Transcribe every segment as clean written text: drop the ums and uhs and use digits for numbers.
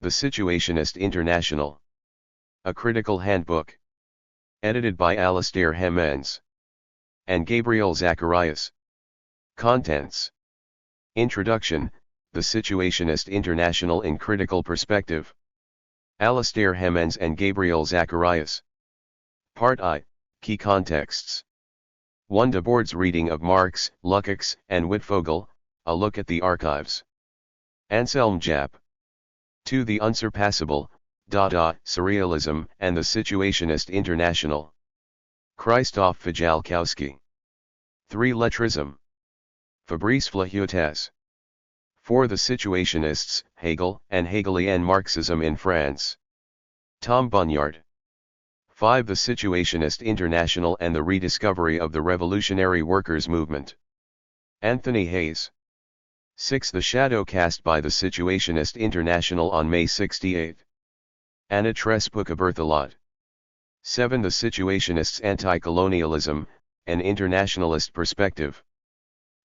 The Situationist International. A Critical Handbook. Edited by Alastair Hemmens and Gabriel Zacarias. Contents. Introduction, The Situationist International in Critical Perspective. Alastair Hemmens and Gabriel Zacarias. Part I, Key Contexts. 1. Debord's reading of Marx, Lukács, and Wittfogel, A Look at the Archives. Anselm Japp. 2. The Unsurpassable, Dada, Surrealism, and the Situationist International. Krzysztof Fijalkowski. 3. Lettrism. Fabrice Flahiotes. 4. The Situationists, Hegel, and Hegelian Marxism in France. Tom Bunyard. 5. The Situationist International and the Rediscovery of the Revolutionary Workers' Movement. Anthony Hayes. 6. The Shadow Cast by the Situationist International on May 68. Anna Trespuka-Berthelot. 7. The Situationists' Anti-Colonialism, An Internationalist Perspective.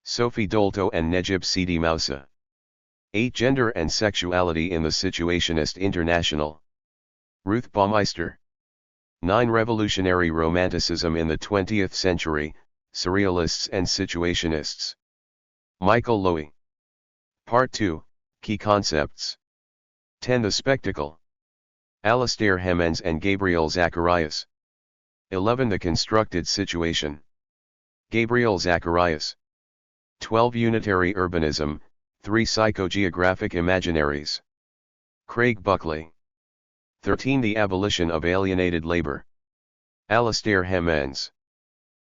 Sophie Dolto and Necip Sidi Moussa. 8. Gender and Sexuality in the Situationist International. Ruth Baumeister. 9. Revolutionary Romanticism in the 20th Century, Surrealists and Situationists. Michael Lowy. Part 2, Key Concepts. 10. The Spectacle. Alastair Hemmens and Gabriel Zacarias. 11. The Constructed Situation. Gabriel Zacarias. 12. Unitary Urbanism, 3 Psychogeographic Imaginaries. Craig Buckley. 13. The Abolition of Alienated Labor. Alastair Hemmens.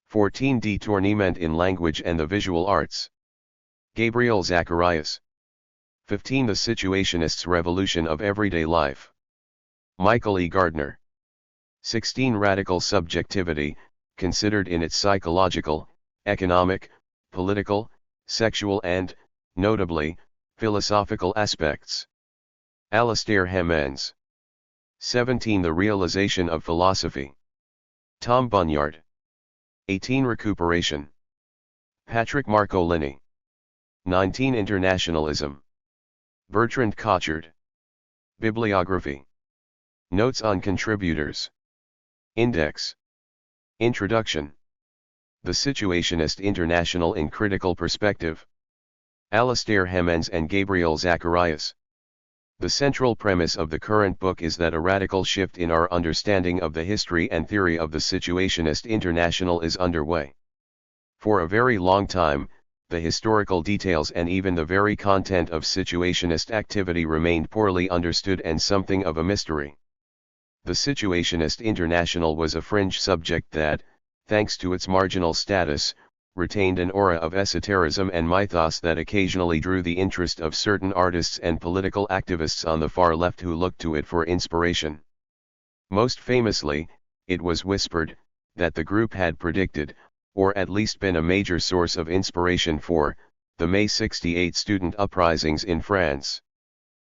14. Detournement in Language and the Visual Arts. Gabriel Zacarias. 15. The Situationists' Revolution of Everyday Life. Michael E. Gardner. 16. Radical Subjectivity, considered in its psychological, economic, political, sexual and, notably, philosophical aspects. Alastair Hemmens. 17. The Realization of Philosophy. Tom Bunyard. 18. Recuperation. Patrick Marcolini. 19. Internationalism. Bertrand Cochard. Bibliography. Notes on contributors. Index. Introduction. The Situationist International in Critical Perspective. Alastair Hemmens and Gabriel Zacarias. The central premise of the current book is that a radical shift in our understanding of the history and theory of the Situationist International is underway. For a very long time, the historical details and even the very content of Situationist activity remained poorly understood and something of a mystery. The Situationist International was a fringe subject that, thanks to its marginal status, retained an aura of esotericism and mythos that occasionally drew the interest of certain artists and political activists on the far left who looked to it for inspiration. Most famously, it was whispered that the group had predicted, or at least been a major source of inspiration for, the May 68 student uprisings in France.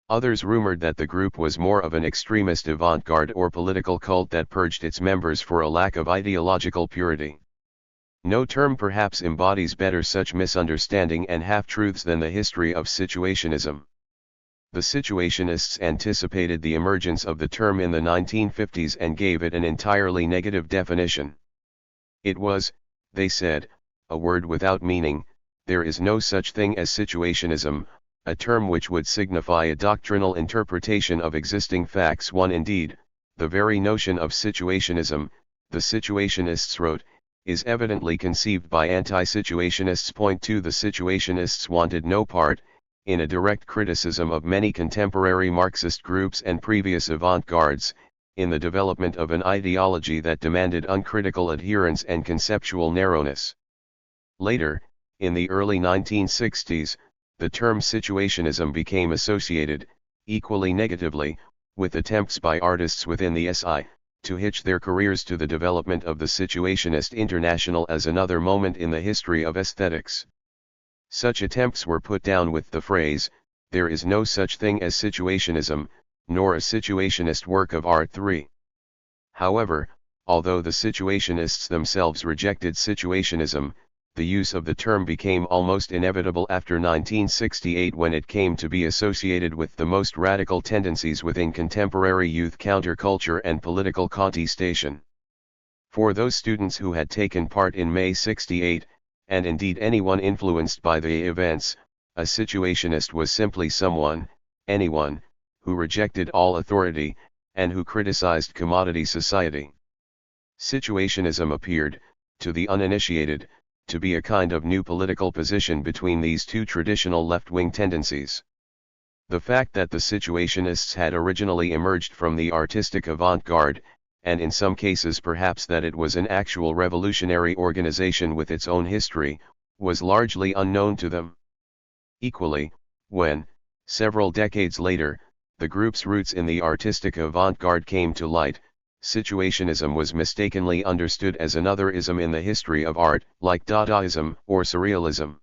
Others rumored that the group was more of an extremist avant-garde or political cult that purged its members for a lack of ideological purity. No term perhaps embodies better such misunderstanding and half-truths than the history of situationism. The Situationists anticipated the emergence of the term in the 1950s and gave it an entirely negative definition. It was, they said, a word without meaning. There is no such thing as situationism, a term which would signify a doctrinal interpretation of existing facts. Indeed, the very notion of situationism, the Situationists wrote, is evidently conceived by anti-situationists. Point 2. The Situationists wanted no part, in a direct criticism of many contemporary Marxist groups and previous avant-gardes, in the development of an ideology that demanded uncritical adherence and conceptual narrowness. Later, in the early 1960s, the term situationism became associated, equally negatively, with attempts by artists within the SI, to hitch their careers to the development of the Situationist International as another moment in the history of aesthetics. Such attempts were put down with the phrase, "There is no such thing as situationism, nor a situationist work of art." 3. However, although the situationists themselves rejected situationism, the use of the term became almost inevitable after 1968 when it came to be associated with the most radical tendencies within contemporary youth counterculture and political contestation. For those students who had taken part in May 68, and indeed anyone influenced by the events, a situationist was simply anyone, who rejected all authority, and who criticized commodity society. Situationism appeared, to the uninitiated, to be a kind of new political position between these two traditional left-wing tendencies. The fact that the situationists had originally emerged from the artistic avant-garde, and in some cases perhaps that it was an actual revolutionary organization with its own history, was largely unknown to them. Equally, when, several decades later, the group's roots in the artistic avant-garde came to light, situationism was mistakenly understood as another ism in the history of art, like Dadaism or Surrealism.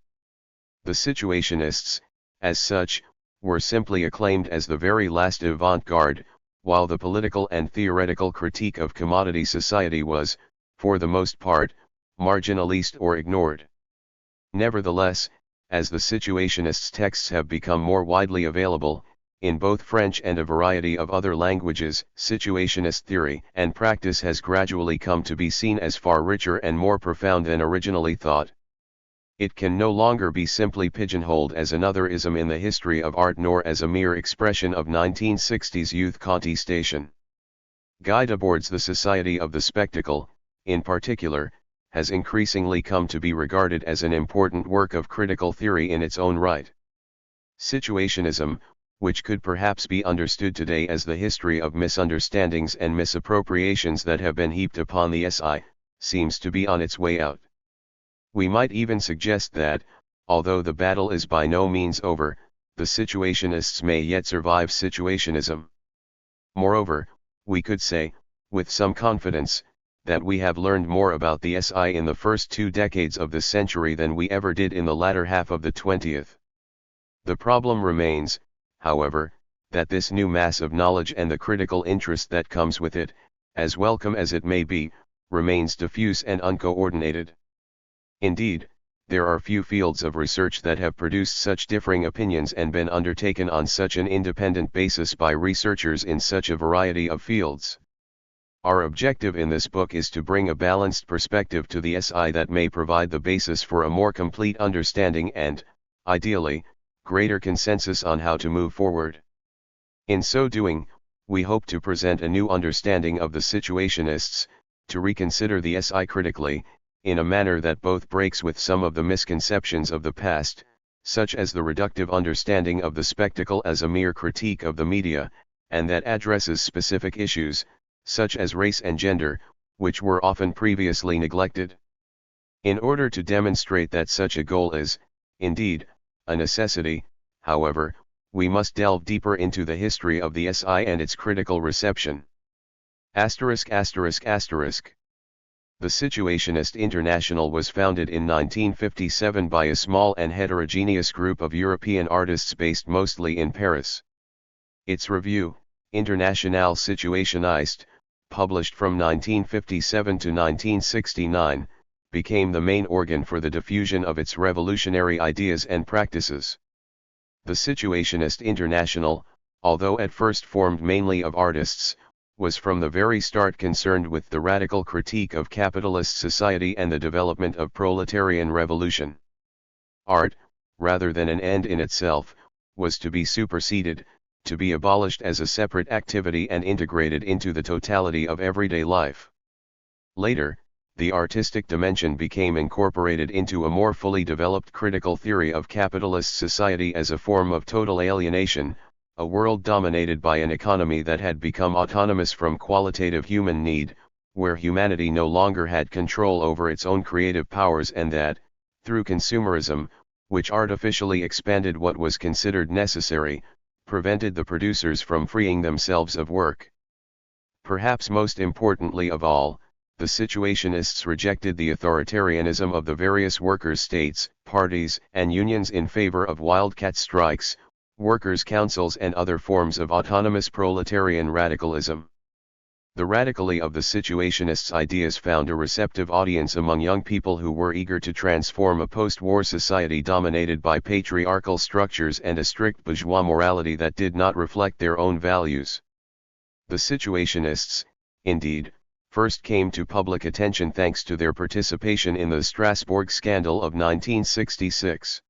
The situationists, as such, were simply acclaimed as the very last avant-garde, while the political and theoretical critique of commodity society was, for the most part, marginalized or ignored. Nevertheless, as the situationists' texts have become more widely available, in both French and a variety of other languages, situationist theory and practice has gradually come to be seen as far richer and more profound than originally thought. It can no longer be simply pigeonholed as another ism in the history of art nor as a mere expression of 1960s youth contestation. Guide aboards the society of the spectacle, in particular, has increasingly come to be regarded as an important work of critical theory in its own right. Situationism, which could perhaps be understood today as the history of misunderstandings and misappropriations that have been heaped upon the SI, seems to be on its way out. We might even suggest that, although the battle is by no means over, the situationists may yet survive situationism. Moreover, we could say, with some confidence, that we have learned more about the SI in the first 2 decades of the century than we ever did in the latter half of the 20th. The problem remains, however, that this new mass of knowledge and the critical interest that comes with it, as welcome as it may be, remains diffuse and uncoordinated. Indeed, there are few fields of research that have produced such differing opinions and been undertaken on such an independent basis by researchers in such a variety of fields. Our objective in this book is to bring a balanced perspective to the SI that may provide the basis for a more complete understanding and, ideally, greater consensus on how to move forward. In so doing, we hope to present a new understanding of the situationists, to reconsider the SI critically, in a manner that both breaks with some of the misconceptions of the past, such as the reductive understanding of the spectacle as a mere critique of the media, and that addresses specific issues, such as race and gender, which were often previously neglected. In order to demonstrate that such a goal is, indeed, a necessity, however, we must delve deeper into the history of the SI and its critical reception. The Situationist International was founded in 1957 by a small and heterogeneous group of European artists based mostly in Paris. Its review, Internationale Situationist, published from 1957 to 1969, became the main organ for the diffusion of its revolutionary ideas and practices. The Situationist International, although at first formed mainly of artists, was from the very start concerned with the radical critique of capitalist society and the development of proletarian revolution. Art, rather than an end in itself, was to be superseded, to be abolished as a separate activity and integrated into the totality of everyday life. Later, the artistic dimension became incorporated into a more fully developed critical theory of capitalist society as a form of total alienation, a world dominated by an economy that had become autonomous from qualitative human need, where humanity no longer had control over its own creative powers and that, through consumerism, which artificially expanded what was considered necessary, prevented the producers from freeing themselves of work. Perhaps most importantly of all, the situationists rejected the authoritarianism of the various workers' states, parties, and unions in favor of wildcat strikes, workers' councils and other forms of autonomous proletarian radicalism. The radically of the Situationists' ideas found a receptive audience among young people who were eager to transform a post-war society dominated by patriarchal structures and a strict bourgeois morality that did not reflect their own values. The Situationists, indeed, first came to public attention thanks to their participation in the Strasbourg scandal of 1966.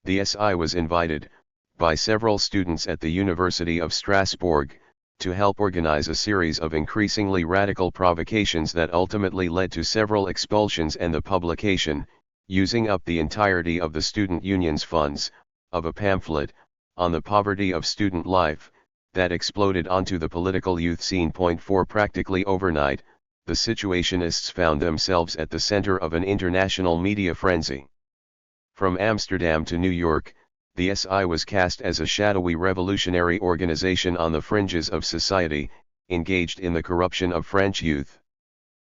The SI was invited, by several students at the University of Strasbourg, to help organize a series of increasingly radical provocations that ultimately led to several expulsions and the publication, using up the entirety of the student union's funds, of a pamphlet, on the poverty of student life, that exploded onto the political youth scene. For practically overnight, the Situationists found themselves at the center of an international media frenzy. From Amsterdam to New York, the SI was cast as a shadowy revolutionary organization on the fringes of society, engaged in the corruption of French youth.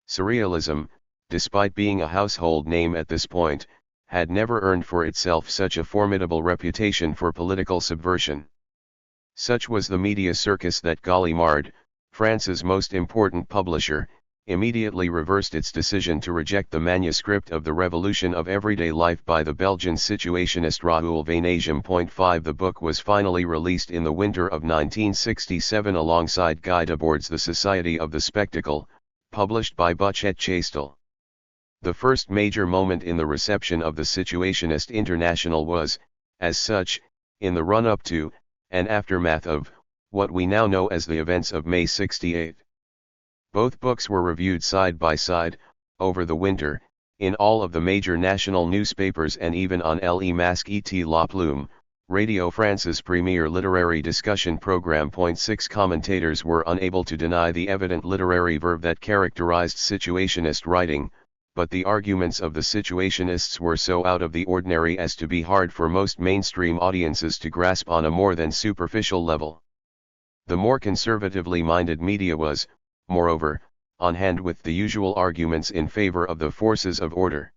Surrealism, despite being a household name at this point, had never earned for itself such a formidable reputation for political subversion. Such was the media circus that Gallimard, France's most important publisher, immediately reversed its decision to reject the manuscript of The Revolution of Everyday Life by the Belgian situationist Raoul Vaneigem. 5 The book was finally released in the winter of 1967 alongside Guy Debord's The Society of the Spectacle, published by Buch et Chastel. The first major moment in the reception of the Situationist International was, as such, in the run-up to, and aftermath of, what we now know as the events of May 68. Both books were reviewed side by side, over the winter, in all of the major national newspapers and even on Le Masque et la Plume, Radio France's premier literary discussion program. 6 Commentators were unable to deny the evident literary verve that characterized Situationist writing, but the arguments of the Situationists were so out of the ordinary as to be hard for most mainstream audiences to grasp on a more than superficial level. The more conservatively minded media was, moreover, on hand with the usual arguments in favor of the forces of order.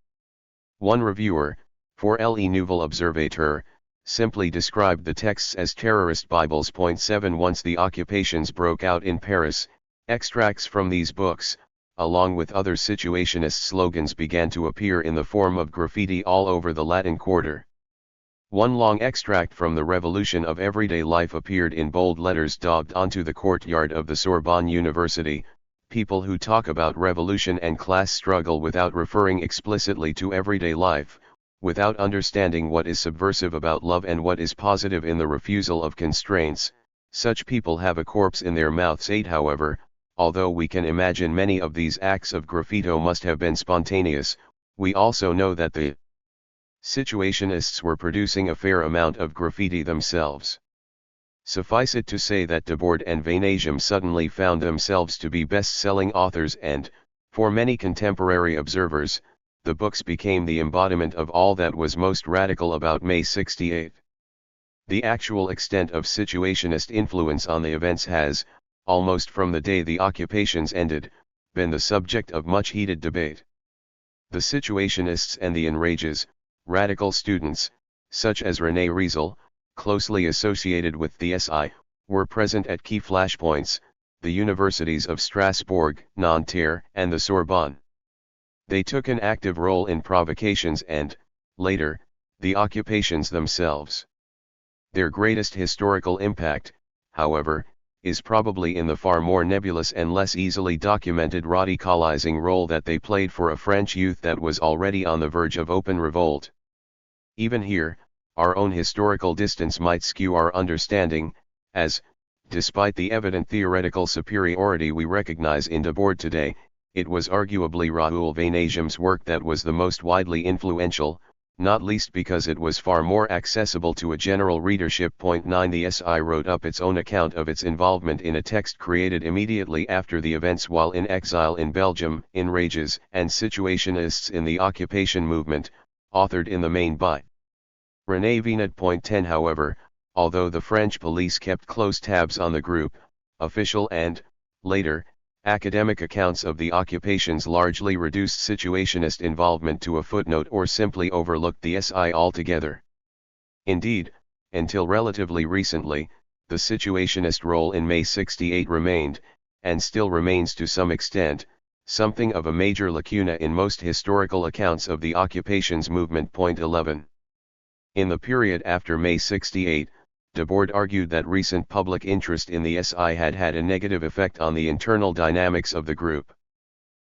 One reviewer, for Le Nouvel Observateur, simply described the texts as terrorist Bibles. 7 Once the occupations broke out in Paris, extracts from these books, along with other Situationist slogans, began to appear in the form of graffiti all over the Latin Quarter. One long extract from The Revolution of Everyday Life appeared in bold letters daubed onto the courtyard of the Sorbonne University. People who talk about revolution and class struggle without referring explicitly to everyday life, without understanding what is subversive about love and what is positive in the refusal of constraints, such people have a corpse in their mouths. 8 However, although we can imagine many of these acts of graffito must have been spontaneous, we also know that the Situationists were producing a fair amount of graffiti themselves. Suffice it to say that Debord and Vaneigem suddenly found themselves to be best-selling authors and, for many contemporary observers, the books became the embodiment of all that was most radical about May 68. The actual extent of Situationist influence on the events has, almost from the day the occupations ended, been the subject of much heated debate. The Situationists and the enrages, radical students, such as René Riesel, closely associated with the SI, were present at key flashpoints, the universities of Strasbourg, Nanterre, and the Sorbonne. They took an active role in provocations and, later, the occupations themselves. Their greatest historical impact, however, is probably in the far more nebulous and less easily documented radicalizing role that they played for a French youth that was already on the verge of open revolt. Even here, our own historical distance might skew our understanding, as, despite the evident theoretical superiority we recognize in Debord today, it was arguably Raoul Vaneigem's work that was the most widely influential, not least because it was far more accessible to a general readership. 9 The SI wrote up its own account of its involvement in a text created immediately after the events while in exile in Belgium, Enrages and Situationists in the Occupation Movement, authored in the main by René Vinet. 10 However, although the French police kept close tabs on the group, official and, later, academic accounts of the occupations largely reduced Situationist involvement to a footnote or simply overlooked the SI altogether. Indeed, until relatively recently, the Situationist role in May 68 remained, and still remains to some extent, something of a major lacuna in most historical accounts of the occupations movement. 11. In the period after May 68, Debord argued that recent public interest in the SI had had a negative effect on the internal dynamics of the group.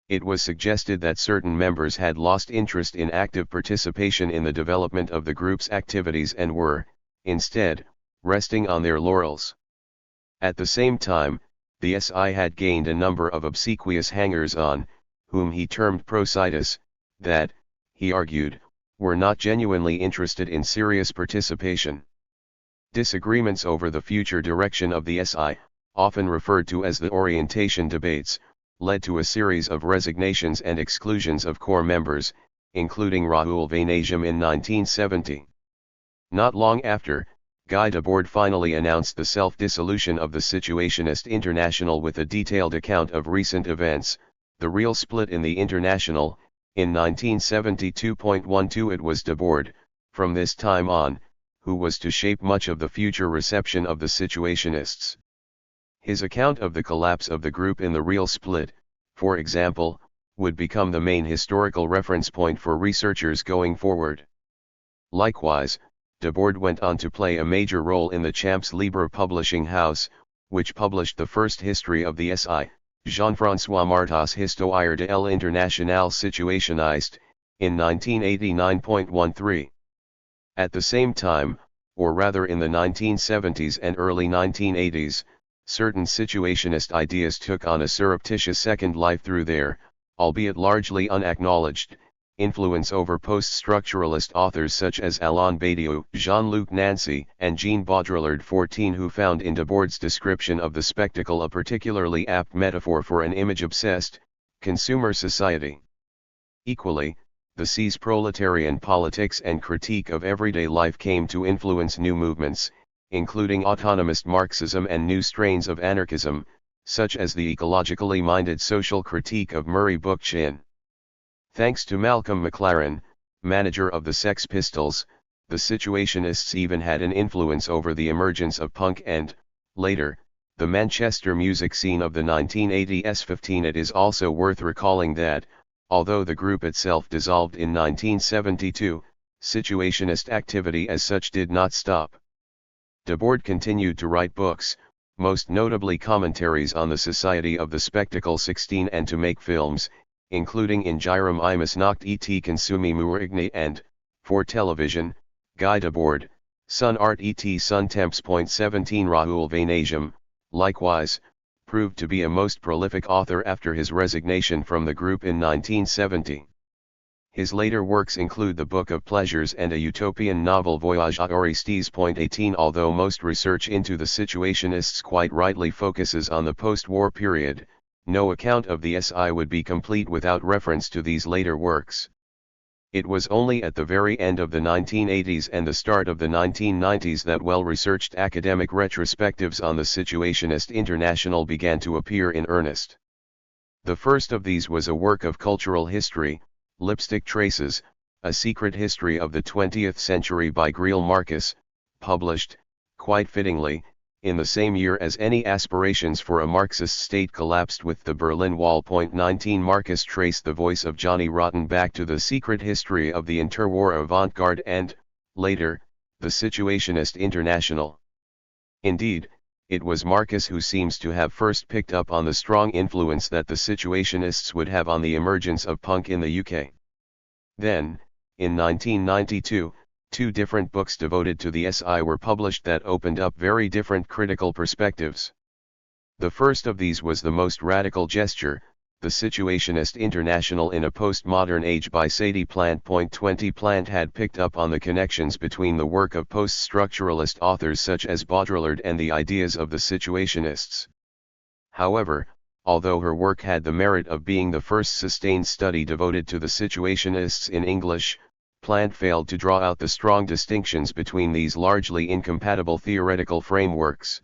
It was suggested that certain members had lost interest in active participation in the development of the group's activities and were, instead, resting on their laurels. At the same time, the SI had gained a number of obsequious hangers-on, whom he termed proscites, that, he argued, were not genuinely interested in serious participation. Disagreements over the future direction of the SI, often referred to as the orientation debates, led to a series of resignations and exclusions of core members, including Raoul Vaneigem in 1970. Not long after, Guy Debord finally announced the self-dissolution of the Situationist International with a detailed account of recent events, the real split in the International. In 1972.12 it was Debord, from this time on, who was to shape much of the future reception of the Situationists. His account of the collapse of the group in the real split, for example, would become the main historical reference point for researchers going forward. Likewise, Debord went on to play a major role in the Champs Libre publishing house, which published the first history of the SI, Jean-François Martas' Histoire de l'Internationale Situationniste, in 1989.13. At the same time, or rather in the 1970s and early 1980s, certain situationist ideas took on a surreptitious second life through their, albeit largely unacknowledged, influence over post-structuralist authors such as Alain Badiou, Jean-Luc Nancy, and Jean Baudrillard 14, who found in Debord's description of the spectacle a particularly apt metaphor for an image-obsessed, consumer society. Equally, the C's proletarian politics and critique of everyday life came to influence new movements, including autonomist Marxism and new strains of anarchism, such as the ecologically minded social critique of Murray Bookchin. Thanks to Malcolm McLaren, manager of the Sex Pistols, the Situationists even had an influence over the emergence of punk and, later, the Manchester music scene of the 1980s. 15. It is also worth recalling that, although the group itself dissolved in 1972, Situationist activity as such did not stop. Debord continued to write books, most notably commentaries on the Society of the Spectacle 16, and to make films, including In Girum Imus Noct et Consumi Murigni and, for television, Guy Debord, Sun Art et Sun Temps. 17. Raoul Vaneigem, likewise, proved to be a most prolific author after his resignation from the group in 1970. His later works include The Book of Pleasures and a utopian novel Voyage à Orestes. 18. Although most research into the Situationists quite rightly focuses on the post-war period, no account of the SI would be complete without reference to these later works. It was only at the very end of the 1980s and the start of the 1990s that well-researched academic retrospectives on the Situationist International began to appear in earnest. The first of these was a work of cultural history, Lipstick Traces, A Secret History of the 20th Century by Gabriel Marcus, published, quite fittingly, in the same year as any aspirations for a Marxist state collapsed with the Berlin Wall. 19. Marcus traced the voice of Johnny Rotten back to the secret history of the interwar avant-garde and, later, the Situationist International. Indeed, it was Marcus who seems to have first picked up on the strong influence that the Situationists would have on the emergence of punk in the UK. Then, in 1992, two different books devoted to the SI were published that opened up very different critical perspectives. The first of these was The Most Radical Gesture, The Situationist International in a Postmodern Age by Sadie Plant. 20. Plant had picked up on the connections between the work of post-structuralist authors such as Baudrillard and the ideas of the Situationists. However, although her work had the merit of being the first sustained study devoted to the Situationists in English, Plant failed to draw out the strong distinctions between these largely incompatible theoretical frameworks.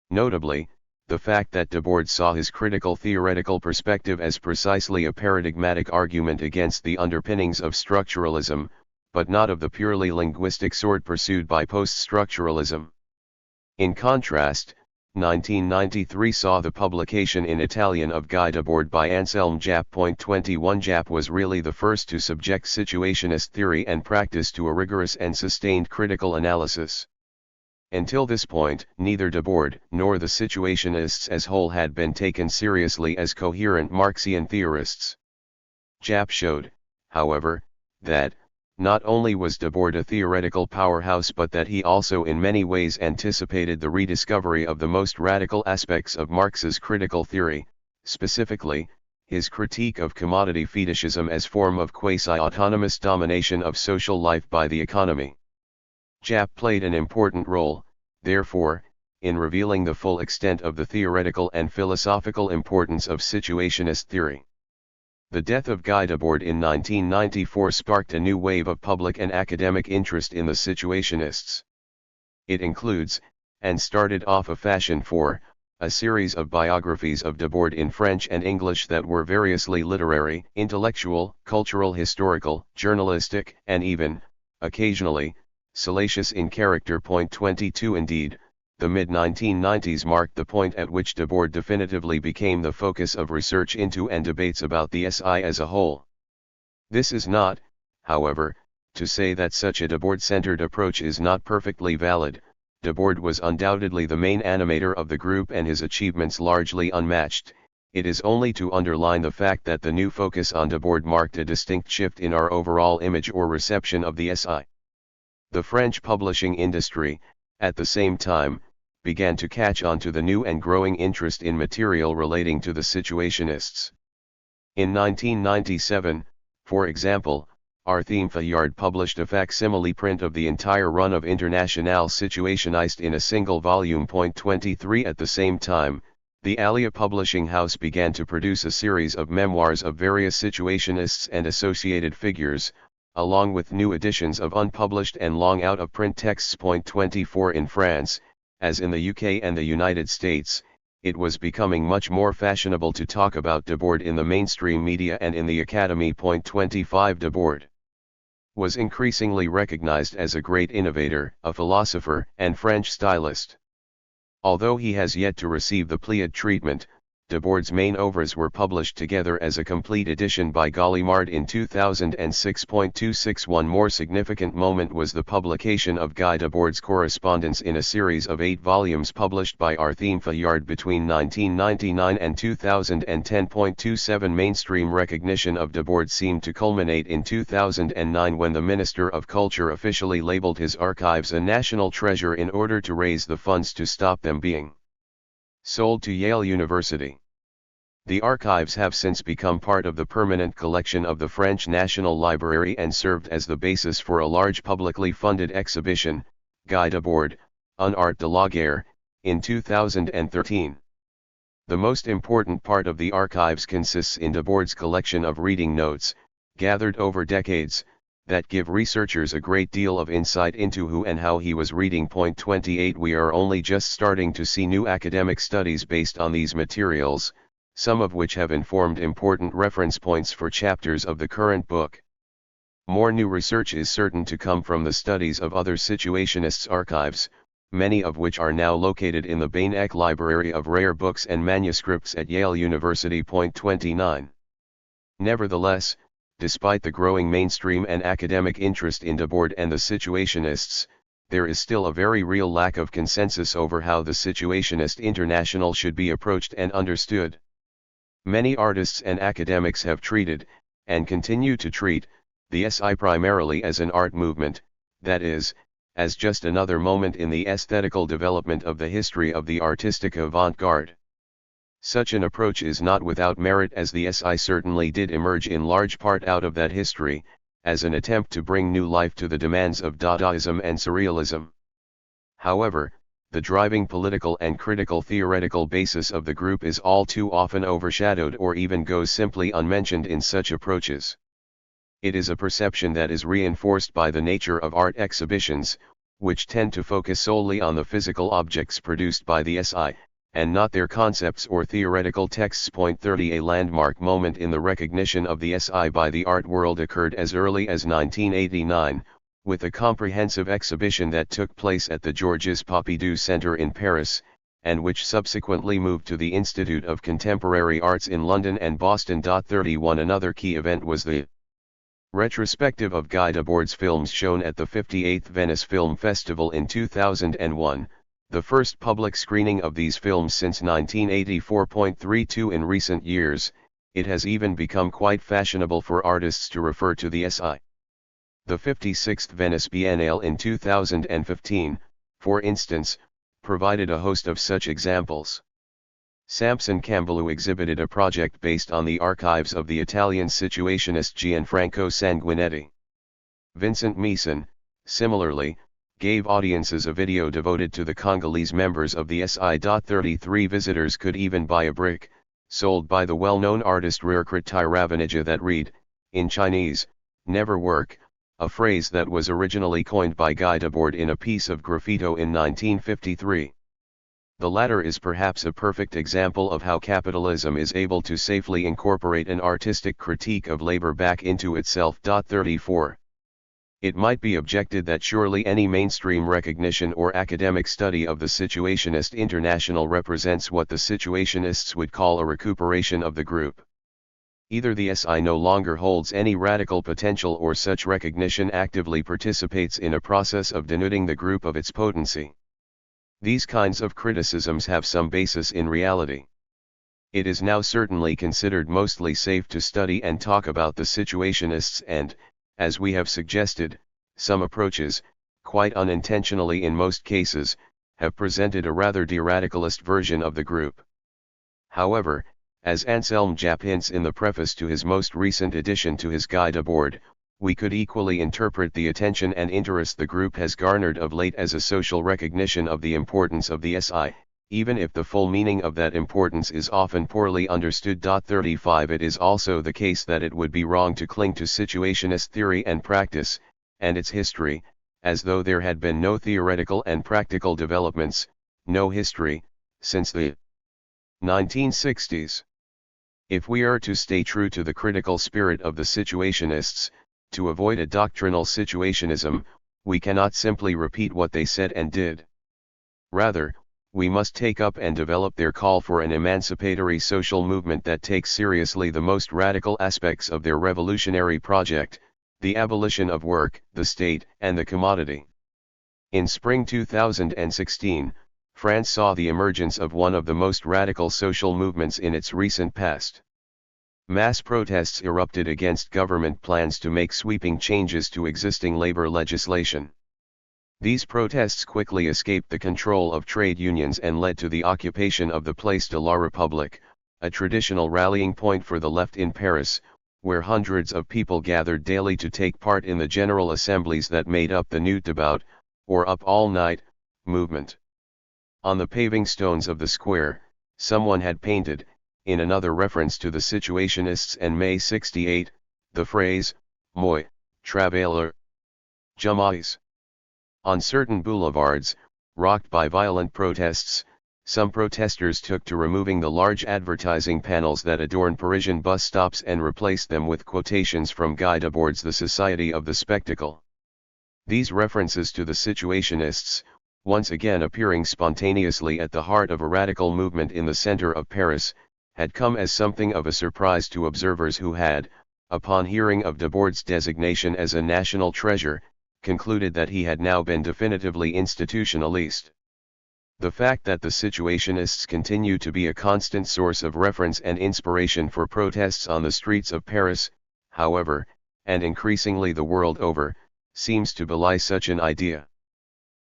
Notably, the fact that Debord saw his critical theoretical perspective as precisely a paradigmatic argument against the underpinnings of structuralism, but not of the purely linguistic sort pursued by post-structuralism. In contrast, 1993 saw the publication in Italian of Guide Aboard by Anselm Japp. 21 Japp was really the first to subject situationist theory and practice to a rigorous and sustained critical analysis. Until this point, neither Debord nor the situationists as whole had been taken seriously as coherent Marxian theorists. Japp showed, however, that, not only was Debord a theoretical powerhouse but that he also in many ways anticipated the rediscovery of the most radical aspects of Marx's critical theory, specifically, his critique of commodity fetishism as form of quasi-autonomous domination of social life by the economy. Japp played an important role, therefore, in revealing the full extent of the theoretical and philosophical importance of situationist theory. The death of Guy Debord in 1994 sparked a new wave of public and academic interest in the situationists. It includes, and started off a fashion for, a series of biographies of Debord in French and English that were variously literary, intellectual, cultural, historical, journalistic, and even, occasionally, salacious in character. 22 Indeed, the mid-1990s marked the point at which Debord definitively became the focus of research into and debates about the SI as a whole. This is not, however, to say that such a Debord-centered approach is not perfectly valid. Debord was undoubtedly the main animator of the group and his achievements largely unmatched. It is only to underline the fact that the new focus on Debord marked a distinct shift in our overall image or reception of the SI. The French publishing industry, at the same time, began to catch on to the new and growing interest in material relating to the situationists. In 1997, for example, THIRD published a facsimile print of the entire run of Internationale Situationist in a single volume. 23 At the same time, the Alia publishing house began to produce a series of memoirs of various situationists and associated figures, along with new editions of unpublished and long out-of-print texts. 24 In France, as in the UK and the United States, it was becoming much more fashionable to talk about Debord in the mainstream media and in the academy. 25 Debord was increasingly recognized as a great innovator, a philosopher, and French stylist. Although he has yet to receive the Pléiade treatment, Debord's main oeuvres were published together as a complete edition by Gallimard in 2006. 26 One more significant moment was the publication of Guy Debord's correspondence in a series of 8 volumes published by THIRD between 1999 and 2010. 27 Mainstream recognition of Debord seemed to culminate in 2009 when the Minister of Culture officially labeled his archives a national treasure in order to raise the funds to stop them being sold to Yale University. The archives have since become part of the permanent collection of the French National Library and served as the basis for a large publicly funded exhibition, Guy Debord, un art de la guerre, in 2013. The most important part of the archives consists in Debord's collection of reading notes, gathered over decades, that give researchers a great deal of insight into who and how he was reading. 28 We are only just starting to see new academic studies based on these materials, some of which have informed important reference points for chapters of the current book. More new research is certain to come from the studies of other situationists' archives, many of which are now located in the Bain-Eck Library of Rare Books and Manuscripts at Yale University. 29 Nevertheless, despite the growing mainstream and academic interest in Debord and the situationists, there is still a very real lack of consensus over how the Situationist International should be approached and understood. Many artists and academics have treated, and continue to treat, the SI primarily as an art movement, that is, as just another moment in the aesthetical development of the history of the artistic avant-garde. Such an approach is not without merit, as the SI certainly did emerge in large part out of that history, as an attempt to bring new life to the demands of Dadaism and Surrealism. However, the driving political and critical theoretical basis of the group is all too often overshadowed or even goes simply unmentioned in such approaches. It is a perception that is reinforced by the nature of art exhibitions, which tend to focus solely on the physical objects produced by the SI, and not their concepts or theoretical texts. 30 A landmark moment in the recognition of the SI by the art world occurred as early as 1989, with a comprehensive exhibition that took place at the Georges Pompidou Center in Paris, and which subsequently moved to the Institute of Contemporary Arts in London and Boston. 31 Another key event was the retrospective of Guy Debord's films shown at the 58th Venice Film Festival in 2001, the first public screening of these films since 1984.32 in recent years. It has even become quite fashionable for artists to refer to the SI. The 56th Venice Biennale in 2015, for instance, provided a host of such examples. Samson Cambelou exhibited a project based on the archives of the Italian Situationist Gianfranco Sanguinetti. Vincent Meeson, similarly, gave audiences a video devoted to the Congolese members of the SI. 33 Visitors could even buy a brick, sold by the well-known artist Rirkrit Tyravanija, that read, in Chinese, "Never work," a phrase that was originally coined by Guy Debord in a piece of graffito in 1953. The latter is perhaps a perfect example of how capitalism is able to safely incorporate an artistic critique of labor back into itself. 34. It might be objected that surely any mainstream recognition or academic study of the Situationist International represents what the Situationists would call a recuperation of the group. Either the SI no longer holds any radical potential, or such recognition actively participates in a process of denuding the group of its potency. These kinds of criticisms have some basis in reality. It is now certainly considered mostly safe to study and talk about the Situationists, and, as we have suggested, some approaches, quite unintentionally in most cases, have presented a rather de-radicalist version of the group. However, as Anselm Japp hints in the preface to his most recent edition to his Guy Debord, we could equally interpret the attention and interest the group has garnered of late as a social recognition of the importance of the SI, even if the full meaning of that importance is often poorly understood. 35 It is also the case that it would be wrong to cling to Situationist theory and practice, and its history, as though there had been no theoretical and practical developments, no history, since the 1960s. If we are to stay true to the critical spirit of the Situationists, to avoid a doctrinal situationism, we cannot simply repeat what they said and did. Rather, we must take up and develop their call for an emancipatory social movement that takes seriously the most radical aspects of their revolutionary project, the abolition of work, the state, and the commodity. In spring 2016, France saw the emergence of one of the most radical social movements in its recent past. Mass protests erupted against government plans to make sweeping changes to existing labor legislation. These protests quickly escaped the control of trade unions and led to the occupation of the Place de la République, a traditional rallying point for the left in Paris, where hundreds of people gathered daily to take part in the general assemblies that made up the Nuit debout, or Up All Night, movement. On the paving stones of the square, someone had painted, in another reference to the Situationists and May 68, the phrase, Moi, travailleur, jamais. On certain boulevards, rocked by violent protests, some protesters took to removing the large advertising panels that adorn Parisian bus stops and replaced them with quotations from Guy Debord's The Society of the Spectacle. These references to the Situationists, once again appearing spontaneously at the heart of a radical movement in the center of Paris, had come as something of a surprise to observers who had, upon hearing of Debord's designation as a national treasure, concluded that he had now been definitively institutionalist. The fact that the Situationists continue to be a constant source of reference and inspiration for protests on the streets of Paris, however, and increasingly the world over, seems to belie such an idea.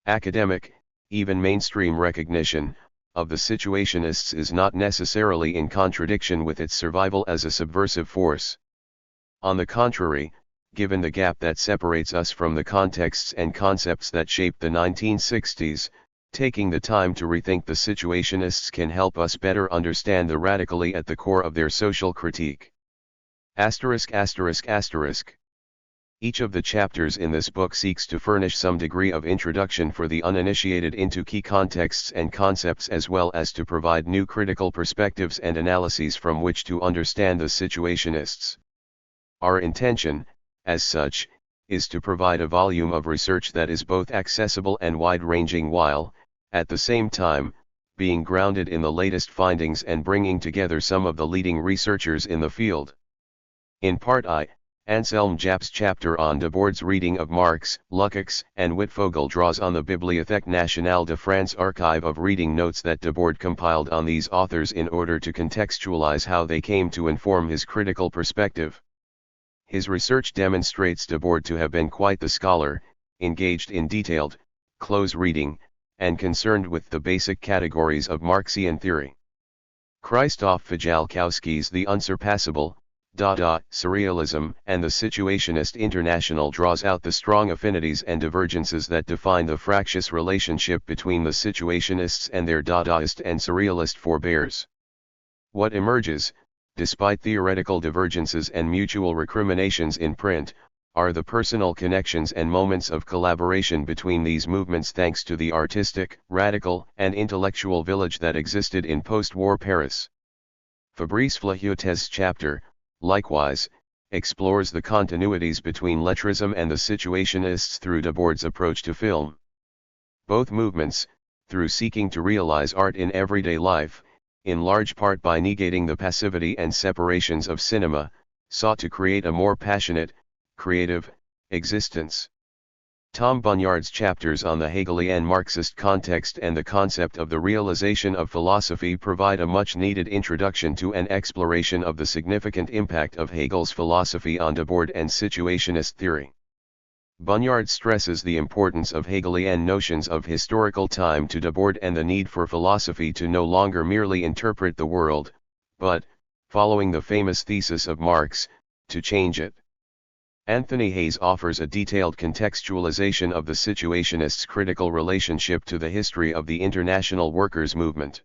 Academic, even mainstream recognition, of the Situationists is not necessarily in contradiction with its survival as a subversive force. On the contrary, given the gap that separates us from the contexts and concepts that shaped the 1960s, taking the time to rethink the Situationists can help us better understand the radically at the core of their social critique. Each of the chapters in this book seeks to furnish some degree of introduction for the uninitiated into key contexts and concepts, as well as to provide new critical perspectives and analyses from which to understand the Situationists. Our intention, as such, is to provide a volume of research that is both accessible and wide-ranging while, at the same time, being grounded in the latest findings and bringing together some of the leading researchers in the field. In Part I, Anselm Japp's chapter on Debord's reading of Marx, Lukács, and Wittfogel draws on the Bibliothèque Nationale de France archive of reading notes that Debord compiled on these authors in order to contextualize how they came to inform his critical perspective. His research demonstrates Debord to have been quite the scholar, engaged in detailed, close reading, and concerned with the basic categories of Marxian theory. Krzysztof Fijalkowski's The Unsurpassable, Surrealism and the Situationist International draws out the strong affinities and divergences that define the fractious relationship between the Situationists and their Dadaist and Surrealist forebears. What emerges, despite theoretical divergences and mutual recriminations in print, are the personal connections and moments of collaboration between these movements thanks to the artistic, radical, and intellectual village that existed in post-war Paris. Fabrice Flahiote's chapter, likewise, explores the continuities between lettrism and the Situationists through Debord's approach to film. Both movements, through seeking to realize art in everyday life, in large part by negating the passivity and separations of cinema, sought to create a more passionate, creative, existence. Tom Bunyard's chapters on the Hegelian Marxist context and the concept of the realization of philosophy provide a much-needed introduction to an exploration of the significant impact of Hegel's philosophy on Debord and Situationist theory. Bunyard stresses the importance of Hegelian notions of historical time to Debord and the need for philosophy to no longer merely interpret the world, but, following the famous thesis of Marx, to change it. Anthony Hayes offers a detailed contextualization of the Situationists' critical relationship to the history of the international workers' movement.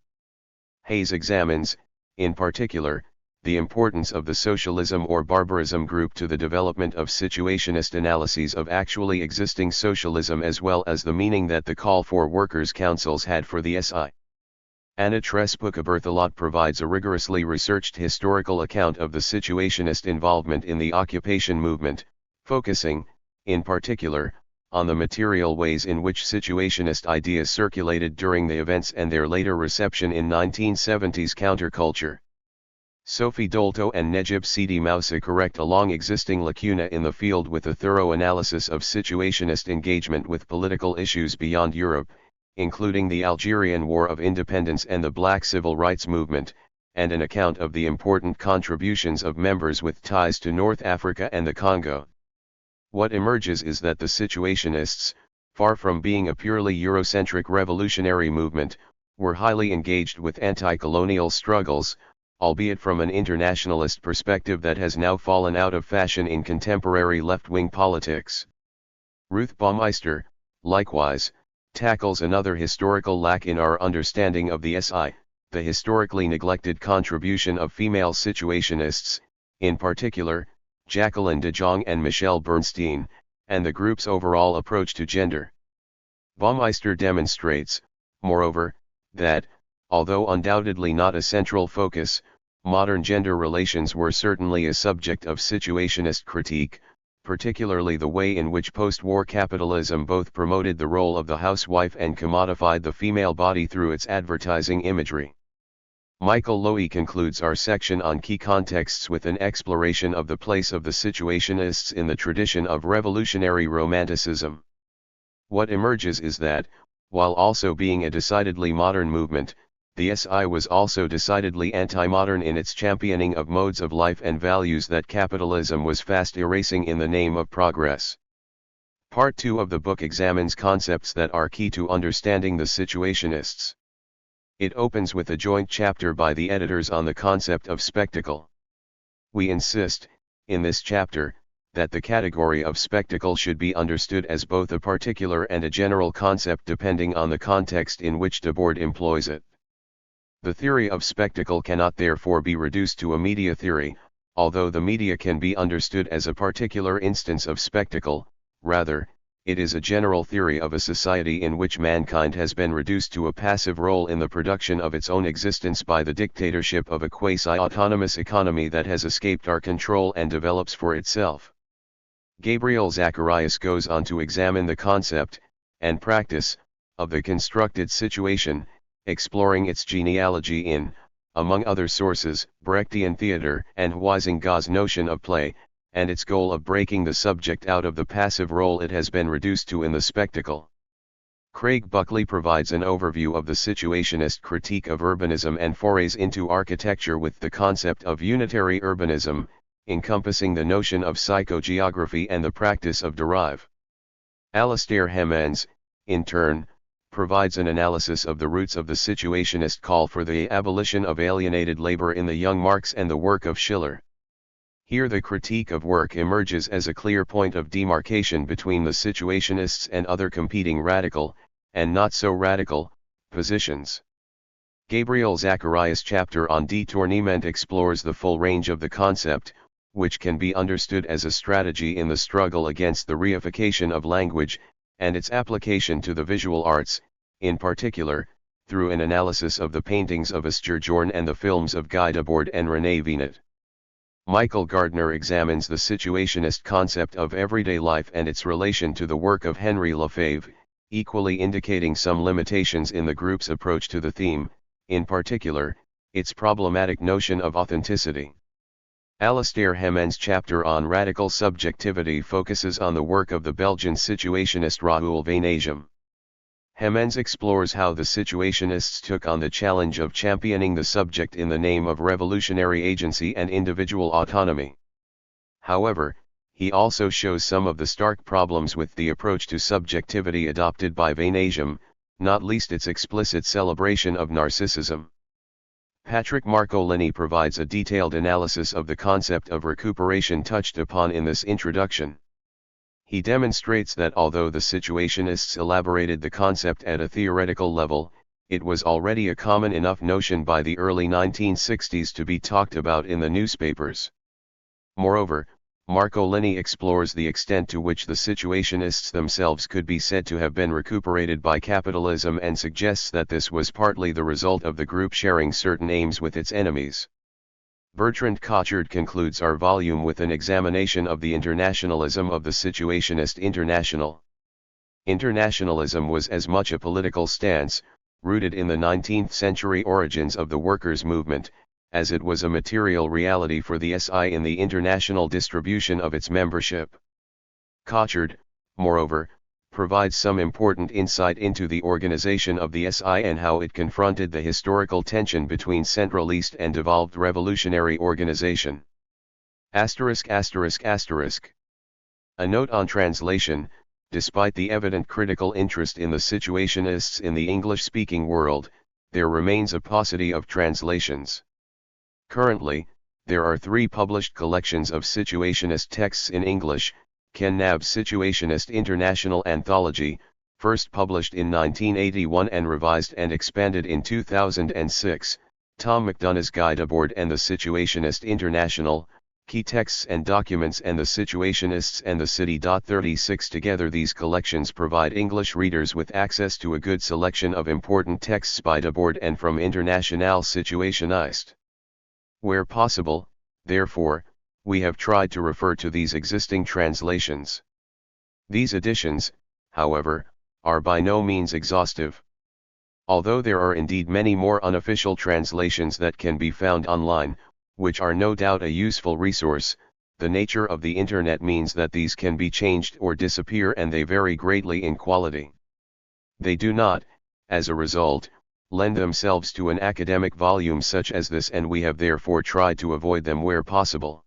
Hayes examines, in particular, the importance of the socialism or barbarism group to the development of Situationist analyses of actually existing socialism as well as the meaning that the call for workers' councils had for the SI. Anna Trespuka-Berthelot provides a rigorously researched historical account of the Situationist involvement in the occupation movement, focusing, in particular, on the material ways in which Situationist ideas circulated during the events and their later reception in 1970s counterculture. Sophie Dolto and Necip Sidi Moussa correct a long existing lacuna in the field with a thorough analysis of Situationist engagement with political issues beyond Europe, including the Algerian War of Independence and the Black Civil Rights Movement, and an account of the important contributions of members with ties to North Africa and the Congo. What emerges is that the Situationists, far from being a purely Eurocentric revolutionary movement, were highly engaged with anti-colonial struggles, albeit from an internationalist perspective that has now fallen out of fashion in contemporary left-wing politics. Ruth Baumeister, likewise, tackles another historical lack in our understanding of the SI, the historically neglected contribution of female Situationists, in particular, Jacqueline de Jong and Michelle Bernstein, and the group's overall approach to gender. Baumeister demonstrates, moreover, that, although undoubtedly not a central focus, modern gender relations were certainly a subject of Situationist critique, particularly the way in which post-war capitalism both promoted the role of the housewife and commodified the female body through its advertising imagery. Michael Lowy concludes our section on key contexts with an exploration of the place of the Situationists in the tradition of revolutionary romanticism. What emerges is that, while also being a decidedly modern movement, the SI was also decidedly anti-modern in its championing of modes of life and values that capitalism was fast erasing in the name of progress. Part 2 of the book examines concepts that are key to understanding the Situationists. It opens with a joint chapter by the editors on the concept of spectacle. We insist, in this chapter, that the category of spectacle should be understood as both a particular and a general concept depending on the context in which Debord employs it. The theory of spectacle cannot therefore be reduced to a media theory, although the media can be understood as a particular instance of spectacle. Rather, it is a general theory of a society in which mankind has been reduced to a passive role in the production of its own existence by the dictatorship of a quasi-autonomous economy that has escaped our control and develops for itself. Gabriel Zacarias goes on to examine the concept, and practice, of the constructed situation, exploring its genealogy in, among other sources, Brechtian theatre and Huizinga's notion of play, and its goal of breaking the subject out of the passive role it has been reduced to in the spectacle. Craig Buckley provides an overview of the situationist critique of urbanism and forays into architecture with the concept of unitary urbanism, encompassing the notion of psychogeography and the practice of derive. Alastair Hemmens, in turn, provides an analysis of the roots of the situationist call for the abolition of alienated labor in the young Marx and the work of Schiller. Here the critique of work emerges as a clear point of demarcation between the situationists and other competing radical, and not so radical, positions. Gabriel Zacarias' chapter on détournement explores the full range of the concept, which can be understood as a strategy in the struggle against the reification of language, and its application to the visual arts, in particular, through an analysis of the paintings of Asturgeon and the films of Guy Debord and René Vinet. Michael Gardner examines the situationist concept of everyday life and its relation to the work of Henry Lefebvre, equally indicating some limitations in the group's approach to the theme, in particular, its problematic notion of authenticity. Alastair Hemmens' chapter on radical subjectivity focuses on the work of the Belgian situationist Raoul van Egem. Hemmens explores how the situationists took on the challenge of championing the subject in the name of revolutionary agency and individual autonomy. However, he also shows some of the stark problems with the approach to subjectivity adopted by van Egem, not least its explicit celebration of narcissism. Patrick Marcolini provides a detailed analysis of the concept of recuperation touched upon in this introduction. He demonstrates that although the situationists elaborated the concept at a theoretical level, it was already a common enough notion by the early 1960s to be talked about in the newspapers. Moreover, Marcolini explores the extent to which the situationists themselves could be said to have been recuperated by capitalism and suggests that this was partly the result of the group sharing certain aims with its enemies. Bertrand Cochard concludes our volume with an examination of the internationalism of the Situationist International. Internationalism was as much a political stance, rooted in the 19th century origins of the workers' movement, as it was a material reality for the SI in the international distribution of its membership. Cochard, moreover, provides some important insight into the organization of the SI and how it confronted the historical tension between centralist and devolved revolutionary organization. ******. A note on translation: despite the evident critical interest in the situationists in the English-speaking world, there remains a paucity of translations. Currently, there are 3 published collections of situationist texts in English: Ken Knabb's Situationist International Anthology, first published in 1981 and revised and expanded in 2006, Tom McDonough's Guy Debord and the Situationist International, Key Texts and Documents and the Situationists and the City. 36 Together these collections provide English readers with access to a good selection of important texts by Debord and from Internationale Situationist. Where possible, therefore, we have tried to refer to these existing translations. These editions, however, are by no means exhaustive. Although there are indeed many more unofficial translations that can be found online, which are no doubt a useful resource, the nature of the Internet means that these can be changed or disappear, and they vary greatly in quality. They do not, as a result, lend themselves to an academic volume such as this, and we have therefore tried to avoid them where possible.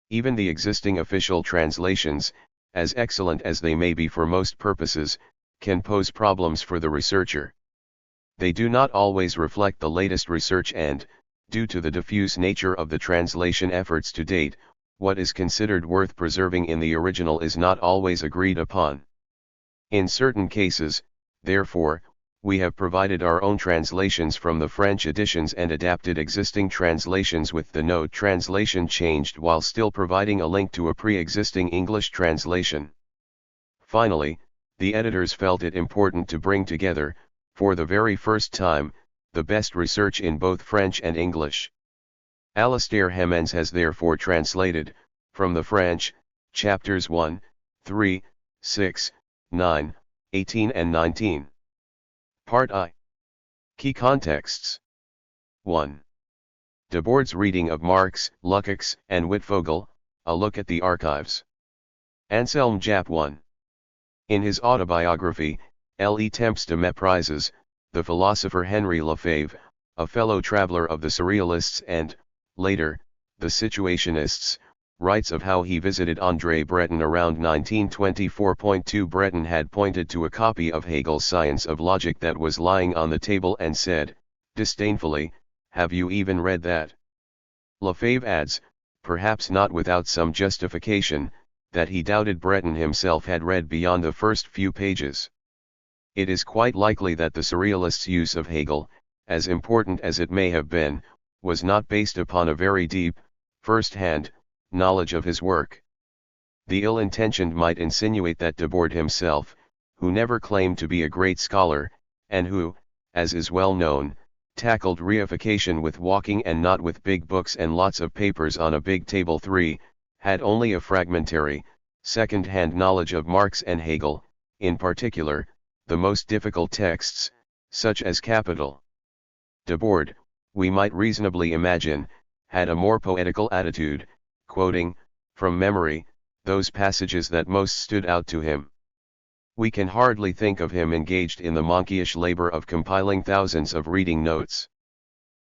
Even the existing official translations, as excellent as they may be for most purposes, can pose problems for the researcher. They do not always reflect the latest research and, due to the diffuse nature of the translation efforts to date, what is considered worth preserving in the original is not always agreed upon. In certain cases, therefore, we have provided our own translations from the French editions and adapted existing translations with the note translation changed while still providing a link to a pre-existing English translation. Finally, the editors felt it important to bring together, for the very first time, the best research in both French and English. Alastair Hemmens has therefore translated, from the French, chapters 1, 3, 6, 9, 18 and 19. Part I. Key contexts. 1. Debord's reading of Marx, Lukács, and Wittfogel, A Look at the Archives. Anselm Japp 1. In his autobiography, Les Temps de Méprises, the philosopher Henri Lefebvre, a fellow traveler of the Surrealists and, later, the Situationists, writes of how he visited André Breton around 1924. Breton had pointed to a copy of Hegel's Science of Logic that was lying on the table and said, disdainfully, "Have you even read that?" Lefebvre adds, perhaps not without some justification, that he doubted Breton himself had read beyond the first few pages. It is quite likely that the Surrealists' use of Hegel, as important as it may have been, was not based upon a very deep, first-hand, knowledge of his work. The ill-intentioned might insinuate that Debord himself, who never claimed to be a great scholar, and who, as is well known, tackled reification with walking and not with big books and lots of papers on a big table 3, had only a fragmentary, second-hand knowledge of Marx and Hegel, in particular, the most difficult texts, such as Capital. Debord, we might reasonably imagine, had a more poetical attitude, quoting, from memory, those passages that most stood out to him. We can hardly think of him engaged in the monkish labor of compiling thousands of reading notes.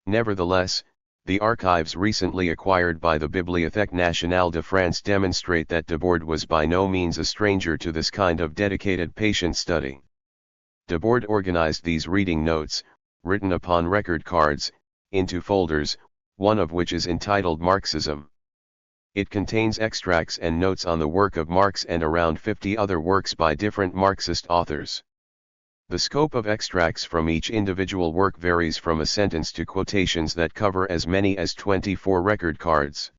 Nevertheless, the archives recently acquired by the Bibliothèque Nationale de France demonstrate that Debord was by no means a stranger to this kind of dedicated patient study. Debord organized these reading notes, written upon record cards, into folders, one of which is entitled Marxism. It contains extracts and notes on the work of Marx and around 50 other works by different Marxist authors. The scope of extracts from each individual work varies from a sentence to quotations that cover as many as 24 record cards.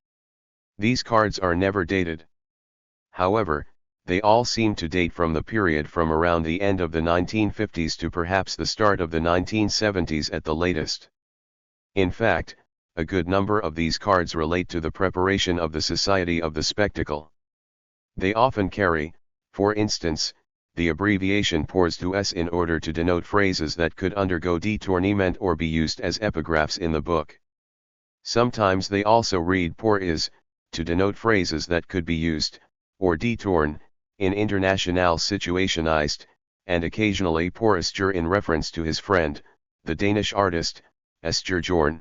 These cards are never dated. However, they all seem to date from the period from around the end of the 1950s to perhaps the start of the 1970s at the latest. In fact, a good number of these cards relate to the preparation of the Society of the Spectacle. They often carry, for instance, the abbreviation PORS to S in order to denote phrases that could undergo détournement or be used as epigraphs in the book. Sometimes they also read POR IS, to denote phrases that could be used, or détourn, in Internationale Situationist, and occasionally POR Esther in reference to his friend, the Danish artist, Esther Jorn.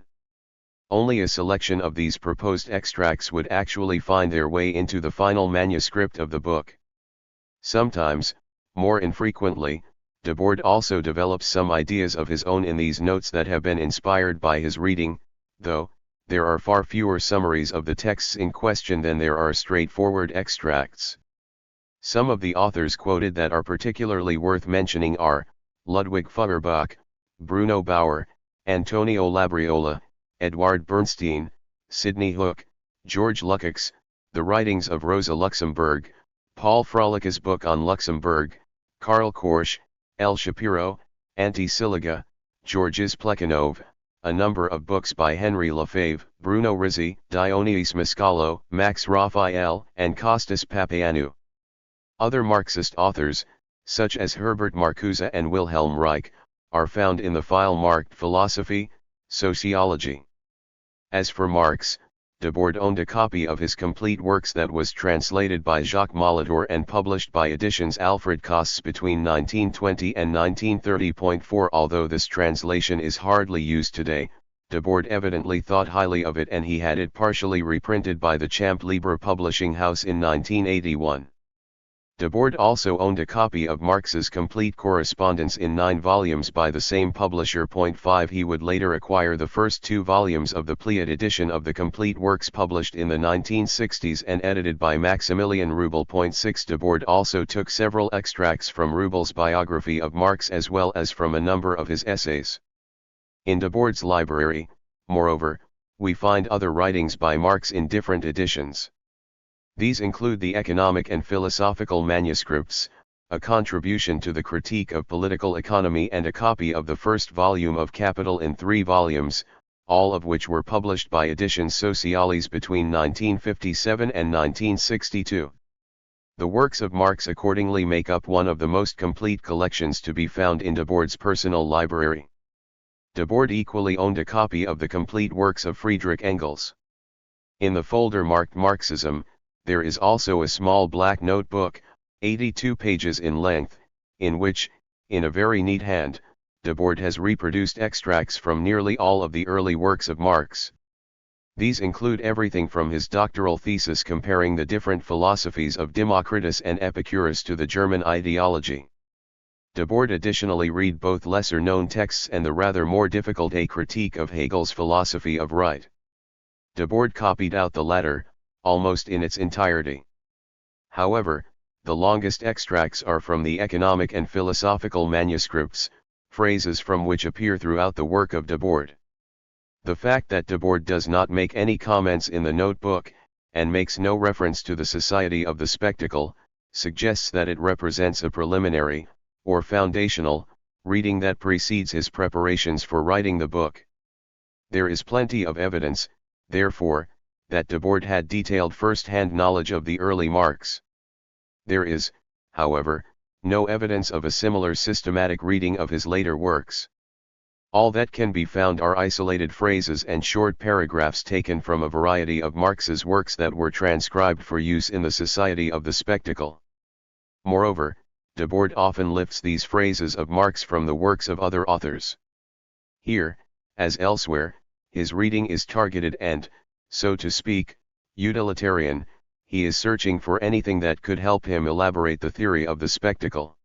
Only a selection of these proposed extracts would actually find their way into the final manuscript of the book. Sometimes, more infrequently, Debord also develops some ideas of his own in these notes that have been inspired by his reading, though, there are far fewer summaries of the texts in question than there are straightforward extracts. Some of the authors quoted that are particularly worth mentioning are, Ludwig Feuerbach, Bruno Bauer, Antonio Labriola, Edward Bernstein, Sidney Hook, George Lukács, the writings of Rosa Luxemburg, Paul Frolicka's book on Luxembourg, Karl Korsch, L. Shapiro, Antti Siliga, Georges Plekhanov, a number of books by Henri Lefebvre, Bruno Rizzi, Dionys Mascalo, Max Raphael, and Kostas Papayannou. Other Marxist authors, such as Herbert Marcuse and Wilhelm Reich, are found in the file marked Philosophy, Sociology. As for Marx, Debord owned a copy of his complete works that was translated by Jacques Molitor and published by Editions Alfred Kosts between 1920 and 1930.4. Although this translation is hardly used today, Debord evidently thought highly of it and he had it partially reprinted by the Champ Libre Publishing House in 1981. Debord also owned a copy of Marx's complete correspondence in 9 volumes by the same publisher. 5 He would later acquire the first 2 volumes of the Pliat edition of the complete works published in the 1960s and edited by Maximilian Rubel. 6 Debord also took several extracts from Rubel's biography of Marx as well as from a number of his essays. In Debord's library, moreover, we find other writings by Marx in different editions. These include the economic and philosophical manuscripts, a contribution to the critique of political economy and a copy of the first volume of Capital in 3 volumes, all of which were published by Editions Sociales between 1957 and 1962. The works of Marx accordingly make up one of the most complete collections to be found in Debord's personal library. Debord equally owned a copy of the complete works of Friedrich Engels. In the folder marked Marxism, there is also a small black notebook, 82 pages in length, in which, in a very neat hand, Debord has reproduced extracts from nearly all of the early works of Marx. These include everything from his doctoral thesis comparing the different philosophies of Democritus and Epicurus to the German ideology. Debord additionally read both lesser-known texts and the rather more difficult A Critique of Hegel's Philosophy of Right. Debord copied out the latter, almost in its entirety. However, the longest extracts are from the economic and philosophical manuscripts, phrases from which appear throughout the work of Debord. The fact that Debord does not make any comments in the notebook, and makes no reference to the Society of the Spectacle, suggests that it represents a preliminary, or foundational, reading that precedes his preparations for writing the book. There is plenty of evidence, therefore, that Debord had detailed first-hand knowledge of the early Marx. There is, however, no evidence of a similar systematic reading of his later works. All that can be found are isolated phrases and short paragraphs taken from a variety of Marx's works that were transcribed for use in the Society of the Spectacle. Moreover, Debord often lifts these phrases of Marx from the works of other authors. Here, as elsewhere, his reading is targeted and, so to speak, utilitarian. He is searching for anything that could help him elaborate the theory of the spectacle.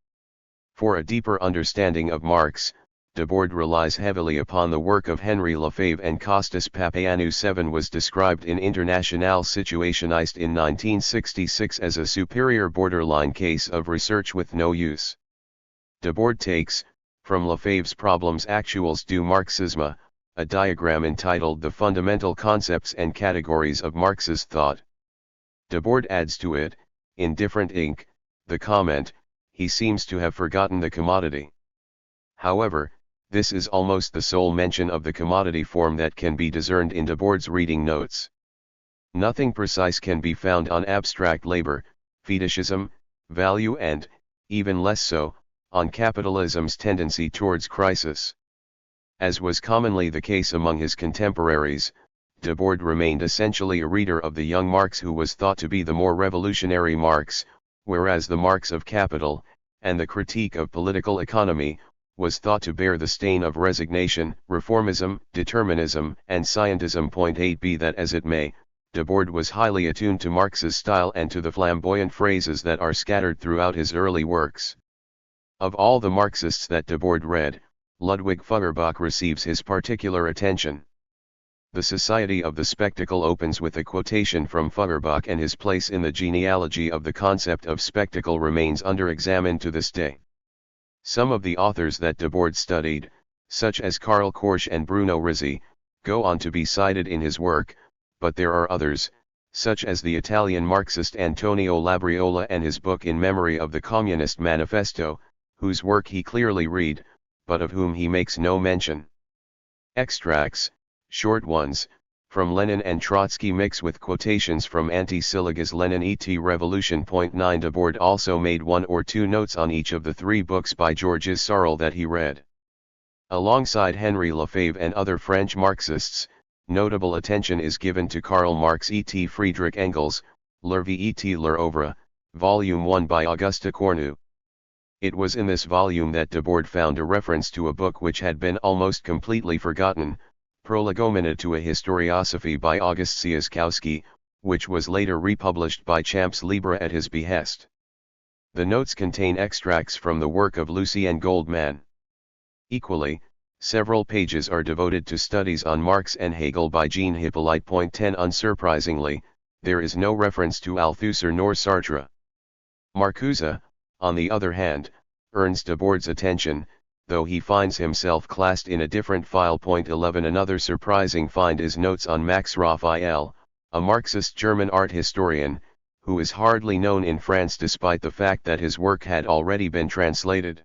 For a deeper understanding of Marx, Debord relies heavily upon the work of Henry Lefebvre and Costas Papaioannou. 7 was described in Internationale Situationist in 1966 as a superior borderline case of research with no use. Debord takes, from Lefebvre's Problems Actuels du Marxisme, a diagram entitled The Fundamental Concepts and Categories of Marxist Thought. Debord adds to it, in different ink, the comment, he seems to have forgotten the commodity. However, this is almost the sole mention of the commodity form that can be discerned in Debord's reading notes. Nothing precise can be found on abstract labor, fetishism, value and, even less so, on capitalism's tendency towards crisis. As was commonly the case among his contemporaries, Debord remained essentially a reader of the young Marx who was thought to be the more revolutionary Marx, whereas the Marx of Capital, and the Critique of Political Economy, was thought to bear the stain of resignation, reformism, determinism, and scientism. 8 Be that as it may, Debord was highly attuned to Marx's style and to the flamboyant phrases that are scattered throughout his early works. Of all the Marxists that Debord read, Ludwig Feuerbach receives his particular attention. The Society of the Spectacle opens with a quotation from Feuerbach, and his place in the genealogy of the concept of spectacle remains under examen to this day. Some of the authors that Debord studied, such as Karl Korsch and Bruno Rizzi, go on to be cited in his work, but there are others, such as the Italian Marxist Antonio Labriola and his book In Memory of the Communist Manifesto, whose work he clearly read, but of whom he makes no mention. Extracts, short ones, from Lenin and Trotsky mix with quotations from Anti-Siliga's Lenin et Revolution. 9 Debord also made 1 or 2 notes on each of the 3 books by Georges Sorel that he read. Alongside Henry Lefebvre and other French Marxists, notable attention is given to Karl Marx et Friedrich Engels, Leur vie et leur œuvre, Volume 1 by Auguste Cornu. It was in this volume that Debord found a reference to a book which had been almost completely forgotten, Prolegomena to a Historiosophy by August Tsiolkovsky, which was later republished by Champs Libre at his behest. The notes contain extracts from the work of Lucien Goldman. Equally, several pages are devoted to studies on Marx and Hegel by Jean Hippolyte. 10 Unsurprisingly, there is no reference to Althusser nor Sartre. Marcuse, on the other hand, earns Debord's attention, though he finds himself classed in a different file. 11 Another surprising find is notes on Max Raphael, a Marxist German art historian, who is hardly known in France despite the fact that his work had already been translated.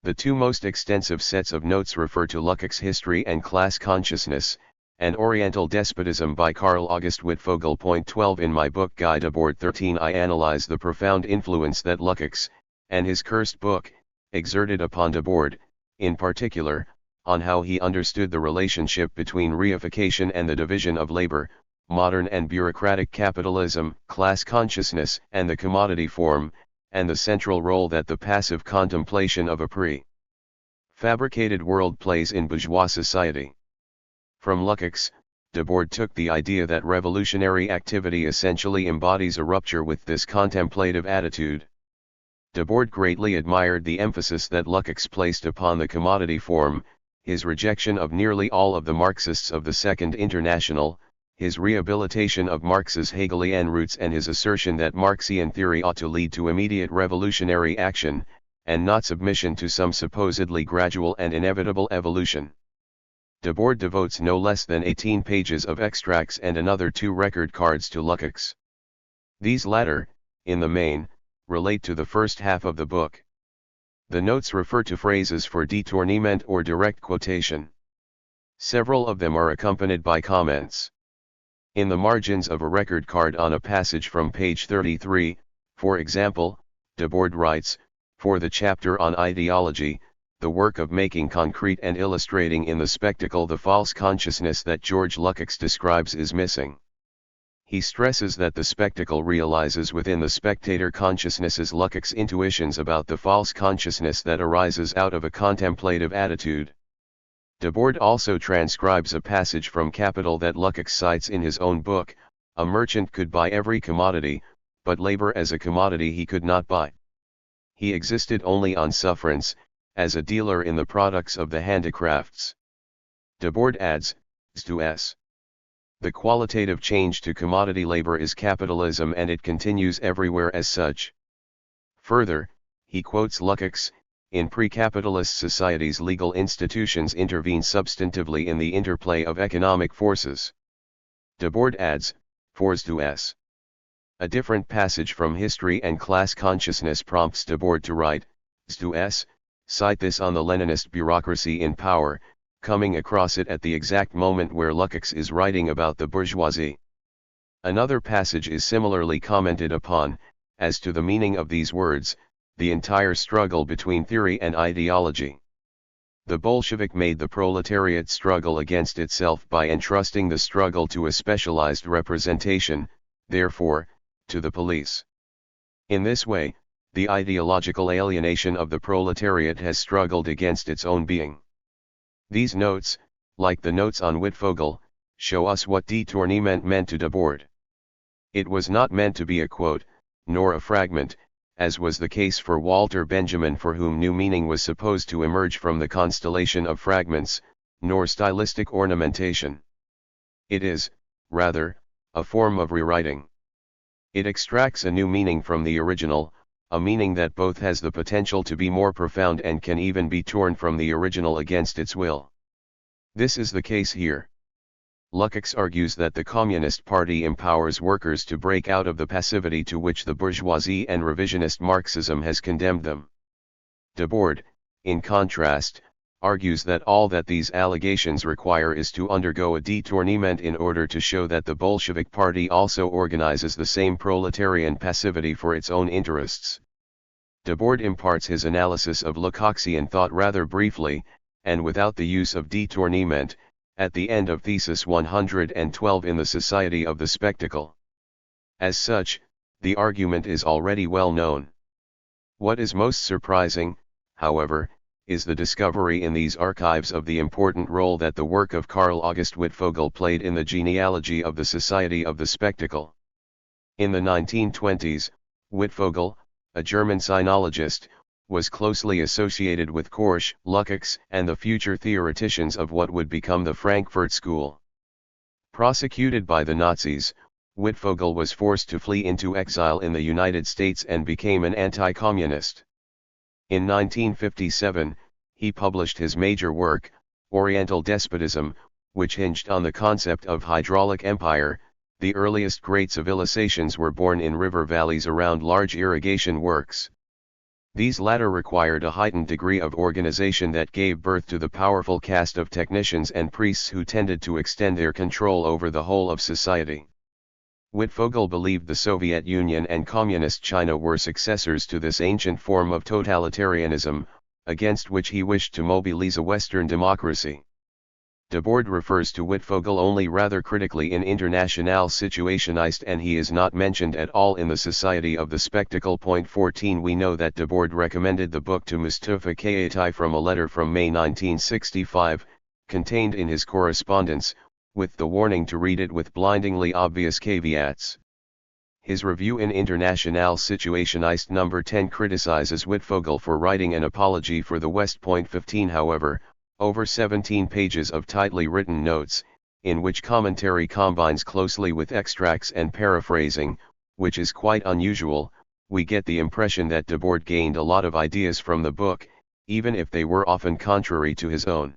The 2 most extensive sets of notes refer to Lukács' History and Class Consciousness, and Oriental Despotism by Karl August Wittfogel. 12 In my book Guy Debord 13 I analyze the profound influence that Lukács, and his cursed book, exerted upon Debord. In particular, on how he understood the relationship between reification and the division of labor, modern and bureaucratic capitalism, class consciousness and the commodity form, and the central role that the passive contemplation of a pre-fabricated world plays in bourgeois society. From Lukács, Debord took the idea that revolutionary activity essentially embodies a rupture with this contemplative attitude. Debord greatly admired the emphasis that Lukács placed upon the commodity form, his rejection of nearly all of the Marxists of the Second International, his rehabilitation of Marx's Hegelian roots and his assertion that Marxian theory ought to lead to immediate revolutionary action, and not submission to some supposedly gradual and inevitable evolution. Debord devotes no less than 18 pages of extracts and another 2 record cards to Lukács. These latter, in the main, relate to the first half of the book. The notes refer to phrases for détournement or direct quotation. Several of them are accompanied by comments. In the margins of a record card on a passage from page 33, for example, Debord writes, for the chapter on ideology, the work of making concrete and illustrating in the spectacle the false consciousness that George Lukács describes is missing. He stresses that the spectacle realizes within the spectator consciousnesses Lukács' intuitions about the false consciousness that arises out of a contemplative attitude. Debord also transcribes a passage from Capital that Lukács cites in his own book, a merchant could buy every commodity, but labor as a commodity he could not buy. He existed only on sufferance, as a dealer in the products of the handicrafts. Debord adds, S. The qualitative change to commodity labor is capitalism and it continues everywhere as such. Further, he quotes Lukács, in pre-capitalist societies legal institutions intervene substantively in the interplay of economic forces. Debord adds, S. A different passage from History and Class Consciousness prompts Debord to write, S. Cite this on the Leninist bureaucracy in power, coming across it at the exact moment where Lukács is writing about the bourgeoisie. Another passage is similarly commented upon, as to the meaning of these words, the entire struggle between theory and ideology. The Bolshevik made the proletariat struggle against itself by entrusting the struggle to a specialized representation, therefore, to the police. In this way, the ideological alienation of the proletariat has struggled against its own being. These notes, like the notes on Wittfogel, show us what détournement meant to Debord. It was not meant to be a quote, nor a fragment, as was the case for Walter Benjamin, for whom new meaning was supposed to emerge from the constellation of fragments, nor stylistic ornamentation. It is, rather, a form of rewriting. It extracts a new meaning from the original, a meaning that both has the potential to be more profound and can even be torn from the original against its will. This is the case here. Lukács argues that the Communist Party empowers workers to break out of the passivity to which the bourgeoisie and revisionist Marxism has condemned them. Debord, in contrast, argues that all that these allegations require is to undergo a détournement in order to show that the Bolshevik Party also organizes the same proletarian passivity for its own interests. Debord imparts his analysis of Lukácsian thought rather briefly, and without the use of détournement, at the end of Thesis 112 in the Society of the Spectacle. As such, the argument is already well known. What is most surprising, however, is the discovery in these archives of the important role that the work of Karl August Wittfogel played in the genealogy of the Society of the Spectacle. In the 1920s, Wittfogel, a German sinologist, was closely associated with Korsch, Lukács, and the future theoreticians of what would become the Frankfurt School. Prosecuted by the Nazis, Wittfogel was forced to flee into exile in the United States and became an anti-communist. In 1957, he published his major work, Oriental Despotism, which hinged on the concept of hydraulic empire. The earliest great civilizations were born in river valleys around large irrigation works. These latter required a heightened degree of organization that gave birth to the powerful caste of technicians and priests who tended to extend their control over the whole of society. Wittfogel believed the Soviet Union and Communist China were successors to this ancient form of totalitarianism, against which he wished to mobilize a Western democracy. Debord refers to Wittfogel only rather critically in Internationale Situationist, and he is not mentioned at all in the Society of the Spectacle. 14 We know that Debord recommended the book to Mustafa Keïta from a letter from May 1965, contained in his correspondence, with the warning to read it with blindingly obvious caveats. His review in Internationale Situationist No. 10 criticizes Wittfogel for writing an apology for the West. 15 However, over 17 pages of tightly written notes, in which commentary combines closely with extracts and paraphrasing, which is quite unusual, we get the impression that Debord gained a lot of ideas from the book, even if they were often contrary to his own.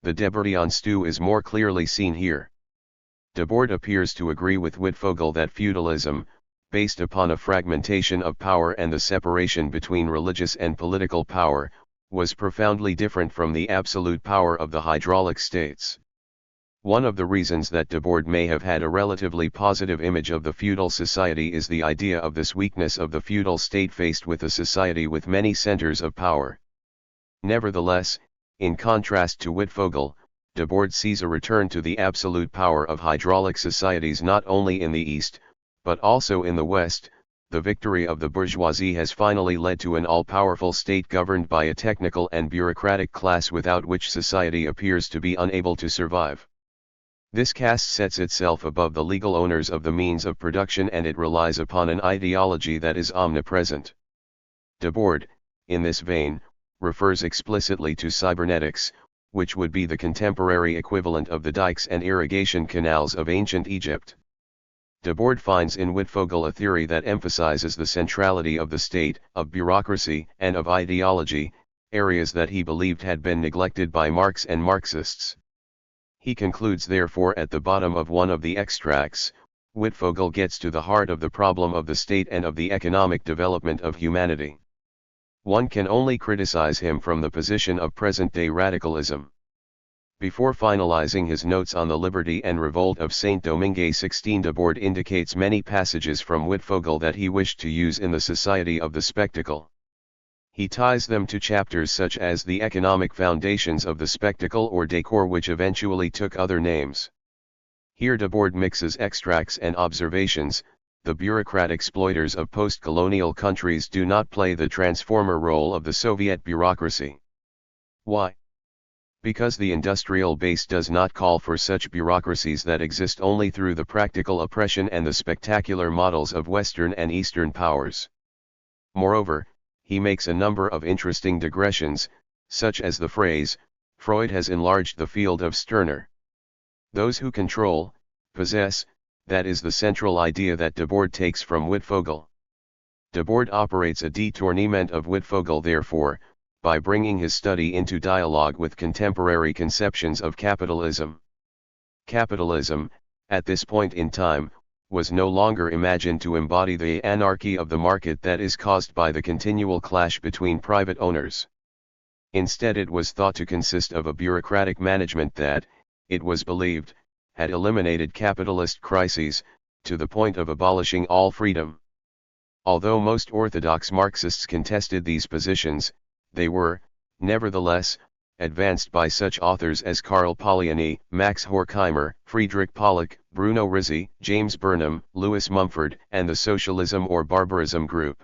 The Debordian stew is more clearly seen here. Debord appears to agree with Wittfogel that feudalism, based upon a fragmentation of power and the separation between religious and political power, was profoundly different from the absolute power of the hydraulic states. One of the reasons that Debord may have had a relatively positive image of the feudal society is the idea of this weakness of the feudal state faced with a society with many centers of power. Nevertheless, in contrast to Wittfogel, Debord sees a return to the absolute power of hydraulic societies not only in the East, but also in the West. The victory of the bourgeoisie has finally led to an all-powerful state governed by a technical and bureaucratic class without which society appears to be unable to survive. This caste sets itself above the legal owners of the means of production, and it relies upon an ideology that is omnipresent. Debord, in this vein, refers explicitly to cybernetics, which would be the contemporary equivalent of the dikes and irrigation canals of ancient Egypt. Debord finds in Wittfogel a theory that emphasizes the centrality of the state, of bureaucracy, and of ideology, areas that he believed had been neglected by Marx and Marxists. He concludes therefore at the bottom of one of the extracts, Wittfogel gets to the heart of the problem of the state and of the economic development of humanity. One can only criticize him from the position of present-day radicalism. Before finalizing his notes on the liberty and revolt of Saint-Domingue 16, Debord indicates many passages from Wittfogel that he wished to use in the Society of the Spectacle. He ties them to chapters such as the economic foundations of the spectacle or décor, which eventually took other names. Here Debord mixes extracts and observations. The bureaucrat exploiters of post-colonial countries do not play the transformer role of the Soviet bureaucracy. Why? Because the industrial base does not call for such bureaucracies that exist only through the practical oppression and the spectacular models of Western and Eastern powers. Moreover, he makes a number of interesting digressions, such as the phrase, "Freud has enlarged the field of Stirner." Those who control, possess, that is the central idea that Debord takes from Wittfogel. Debord operates a détournement of Wittfogel therefore, by bringing his study into dialogue with contemporary conceptions of capitalism. Capitalism, at this point in time, was no longer imagined to embody the anarchy of the market that is caused by the continual clash between private owners. Instead, it was thought to consist of a bureaucratic management that, it was believed, had eliminated capitalist crises, to the point of abolishing all freedom. Although most orthodox Marxists contested these positions, they were, nevertheless, advanced by such authors as Karl Polanyi, Max Horkheimer, Friedrich Pollock, Bruno Rizzi, James Burnham, Louis Mumford, and the Socialism or Barbarism group.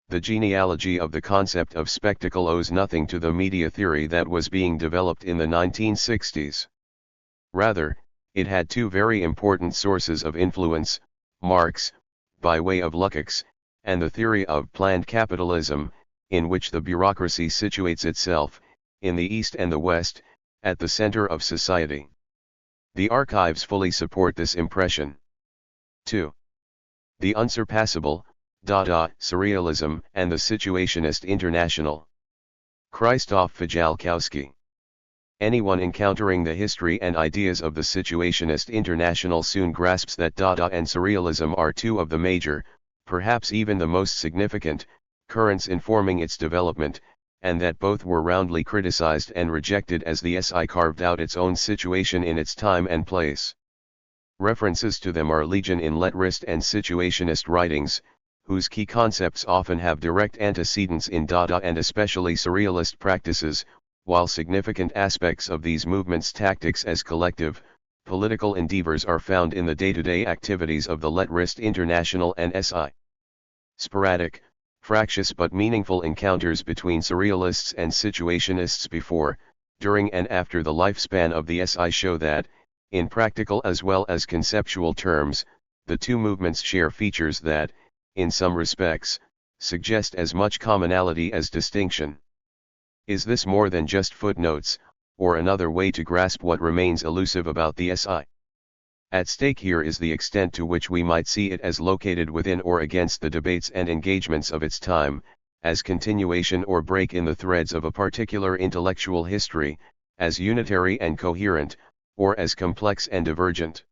The genealogy of the concept of spectacle owes nothing to the media theory that was being developed in the 1960s. Rather, it had two very important sources of influence: Marx, by way of Lukács, and the theory of planned capitalism, in which the bureaucracy situates itself, in the East and the West, at the center of society. The archives fully support this impression. 2. The unsurpassable, Dada, Surrealism, and the Situationist International. Krzysztof Fijalkowski. Anyone encountering the history and ideas of the Situationist International soon grasps that Dada and Surrealism are two of the major, perhaps even the most significant, currents informing its development, and that both were roundly criticized and rejected as the SI carved out its own situation in its time and place. References to them are legion in letrist and situationist writings, whose key concepts often have direct antecedents in Dada and especially Surrealist practices, while significant aspects of these movements' tactics as collective, political endeavors are found in the day-to-day activities of the Letrist International and SI. Sporadic, fractious but meaningful encounters between Surrealists and Situationists before, during and after the lifespan of the SI show that, in practical as well as conceptual terms, the two movements share features that, in some respects, suggest as much commonality as distinction. Is this more than just footnotes, or another way to grasp what remains elusive about the SI? At stake here is the extent to which we might see it as located within or against the debates and engagements of its time, as continuation or break in the threads of a particular intellectual history, as unitary and coherent, or as complex and divergent.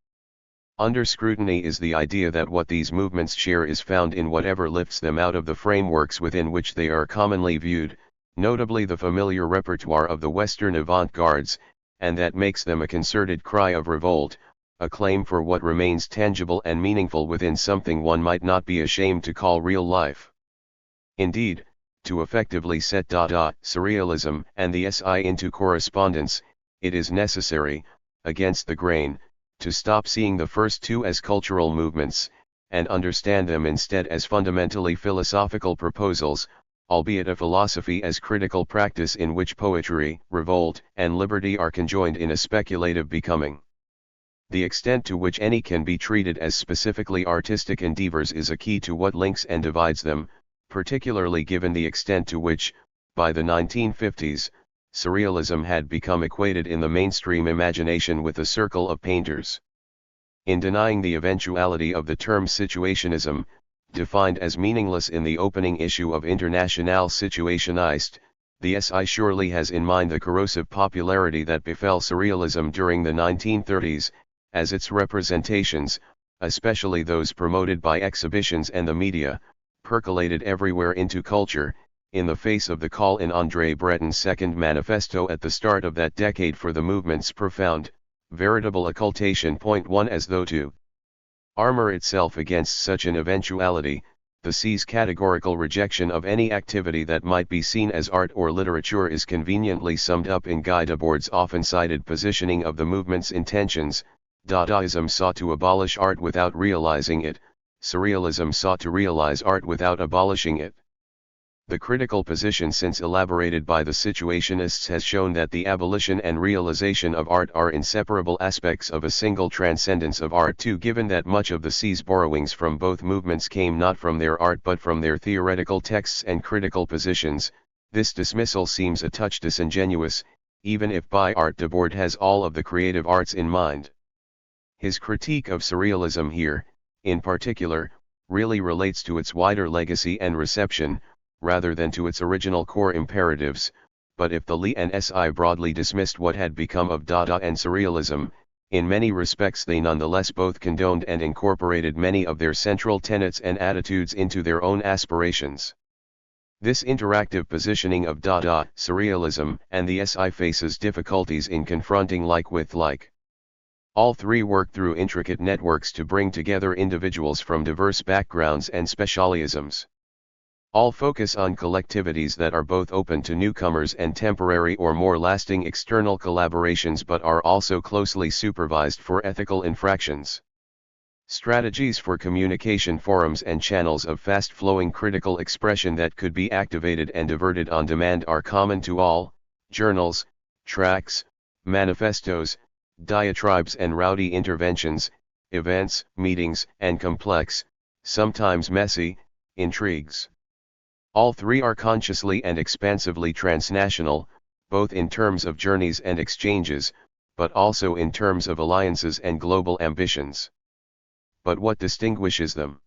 Under scrutiny is the idea that what these movements share is found in whatever lifts them out of the frameworks within which they are commonly viewed, notably the familiar repertoire of the Western avant-gardes, and that makes them a concerted cry of revolt, a claim for what remains tangible and meaningful within something one might not be ashamed to call real life. Indeed, to effectively set Dada, Surrealism, and the SI into correspondence, it is necessary, against the grain, to stop seeing the first two as cultural movements, and understand them instead as fundamentally philosophical proposals, albeit a philosophy as critical practice in which poetry, revolt, and liberty are conjoined in a speculative becoming. The extent to which any can be treated as specifically artistic endeavors is a key to what links and divides them, particularly given the extent to which, by the 1950s, Surrealism had become equated in the mainstream imagination with a circle of painters. In denying the eventuality of the term Situationism, defined as meaningless in the opening issue of Internationale Situationist, the SI surely has in mind the corrosive popularity that befell Surrealism during the 1930s, as its representations, especially those promoted by exhibitions and the media, percolated everywhere into culture, in the face of the call in André Breton's second manifesto at the start of that decade for the movement's profound, veritable occultation. 1 As though to armor itself against such an eventuality, the C's categorical rejection of any activity that might be seen as art or literature is conveniently summed up in Guy Debord's often cited positioning of the movement's intentions. Dadaism sought to abolish art without realizing it, Surrealism sought to realize art without abolishing it. The critical position since elaborated by the Situationists has shown that the abolition and realization of art are inseparable aspects of a single transcendence of art too, given that much of the C's borrowings from both movements came not from their art but from their theoretical texts and critical positions. This dismissal seems a touch disingenuous, even if by art Debord has all of the creative arts in mind. His critique of Surrealism here, in particular, really relates to its wider legacy and reception, rather than to its original core imperatives, but if the Li and SI broadly dismissed what had become of Dada and Surrealism, in many respects they nonetheless both condoned and incorporated many of their central tenets and attitudes into their own aspirations. This interactive positioning of Dada, Surrealism, and the SI faces difficulties in confronting like with like. All three work through intricate networks to bring together individuals from diverse backgrounds and specialisms. All focus on collectivities that are both open to newcomers and temporary or more lasting external collaborations but are also closely supervised for ethical infractions. Strategies for communication forums and channels of fast-flowing critical expression that could be activated and diverted on demand are common to all: journals, tracts, manifestos, diatribes and rowdy interventions, events, meetings, and complex, sometimes messy, intrigues. All three are consciously and expansively transnational, both in terms of journeys and exchanges, but also in terms of alliances and global ambitions. But what distinguishes them?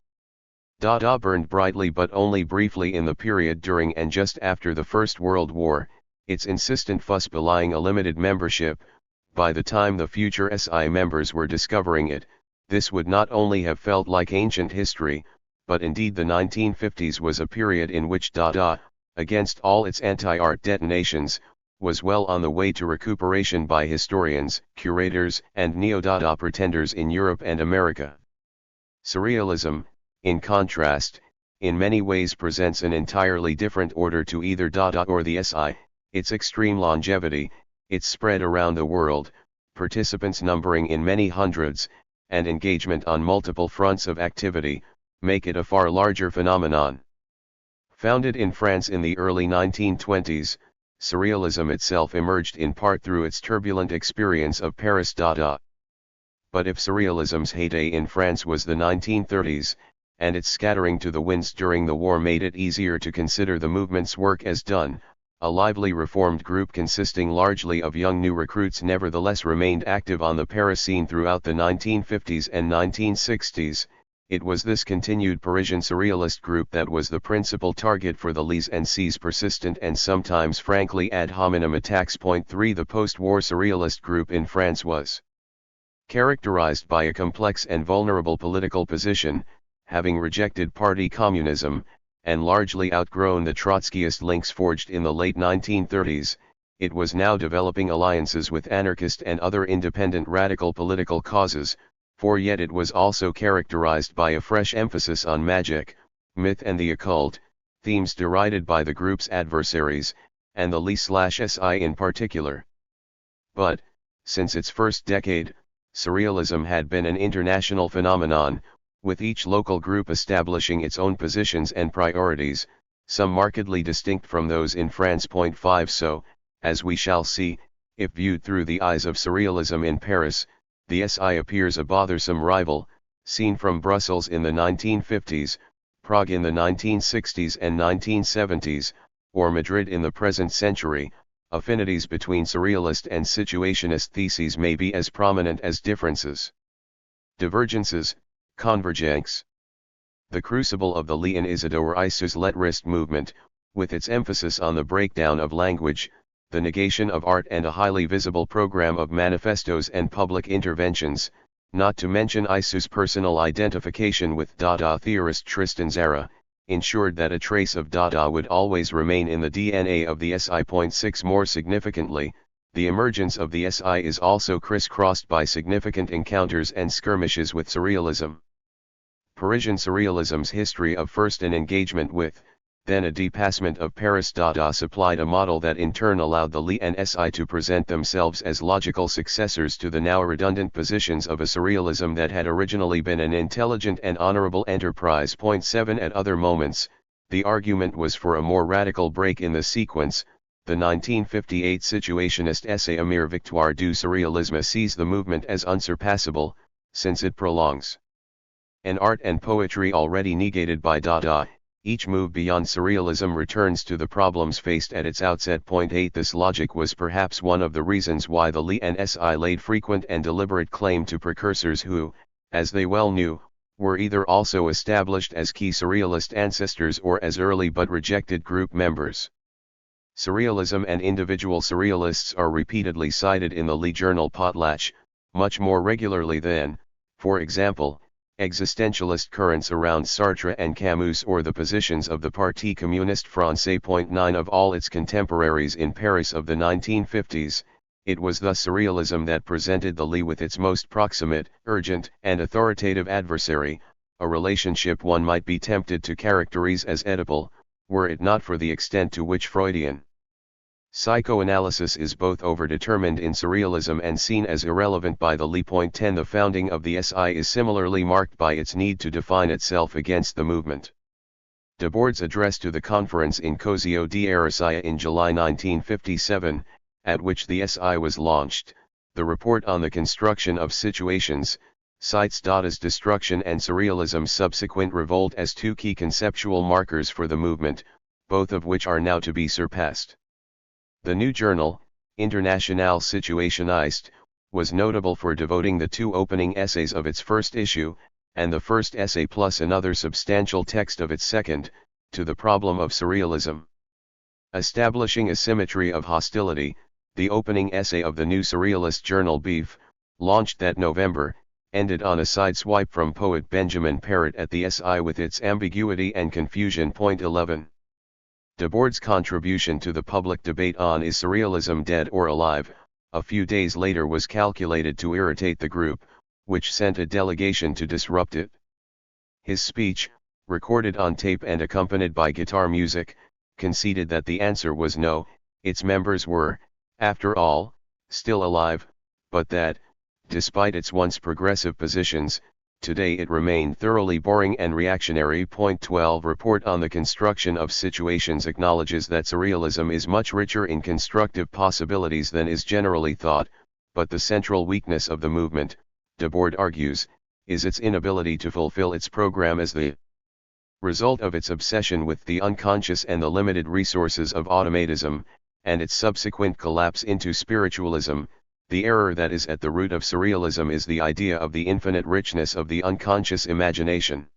Dada burned brightly but only briefly in the period during and just after the First World War, its insistent fuss belying a limited membership. By the time the future SI members were discovering it, this would not only have felt like ancient history, but indeed the 1950s was a period in which Dada, against all its anti-art detonations, was well on the way to recuperation by historians, curators, and neo-Dada pretenders in Europe and America. Surrealism, in contrast, in many ways presents an entirely different order to either Dada or the SI, its extreme longevity, its spread around the world, participants numbering in many hundreds, and engagement on multiple fronts of activity, make it a far larger phenomenon. Founded in France in the early 1920s, Surrealism itself emerged in part through its turbulent experience of Paris Dada. But if Surrealism's heyday in France was the 1930s, and its scattering to the winds during the war made it easier to consider the movement's work as done, a lively reformed group consisting largely of young new recruits nevertheless remained active on the Paris scene throughout the 1950s and 1960s. It was this continued Parisian surrealist group that was the principal target for the Lees and C's persistent and sometimes frankly ad hominem attacks. 3 The post-war surrealist group in France was characterized by a complex and vulnerable political position, having rejected party communism, and largely outgrown the Trotskyist links forged in the late 1930s, it was now developing alliances with anarchist and other independent radical political causes, for yet it was also characterized by a fresh emphasis on magic, myth and the occult, themes derided by the group's adversaries, and the Lee/SI in particular. But, since its first decade, surrealism had been an international phenomenon, with each local group establishing its own positions and priorities, some markedly distinct from those in France. 5 So, as we shall see, if viewed through the eyes of surrealism in Paris, the SI appears a bothersome rival, seen from Brussels in the 1950s, Prague in the 1960s and 1970s, or Madrid in the present century. Affinities between surrealist and situationist theses may be as prominent as differences. Divergences, convergence. The crucible of the Lee and Isidore Isous lettrist movement, with its emphasis on the breakdown of language, the negation of art and a highly visible program of manifestos and public interventions, not to mention Isous' personal identification with Dada theorist Tristan Tzara, ensured that a trace of Dada would always remain in the DNA of the SI. 6 More significantly, the emergence of the SI is also crisscrossed by significant encounters and skirmishes with surrealism. Parisian surrealism's history of first an engagement with, then a dépassement of Paris Dada supplied a model that in turn allowed the Lee and SI to present themselves as logical successors to the now redundant positions of a surrealism that had originally been an intelligent and honorable enterprise. 7 At other moments, the argument was for a more radical break in the sequence. The 1958 Situationist essay A Mere Victoire du Surrealisme sees the movement as unsurpassable, since it prolongs an art and poetry already negated by Dada. Each move beyond surrealism returns to the problems faced at its outset. 8 This logic was perhaps one of the reasons why the Lee and SI laid frequent and deliberate claim to precursors who, as they well knew, were either also established as key surrealist ancestors or as early but rejected group members. Surrealism and individual surrealists are repeatedly cited in the Lee journal Potlatch, much more regularly than, for example, existentialist currents around Sartre and Camus or the positions of the Parti Communiste Français. 9 Of all its contemporaries in Paris of the 1950s, it was thus surrealism that presented the Lee with its most proximate, urgent, and authoritative adversary, a relationship one might be tempted to characterize as Oedipal, were it not for the extent to which Freudian psychoanalysis is both overdetermined in surrealism and seen as irrelevant by the Lee. 10 The founding of the SI is similarly marked by its need to define itself against the movement. Debord's address to the conference in Cosio di Arasaya in July 1957, at which the SI was launched, the report on the construction of situations, cites Dada's destruction and surrealism's subsequent revolt as two key conceptual markers for the movement, both of which are now to be surpassed. The new journal, Internationale Situationist, was notable for devoting the two opening essays of its first issue, and the first essay plus another substantial text of its second, to the problem of surrealism. Establishing a symmetry of hostility, the opening essay of the new surrealist journal Beef, launched that November, ended on a sideswipe from poet Benjamin Parrott at the SI with its ambiguity and confusion. 11. Debord's contribution to the public debate on Is Surrealism Dead or Alive, a few days later was calculated to irritate the group, which sent a delegation to disrupt it. His speech, recorded on tape and accompanied by guitar music, conceded that the answer was no, its members were, after all, still alive, but that, despite its once progressive positions, today it remained thoroughly boring and reactionary. Point 12 Report on the construction of situations acknowledges that surrealism is much richer in constructive possibilities than is generally thought, but the central weakness of the movement, Debord argues, is its inability to fulfill its program as the result of its obsession with the unconscious and the limited resources of automatism, and its subsequent collapse into spiritualism. The error that is at the root of surrealism is the idea of the infinite richness of the unconscious imagination.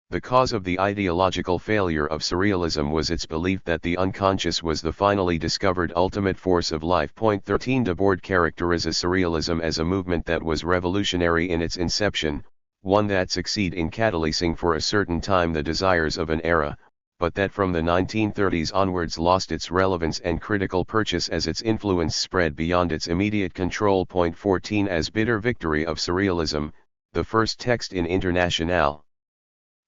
The cause of the ideological failure of surrealism was its belief that the unconscious was the finally discovered ultimate force of life. Point 13 Debord characterizes surrealism as a movement that was revolutionary in its inception, one that succeeded in catalyzing for a certain time the desires of an era, but that from the 1930s onwards lost its relevance and critical purchase as its influence spread beyond its immediate control. Point 14 As bitter victory of surrealism, the first text in Internationale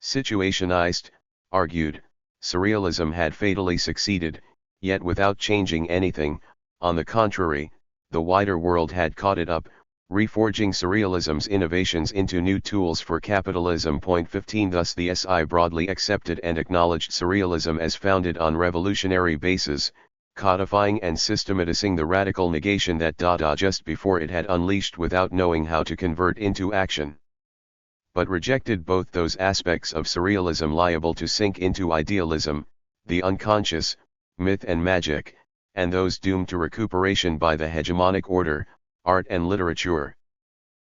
Situationist, argued, surrealism had fatally succeeded, yet without changing anything. On the contrary, the wider world had caught it up, reforging surrealism's innovations into new tools for capitalism. Point 15 Thus the SI broadly accepted and acknowledged surrealism as founded on revolutionary bases, codifying and systematizing the radical negation that Dada just before it had unleashed without knowing how to convert into action. But rejected both those aspects of surrealism liable to sink into idealism, the unconscious, myth and magic, and those doomed to recuperation by the hegemonic order, art and literature.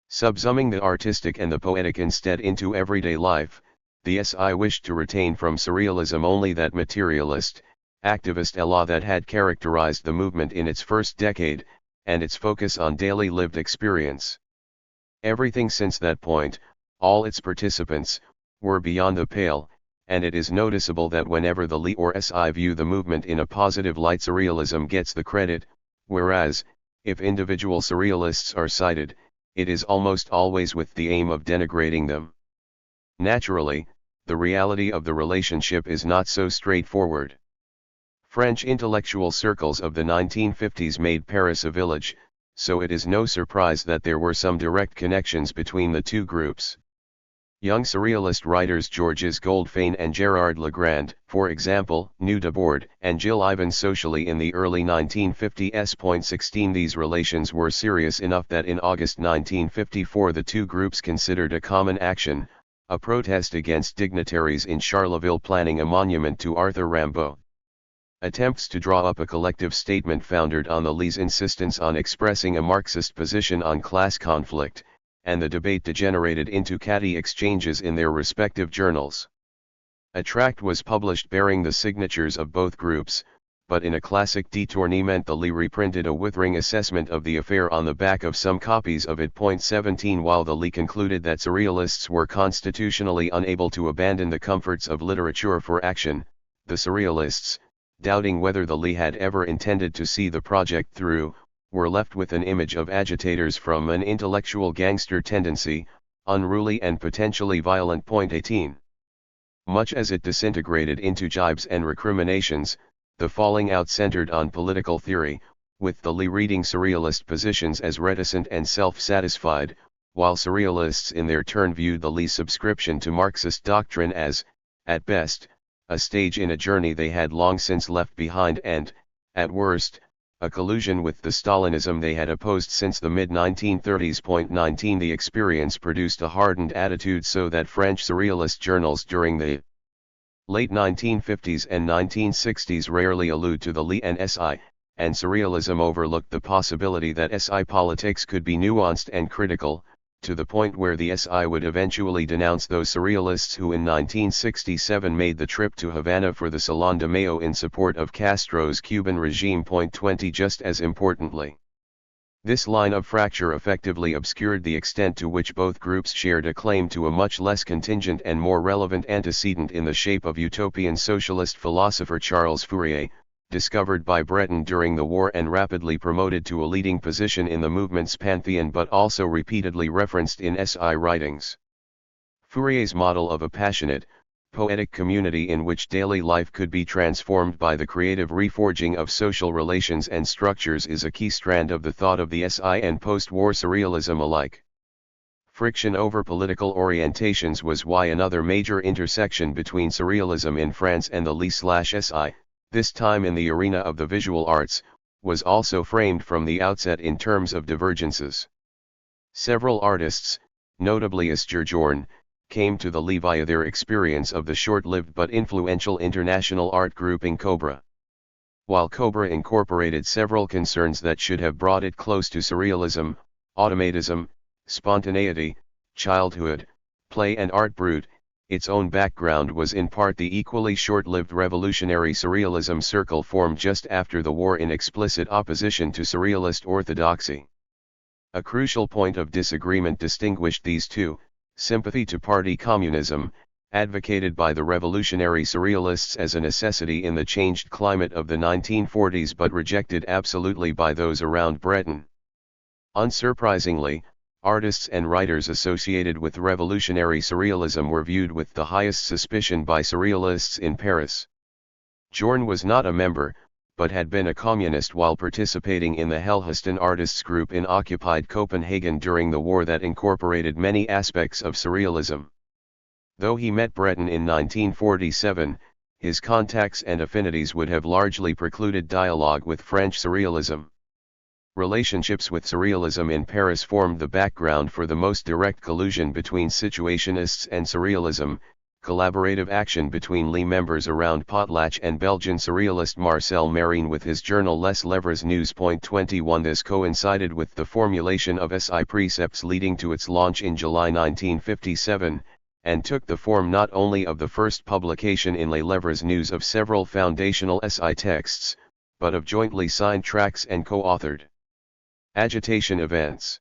Subsuming the artistic and the poetic instead into everyday life, the SI wished to retain from surrealism only that materialist, activist élan that had characterized the movement in its first decade, and its focus on daily lived experience. Everything since that point, all its participants, were beyond the pale, and it is noticeable that whenever the LI or SI view the movement in a positive light, surrealism gets the credit, whereas, if individual surrealists are cited, it is almost always with the aim of denigrating them. Naturally, the reality of the relationship is not so straightforward. French intellectual circles of the 1950s made Paris a village, so it is no surprise that there were some direct connections between the two groups. Young surrealist writers Georges Goldfayn and Gérard Legrand, for example, knew Debord and Gilles Ivan socially in the early 1950s. Point 16 These relations were serious enough that in August 1954 the two groups considered a common action, a protest against dignitaries in Charleville planning a monument to Arthur Rimbaud. Attempts to draw up a collective statement founded on the LI's insistence on expressing a Marxist position on class conflict, and the debate degenerated into catty exchanges in their respective journals. A tract was published bearing the signatures of both groups, but in a classic détournement the LI reprinted a withering assessment of the affair on the back of some copies of it. Point 17 While the LI concluded that surrealists were constitutionally unable to abandon the comforts of literature for action, the surrealists, doubting whether the LI had ever intended to see the project through, were left with an image of agitators from an intellectual gangster tendency, unruly and potentially violent. Point 18. Much as it disintegrated into jibes and recriminations, the falling out centered on political theory, with the LI reading surrealist positions as reticent and self-satisfied, while surrealists in their turn viewed the LI's subscription to Marxist doctrine as, at best, a stage in a journey they had long since left behind and, at worst, a collusion with the Stalinism they had opposed since the mid-1930s. Point 19 The experience produced a hardened attitude so that French surrealist journals during the late 1950s and 1960s rarely allude to the LI and SI, and surrealism overlooked the possibility that SI politics could be nuanced and critical, to the point where the SI would eventually denounce those surrealists who in 1967 made the trip to Havana for the Salón de Mayo in support of Castro's Cuban regime. Point 20 Just as importantly, this line of fracture effectively obscured the extent to which both groups shared a claim to a much less contingent and more relevant antecedent in the shape of utopian socialist philosopher Charles Fourier, discovered by Breton during the war and rapidly promoted to a leading position in the movement's pantheon but also repeatedly referenced in SI writings. Fourier's model of a passionate, poetic community in which daily life could be transformed by the creative reforging of social relations and structures is a key strand of the thought of the SI and post-war surrealism alike. Friction over political orientations was why another major intersection between surrealism in France and the Lie/SI, this time in the arena of the visual arts, was also framed from the outset in terms of divergences. Several artists, notably Asturjorn, came to the Lie via their experience of the short-lived but influential international art grouping Cobra. While Cobra incorporated several concerns that should have brought it close to surrealism, automatism, spontaneity, childhood, play and art brut, its own background was in part the equally short-lived revolutionary surrealism circle formed just after the war in explicit opposition to surrealist orthodoxy. A crucial point of disagreement distinguished these two: sympathy to party communism, advocated by the revolutionary surrealists as a necessity in the changed climate of the 1940s but rejected absolutely by those around Breton. Unsurprisingly, artists and writers associated with revolutionary surrealism were viewed with the highest suspicion by surrealists in Paris. Jorn was not a member, but had been a communist while participating in the Helhuston artists group in occupied Copenhagen during the war that incorporated many aspects of surrealism. Though he met Breton in 1947, his contacts and affinities would have largely precluded dialogue with French surrealism. Relationships with surrealism in Paris formed the background for the most direct collusion between Situationists and surrealism, collaborative action between Lie members around Potlatch and Belgian surrealist Marcel Marine with his journal Les Lèvres News. 21 This coincided with the formulation of SI precepts leading to its launch in July 1957, and took the form not only of the first publication in Les Lèvres News of several foundational SI texts, but of jointly signed tracts and co-authored agitation events.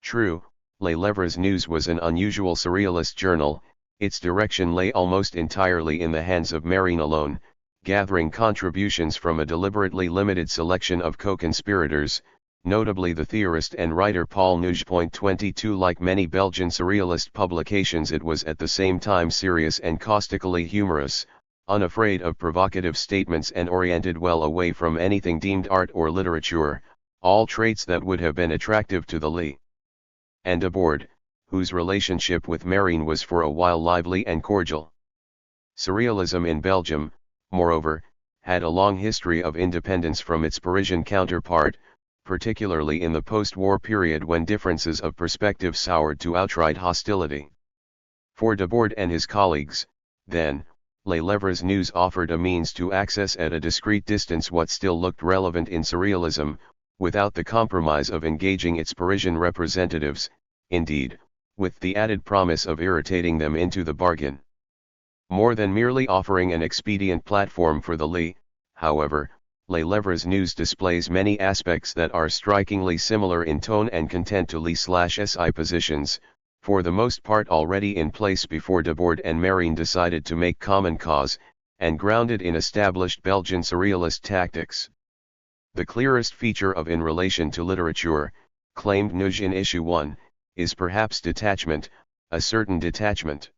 True, Les Lèvres News was an unusual surrealist journal. Its direction lay almost entirely in the hands of Marine alone, gathering contributions from a deliberately limited selection of co-conspirators, notably the theorist and writer Paul Nuge. 22 Like many Belgian surrealist publications, it was at the same time serious and caustically humorous, unafraid of provocative statements and oriented well away from anything deemed art or literature, all traits that would have been attractive to the Lie and Debord, whose relationship with Marine was for a while lively and cordial. Surrealism in Belgium, moreover, had a long history of independence from its Parisian counterpart, particularly in the post-war period when differences of perspective soured to outright hostility. For Debord and his colleagues, then, Les Lèvres News offered a means to access at a discreet distance what still looked relevant in surrealism, without the compromise of engaging its Parisian representatives, indeed, with the added promise of irritating them into the bargain. More than merely offering an expedient platform for the Lie, however, Les Lèvres News displays many aspects that are strikingly similar in tone and content to Lie/SI positions, for the most part already in place before Debord and Marine decided to make common cause, and grounded in established Belgian surrealist tactics. The clearest feature of in relation to literature, claimed Nuge in issue 1, is perhaps detachment, a certain detachment.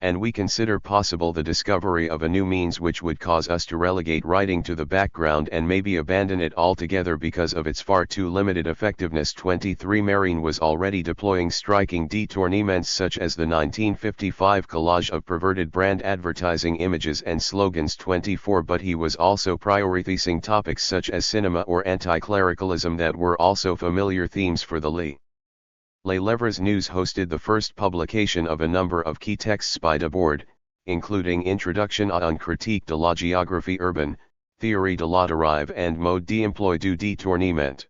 And we consider possible the discovery of a new means which would cause us to relegate writing to the background and maybe abandon it altogether because of its far too limited effectiveness. 23 Marine was already deploying striking détournements such as the 1955 collage of perverted brand advertising images and slogans. 24 But he was also prioritizing topics such as cinema or anti-clericalism that were also familiar themes for the Lie. Les Lèvres News hosted the first publication of a number of key texts by Debord, including Introduction à une critique de la géographie urbaine, Théorie de la dérive and Mode d'emploi du détournement.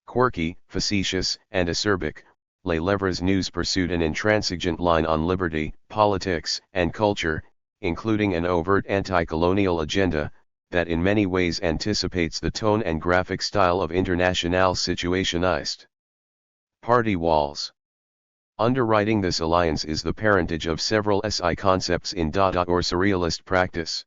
Quirky, facetious, and acerbic, Les Lèvres News pursued an intransigent line on liberty, politics, and culture, including an overt anti-colonial agenda, that in many ways anticipates the tone and graphic style of Internationale Situationist. Party walls. Underwriting this alliance is the parentage of several SI concepts in Dada or surrealist practice.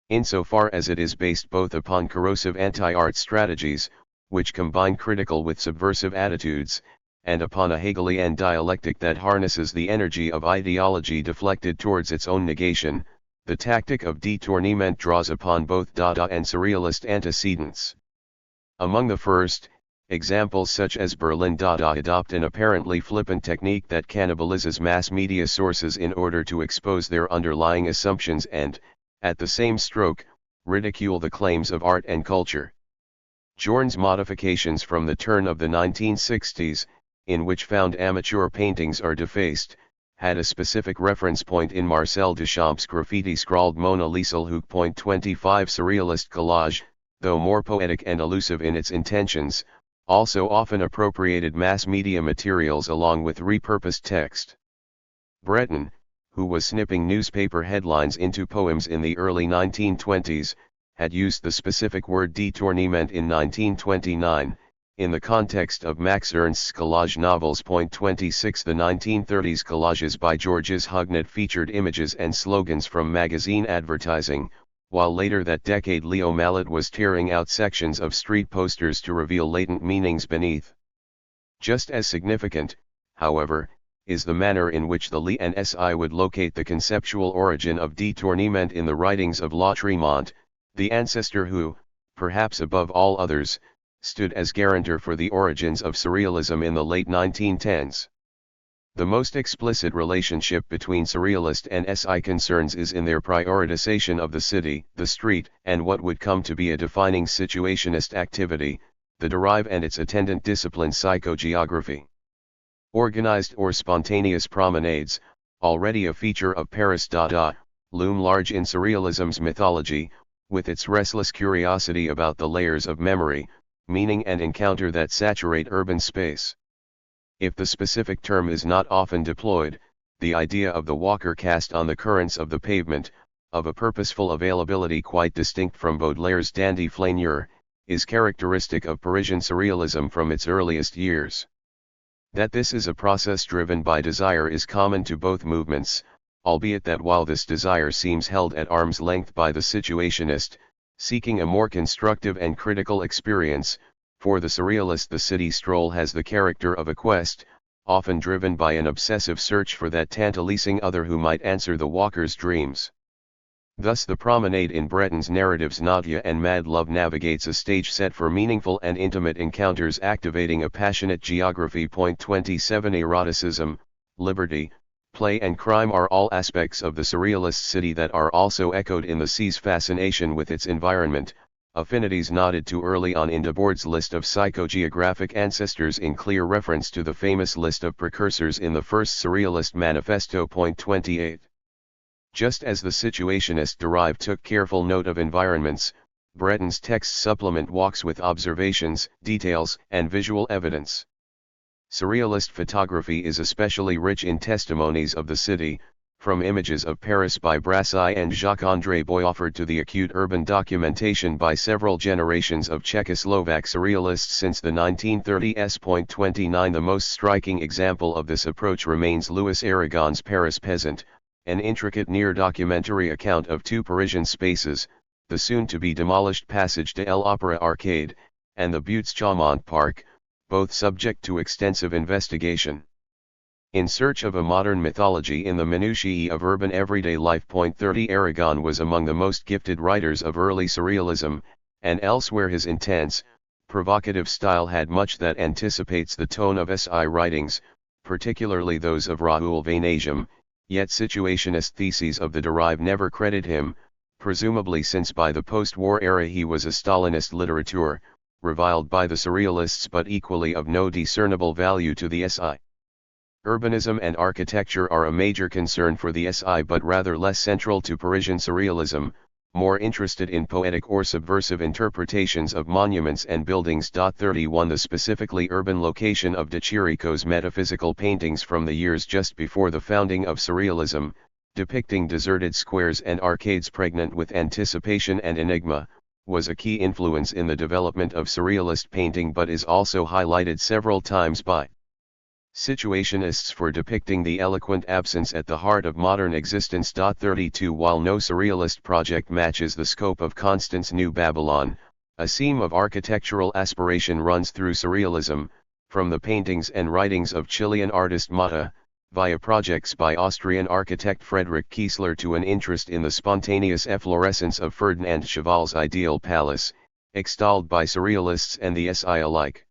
Insofar as it is based both upon corrosive anti-art strategies, which combine critical with subversive attitudes, and upon a Hegelian dialectic that harnesses the energy of ideology deflected towards its own negation. The tactic of détournement draws upon both Dada and Surrealist antecedents. Among the first, examples such as Berlin Dada adopt an apparently flippant technique that cannibalizes mass media sources in order to expose their underlying assumptions and, at the same stroke, ridicule the claims of art and culture. Jorn's modifications from the turn of the 1960s, in which found amateur paintings are defaced, had a specific reference point in Marcel Duchamp's graffiti-scrawled Mona Lisa Hook.25 surrealist collage, though more poetic and elusive in its intentions, also often appropriated mass media materials along with repurposed text. Breton, who was snipping newspaper headlines into poems in the early 1920s, had used the specific word détournement in 1929, in the context of Max Ernst's collage novels. 26 The 1930s collages by Georges Hugnot featured images and slogans from magazine advertising, while later that decade Leo Mallet was tearing out sections of street posters to reveal latent meanings beneath. Just as significant, however, is the manner in which the Li and Si would locate the conceptual origin of détournement in the writings of Lautréamont, the ancestor who, perhaps above all others, stood as guarantor for the origins of surrealism in the late 1910s. The most explicit relationship between Surrealist and Si concerns is in their prioritization of the city, the street, and what would come to be a defining Situationist activity, the Derive and its attendant discipline psychogeography. Organized or spontaneous promenades, already a feature of Paris Dada, loom large in Surrealism's mythology, with its restless curiosity about the layers of memory, meaning and encounter that saturate urban space. If the specific term is not often deployed, the idea of the walker cast on the currents of the pavement, of a purposeful availability quite distinct from Baudelaire's dandy flaneur, is characteristic of Parisian surrealism from its earliest years. That this is a process driven by desire is common to both movements, albeit that while this desire seems held at arm's length by the Situationist, seeking a more constructive and critical experience, for the Surrealist the city stroll has the character of a quest, often driven by an obsessive search for that tantalizing other who might answer the walker's dreams. Thus the promenade in Breton's narratives Nadia and Mad Love navigates a stage set for meaningful and intimate encounters activating a passionate geography. 27 Eroticism, liberty, play and crime are all aspects of the Surrealist city that are also echoed in the sea's fascination with its environment, affinities nodded to early on in Debord's list of psychogeographic ancestors in clear reference to the famous list of precursors in the first Surrealist Manifesto. 28. Just as the Situationist Derive took careful note of environments, Breton's text supplement walks with observations, details, and visual evidence. Surrealist photography is especially rich in testimonies of the city, from images of Paris by Brassai and Jacques-André Boyoford to the acute urban documentation by several generations of Czechoslovak surrealists since the 1930s. 29 The most striking example of this approach remains Louis Aragon's Paris Peasant, an intricate near-documentary account of two Parisian spaces, the soon-to-be-demolished Passage de l'Opéra Arcade, and the Buttes Chaumont Park, both subject to extensive investigation. In search of a modern mythology in the minutiae of urban everyday life. 30 Aragon was among the most gifted writers of early surrealism, and elsewhere his intense, provocative style had much that anticipates the tone of Si writings, particularly those of Raoul Vaneigem, yet Situationist theses of the Derive never credit him, presumably since by the post-war era he was a Stalinist litterateur, reviled by the Surrealists but equally of no discernible value to the Si. Urbanism and architecture are a major concern for the Si but rather less central to Parisian surrealism, more interested in poetic or subversive interpretations of monuments and buildings. 31 The specifically urban location of de Chirico's metaphysical paintings from the years just before the founding of surrealism, depicting deserted squares and arcades pregnant with anticipation and enigma, was a key influence in the development of surrealist painting but is also highlighted several times by Situationists for depicting the eloquent absence at the heart of modern existence. 32 While no surrealist project matches the scope of Constance New Babylon, a seam of architectural aspiration runs through surrealism, from the paintings and writings of Chilean artist Mata, via projects by Austrian architect Friedrich Kiesler to an interest in the spontaneous efflorescence of Ferdinand Cheval's ideal palace, extolled by surrealists and the SI alike.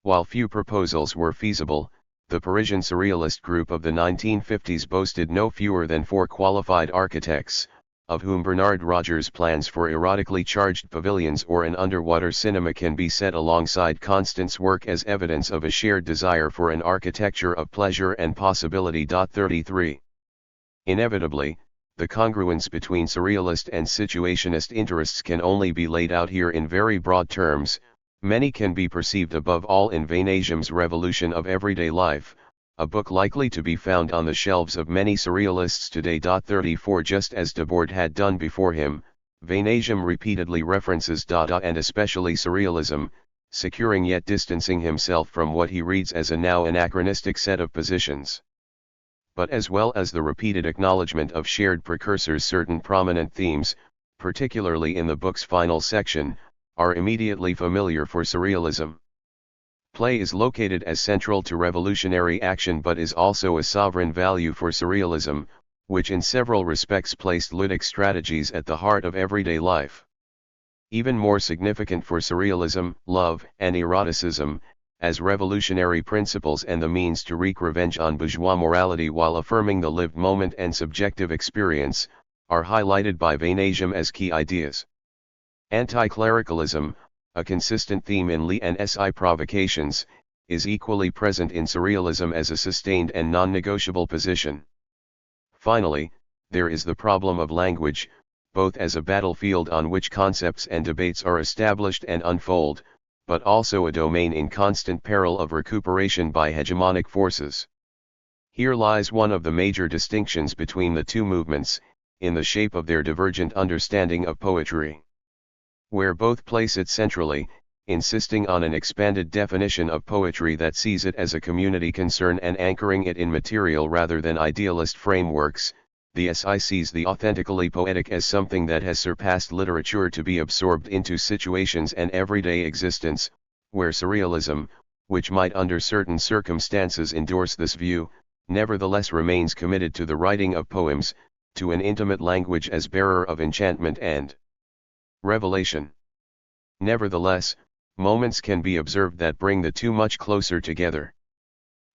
While few proposals were feasible, the Parisian surrealist group of the 1950s boasted no fewer than 4 qualified architects, of whom Bernard Rogers' plans for erotically charged pavilions or an underwater cinema can be set alongside Constant's work as evidence of a shared desire for an architecture of pleasure and possibility. 33. Inevitably, the congruence between surrealist and situationist interests can only be laid out here in very broad terms. Many can be perceived above all in Vanasium's Revolution of Everyday Life, a book likely to be found on the shelves of many surrealists today. 34 Just as Debord had done before him, Vanasium repeatedly references Dada and especially surrealism, securing yet distancing himself from what he reads as a now anachronistic set of positions. But as well as the repeated acknowledgement of shared precursors, certain prominent themes, particularly in the book's final section, are immediately familiar for surrealism. Play is located as central to revolutionary action but is also a sovereign value for surrealism, which in several respects placed ludic strategies at the heart of everyday life. Even more significant for surrealism, love and eroticism, as revolutionary principles and the means to wreak revenge on bourgeois morality while affirming the lived moment and subjective experience, are highlighted by Vanasium as key ideas. Anti-clericalism, a consistent theme in Lee and SI provocations, is equally present in surrealism as a sustained and non-negotiable position. Finally, there is the problem of language, both as a battlefield on which concepts and debates are established and unfold, but also a domain in constant peril of recuperation by hegemonic forces. Here lies one of the major distinctions between the two movements, in the shape of their divergent understanding of poetry. Where both place it centrally, insisting on an expanded definition of poetry that sees it as a community concern and anchoring it in material rather than idealist frameworks, the SI sees the authentically poetic as something that has surpassed literature to be absorbed into situations and everyday existence, where surrealism, which might under certain circumstances endorse this view, nevertheless remains committed to the writing of poems, to an intimate language as bearer of enchantment and revelation. Nevertheless, moments can be observed that bring the two much closer together.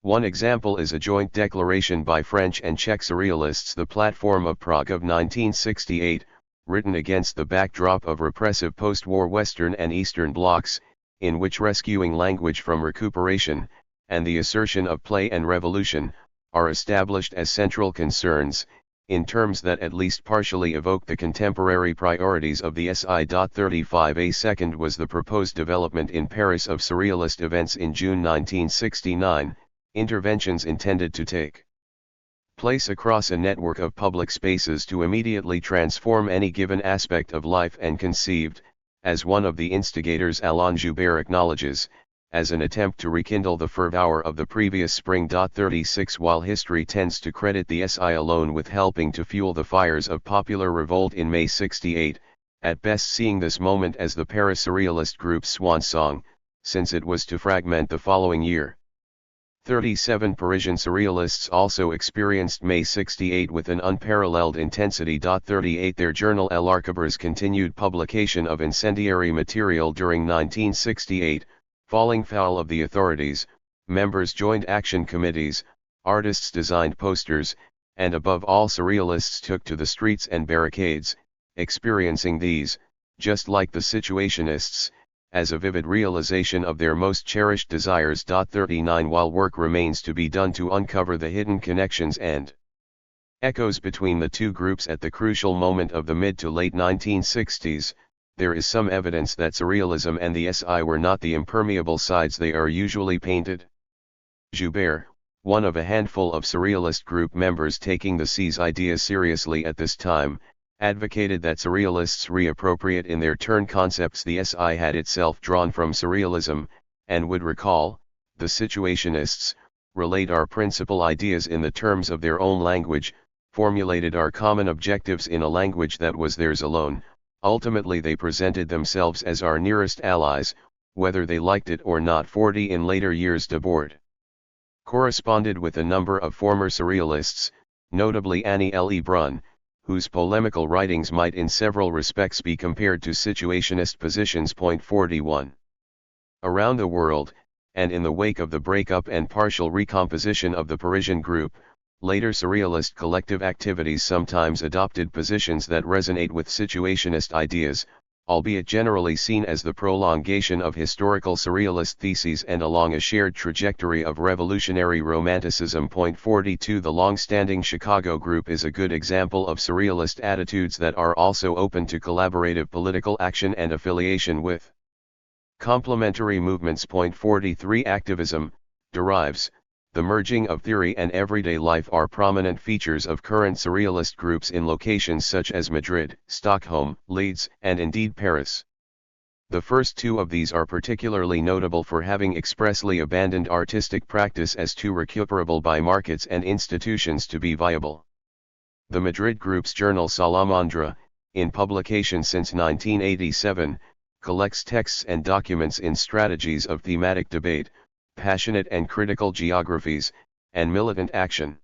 One example is a joint declaration by French and Czech surrealists, The Platform of Prague of 1968, written against the backdrop of repressive post-war Western and Eastern blocs, in which rescuing language from recuperation, and the assertion of play and revolution, are established as central concerns, in terms that at least partially evoke the contemporary priorities of the SI. 35 A second was the proposed development in Paris of surrealist events in June 1969, interventions intended to take place across a network of public spaces to immediately transform any given aspect of life and conceived, as one of the instigators Alain Joubert acknowledges, as an attempt to rekindle the fervor of the previous spring. 36 While history tends to credit the SI alone with helping to fuel the fires of popular revolt in May 68, at best seeing this moment as the Paris surrealist group's swan song, since it was to fragment the following year. 37 Parisian surrealists also experienced May 68 with an unparalleled intensity. 38 Their journal L'Archibre's continued publication of incendiary material during 1968, falling foul of the authorities, members joined action committees, artists designed posters, and above all surrealists took to the streets and barricades, experiencing these, just like the situationists, as a vivid realization of their most cherished desires. 39 While work remains to be done to uncover the hidden connections and echoes between the two groups at the crucial moment of the mid to late 1960s, there is some evidence that surrealism and the SI were not the impermeable sides they are usually painted. Joubert, one of a handful of surrealist group members taking the C's ideas seriously at this time, advocated that surrealists reappropriate in their turn concepts the SI had itself drawn from surrealism, and would recall, the situationists, relate our principal ideas in the terms of their own language, formulated our common objectives in a language that was theirs alone. Ultimately they presented themselves as our nearest allies, whether they liked it or not. 40 In later years Debord corresponded with a number of former surrealists, notably Annie L. E. Brunn, whose polemical writings might in several respects be compared to situationist positions. 41. Around the world, and in the wake of the breakup and partial recomposition of the Parisian group, later surrealist collective activities sometimes adopted positions that resonate with situationist ideas, albeit generally seen as the prolongation of historical surrealist theses and along a shared trajectory of revolutionary romanticism. 42 The long-standing Chicago group is a good example of surrealist attitudes that are also open to collaborative political action and affiliation with complementary movements. 43 Activism, derives, the merging of theory and everyday life are prominent features of current surrealist groups in locations such as Madrid, Stockholm, Leeds, and indeed Paris. The first two of these are particularly notable for having expressly abandoned artistic practice as too recuperable by markets and institutions to be viable. The Madrid group's journal Salamandra, in publication since 1987, collects texts and documents in strategies of thematic debate, passionate and critical geographies, and militant action.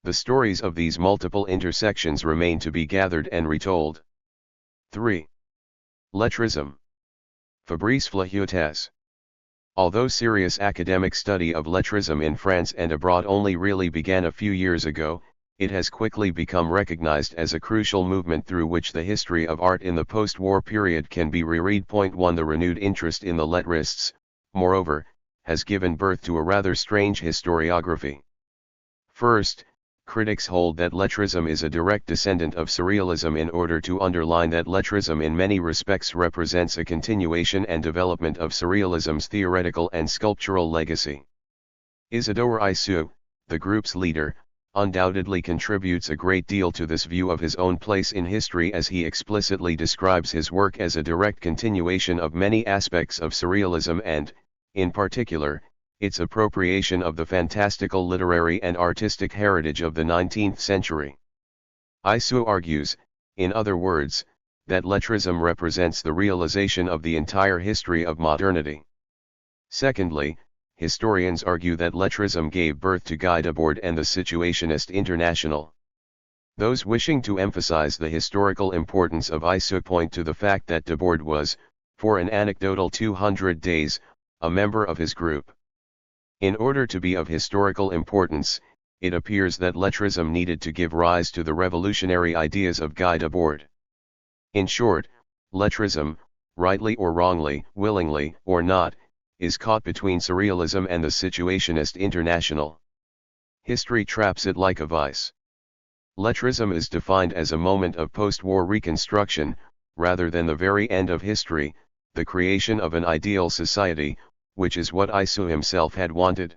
The stories of these multiple intersections remain to be gathered and retold. 3. Lettrism. Fabrice Flahiotas. Although serious academic study of lettrism in France and abroad only really began a few years ago, it has quickly become recognized as a crucial movement through which the history of art in the post-war period can be reread. 1 The renewed interest in the lettrists, moreover, has given birth to a rather strange historiography. First, critics hold that lettrism is a direct descendant of surrealism in order to underline that lettrism in many respects represents a continuation and development of surrealism's theoretical and sculptural legacy. Isidore Isou, the group's leader, undoubtedly contributes a great deal to this view of his own place in history, as he explicitly describes his work as a direct continuation of many aspects of surrealism and, in particular, its appropriation of the fantastical literary and artistic heritage of the 19th century. Isou argues, in other words, that lettrism represents the realization of the entire history of modernity. Secondly, historians argue that lettrism gave birth to Guy Debord and the Situationist International. Those wishing to emphasize the historical importance of Isou point to the fact that Debord was, for an anecdotal 200 days, a member of his group. In order to be of historical importance, it appears that lettrism needed to give rise to the revolutionary ideas of Guy Debord. In short, lettrism, rightly or wrongly, willingly or not, is caught between surrealism and the Situationist International. History traps it like a vice. Lettrism is defined as a moment of post-war reconstruction, rather than the very end of history, the creation of an ideal society, which is what Isou himself had wanted.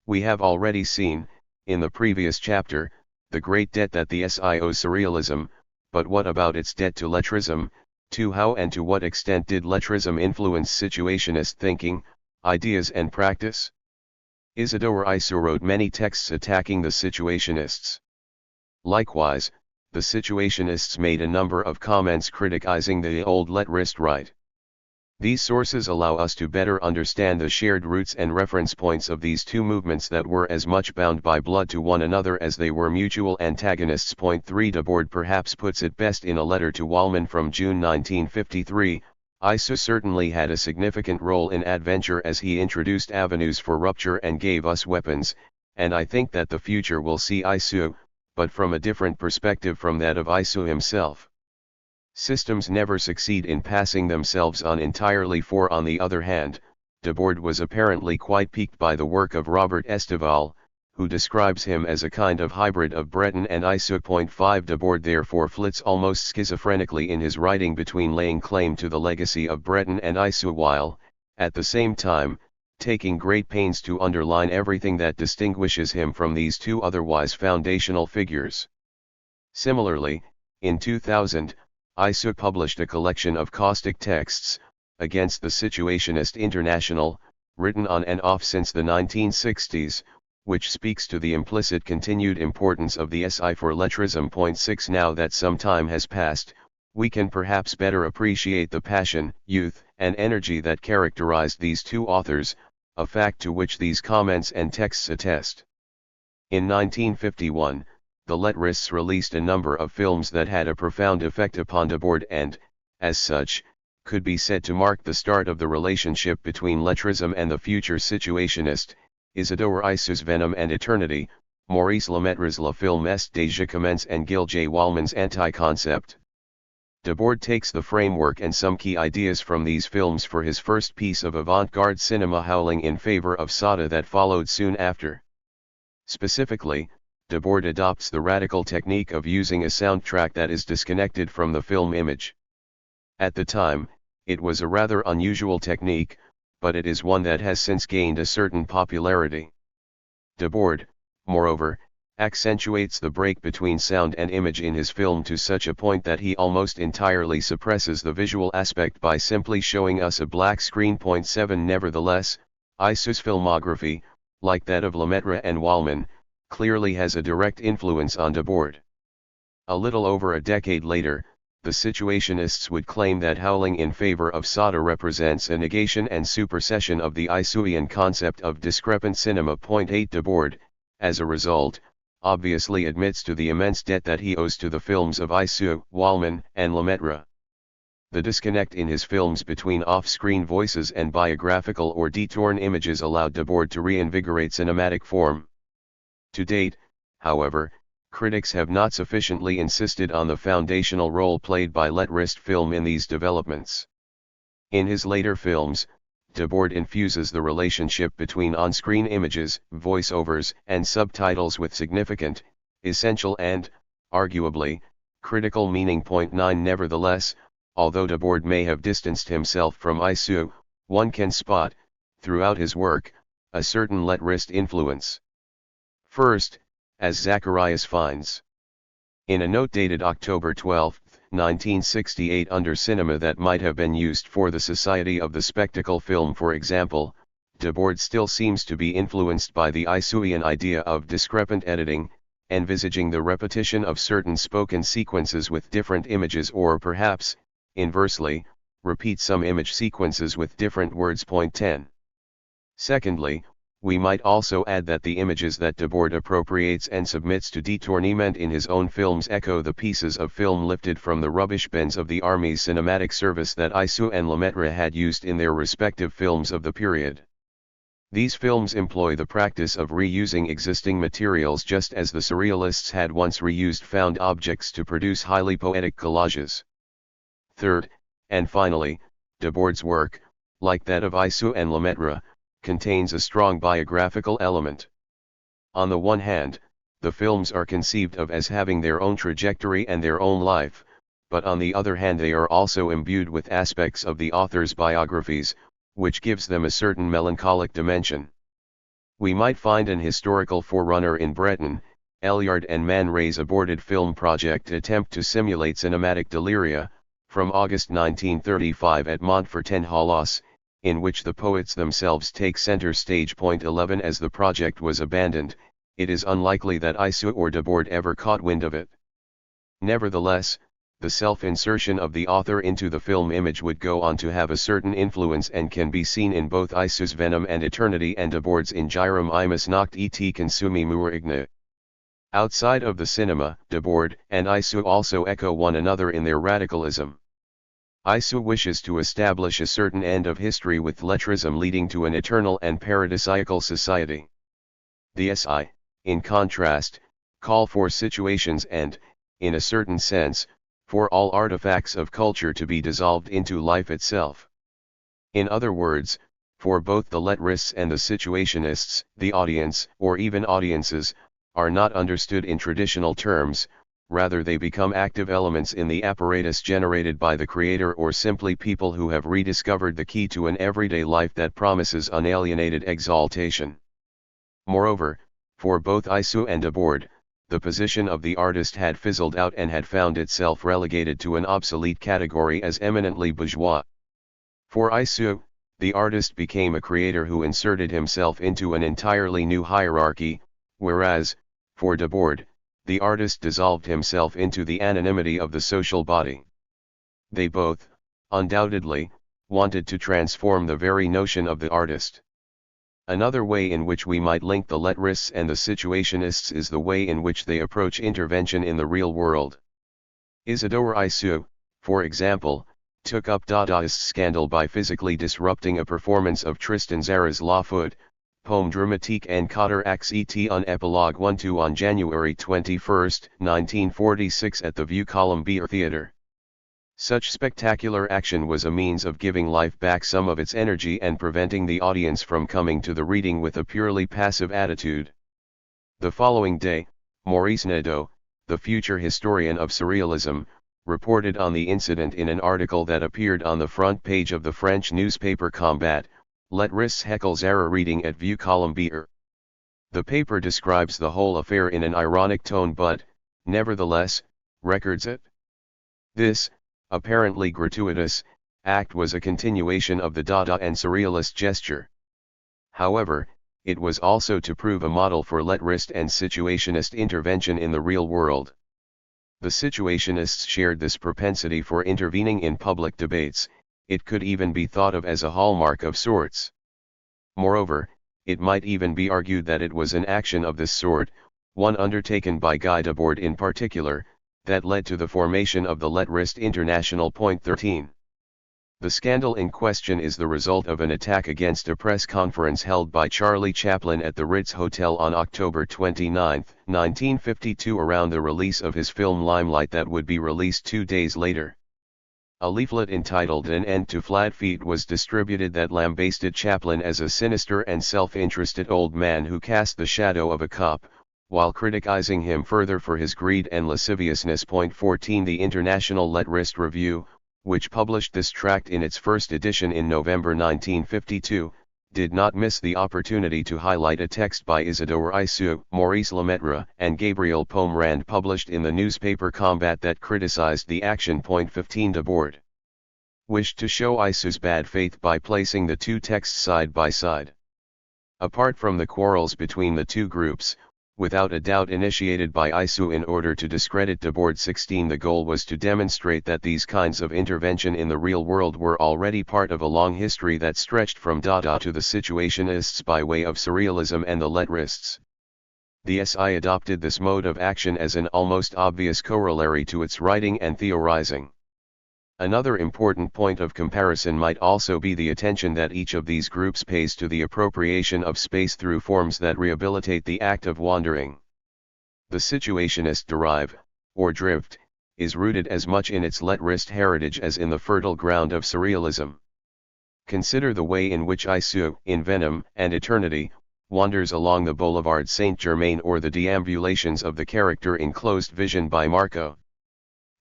We have already seen, in the previous chapter, the great debt that the SI owes surrealism, but what about its debt to lettrism? To how and to what extent did lettrism influence situationist thinking, ideas and practice? Isidore Isou wrote many texts attacking the situationists. Likewise, the situationists made a number of comments criticizing the old lettrist right. These sources allow us to better understand the shared roots and reference points of these two movements that were as much bound by blood to one another as they were mutual antagonists. 3 Debord perhaps puts it best in a letter to Wallman from June 1953, Isou certainly had a significant role in adventure as he introduced avenues for rupture and gave us weapons, and I think that the future will see Isou, but from a different perspective from that of Isou himself. Systems never succeed in passing themselves on entirely, for on the other hand, Debord was apparently quite piqued by the work of Robert Estival, who describes him as a kind of hybrid of Breton and Isou. 5 Debord therefore flits almost schizophrenically in his writing between laying claim to the legacy of Breton and Isou while, at the same time, taking great pains to underline everything that distinguishes him from these two otherwise foundational figures. Similarly, in 2000, Isou published a collection of caustic texts, against the Situationist International, written on and off since the 1960s, which speaks to the implicit continued importance of the SI for lettrism. 6 Now that some time has passed, we can perhaps better appreciate the passion, youth, and energy that characterized these two authors, a fact to which these comments and texts attest. In 1951, the lettrists released a number of films that had a profound effect upon Debord and, as such, could be said to mark the start of the relationship between lettrism and the future situationist, Isidore Issoud's Venom and Eternity, Maurice Lemettre's La Film Est déjà commence and Gil J. Wallman's Anti-Concept. Debord takes the framework and some key ideas from these films for his first piece of avant-garde cinema, Howling in Favor of Sada, that followed soon after. Specifically, Debord adopts the radical technique of using a soundtrack that is disconnected from the film image. At the time, it was a rather unusual technique, but it is one that has since gained a certain popularity. Debord, moreover, accentuates the break between sound and image in his film to such a point that he almost entirely suppresses the visual aspect by simply showing us a black screen. 7 Nevertheless, Issoud's filmography, like that of Lemaitre and Wallman, clearly has a direct influence on Debord. A little over a decade later, the Situationists would claim that Howling in Favor of Sada represents a negation and supersession of the Issoud'ian concept of discrepant cinema. 8 Debord, as a result, obviously admits to the immense debt that he owes to the films of Issoud, Wallman, and Lemaitre. The disconnect in his films between off-screen voices and biographical or detorn images allowed Debord to reinvigorate cinematic form. To date, however, critics have not sufficiently insisted on the foundational role played by lettrist film in these developments. In his later films, Debord infuses the relationship between on-screen images, voiceovers, and subtitles with significant, essential and, arguably, critical meaning. 9 Nevertheless, although Debord may have distanced himself from Issoud, one can spot, throughout his work, a certain lettrist influence. First, as Zacarias finds in a note dated October 12, 1968 under Cinema that might have been used for the Society of the Spectacle film, for example, Debord still seems to be influenced by the Issoud'ian idea of discrepant editing, envisaging the repetition of certain spoken sequences with different images, or perhaps, inversely, repeat some image sequences with different words. 10. Secondly, we might also add that the images that Debord appropriates and submits to detournement in his own films echo the pieces of film lifted from the rubbish bins of the Army's cinematic service that Issoud and Lemaitre had used in their respective films of the period. These films employ the practice of reusing existing materials, just as the Surrealists had once reused found objects to produce highly poetic collages. Third, and finally, Debord's work, like that of Issoud and Lemaitre, contains a strong biographical element. On the one hand, the films are conceived of as having their own trajectory and their own life, but on the other hand they are also imbued with aspects of the author's biographies, which gives them a certain melancholic dimension. We might find an historical forerunner in Breton, Elyard and Man Ray's aborted film project attempt to simulate cinematic deliria, from August 1935 at Montfertin-Halos, in which the poets themselves take center stage. 11 As the project was abandoned, it is unlikely that Issoud or Debord ever caught wind of it. Nevertheless, the self-insertion of the author into the film image would go on to have a certain influence and can be seen in both Issoud's Venom and Eternity and Debord's In Girum Imus Noct et Consumi Murigna. Outside of the cinema, Debord and Issoud also echo one another in their radicalism. Issoud wishes to establish a certain end of history with lettrism leading to an eternal and paradisiacal society. The SI, in contrast, call for situations and, in a certain sense, for all artifacts of culture to be dissolved into life itself. In other words, for both the lettrists and the situationists, the audience, or even audiences, are not understood in traditional terms. Rather they become active elements in the apparatus generated by the creator, or simply people who have rediscovered the key to an everyday life that promises unalienated exaltation. Moreover, for both Issoud and Debord, the position of the artist had fizzled out and had found itself relegated to an obsolete category as eminently bourgeois. For Issoud, the artist became a creator who inserted himself into an entirely new hierarchy, whereas, for Debord, the artist dissolved himself into the anonymity of the social body. They both, undoubtedly, wanted to transform the very notion of the artist. Another way in which we might link the lettrists and the situationists is the way in which they approach intervention in the real world. Isidore Isou, for example, took up Dadaist scandal by physically disrupting a performance of Tristan Tzara's La Foot, Poème dramatique and Quatre actes et un épilogue 1-2 on January 21, 1946 at the Vieux Colombier Theatre. Such spectacular action was a means of giving life back some of its energy and preventing the audience from coming to the reading with a purely passive attitude. The following day, Maurice Nadeau, the future historian of surrealism, reported on the incident in an article that appeared on the front page of the French newspaper Combat, Lettrists heckle Tzara reading at Vieux Colombier. The paper describes the whole affair in an ironic tone but, nevertheless, records it. This, apparently gratuitous, act was a continuation of the Dada and Surrealist gesture. However, it was also to prove a model for lettrist and situationist intervention in the real world. The situationists shared this propensity for intervening in public debates. It could even be thought of as a hallmark of sorts. Moreover, it might even be argued that it was an action of this sort, one undertaken by Guy Debord in particular, that led to the formation of the Lettrist International. 13. The scandal in question is the result of an attack against a press conference held by Charlie Chaplin at the Ritz Hotel on October 29, 1952 around the release of his film Limelight that would be released 2 days later. A leaflet entitled An End to Flat Feet was distributed that lambasted Chaplin as a sinister and self-interested old man who cast the shadow of a cop, while criticizing him further for his greed and lasciviousness. 14 The International Lettrist Review, which published this tract in its first edition in November 1952, did not miss the opportunity to highlight a text by Isidore Isou, Maurice Lemaitre, and Gabriel Pomerand published in the newspaper Combat that criticized the action. 15 Debord wished to show Isou's bad faith by placing the two texts side by side. Apart from the quarrels between the two groups, without a doubt initiated by Isou in order to discredit Debord. 16 The goal was to demonstrate that these kinds of intervention in the real world were already part of a long history that stretched from Dada to the situationists by way of surrealism and the lettrists. The SI adopted this mode of action as an almost obvious corollary to its writing and theorizing. Another important point of comparison might also be the attention that each of these groups pays to the appropriation of space through forms that rehabilitate the act of wandering. The situationist derive, or drift, is rooted as much in its lettrist heritage as in the fertile ground of surrealism. Consider the way in which Isou, in Venom and Eternity, wanders along the Boulevard Saint-Germain or the deambulations of the character in Closed Vision by Marco.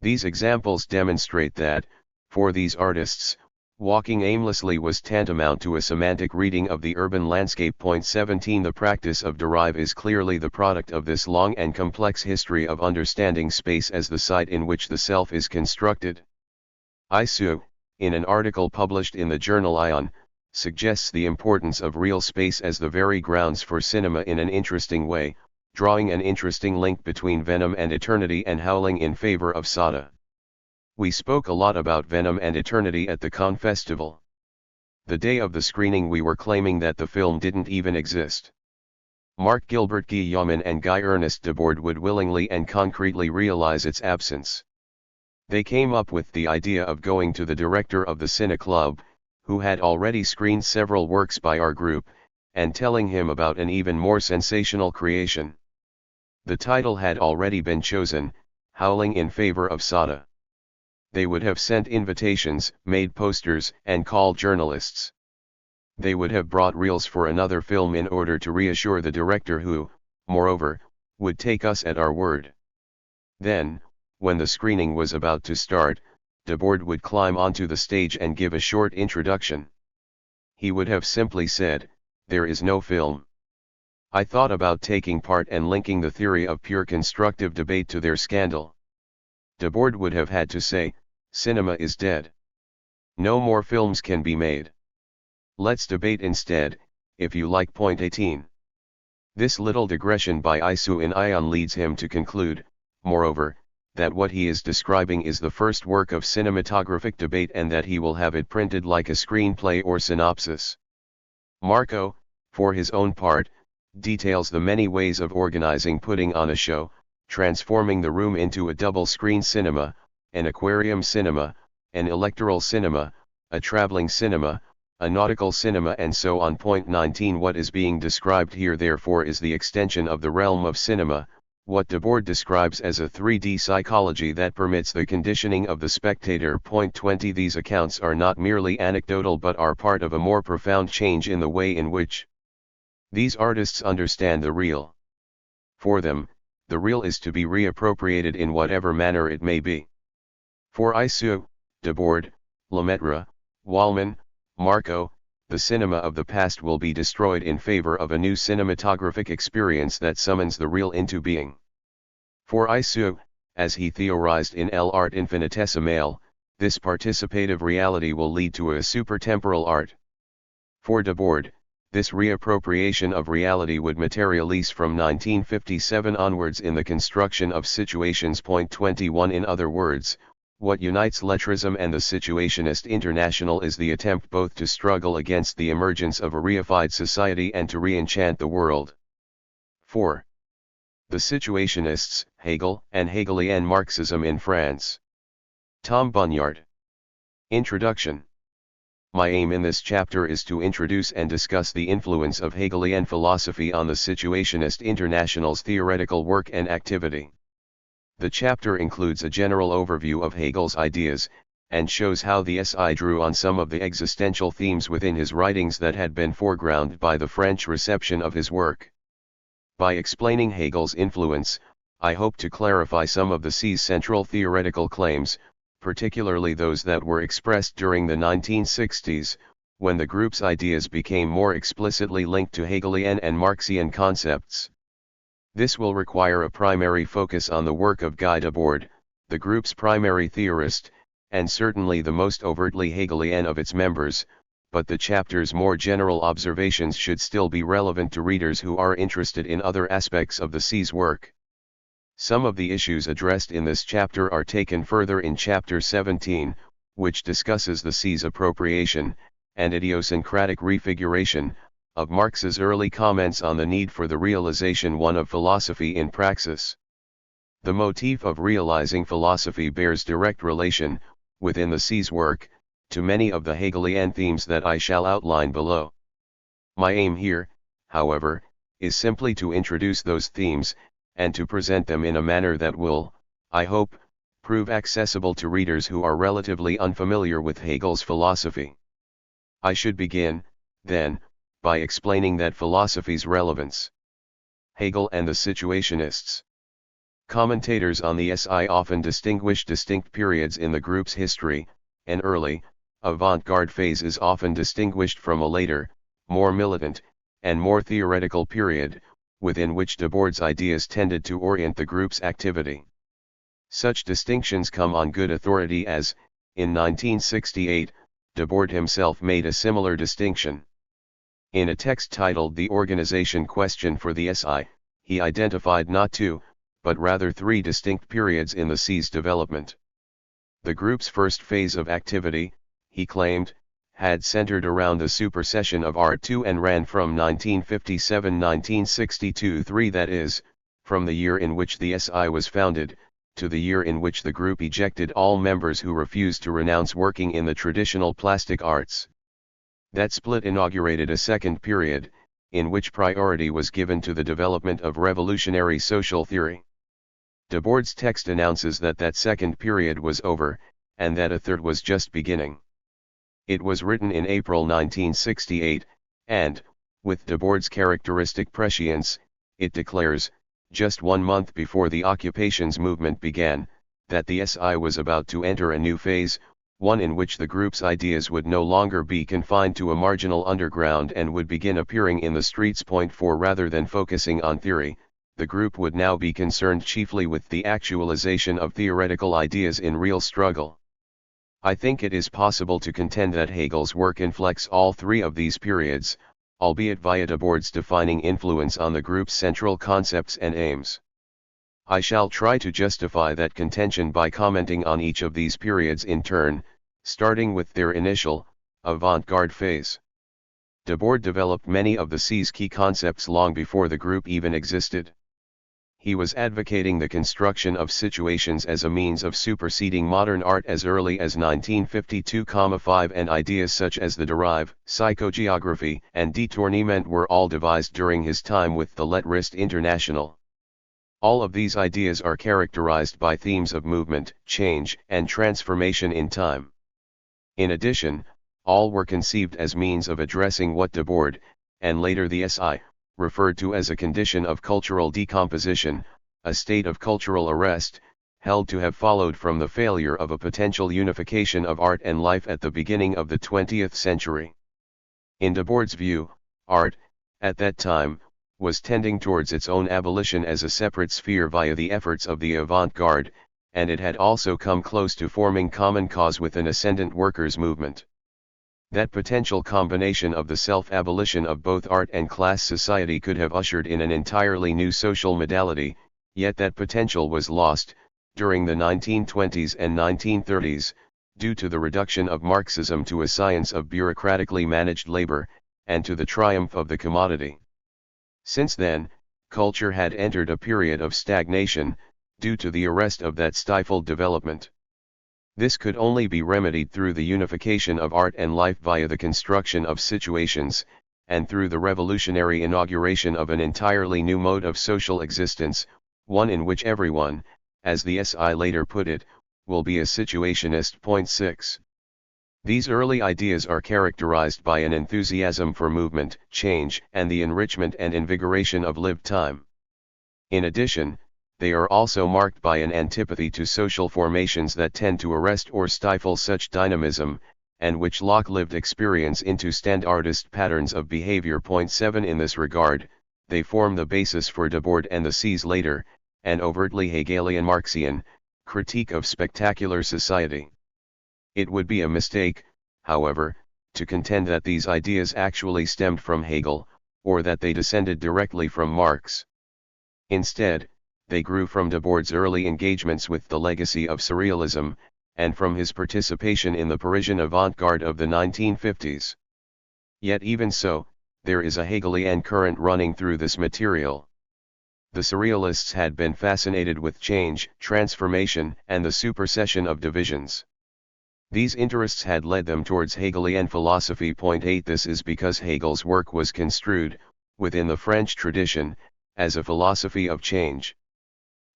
These examples demonstrate that, for these artists, walking aimlessly was tantamount to a semantic reading of the urban landscape. 17 The practice of derive is clearly the product of this long and complex history of understanding space as the site in which the self is constructed. Isou, in an article published in the journal Ion, suggests the importance of real space as the very grounds for cinema in an interesting way, drawing an interesting link between Venom and Eternity and Howling in favor of Sada. We spoke a lot about Venom and Eternity at the Cannes Festival. The day of the screening we were claiming that the film didn't even exist. Mark Gilbert Guillaumin and Guy Ernest Debord would willingly and concretely realize its absence. They came up with the idea of going to the director of the Cine Club, who had already screened several works by our group, and telling him about an even more sensational creation. The title had already been chosen, Howling in Favor of Sada. They would have sent invitations, made posters, and called journalists. They would have brought reels for another film in order to reassure the director who, moreover, would take us at our word. Then, when the screening was about to start, Debord would climb onto the stage and give a short introduction. He would have simply said, "There is no film." I thought about taking part and linking the theory of pure constructive debate to their scandal. Debord would have had to say, "Cinema is dead. No more films can be made. Let's debate instead, if you like." 18. This little digression by Isou in Ion leads him to conclude, moreover, that what he is describing is the first work of cinematographic debate and that he will have it printed like a screenplay or synopsis. Marco, for his own part, details the many ways of organizing putting on a show, transforming the room into a double-screen cinema, an aquarium cinema, an electoral cinema, a traveling cinema, a nautical cinema and so on. Point 19. What is being described here therefore is the extension of the realm of cinema, what Debord describes as a 3D psychology that permits the conditioning of the spectator. Point 20. These accounts are not merely anecdotal but are part of a more profound change in the way in which these artists understand the real. For them, the real is to be reappropriated in whatever manner it may be. For Issue, Debord, Lemaitre, Wallman, Marco, the cinema of the past will be destroyed in favor of a new cinematographic experience that summons the real into being. For Issue, as he theorized in L'Art Infinitesimal, this participative reality will lead to a supertemporal art. For Debord, this reappropriation of reality would materialize from 1957 onwards in the construction of situations. Point 21. In other words, what unites Lettrism and the Situationist International is the attempt both to struggle against the emergence of a reified society and to re-enchant the world. 4. The Situationists, Hegel, and Hegelian Marxism in France. Tom Bunyard. Introduction. My aim in this chapter is to introduce and discuss the influence of Hegelian philosophy on the Situationist International's theoretical work and activity. The chapter includes a general overview of Hegel's ideas, and shows how the SI drew on some of the existential themes within his writings that had been foregrounded by the French reception of his work. By explaining Hegel's influence, I hope to clarify some of the C's central theoretical claims, particularly those that were expressed during the 1960s, when the group's ideas became more explicitly linked to Hegelian and Marxian concepts. This will require a primary focus on the work of Guy Debord, the group's primary theorist, and certainly the most overtly Hegelian of its members, but the chapter's more general observations should still be relevant to readers who are interested in other aspects of the C's work. Some of the issues addressed in this chapter are taken further in Chapter 17, which discusses the C's appropriation, and idiosyncratic refiguration, of Marx's early comments on the need for the realization of philosophy in praxis. The motif of realizing philosophy bears direct relation, within the C's work, to many of the Hegelian themes that I shall outline below. My aim here, however, is simply to introduce those themes, and to present them in a manner that will, I hope, prove accessible to readers who are relatively unfamiliar with Hegel's philosophy. I should begin, then, by explaining that philosophy's relevance. Hegel and the Situationists. Commentators on the SI often distinguish distinct periods in the group's history. An early, avant-garde phase is often distinguished from a later, more militant, and more theoretical period, within which Debord's ideas tended to orient the group's activity. Such distinctions come on good authority as, in 1968, Debord himself made a similar distinction. In a text titled The Organization Question for the SI, he identified not two, but rather three distinct periods in the C's development. The group's first phase of activity, he claimed, had centered around the supersession of Art II and ran from 1957-1962-3, that is, from the year in which the SI was founded, to the year in which the group ejected all members who refused to renounce working in the traditional plastic arts. That split inaugurated a second period, in which priority was given to the development of revolutionary social theory. Debord's text announces that that second period was over, and that a third was just beginning. It was written in April 1968, and, with Debord's characteristic prescience, it declares, just 1 month before the occupations movement began, that the SI was about to enter a new phase, one in which the group's ideas would no longer be confined to a marginal underground and would begin appearing in the streets. Point 4. Rather than focusing on theory, the group would now be concerned chiefly with the actualization of theoretical ideas in real struggle. I think it is possible to contend that Hegel's work inflects all three of these periods, albeit via Debord's defining influence on the group's central concepts and aims. I shall try to justify that contention by commenting on each of these periods in turn, starting with their initial, avant-garde phase. Debord developed many of the C's key concepts long before the group even existed. He was advocating the construction of situations as a means of superseding modern art as early as 1952,5, and ideas such as the derive, psychogeography, and détournement were all devised during his time with the Lettrist International. All of these ideas are characterized by themes of movement, change, and transformation in time. In addition, all were conceived as means of addressing what Debord, and later the SI, referred to as a condition of cultural decomposition, a state of cultural arrest, held to have followed from the failure of a potential unification of art and life at the beginning of the 20th century. In Debord's view, art, at that time, was tending towards its own abolition as a separate sphere via the efforts of the avant-garde, and it had also come close to forming common cause with an ascendant workers' movement. That potential combination of the self-abolition of both art and class society could have ushered in an entirely new social modality, yet that potential was lost, during the 1920s and 1930s, due to the reduction of Marxism to a science of bureaucratically managed labor, and to the triumph of the commodity. Since then, culture had entered a period of stagnation, due to the arrest of that stifled development. This could only be remedied through the unification of art and life via the construction of situations, and through the revolutionary inauguration of an entirely new mode of social existence, one in which everyone, as the SI later put it, will be a situationist. 6. These early ideas are characterized by an enthusiasm for movement, change, and the enrichment and invigoration of lived time. In addition, they are also marked by an antipathy to social formations that tend to arrest or stifle such dynamism, and which lock lived experience into standardist patterns of behavior. 7. In this regard, they form the basis for Debord and the C's later, and overtly Hegelian Marxian, critique of spectacular society. It would be a mistake, however, to contend that these ideas actually stemmed from Hegel, or that they descended directly from Marx. Instead, they grew from Debord's early engagements with the legacy of Surrealism, and from his participation in the Parisian avant-garde of the 1950s. Yet even so, there is a Hegelian current running through this material. The Surrealists had been fascinated with change, transformation, and the supersession of divisions. These interests had led them towards Hegelian philosophy. 8. This is because Hegel's work was construed, within the French tradition, as a philosophy of change.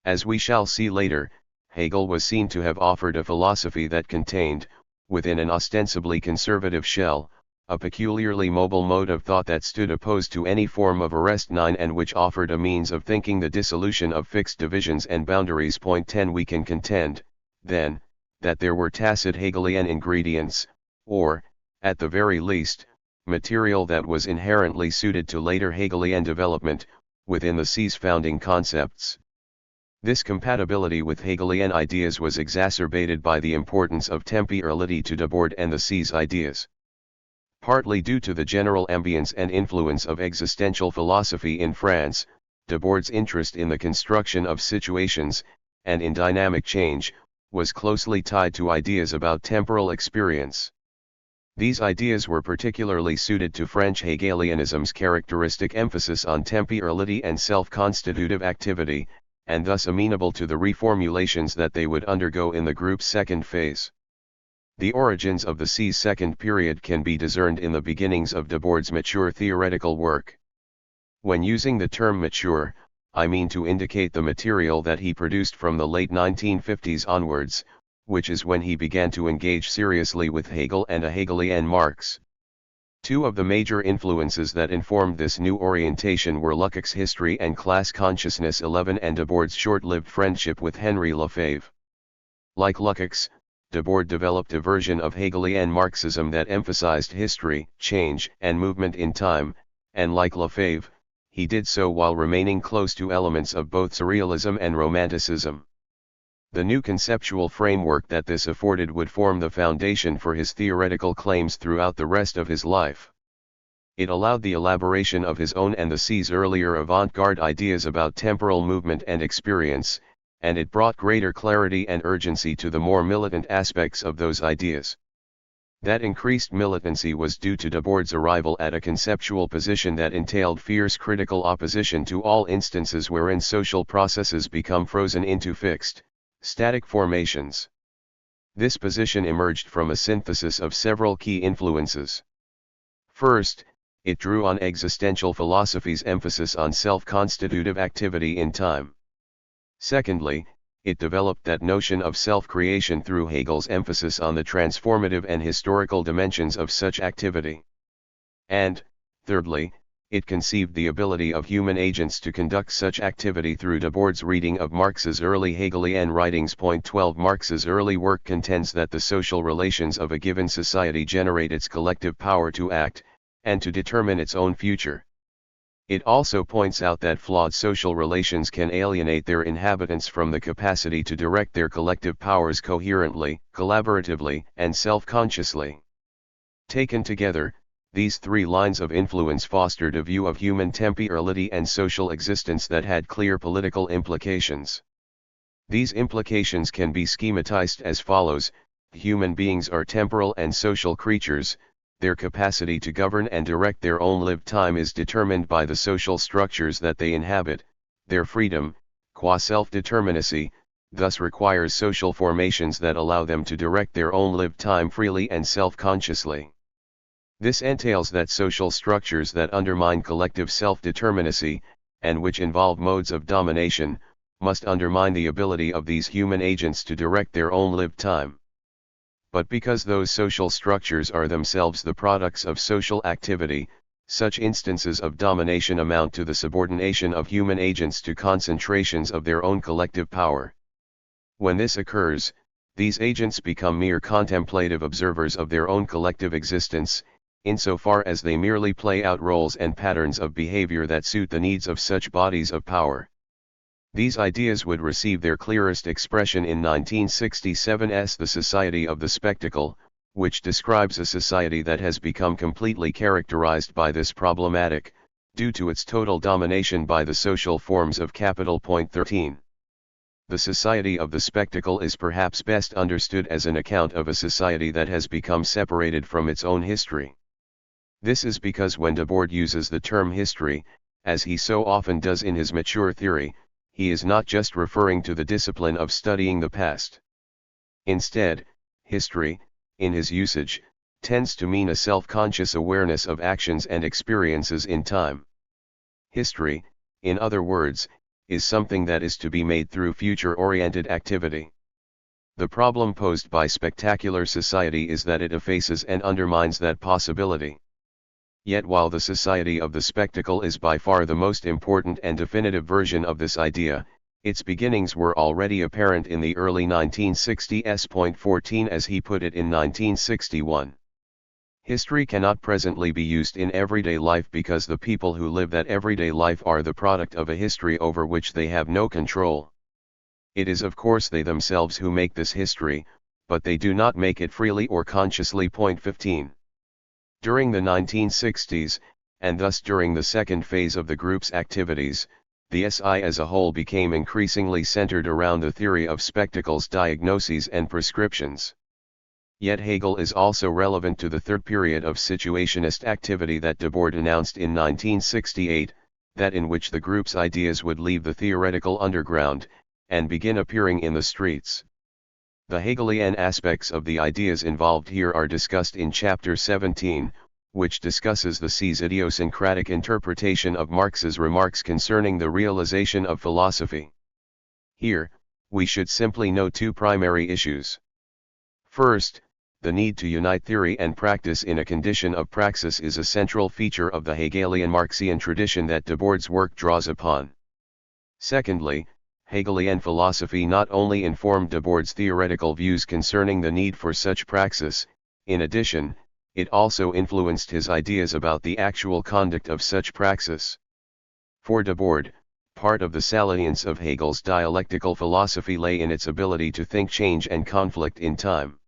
As we shall see later, Hegel was seen to have offered a philosophy that contained, within an ostensibly conservative shell, a peculiarly mobile mode of thought that stood opposed to any form of arrest. 9. And which offered a means of thinking the dissolution of fixed divisions and boundaries. 10. We can contend, then, that there were tacit Hegelian ingredients, or, at the very least, material that was inherently suited to later Hegelian development, within the C's founding concepts. This compatibility with Hegelian ideas was exacerbated by the importance of temporality to Debord and the C's ideas. Partly due to the general ambience and influence of existential philosophy in France, Debord's interest in the construction of situations, and in dynamic change, was closely tied to ideas about temporal experience. These ideas were particularly suited to French Hegelianism's characteristic emphasis on temporality and self-constitutive activity, and thus amenable to the reformulations that they would undergo in the group's second phase. The origins of the C's second period can be discerned in the beginnings of Debord's mature theoretical work. When using the term mature, I mean to indicate the material that he produced from the late 1950s onwards, which is when he began to engage seriously with Hegel and a Hegelian Marx. Two of the major influences that informed this new orientation were Lukács' History and Class Consciousness 11 and Debord's short-lived friendship with Henri Lefebvre. Like Lukács, Debord developed a version of Hegelian Marxism that emphasized history, change, and movement in time, and like Lefebvre, he did so while remaining close to elements of both Surrealism and Romanticism. The new conceptual framework that this afforded would form the foundation for his theoretical claims throughout the rest of his life. It allowed the elaboration of his own and the C's earlier avant-garde ideas about temporal movement and experience, and it brought greater clarity and urgency to the more militant aspects of those ideas. That increased militancy was due to Debord's arrival at a conceptual position that entailed fierce critical opposition to all instances wherein social processes become frozen into fixed, static formations. This position emerged from a synthesis of several key influences. First, it drew on existential philosophy's emphasis on self-constitutive activity in time. Secondly, it developed that notion of self-creation through Hegel's emphasis on the transformative and historical dimensions of such activity. And, thirdly, it conceived the ability of human agents to conduct such activity through Debord's reading of Marx's early Hegelian writings. Point 12 Marx's early work contends that the social relations of a given society generate its collective power to act, and to determine its own future. It also points out that flawed social relations can alienate their inhabitants from the capacity to direct their collective powers coherently, collaboratively, and self-consciously. Taken together, these three lines of influence fostered a view of human temporality and social existence that had clear political implications. These implications can be schematized as follows: human beings are temporal and social creatures. Their capacity to govern and direct their own lived time is determined by the social structures that they inhabit. Their freedom, qua self-determinacy, thus requires social formations that allow them to direct their own lived time freely and self-consciously. This entails that social structures that undermine collective self-determinacy, and which involve modes of domination, must undermine the ability of these human agents to direct their own lived time. But because those social structures are themselves the products of social activity, such instances of domination amount to the subordination of human agents to concentrations of their own collective power. When this occurs, these agents become mere contemplative observers of their own collective existence, insofar as they merely play out roles and patterns of behavior that suit the needs of such bodies of power. These ideas would receive their clearest expression in 1967's The Society of the Spectacle, which describes a society that has become completely characterized by this problematic, due to its total domination by the social forms of capital. Point 13. The Society of the Spectacle is perhaps best understood as an account of a society that has become separated from its own history. This is because when Debord uses the term history, as he so often does in his mature theory, he is not just referring to the discipline of studying the past. Instead, history, in his usage, tends to mean a self-conscious awareness of actions and experiences in time. History, in other words, is something that is to be made through future-oriented activity. The problem posed by spectacular society is that it effaces and undermines that possibility. Yet while the Society of the Spectacle is by far the most important and definitive version of this idea, its beginnings were already apparent in the early 1960s. Point 14 as he put it in 1961. History cannot presently be used in everyday life because the people who live that everyday life are the product of a history over which they have no control. It is of course they themselves who make this history, but they do not make it freely or consciously. Point 15. During the 1960s, and thus during the second phase of the group's activities, the SI as a whole became increasingly centered around the theory of spectacles, diagnoses and prescriptions. Yet Hegel is also relevant to the third period of situationist activity that Debord announced in 1968, that in which the group's ideas would leave the theoretical underground, and begin appearing in the streets. The Hegelian aspects of the ideas involved here are discussed in Chapter 17, which discusses the C's idiosyncratic interpretation of Marx's remarks concerning the realization of philosophy. Here, we should simply note two primary issues. First, the need to unite theory and practice in a condition of praxis is a central feature of the Hegelian Marxian tradition that Debord's work draws upon. Secondly, Hegelian philosophy not only informed Debord's theoretical views concerning the need for such praxis, in addition, it also influenced his ideas about the actual conduct of such praxis. For Debord, part of the salience of Hegel's dialectical philosophy lay in its ability to think change and conflict in time.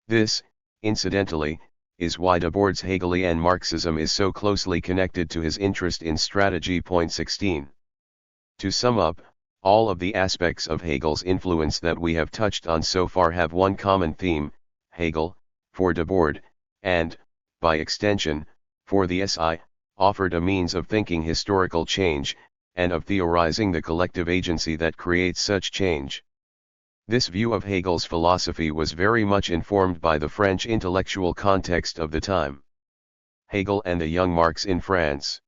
This, incidentally, is why Debord's Hegelian Marxism is so closely connected to his interest in strategy. Point 16. To sum up, all of the aspects of Hegel's influence that we have touched on so far have one common theme: Hegel, for Debord, and, by extension, for the SI, offered a means of thinking historical change, and of theorizing the collective agency that creates such change. This view of Hegel's philosophy was very much informed by the French intellectual context of the time. Hegel and the young Marx in France.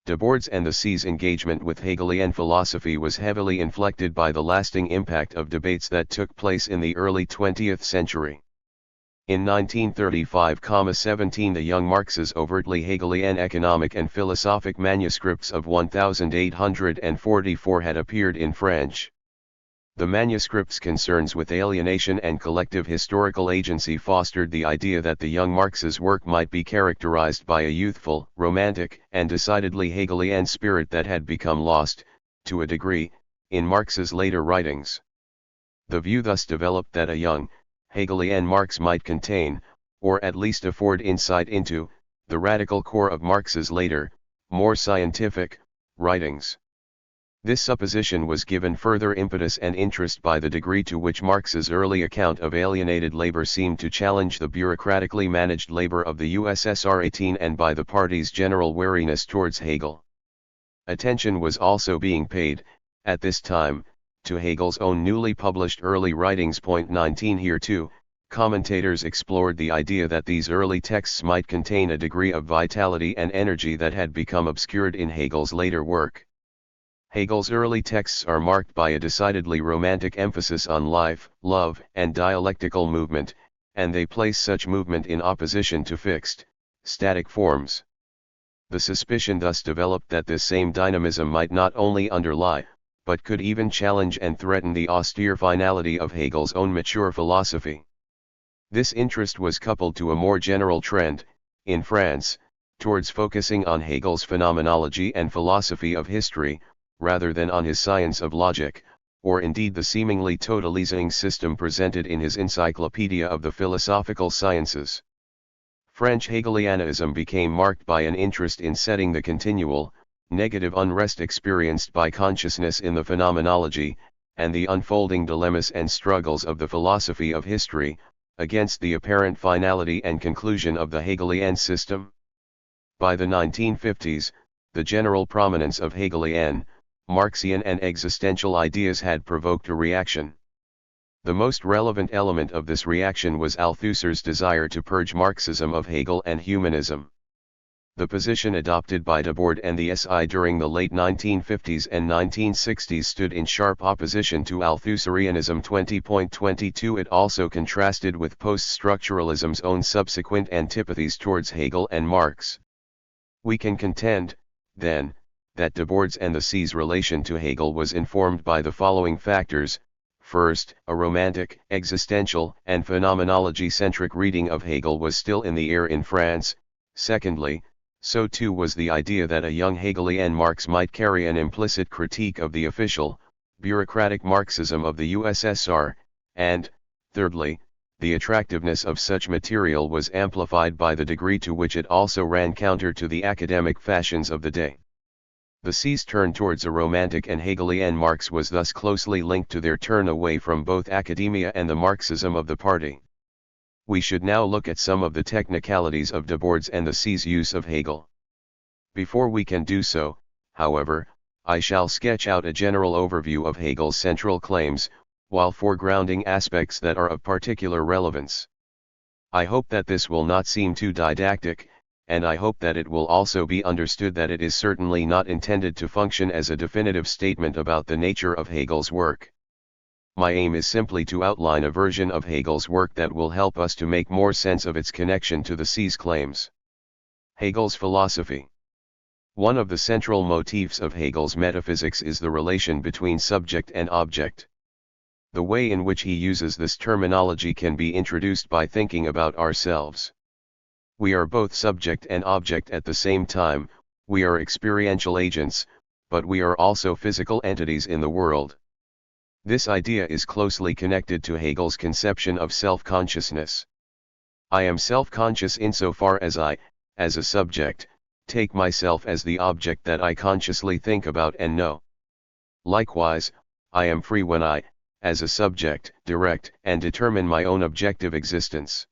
Debord's and the C's engagement with Hegelian philosophy was heavily inflected by the lasting impact of debates that took place in the early 20th century. In 1935-17 the young Marx's overtly Hegelian economic and philosophic manuscripts of 1844 had appeared in French. The manuscripts' concerns with alienation and collective historical agency fostered the idea that the young Marx's work might be characterized by a youthful, romantic, and decidedly Hegelian spirit that had become lost, to a degree, in Marx's later writings. The view thus developed that a young, Hegelian Marx might contain, or at least afford insight into, the radical core of Marx's later, more scientific, writings. This supposition was given further impetus and interest by the degree to which Marx's early account of alienated labor seemed to challenge the bureaucratically managed labor of the USSR and by the party's general wariness towards Hegel. Attention was also being paid, at this time, to Hegel's own newly published early writings. Point 19. Here too, commentators explored the idea that these early texts might contain a degree of vitality and energy that had become obscured in Hegel's later work. Hegel's early texts are marked by a decidedly romantic emphasis on life, love, and dialectical movement, and they place such movement in opposition to fixed, static forms. The suspicion thus developed that this same dynamism might not only underlie, but could even challenge and threaten the austere finality of Hegel's own mature philosophy. This interest was coupled to a more general trend, in France, towards focusing on Hegel's phenomenology and philosophy of history, rather than on his science of logic, or indeed the seemingly totalizing system presented in his Encyclopedia of the Philosophical Sciences. French Hegelianism became marked by an interest in setting the continual, negative unrest experienced by consciousness in the phenomenology, and the unfolding dilemmas and struggles of the philosophy of history, against the apparent finality and conclusion of the Hegelian system. By the 1950s, the general prominence of Hegelian, Marxian and existential ideas had provoked a reaction. The most relevant element of this reaction was Althusser's desire to purge Marxism of Hegel and humanism. The position adopted by Debord and the SI during the late 1950s and 1960s stood in sharp opposition to Althusserianism. 20.22 It also contrasted with post-structuralism's own subsequent antipathies towards Hegel and Marx. We can contend, then, that Debord's and the C's relation to Hegel was informed by the following factors: first, a romantic, existential, and phenomenology-centric reading of Hegel was still in the air in France. Secondly, so too was the idea that a young Hegelian Marx might carry an implicit critique of the official, bureaucratic Marxism of the USSR, and, thirdly, the attractiveness of such material was amplified by the degree to which it also ran counter to the academic fashions of the day. The C's turn towards a romantic and Hegelian Marx was thus closely linked to their turn away from both academia and the Marxism of the party. We should now look at some of the technicalities of Debord's and the C's use of Hegel. Before we can do so, however, I shall sketch out a general overview of Hegel's central claims, while foregrounding aspects that are of particular relevance. I hope that this will not seem too didactic, and I hope that it will also be understood that it is certainly not intended to function as a definitive statement about the nature of Hegel's work. My aim is simply to outline a version of Hegel's work that will help us to make more sense of its connection to the C's claims. Hegel's philosophy. One of the central motifs of Hegel's metaphysics is the relation between subject and object. The way in which he uses this terminology can be introduced by thinking about ourselves. We are both subject and object at the same time. We are experiential agents, but we are also physical entities in the world. This idea is closely connected to Hegel's conception of self-consciousness. I am self-conscious insofar as I, as a subject, take myself as the object that I consciously think about and know. Likewise, I am free when I, as a subject, direct and determine my own objective existence.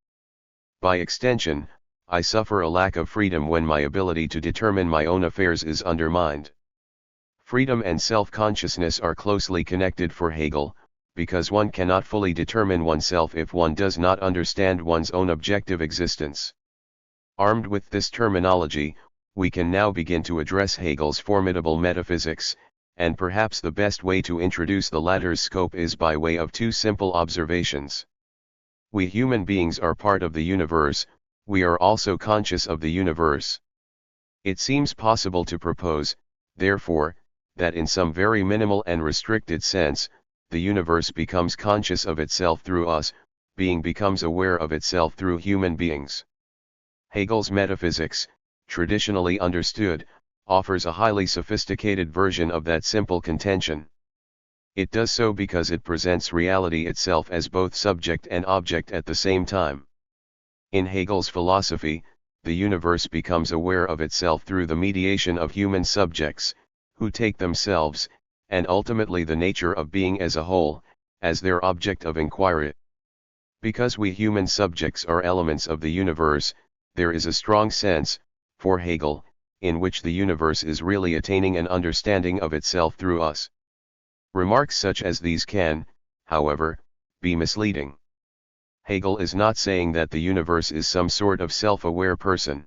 By extension, I suffer a lack of freedom when my ability to determine my own affairs is undermined. Freedom and self-consciousness are closely connected for Hegel, because one cannot fully determine oneself if one does not understand one's own objective existence. Armed with this terminology, we can now begin to address Hegel's formidable metaphysics, and perhaps the best way to introduce the latter's scope is by way of two simple observations. We human beings are part of the universe, we are also conscious of the universe. It seems possible to propose, therefore, that in some very minimal and restricted sense, the universe becomes conscious of itself through us, being becomes aware of itself through human beings. Hegel's metaphysics, traditionally understood, offers a highly sophisticated version of that simple contention. It does so because it presents reality itself as both subject and object at the same time. In Hegel's philosophy, the universe becomes aware of itself through the mediation of human subjects, who take themselves, and ultimately the nature of being as a whole, as their object of inquiry. Because we human subjects are elements of the universe, there is a strong sense, for Hegel, in which the universe is really attaining an understanding of itself through us. Remarks such as these can, however, be misleading. Hegel is not saying that the universe is some sort of self-aware person.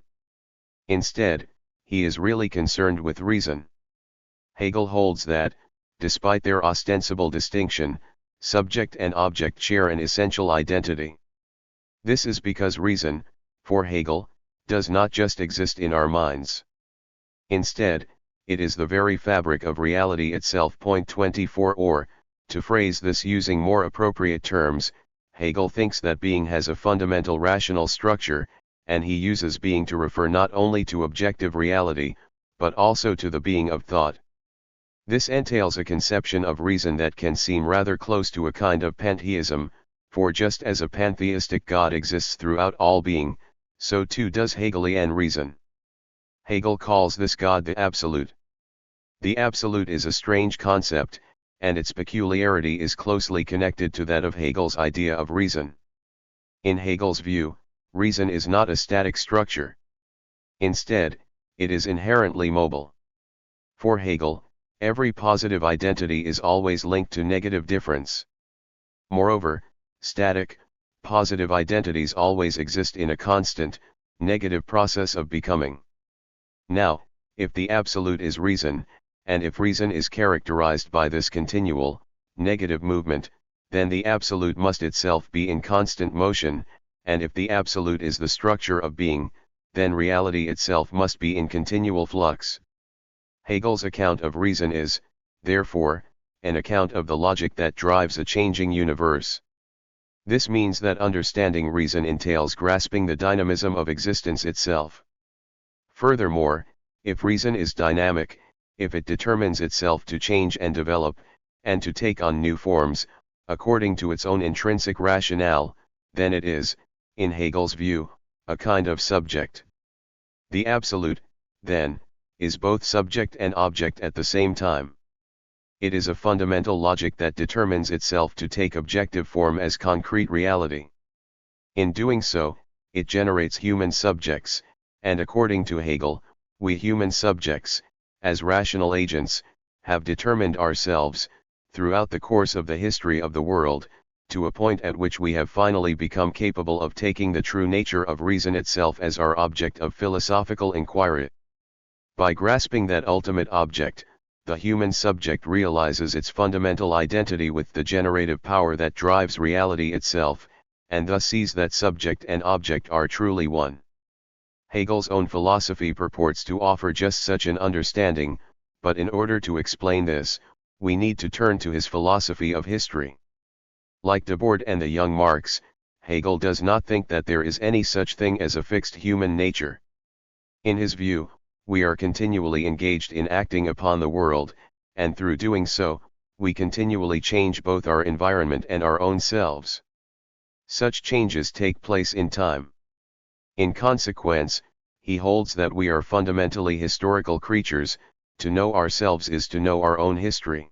Instead, he is really concerned with reason. Hegel holds that, despite their ostensible distinction, subject and object share an essential identity. This is because reason, for Hegel, does not just exist in our minds. Instead, it is the very fabric of reality itself. Point 24. Or, to phrase this using more appropriate terms, Hegel thinks that being has a fundamental rational structure, and he uses being to refer not only to objective reality, but also to the being of thought. This entails a conception of reason that can seem rather close to a kind of pantheism, for just as a pantheistic God exists throughout all being, so too does Hegelian reason. Hegel calls this God the Absolute. The Absolute is a strange concept, and its peculiarity is closely connected to that of Hegel's idea of reason. In Hegel's view, reason is not a static structure. Instead, it is inherently mobile. For Hegel, every positive identity is always linked to negative difference. Moreover, static, positive identities always exist in a constant, negative process of becoming. Now, if the Absolute is reason, and if reason is characterized by this continual, negative movement, then the Absolute must itself be in constant motion, and if the Absolute is the structure of being, then reality itself must be in continual flux. Hegel's account of reason is, therefore, an account of the logic that drives a changing universe. This means that understanding reason entails grasping the dynamism of existence itself. Furthermore, if reason is dynamic, if it determines itself to change and develop, and to take on new forms, according to its own intrinsic rationale, then it is, in Hegel's view, a kind of subject. The Absolute, then, is both subject and object at the same time. It is a fundamental logic that determines itself to take objective form as concrete reality. In doing so, it generates human subjects, and according to Hegel, we human subjects, as rational agents, have determined ourselves, throughout the course of the history of the world, to a point at which we have finally become capable of taking the true nature of reason itself as our object of philosophical inquiry. By grasping that ultimate object, the human subject realizes its fundamental identity with the generative power that drives reality itself, and thus sees that subject and object are truly one. Hegel's own philosophy purports to offer just such an understanding, but in order to explain this, we need to turn to his philosophy of history. Like Debord and the young Marx, Hegel does not think that there is any such thing as a fixed human nature. In his view, we are continually engaged in acting upon the world, and through doing so, we continually change both our environment and our own selves. Such changes take place in time. In consequence, he holds that we are fundamentally historical creatures. To know ourselves is to know our own history.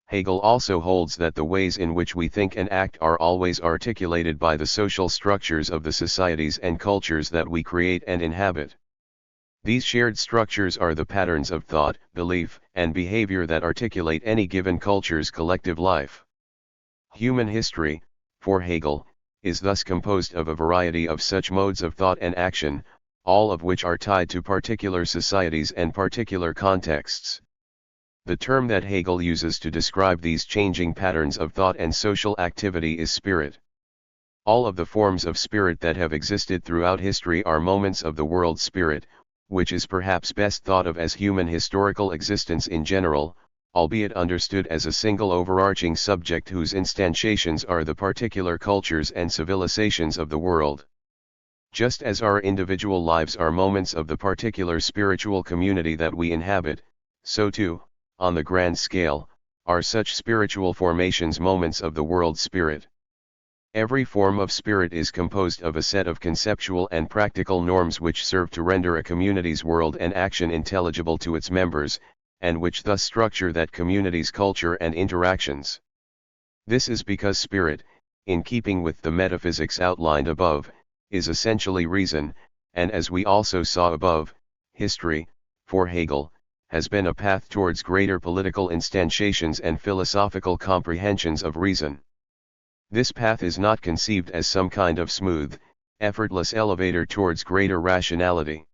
Hegel also holds that the ways in which we think and act are always articulated by the social structures of the societies and cultures that we create and inhabit. These shared structures are the patterns of thought, belief, and behavior that articulate any given culture's collective life. Human history, for Hegel, is thus composed of a variety of such modes of thought and action, all of which are tied to particular societies and particular contexts. The term that Hegel uses to describe these changing patterns of thought and social activity is spirit. All of the forms of spirit that have existed throughout history are moments of the world spirit, which is perhaps best thought of as human historical existence in general, albeit understood as a single overarching subject whose instantiations are the particular cultures and civilizations of the world. Just as our individual lives are moments of the particular spiritual community that we inhabit, so too, on the grand scale, are such spiritual formations moments of the world spirit. Every form of spirit is composed of a set of conceptual and practical norms which serve to render a community's world and action intelligible to its members, and which thus structure that community's culture and interactions. This is because spirit, in keeping with the metaphysics outlined above, is essentially reason, and as we also saw above, history, for Hegel, has been a path towards greater political instantiations and philosophical comprehensions of reason. This path is not conceived as some kind of smooth, effortless elevator towards greater rationality.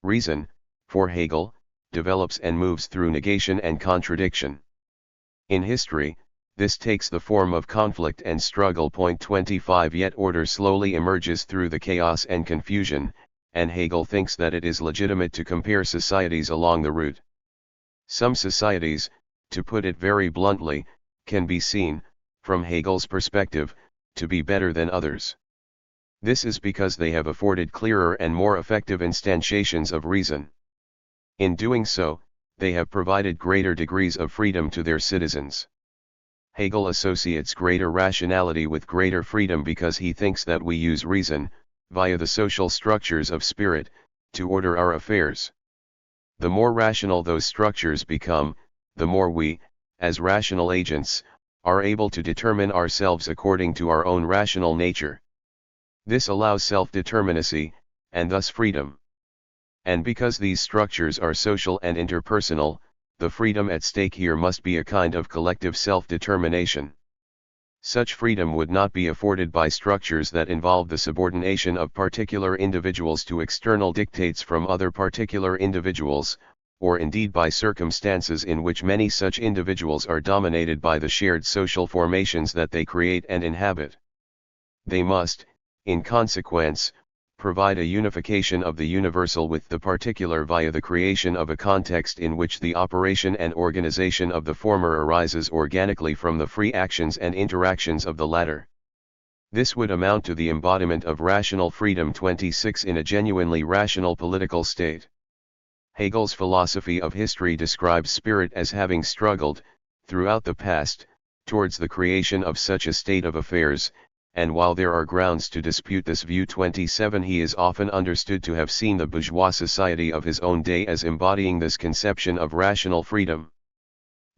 Reason, for Hegel, develops and moves through negation and contradiction. In history, this takes the form of conflict and struggle. 25 Yet order slowly emerges through the chaos and confusion, and Hegel thinks that it is legitimate to compare societies along the route. Some societies, to put it very bluntly, can be seen, from Hegel's perspective, to be better than others. This is because they have afforded clearer and more effective instantiations of reason. In doing so, they have provided greater degrees of freedom to their citizens. Hegel associates greater rationality with greater freedom because he thinks that we use reason, via the social structures of spirit, to order our affairs. The more rational those structures become, the more we, as rational agents, are able to determine ourselves according to our own rational nature. This allows self-determinacy, and thus freedom. And because these structures are social and interpersonal, the freedom at stake here must be a kind of collective self-determination. Such freedom would not be afforded by structures that involve the subordination of particular individuals to external dictates from other particular individuals, or indeed by circumstances in which many such individuals are dominated by the shared social formations that they create and inhabit. They must, in consequence, provide a unification of the universal with the particular via the creation of a context in which the operation and organization of the former arises organically from the free actions and interactions of the latter. This would amount to the embodiment of rational freedom. 26 In a genuinely rational political state. Hegel's philosophy of history describes spirit as having struggled, throughout the past, towards the creation of such a state of affairs, and while there are grounds to dispute this view. 27 He is often understood to have seen the bourgeois society of his own day as embodying this conception of rational freedom.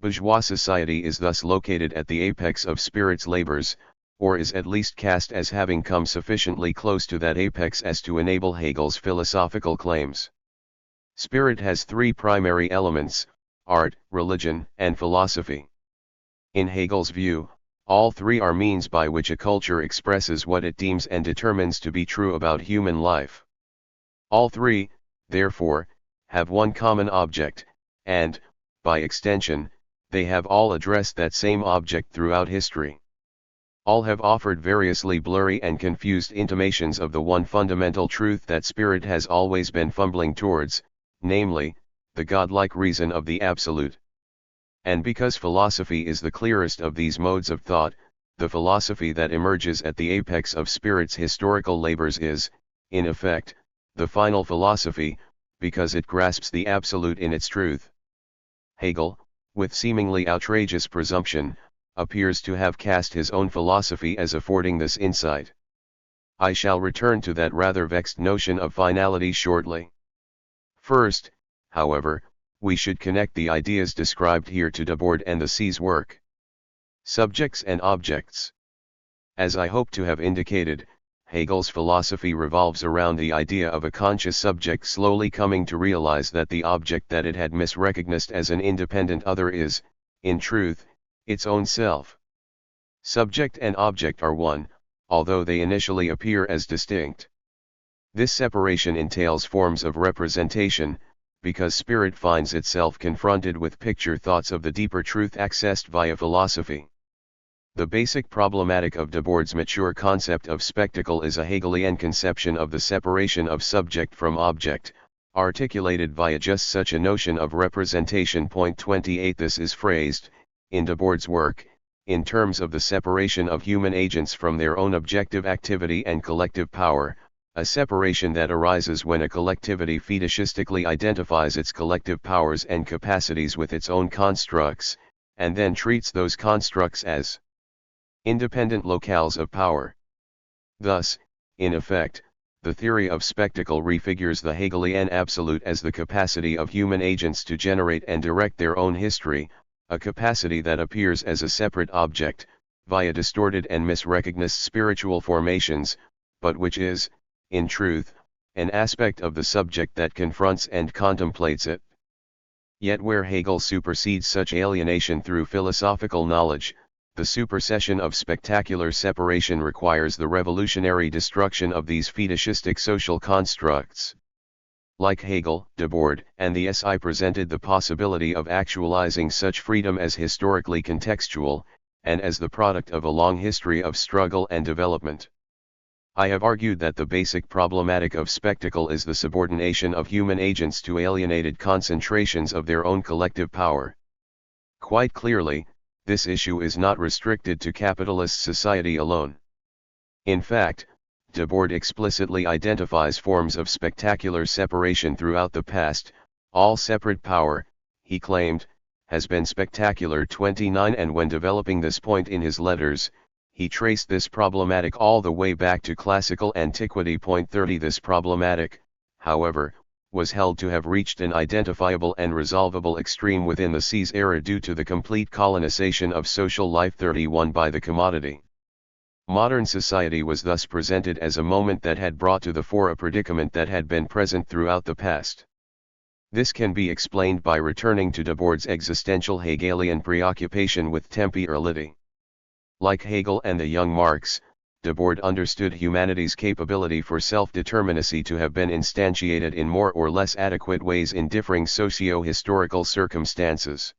Bourgeois society is thus located at the apex of spirit's labors, or is at least cast as having come sufficiently close to that apex as to enable Hegel's philosophical claims. Spirit has three primary elements: art, religion, and philosophy. In Hegel's view, all three are means by which a culture expresses what it deems and determines to be true about human life. All three, therefore, have one common object, and, by extension, they have all addressed that same object throughout history. All have offered variously blurry and confused intimations of the one fundamental truth that spirit has always been fumbling towards, namely, the godlike reason of the absolute. And because philosophy is the clearest of these modes of thought, the philosophy that emerges at the apex of spirit's historical labors is, in effect, the final philosophy, because it grasps the absolute in its truth. Hegel, with seemingly outrageous presumption, appears to have cast his own philosophy as affording this insight. I shall return to that rather vexed notion of finality shortly. First, however, we should connect the ideas described here to Debord and the C's work. Subjects and objects. As I hope to have indicated, Hegel's philosophy revolves around the idea of a conscious subject slowly coming to realize that the object that it had misrecognized as an independent other is, in truth, its own self. Subject and object are one, although they initially appear as distinct. This separation entails forms of representation, because spirit finds itself confronted with picture thoughts of the deeper truth accessed via philosophy. The basic problematic of Debord's mature concept of spectacle is a Hegelian conception of the separation of subject from object, articulated via just such a notion of representation. 28 This is phrased, in Debord's work, in terms of the separation of human agents from their own objective activity and collective power, a separation that arises when a collectivity fetishistically identifies its collective powers and capacities with its own constructs, and then treats those constructs as independent locales of power. Thus, in effect, the theory of spectacle refigures the Hegelian absolute as the capacity of human agents to generate and direct their own history, a capacity that appears as a separate object, via distorted and misrecognized spiritual formations, but which is, in truth, an aspect of the subject that confronts and contemplates it. Yet where Hegel supersedes such alienation through philosophical knowledge, the supersession of spectacular separation requires the revolutionary destruction of these fetishistic social constructs. Like Hegel, Debord and the SI presented the possibility of actualizing such freedom as historically contextual, and as the product of a long history of struggle and development. I have argued that the basic problematic of spectacle is the subordination of human agents to alienated concentrations of their own collective power. Quite clearly, this issue is not restricted to capitalist society alone. In fact, Debord explicitly identifies forms of spectacular separation throughout the past. All separate power, he claimed, has been spectacular. 29 And when developing this point in his letters, he traced this problematic all the way back to classical antiquity. 30 This problematic, however, was held to have reached an identifiable and resolvable extreme within the C's era due to the complete colonization of social life. 31 By the commodity. Modern society was thus presented as a moment that had brought to the fore a predicament that had been present throughout the past. This can be explained by returning to Debord's existential Hegelian preoccupation with temporality. Like Hegel and the young Marx, Debord understood humanity's capability for self-determinacy to have been instantiated in more or less adequate ways in differing socio-historical circumstances.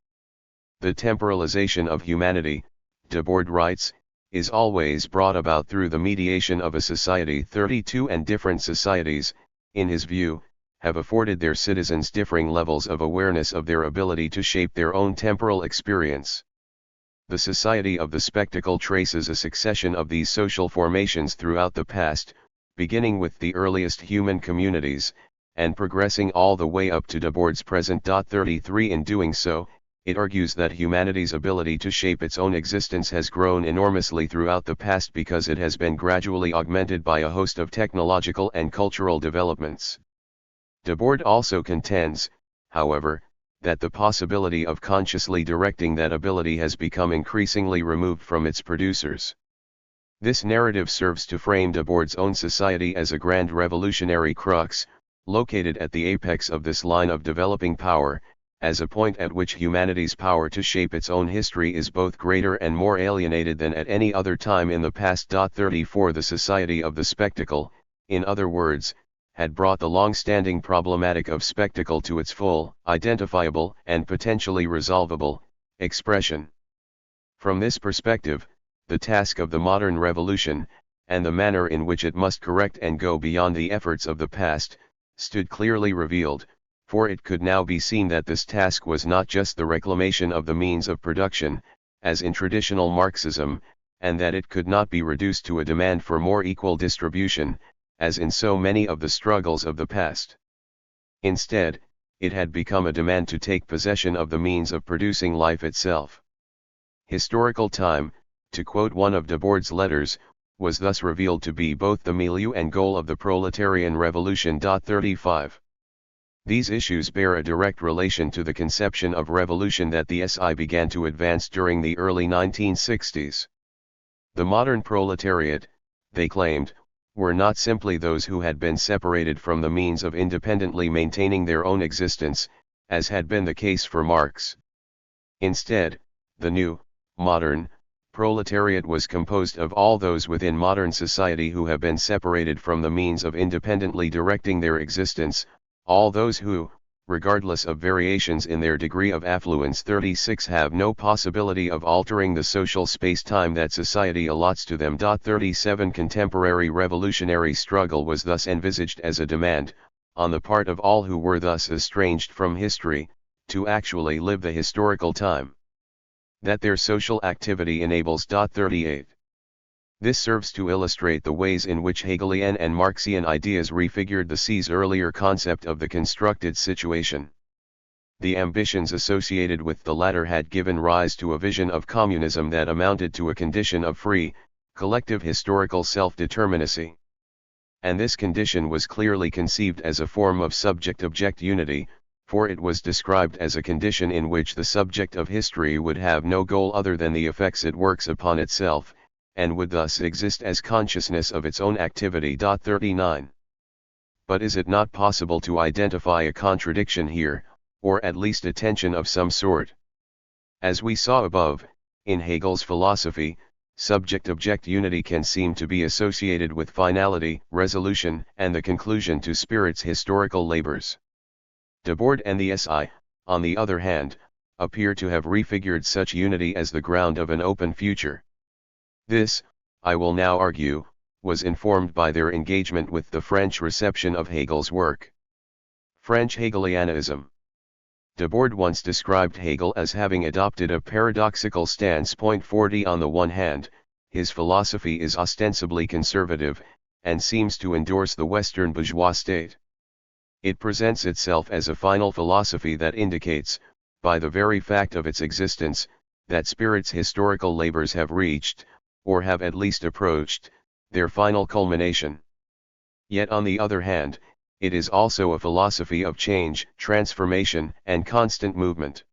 The temporalization of humanity, Debord writes, is always brought about through the mediation of a society. 32 And different societies, in his view, have afforded their citizens differing levels of awareness of their ability to shape their own temporal experience. The society of the spectacle traces a succession of these social formations throughout the past, beginning with the earliest human communities, and progressing all the way up to Debord's present. 33 In doing so, it argues that humanity's ability to shape its own existence has grown enormously throughout the past because it has been gradually augmented by a host of technological and cultural developments. Debord also contends, however, that the possibility of consciously directing that ability has become increasingly removed from its producers. This narrative serves to frame Debord's own society as a grand revolutionary crux, located at the apex of this line of developing power, as a point at which humanity's power to shape its own history is both greater and more alienated than at any other time in the past. 34 The society of the spectacle, in other words, had brought the long-standing problematic of spectacle to its full, identifiable, and potentially resolvable expression. From this perspective, the task of the modern revolution, and the manner in which it must correct and go beyond the efforts of the past, stood clearly revealed, for it could now be seen that this task was not just the reclamation of the means of production, as in traditional Marxism, and that it could not be reduced to a demand for more equal distribution, as in so many of the struggles of the past. Instead, it had become a demand to take possession of the means of producing life itself. Historical time, to quote one of Debord's letters, was thus revealed to be both the milieu and goal of the proletarian revolution. 35. These issues bear a direct relation to the conception of revolution that the SI began to advance during the early 1960s. The modern proletariat, they claimed, were not simply those who had been separated from the means of independently maintaining their own existence, as had been the case for Marx. Instead, the new, modern, proletariat was composed of all those within modern society who have been separated from the means of independently directing their existence, all those who, regardless of variations in their degree of affluence, 36 have no possibility of altering the social space-time that society allots to them. 37 Contemporary revolutionary struggle was thus envisaged as a demand, on the part of all who were thus estranged from history, to actually live the historical time that their social activity enables. 38. This serves to illustrate the ways in which Hegelian and Marxian ideas refigured the C's earlier concept of the constructed situation. The ambitions associated with the latter had given rise to a vision of communism that amounted to a condition of free, collective historical self-determinacy. And this condition was clearly conceived as a form of subject-object unity, for it was described as a condition in which the subject of history would have no goal other than the effects it works upon itself, and would thus exist as consciousness of its own activity. 39. But is it not possible to identify a contradiction here, or at least a tension of some sort? As we saw above, in Hegel's philosophy, subject-object unity can seem to be associated with finality, resolution, and the conclusion to spirit's historical labors. Debord and the SI, on the other hand, appear to have refigured such unity as the ground of an open future. This, I will now argue, was informed by their engagement with the French reception of Hegel's work. French Hegelianism. Debord once described Hegel as having adopted a paradoxical stance. 40 On the one hand, his philosophy is ostensibly conservative, and seems to endorse the Western bourgeois state. It presents itself as a final philosophy that indicates, by the very fact of its existence, that spirit's historical labors have reached, or have at least approached, their final culmination. Yet on the other hand, it is also a philosophy of change, transformation, and constant movement.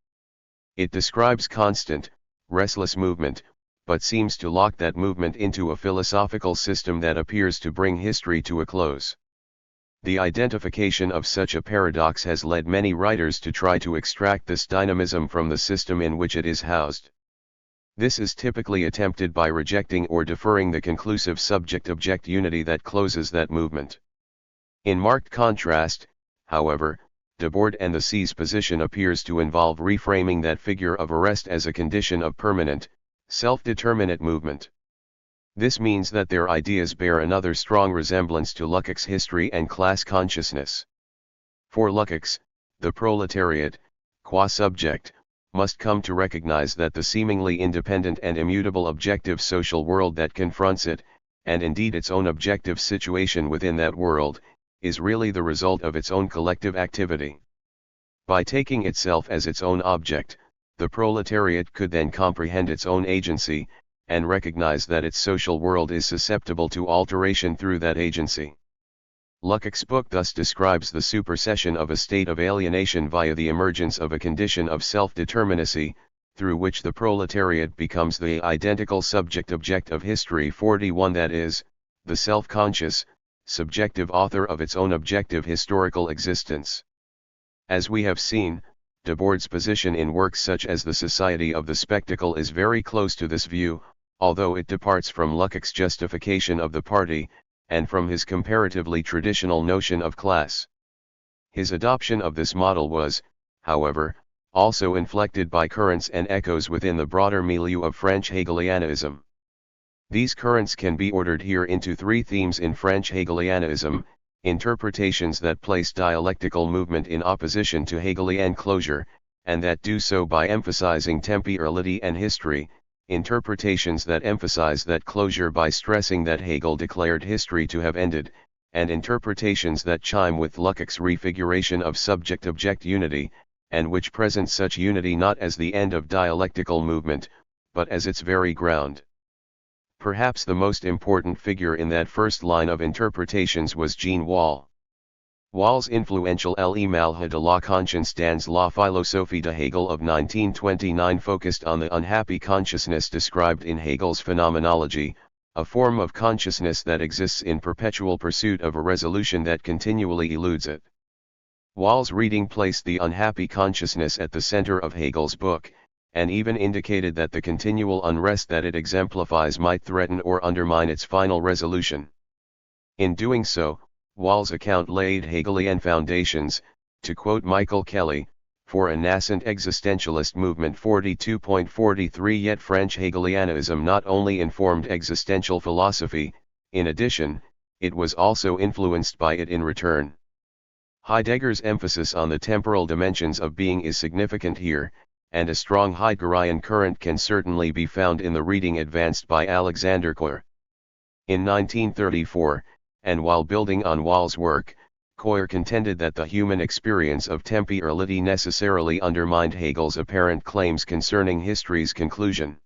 It describes constant, restless movement, but seems to lock that movement into a philosophical system that appears to bring history to a close. The identification of such a paradox has led many writers to try to extract this dynamism from the system in which it is housed. This is typically attempted by rejecting or deferring the conclusive subject-object unity that closes that movement. In marked contrast, however, Debord and the C's position appears to involve reframing that figure of arrest as a condition of permanent, self-determinate movement. This means that their ideas bear another strong resemblance to Lukács' history and class consciousness. For Lukács, the proletariat, qua subject, must come to recognize that the seemingly independent and immutable objective social world that confronts it, and indeed its own objective situation within that world, is really the result of its own collective activity. By taking itself as its own object, the proletariat could then comprehend its own agency, and recognize that its social world is susceptible to alteration through that agency. Lukács' book thus describes the supersession of a state of alienation via the emergence of a condition of self-determinacy, through which the proletariat becomes the identical subject-object of history. 41 That is, the self-conscious, subjective author of its own objective historical existence. As we have seen, Debord's position in works such as The Society of the Spectacle is very close to this view, although it departs from Lukács' justification of the party, and from his comparatively traditional notion of class. His adoption of this model was, however, also inflected by currents and echoes within the broader milieu of French Hegelianism. These currents can be ordered here into three themes in French Hegelianism: interpretations that place dialectical movement in opposition to Hegelian closure, and that do so by emphasizing temporality and history, interpretations that emphasize that closure by stressing that Hegel declared history to have ended, and interpretations that chime with Lukács' refiguration of subject-object unity, and which present such unity not as the end of dialectical movement, but as its very ground. Perhaps the most important figure in that first line of interpretations was Jean Wahl. Wahl's influential L'Image de la conscience dans la philosophie de Hegel of 1929 focused on the unhappy consciousness described in Hegel's phenomenology, a form of consciousness that exists in perpetual pursuit of a resolution that continually eludes it. Wahl's reading placed the unhappy consciousness at the center of Hegel's book, and even indicated that the continual unrest that it exemplifies might threaten or undermine its final resolution. In doing so, Wahl's account laid Hegelian foundations, to quote Michael Kelly, for a nascent existentialist movement. 42.43 Yet French Hegelianism not only informed existential philosophy, in addition, it was also influenced by it in return. Heidegger's emphasis on the temporal dimensions of being is significant here, and a strong Heideggerian current can certainly be found in the reading advanced by Alexander Koyer. In 1934, and while building on Wahl's work, Koyer contended that the human experience of temporality necessarily undermined Hegel's apparent claims concerning history's conclusion.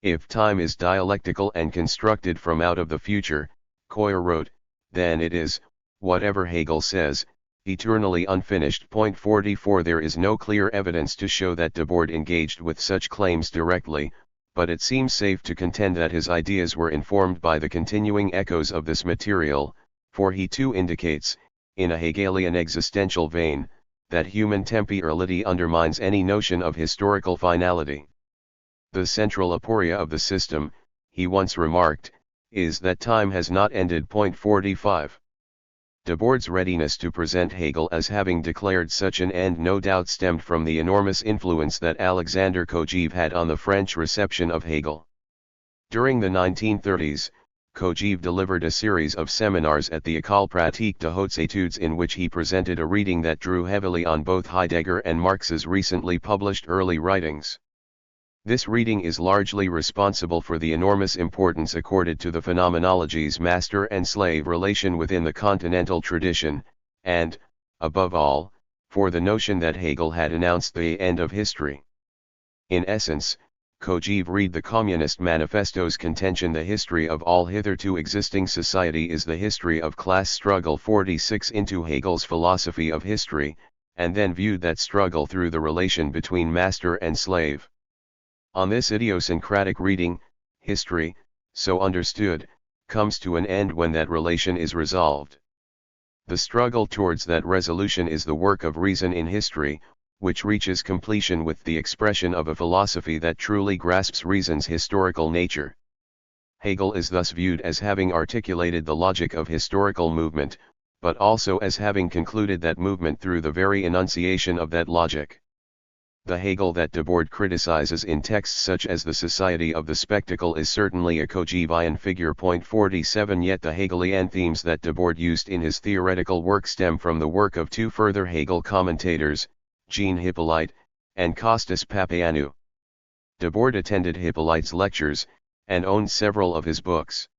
If time is dialectical and constructed from out of the future, Koyer wrote, then it is, whatever Hegel says, eternally unfinished. 44 There is no clear evidence to show that Debord engaged with such claims directly, but it seems safe to contend that his ideas were informed by the continuing echoes of this material, for he too indicates, in a Hegelian existential vein, that human temporality undermines any notion of historical finality. The central aporia of the system, he once remarked, is that time has not ended. 45. Debord's readiness to present Hegel as having declared such an end no doubt stemmed from the enormous influence that Alexander Kojève had on the French reception of Hegel. During the 1930s, Kojève delivered a series of seminars at the École pratique de hautes études in which he presented a reading that drew heavily on both Heidegger and Marx's recently published early writings. This reading is largely responsible for the enormous importance accorded to the phenomenology's master and slave relation within the continental tradition, and, above all, for the notion that Hegel had announced the end of history. In essence, Kojève read the Communist Manifesto's contention the history of all hitherto existing society is the history of class struggle 46 into Hegel's philosophy of history, and then viewed that struggle through the relation between master and slave. On this idiosyncratic reading, history, so understood, comes to an end when that relation is resolved. The struggle towards that resolution is the work of reason in history, which reaches completion with the expression of a philosophy that truly grasps reason's historical nature. Hegel is thus viewed as having articulated the logic of historical movement, but also as having concluded that movement through the very enunciation of that logic. The Hegel that Debord criticizes in texts such as The Society of the Spectacle is certainly a Kojèvian figure. 47 Yet the Hegelian themes that Debord used in his theoretical work stem from the work of two further Hegel commentators, Jean Hippolyte, and Kostas Papaioannou. Debord attended Hippolyte's lectures, and owned several of his books.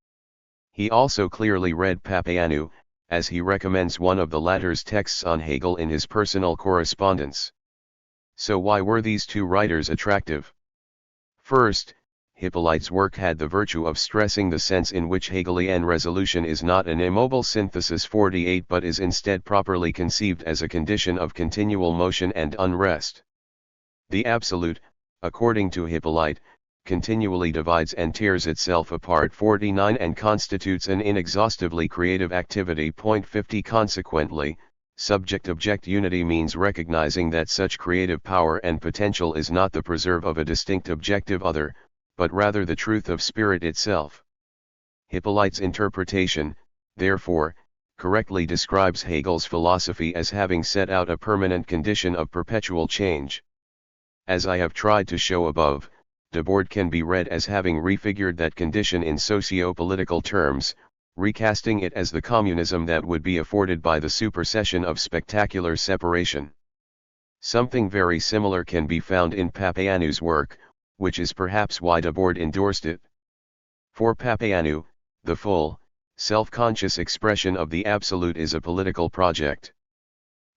He also clearly read Papaioannou, as he recommends one of the latter's texts on Hegel in his personal correspondence. So why were these two writers attractive? First, Hippolyte's work had the virtue of stressing the sense in which Hegelian resolution is not an immobile synthesis 48 but is instead properly conceived as a condition of continual motion and unrest. The absolute, according to Hippolyte, continually divides and tears itself apart 49 and constitutes an inexhaustively creative activity. 50 Consequently, subject-object unity means recognizing that such creative power and potential is not the preserve of a distinct objective other, but rather the truth of spirit itself. Hippolyte's interpretation, therefore, correctly describes Hegel's philosophy as having set out a permanent condition of perpetual change. As I have tried to show above, Debord can be read as having refigured that condition in socio-political terms, recasting it as the communism that would be afforded by the supersession of spectacular separation. Something very similar can be found in Papaioannou's work, which is perhaps why Debord endorsed it. For Papaioannou, the full, self-conscious expression of the absolute is a political project.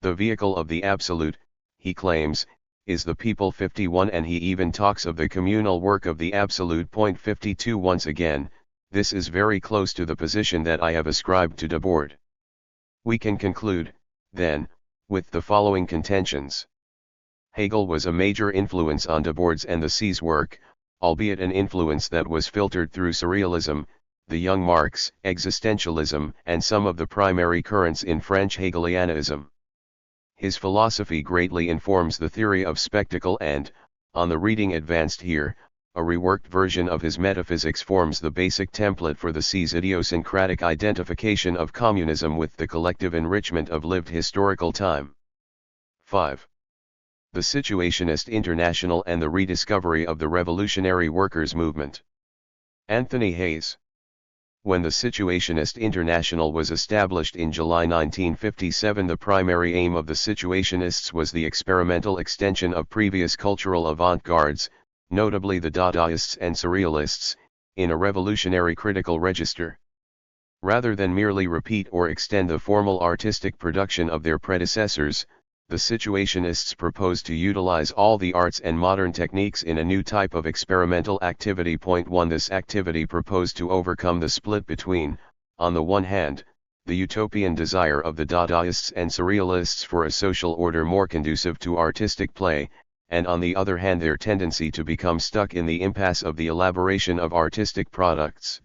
The vehicle of the absolute, he claims, is the people 51, and he even talks of the communal work of the absolute. 52 Once again, this is very close to the position that I have ascribed to Debord. We can conclude, then, with the following contentions. Hegel was a major influence on Debord's and the C's work, albeit an influence that was filtered through surrealism, the young Marx, existentialism, and some of the primary currents in French Hegelianism. His philosophy greatly informs the theory of spectacle and, on the reading advanced here, a reworked version of his metaphysics forms the basic template for the C's idiosyncratic identification of communism with the collective enrichment of lived historical time. 5. The Situationist International and the rediscovery of the revolutionary workers' movement. Anthony Hayes. When the Situationist International was established in July 1957, the primary aim of the Situationists was the experimental extension of previous cultural avant-gardes, notably the Dadaists and Surrealists, in a revolutionary critical register. Rather than merely repeat or extend the formal artistic production of their predecessors, the Situationists proposed to utilize all the arts and modern techniques in a new type of experimental activity. 1. This activity proposed to overcome the split between, on the one hand, the utopian desire of the Dadaists and Surrealists for a social order more conducive to artistic play, and on the other hand their tendency to become stuck in the impasse of the elaboration of artistic products.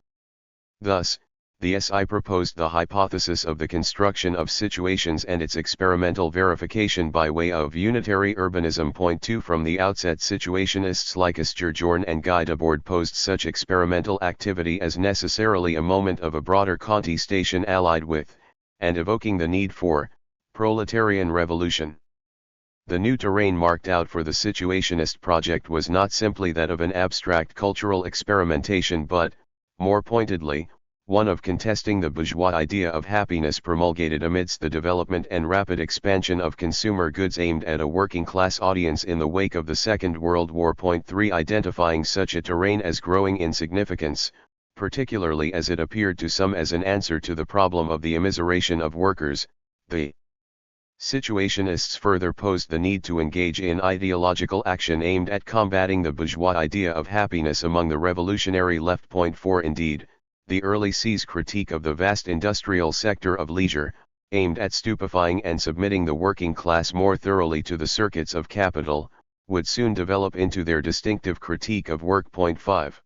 Thus, the SI proposed the hypothesis of the construction of situations and its experimental verification by way of unitary urbanism. 2. From the outset, Situationists like Asturgeon and Guy Debord posed such experimental activity as necessarily a moment of a broader contestation allied with, and evoking the need for, proletarian revolution. The new terrain marked out for the Situationist project was not simply that of an abstract cultural experimentation but, more pointedly, one of contesting the bourgeois idea of happiness promulgated amidst the development and rapid expansion of consumer goods aimed at a working-class audience in the wake of the Second World War. 3. Identifying such a terrain as growing in significance, particularly as it appeared to some as an answer to the problem of the immiseration of workers, the Situationists further posed the need to engage in ideological action aimed at combating the bourgeois idea of happiness among the revolutionary left. 4. Indeed, the early C's critique of the vast industrial sector of leisure, aimed at stupefying and submitting the working class more thoroughly to the circuits of capital, would soon develop into their distinctive critique of work. 5.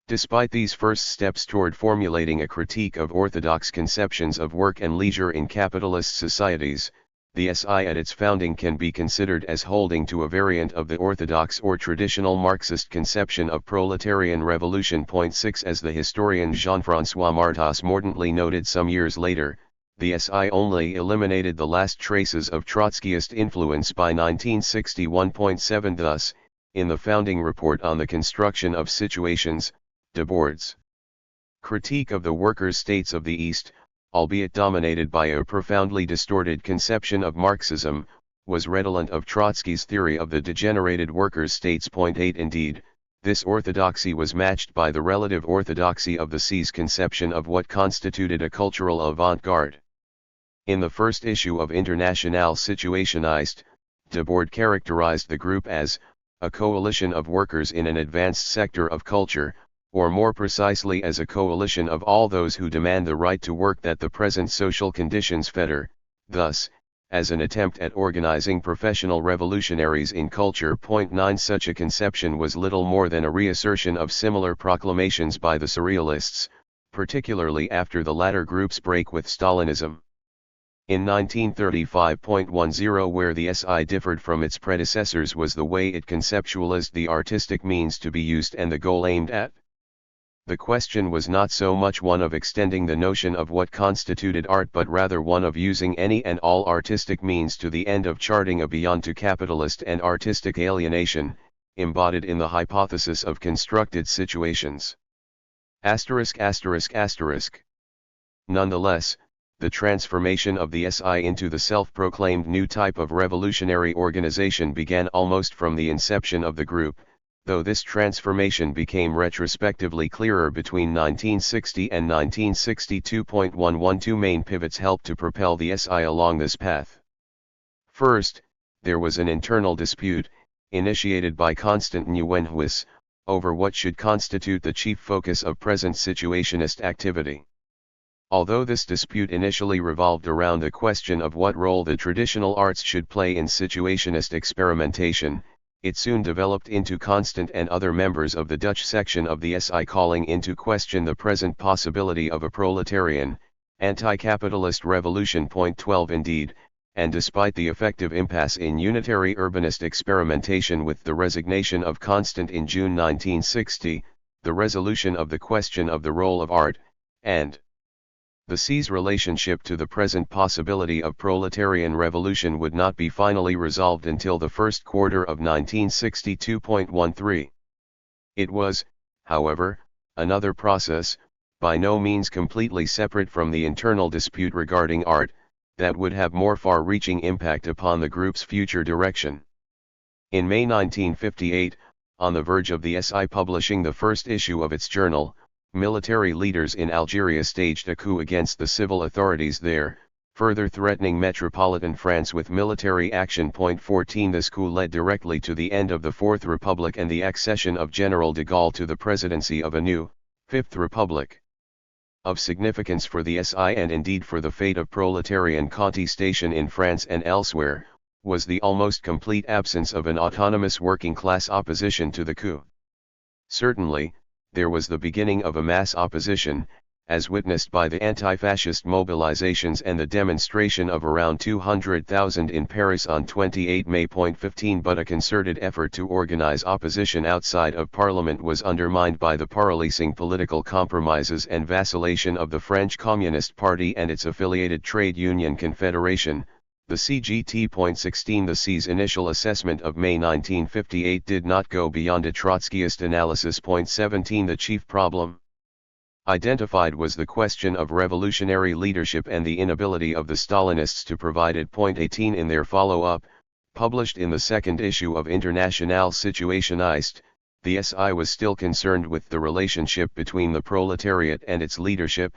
Despite these first steps toward formulating a critique of orthodox conceptions of work and leisure in capitalist societies, the SI at its founding can be considered as holding to a variant of the orthodox or traditional Marxist conception of proletarian revolution. 6. As the historian Jean-François Martas mordantly noted some years later, the SI only eliminated the last traces of Trotskyist influence by 1961. 7. Thus, in the founding report on the construction of situations, Debord's critique of the workers' states of the East, albeit dominated by a profoundly distorted conception of Marxism, was redolent of Trotsky's theory of the degenerated workers' states. 8. Indeed, this orthodoxy was matched by the relative orthodoxy of the C's conception of what constituted a cultural avant-garde. In the first issue of Internationale Situationist, Debord characterized the group as a coalition of workers in an advanced sector of culture, or more precisely as a coalition of all those who demand the right to work that the present social conditions fetter, thus, as an attempt at organizing professional revolutionaries in culture. 9. Such a conception was little more than a reassertion of similar proclamations by the Surrealists, particularly after the latter group's break with Stalinism. In 1935.10, where the SI differed from its predecessors was the way it conceptualized the artistic means to be used and the goal aimed at. The question was not so much one of extending the notion of what constituted art but rather one of using any and all artistic means to the end of charting a beyond to capitalist and artistic alienation, embodied in the hypothesis of constructed situations. Nonetheless, the transformation of the SI into the self-proclaimed new type of revolutionary organization began almost from the inception of the group, though this transformation became retrospectively clearer between 1960 and 1962. 2 main pivots helped to propel the SI along this path. First, there was an internal dispute, initiated by Constant Nieuwenhuis, over what should constitute the chief focus of present situationist activity. Although this dispute initially revolved around the question of what role the traditional arts should play in situationist experimentation, it soon developed into Constant and other members of the Dutch section of the SI calling into question the present possibility of a proletarian, anti-capitalist revolution. 12 Indeed, and despite the effective impasse in unitary urbanist experimentation with the resignation of Constant in June 1960, the resolution of the question of the role of art, and the C's relationship to the present possibility of proletarian revolution would not be finally resolved until the first quarter of 1962.13. It was, however, another process, by no means completely separate from the internal dispute regarding art, that would have more far-reaching impact upon the group's future direction. In May 1958, on the verge of the SI publishing the first issue of its journal, military leaders in Algeria staged a coup against the civil authorities there, further threatening metropolitan France with military action. 14 This coup led directly to the end of the Fourth Republic and the accession of General de Gaulle to the presidency of a new, Fifth Republic. Of significance for the SI and indeed for the fate of proletarian contestation in France and elsewhere, was the almost complete absence of an autonomous working class opposition to the coup. Certainly, there was the beginning of a mass opposition, as witnessed by the anti-fascist mobilizations and the demonstration of around 200,000 in Paris on 28 May. 15 But a concerted effort to organize opposition outside of Parliament was undermined by the paralyzing political compromises and vacillation of the French Communist Party and its affiliated trade union confederation, the CGT. 16 The C's initial assessment of May 1958 did not go beyond a Trotskyist analysis. 17 The chief problem identified was the question of revolutionary leadership and the inability of the Stalinists to provide it. 18 In their follow-up, published in the second issue of Internationale Situationist, the SI was still concerned with the relationship between the proletariat and its leadership,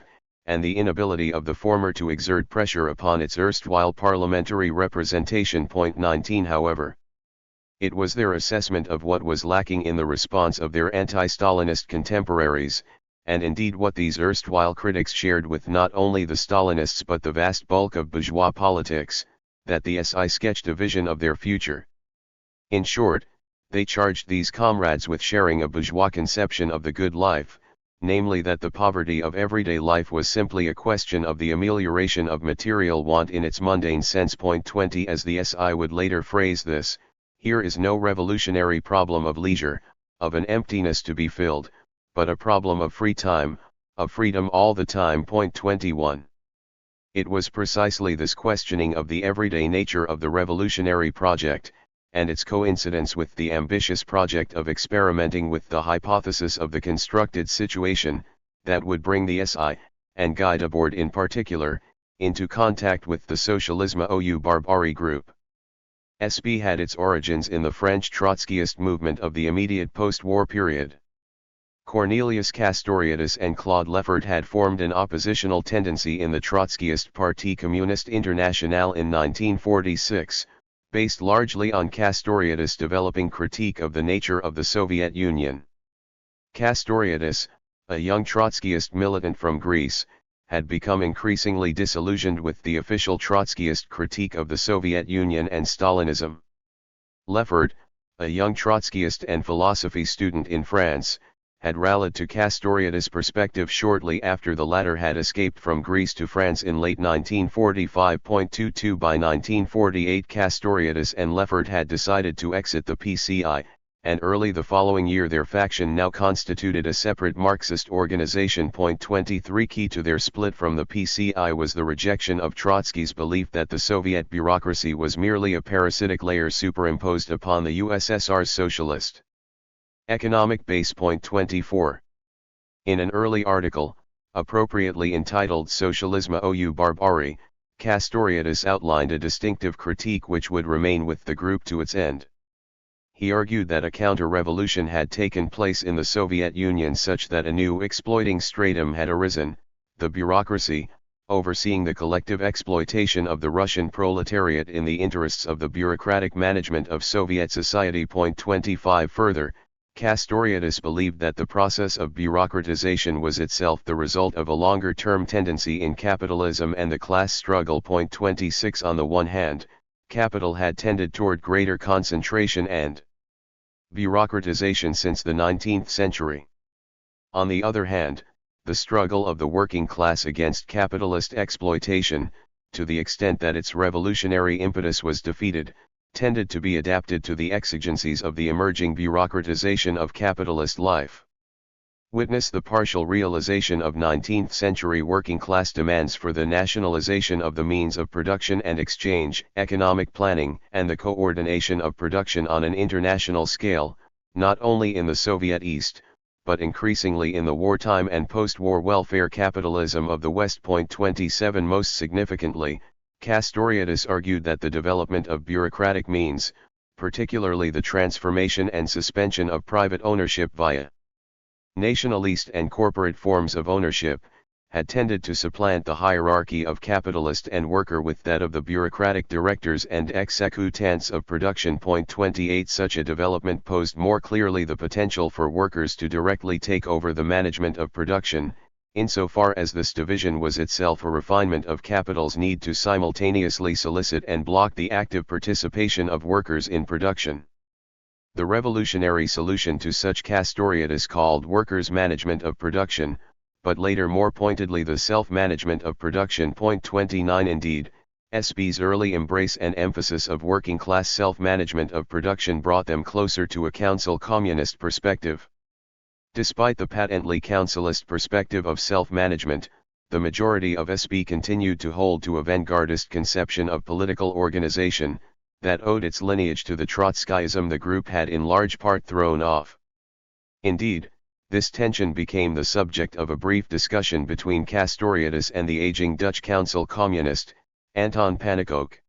and the inability of the former to exert pressure upon its erstwhile parliamentary representation. 19 However, it was their assessment of what was lacking in the response of their anti-Stalinist contemporaries, and indeed what these erstwhile critics shared with not only the Stalinists but the vast bulk of bourgeois politics, that the SI sketched a vision of their future. In short, they charged these comrades with sharing a bourgeois conception of the good life, namely that the poverty of everyday life was simply a question of the amelioration of material want in its mundane sense. 20 As the SI would later phrase this, here is no revolutionary problem of leisure, of an emptiness to be filled, but a problem of free time, of freedom all the time. 21 It was precisely this questioning of the everyday nature of the revolutionary project, and its coincidence with the ambitious project of experimenting with the hypothesis of the constructed situation, that would bring the SI, and Guy Debord in particular, into contact with the Socialisme ou Barbarie group. SB had its origins in the French Trotskyist movement of the immediate post-war period. Cornelius Castoriadis and Claude Lefort had formed an oppositional tendency in the Trotskyist Parti Communiste International in 1946, based largely on Castoriadis' developing critique of the nature of the Soviet Union. Castoriadis, a young Trotskyist militant from Greece, had become increasingly disillusioned with the official Trotskyist critique of the Soviet Union and Stalinism. Lefort, a young Trotskyist and philosophy student in France, had rallied to Castoriadis' perspective shortly after the latter had escaped from Greece to France in late 1945.22 By 1948 Castoriadis and Lefort had decided to exit the PCI, and early the following year their faction now constituted a separate Marxist organization. 23 Key to their split from the PCI was the rejection of Trotsky's belief that the Soviet bureaucracy was merely a parasitic layer superimposed upon the USSR's socialist economic base. 24 In an early article, appropriately entitled Socialisme ou Barbarie, Castoriadis outlined a distinctive critique which would remain with the group to its end. He argued that a counter-revolution had taken place in the Soviet Union such that a new exploiting stratum had arisen, the bureaucracy, overseeing the collective exploitation of the Russian proletariat in the interests of the bureaucratic management of Soviet society. 25 Further, Castoriadis believed that the process of bureaucratization was itself the result of a longer-term tendency in capitalism and the class struggle. 26 On the one hand, capital had tended toward greater concentration and bureaucratization since the 19th century. On the other hand, the struggle of the working class against capitalist exploitation, to the extent that its revolutionary impetus was defeated, tended to be adapted to the exigencies of the emerging bureaucratization of capitalist life. Witness the partial realization of 19th-century working-class demands for the nationalization of the means of production and exchange, economic planning, and the coordination of production on an international scale, not only in the Soviet East, but increasingly in the wartime and post-war welfare capitalism of the West. 27 Most significantly, Castoriadis argued that the development of bureaucratic means, particularly the transformation and suspension of private ownership via nationalist and corporate forms of ownership, had tended to supplant the hierarchy of capitalist and worker with that of the bureaucratic directors and executants of production. 28 Such a development posed more clearly the potential for workers to directly take over the management of production, insofar as this division was itself a refinement of capital's need to simultaneously solicit and block the active participation of workers in production. The revolutionary solution to such Castoriadis called workers' management of production, but later more pointedly the self-management of production. 29 Indeed, SP's early embrace and emphasis of working-class self-management of production brought them closer to a council communist perspective. Despite the patently councilist perspective of self-management, the majority of SP continued to hold to a vanguardist conception of political organization, that owed its lineage to the Trotskyism the group had in large part thrown off. Indeed, this tension became the subject of a brief discussion between Castoriadis and the aging Dutch council communist, Anton Pannekoek.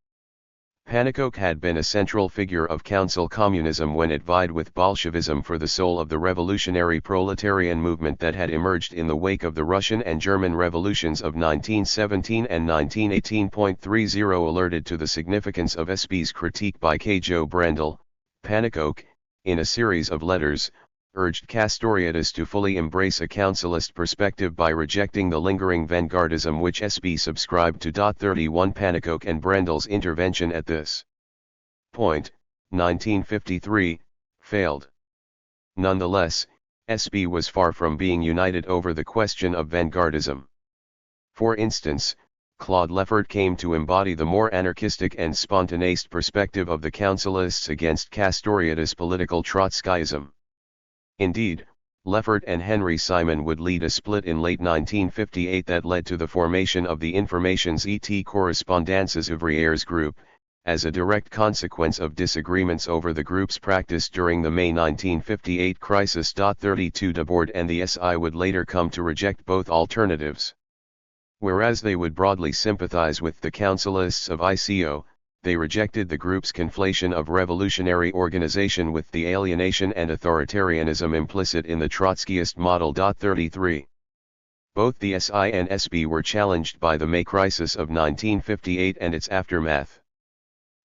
Pannekoek had been a central figure of council communism when it vied with Bolshevism for the soul of the revolutionary proletarian movement that had emerged in the wake of the Russian and German revolutions of 1917 and 1918. 30 Alerted to the significance of SP's critique by Kjo Brendel, Pannekoek, in a series of letters, urged Castoriadis to fully embrace a councilist perspective by rejecting the lingering vanguardism which SP subscribed to. 31 Pannekoek and Brendel's intervention at this point, 1953, failed. Nonetheless, SP was far from being united over the question of vanguardism. For instance, Claude Lefort came to embody the more anarchistic and spontaneist perspective of the councilists against Castoriadis' political Trotskyism. Indeed, Lefort and Henry Simon would lead a split in late 1958 that led to the formation of the Informations et Correspondances Ouvrières group, as a direct consequence of disagreements over the group's practice during the May 1958 crisis. 32 Debord and the SI would later come to reject both alternatives. Whereas they would broadly sympathize with the councilists of ICO, they rejected the group's conflation of revolutionary organization with the alienation and authoritarianism implicit in the Trotskyist model. 33. Both the SI and SP were challenged by the May crisis of 1958 and its aftermath.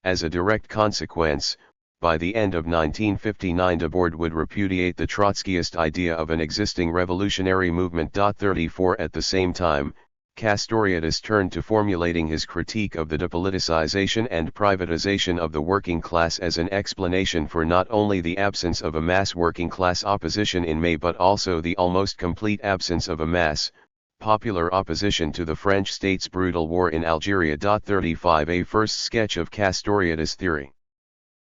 As a direct consequence, by the end of 1959 Debord would repudiate the Trotskyist idea of an existing revolutionary movement. 34 At the same time, Castoriadis turned to formulating his critique of the depoliticization and privatization of the working class as an explanation for not only the absence of a mass working class opposition in May but also the almost complete absence of a mass, popular opposition to the French state's brutal war in Algeria. 35 A first sketch of Castoriadis' theory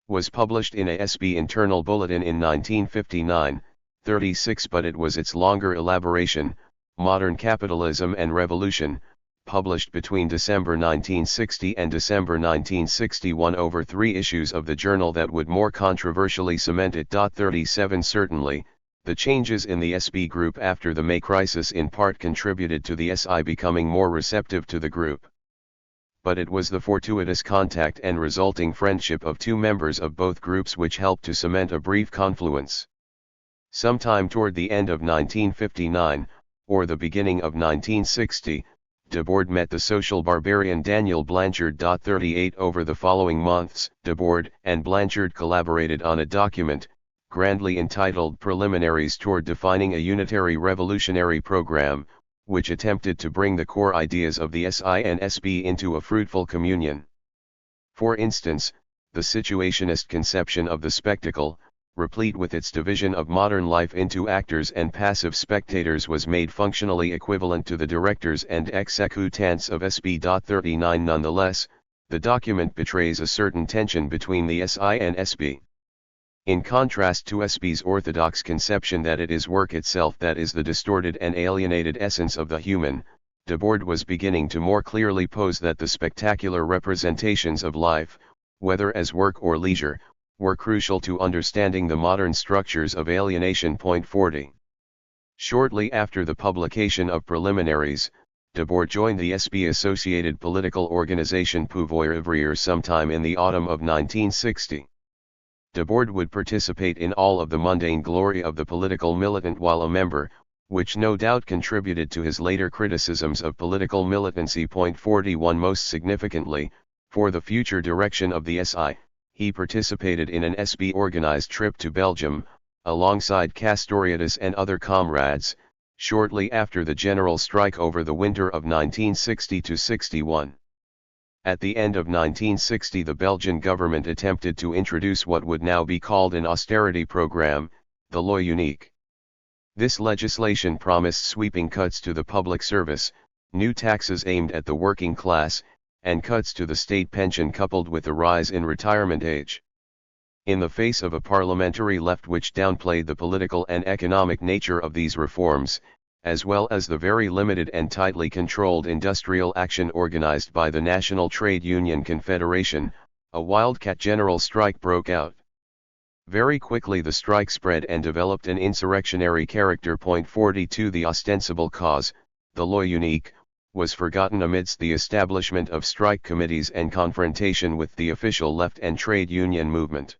was published in a SP internal bulletin in 1959, 36 but it was its longer elaboration, Modern Capitalism and Revolution, published between December 1960 and December 1961 over 3 issues of the journal that would more controversially cement it. 37 Certainly, the changes in the SP group after the May crisis in part contributed to the SI becoming more receptive to the group. But it was the fortuitous contact and resulting friendship of 2 members of both groups which helped to cement a brief confluence. Sometime toward the end of 1959, or the beginning of 1960, Debord met the social barbarian Daniel Blanchard. 38 Over the following months, Debord and Blanchard collaborated on a document, grandly entitled Preliminaries Toward Defining a Unitary Revolutionary Program, which attempted to bring the core ideas of the SI and SB into a fruitful communion. For instance, the situationist conception of the spectacle, replete with its division of modern life into actors and passive spectators, was made functionally equivalent to the directors and executants of SB. 39 Nonetheless, the document betrays a certain tension between the SI and SB. In contrast to SB's orthodox conception that it is work itself that is the distorted and alienated essence of the human, Debord was beginning to more clearly pose that the spectacular representations of life, whether as work or leisure, were crucial to understanding the modern structures of alienation. 40. Shortly after the publication of Preliminaries, Debord joined the SB-associated political organization Pouvoir Ouvrier sometime in the autumn of 1960. Debord would participate in all of the mundane glory of the political militant while a member, which no doubt contributed to his later criticisms of political militancy. 41 Most significantly, for the future direction of the SI, he participated in an SB-organized trip to Belgium, alongside Castoriadis and other comrades, shortly after the general strike over the winter of 1960–61. At the end of 1960 the Belgian government attempted to introduce what would now be called an austerity program, the Loi Unique. This legislation promised sweeping cuts to the public service, new taxes aimed at the working class, and cuts to the state pension coupled with a rise in retirement age. In the face of a parliamentary left which downplayed the political and economic nature of these reforms, as well as the very limited and tightly controlled industrial action organized by the National Trade Union Confederation, a wildcat general strike broke out. Very quickly the strike spread and developed an insurrectionary character. 42 The ostensible cause, the Loi Unique, was forgotten amidst the establishment of strike committees and confrontation with the official left and trade union movement.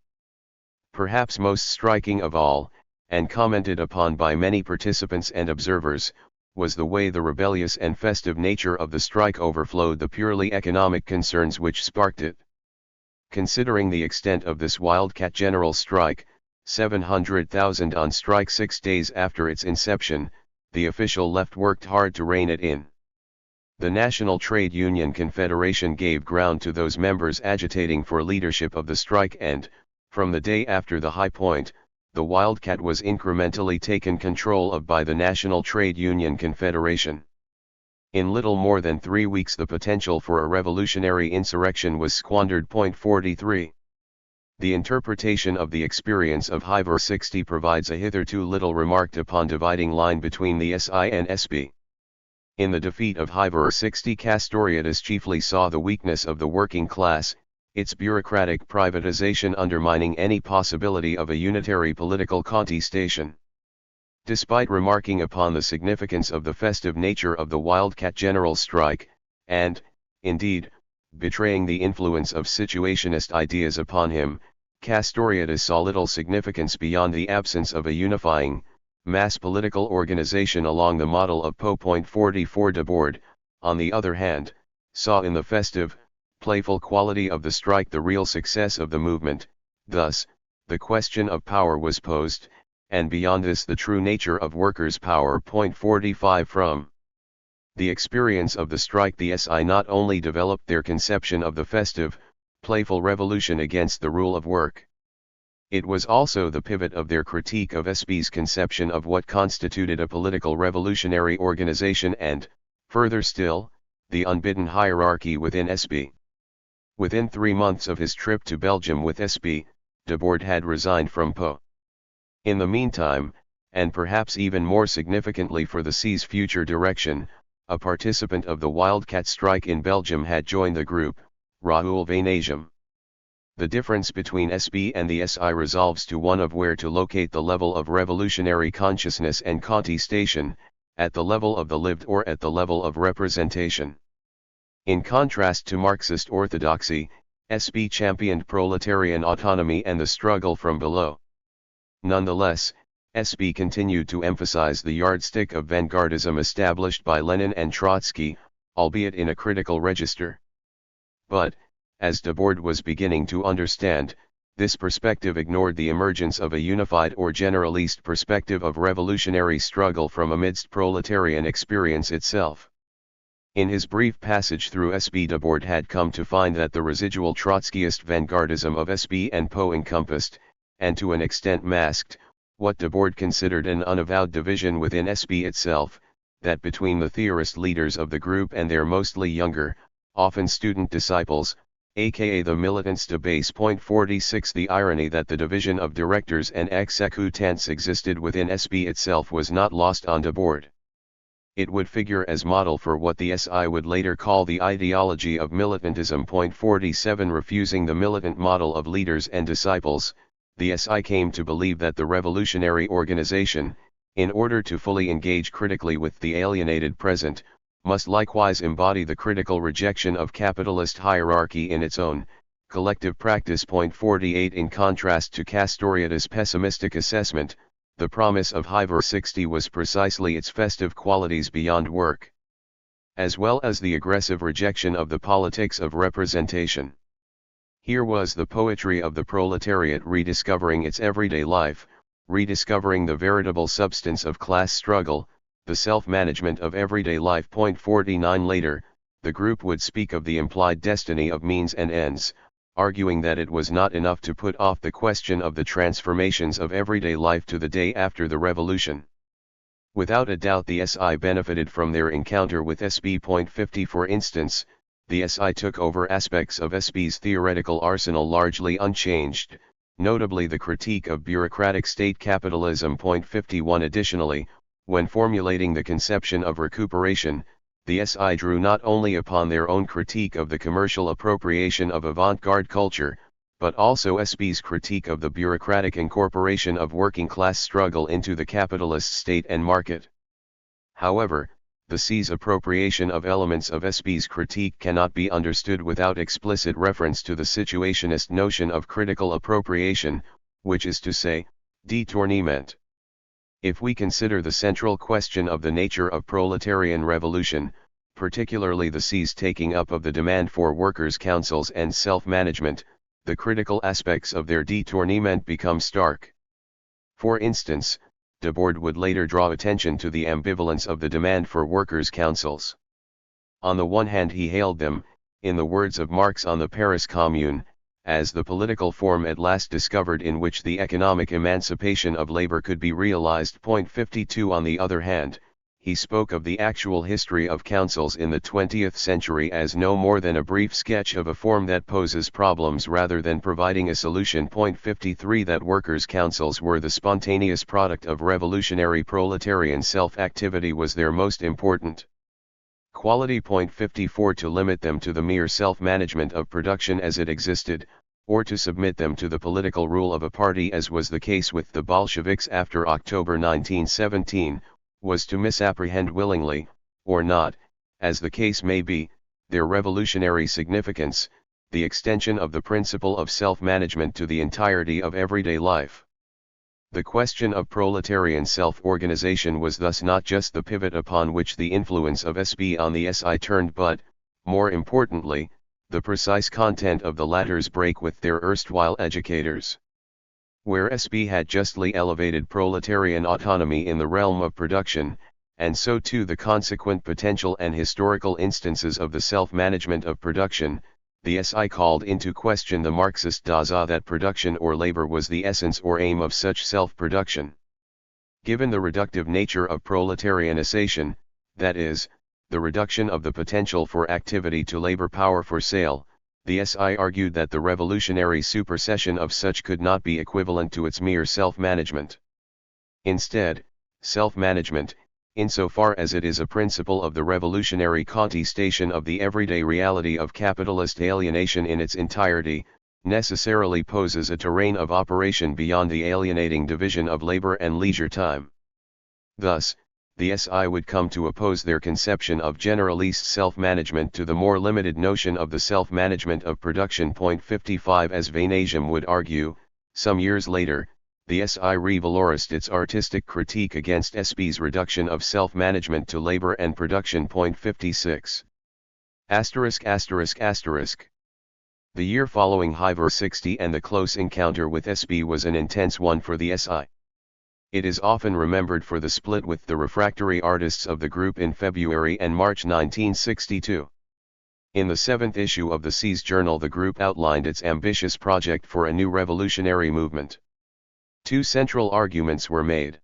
Perhaps most striking of all, and commented upon by many participants and observers, was the way the rebellious and festive nature of the strike overflowed the purely economic concerns which sparked it. Considering the extent of this wildcat general strike, 700,000 on strike 6 days after its inception, the official left worked hard to rein it in. The National Trade Union Confederation gave ground to those members agitating for leadership of the strike and, from the day after the high point, the wildcat was incrementally taken control of by the National Trade Union Confederation. In little more than 3 weeks the potential for a revolutionary insurrection was squandered. 43. The interpretation of the experience of HIVR 60 provides a hitherto little remarked upon dividing line between the SI and SB. In the defeat of HIVR 60 Castoriadis chiefly saw the weakness of the working class, its bureaucratic privatization undermining any possibility of a unitary political contestation. Despite remarking upon the significance of the festive nature of the wildcat general strike, and, indeed, betraying the influence of situationist ideas upon him, Castoriadis saw little significance beyond the absence of a unifying, mass political organization along the model of Poe. 44 Debord, on the other hand, saw in the festive, playful quality of the strike the real success of the movement. Thus, the question of power was posed, and beyond this the true nature of workers' power. 45 From the experience of the strike the SI not only developed their conception of the festive, playful revolution against the rule of work. It was also the pivot of their critique of SB's conception of what constituted a political revolutionary organization and, further still, the unbidden hierarchy within SB. Within 3 months of his trip to Belgium with SB, Debord had resigned from Poe. In the meantime, and perhaps even more significantly for the C's future direction, a participant of the wildcat strike in Belgium had joined the group, Raoul Vaneigem. The difference between SB and the SI resolves to one of where to locate the level of revolutionary consciousness and contestation, at the level of the lived or at the level of representation. In contrast to Marxist orthodoxy, SB championed proletarian autonomy and the struggle from below. Nonetheless, SB continued to emphasize the yardstick of vanguardism established by Lenin and Trotsky, albeit in a critical register. But, as Debord was beginning to understand, this perspective ignored the emergence of a unified or generalist perspective of revolutionary struggle from amidst proletarian experience itself. In his brief passage through S.B. Debord had come to find that the residual Trotskyist vanguardism of S.B. and Poe encompassed, and to an extent masked, what Debord considered an unavowed division within S.B. itself, that between the theorist leaders of the group and their mostly younger, often student disciples, aka the militants de base. 46 The irony that the division of directors and executants existed within SB itself was not lost on Debord. It would figure as model for what the SI would later call the ideology of militantism. 47 Refusing the militant model of leaders and disciples, the SI came to believe that the revolutionary organization, in order to fully engage critically with the alienated present, must likewise embody the critical rejection of capitalist hierarchy in its own, collective practice. 48 In contrast to Castoriadis' pessimistic assessment, the promise of HIVER 60 was precisely its festive qualities beyond work, as well as the aggressive rejection of the politics of representation. Here was the poetry of the proletariat rediscovering its everyday life, rediscovering the veritable substance of class struggle, the self-management of everyday life. 49 Later, the group would speak of the implied destiny of means and ends, arguing that it was not enough to put off the question of the transformations of everyday life to the day after the revolution. Without a doubt the SI benefited from their encounter with SB. 50 For instance, the SI took over aspects of SB's theoretical arsenal largely unchanged, notably the critique of bureaucratic state capitalism. 51 Additionally, when formulating the conception of recuperation, the SI drew not only upon their own critique of the commercial appropriation of avant-garde culture, but also SB's critique of the bureaucratic incorporation of working-class struggle into the capitalist state and market. However, the C's appropriation of elements of SB's critique cannot be understood without explicit reference to the situationist notion of critical appropriation, which is to say, détournement. If we consider the central question of the nature of proletarian revolution, particularly the C's taking up of the demand for workers' councils and self-management, the critical aspects of their détournement become stark. For instance, Debord would later draw attention to the ambivalence of the demand for workers' councils. On the one hand he hailed them, in the words of Marx on the Paris Commune, as the political form at last discovered in which the economic emancipation of labor could be realized. 52 On the other hand, he spoke of the actual history of councils in the 20th century as no more than a brief sketch of a form that poses problems rather than providing a solution. 53 That workers' councils were the spontaneous product of revolutionary proletarian self-activity was their most important quality. 54 To limit them to the mere self-management of production as it existed, or to submit them to the political rule of a party as was the case with the Bolsheviks after October 1917, was to misapprehend willingly, or not, as the case may be, their revolutionary significance, the extension of the principle of self-management to the entirety of everyday life. The question of proletarian self-organization was thus not just the pivot upon which the influence of SB on the SI turned but, more importantly, the precise content of the latter's break with their erstwhile educators. Where SB had justly elevated proletarian autonomy in the realm of production, and so too the consequent potential and historical instances of the self-management of production, the SI called into question the Marxist Dasein that production or labor was the essence or aim of such self-production. Given the reductive nature of proletarianization, that is, the reduction of the potential for activity to labor power for sale, the SI argued that the revolutionary supersession of such could not be equivalent to its mere self-management. Instead, self-management, insofar as it is a principle of the revolutionary contestation of the everyday reality of capitalist alienation in its entirety, necessarily poses a terrain of operation beyond the alienating division of labor and leisure time. Thus, the SI would come to oppose their conception of generalist self-management to the more limited notion of the self-management of production. 55 As Vainasium would argue, some years later, the SI revalorized its artistic critique against SB's reduction of self-management to labor and production. 56 Asterisk asterisk asterisk. The year following Hiver 60 and the close encounter with SB was an intense one for the SI. It is often remembered for the split with the refractory artists of the group in February and March 1962. In the 7th issue of the C's Journal, the group outlined its ambitious project for a new revolutionary movement. Two central arguments were made.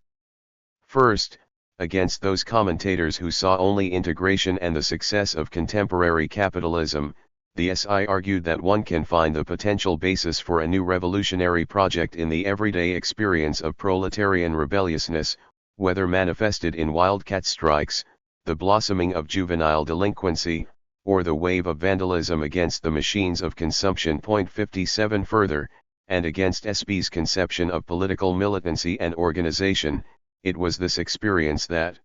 First, against those commentators who saw only integration and the success of contemporary capitalism, the SI argued that one can find the potential basis for a new revolutionary project in the everyday experience of proletarian rebelliousness, whether manifested in wildcat strikes, the blossoming of juvenile delinquency, or the wave of vandalism against the machines of consumption. 57 Further, and against SB's conception of political militancy and organization, it was this experience that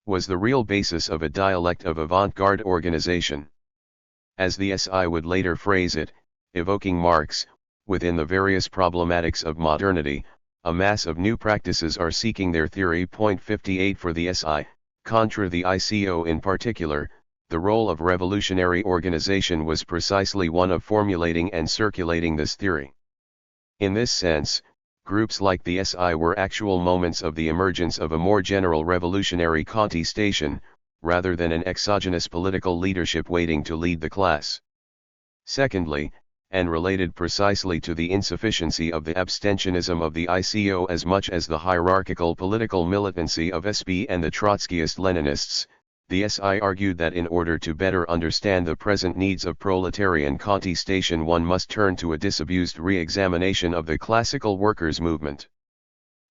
was the real basis of a dialect of avant-garde organization. As the SI would later phrase it, evoking Marx, within the various problematics of modernity, a mass of new practices are seeking their theory. 58 For the SI, contra the ICO in particular, the role of revolutionary organization was precisely one of formulating and circulating this theory. In this sense, groups like the SI were actual moments of the emergence of a more general revolutionary contestation, rather than an exogenous political leadership waiting to lead the class. Secondly, and related precisely to the insufficiency of the abstentionism of the ICO as much as the hierarchical political militancy of SB and the Trotskyist-Leninists, the SI argued that in order to better understand the present needs of proletarian contestation one must turn to a disabused re-examination of the classical workers' movement.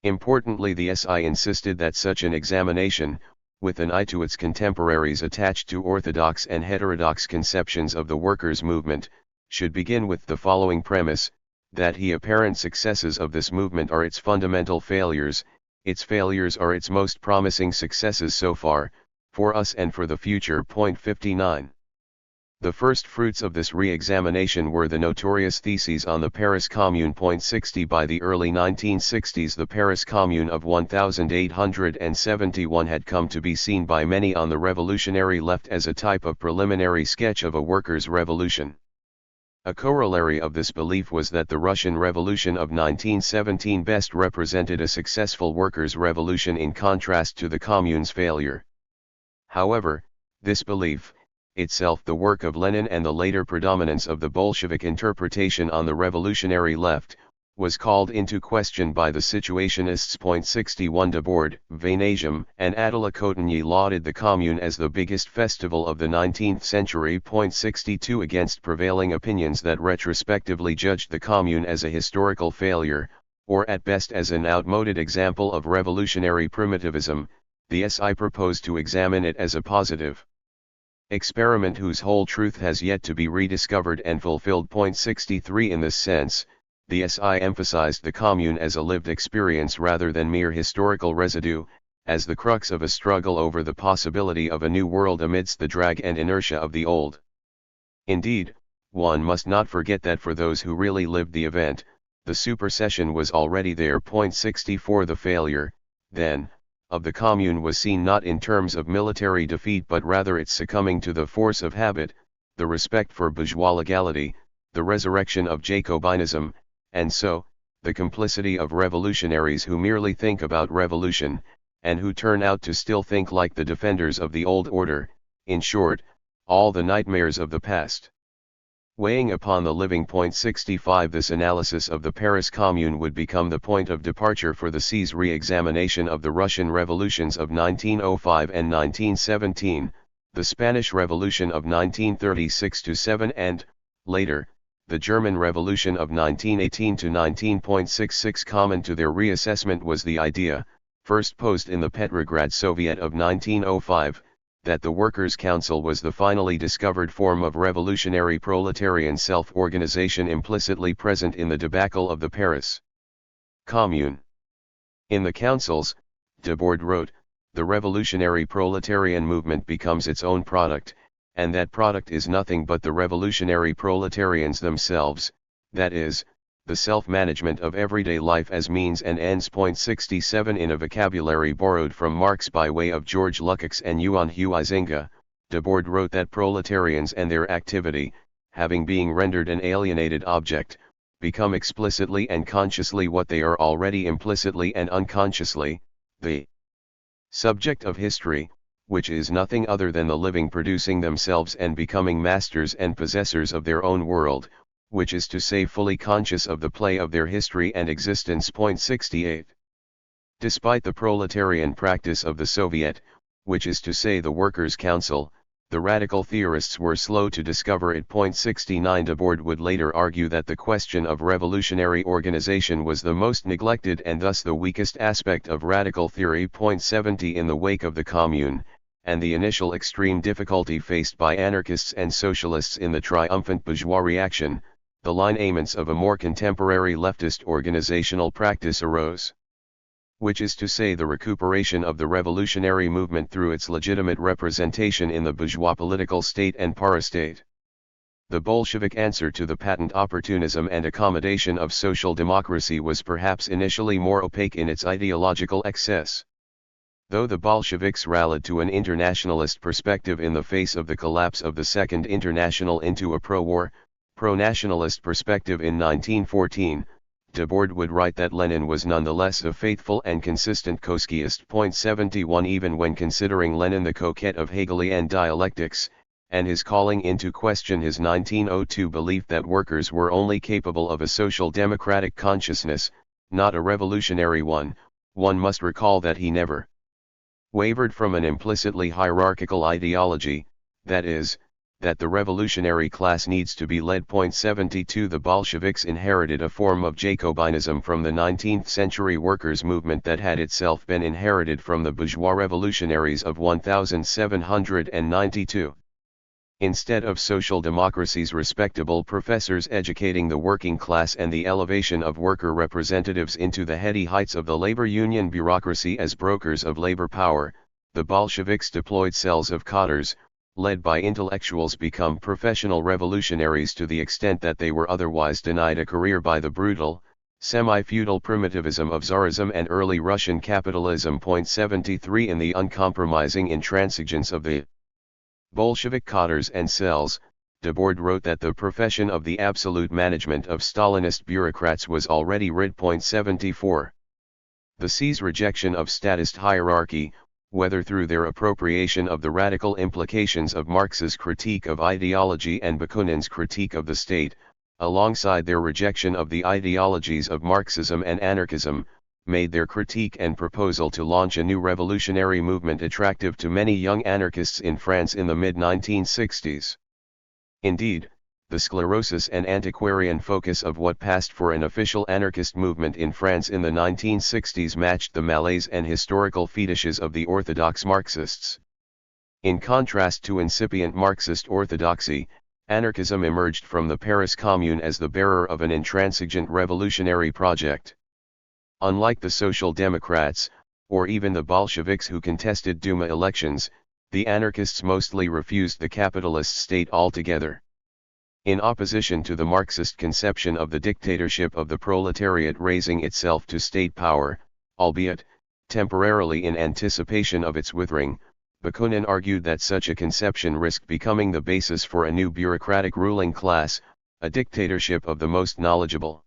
Importantly, the SI insisted that such an examination, with an eye to its contemporaries attached to orthodox and heterodox conceptions of the workers' movement, should begin with the following premise, that the apparent successes of this movement are its fundamental failures, its failures are its most promising successes so far, for us and for the future. 59. The first fruits of this re-examination were the notorious theses on the Paris Commune. 60 By the early 1960s the Paris Commune of 1871 had come to be seen by many on the revolutionary left as a type of preliminary sketch of a workers' revolution. A corollary of this belief was that the Russian Revolution of 1917 best represented a successful workers' revolution in contrast to the Commune's failure. However, this belief, itself the work of Lenin and the later predominance of the Bolshevik interpretation on the revolutionary left, was called into question by the Situationists. 61 Debord, Vainasium and Attila Cotigny lauded the Commune as the biggest festival of the 19th century. 62 Against prevailing opinions that retrospectively judged the Commune as a historical failure, or at best as an outmoded example of revolutionary primitivism, the SI proposed to examine it as a positive experiment whose whole truth has yet to be rediscovered and fulfilled. 63 In this sense, the SI emphasized the Commune as a lived experience rather than mere historical residue, as the crux of a struggle over the possibility of a new world amidst the drag and inertia of the old. Indeed, one must not forget that for those who really lived the event, the supersession was already there. 64 The failure, then, of the Commune was seen not in terms of military defeat but rather its succumbing to the force of habit, the respect for bourgeois legality, the resurrection of Jacobinism, and so, the complicity of revolutionaries who merely think about revolution, and who turn out to still think like the defenders of the old order, in short, all the nightmares of the past. Weighing upon the living. 65 This analysis of the Paris Commune would become the point of departure for the C's re-examination of the Russian revolutions of 1905 and 1917, the Spanish Revolution of 1936-7 and, later, the German Revolution of 1918-19. Common to their reassessment was the idea, first posed in the Petrograd Soviet of 1905, that the Workers' Council was the finally discovered form of revolutionary proletarian self-organization implicitly present in the debacle of the Paris Commune. In the councils, Debord wrote, the revolutionary proletarian movement becomes its own product, and that product is nothing but the revolutionary proletarians themselves, that is, the self-management of everyday life as means and ends. 67 In a vocabulary borrowed from Marx by way of George Lukács and Johann Huizinga, Debord wrote that proletarians and their activity, having being rendered an alienated object, become explicitly and consciously what they are already implicitly and unconsciously, the subject of history, which is nothing other than the living producing themselves and becoming masters and possessors of their own world, which is to say fully conscious of the play of their history and existence. 68. Despite the proletarian practice of the Soviet, which is to say the Workers' Council, the radical theorists were slow to discover it. 69. Debord would later argue that the question of revolutionary organization was the most neglected and thus the weakest aspect of radical theory. 70. In the wake of the Commune, and the initial extreme difficulty faced by anarchists and socialists in the triumphant bourgeois reaction, the lineaments of a more contemporary leftist organizational practice arose, which is to say the recuperation of the revolutionary movement through its legitimate representation in the bourgeois political state and parastate. The Bolshevik answer to the patent opportunism and accommodation of social democracy was perhaps initially more opaque in its ideological excess. Though the Bolsheviks rallied to an internationalist perspective in the face of the collapse of the Second International into a pro-war, pro-nationalist perspective in 1914, Debord would write that Lenin was nonetheless a faithful and consistent Trotskyist. 71. Even when considering Lenin the coquette of Hegelian dialectics, and his calling into question his 1902 belief that workers were only capable of a social democratic consciousness, not a revolutionary one must recall that he never wavered from an implicitly hierarchical ideology, that is, that the revolutionary class needs to be led. 72. The Bolsheviks inherited a form of Jacobinism from the 19th century workers' movement that had itself been inherited from the bourgeois revolutionaries of 1792. Instead of social democracy's respectable professors educating the working class and the elevation of worker representatives into the heady heights of the labor union bureaucracy as brokers of labor power, the Bolsheviks deployed cells of cadres, led by intellectuals, become professional revolutionaries to the extent that they were otherwise denied a career by the brutal, semi-feudal primitivism of Tsarism and early Russian capitalism. 73. In the uncompromising intransigence of the Bolshevik cadres and cells, Debord wrote that the profession of the absolute management of Stalinist bureaucrats was already rid. 74. The C's rejection of statist hierarchy, whether through their appropriation of the radical implications of Marx's critique of ideology and Bakunin's critique of the state, alongside their rejection of the ideologies of Marxism and anarchism, made their critique and proposal to launch a new revolutionary movement attractive to many young anarchists in France in the mid-1960s. Indeed, the sclerosis and antiquarian focus of what passed for an official anarchist movement in France in the 1960s matched the malaise and historical fetishes of the orthodox Marxists. In contrast to incipient Marxist orthodoxy, anarchism emerged from the Paris Commune as the bearer of an intransigent revolutionary project. Unlike the Social Democrats, or even the Bolsheviks who contested Duma elections, the anarchists mostly refused the capitalist state altogether. In opposition to the Marxist conception of the dictatorship of the proletariat raising itself to state power, albeit, temporarily in anticipation of its withering, Bakunin argued that such a conception risked becoming the basis for a new bureaucratic ruling class, a dictatorship of the most knowledgeable.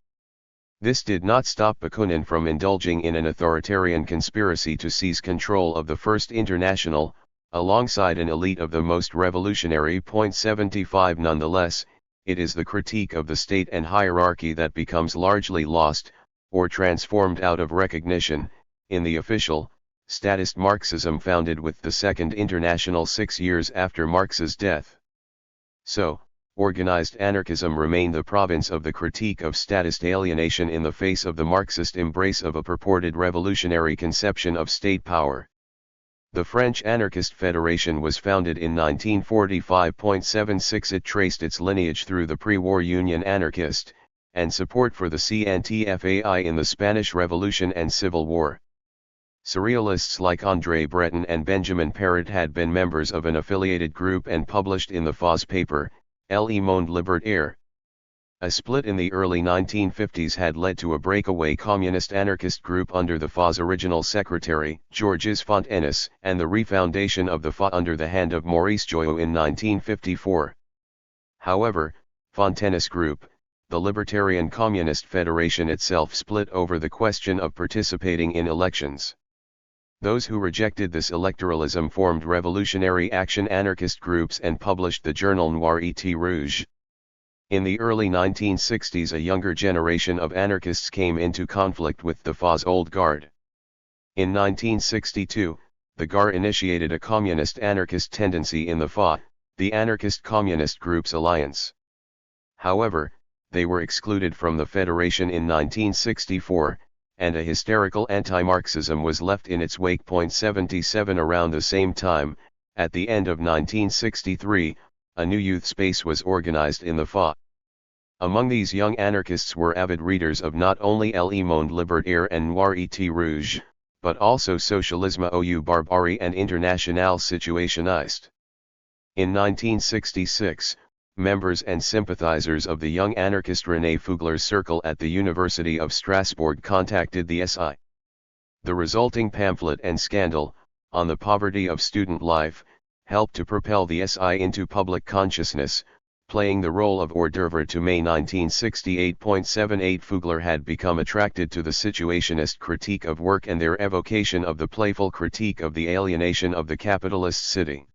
This did not stop Bakunin from indulging in an authoritarian conspiracy to seize control of the First International, alongside an elite of the most revolutionary. 75. Nonetheless, it is the critique of the state and hierarchy that becomes largely lost, or transformed out of recognition, in the official, statist Marxism founded with the Second International 6 years after Marx's death. So, organized anarchism remained the province of the critique of statist alienation in the face of the Marxist embrace of a purported revolutionary conception of state power. The French Anarchist Federation was founded in 1945. 76. It traced its lineage through the pre-war Union anarchist, and support for the CNTFAI in the Spanish Revolution and Civil War. Surrealists like André Breton and Benjamin Parrott had been members of an affiliated group and published in the Fos paper, Le Monde Libertaire. A split in the early 1950s had led to a breakaway communist anarchist group under the FA's original secretary, Georges Fontenis, and the refoundation of the FA under the hand of Maurice Joyeux in 1954. However, Fontenis Group, the Libertarian Communist Federation itself split over the question of participating in elections. Those who rejected this electoralism formed revolutionary action anarchist groups and published the journal Noir et Rouge. In the early 1960s, a younger generation of anarchists came into conflict with the FA's old guard. In 1962, the GAR initiated a communist anarchist tendency in the FA, the Anarchist Communist Groups Alliance. However, they were excluded from the Federation in 1964, and a hysterical anti-Marxism was left in its wake. 77 Around the same time, at the end of 1963, a new youth space was organized in the FA. Among these young anarchists were avid readers of not only Le Monde Libertaire and Noir et Rouge, but also Socialisme ou Barbarie and Internationale Situationist. In 1966, members and sympathizers of the young anarchist René Fugler's circle at the University of Strasbourg contacted the SI. The resulting pamphlet and scandal, on the poverty of student life, helped to propel the SI into public consciousness, playing the role of hors d'oeuvre to May 1968. 78 Fugler had become attracted to the situationist critique of work and their evocation of the playful critique of the alienation of the capitalist city.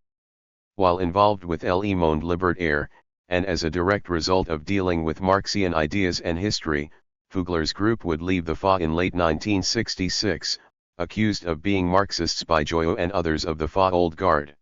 While involved with Le Monde Libertaire, and as a direct result of dealing with Marxian ideas and history, Fugler's group would leave the FA in late 1966, accused of being Marxists by Joyeux and others of the FA old guard.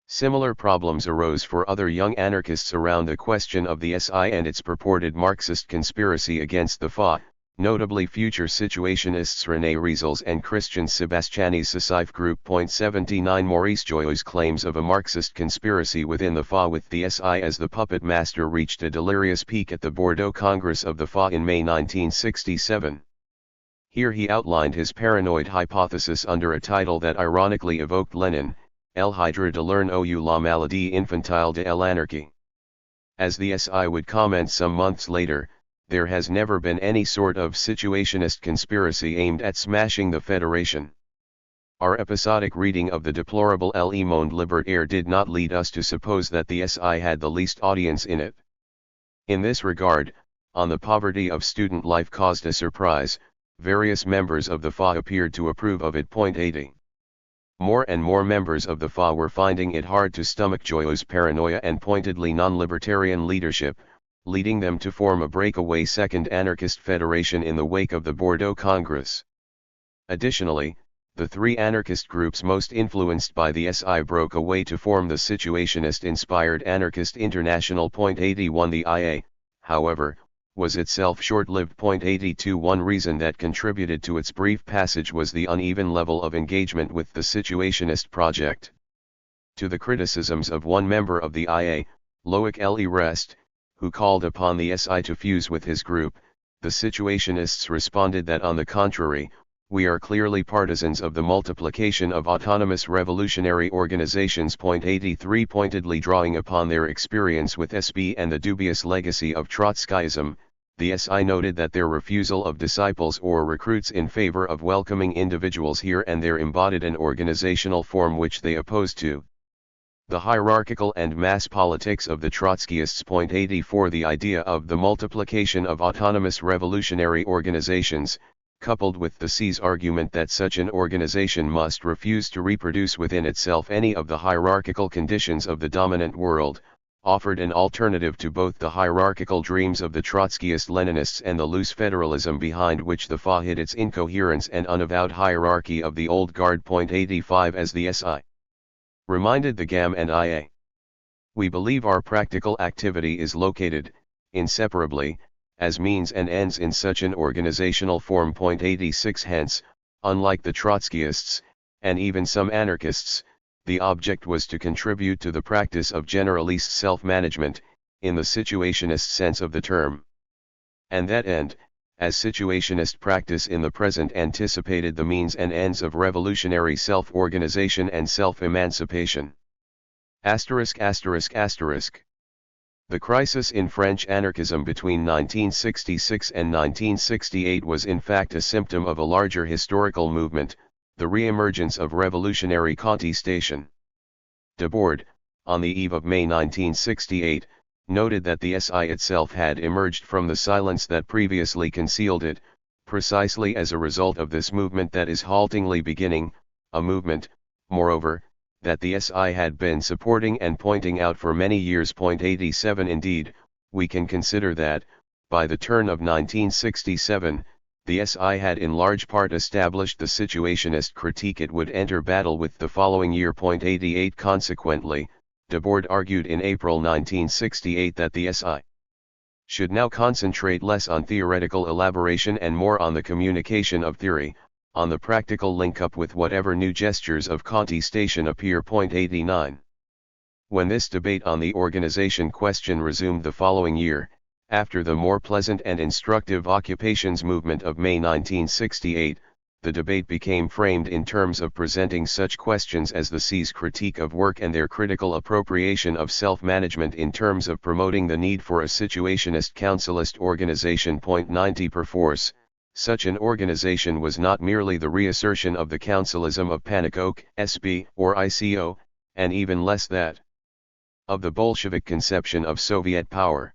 Similar problems arose for other young anarchists around the question of the SI and its purported Marxist conspiracy against the FA, notably future situationists René Riesels and Christian Sebastiani's Socif Group. 79 Maurice Joyeux's claims of a Marxist conspiracy within the FA with the SI as the puppet master reached a delirious peak at the Bordeaux Congress of the FA in May 1967. Here he outlined his paranoid hypothesis under a title that ironically evoked Lenin, El Hydra de l'Urne ou la maladie infantile de l'anarchie. As the SI would comment some months later, there has never been any sort of situationist conspiracy aimed at smashing the Federation. Our episodic reading of the deplorable Le Monde Libertaire did not lead us to suppose that the SI had the least audience in it. In this regard, on the poverty of student life caused a surprise, various members of the FA appeared to approve of it. 80. More and more members of the FA were finding it hard to stomach Joyeux's paranoia and pointedly non-libertarian leadership, leading them to form a breakaway second anarchist federation in the wake of the Bordeaux Congress. Additionally, the three anarchist groups most influenced by the SI broke away to form the situationist-inspired Anarchist International. 81 The IA, however, was itself short-lived. 82 One reason that contributed to its brief passage was the uneven level of engagement with the situationist project. To the criticisms of one member of the IA, Loic Le Rest, who called upon the SI to fuse with his group, the situationists responded that on the contrary, we are clearly partisans of the multiplication of autonomous revolutionary organizations. 83 Pointedly drawing upon their experience with SB and the dubious legacy of Trotskyism, the SI noted that their refusal of disciples or recruits in favor of welcoming individuals here and there embodied an organizational form which they opposed to the hierarchical and mass politics of the Trotskyists. 84 The idea of the multiplication of autonomous revolutionary organizations, coupled with the C's argument that such an organization must refuse to reproduce within itself any of the hierarchical conditions of the dominant world, offered an alternative to both the hierarchical dreams of the Trotskyist-Leninists and the loose federalism behind which the FA hid its incoherence and unavowed hierarchy of the old guard. 85 As the SI reminded the GAM and IA, we believe our practical activity is located, inseparably, as means and ends in such an organizational form. 86 Hence, unlike the Trotskyists, and even some anarchists, the object was to contribute to the practice of generalist self-management, in the situationist sense of the term. And that end, as situationist practice in the present anticipated the means and ends of revolutionary self-organization and self-emancipation. ******* The crisis in French anarchism between 1966 and 1968 was in fact a symptom of a larger historical movement, the re-emergence of revolutionary contestation. Debord, on the eve of May 1968, noted that the SI itself had emerged from the silence that previously concealed it, precisely as a result of this movement that is haltingly beginning, a movement, moreover, that the SI had been supporting and pointing out for many years. 87 Indeed, we can consider that, by the turn of 1967, the SI had in large part established the situationist critique it would enter battle with the following year. 88 Consequently, Debord argued in April 1968 that the SI should now concentrate less on theoretical elaboration and more on the communication of theory, on the practical link-up with whatever new gestures of contestation appear. 89. When this debate on the organization question resumed the following year, after the more pleasant and instructive occupations movement of May 1968, the debate became framed in terms of presenting such questions as the C's critique of work and their critical appropriation of self-management in terms of promoting the need for a situationist councilist organization. 90 Perforce, such an organization was not merely the reassertion of the councilism of Pannekoek, SB, or ICO, and even less that of the Bolshevik conception of Soviet power.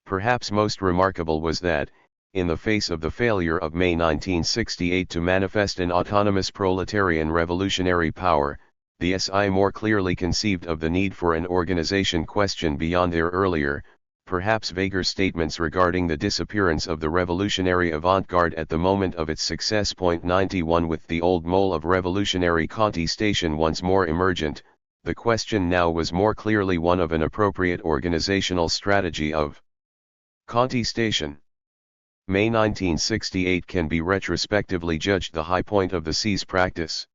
Perhaps most remarkable was that, in the face of the failure of May 1968 to manifest an autonomous proletarian revolutionary power, the SI more clearly conceived of the need for an organization question beyond their earlier, perhaps vaguer statements regarding the disappearance of the revolutionary avant-garde at the moment of its success. 91 With the old mole of revolutionary contestation once more emergent, the question now was more clearly one of an appropriate organizational strategy of contestation. May 1968 can be retrospectively judged the high point of the C's practice.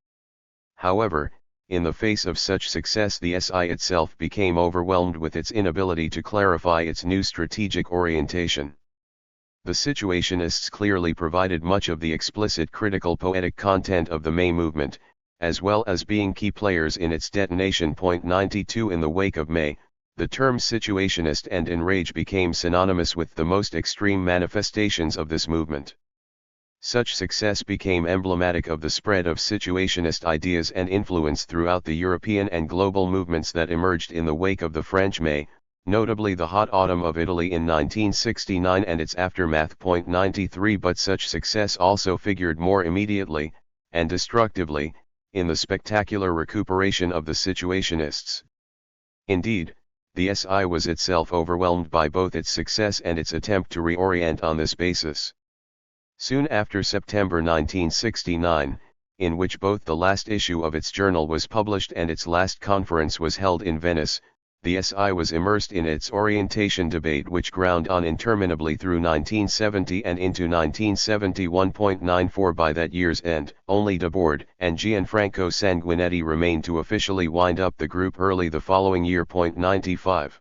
However, in the face of such success, the SI itself became overwhelmed with its inability to clarify its new strategic orientation. The Situationists clearly provided much of the explicit critical poetic content of the May movement, as well as being key players in its detonation. 92 In the wake of May, the term situationist and enrage became synonymous with the most extreme manifestations of this movement. Such success became emblematic of the spread of situationist ideas and influence throughout the European and global movements that emerged in the wake of the French May, notably the hot autumn of Italy in 1969 and its aftermath. 93 But such success also figured more immediately, and destructively, in the spectacular recuperation of the situationists. Indeed, the SI was itself overwhelmed by both its success and its attempt to reorient on this basis. Soon after September 1969, in which both the last issue of its journal was published and its last conference was held in Venice, the SI was immersed in its orientation debate, which ground on interminably through 1970 and into 1971.94. By that year's end, only Debord and Gianfranco Sanguinetti remained to officially wind up the group early the following year. 95.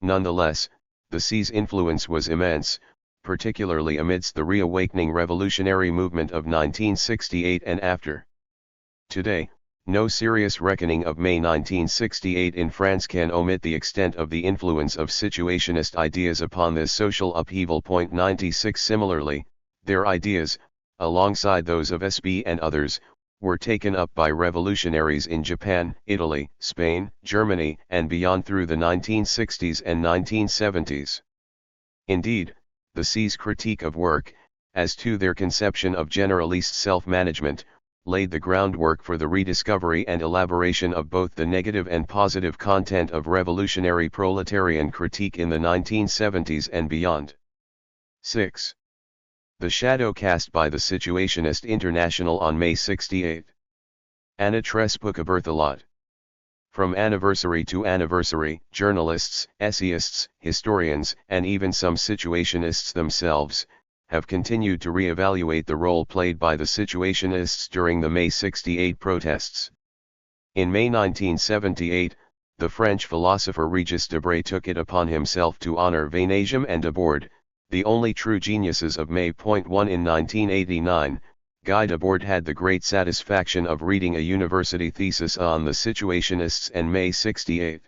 Nonetheless, the C's influence was immense, particularly amidst the reawakening revolutionary movement of 1968 and after. Today, no serious reckoning of May 1968 in France can omit the extent of the influence of situationist ideas upon this social upheaval. 96 Similarly, their ideas, alongside those of SB and others, were taken up by revolutionaries in Japan, Italy, Spain, Germany, and beyond through the 1960s and 1970s. Indeed, the C's critique of work, as to their conception of generalist self-management, laid the groundwork for the rediscovery and elaboration of both the negative and positive content of revolutionary proletarian critique in the 1970s and beyond. 6. The shadow cast by the Situationist International on May 68. Anna Trespuka Berthelot. From anniversary to anniversary, journalists, essayists, historians, and even some situationists themselves, have continued to re-evaluate the role played by the situationists during the May 68 protests. In May 1978, the French philosopher Regis Debray took it upon himself to honor Vainagem and Debord, the only true geniuses of May. 1 In 1989, Guy Debord had the great satisfaction of reading a university thesis on the situationists and May 68.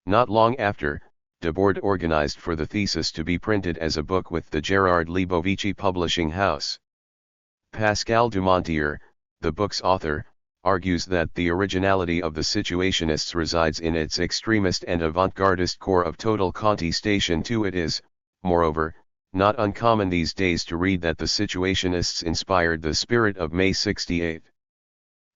Not long after, Debord organized for the thesis to be printed as a book with the Gerard Libovici publishing house. Pascal Dumontier, the book's author, argues that the originality of the Situationists resides in its extremist and avant-gardist core of total contestation to it is, moreover, not uncommon these days to read that the Situationists inspired the spirit of May 68.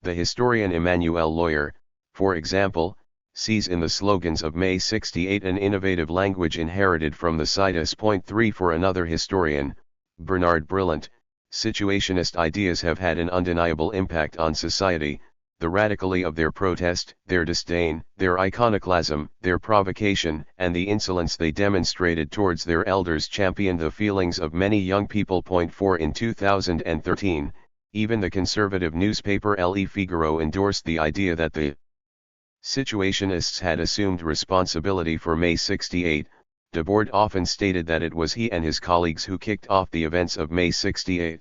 The historian Emmanuel Lawyer, for example, sees in the slogans of May 68 an innovative language inherited from the Citus. 3 For another historian, Bernard Brillant, Situationist ideas have had an undeniable impact on society. The radicality of their protest, their disdain, their iconoclasm, their provocation, and the insolence they demonstrated towards their elders championed the feelings of many young people. 4 In 2013, even the conservative newspaper Le Figaro endorsed the idea that the Situationists had assumed responsibility for May 68. Debord often stated that it was he and his colleagues who kicked off the events of May 68.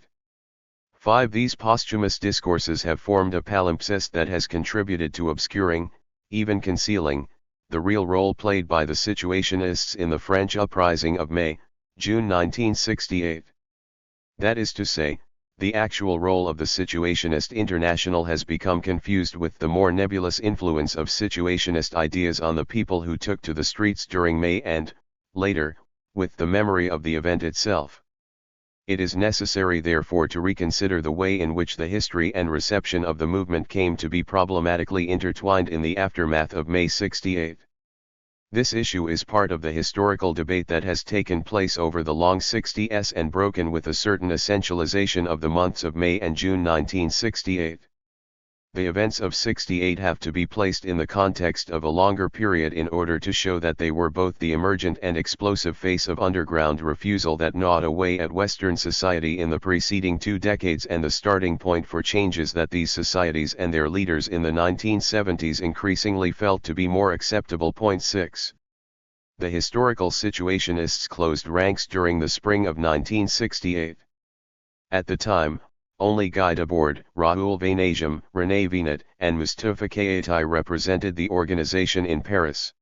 5. These posthumous discourses have formed a palimpsest that has contributed to obscuring, even concealing, the real role played by the Situationists in the French uprising of May, June 1968. That is to say, the actual role of the Situationist International has become confused with the more nebulous influence of Situationist ideas on the people who took to the streets during May and, later, with the memory of the event itself. It is necessary therefore to reconsider the way in which the history and reception of the movement came to be problematically intertwined in the aftermath of May 68. This issue is part of the historical debate that has taken place over the long 60s and broken with a certain essentialization of the months of May and June 1968. The events of 68 have to be placed in the context of a longer period in order to show that they were both the emergent and explosive face of underground refusal that gnawed away at Western society in the preceding 2 decades and the starting point for changes that these societies and their leaders in the 1970s increasingly felt to be more acceptable. 6. The historical Situationists closed ranks during the spring of 1968. At the time, only Guy Debord, Raoul Vaneigem, René Vinet, and Moustapha Keïtai represented the organization in Paris.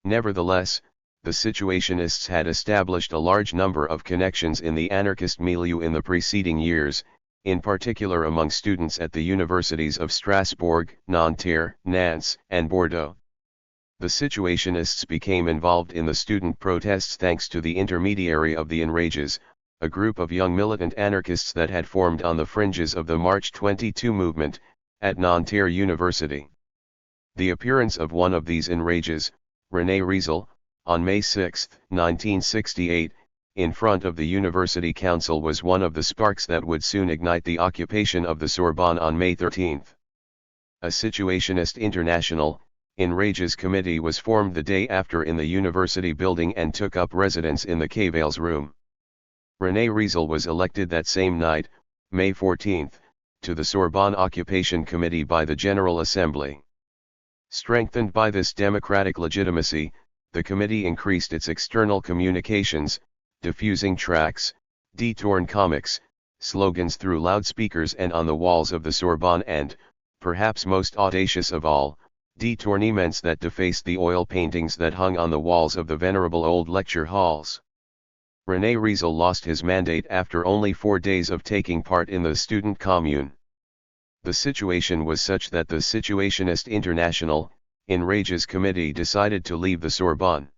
Nevertheless, the Situationists had established a large number of connections in the anarchist milieu in the preceding years, in particular among students at the universities of Strasbourg, Nanterre, Nantes, and Bordeaux. The Situationists became involved in the student protests thanks to the intermediary of the Enrages, a group of young militant anarchists that had formed on the fringes of the March 22 movement, at Nanterre University. The appearance of one of these Enrages, René Riesel, on May 6, 1968, in front of the University Council was one of the sparks that would soon ignite the occupation of the Sorbonne on May 13. A Situationist International, Enrages committee was formed the day after in the university building and took up residence in the Cavales room. René Riesel was elected that same night, May 14, to the Sorbonne Occupation Committee by the General Assembly. Strengthened by this democratic legitimacy, the committee increased its external communications, diffusing tracts, détourné comics, slogans through loudspeakers and on the walls of the Sorbonne and, perhaps most audacious of all, détournements that defaced the oil paintings that hung on the walls of the venerable old lecture halls. René Riesel lost his mandate after only 4 days of taking part in the student commune. The situation was such that the Situationist International, Enrages committee decided to leave the Sorbonne.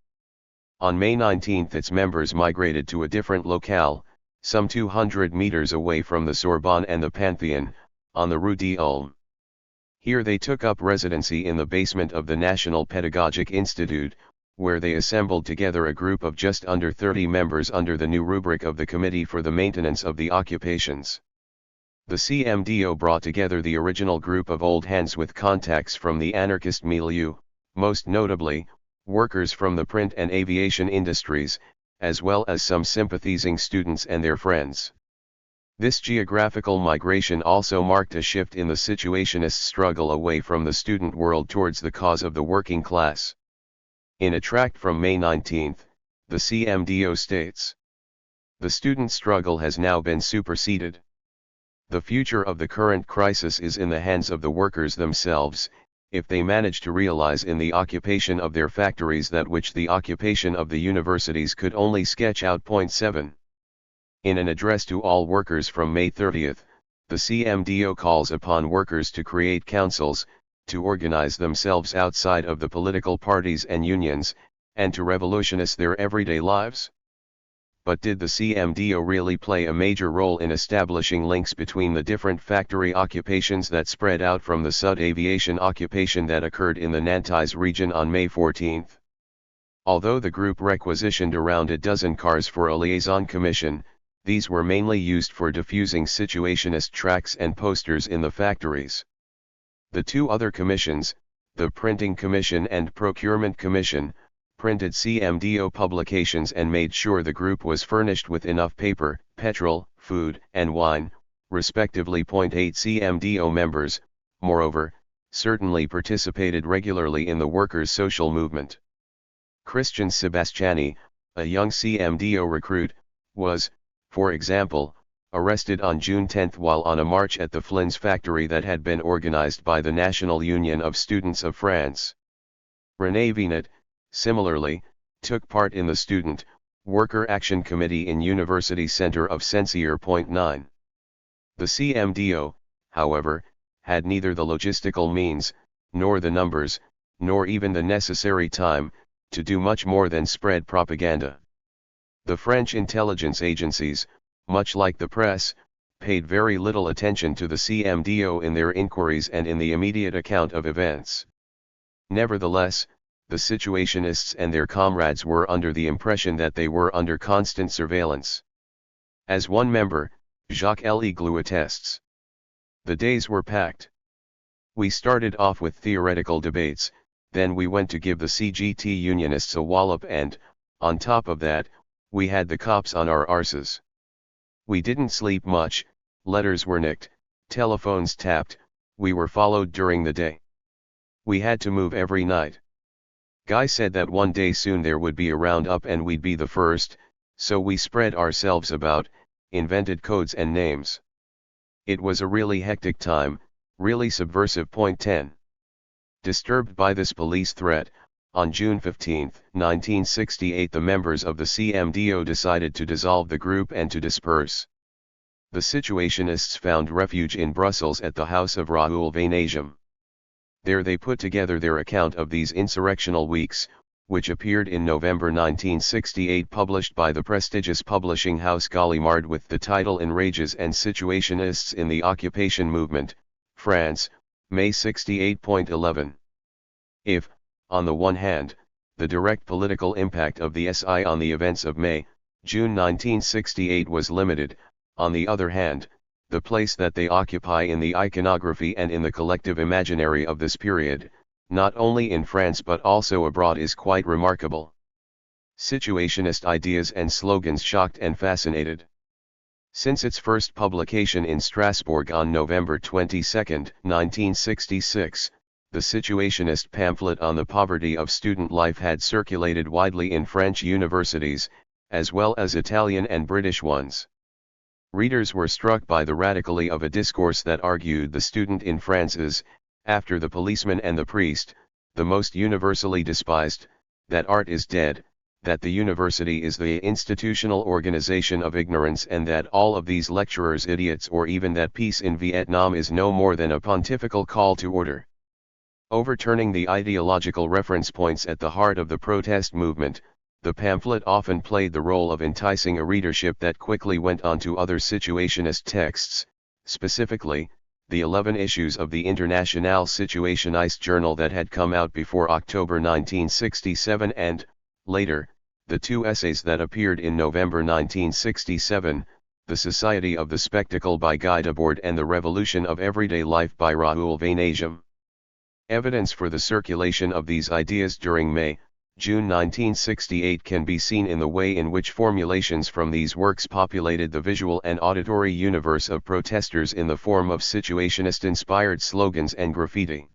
On May 19 its members migrated to a different locale, some 200 meters away from the Sorbonne and the Panthéon, on the Rue d'Ulm. Here they took up residency in the basement of the National Pedagogic Institute, where they assembled together a group of just under 30 members under the new rubric of the Committee for the Maintenance of the Occupations. The CMDO brought together the original group of old hands with contacts from the anarchist milieu, most notably, workers from the print and aviation industries, as well as some sympathizing students and their friends. This geographical migration also marked a shift in the Situationist struggle away from the student world towards the cause of the working class. In a tract from May 19, the CMDO states, "The student struggle has now been superseded. The future of the current crisis is in the hands of the workers themselves, if they manage to realize in the occupation of their factories that which the occupation of the universities could only sketch out. 7. In an address to all workers from May 30, the CMDO calls upon workers to create councils, to organize themselves outside of the political parties and unions, and to revolutionize their everyday lives. But did the CMDO really play a major role in establishing links between the different factory occupations that spread out from the Sud aviation occupation that occurred in the Nantes region on May 14? Although the group requisitioned around a dozen cars for a liaison commission, these were mainly used for diffusing situationist tracts and posters in the factories. The two other commissions, the Printing Commission and Procurement Commission, printed CMDO publications and made sure the group was furnished with enough paper, petrol, food, and wine, respectively. 8 CMDO members, moreover, certainly participated regularly in the workers' social movement. Christian Sebastiani, a young CMDO recruit, was, for example, arrested on June 10 while on a march at the Flins factory that had been organized by the National Union of Students of France. René Vinet, similarly, took part in the Student Worker Action Committee in University Center of Sensier. 9. The CMDO, however, had neither the logistical means, nor the numbers, nor even the necessary time, to do much more than spread propaganda. The French intelligence agencies, much like the press, paid very little attention to the CMDO in their inquiries and in the immediate account of events. Nevertheless, the Situationists and their comrades were under the impression that they were under constant surveillance. As one member, Jacques Leglou attests, the days were packed. We started off with theoretical debates, then we went to give the CGT Unionists a wallop and, on top of that, we had the cops on our arses. We didn't sleep much, letters were nicked, telephones tapped, we were followed during the day. We had to move every night. Guy said that one day soon there would be a roundup and we'd be the first, so we spread ourselves about, invented codes and names. It was a really hectic time, really subversive. 10. Disturbed by this police threat, on June 15, 1968 the members of the CMDO decided to dissolve the group and to disperse. The Situationists found refuge in Brussels at the house of Raoul Vaneigem. There they put together their account of these insurrectional weeks, which appeared in November 1968, published by the prestigious publishing house Gallimard with the title Enrages and Situationists in the Occupation Movement, France, May 68.11. If, on the one hand, the direct political impact of the SI on the events of May, June 1968 was limited, on the other hand, the place that they occupy in the iconography and in the collective imaginary of this period, not only in France but also abroad, is quite remarkable. Situationist ideas and slogans shocked and fascinated. Since its first publication in Strasbourg on November 22, 1966, the Situationist pamphlet on the poverty of student life had circulated widely in French universities, as well as Italian and British ones. Readers were struck by the radicality of a discourse that argued the student in France is, after the policeman and the priest, the most universally despised, that art is dead, that the university is the institutional organization of ignorance, and that all of these lecturers idiots, or even that peace in Vietnam is no more than a pontifical call to order. Overturning the ideological reference points at the heart of the protest movement, the pamphlet often played the role of enticing a readership that quickly went on to other situationist texts, specifically, the 11 issues of the International Situationist journal that had come out before October 1967 and, later, the 2 essays that appeared in November 1967, The Society of the Spectacle by Guy Debord and The Revolution of Everyday Life by Raoul Vaneigem. Evidence for the circulation of these ideas during May, June 1968 can be seen in the way in which formulations from these works populated the visual and auditory universe of protesters in the form of situationist-inspired slogans and graffiti.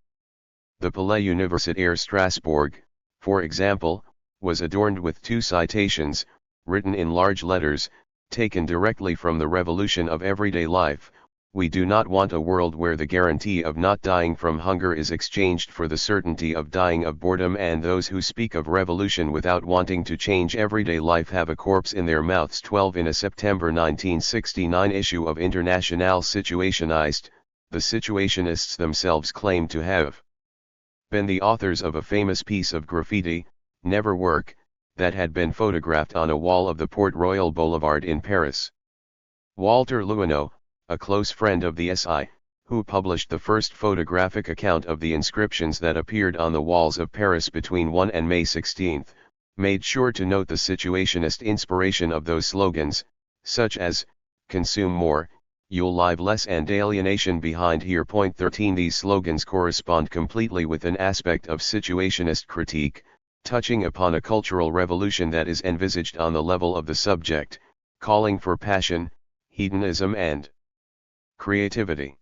The Palais Universitaire Strasbourg, for example, was adorned with 2 citations, written in large letters, taken directly from The Revolution of Everyday Life, We do not want a world where the guarantee of not dying from hunger is exchanged for the certainty of dying of boredom, and those who speak of revolution without wanting to change everyday life have a corpse in their mouths. 12 In a September 1969 issue of International Situationist, the Situationists themselves claim to have been the authors of a famous piece of graffiti, "Never Work," that had been photographed on a wall of the Port Royal Boulevard in Paris. Walter Lewinot, a close friend of the SI, who published the first photographic account of the inscriptions that appeared on the walls of Paris between 1 and May 16, made sure to note the Situationist inspiration of those slogans, such as, "Consume more, you'll live less," and "Alienation behind here." 13 These slogans correspond completely with an aspect of Situationist critique, touching upon a cultural revolution that is envisaged on the level of the subject, calling for passion, hedonism and creativity.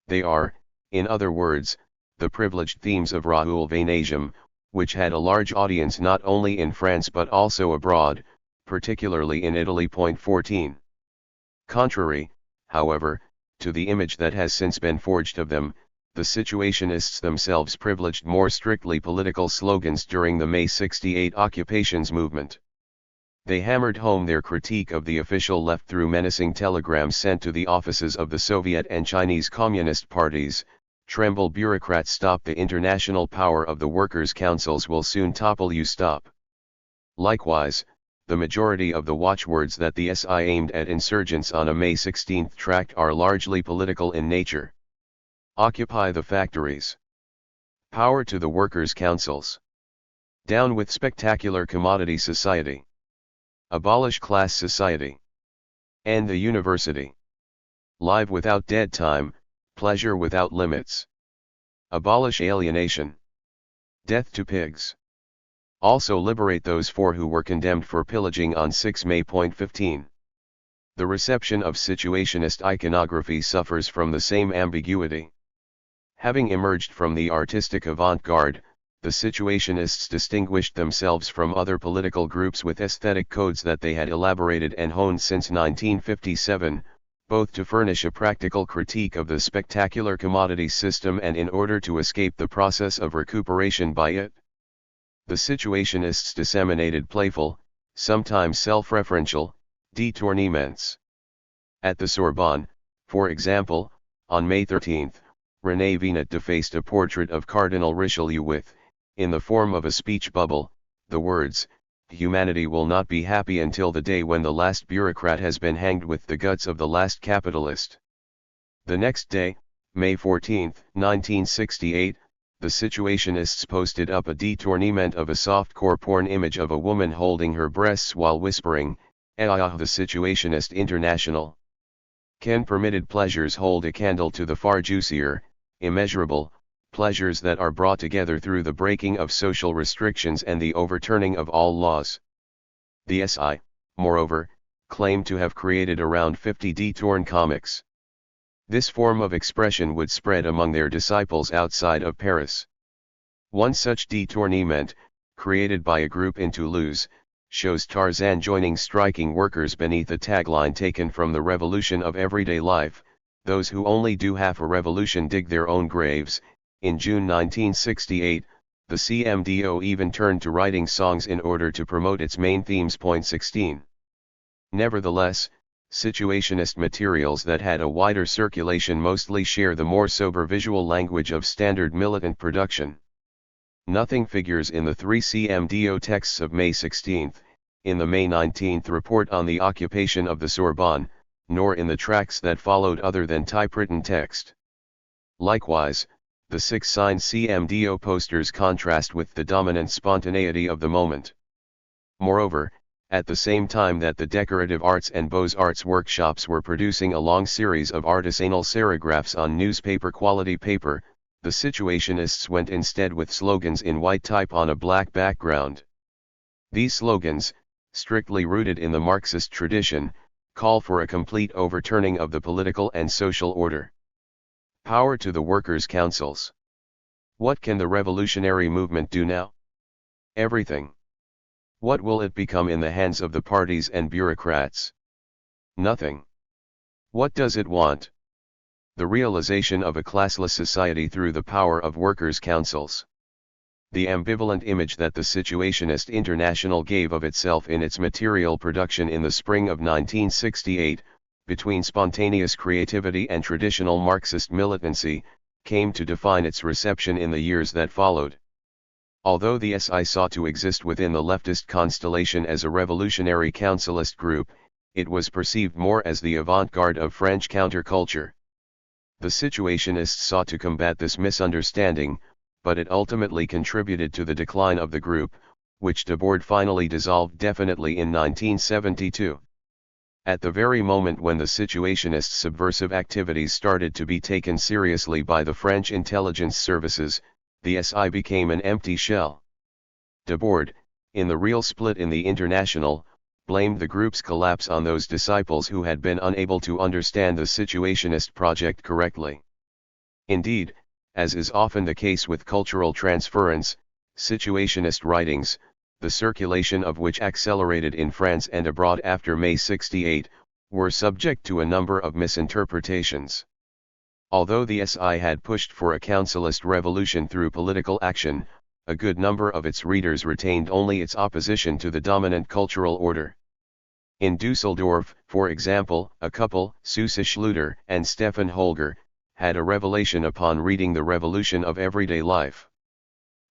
They are, in other words, the privileged themes of Raoul Vaneigem, which had a large audience not only in France but also abroad, particularly in Italy. 14. Contrary, however, to the image that has since been forged of them, the Situationists themselves privileged more strictly political slogans during the May 68 occupations movement. They hammered home their critique of the official left through menacing telegrams sent to the offices of the Soviet and Chinese Communist parties. "Tremble bureaucrats, stop, the international power of the workers' councils will soon topple you, stop." Likewise, the majority of the watchwords that the SI aimed at insurgents on a May 16 tract are largely political in nature. Occupy the factories. Power to the workers' councils. Down with spectacular commodity society. Abolish class society. End the university. Live without dead time, pleasure without limits. Abolish alienation. Death to pigs. Also liberate those four who were condemned for pillaging on 6 May. 15. The reception of Situationist iconography suffers from the same ambiguity. Having emerged from the artistic avant-garde, the Situationists distinguished themselves from other political groups with aesthetic codes that they had elaborated and honed since 1957, both to furnish a practical critique of the spectacular commodity system and in order to escape the process of recuperation by it. The Situationists disseminated playful, sometimes self-referential, détournements. At the Sorbonne, for example, on May 13, René Vinet defaced a portrait of Cardinal Richelieu with, in the form of a speech bubble, the words, "Humanity will not be happy until the day when the last bureaucrat has been hanged with the guts of the last capitalist." The next day, May 14, 1968, the Situationists posted up a détournement of a softcore porn image of a woman holding her breasts while whispering, "Ah." The Situationist International. Can permitted pleasures hold a candle to the far juicier, immeasurable, pleasures that are brought together through the breaking of social restrictions and the overturning of all laws? The SI, moreover, claimed to have created around 50 détourne comics. This form of expression would spread among their disciples outside of Paris. One such détournement, created by a group in Toulouse, shows Tarzan joining striking workers beneath a tagline taken from the revolution of everyday life, "Those who only do half a revolution dig their own graves." In June 1968, the CMDO even turned to writing songs in order to promote its main themes. 16. Nevertheless, Situationist materials that had a wider circulation mostly share the more sober visual language of standard militant production. Nothing figures in the 3 CMDO texts of May 16, in the May 19 report on the occupation of the Sorbonne, nor in the tracts that followed other than typewritten text. Likewise, the 6 signed CMDO posters contrast with the dominant spontaneity of the moment. Moreover, at the same time that the decorative arts and beaux-arts workshops were producing a long series of artisanal serigraphs on newspaper-quality paper, the Situationists went instead with slogans in white type on a black background. These slogans, strictly rooted in the Marxist tradition, call for a complete overturning of the political and social order. Power to the workers' councils. What can the revolutionary movement do now? Everything. What will it become in the hands of the parties and bureaucrats? Nothing. What does it want? The realization of a classless society through the power of workers' councils. The ambivalent image that the Situationist International gave of itself in its material production in the spring of 1968, between spontaneous creativity and traditional Marxist militancy, came to define its reception in the years that followed. Although the SI sought to exist within the leftist constellation as a revolutionary councilist group, it was perceived more as the avant-garde of French counterculture. The Situationists sought to combat this misunderstanding, but it ultimately contributed to the decline of the group, which THIRD finally dissolved definitely in 1972. At the very moment when the Situationists' subversive activities started to be taken seriously by the French intelligence services, the SI became an empty shell. THIRD, in the real split in the International, blamed the group's collapse on those disciples who had been unable to understand the Situationist project correctly. Indeed, as is often the case with cultural transference, Situationist writings, the circulation of which accelerated in France and abroad after May 68, were subject to a number of misinterpretations. Although the SI had pushed for a councilist revolution through political action, a good number of its readers retained only its opposition to the dominant cultural order. In Dusseldorf, for example, a couple, Susse Schluter and Stefan Holger, had a revelation upon reading The Revolution of Everyday Life.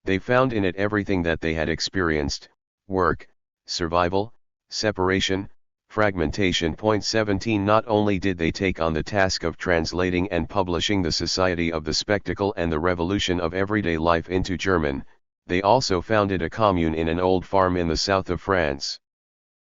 They found in it everything that they had experienced: work, survival, separation, fragmentation. 17 Not only did they take on the task of translating and publishing the Society of the Spectacle and the Revolution of Everyday Life into German, they also founded a commune in an old farm in the south of France.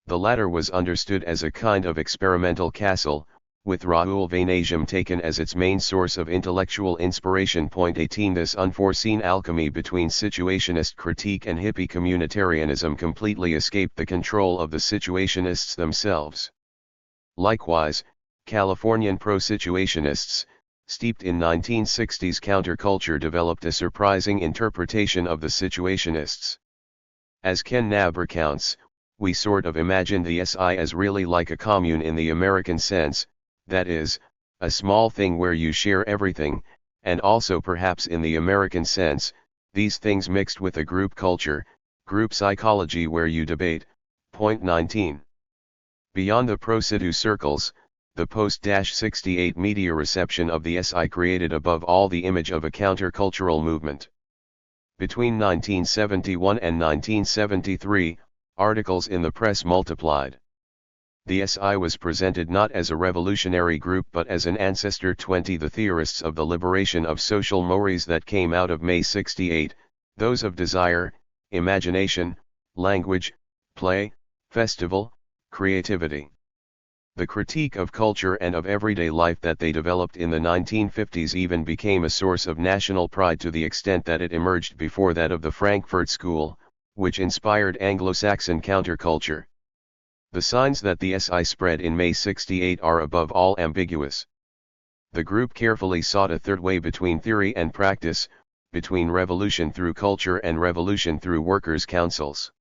The latter was understood as a kind of experimental castle, with Raoul Vaneigem taken as its main source of intellectual inspiration. 18 This unforeseen alchemy between Situationist critique and hippie communitarianism completely escaped the control of the Situationists themselves. Likewise, Californian pro-Situationists, steeped in 1960s counterculture, developed a surprising interpretation of the Situationists. As Ken Knabb recounts, we sort of imagined the SI as really like a commune in the American sense, that is, a small thing where you share everything, and also perhaps in the American sense, these things mixed with a group culture, group psychology where you debate. 19. Beyond the pro-Situ circles, the post-68 media reception of the SI created above all the image of a countercultural movement. Between 1971 and 1973, articles in the press multiplied. The SI was presented not as a revolutionary group but as an ancestor. 20 The theorists of the liberation of social mores that came out of May 68, those of desire, imagination, language, play, festival, creativity. The critique of culture and of everyday life that they developed in the 1950s even became a source of national pride to the extent that it emerged before that of the Frankfurt School, which inspired Anglo-Saxon counterculture. The signs that the SI spread in May 68 are above all ambiguous. The group carefully sought a third way between theory and practice, between revolution through culture and revolution through workers' councils.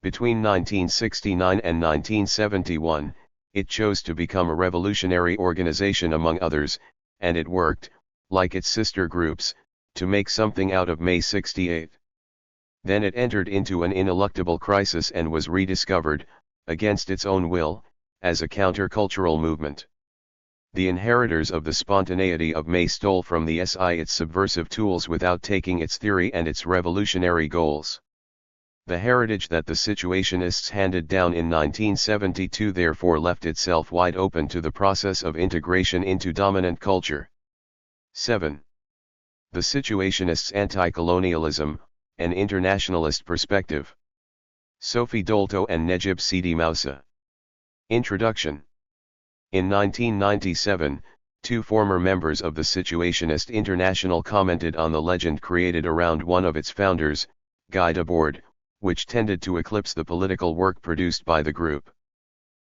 Between 1969 and 1971, it chose to become a revolutionary organization among others, and it worked, like its sister groups, to make something out of May 68. Then it entered into an ineluctable crisis and was rediscovered, against its own will, as a countercultural movement. The inheritors of the spontaneity of May stole from the SI its subversive tools without taking its theory and its revolutionary goals. The heritage that the Situationists handed down in 1972 therefore left itself wide open to the process of integration into dominant culture. 7. The Situationists' anti-colonialism, an internationalist perspective. Sophie Dolto and Necip Sidi Moussa. Introduction. In 1997, two former members of the Situationist International commented on the legend created around one of its founders, Guy Debord, which tended to eclipse the political work produced by the group.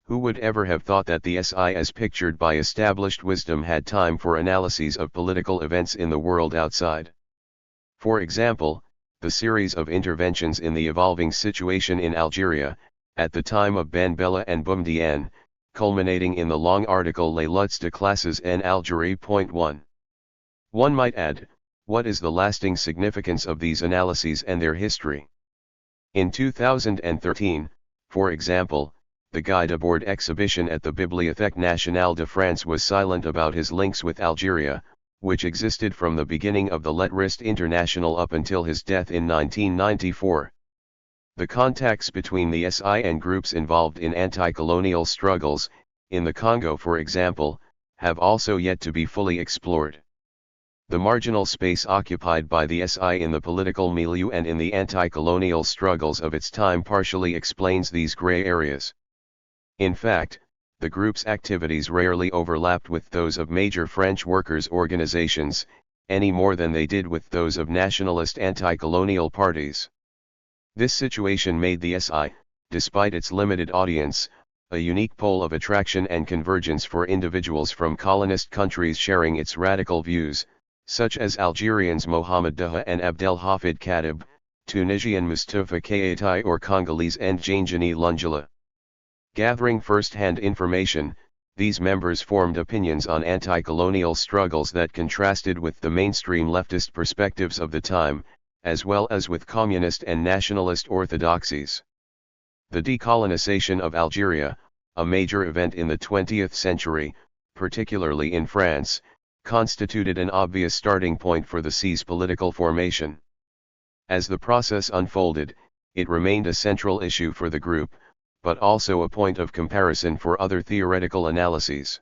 Who would ever have thought that the SI as pictured by established wisdom had time for analyses of political events in the world outside? For example, the series of interventions in the evolving situation in Algeria, at the time of Ben Bella and Boumediene, culminating in the long article Les luttes de classes en Algérie. 1. One might add, what is the lasting significance of these analyses and their history? In 2013, for example, the Guy Debord exhibition at the Bibliothèque Nationale de France was silent about his links with Algeria, which existed from the beginning of the Lettrist International up until his death in 1994. The contacts between the SI and groups involved in anti-colonial struggles, in the Congo for example, have also yet to be fully explored. The marginal space occupied by the SI in the political milieu and in the anti-colonial struggles of its time partially explains these gray areas. In fact, the group's activities rarely overlapped with those of major French workers' organizations, any more than they did with those of nationalist anti-colonial parties. This situation made the SI, despite its limited audience, a unique pole of attraction and convergence for individuals from colonist countries sharing its radical views, such as Algerians Mohamed Daha and Abdel Hafid Khatib, Tunisian Mustafa Keïtai or Congolese N'Djamena Lungela. Gathering first-hand information, these members formed opinions on anti-colonial struggles that contrasted with the mainstream leftist perspectives of the time, as well as with communist and nationalist orthodoxies. The decolonization of Algeria, a major event in the 20th century, particularly in France, constituted an obvious starting point for the CI's political formation. As the process unfolded, it remained a central issue for the group, but also a point of comparison for other theoretical analyses.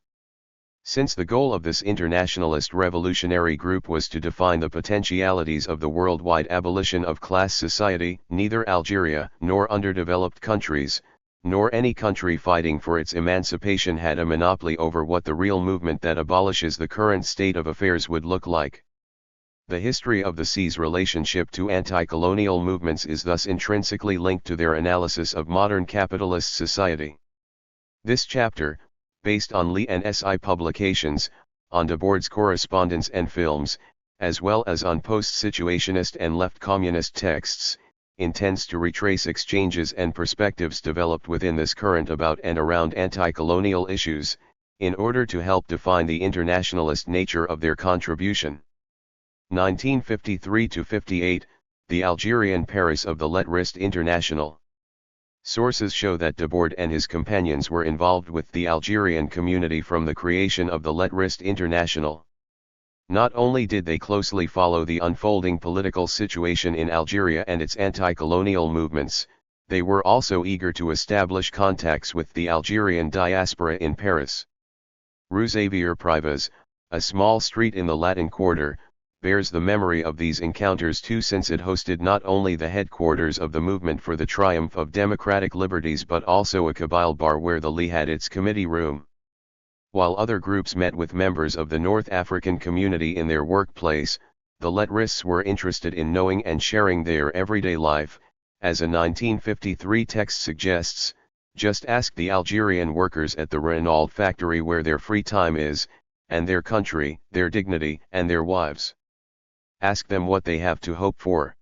Since the goal of this internationalist revolutionary group was to define the potentialities of the worldwide abolition of class society, neither Algeria nor underdeveloped countries, nor any country fighting for its emancipation had a monopoly over what the real movement that abolishes the current state of affairs would look like. The history of the CI's relationship to anti-colonial movements is thus intrinsically linked to their analysis of modern capitalist society. This chapter, based on Lee and SI publications, on Debord's correspondence and films, as well as on post-situationist and left communist texts, intends to retrace exchanges and perspectives developed within this current about and around anti-colonial issues, in order to help define the internationalist nature of their contribution. 1953–58, the Algerian Paris of the Lettrist International. Sources show that Debord and his companions were involved with the Algerian community from the creation of the Lettrist International. Not only did they closely follow the unfolding political situation in Algeria and its anti-colonial movements, they were also eager to establish contacts with the Algerian diaspora in Paris. Rue Xavier Prives, a small street in the Latin Quarter, bears the memory of these encounters too, since it hosted not only the headquarters of the Movement for the Triumph of Democratic Liberties but also a Kabyle bar where the Li had its committee room. While other groups met with members of the North African community in their workplace, the Lettrists were interested in knowing and sharing their everyday life, as a 1953 text suggests. Just ask the Algerian workers at the Renault factory where their free time is, and their country, their dignity, and their wives. Ask them what they have to hope for.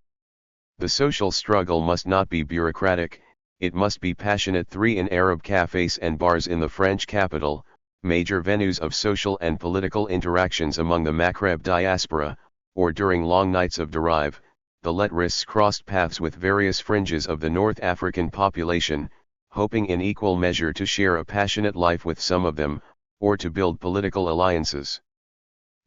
The social struggle must not be bureaucratic, it must be passionate. 3 In Arab cafes and bars in the French capital, major venues of social and political interactions among the Maghreb diaspora, or during long nights of derive, the Lettrists crossed paths with various fringes of the North African population, hoping in equal measure to share a passionate life with some of them, or to build political alliances.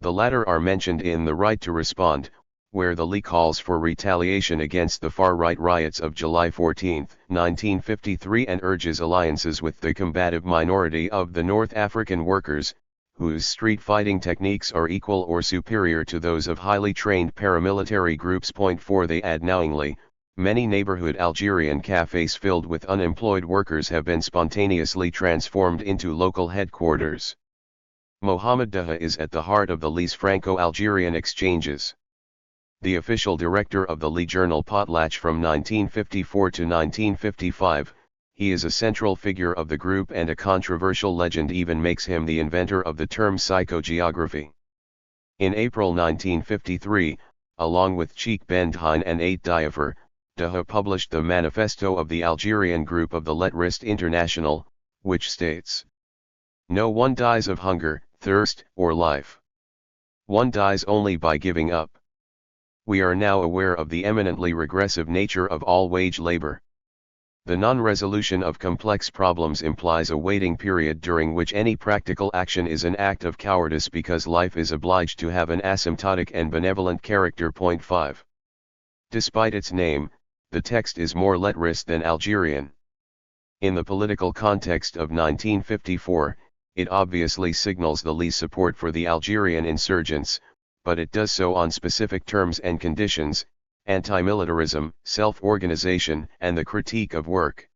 The latter are mentioned in The Right to Respond, where the Li calls for retaliation against the far-right riots of July 14, 1953 and urges alliances with the combative minority of the North African workers, whose street fighting techniques are equal or superior to those of highly trained paramilitary groups. 4 They add knowingly, many neighborhood Algerian cafes filled with unemployed workers have been spontaneously transformed into local headquarters. Mohamed Daha is at the heart of the Li's Franco-Algerian exchanges. The official director of the Li journal Potlatch from 1954 to 1955, he is a central figure of the group and a controversial legend even makes him the inventor of the term psychogeography. In April 1953, along with Cheikh Bendine and Ait Diafer, Daha published the Manifesto of the Algerian group of the Lettrist International, which states, No one dies of hunger, thirst, or life. One dies only by giving up. We are now aware of the eminently regressive nature of all wage labor. The non-resolution of complex problems implies a waiting period during which any practical action is an act of cowardice because life is obliged to have an asymptotic and benevolent character. 5. Despite its name, the text is more letrist than Algerian. In the political context of 1954, it obviously signals the least support for the Algerian insurgents, but it does so on specific terms and conditions: anti-militarism, self-organization, and the critique of work.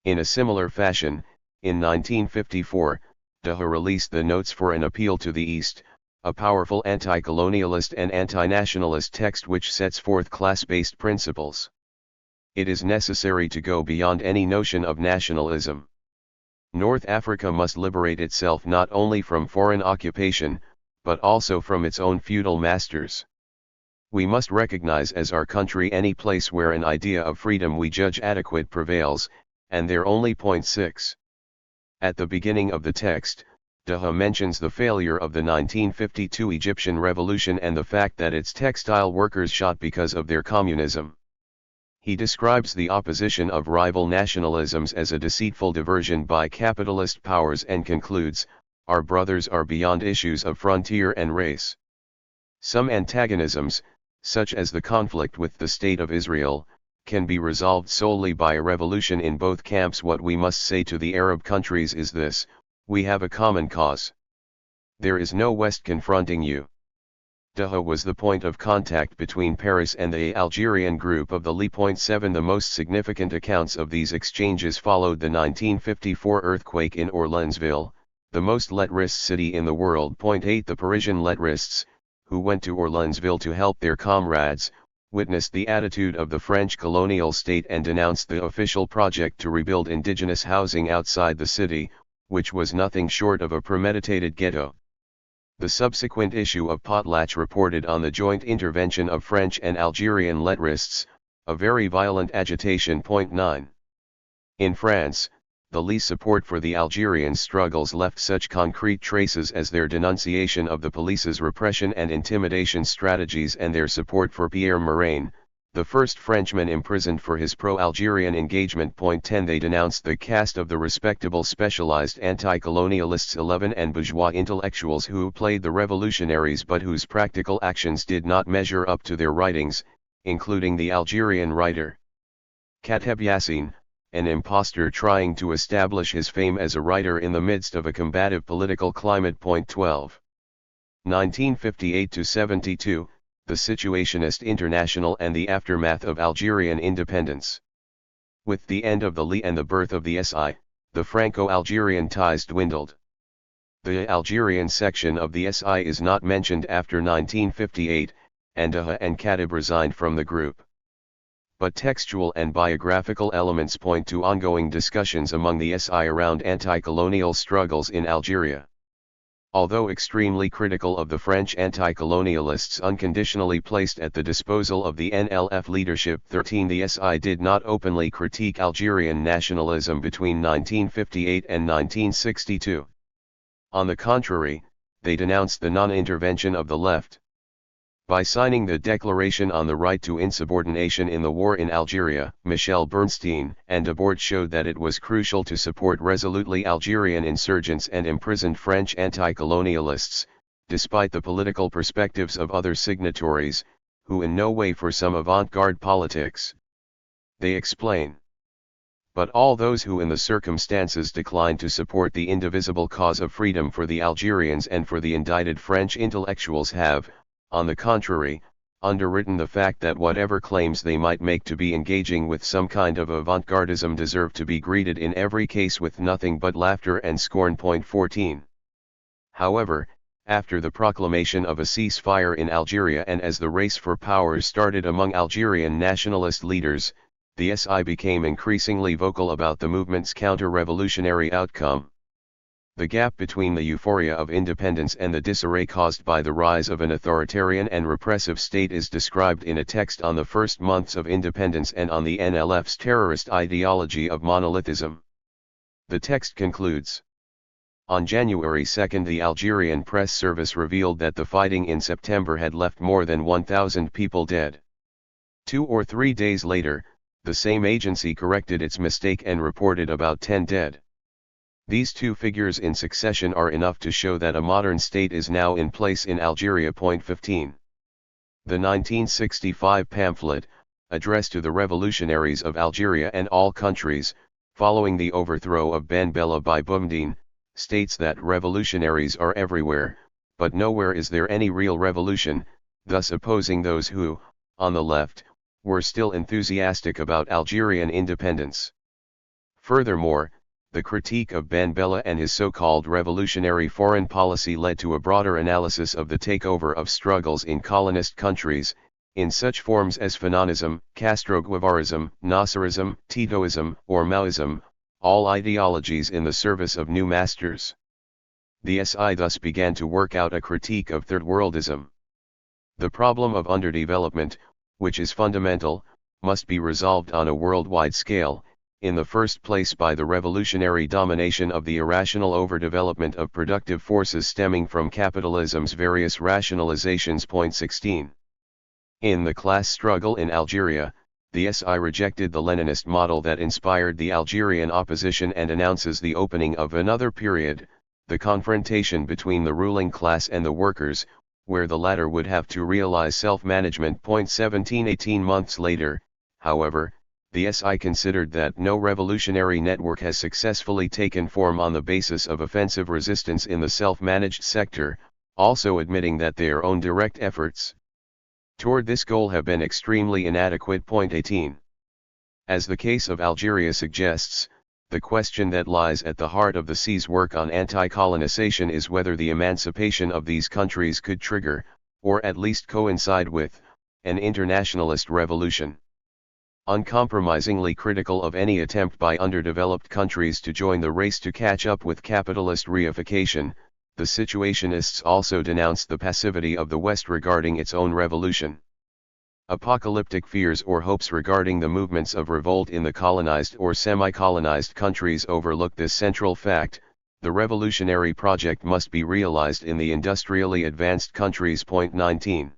In a similar fashion, in 1954, THIRD released the Notes for an Appeal to the East, a powerful anti-colonialist and anti-nationalist text which sets forth class-based principles. It is necessary to go beyond any notion of nationalism. North Africa must liberate itself not only from foreign occupation, but also from its own feudal masters. We must recognize as our country any place where an idea of freedom we judge adequate prevails, and there only. 6. At the beginning of the text, THIRD mentions the failure of the 1952 Egyptian revolution and the fact that its textile workers shot because of their communism. He describes the opposition of rival nationalisms as a deceitful diversion by capitalist powers and concludes, "Our brothers are beyond issues of frontier and race." Some antagonisms, such as the conflict with the State of Israel, can be resolved solely by a revolution in both camps. What we must say to the Arab countries is this: we have a common cause. There is no West confronting you. THIRD was the point of contact between Paris and the Algerian group of the Le. 7. The most significant accounts of these exchanges followed the 1954 earthquake in Orleansville, the most letrist city in the world. 8. The Parisian letrists, who went to Orleansville to help their comrades, witnessed the attitude of the French colonial state and denounced the official project to rebuild indigenous housing outside the city, which was nothing short of a premeditated ghetto. The subsequent issue of Potlatch reported on the joint intervention of French and Algerian letrists, a very violent agitation. 9. In France, the least support for the Algerian struggles left such concrete traces as their denunciation of the police's repression and intimidation strategies and their support for Pierre Moraine, the first Frenchman imprisoned for his pro-Algerian engagement. 10. They denounced the caste of the respectable specialized anti-colonialists 11 and bourgeois intellectuals who played the revolutionaries but whose practical actions did not measure up to their writings, including the Algerian writer Kateb Yassine, an impostor trying to establish his fame as a writer in the midst of a combative political climate. 12. 1958-72, the Situationist International and the aftermath of Algerian independence. With the end of the LE and the birth of the SI, the Franco-Algerian ties dwindled. The Algerian section of the SI is not mentioned after 1958, and THIRD and Kateb resigned from the group. But textual and biographical elements point to ongoing discussions among the SI around anti-colonial struggles in Algeria. Although extremely critical of the French anti-colonialists unconditionally placed at the disposal of the NLF leadership. 13. The SI did not openly critique Algerian nationalism between 1958 and 1962. On the contrary, they denounced the non-intervention of the left. By signing the Declaration on the Right to Insubordination in the War in Algeria, Michel Bernstein and Debord showed that it was crucial to support resolutely Algerian insurgents and imprisoned French anti-colonialists, despite the political perspectives of other signatories, who in no way for some avant-garde politics. They explain. But all those who in the circumstances declined to support the indivisible cause of freedom for the Algerians and for the indicted French intellectuals have, on the contrary, underwritten the fact that whatever claims they might make to be engaging with some kind of avant-gardism deserve to be greeted in every case with nothing but laughter and scorn. 14. However, after the proclamation of a ceasefire in Algeria and as the race for power started among Algerian nationalist leaders, the SI became increasingly vocal about the movement's counter-revolutionary outcome. The gap between the euphoria of independence and the disarray caused by the rise of an authoritarian and repressive state is described in a text on the first months of independence and on the NLF's terrorist ideology of monolithism. The text concludes. On January 2 the Algerian press service revealed that the fighting in September had left more than 1,000 people dead. 2 or 3 days later, the same agency corrected its mistake and reported about 10 dead. These two figures in succession are enough to show that a modern state is now in place in Algeria. 15. The 1965 pamphlet, addressed to the revolutionaries of Algeria and all countries, following the overthrow of Ben Bella by Boumediene, states that revolutionaries are everywhere, but nowhere is there any real revolution, thus opposing those who, on the left, were still enthusiastic about Algerian independence. Furthermore, the critique of Ben Bella and his so-called revolutionary foreign policy led to a broader analysis of the takeover of struggles in colonist countries, in such forms as Fananism, Castro-Guevarism, Nasserism, Titoism, or Maoism, all ideologies in the service of new masters. The SI thus began to work out a critique of third-worldism. The problem of underdevelopment, which is fundamental, must be resolved on a worldwide scale, in the first place by the revolutionary domination of the irrational overdevelopment of productive forces stemming from capitalism's various rationalizations. 16. In the class struggle in Algeria, the SI rejected the Leninist model that inspired the Algerian opposition and announces the opening of another period, the confrontation between the ruling class and the workers, where the latter would have to realize self-management. 17 18 months later, however, the SI considered that no revolutionary network has successfully taken form on the basis of offensive resistance in the self-managed sector, also admitting that their own direct efforts toward this goal have been extremely inadequate. 18. As the case of Algeria suggests, the question that lies at the heart of the SI's work on anti-colonization is whether the emancipation of these countries could trigger, or at least coincide with, an internationalist revolution. Uncompromisingly critical of any attempt by underdeveloped countries to join the race to catch up with capitalist reification, the Situationists also denounced the passivity of the West regarding its own revolution. Apocalyptic fears or hopes regarding the movements of revolt in the colonized or semi-colonized countries overlook this central fact: the revolutionary project must be realized in the industrially advanced countries. 19.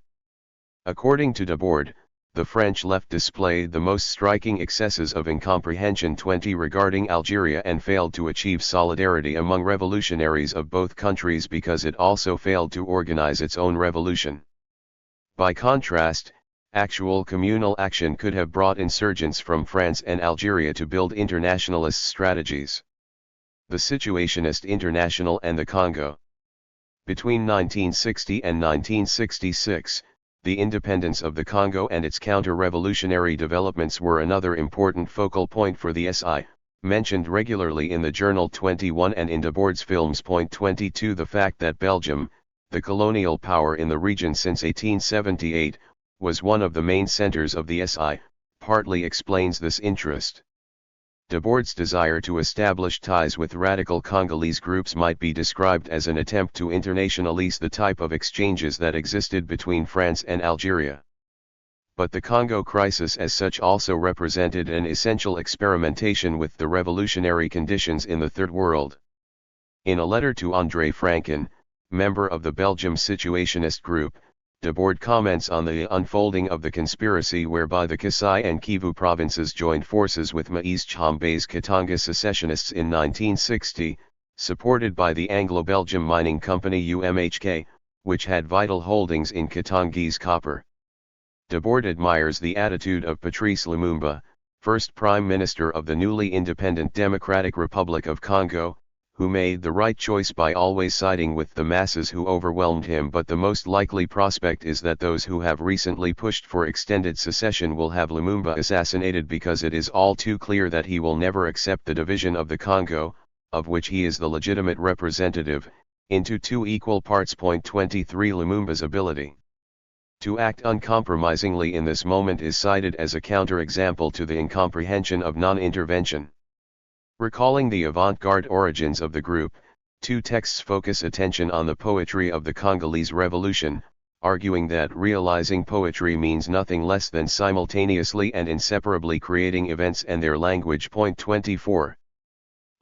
According to Debord, the French left displayed the most striking excesses of incomprehension. 20 regarding Algeria and failed to achieve solidarity among revolutionaries of both countries because it also failed to organize its own revolution. By contrast, actual communal action could have brought insurgents from France and Algeria to build internationalist strategies. The Situationist International and the Congo. Between 1960 and 1966, the independence of the Congo and its counter-revolutionary developments were another important focal point for the SI, mentioned regularly in the Journal 21 and in Debord's films. 22 The fact that Belgium, the colonial power in the region since 1878, was one of the main centers of the SI, partly explains this interest. Debord's desire to establish ties with radical Congolese groups might be described as an attempt to internationalize the type of exchanges that existed between France and Algeria. But the Congo crisis as such also represented an essential experimentation with the revolutionary conditions in the Third World. In a letter to André Franken, member of the Belgium Situationist group, Debord comments on the unfolding of the conspiracy whereby the Kasai and Kivu provinces joined forces with Moise Tshombe's Katanga secessionists in 1960, supported by the Anglo-Belgium mining company UMHK, which had vital holdings in Katangese copper. Debord admires the attitude of Patrice Lumumba, first Prime Minister of the newly independent Democratic Republic of Congo, who made the right choice by always siding with the masses who overwhelmed him. But the most likely prospect is that those who have recently pushed for extended secession will have Lumumba assassinated, because it is all too clear that he will never accept the division of the Congo, of which he is the legitimate representative, into two equal parts. 23 Lumumba's ability to act uncompromisingly in this moment is cited as a counterexample to the incomprehension of non-intervention. Recalling the avant-garde origins of the group, two texts focus attention on the poetry of the Congolese Revolution, arguing that realizing poetry means nothing less than simultaneously and inseparably creating events and their language. 24.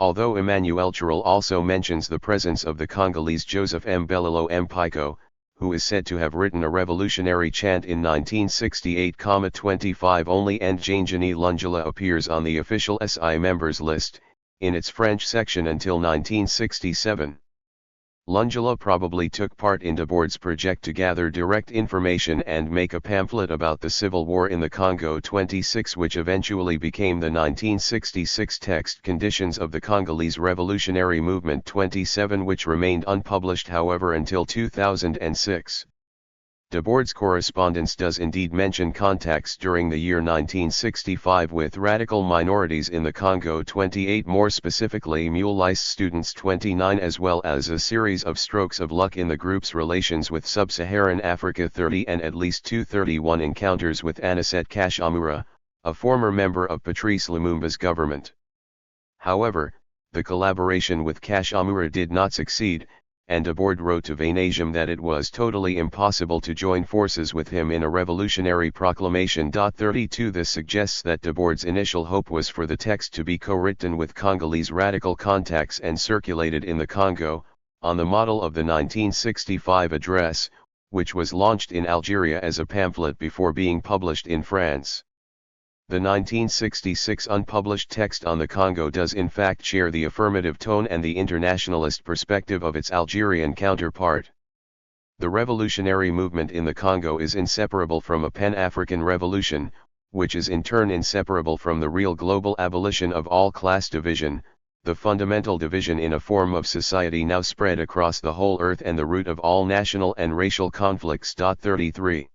Although Emmanuel Chirel also mentions the presence of the Congolese Joseph Mbelelo Mpiko, who is said to have written a revolutionary chant in 1968-25 only, and Janjani Lungela appears on the official SI members list, in its French section until 1967. Lungela probably took part in Debord's project to gather direct information and make a pamphlet about the civil war in the Congo 26, which eventually became the 1966 text Conditions of the Congolese Revolutionary Movement 27, which remained unpublished however until 2006. Debord's correspondence does indeed mention contacts during the year 1965 with radical minorities in the Congo 28, more specifically Mulise students 29, as well as a series of strokes of luck in the group's relations with Sub-Saharan Africa 30 and at least 231 encounters with Anicet Kashamura, a former member of Patrice Lumumba's government. However, the collaboration with Kashamura did not succeed, and Debord wrote to Vainasium that it was totally impossible to join forces with him in a revolutionary proclamation. 32 This suggests that Debord's initial hope was for the text to be co-written with Congolese radical contacts and circulated in the Congo, on the model of the 1965 address, which was launched in Algeria as a pamphlet before being published in France. The 1966 unpublished text on the Congo does in fact share the affirmative tone and the internationalist perspective of its Algerian counterpart. The revolutionary movement in the Congo is inseparable from a Pan-African revolution, which is in turn inseparable from the real global abolition of all class division, the fundamental division in a form of society now spread across the whole earth and the root of all national and racial conflicts. 33.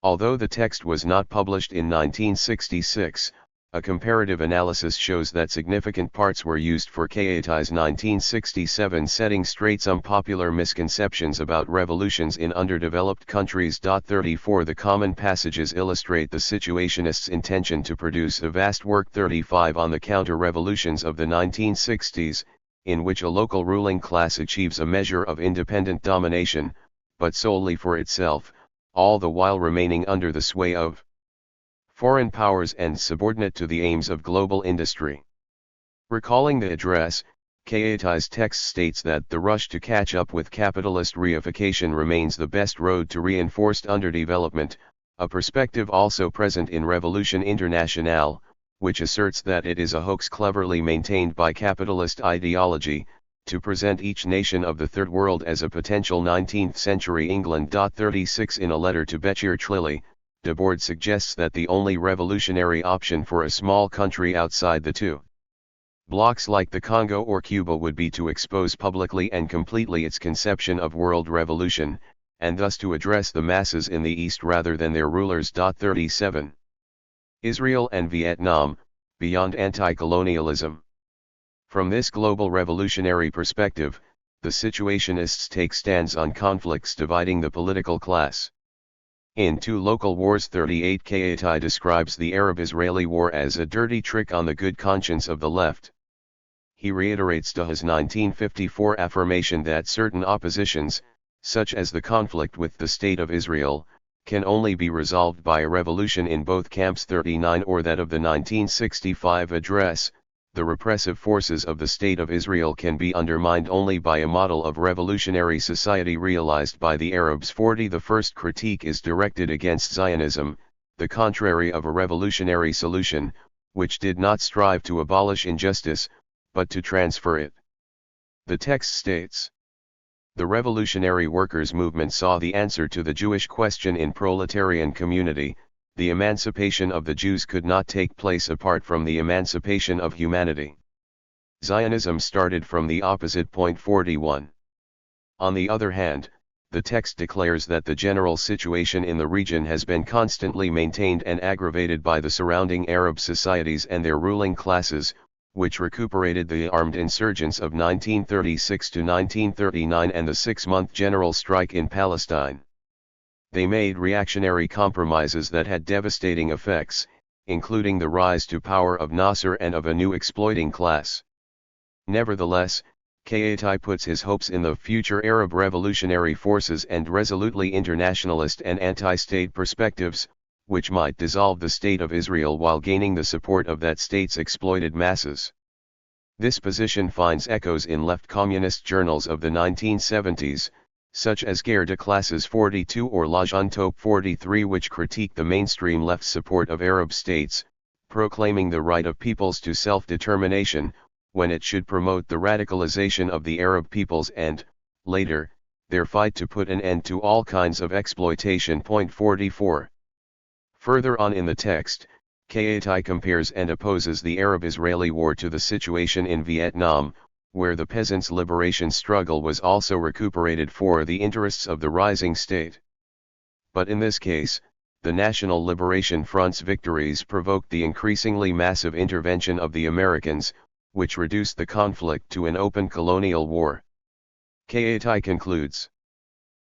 Although the text was not published in 1966, a comparative analysis shows that significant parts were used for Keita's 1967 setting straight some popular misconceptions about revolutions in underdeveloped countries. 34 The common passages illustrate the Situationists' intention to produce a vast work. 35 On the counter-revolutions of the 1960s, in which a local ruling class achieves a measure of independent domination, but solely for itself, all the while remaining under the sway of foreign powers and subordinate to the aims of global industry. Recalling the address, Keita's text states that the rush to catch up with capitalist reification remains the best road to reinforced underdevelopment, a perspective also present in Revolution Internationale, which asserts that it is a hoax cleverly maintained by capitalist ideology, to present each nation of the Third World as a potential 19th-century England. 36 In a letter to Béchir Trilly, Debord suggests that the only revolutionary option for a small country outside the two blocs like the Congo or Cuba would be to expose publicly and completely its conception of world revolution, and thus to address the masses in the East rather than their rulers. 37 Israel and Vietnam, beyond anti-colonialism. From this global revolutionary perspective, the Situationists take stands on conflicts dividing the political class. In Two Local Wars 38 Keita describes the Arab-Israeli war as a dirty trick on the good conscience of the left. He reiterates Daha's 1954 affirmation that certain oppositions, such as the conflict with the State of Israel, can only be resolved by a revolution in both camps. 39 Or that of the 1965 address, the repressive forces of the State of Israel can be undermined only by a model of revolutionary society realized by the Arabs. 40 The first critique is directed against Zionism, the contrary of a revolutionary solution, which did not strive to abolish injustice, but to transfer it. The text states, the revolutionary workers' movement saw the answer to the Jewish question in proletarian community. The emancipation of the Jews could not take place apart from the emancipation of humanity. Zionism started from the opposite point. 41. On the other hand, the text declares that the general situation in the region has been constantly maintained and aggravated by the surrounding Arab societies and their ruling classes, which recuperated the armed insurgents of 1936 to 1939 and the 6-month general strike in Palestine. They made reactionary compromises that had devastating effects, including the rise to power of Nasser and of a new exploiting class. Nevertheless, Keita puts his hopes in the future Arab revolutionary forces and resolutely internationalist and anti-state perspectives, which might dissolve the State of Israel while gaining the support of that state's exploited masses. This position finds echoes in left communist journals of the 1970s, such as Guerre de Classes 42 or La Juntope 43, which critique the mainstream left's support of Arab states, proclaiming the right of peoples to self-determination, when it should promote the radicalization of the Arab peoples and, later, their fight to put an end to all kinds of exploitation. Point 44. Further on in the text, KATI compares and opposes the Arab-Israeli war to the situation in Vietnam, where the peasants' liberation struggle was also recuperated for the interests of the rising state. But in this case, the National Liberation Front's victories provoked the increasingly massive intervention of the Americans, which reduced the conflict to an open colonial war. KATI concludes,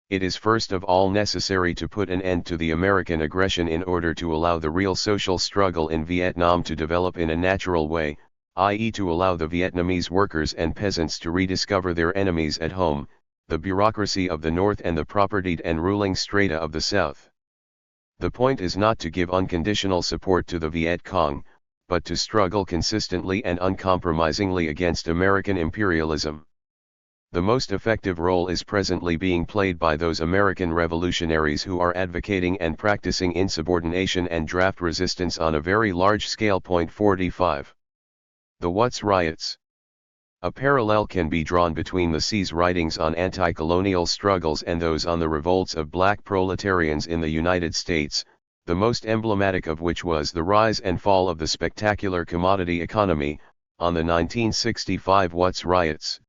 "It is first of all necessary to put an end to the American aggression in order to allow the real social struggle in Vietnam to develop in a natural way, i.e. to allow the Vietnamese workers and peasants to rediscover their enemies at home, the bureaucracy of the North and the propertied and ruling strata of the South. The point is not to give unconditional support to the Viet Cong, but to struggle consistently and uncompromisingly against American imperialism. The most effective role is presently being played by those American revolutionaries who are advocating and practicing insubordination and draft resistance on a very large scale. Point 45. The What's riots. A parallel can be drawn between the C's writings on anti-colonial struggles and those on the revolts of black proletarians in the United States, the most emblematic of which was the rise and fall of the spectacular commodity economy, on the 1965 What's riots.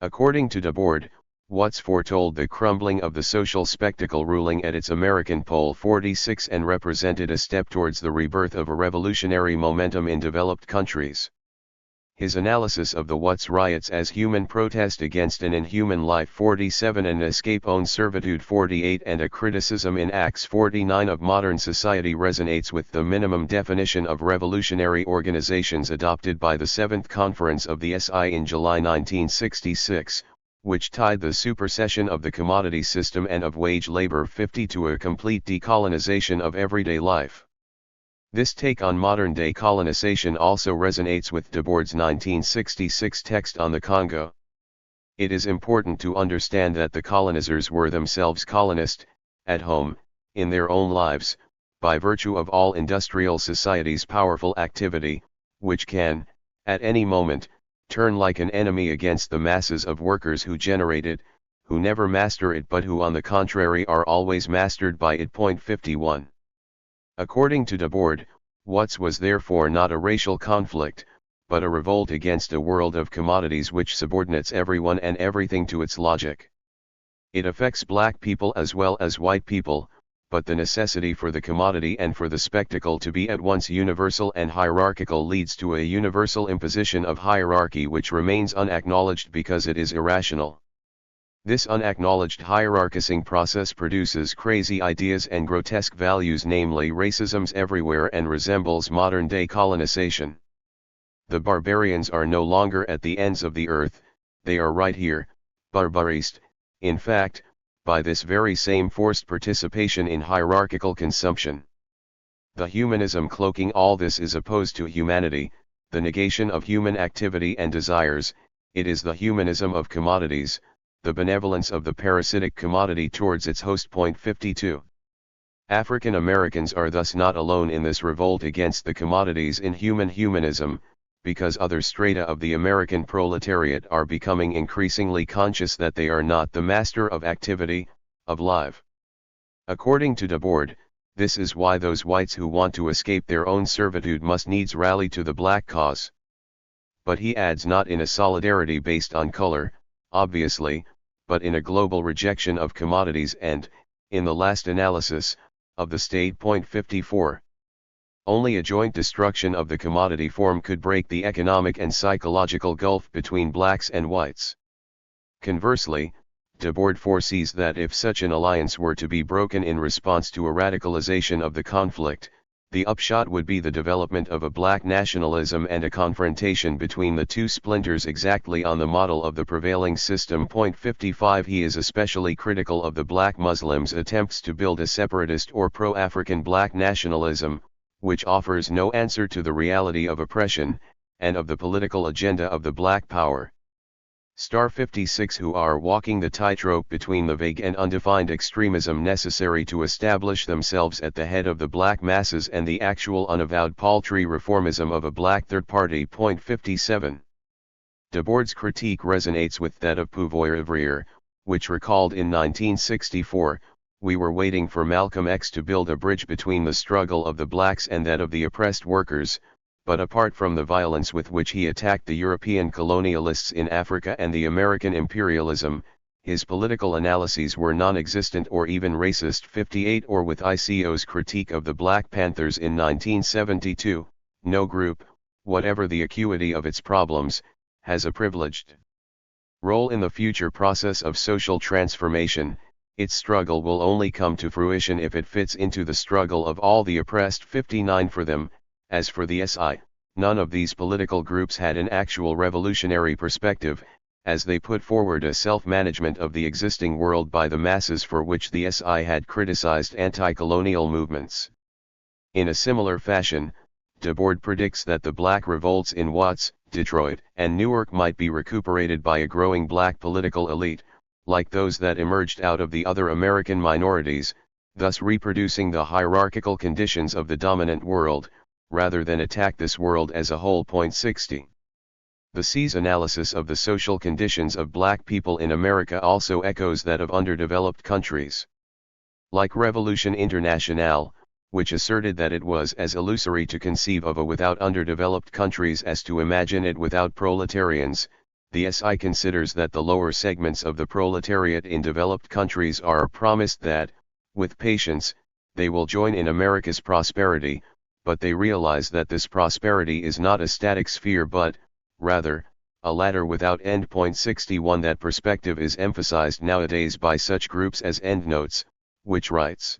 According to Debord, Watts foretold the crumbling of the social spectacle ruling at its American Pole 46 and represented a step towards the rebirth of a revolutionary momentum in developed countries. His analysis of the Watts riots as human protest against an inhuman life 47 and escape own servitude 48 and a criticism in Acts 49 of modern society resonates with the minimum definition of revolutionary organizations adopted by the 7th Conference of the SI in July 1966, which tied the supersession of the commodity system and of wage labor 50 to a complete decolonization of everyday life. This take on modern-day colonization also resonates with Debord's 1966 text on the Congo. It is important to understand that the colonizers were themselves colonist, at home, in their own lives, by virtue of all industrial society's powerful activity, which can, at any moment, turn like an enemy against the masses of workers who generate it, who never master it but who on the contrary are always mastered by it. Point 51. According to Debord, Watts was therefore not a racial conflict, but a revolt against a world of commodities which subordinates everyone and everything to its logic. It affects black people as well as white people, but the necessity for the commodity and for the spectacle to be at once universal and hierarchical leads to a universal imposition of hierarchy which remains unacknowledged because it is irrational. This unacknowledged hierarchizing process produces crazy ideas and grotesque values, namely racisms everywhere, and resembles modern-day colonization. The barbarians are no longer at the ends of the earth, they are right here, barbarist, in fact, by this very same forced participation in hierarchical consumption. The humanism cloaking all this is opposed to humanity, the negation of human activity and desires. It is the humanism of commodities, the benevolence of the parasitic commodity towards its host. Point 52. African Americans are thus not alone in this revolt against the commodities in humanism, because other strata of the American proletariat are becoming increasingly conscious that they are not the master of activity, of life. According to Debord, this is why those whites who want to escape their own servitude must needs rally to the black cause. But he adds, not in a solidarity based on color, obviously, but in a global rejection of commodities and, in the last analysis, of the state. Point 54. Only a joint destruction of the commodity form could break the economic and psychological gulf between blacks and whites. Conversely, Debord foresees that if such an alliance were to be broken in response to a radicalization of the conflict, the upshot would be the development of a black nationalism and a confrontation between the two splinters exactly on the model of the prevailing system. Point 55. He is especially critical of the black Muslims' attempts to build a separatist or pro-African black nationalism, which offers no answer to the reality of oppression, and of the political agenda of the Black Power. Star 56 who are walking the tightrope between the vague and undefined extremism necessary to establish themselves at the head of the black masses and the actual unavowed paltry reformism of a black third party. 57. Debord's critique resonates with that of Ferreira, which recalled in 1964, "We were waiting for Malcolm X to build a bridge between the struggle of the blacks and that of the oppressed workers, but apart from the violence with which he attacked the European colonialists in Africa and the American imperialism, his political analyses were non-existent or even racist." 58. Or with ICO's critique of the Black Panthers in 1972, "No group, whatever the acuity of its problems, has a privileged role in the future process of social transformation. Its struggle will only come to fruition if it fits into the struggle of all the oppressed." 59. For them, as for the SI, none of these political groups had an actual revolutionary perspective, as they put forward a self-management of the existing world by the masses for which the SI had criticized anti-colonial movements. In a similar fashion, Debord predicts that the black revolts in Watts, Detroit, and Newark might be recuperated by a growing black political elite, like those that emerged out of the other American minorities, thus reproducing the hierarchical conditions of the dominant world, rather than attack this world as a whole. 60. The C's analysis of the social conditions of black people in America also echoes that of underdeveloped countries. Like Revolution Internationale, which asserted that it was as illusory to conceive of a without underdeveloped countries as to imagine it without proletarians, the SI considers that the lower segments of the proletariat in developed countries are promised that, with patience, they will join in America's prosperity, but they realize that this prosperity is not a static sphere but, rather, a ladder without end. 61. That perspective is emphasized nowadays by such groups as Endnotes, which writes,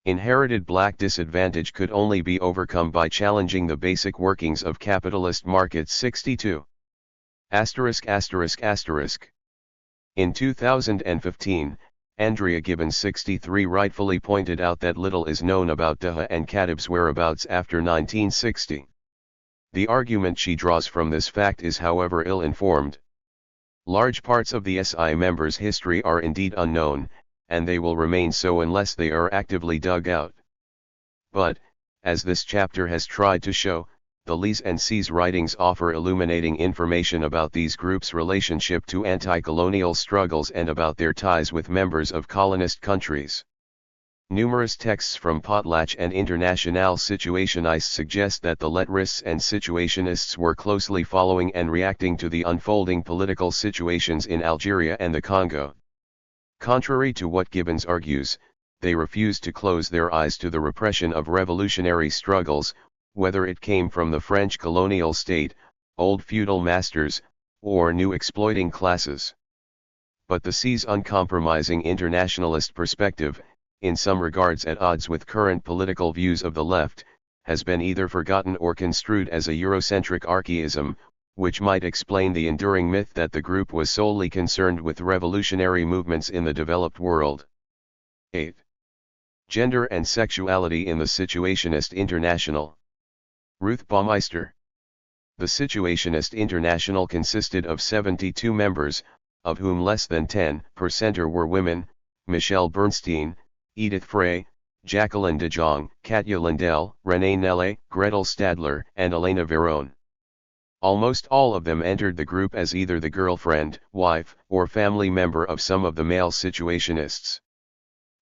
"Inherited black disadvantage could only be overcome by challenging the basic workings of capitalist markets." 62. In 2015, Andrea Gibbons 63 rightfully pointed out that little is known about Daha and Khatib's whereabouts after 1960. The argument she draws from this fact is however ill-informed. Large parts of the SI members' history are indeed unknown, and they will remain so unless they are actively dug out. But, as this chapter has tried to show, the Lee's and C's writings offer illuminating information about these groups' relationship to anti-colonial struggles and about their ties with members of colonist countries. Numerous texts from Potlatch and International Situationist suggest that the lettrists and Situationists were closely following and reacting to the unfolding political situations in Algeria and the Congo. Contrary to what Gibbons argues, they refused to close their eyes to the repression of revolutionary struggles, whether it came from the French colonial state, old feudal masters, or new exploiting classes. But the C's uncompromising internationalist perspective, in some regards at odds with current political views of the left, has been either forgotten or construed as a Eurocentric archaism, which might explain the enduring myth that the group was solely concerned with revolutionary movements in the developed world. 8. Gender and Sexuality in the Situationist International. Ruth Baumeister. The Situationist International consisted of 72 members, of whom less than 10% were women: Michelle Bernstein, Edith Frey, Jacqueline de Jong, Katja Lindell, Renee Nelle, Gretel Stadler, and Elena Verone. Almost all of them entered the group as either the girlfriend, wife, or family member of some of the male Situationists.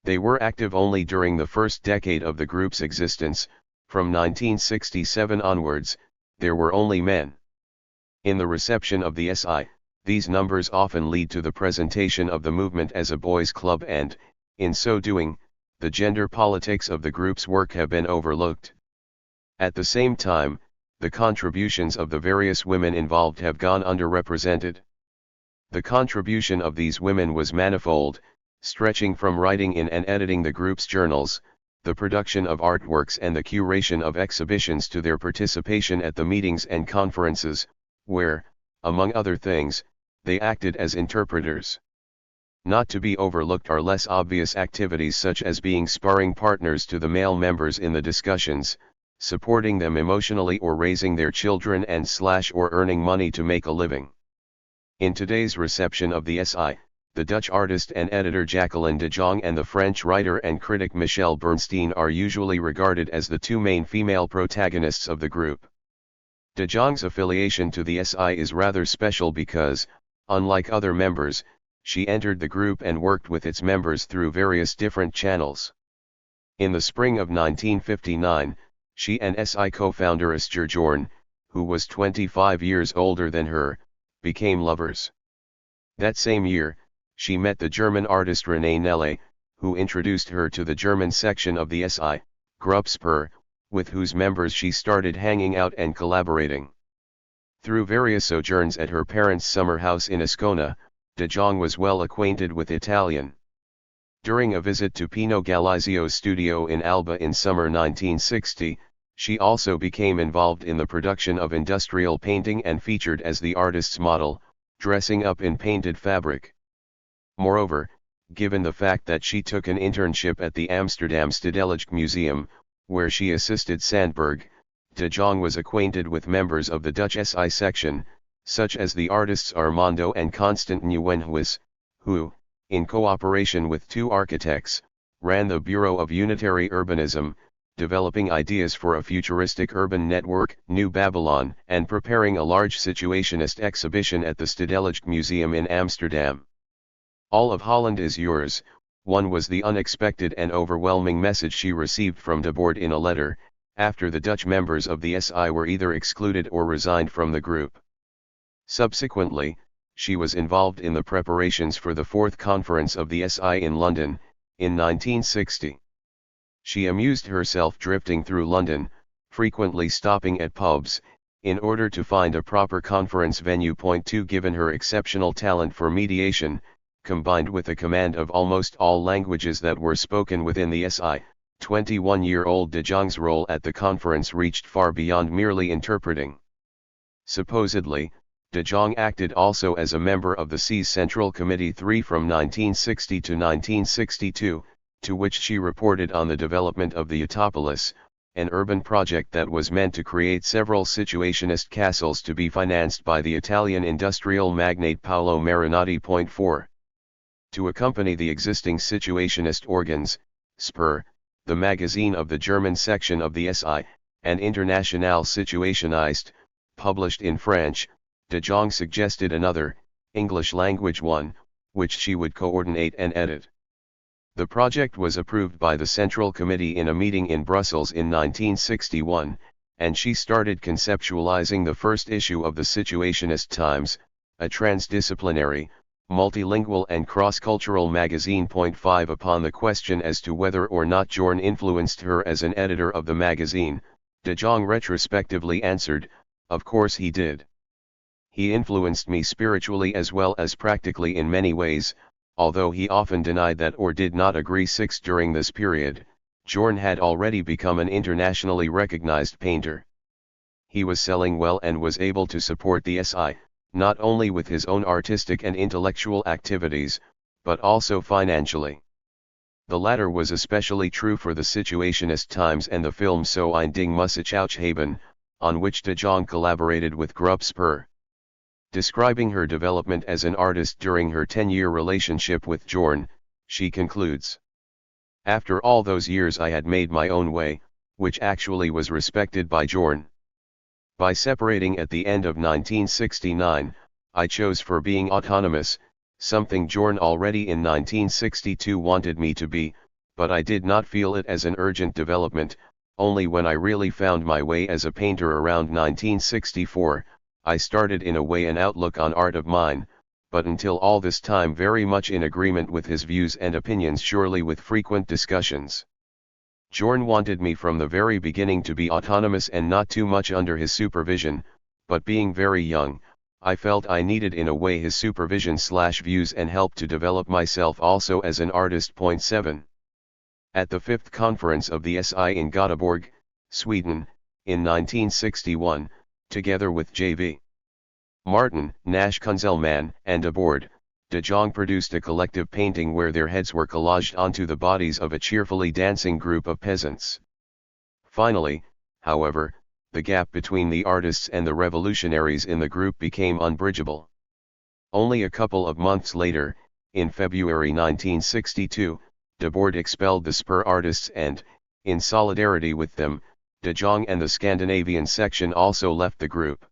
They were active only during the first decade of the group's existence. From 1967 onwards, there were only men. In the reception of the SI, these numbers often lead to the presentation of the movement as a boys' club and, in so doing, the gender politics of the group's work have been overlooked. At the same time, the contributions of the various women involved have gone underrepresented. The contribution of these women was manifold, stretching from writing in and editing the group's journals, the production of artworks and the curation of exhibitions to their participation at the meetings and conferences, where, among other things, they acted as interpreters. Not to be overlooked are less obvious activities such as being sparring partners to the male members in the discussions, supporting them emotionally or raising their children and/or earning money to make a living. In today's reception of the SI, the Dutch artist and editor Jacqueline de Jong and the French writer and critic Michel Bernstein are usually regarded as the two main female protagonists of the group. De Jong's affiliation to the SI is rather special because, unlike other members, she entered the group and worked with its members through various different channels. In the spring of 1959, she and SI co-founder Esther Jorn, who was 25 years older than her, became lovers. That same year, she met the German artist René Nelle, who introduced her to the German section of the SI, Gruppspur, with whose members she started hanging out and collaborating. Through various sojourns at her parents' summer house in Ascona, de Jong was well acquainted with Italian. During a visit to Pino Galizio's studio in Alba in summer 1960, she also became involved in the production of industrial painting and featured as the artist's model, dressing up in painted fabric. Moreover, given the fact that she took an internship at the Amsterdam Stedelijk Museum, where she assisted Sandberg, de Jong was acquainted with members of the Dutch SI section, such as the artists Armando and Constant Nieuwenhuis, who, in cooperation with two architects, ran the Bureau of Unitary Urbanism, developing ideas for a futuristic urban network, New Babylon, and preparing a large Situationist exhibition at the Stedelijk Museum in Amsterdam. All of Holland is yours, one was the unexpected and overwhelming message she received from de Boer in a letter, after the Dutch members of the SI were either excluded or resigned from the group. Subsequently, she was involved in the preparations for the fourth conference of the SI in London, in 1960. She amused herself drifting through London, frequently stopping at pubs, in order to find a proper conference venue. Point 2 Given her exceptional talent for mediation, combined with a command of almost all languages that were spoken within the SI, 21-year-old de Jong's role at the conference reached far beyond merely interpreting. Supposedly, de Jong acted also as a member of the CI's Central Committee 3 from 1960 to 1962, to which she reported on the development of the Utopolis, an urban project that was meant to create several situationist castles to be financed by the Italian industrial magnate Paolo Marinati. Point 4. To accompany the existing situationist organs, Spur, the magazine of the German section of the SI, and Internationale Situationist, published in French, de Jong suggested another, English-language one, which she would coordinate and edit. The project was approved by the Central Committee in a meeting in Brussels in 1961, and she started conceptualizing the first issue of the Situationist Times, a transdisciplinary, multilingual and cross-cultural magazine. Point 5 Upon the question as to whether or not Jorn influenced her as an editor of the magazine, de Jong retrospectively answered, "Of course he did. He influenced me spiritually as well as practically in many ways, although he often denied that or did not agree." 6 During this period, Jorn had already become an internationally recognized painter. He was selling well and was able to support the SI, not only with his own artistic and intellectual activities, but also financially. The latter was especially true for the Situationist Times and the film So ein Ding muss ich haben, on which de Jong collaborated with Gruppspur. Describing her development as an artist during her 10-year relationship with Jorn, she concludes, "After all those years I had made my own way, which actually was respected by Jorn. By separating at the end of 1969, I chose for being autonomous, something Jorn already in 1962 wanted me to be, but I did not feel it as an urgent development. Only when I really found my way as a painter around 1964, I started in a way an outlook on art of mine, but until all this time very much in agreement with his views and opinions, surely with frequent discussions. Jorn wanted me from the very beginning to be autonomous and not too much under his supervision, but being very young, I felt I needed in a way his supervision/views and help to develop myself also as an artist." Point 7. At the 5th conference of the SI in Göteborg, Sweden, in 1961, together with J.V. Martin, Nash Kunzelman, and de Boer, de Jong produced a collective painting where their heads were collaged onto the bodies of a cheerfully dancing group of peasants. Finally, however, the gap between the artists and the revolutionaries in the group became unbridgeable. Only a couple of months later, in February 1962, Debord expelled the Spur artists and, in solidarity with them, De Jong and the Scandinavian section also left the group.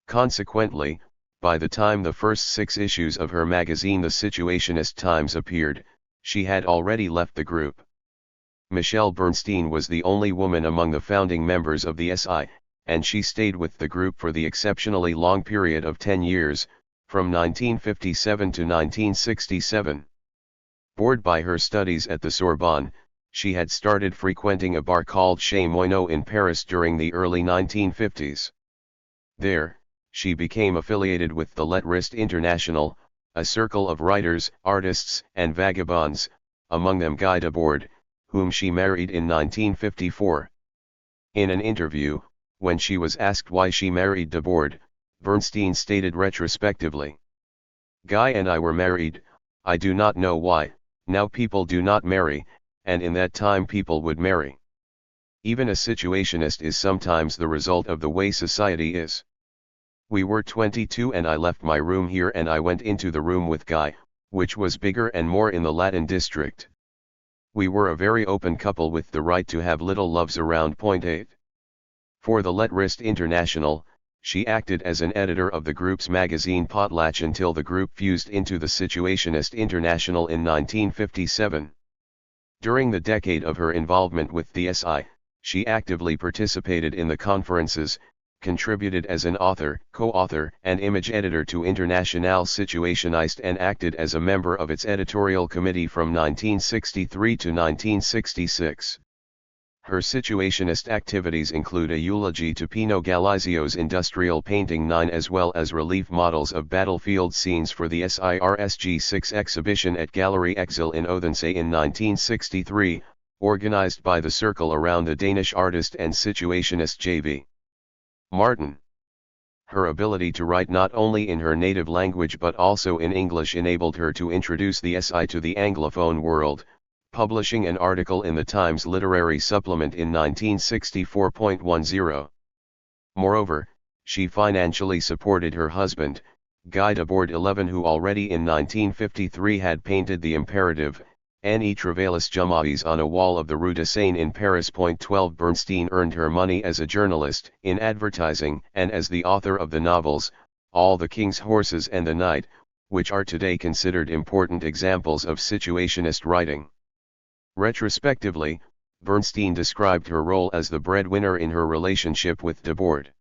Consequently, by the time the first 6 issues of her magazine The Situationist Times appeared, she had already left the group. Michelle Bernstein was the only woman among the founding members of the SI, and she stayed with the group for the exceptionally long period of 10 years, from 1957 to 1967. Bored by her studies at the Sorbonne, she had started frequenting a bar called Chez Moineau in Paris during the early 1950s. There, she became affiliated with the Lettrist International, a circle of writers, artists, and vagabonds, among them Guy Debord, whom she married in 1954. In an interview, when she was asked why she married Debord, Bernstein stated retrospectively, "Guy and I were married, I do not know why, now people do not marry, and in that time people would marry. Even a situationist is sometimes the result of the way society is. We were 22 and I left my room here and I went into the room with Guy, which was bigger and more in the Latin district. We were a very open couple with the right to have little loves around point 8. For the Lettrist International, she acted as an editor of the group's magazine Potlatch until the group fused into the Situationist International in 1957. During the decade of her involvement with the SI, she actively participated in the conferences, contributed as an author, co-author, and image editor to Internationale Situationist and acted as a member of its editorial committee from 1963 to 1966. Her situationist activities include a eulogy to Pino Galizio's Industrial Painting 9 as well as relief models of battlefield scenes for the SIRSG 6 exhibition at Galerie Exil in Odense in 1963, organized by the Circle around the Danish artist and situationist J.V. Martin. Her ability to write not only in her native language but also in English enabled her to introduce the SI to the Anglophone world, publishing an article in the Times Literary Supplement in 1964.10. Moreover, she financially supported her husband, Guy Debord 11, who already in 1953 had painted the imperative, "Ne travaillis jamais" on a wall of the Rue de Seine in Paris. 12 Bernstein earned her money as a journalist, in advertising, and as the author of the novels, All the King's Horses and the Night, which are today considered important examples of situationist writing. Retrospectively, Bernstein described her role as the breadwinner in her relationship with Debord.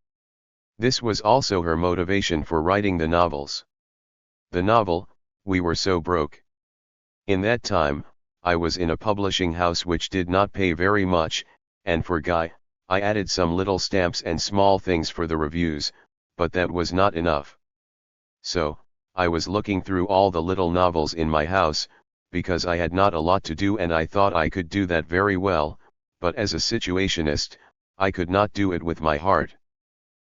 This was also her motivation for writing the novels. The novel, We Were So Broke. In that time, I was in a publishing house which did not pay very much, and for Guy, I added some little stamps and small things for the reviews, but that was not enough. So, I was looking through all the little novels in my house, because I had not a lot to do and I thought I could do that very well, but as a situationist, I could not do it with my heart.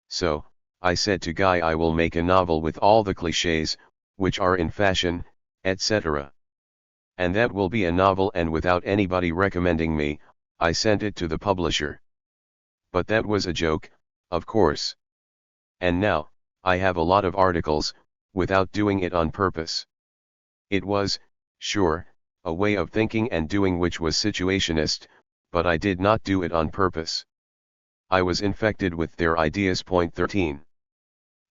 So, I said to Guy, I will make a novel with all the clichés, which are in fashion, etc. And that will be a novel, and without anybody recommending me, I sent it to the publisher. But that was a joke, of course. And now, I have a lot of articles, without doing it on purpose. It was, sure, a way of thinking and doing which was situationist, but I did not do it on purpose. I was infected with their ideas. 13.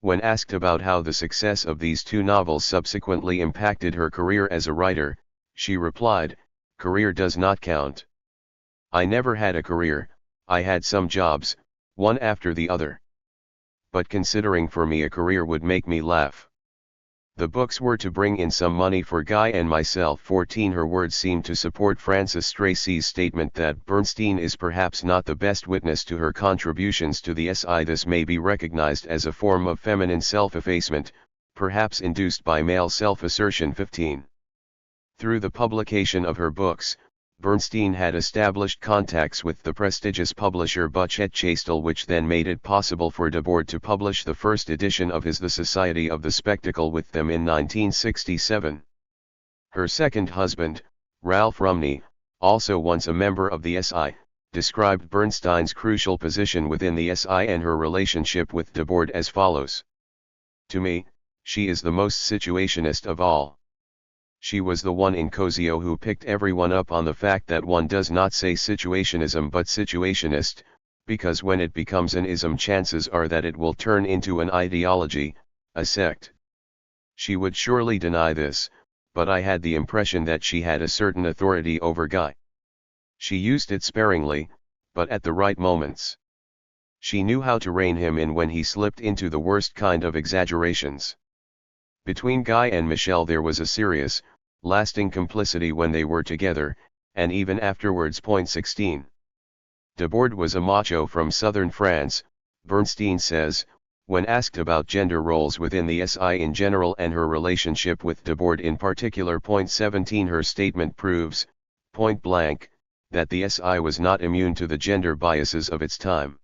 When asked about how the success of these 2 novels subsequently impacted her career as a writer, she replied, "Career does not count. I never had a career, I had some jobs, one after the other. But considering for me a career would make me laugh. The books were to bring in some money for Guy and myself." 14. Her words seem to support Francis Tracy's statement that Bernstein is perhaps not the best witness to her contributions to the SI. This may be recognized as a form of feminine self-effacement, perhaps induced by male self-assertion. 15. Through the publication of her books, Bernstein had established contacts with the prestigious publisher Buchet Chastel, which then made it possible for Debord to publish the first edition of his The Society of the Spectacle with them in 1967. Her second husband, Ralph Rumney, also once a member of the SI, described Bernstein's crucial position within the SI and her relationship with Debord as follows. To me, she is the most situationist of all. She was the one in Cosio who picked everyone up on the fact that one does not say situationism but situationist, because when it becomes an ism chances are that it will turn into an ideology, a sect. She would surely deny this, but I had the impression that she had a certain authority over Guy. She used it sparingly, but at the right moments. She knew how to rein him in when he slipped into the worst kind of exaggerations. Between Guy and Michel there was a serious, lasting complicity when they were together, and even afterwards. 16. Debord was a macho from southern France, Bernstein says, when asked about gender roles within the SI in general and her relationship with Debord in particular. 17 Her statement proves, point blank, that the SI was not immune to the gender biases of its time.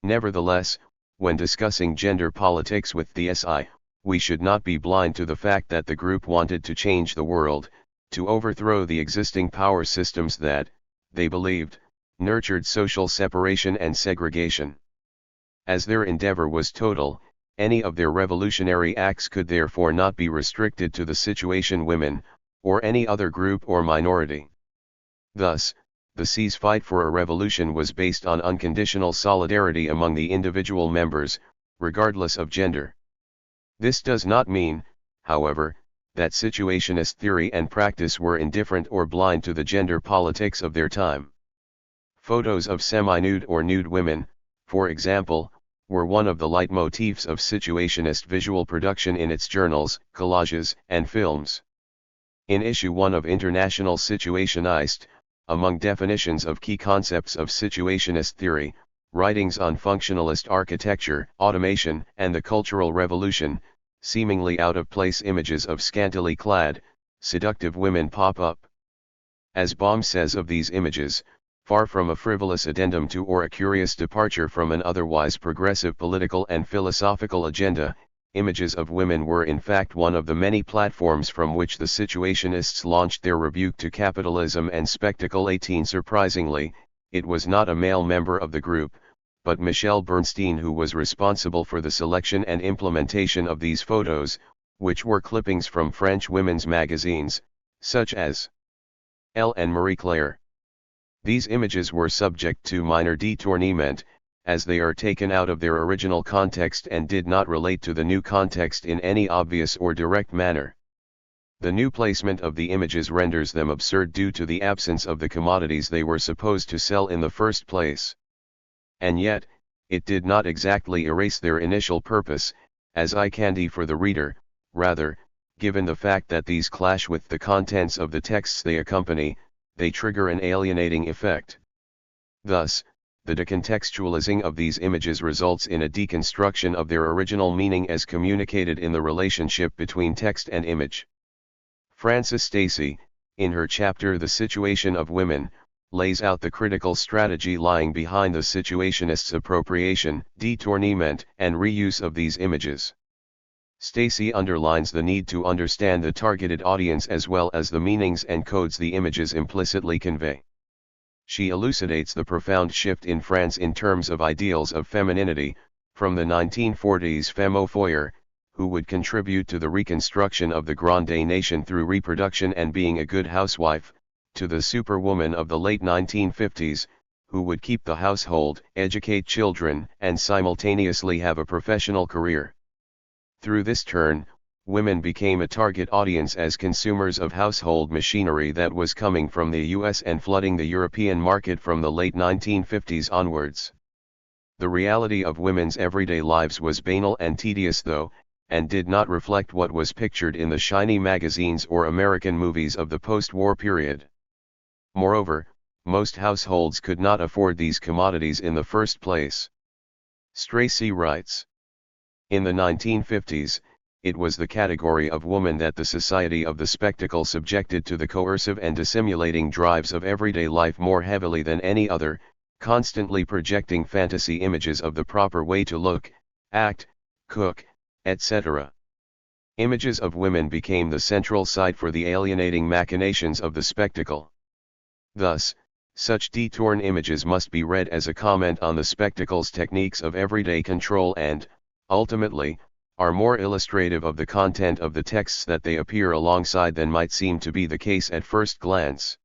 Nevertheless, when discussing gender politics with the SI, we should not be blind to the fact that the group wanted to change the world, to overthrow the existing power systems that, they believed, nurtured social separation and segregation. As their endeavor was total, any of their revolutionary acts could therefore not be restricted to the situation women, or any other group or minority. Thus, the C's fight for a revolution was based on unconditional solidarity among the individual members, regardless of gender. This does not mean, however, that situationist theory and practice were indifferent or blind to the gender politics of their time. Photos of semi-nude or nude women, for example, were one of the leitmotifs of situationist visual production in its journals, collages, and films. In issue 1 of International Situationist, among definitions of key concepts of situationist theory, writings on functionalist architecture, automation, and the Cultural Revolution, seemingly out-of-place images of scantily clad, seductive women pop up. As Baum says of these images, far from a frivolous addendum to or a curious departure from an otherwise progressive political and philosophical agenda, images of women were in fact one of the many platforms from which the situationists launched their rebuke to capitalism and spectacle. 18 Surprisingly, it was not a male member of the group, but Michel Bernstein who was responsible for the selection and implementation of these photos, which were clippings from French women's magazines, such as Elle and Marie Claire. These images were subject to minor détournement, as they are taken out of their original context and did not relate to the new context in any obvious or direct manner. The new placement of the images renders them absurd due to the absence of the commodities they were supposed to sell in the first place. And yet, it did not exactly erase their initial purpose, as eye candy for the reader, rather, given the fact that these clash with the contents of the texts they accompany, they trigger an alienating effect. Thus, the decontextualizing of these images results in a deconstruction of their original meaning as communicated in the relationship between text and image. Frances Stacy, in her chapter The Situation of Women, lays out the critical strategy lying behind the situationists' appropriation, détournement, and reuse of these images. Stacy underlines the need to understand the targeted audience as well as the meanings and codes the images implicitly convey. She elucidates the profound shift in France in terms of ideals of femininity, from the 1940s femme au foyer, who would contribute to the reconstruction of the grande nation through reproduction and being a good housewife, to the superwoman of the late 1950s, who would keep the household, educate children, and simultaneously have a professional career. Through this turn, women became a target audience as consumers of household machinery that was coming from the US and flooding the European market from the late 1950s onwards. The reality of women's everyday lives was banal and tedious though, and did not reflect what was pictured in the shiny magazines or American movies of the post-war period. Moreover, most households could not afford these commodities in the first place. Stracy writes, in the 1950s, it was the category of woman that the society of the spectacle subjected to the coercive and dissimulating drives of everyday life more heavily than any other, constantly projecting fantasy images of the proper way to look, act, cook, etc. Images of women became the central site for the alienating machinations of the spectacle. Thus, Such detorn images must be read as a comment on the spectacle's techniques of everyday control and, ultimately, are more illustrative of the content of the texts that they appear alongside than might seem to be the case at first glance.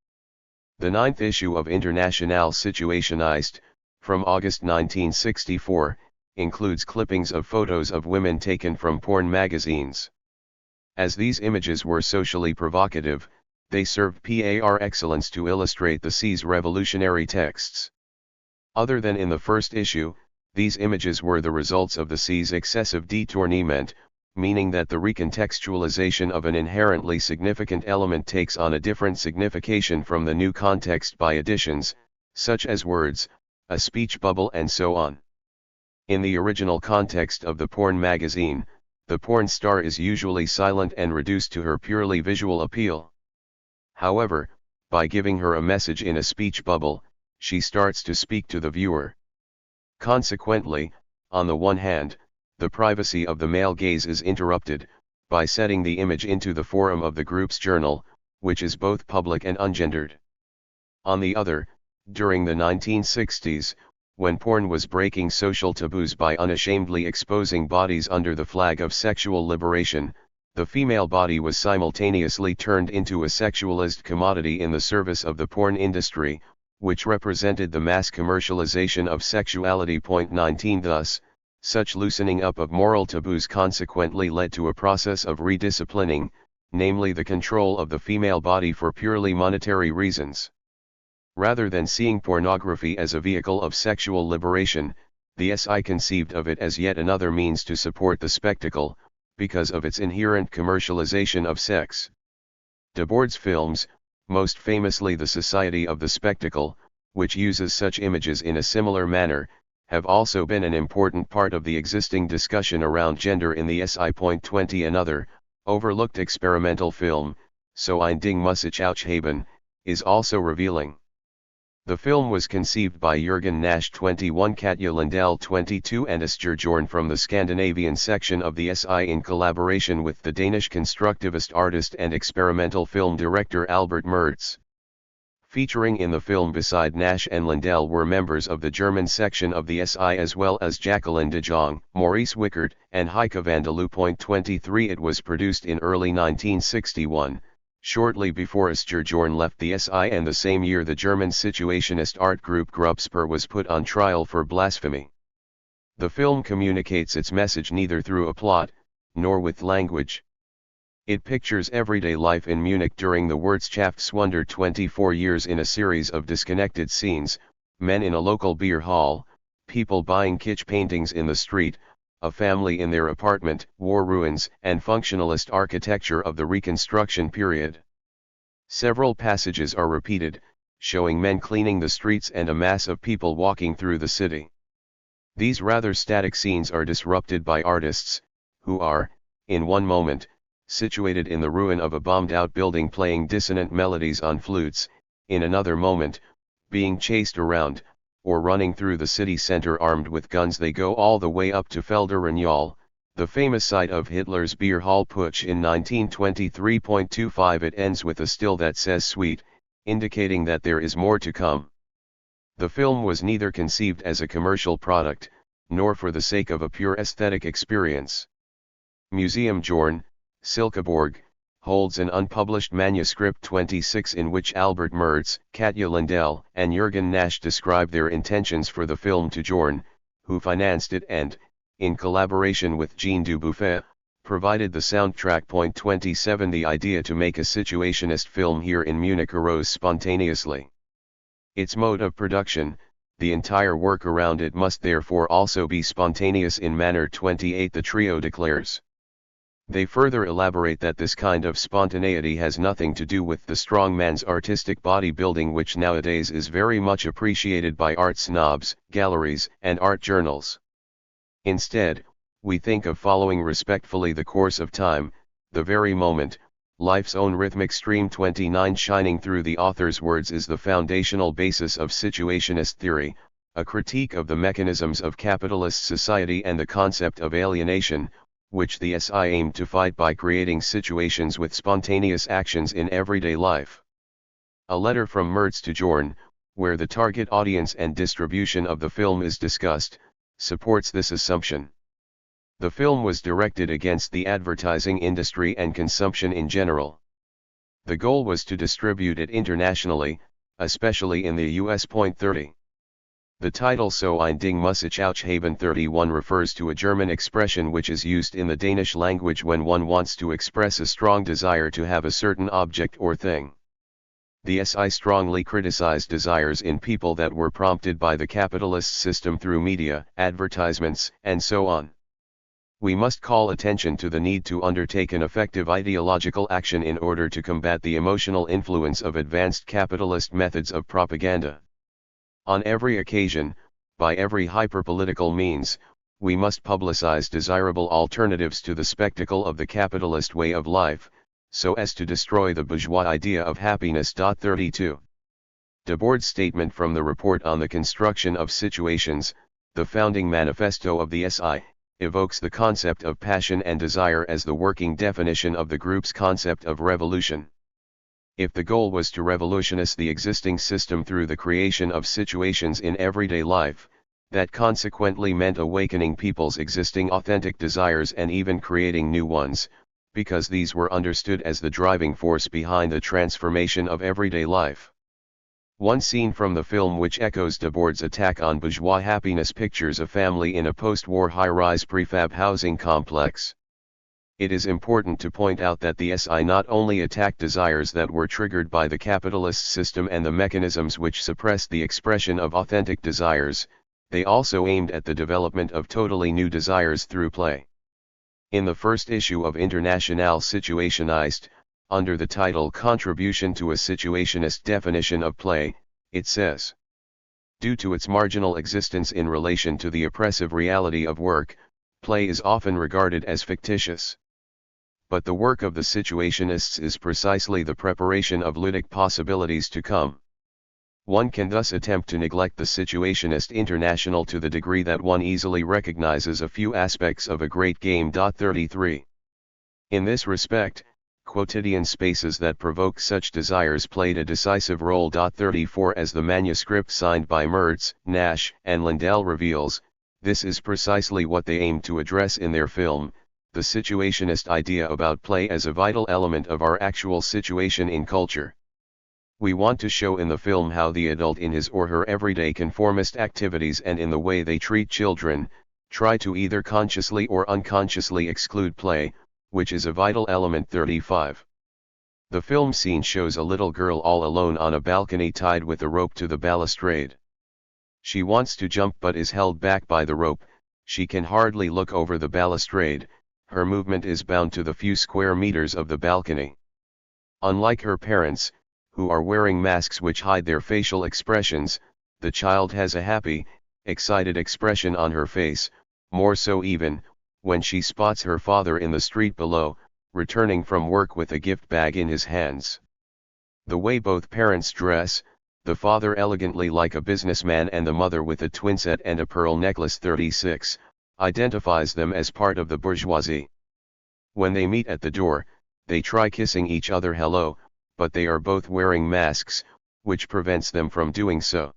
The 9th issue of International Situationist, from August 1964, includes clippings of photos of women taken from porn magazines. As these images were socially provocative, they served par excellence to illustrate the C's revolutionary texts. Other than in the first issue, these images were the results of the C's excessive detournement, meaning that the recontextualization of an inherently significant element takes on a different signification from the new context by additions, such as words, a speech bubble and so on. In the original context of the porn magazine, the porn star is usually silent and reduced to her purely visual appeal. However, by giving her a message in a speech bubble, she starts to speak to the viewer. Consequently, on the one hand, the privacy of the male gaze is interrupted, by setting the image into the forum of the group's journal, which is both public and ungendered. On the other, during the 1960s, when porn was breaking social taboos by unashamedly exposing bodies under the flag of sexual liberation, the female body was simultaneously turned into a sexualized commodity in the service of the porn industry, which represented the mass commercialization of sexuality. 19 Thus, such loosening up of moral taboos consequently led to a process of redisciplining, namely the control of the female body for purely monetary reasons. Rather than seeing pornography as a vehicle of sexual liberation, the SI conceived of it as yet another means to support the spectacle, because of its inherent commercialization of sex. Debord's films, most famously The Society of the Spectacle, which uses such images in a similar manner, have also been an important part of the existing discussion around gender in the SI. 20 Another, overlooked experimental film, So ein Ding muss ich haben, is also revealing. The film was conceived by Jürgen Nash 21, Katja Lindell 22 and Asger from the Scandinavian section of the SI in collaboration with the Danish constructivist artist and experimental film director Albert Mertz. Featuring in the film beside Nash and Lindell were members of the German section of the SI as well as Jacqueline de Jong, Maurice Wickert, and Heike van de Loo. 23 It was produced in early 1961. Shortly before Asger left the SI and the same year the German Situationist art group Gruppsper was put on trial for blasphemy. The film communicates its message neither through a plot, nor with language. It pictures everyday life in Munich during the Wirtschaftswunder 24 years in a series of disconnected scenes, men in a local beer hall, people buying kitsch paintings in the street, a family in their apartment, war ruins, and functionalist architecture of the Reconstruction period. Several passages are repeated, showing men cleaning the streets and a mass of people walking through the city. These rather static scenes are disrupted by artists, who are, in one moment, situated in the ruin of a bombed-out building playing dissonant melodies on flutes, in another moment, being chased around, or running through the city center armed with guns. They go all the way up to Felder-Rognal, the famous site of Hitler's beer hall putsch in 1923.25. It ends with a still that says sweet, indicating that there is more to come. The film was neither conceived as a commercial product, nor for the sake of a pure aesthetic experience. Museum Jorn, Silkeborg, holds an unpublished manuscript 26 in which Albert Mertz, Katja Lindell, and Jürgen Nash describe their intentions for the film to Jorn, who financed it and, in collaboration with Jean Dubuffet, provided the soundtrack. 27 The idea to make a situationist film here in Munich arose spontaneously. Its mode of production, the entire work around it must therefore also be spontaneous in manner. 28 The trio declares. They further elaborate that this kind of spontaneity has nothing to do with the strongman's artistic bodybuilding, which nowadays is very much appreciated by art snobs, galleries, and art journals. Instead, we think of following respectfully the course of time, the very moment, life's own rhythmic stream. 29 Shining through the author's words is the foundational basis of situationist theory, a critique of the mechanisms of capitalist society and the concept of alienation, which the SI aimed to fight by creating situations with spontaneous actions in everyday life. A letter from Mertz to Jorn, where the target audience and distribution of the film is discussed, supports this assumption. The film was directed against the advertising industry and consumption in general. The goal was to distribute it internationally, especially in the US. 30. The title So ein Ding muss ich aushaben 31 refers to a German expression which is used in the Danish language when one wants to express a strong desire to have a certain object or thing. The SI strongly criticized desires in people that were prompted by the capitalist system through media, advertisements, and so on. We must call attention to the need to undertake an effective ideological action in order to combat the emotional influence of advanced capitalist methods of propaganda. On every occasion, by every hyperpolitical means, we must publicize desirable alternatives to the spectacle of the capitalist way of life, so as to destroy the bourgeois idea of happiness. 32. Debord's statement from the Report on the Construction of Situations, the founding manifesto of the SI, evokes the concept of passion and desire as the working definition of the group's concept of revolution. If the goal was to revolutionize the existing system through the creation of situations in everyday life, that consequently meant awakening people's existing authentic desires and even creating new ones, because these were understood as the driving force behind the transformation of everyday life. One scene from the film which echoes Debord's attack on bourgeois happiness pictures a family in a post-war high-rise prefab housing complex. It is important to point out that the SI not only attacked desires that were triggered by the capitalist system and the mechanisms which suppressed the expression of authentic desires, they also aimed at the development of totally new desires through play. In the first issue of Internationale Situationist, under the title Contribution to a Situationist Definition of Play, it says, due to its marginal existence in relation to the oppressive reality of work, play is often regarded as fictitious. But the work of the Situationists is precisely the preparation of ludic possibilities to come. One can thus attempt to neglect the Situationist International to the degree that one easily recognizes a few aspects of a great game. 33. In this respect, quotidian spaces that provoke such desires played a decisive role. 34 As the manuscript signed by Mertz, Nash, and Lindell reveals, this is precisely what they aimed to address in their film, the situationist idea about play as a vital element of our actual situation in culture. We want to show in the film how the adult in his or her everyday conformist activities and in the way they treat children, try to either consciously or unconsciously exclude play, which is a vital element. 35. The film scene shows a little girl all alone on a balcony tied with a rope to the balustrade. She wants to jump but is held back by the rope, she can hardly look over the balustrade, her movement is bound to the few square meters of the balcony. Unlike her parents, who are wearing masks which hide their facial expressions, the child has a happy, excited expression on her face, more so even, when she spots her father in the street below, returning from work with a gift bag in his hands. The way both parents dress, the father elegantly like a businessman and the mother with a twin set and a pearl necklace. 36, identifies them as part of the bourgeoisie. When they meet at the door, they try kissing each other hello, but they are both wearing masks, which prevents them from doing so.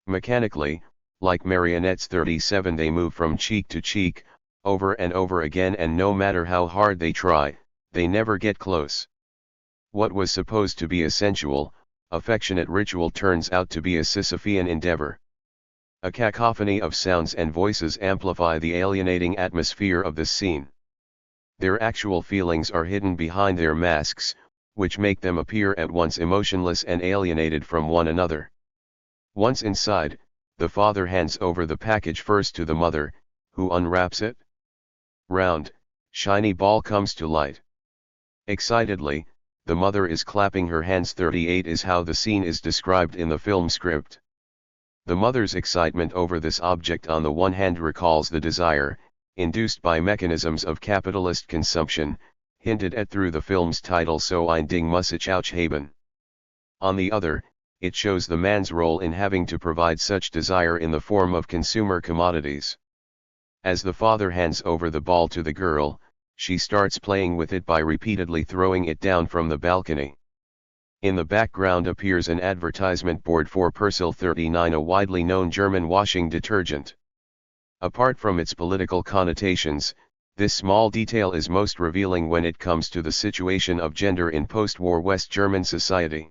Mechanically, like marionettes. 37 they move from cheek to cheek, over and over again, and no matter how hard they try, they never get close. What was supposed to be a sensual, affectionate ritual turns out to be a Sisyphean endeavor. A cacophony of sounds and voices amplify the alienating atmosphere of this scene. Their actual feelings are hidden behind their masks, which make them appear at once emotionless and alienated from one another. Once inside, the father hands over the package first to the mother, who unwraps it. Round, shiny ball comes to light. Excitedly, the mother is clapping her hands. 38 is how the scene is described in the film script. The mother's excitement over this object on the one hand recalls the desire, induced by mechanisms of capitalist consumption, hinted at through the film's title So ein Ding muss ich aushaben. On the other, it shows the man's role in having to provide such desire in the form of consumer commodities. As the father hands over the ball to the girl, she starts playing with it by repeatedly throwing it down from the balcony. In the background appears an advertisement board for Persil 39, a widely known German washing detergent. Apart from its political connotations, this small detail is most revealing when it comes to the situation of gender in post-war West German society.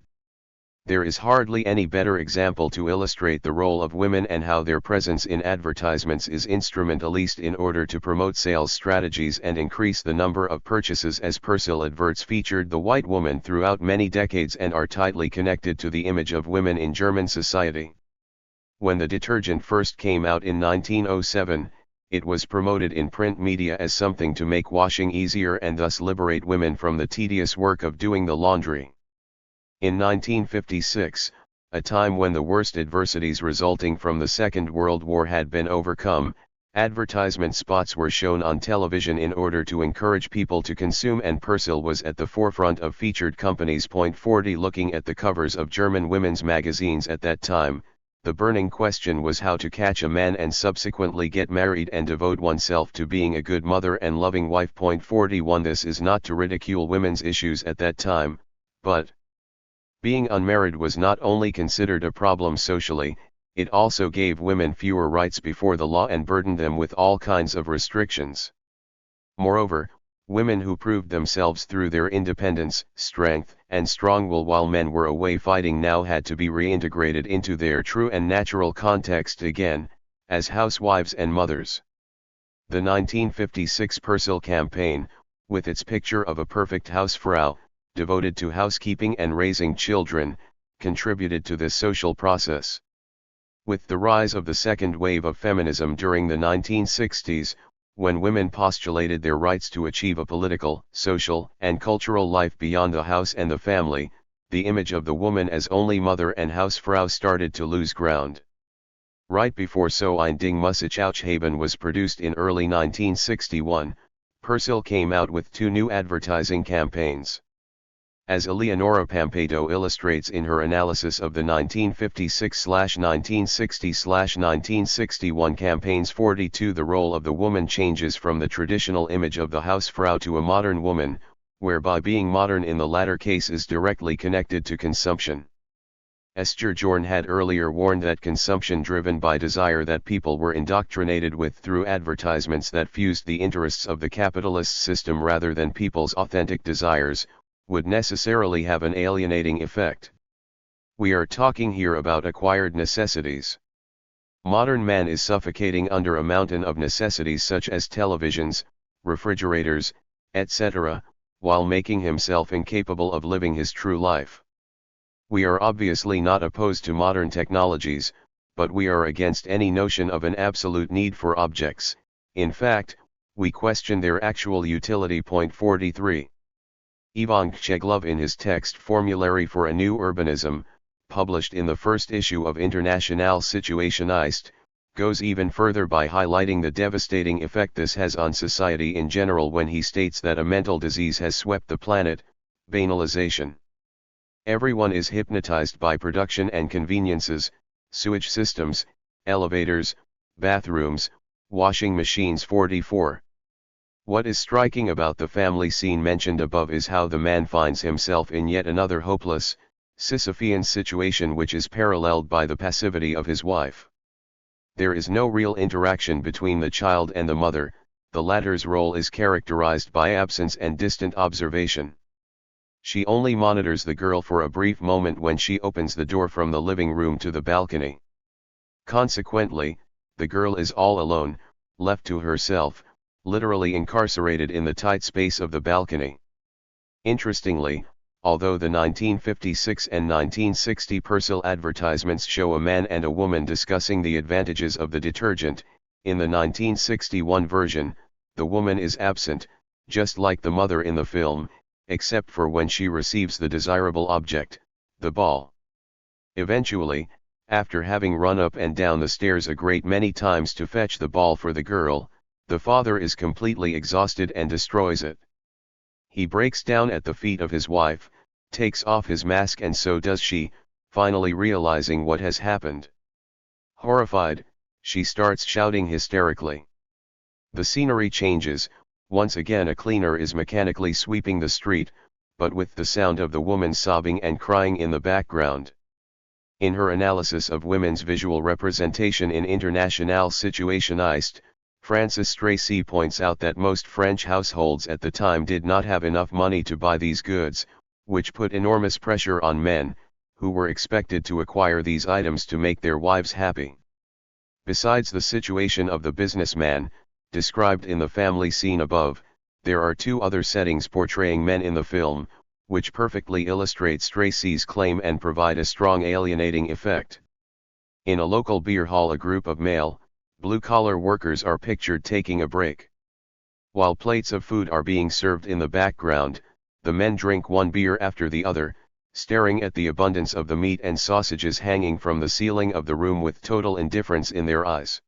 There is hardly any better example to illustrate the role of women and how their presence in advertisements is instrumentalist in order to promote sales strategies and increase the number of purchases, as Persil adverts featured the white woman throughout many decades and are tightly connected to the image of women in German society. When the detergent first came out in 1907, it was promoted in print media as something to make washing easier and thus liberate women from the tedious work of doing the laundry. In 1956, a time when the worst adversities resulting from the Second World War had been overcome, advertisement spots were shown on television in order to encourage people to consume, and Persil was at the forefront of featured companies. 40 Looking at the covers of German women's magazines at that time, the burning question was how to catch a man and subsequently get married and devote oneself to being a good mother and loving wife. 41 This is not to ridicule women's issues at that time, but being unmarried was not only considered a problem socially, it also gave women fewer rights before the law and burdened them with all kinds of restrictions. Moreover, women who proved themselves through their independence, strength, and strong will while men were away fighting now had to be reintegrated into their true and natural context again, as housewives and mothers. The 1956 Persil campaign, with its picture of a perfect Hausfrau, devoted to housekeeping and raising children, contributed to this social process. With the rise of the second wave of feminism during the 1960s, when women postulated their rights to achieve a political, social, and cultural life beyond the house and the family, the image of the woman as only mother and Hausfrau started to lose ground. Right before So ein Ding muss ich aushaben was produced in early 1961, Persil came out with two new advertising campaigns. As Eleonora Pampeto illustrates in her analysis of the 1956-1960-1961 campaigns, 42 the role of the woman changes from the traditional image of the Hausfrau to a modern woman, whereby being modern in the latter case is directly connected to consumption. Esther Jorn had earlier warned that consumption driven by desire that people were indoctrinated with through advertisements that fused the interests of the capitalist system rather than people's authentic desires, would necessarily have an alienating effect. We are talking here about acquired necessities. Modern man is suffocating under a mountain of necessities such as televisions, refrigerators, etc., while making himself incapable of living his true life. We are obviously not opposed to modern technologies, but we are against any notion of an absolute need for objects. In fact, we question their actual utility. 43. Ivan Kcheglov in his text Formulary for a New Urbanism, published in the first issue of International Situationist, goes even further by highlighting the devastating effect this has on society in general when he states that a mental disease has swept the planet: banalization. Everyone is hypnotized by production and conveniences, sewage systems, elevators, bathrooms, washing machines. 44. What is striking about the family scene mentioned above is how the man finds himself in yet another hopeless, Sisyphean situation which is paralleled by the passivity of his wife. There is no real interaction between the child and the mother, the latter's role is characterized by absence and distant observation. She only monitors the girl for a brief moment when she opens the door from the living room to the balcony. Consequently, the girl is all alone, left to herself, literally incarcerated in the tight space of the balcony. Interestingly, although the 1956 and 1960 Persil advertisements show a man and a woman discussing the advantages of the detergent, in the 1961 version, the woman is absent, just like the mother in the film, except for when she receives the desirable object, the ball. Eventually, after having run up and down the stairs a great many times to fetch the ball for the girl, the father is completely exhausted and destroys it. He breaks down at the feet of his wife, takes off his mask, and so does she, finally realizing what has happened. Horrified, she starts shouting hysterically. The scenery changes, once again a cleaner is mechanically sweeping the street, but with the sound of the woman sobbing and crying in the background. In her analysis of women's visual representation in International Situationist, Frances Tracy points out that most French households at the time did not have enough money to buy these goods, which put enormous pressure on men, who were expected to acquire these items to make their wives happy. Besides the situation of the businessman, described in the family scene above, there are two other settings portraying men in the film, which perfectly illustrates Tracy's claim and provide a strong alienating effect. In a local beer hall, a group of male, blue-collar workers are pictured taking a break. While plates of food are being served in the background, the men drink one beer after the other, staring at the abundance of the meat and sausages hanging from the ceiling of the room with total indifference in their eyes.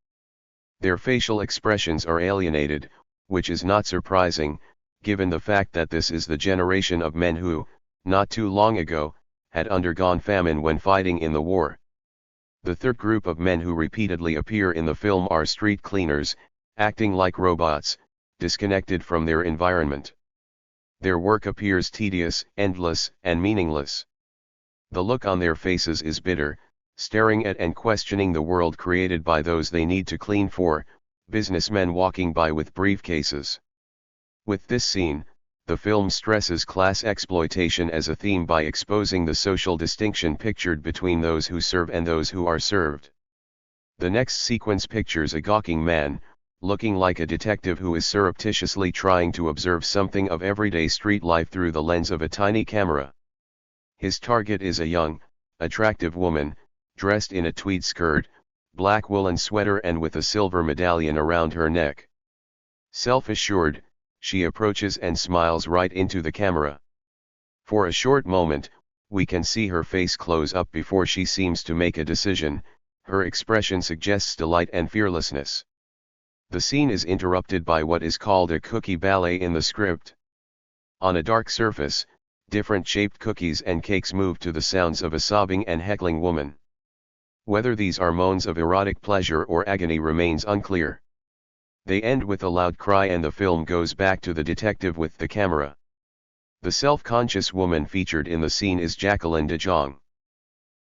Their facial expressions are alienated, which is not surprising, given the fact that this is the generation of men who, not too long ago, had undergone famine when fighting in the war. The third group of men who repeatedly appear in the film are street cleaners, acting like robots, disconnected from their environment. Their work appears tedious, endless, and meaningless. The look on their faces is bitter, staring at and questioning the world created by those they need to clean for, businessmen walking by with briefcases. With this scene, the film stresses class exploitation as a theme by exposing the social distinction pictured between those who serve and those who are served. The next sequence pictures a gawking man, looking like a detective who is surreptitiously trying to observe something of everyday street life through the lens of a tiny camera. His target is a young, attractive woman, dressed in a tweed skirt, black woolen sweater and with a silver medallion around her neck. Self-assured, she approaches and smiles right into the camera. For a short moment, we can see her face close up before she seems to make a decision. Her expression suggests delight and fearlessness. The scene is interrupted by what is called a cookie ballet in the script. On a dark surface, different shaped cookies and cakes move to the sounds of a sobbing and heckling woman. Whether these are moans of erotic pleasure or agony remains unclear. They end with a loud cry and the film goes back to the detective with the camera. The self-conscious woman featured in the scene is Jacqueline de Jong.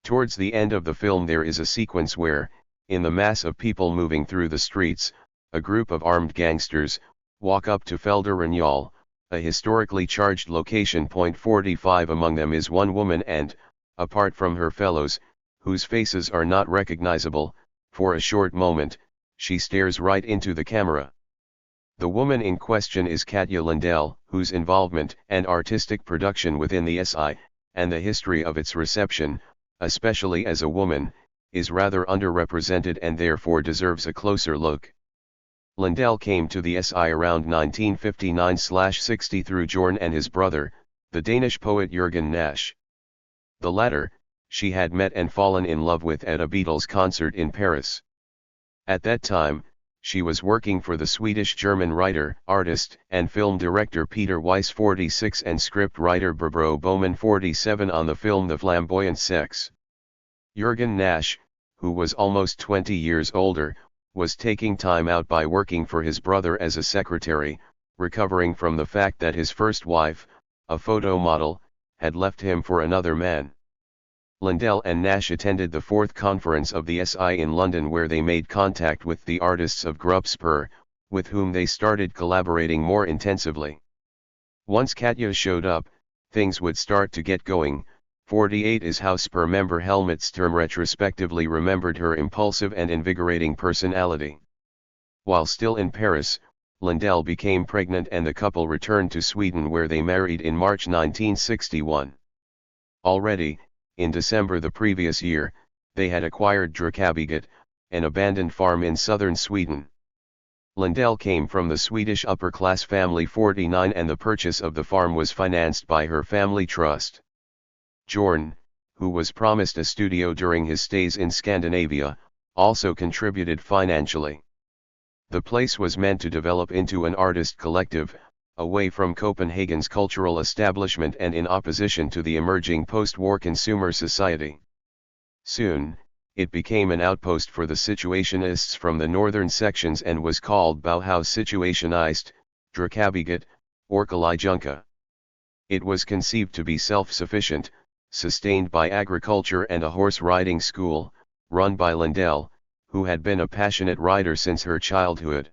Towards the end of the film there is a sequence where, in the mass of people moving through the streets, a group of armed gangsters walk up to Felder Regnal, a historically charged location. 45 among them is one woman and, apart from her fellows, whose faces are not recognizable, for a short moment, she stares right into the camera. The woman in question is Katja Lindell, whose involvement and artistic production within the SI, and the history of its reception, especially as a woman, is rather underrepresented and therefore deserves a closer look. Lindell came to the SI around 1959-60 through Jorn and his brother, the Danish poet Jørgen Nash. The latter, she had met and fallen in love with at a Beatles concert in Paris. At that time, she was working for the Swedish-German writer, artist, and film director Peter Weiss 46 and script writer Barbro Bowman 47 on the film The Flamboyant Sex. Jørgen Nash, who was almost 20 years older, was taking time out by working for his brother as a secretary, recovering from the fact that his first wife, a photo model, had left him for another man. Lindell and Nash attended the fourth conference of the SI in London where they made contact with the artists of Grupspur, with whom they started collaborating more intensively. Once Katja showed up, things would start to get going. 48 is how Spur member Helmut Sturm retrospectively remembered her impulsive and invigorating personality. While still in Paris, Lindell became pregnant and the couple returned to Sweden where they married in March 1961. Already, in December the previous year, they had acquired Drakabygget, an abandoned farm in southern Sweden. Lindell came from the Swedish upper-class family 49 and the purchase of the farm was financed by her family trust. Jorn, who was promised a studio during his stays in Scandinavia, also contributed financially. The place was meant to develop into an artist collective, away from Copenhagen's cultural establishment and in opposition to the emerging post-war consumer society. Soon, it became an outpost for the Situationists from the northern sections and was called Bauhaus Situationist, Drakabygget, or Kalai Junka. It was conceived to be self-sufficient, sustained by agriculture and a horse-riding school, run by Lindell, who had been a passionate rider since her childhood.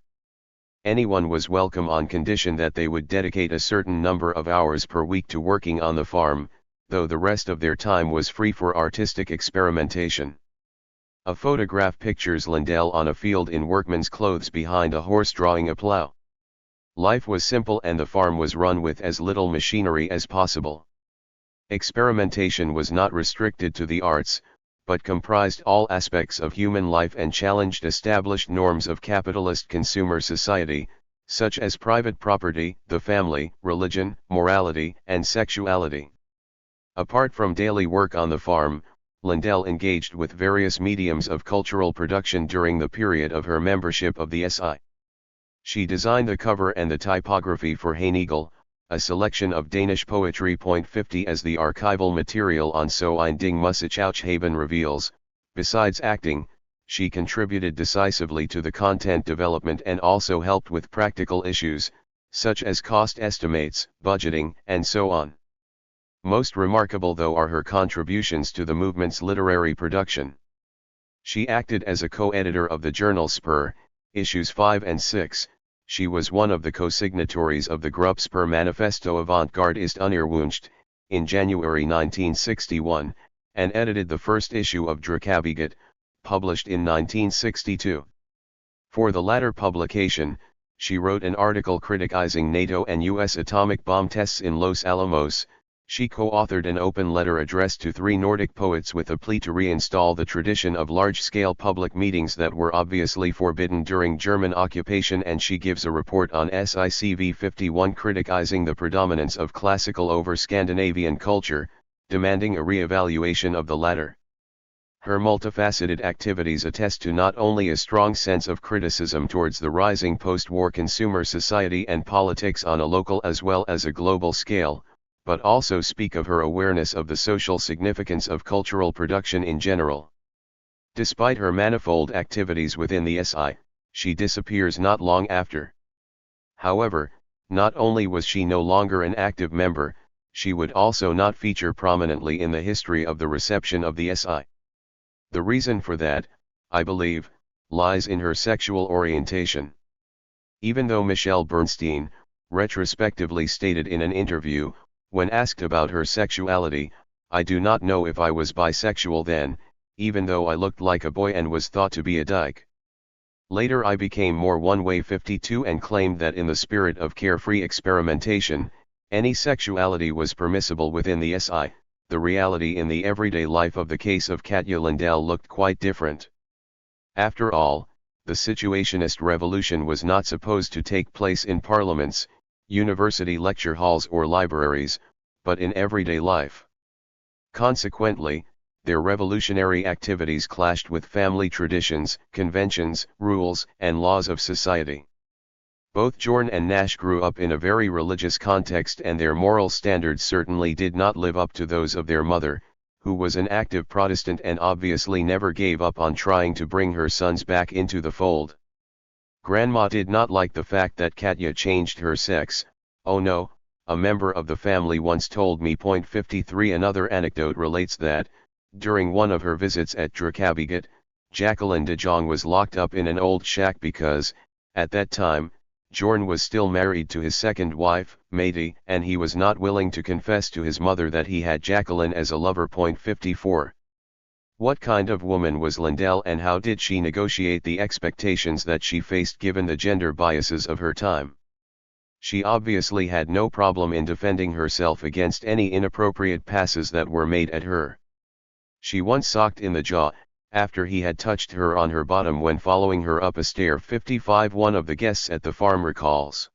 Anyone was welcome on condition that they would dedicate a certain number of hours per week to working on the farm, though the rest of their time was free for artistic experimentation. A photograph pictures Lindell on a field in workman's clothes behind a horse drawing a plow. Life was simple and the farm was run with as little machinery as possible. Experimentation was not restricted to the arts, but comprised all aspects of human life and challenged established norms of capitalist consumer society, such as private property, the family, religion, morality, and sexuality. Apart from daily work on the farm, Lindell engaged with various mediums of cultural production during the period of her membership of the SI. She designed the cover and the typography for Heinegel, a selection of Danish poetry. 50 as the archival material on So ein Ding muss ich haben reveals. Besides acting, she contributed decisively to the content development and also helped with practical issues, such as cost estimates, budgeting, and so on. Most remarkable though are her contributions to the movement's literary production. She acted as a co-editor of the journal Spur, issues 5 and 6. She was one of the co-signatories of the Gruppe Spur Manifesto Avant-Garde ist unerwünscht, in January 1961, and edited the first issue of Druckabegott, published in 1962. For the latter publication, she wrote an article criticizing NATO and U.S. atomic bomb tests in Los Alamos. She co-authored an open letter addressed to 3 Nordic poets with a plea to reinstall the tradition of large-scale public meetings that were obviously forbidden during German occupation, and she gives a report on SICV 51 criticizing the predominance of classical over Scandinavian culture, demanding a re-evaluation of the latter. Her multifaceted activities attest to not only a strong sense of criticism towards the rising post-war consumer society and politics on a local as well as a global scale, but also speak of her awareness of the social significance of cultural production in general. Despite her manifold activities within the SI, she disappears not long after. However, not only was she no longer an active member, she would also not feature prominently in the history of the reception of the SI. The reason for that, I believe, lies in her sexual orientation. Even though Michelle Bernstein, retrospectively stated in an interview, when asked about her sexuality, "I do not know if I was bisexual then, even though I looked like a boy and was thought to be a dyke. Later I became more one-way." 52 and claimed that in the spirit of carefree experimentation, any sexuality was permissible within the SI. The reality in the everyday life of the case of Katja Lindell looked quite different. After all, the Situationist revolution was not supposed to take place in parliaments, university lecture halls or libraries, but in everyday life. Consequently, their revolutionary activities clashed with family traditions, conventions, rules, and laws of society. Both Jorn and Nash grew up in a very religious context, and their moral standards certainly did not live up to those of their mother, who was an active Protestant and obviously never gave up on trying to bring her sons back into the fold. Grandma did not like the fact that Katja changed her sex. "Oh no," a member of the family once told me. 53 Another anecdote relates that, during one of her visits at Druckabegott, Jacqueline de Jong was locked up in an old shack because, at that time, Jorn was still married to his second wife, Mady, and he was not willing to confess to his mother that he had Jacqueline as a lover. 54. What kind of woman was Lindell, and how did she negotiate the expectations that she faced given the gender biases of her time? She obviously had no problem in defending herself against any inappropriate passes that were made at her. She once socked in the jaw, after he had touched her on her bottom when following her up a stair. 55 One of the guests at the farm recalls.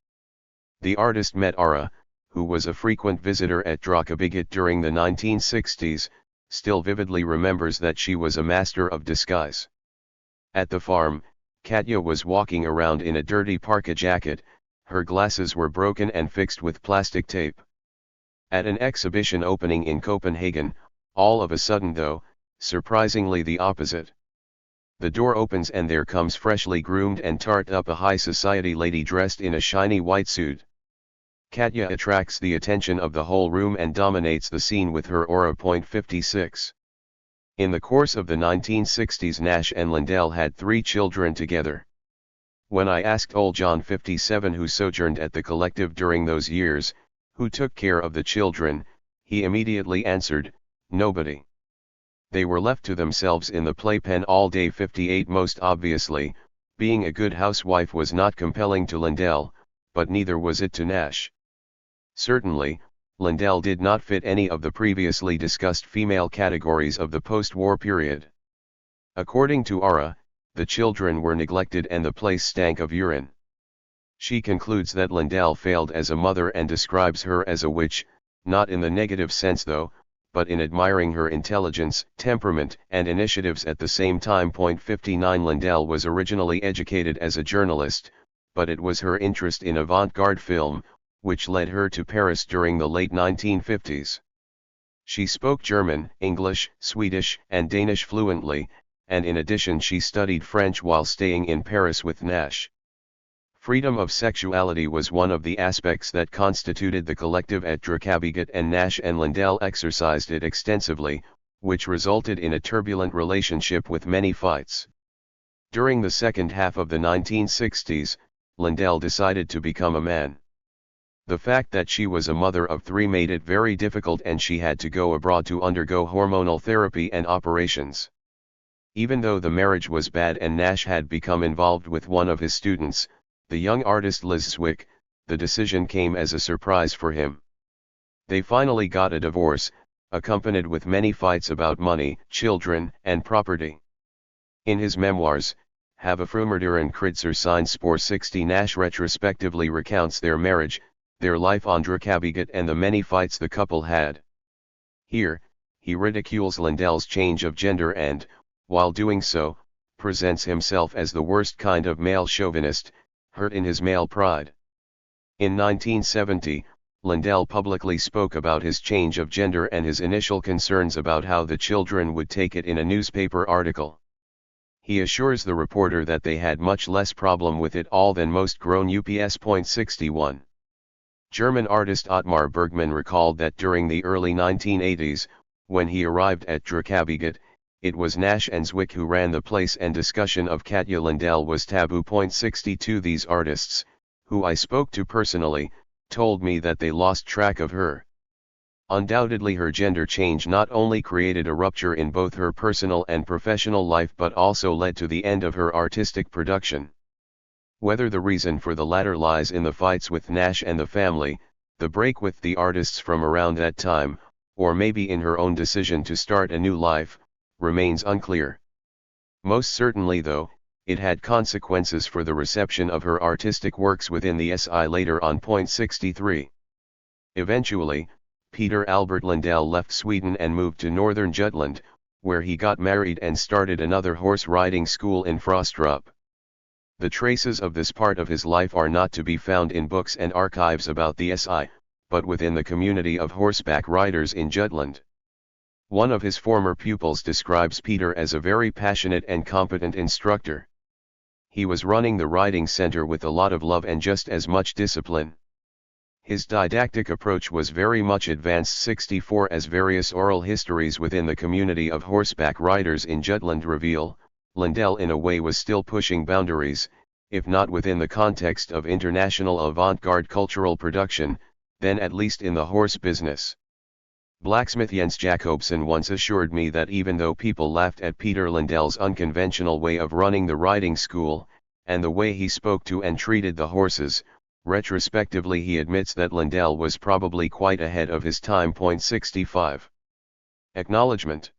The artist met Ara, who was a frequent visitor at Druckabegott during the 1960s, still vividly remembers that she was a master of disguise. At the farm, Katja was walking around in a dirty parka jacket, her glasses were broken and fixed with plastic tape. At an exhibition opening in Copenhagen, all of a sudden though, surprisingly the opposite. The door opens and there comes freshly groomed and tart up a high society lady dressed in a shiny white suit. Katya attracts the attention of the whole room and dominates the scene with her aura. 56. In the course of the 1960s, Nash and Lindell had 3 children together. When I asked old John 57, who sojourned at the collective during those years, who took care of the children, he immediately answered, nobody. They were left to themselves in the playpen all day. 58. Most obviously, being a good housewife was not compelling to Lindell, but neither was it to Nash. Certainly, Lindell did not fit any of the previously discussed female categories of the post-war period. According to Aura, the children were neglected and the place stank of urine. She concludes that Lindell failed as a mother and describes her as a witch, not in the negative sense though, but in admiring her intelligence, temperament, and initiatives at the same time. 59. Lindell was originally educated as a journalist, but it was her interest in avant-garde film, which led her to Paris during the late 1950s. She spoke German, English, Swedish, and Danish fluently, and in addition she studied French while staying in Paris with Nash. Freedom of sexuality was one of the aspects that constituted the collective at Zacarias, and Nash and Lindell exercised it extensively, which resulted in a turbulent relationship with many fights. During the second half of the 1960s, Lindell decided to become a man. The fact that she was a mother of 3 made it very difficult, and she had to go abroad to undergo hormonal therapy and operations. Even though the marriage was bad and Nash had become involved with one of his students, the young artist Liz Zwick, the decision came as a surprise for him. They finally got a divorce, accompanied with many fights about money, children, and property. In his memoirs, Have a Frumerderen Kritzer Sign Spore 60, Nash retrospectively recounts their marriage, their life on Zacarias, and the many fights the couple had. Here, he ridicules Lindell's change of gender and, while doing so, presents himself as the worst kind of male chauvinist, hurt in his male pride. In 1970, Lindell publicly spoke about his change of gender and his initial concerns about how the children would take it in a newspaper article. He assures the reporter that they had much less problem with it all than most grown-ups. 61. German artist Ottmar Bergman recalled that during the early 1980s, when he arrived at Zacarias, it was Nash and Zwick who ran the place and discussion of Katya Lindell was taboo. 62. These artists, who I spoke to personally, told me that they lost track of her. Undoubtedly her gender change not only created a rupture in both her personal and professional life but also led to the end of her artistic production. Whether the reason for the latter lies in the fights with Nash and the family, the break with the artists from around that time, or maybe in her own decision to start a new life, remains unclear. Most certainly though, it had consequences for the reception of her artistic works within the SI later on. 63. Eventually, Peter Albert Lindell left Sweden and moved to northern Jutland, where he got married and started another horse riding school in Frostrup. The traces of this part of his life are not to be found in books and archives about the SI, but within the community of horseback riders in Jutland. One of his former pupils describes Peter as a very passionate and competent instructor. He was running the riding center with a lot of love and just as much discipline. His didactic approach was very much advanced. 64. As various oral histories within the community of horseback riders in Jutland reveal, Lindell in a way was still pushing boundaries, if not within the context of international avant-garde cultural production, then at least in the horse business. Blacksmith Jens Jacobsen once assured me that even though people laughed at Peter Lindell's unconventional way of running the riding school, and the way he spoke to and treated the horses, retrospectively he admits that Lindell was probably quite ahead of his time. 65. Acknowledgement.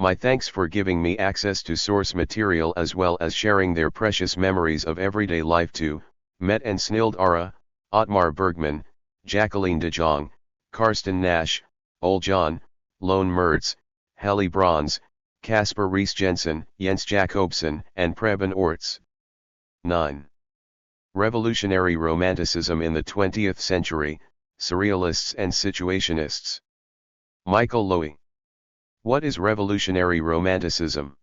My thanks for giving me access to source material as well as sharing their precious memories of everyday life to Met and Snild Ara, Ottmar Bergman, Jacqueline de Jong, Karsten Nash, Ole John, Lone Mertz, Helly Bronze, Casper Rees Jensen, Jens Jacobsen, and Preben Orts. 9. Revolutionary Romanticism in the 20th Century, Surrealists and Situationists. Michael Lowy. What is revolutionary romanticism?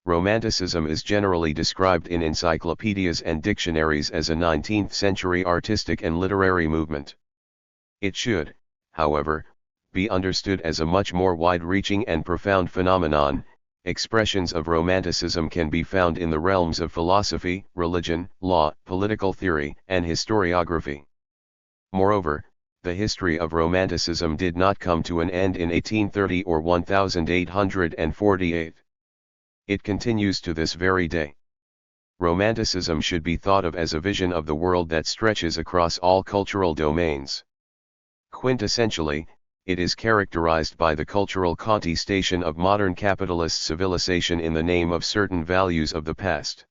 Romanticism is generally described in encyclopedias and dictionaries as a 19th-century artistic and literary movement. It should, however, be understood as a much more wide-reaching and profound phenomenon. Expressions of Romanticism can be found in the realms of philosophy, religion, law, political theory, and historiography. Moreover, the history of Romanticism did not come to an end in 1830 or 1848. It continues to this very day. Romanticism should be thought of as a vision of the world that stretches across all cultural domains. Quintessentially, it is characterized by the cultural contestation of modern capitalist civilization in the name of certain values of the past.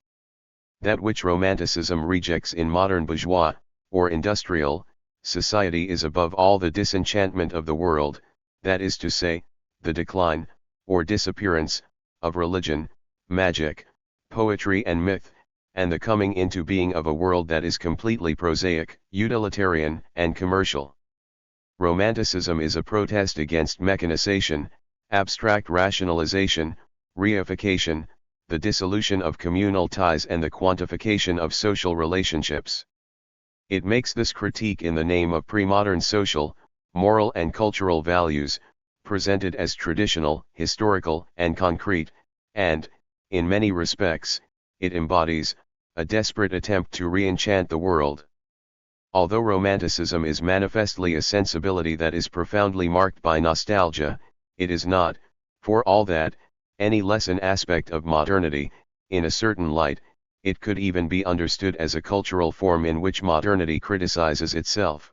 That which Romanticism rejects in modern bourgeois, or industrial, society is above all the disenchantment of the world, that is to say, the decline, or disappearance, of religion, magic, poetry and myth, and the coming into being of a world that is completely prosaic, utilitarian, and commercial. Romanticism is a protest against mechanization, abstract rationalization, reification, the dissolution of communal ties and the quantification of social relationships. It makes this critique in the name of pre-modern social, moral and cultural values, presented as traditional, historical, and concrete, and, in many respects, it embodies a desperate attempt to re-enchant the world. Although Romanticism is manifestly a sensibility that is profoundly marked by nostalgia, it is not, for all that, any less an aspect of modernity. In a certain light, it could even be understood as a cultural form in which modernity criticizes itself.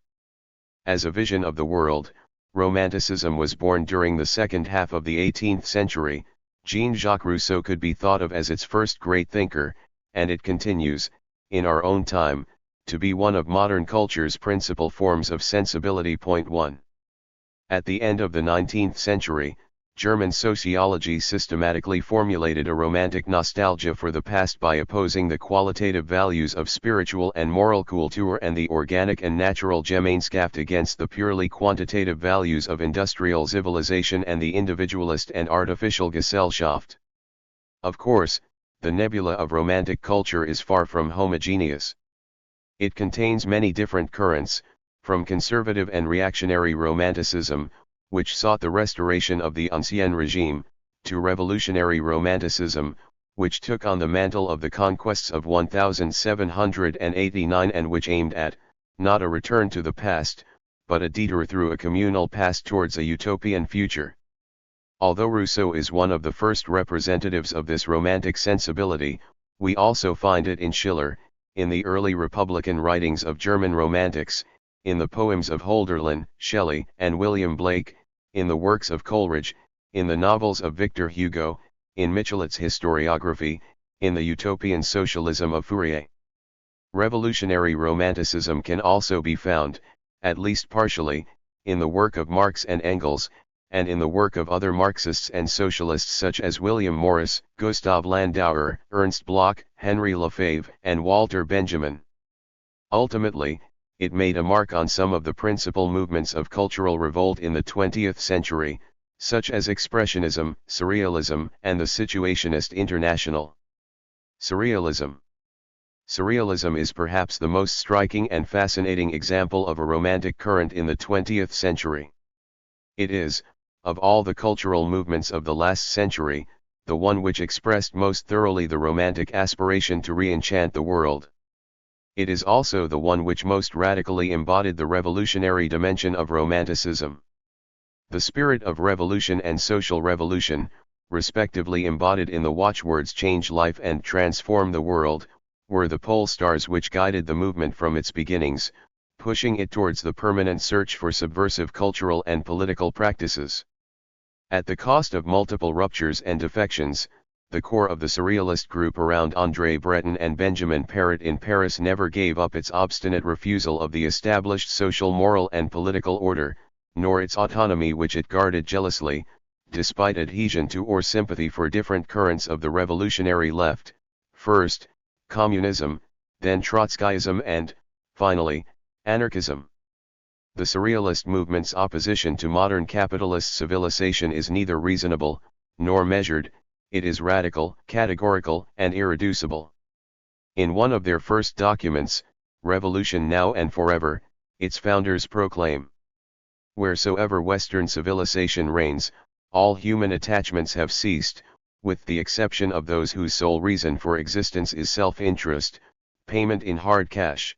As a vision of the world, Romanticism was born during the second half of the 18th century. Jean-Jacques Rousseau could be thought of as its first great thinker, and it continues, in our own time, to be one of modern culture's principal forms of sensibility. 1. At the end of the 19th century, German sociology systematically formulated a romantic nostalgia for the past by opposing the qualitative values of spiritual and moral Kultur and the organic and natural Gemeinschaft against the purely quantitative values of industrial civilization and the individualist and artificial Gesellschaft. Of course, the nebula of romantic culture is far from homogeneous. It contains many different currents, from conservative and reactionary Romanticism, which sought the restoration of the Ancien regime, to revolutionary Romanticism, which took on the mantle of the conquests of 1789 and which aimed at, not a return to the past, but a detour through a communal past towards a utopian future. Although Rousseau is one of the first representatives of this romantic sensibility, we also find it in Schiller, in the early Republican writings of German Romantics, in the poems of Hölderlin, Shelley, and William Blake, in the works of Coleridge, in the novels of Victor Hugo, in Michelet's historiography, in the utopian socialism of Fourier. Revolutionary Romanticism can also be found, at least partially, in the work of Marx and Engels, and in the work of other Marxists and socialists such as William Morris, Gustav Landauer, Ernst Bloch, Henry Lefebvre, and Walter Benjamin. Ultimately, it made a mark on some of the principal movements of cultural revolt in the 20th century, such as Expressionism, Surrealism, and the Situationist International. Surrealism. Surrealism is perhaps the most striking and fascinating example of a romantic current in the 20th century. It is, of all the cultural movements of the last century, the one which expressed most thoroughly the romantic aspiration to re-enchant the world. It is also the one which most radically embodied the revolutionary dimension of Romanticism. The spirit of revolution and social revolution, respectively embodied in the watchwords "change life" and "transform the world," were the pole stars which guided the movement from its beginnings, pushing it towards the permanent search for subversive cultural and political practices. At the cost of multiple ruptures and defections, the core of the Surrealist group around André Breton and Benjamin Parrot in Paris never gave up its obstinate refusal of the established social, moral and political order, nor its autonomy which it guarded jealously, despite adhesion to or sympathy for different currents of the revolutionary left, first, communism, then Trotskyism and, finally, anarchism. The Surrealist movement's opposition to modern capitalist civilization is neither reasonable, nor measured, it is radical, categorical, and irreducible. In one of their first documents, Revolution Now and Forever, its founders proclaim: wheresoever Western civilization reigns, all human attachments have ceased, with the exception of those whose sole reason for existence is self-interest, payment in hard cash.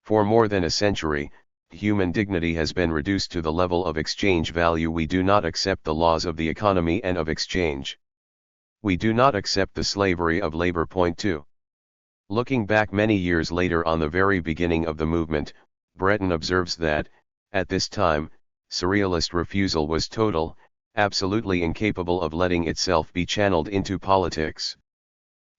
For more than a century, human dignity has been reduced to the level of exchange value. We do not accept the laws of the economy and of exchange. We do not accept the slavery of labor. Point 2. Looking back many years later on the very beginning of the movement, Breton observes that, at this time, Surrealist refusal was total, absolutely incapable of letting itself be channeled into politics.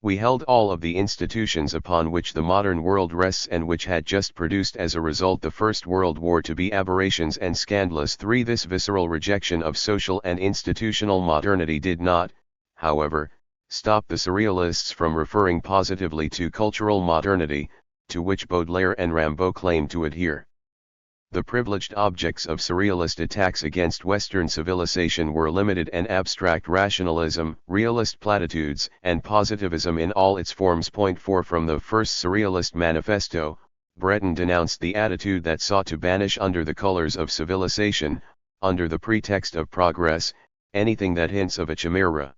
We held all of the institutions upon which the modern world rests and which had just produced as a result the First World War to be aberrations and scandalous. 3. This visceral rejection of social and institutional modernity did not, however, stop the Surrealists from referring positively to cultural modernity, to which Baudelaire and Rimbaud claim to adhere. The privileged objects of Surrealist attacks against Western civilization were limited and abstract rationalism, realist platitudes, and positivism in all its forms. Point 4. From the first Surrealist manifesto, Breton denounced the attitude that sought to banish under the colors of civilization, under the pretext of progress, anything that hints of a chimera.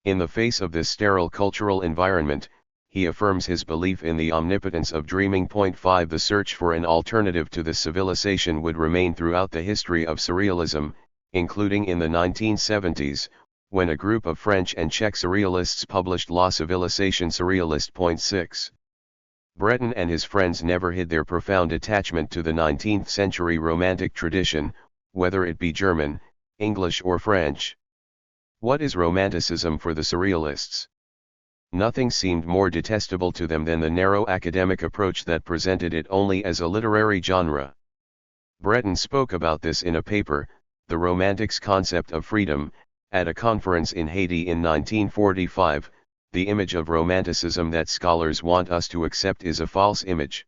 In the face of this sterile cultural environment, he affirms his belief in the omnipotence of dreaming. Point 5. The search for an alternative to this civilization would remain throughout the history of Surrealism, including in the 1970s, when a group of French and Czech Surrealists published La Civilisation Surrealiste. Point 6. Breton and his friends never hid their profound attachment to the 19th century Romantic tradition, whether it be German, English or French. What is Romanticism for the Surrealists? Nothing seemed more detestable to them than the narrow academic approach that presented it only as a literary genre. Breton spoke about this in a paper, The Romantics' Concept of Freedom, at a conference in Haiti in 1945. The image of Romanticism that scholars want us to accept is a false image.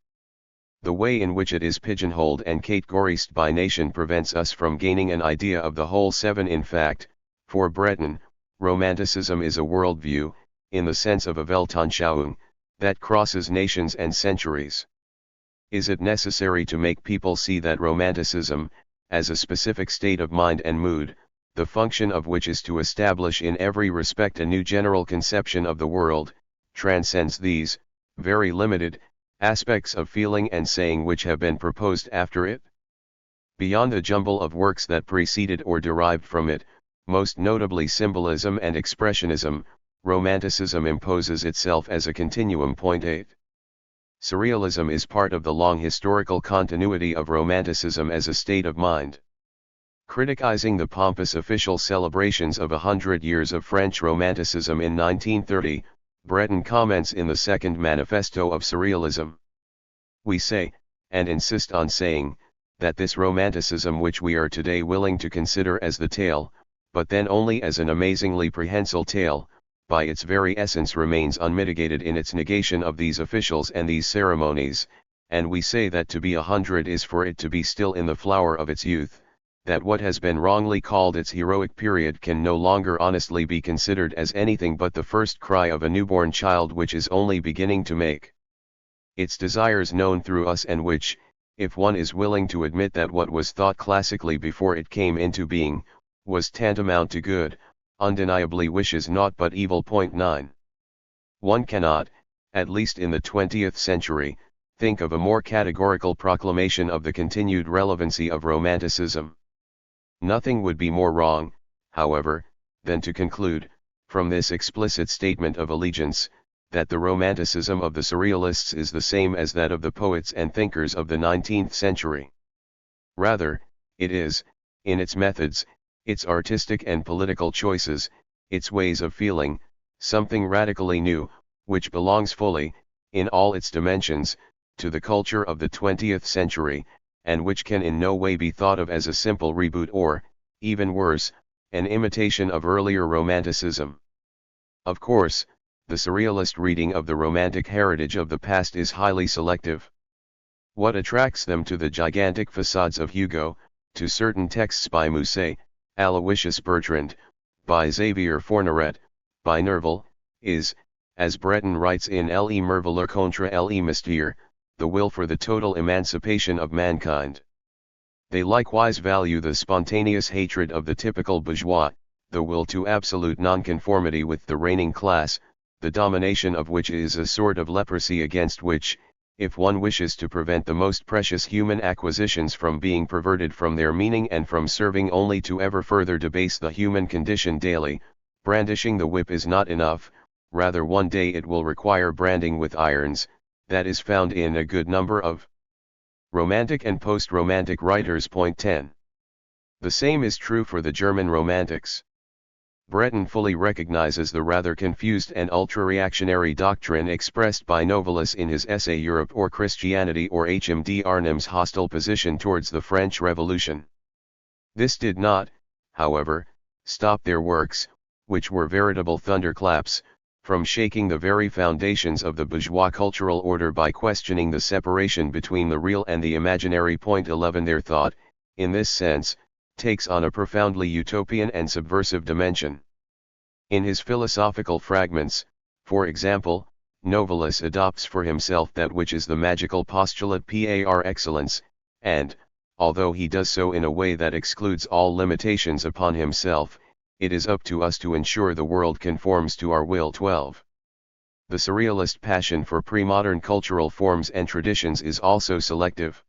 The way in which it is pigeonholed and categorized by nation prevents us from gaining an idea of the whole. 7. In fact, for Breton, Romanticism is a worldview, in the sense of a Weltanschauung, that crosses nations and centuries. Is it necessary to make people see that Romanticism, as a specific state of mind and mood, the function of which is to establish in every respect a new general conception of the world, transcends these, very limited, aspects of feeling and saying which have been proposed after it? Beyond the jumble of works that preceded or derived from it, most notably symbolism and expressionism, Romanticism imposes itself as a continuum. Point 8. Surrealism is part of the long historical continuity of Romanticism as a state of mind. Criticizing the pompous official celebrations of 100 years of French Romanticism in 1930, Breton comments in the Second Manifesto of Surrealism: we say, and insist on saying, that this Romanticism which we are today willing to consider as the tale, but then only as an amazingly prehensile tale, by its very essence remains unmitigated in its negation of these officials and these ceremonies, and we say that to be 100 is for it to be still in the flower of its youth, that what has been wrongly called its heroic period can no longer honestly be considered as anything but the first cry of a newborn child which is only beginning to make its desires known through us, and which, if one is willing to admit that what was thought classically before it came into being, was tantamount to good, undeniably wishes naught but evil. Point 9. One cannot, at least in the 20th century, think of a more categorical proclamation of the continued relevancy of Romanticism. Nothing would be more wrong, however, than to conclude, from this explicit statement of allegiance, that the Romanticism of the Surrealists is the same as that of the poets and thinkers of the 19th century. Rather, it is, in its methods, its artistic and political choices, its ways of feeling, something radically new, which belongs fully, in all its dimensions, to the culture of the 20th century, and which can in no way be thought of as a simple reboot or, even worse, an imitation of earlier Romanticism. Of course, the Surrealist reading of the Romantic heritage of the past is highly selective. What attracts them to the gigantic facades of Hugo, to certain texts by Musset, Aloysius Bertrand, by Xavier Fourniret, by Nerval, is, as Breton writes in Le Merveilleux contre le mystère, the will for the total emancipation of mankind. They likewise value the spontaneous hatred of the typical bourgeois, the will to absolute nonconformity with the reigning class, the domination of which is a sort of leprosy against which, if one wishes to prevent the most precious human acquisitions from being perverted from their meaning and from serving only to ever further debase the human condition daily, brandishing the whip is not enough, rather one day it will require branding with irons, that is found in a good number of Romantic and post-Romantic writers. 10. The same is true for the German Romantics. Breton fully recognizes the rather confused and ultra-reactionary doctrine expressed by Novalis in his essay Europe or Christianity or HMD Arnhem's hostile position towards the French Revolution. This did not, however, stop their works, which were veritable thunderclaps, from shaking the very foundations of the bourgeois cultural order by questioning the separation between the real and the imaginary. 11 Their thought, in this sense, takes on a profoundly utopian and subversive dimension. In his philosophical fragments, for example, Novalis adopts for himself that which is the magical postulate par excellence, and, although he does so in a way that excludes all limitations upon himself, it is up to us to ensure the world conforms to our will. 12. The surrealist passion for pre-modern cultural forms and traditions is also selective.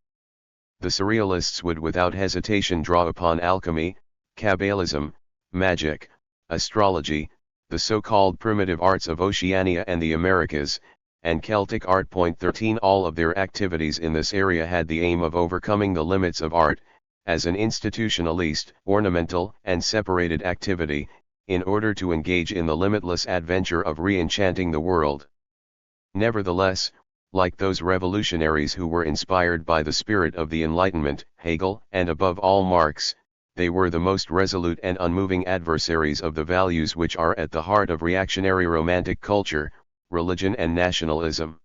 The surrealists would without hesitation draw upon alchemy, Kabbalism, magic, astrology, the so-called primitive arts of Oceania and the Americas, and Celtic art. 13 All of their activities in this area had the aim of overcoming the limits of art, as an institutionalist, ornamental, and separated activity, in order to engage in the limitless adventure of re-enchanting the world. Nevertheless, like those revolutionaries who were inspired by the spirit of the Enlightenment, Hegel, and above all Marx, they were the most resolute and unmoving adversaries of the values which are at the heart of reactionary romantic culture, religion and nationalism.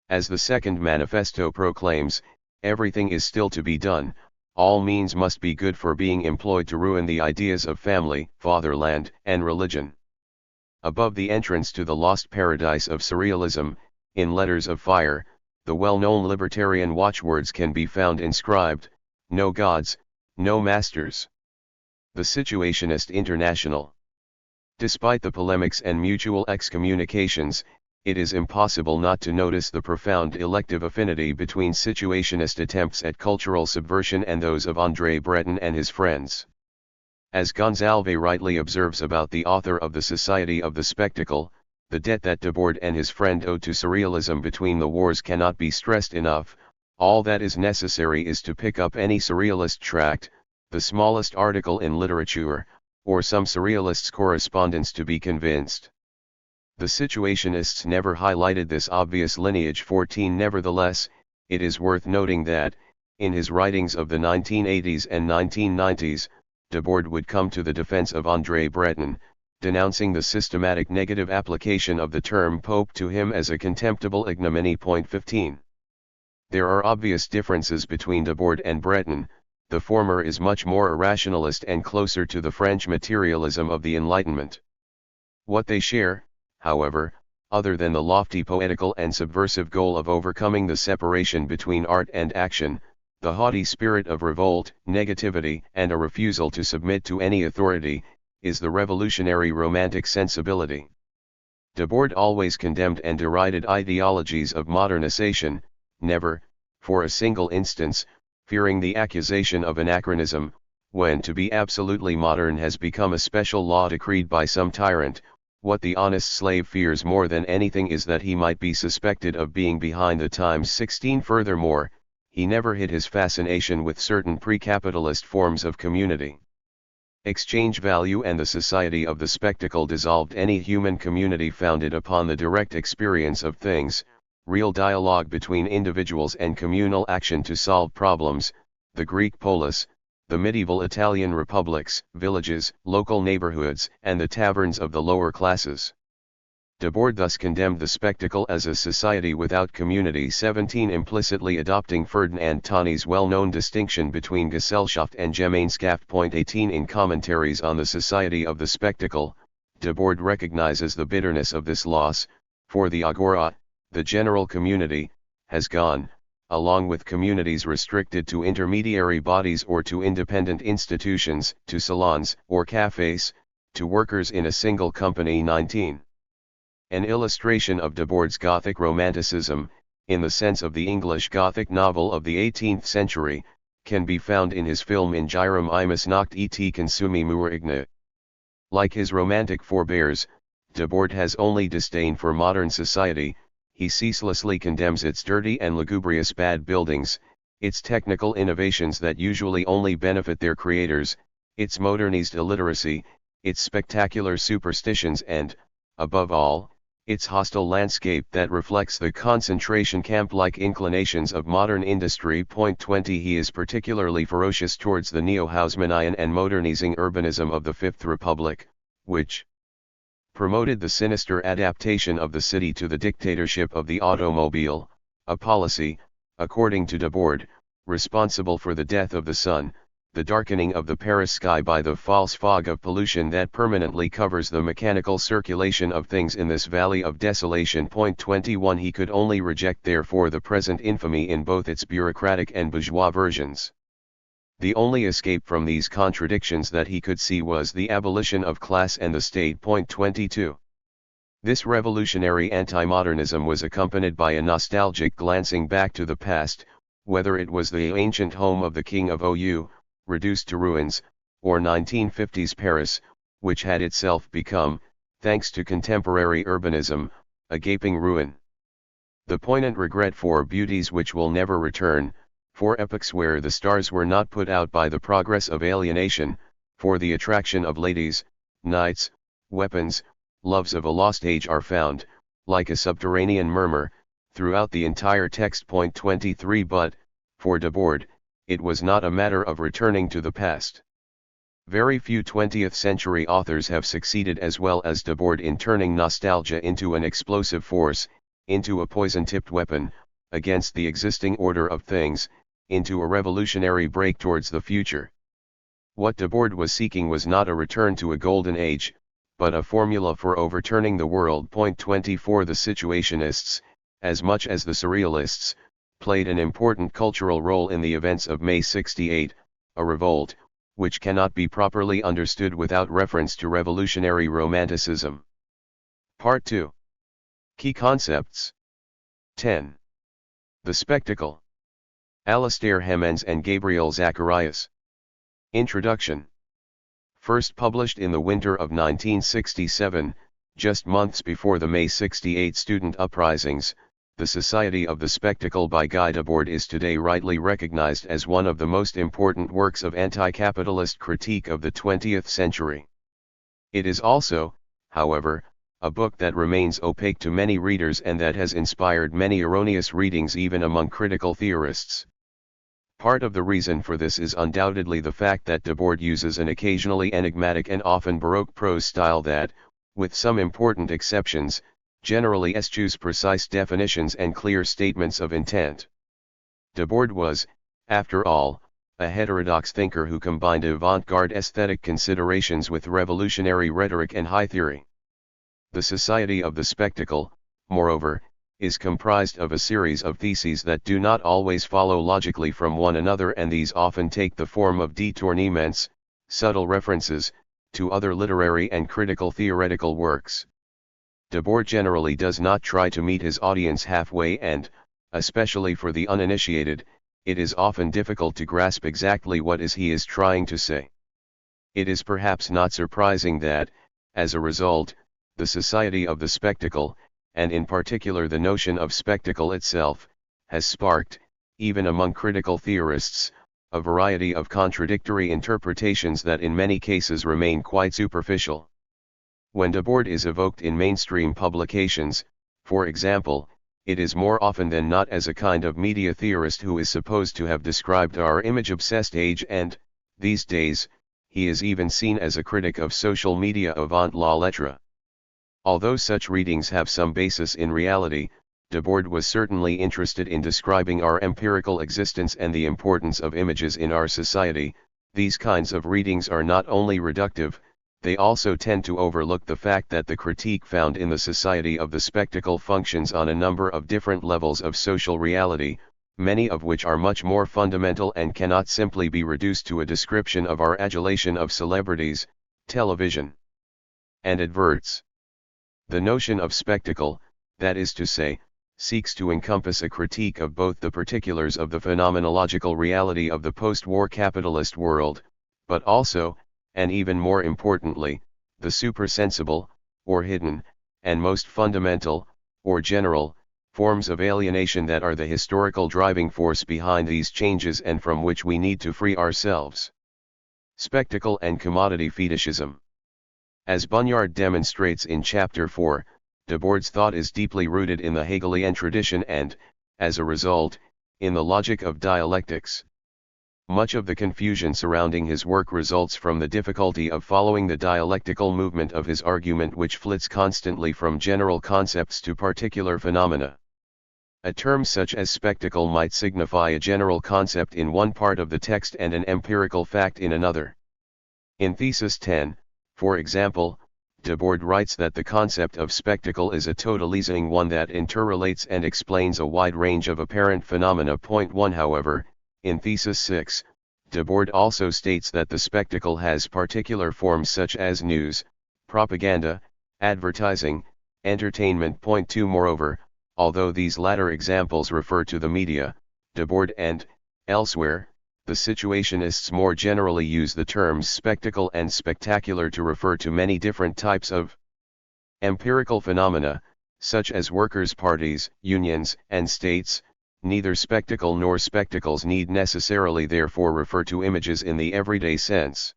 As the Second Manifesto proclaims, everything is still to be done. All means must be good for being employed to ruin the ideas of family, fatherland, and religion. Above the entrance to the lost paradise of surrealism, in letters of fire, the well-known libertarian watchwords can be found inscribed: no gods, no masters. The Situationist International. Despite the polemics and mutual excommunications, it is impossible not to notice the profound elective affinity between situationist attempts at cultural subversion and those of André Breton and his friends. As Gonzalve rightly observes about the author of the Society of the Spectacle, the debt that Debord and his friend owed to surrealism between the wars cannot be stressed enough. All that is necessary is to pick up any surrealist tract, the smallest article in literature, or some surrealist's correspondence to be convinced. The Situationists never highlighted this obvious lineage. 14 Nevertheless, it is worth noting that, in his writings of the 1980s and 1990s, Debord would come to the defense of André Breton, denouncing the systematic negative application of the term Pope to him as a contemptible ignominy. 15. There are obvious differences between Debord and Breton. The former is much more irrationalist and closer to the French materialism of the Enlightenment. What they share, however, other than the lofty poetical and subversive goal of overcoming the separation between art and action, the haughty spirit of revolt, negativity, and a refusal to submit to any authority, is the revolutionary romantic sensibility. Debord always condemned and derided ideologies of modernization, never, for a single instance, fearing the accusation of anachronism, when to be absolutely modern has become a special law decreed by some tyrant. What the honest slave fears more than anything is that he might be suspected of being behind the times. 16 Furthermore, he never hid his fascination with certain pre-capitalist forms of community. Exchange value and the Society of the Spectacle dissolved any human community founded upon the direct experience of things, real dialogue between individuals and communal action to solve problems, the Greek polis, the medieval Italian republics, villages, local neighborhoods, and the taverns of the lower classes. Debord thus condemned the spectacle as a society without community. 17 Implicitly adopting Ferdinand Tani's well-known distinction between Gesellschaft and Gemeinschaft. 18 In commentaries on the Society of the Spectacle, Debord recognizes the bitterness of this loss, for the agora, the general community, has gone, along with communities restricted to intermediary bodies or to independent institutions, to salons or cafes, to workers in a single company. 19. An illustration of Debord's Gothic Romanticism, in the sense of the English Gothic novel of the 18th century, can be found in his film In Girum Imus Noct et Consumi Murigna. Like his romantic forebears, Debord has only disdain for modern society. He ceaselessly condemns its dirty and lugubrious bad buildings, its technical innovations that usually only benefit their creators, its modernized illiteracy, its spectacular superstitions and, above all, its hostile landscape that reflects the concentration camp-like inclinations of modern industry. 20 He is particularly ferocious towards the neo-Haussmannian and modernizing urbanism of the Fifth Republic, which promoted the sinister adaptation of the city to the dictatorship of the automobile, a policy, according to Debord, responsible for the death of the sun, the darkening of the Paris sky by the false fog of pollution that permanently covers the mechanical circulation of things in this valley of desolation. 21 He could only reject therefore the present infamy in both its bureaucratic and bourgeois versions. The only escape from these contradictions that he could see was the abolition of class and the state. 22. This revolutionary anti-modernism was accompanied by a nostalgic glancing back to the past, whether it was the ancient home of the King of OU, reduced to ruins, or 1950s Paris, which had itself become, thanks to contemporary urbanism, a gaping ruin. The poignant regret for beauties which will never return, for epochs where the stars were not put out by the progress of alienation, for the attraction of ladies, knights, weapons, loves of a lost age are found, like a subterranean murmur, throughout the entire text. 23 But, for Debord, it was not a matter of returning to the past. Very few 20th century authors have succeeded as well as Debord in turning nostalgia into an explosive force, into a poison-tipped weapon, against the existing order of things, into a revolutionary break towards the future. What Debord was seeking was not a return to a golden age, but a formula for overturning the world. 24 The Situationists, as much as the Surrealists, played an important cultural role in the events of May 68, a revolt, which cannot be properly understood without reference to revolutionary romanticism. Part 2. Key Concepts. 10. The Spectacle. Alastair Hemmens and Gabriel Zacarias. Introduction. First published in the winter of 1967, just months before the May 68 student uprisings, The Society of the Spectacle by Guy Debord is today rightly recognized as one of the most important works of anti-capitalist critique of the 20th century. It is also, however, a book that remains opaque to many readers and that has inspired many erroneous readings even among critical theorists. Part of the reason for this is undoubtedly the fact that Debord uses an occasionally enigmatic and often Baroque prose style that, with some important exceptions, generally eschews precise definitions and clear statements of intent. Debord was, after all, a heterodox thinker who combined avant-garde aesthetic considerations with revolutionary rhetoric and high theory. The Society of the Spectacle, moreover, is comprised of a series of theses that do not always follow logically from one another, and these often take the form of détournements, subtle references, to other literary and critical theoretical works. Debord generally does not try to meet his audience halfway, and, especially for the uninitiated, it is often difficult to grasp exactly what he is trying to say. It is perhaps not surprising that, as a result, the Society of the Spectacle, and in particular the notion of spectacle itself, has sparked, even among critical theorists, a variety of contradictory interpretations that in many cases remain quite superficial. When Debord is evoked in mainstream publications, for example, it is more often than not as a kind of media theorist who is supposed to have described our image-obsessed age, and, these days, he is even seen as a critic of social media avant la lettre. Although such readings have some basis in reality, Debord was certainly interested in describing our empirical existence and the importance of images in our society. These kinds of readings are not only reductive, They also tend to overlook the fact that the critique found in the society of the spectacle functions on a number of different levels of social reality, many of which are much more fundamental and cannot simply be reduced to a description of our adulation of celebrities, television, and adverts. The notion of spectacle, that is to say, seeks to encompass a critique of both the particulars of the phenomenological reality of the post-war capitalist world, but also, and even more importantly, the supersensible, or hidden, and most fundamental, or general, forms of alienation that are the historical driving force behind these changes and from which we need to free ourselves. Spectacle and commodity fetishism. As Bunyard demonstrates in Chapter 4, Debord's thought is deeply rooted in the Hegelian tradition and, as a result, in the logic of dialectics. Much of the confusion surrounding his work results from the difficulty of following the dialectical movement of his argument, which flits constantly from general concepts to particular phenomena. A term such as spectacle might signify a general concept in one part of the text and an empirical fact in another. In Thesis 10, for example, Debord writes that the concept of spectacle is a totalizing one that interrelates and explains a wide range of apparent phenomena. Point 1. However, in Thesis 6, Debord also states that the spectacle has particular forms such as news, propaganda, advertising, entertainment. Point 2. Moreover, although these latter examples refer to the media, Debord and, elsewhere, the situationists more generally use the terms spectacle and spectacular to refer to many different types of empirical phenomena, such as workers' parties, unions, and states. Neither spectacle nor spectacles need necessarily therefore refer to images in the everyday sense.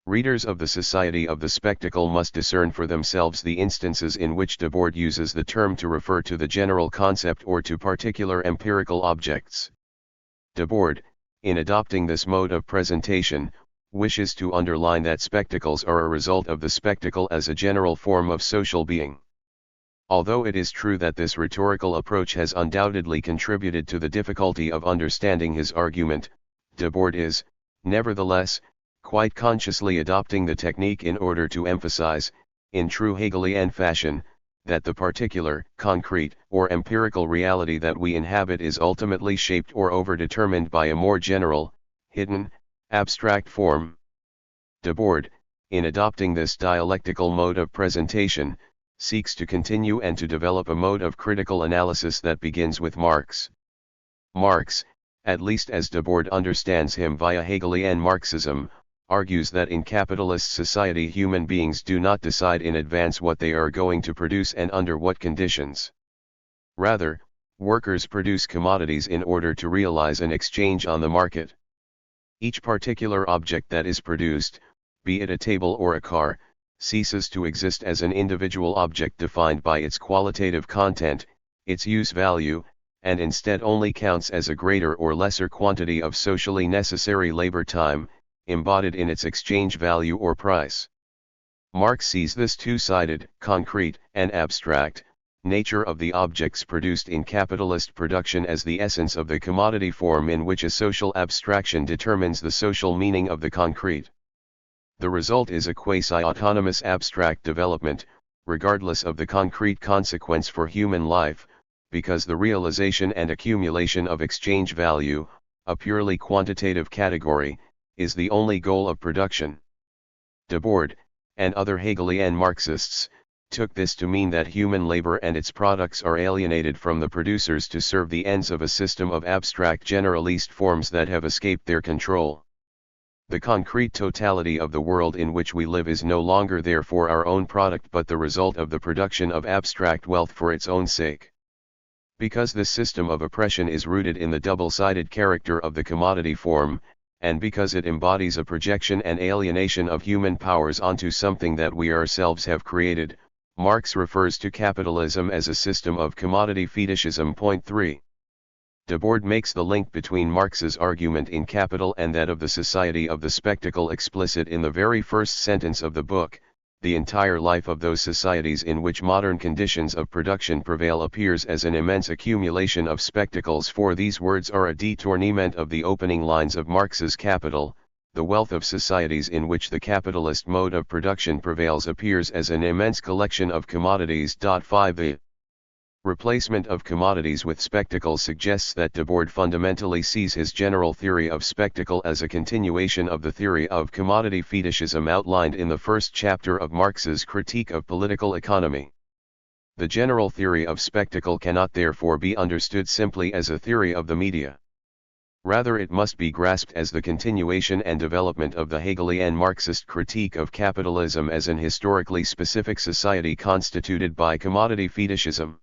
Readers of the Society of the Spectacle must discern for themselves the instances in which Debord uses the term to refer to the general concept or to particular empirical objects. Debord, in adopting this mode of presentation, wishes to underline that spectacles are a result of the spectacle as a general form of social being. Although it is true that this rhetorical approach has undoubtedly contributed to the difficulty of understanding his argument, Debord is, nevertheless, quite consciously adopting the technique in order to emphasize, in true Hegelian fashion, that the particular, concrete, or empirical reality that we inhabit is ultimately shaped or overdetermined by a more general, hidden, abstract form. Debord, in adopting this dialectical mode of presentation, seeks to continue and to develop a mode of critical analysis that begins with Marx. Marx, at least as Debord understands him via Hegelian Marxism, argues that in capitalist society human beings do not decide in advance what they are going to produce and under what conditions. Rather, workers produce commodities in order to realize an exchange on the market. Each particular object that is produced, be it a table or a car, ceases to exist as an individual object defined by its qualitative content, its use value, and instead only counts as a greater or lesser quantity of socially necessary labor time, embodied in its exchange value or price. Marx sees this two-sided, concrete, and abstract, nature of the objects produced in capitalist production as the essence of the commodity form in which a social abstraction determines the social meaning of the concrete. The result is a quasi-autonomous abstract development, regardless of the concrete consequence for human life, because the realization and accumulation of exchange value, a purely quantitative category, is the only goal of production. Debord, and other Hegelian Marxists, took this to mean that human labor and its products are alienated from the producers to serve the ends of a system of abstract generalist forms that have escaped their control. The concrete totality of the world in which we live is no longer therefore our own product but the result of the production of abstract wealth for its own sake. Because this system of oppression is rooted in the double-sided character of the commodity form, and because it embodies a projection and alienation of human powers onto something that we ourselves have created, Marx refers to capitalism as a system of commodity fetishism. Point 3. Debord makes the link between Marx's argument in Capital and that of the Society of the Spectacle explicit in the very first sentence of the book. The entire life of those societies in which modern conditions of production prevail appears as an immense accumulation of spectacles, for these words are a détournement of the opening lines of Marx's Capital. the wealth of societies in which the capitalist mode of production prevails appears as an immense collection of commodities. 5. The replacement of commodities with spectacle suggests that Debord fundamentally sees his general theory of spectacle as a continuation of the theory of commodity fetishism outlined in the first chapter of Marx's Critique of Political Economy. The general theory of spectacle cannot therefore be understood simply as a theory of the media. Rather, it must be grasped as the continuation and development of the Hegelian Marxist critique of capitalism as an historically specific society constituted by commodity fetishism.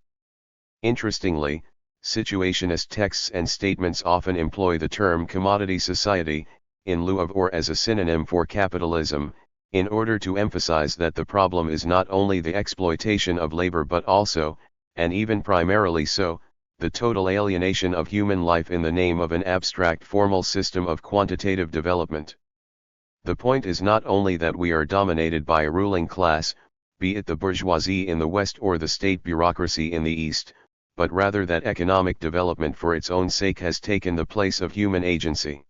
Interestingly, situationist texts and statements often employ the term commodity society, in lieu of or as a synonym for capitalism, in order to emphasize that the problem is not only the exploitation of labor but also, and even primarily so, the total alienation of human life in the name of an abstract formal system of quantitative development. The point is not only that we are dominated by a ruling class, be it the bourgeoisie in the West or the state bureaucracy in the East, but rather that economic development for its own sake has taken the place of human agency.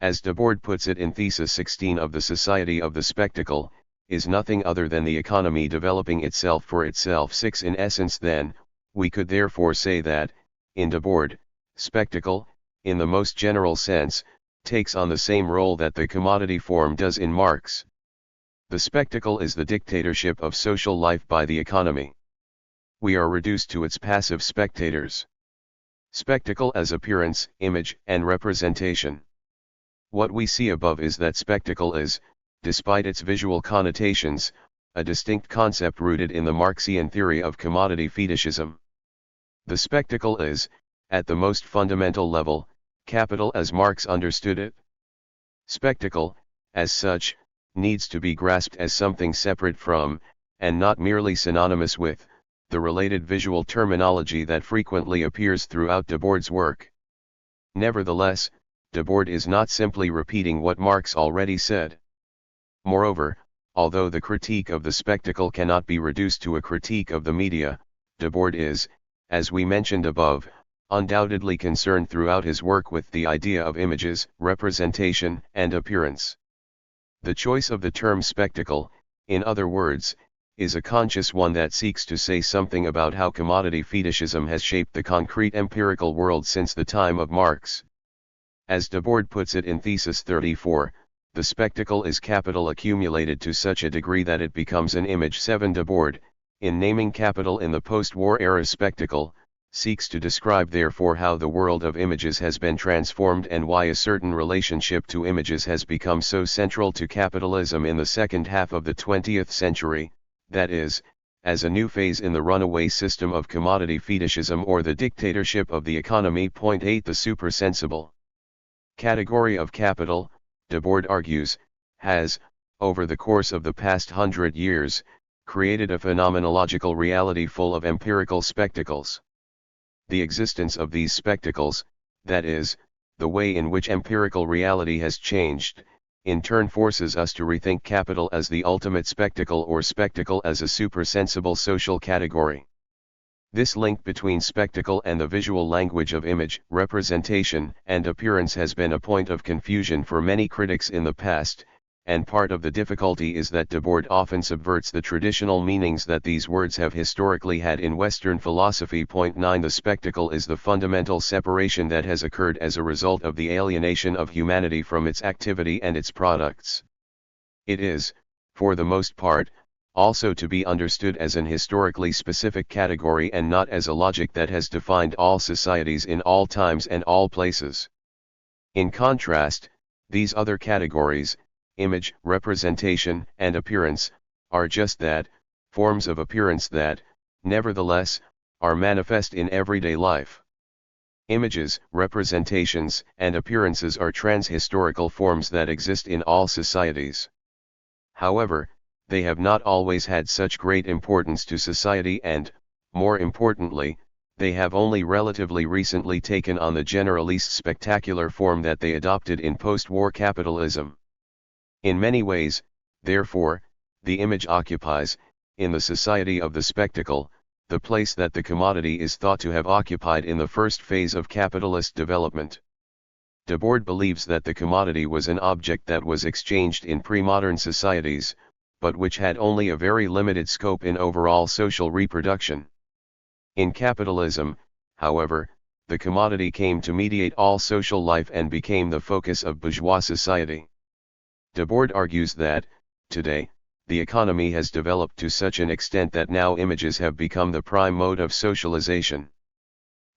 As Debord puts it in Thesis 16 of the Society of the Spectacle, is nothing other than the economy developing itself for itself. 6. In essence then, we could therefore say that, in Debord, spectacle, in the most general sense, takes on the same role that the commodity form does in Marx. The spectacle is the dictatorship of social life by the economy. We are reduced to its passive spectators. Spectacle as appearance, image, and representation. What we see above is that spectacle is, despite its visual connotations, a distinct concept rooted in the Marxian theory of commodity fetishism. The spectacle is, at the most fundamental level, capital as Marx understood it. Spectacle, as such, needs to be grasped as something separate from, and not merely synonymous with, the related visual terminology that frequently appears throughout Debord's work. Nevertheless, Debord is not simply repeating what Marx already said. Moreover, although the critique of the spectacle cannot be reduced to a critique of the media, Debord is, as we mentioned above, undoubtedly concerned throughout his work with the idea of images, representation, and appearance. The choice of the term spectacle, in other words, is a conscious one that seeks to say something about how commodity fetishism has shaped the concrete empirical world since the time of Marx. As Debord puts it in Thesis 34, the spectacle is capital accumulated to such a degree that it becomes an image. 7. Debord, in naming capital in the post-war era spectacle, seeks to describe therefore how the world of images has been transformed and why a certain relationship to images has become so central to capitalism in the second half of the 20th century, that is, as a new phase in the runaway system of commodity fetishism or the dictatorship of the economy. 8. The supersensible category of capital, Debord argues, has, over the course of the past 100 years, created a phenomenological reality full of empirical spectacles. The existence of these spectacles, that is, the way in which empirical reality has changed, in turn forces us to rethink capital as the ultimate spectacle or spectacle as a supersensible social category. This link between spectacle and the visual language of image, representation, and appearance has been a point of confusion for many critics in the past, and part of the difficulty is that Debord often subverts the traditional meanings that these words have historically had in Western philosophy. 9. The spectacle is the fundamental separation that has occurred as a result of the alienation of humanity from its activity and its products. It is, for the most part, also to be understood as an historically specific category and not as a logic that has defined all societies in all times and all places. In contrast, these other categories, image, representation, and appearance, are just that, forms of appearance that, nevertheless, are manifest in everyday life. Images, representations, and appearances are transhistorical forms that exist in all societies. However, they have not always had such great importance to society and, more importantly, they have only relatively recently taken on the generalist spectacular form that they adopted in post-war capitalism. In many ways, therefore, the image occupies, in the society of the spectacle, the place that the commodity is thought to have occupied in the first phase of capitalist development. Debord believes that the commodity was an object that was exchanged in pre-modern societies, but which had only a very limited scope in overall social reproduction. In capitalism, however, the commodity came to mediate all social life and became the focus of bourgeois society. Debord argues that, today, the economy has developed to such an extent that now images have become the prime mode of socialization.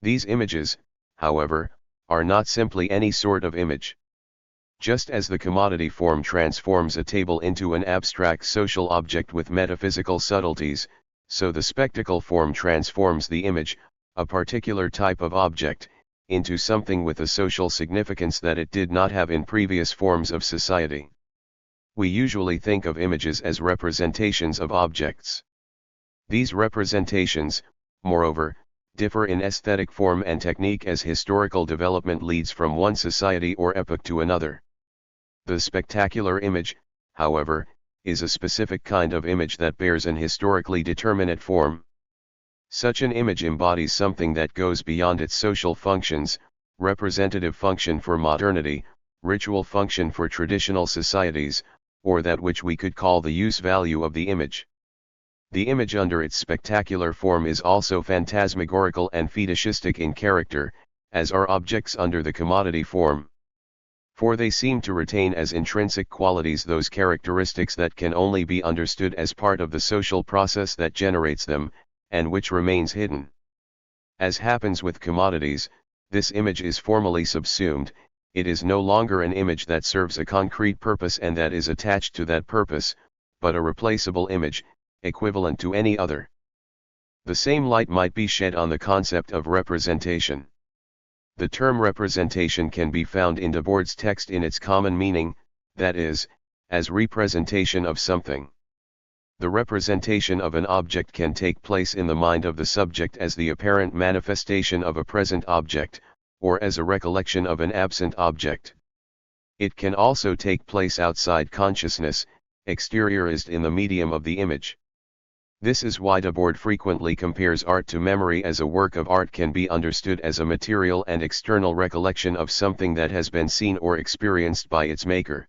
These images, however, are not simply any sort of image. Just as the commodity form transforms a table into an abstract social object with metaphysical subtleties, so the spectacle form transforms the image, a particular type of object, into something with a social significance that it did not have in previous forms of society. We usually think of images as representations of objects. These representations, moreover, differ in aesthetic form and technique as historical development leads from one society or epoch to another. The spectacular image, however, is a specific kind of image that bears an historically determinate form. Such an image embodies something that goes beyond its social functions, representative function for modernity, ritual function for traditional societies, or that which we could call the use value of the image. The image under its spectacular form is also phantasmagorical and fetishistic in character, as are objects under the commodity form. For they seem to retain as intrinsic qualities those characteristics that can only be understood as part of the social process that generates them, and which remains hidden. As happens with commodities, this image is formally subsumed. It is no longer an image that serves a concrete purpose and that is attached to that purpose, but a replaceable image, equivalent to any other. The same light might be shed on the concept of representation. The term representation can be found in Debord's text in its common meaning, that is, as representation of something. The representation of an object can take place in the mind of the subject as the apparent manifestation of a present object, or as a recollection of an absent object. It can also take place outside consciousness, exteriorized in the medium of the image. This is why Debord frequently compares art to memory, as a work of art can be understood as a material and external recollection of something that has been seen or experienced by its maker.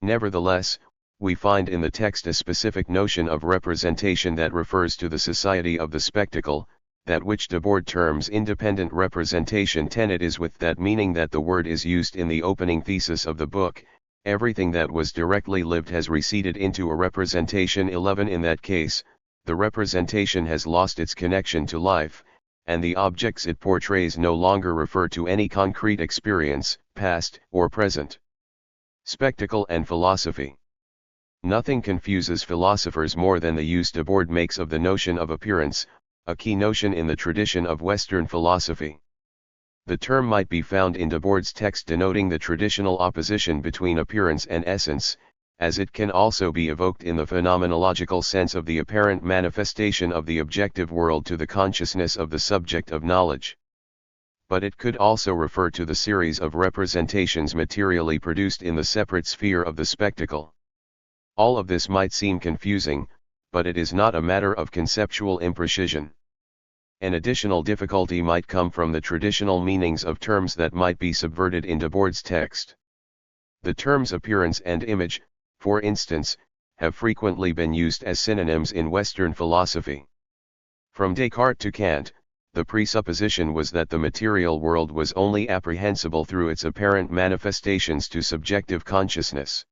Nevertheless, we find in the text a specific notion of representation that refers to the society of the spectacle, that which Debord terms independent representation. It is with that meaning that the word is used in the opening thesis of the book. Everything that was directly lived has receded into a representation. 11 In that case, the representation has lost its connection to life, and the objects it portrays no longer refer to any concrete experience, past or present. Spectacle and philosophy. Nothing confuses philosophers more than the use Debord makes of the notion of appearance, a key notion in the tradition of Western philosophy. The term might be found in Debord's text denoting the traditional opposition between appearance and essence, as it can also be evoked in the phenomenological sense of the apparent manifestation of the objective world to the consciousness of the subject of knowledge. But it could also refer to the series of representations materially produced in the separate sphere of the spectacle. All of this might seem confusing, but it is not a matter of conceptual imprecision. An additional difficulty might come from the traditional meanings of terms that might be subverted in Debord's text. The terms appearance and image, for instance, have frequently been used as synonyms in Western philosophy. From Descartes to Kant, the presupposition was that the material world was only apprehensible through its apparent manifestations to subjective consciousness.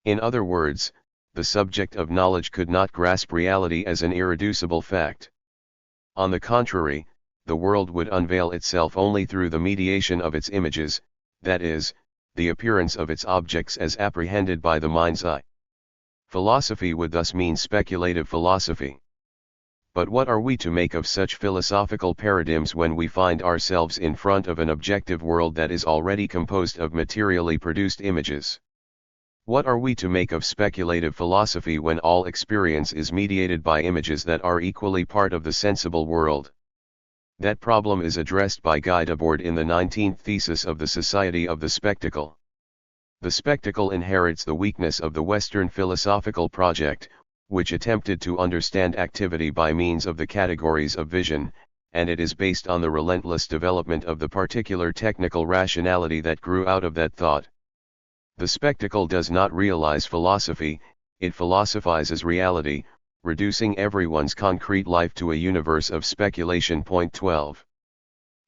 In other words, the subject of knowledge could not grasp reality as an irreducible fact. On the contrary, the world would unveil itself only through the mediation of its images, that is, the appearance of its objects as apprehended by the mind's eye. Philosophy would thus mean speculative philosophy. But what are we to make of such philosophical paradigms when we find ourselves in front of an objective world that is already composed of materially produced images? What are we to make of speculative philosophy when all experience is mediated by images that are equally part of the sensible world? That problem is addressed by Guy Debord in the 19th thesis of the Society of the Spectacle. The spectacle inherits the weakness of the Western philosophical project, which attempted to understand activity by means of the categories of vision, and it is based on the relentless development of the particular technical rationality that grew out of that thought. The spectacle does not realize philosophy, it philosophizes reality, reducing everyone's concrete life to a universe of speculation. Point 12.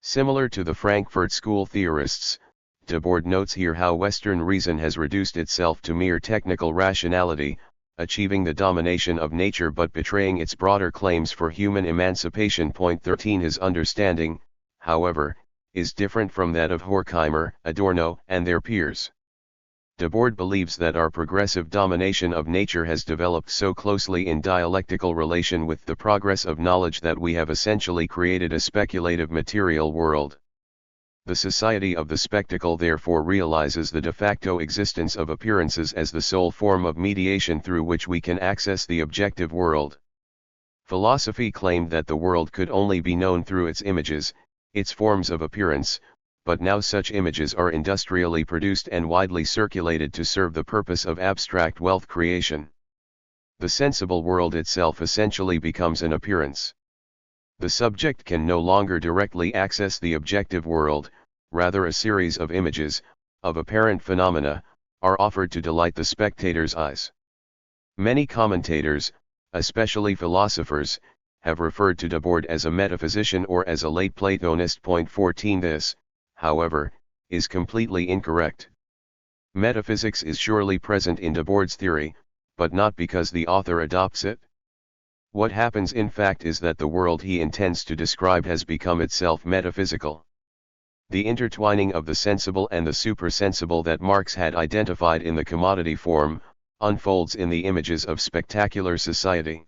Similar to the Frankfurt School theorists, Debord notes here how Western reason has reduced itself to mere technical rationality, achieving the domination of nature but betraying its broader claims for human emancipation. Point 13. His understanding, however, is different from that of Horkheimer, Adorno, and their peers. Debord believes that our progressive domination of nature has developed so closely in dialectical relation with the progress of knowledge that we have essentially created a speculative material world. The society of the spectacle therefore realizes the de facto existence of appearances as the sole form of mediation through which we can access the objective world. Philosophy claimed that the world could only be known through its images, its forms of appearance, but now such images are industrially produced and widely circulated to serve the purpose of abstract wealth creation. The sensible world itself essentially becomes an appearance. The subject can no longer directly access the objective world, rather a series of images, of apparent phenomena, are offered to delight the spectator's eyes. Many commentators, especially philosophers, have referred to Debord as a metaphysician or as a late Platonist. Point 14. This, however, is completely incorrect. Metaphysics is surely present in Debord's theory, but not because the author adopts it. What happens in fact is that the world he intends to describe has become itself metaphysical. The intertwining of the sensible and the supersensible that Marx had identified in the commodity form, unfolds in the images of spectacular society.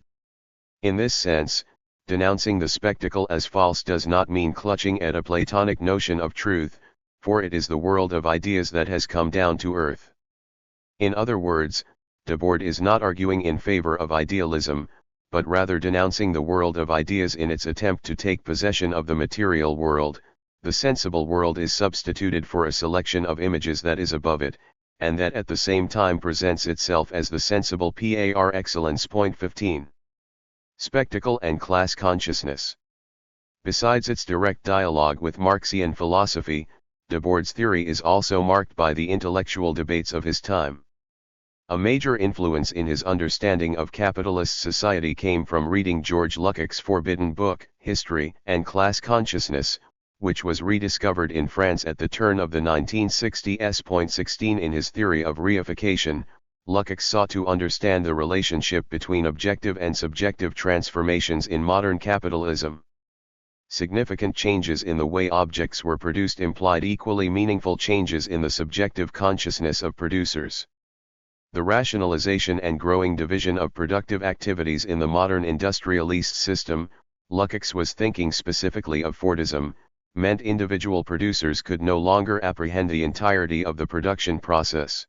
In this sense, denouncing the spectacle as false does not mean clutching at a Platonic notion of truth, for it is the world of ideas that has come down to earth. In other words, Debord is not arguing in favor of idealism, but rather denouncing the world of ideas in its attempt to take possession of the material world. The sensible world is substituted for a selection of images that is above it, and that at the same time presents itself as the sensible par excellence. Point 15. Spectacle and class consciousness. Besides its direct dialogue with Marxian philosophy, Debord's theory is also marked by the intellectual debates of his time. A major influence in his understanding of capitalist society came from reading George Lukács' forbidden book, History and Class Consciousness, which was rediscovered in France at the turn of the 1960s. Point 16. In his theory of reification, Lukács sought to understand the relationship between objective and subjective transformations in modern capitalism. Significant changes in the way objects were produced implied equally meaningful changes in the subjective consciousness of producers. The rationalization and growing division of productive activities in the modern industrialist system, Lukács was thinking specifically of Fordism, meant individual producers could no longer apprehend the entirety of the production process.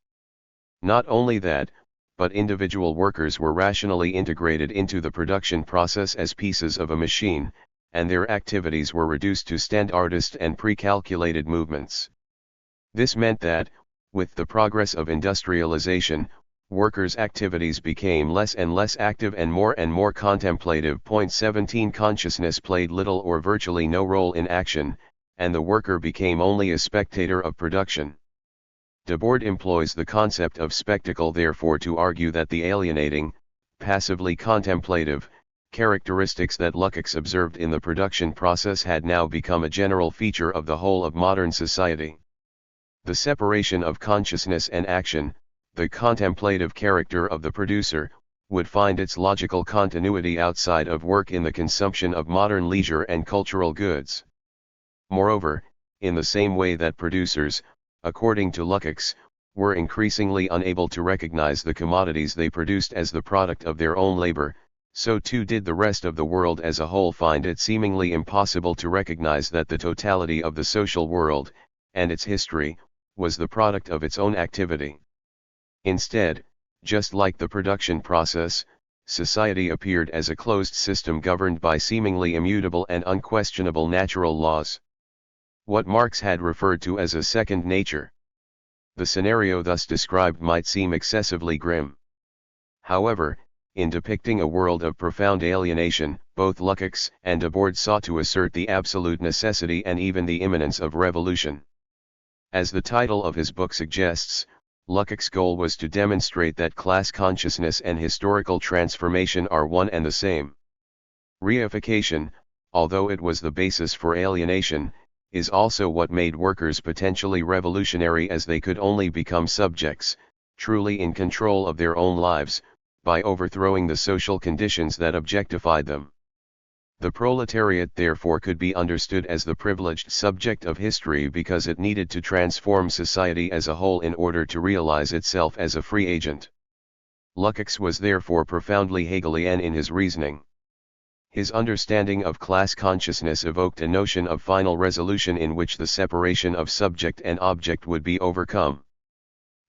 Not only that, but individual workers were rationally integrated into the production process as pieces of a machine, and their activities were reduced to standardized and pre-calculated movements. This meant that, with the progress of industrialization, workers' activities became less and less active and more contemplative. Point 17. Consciousness played little or virtually no role in action, and the worker became only a spectator of production. Debord employs the concept of spectacle therefore to argue that the alienating, passively contemplative, characteristics that Lukács observed in the production process had now become a general feature of the whole of modern society. The separation of consciousness and action, the contemplative character of the producer, would find its logical continuity outside of work in the consumption of modern leisure and cultural goods. Moreover, in the same way that producers, according to Lukács, were increasingly unable to recognize the commodities they produced as the product of their own labor, so too did the rest of the world as a whole find it seemingly impossible to recognize that the totality of the social world, and its history, was the product of its own activity. Instead, just like the production process, society appeared as a closed system governed by seemingly immutable and unquestionable natural laws. What Marx had referred to as a second nature. The scenario thus described might seem excessively grim. However, in depicting a world of profound alienation, both Lukács and Debord sought to assert the absolute necessity and even the imminence of revolution. As the title of his book suggests, Lukács' goal was to demonstrate that class consciousness and historical transformation are one and the same. Reification, although it was the basis for alienation, is also what made workers potentially revolutionary, as they could only become subjects, truly in control of their own lives, by overthrowing the social conditions that objectified them. The proletariat therefore could be understood as the privileged subject of history because it needed to transform society as a whole in order to realize itself as a free agent. Lukács was therefore profoundly Hegelian in his reasoning. His understanding of class consciousness evoked a notion of final resolution in which the separation of subject and object would be overcome.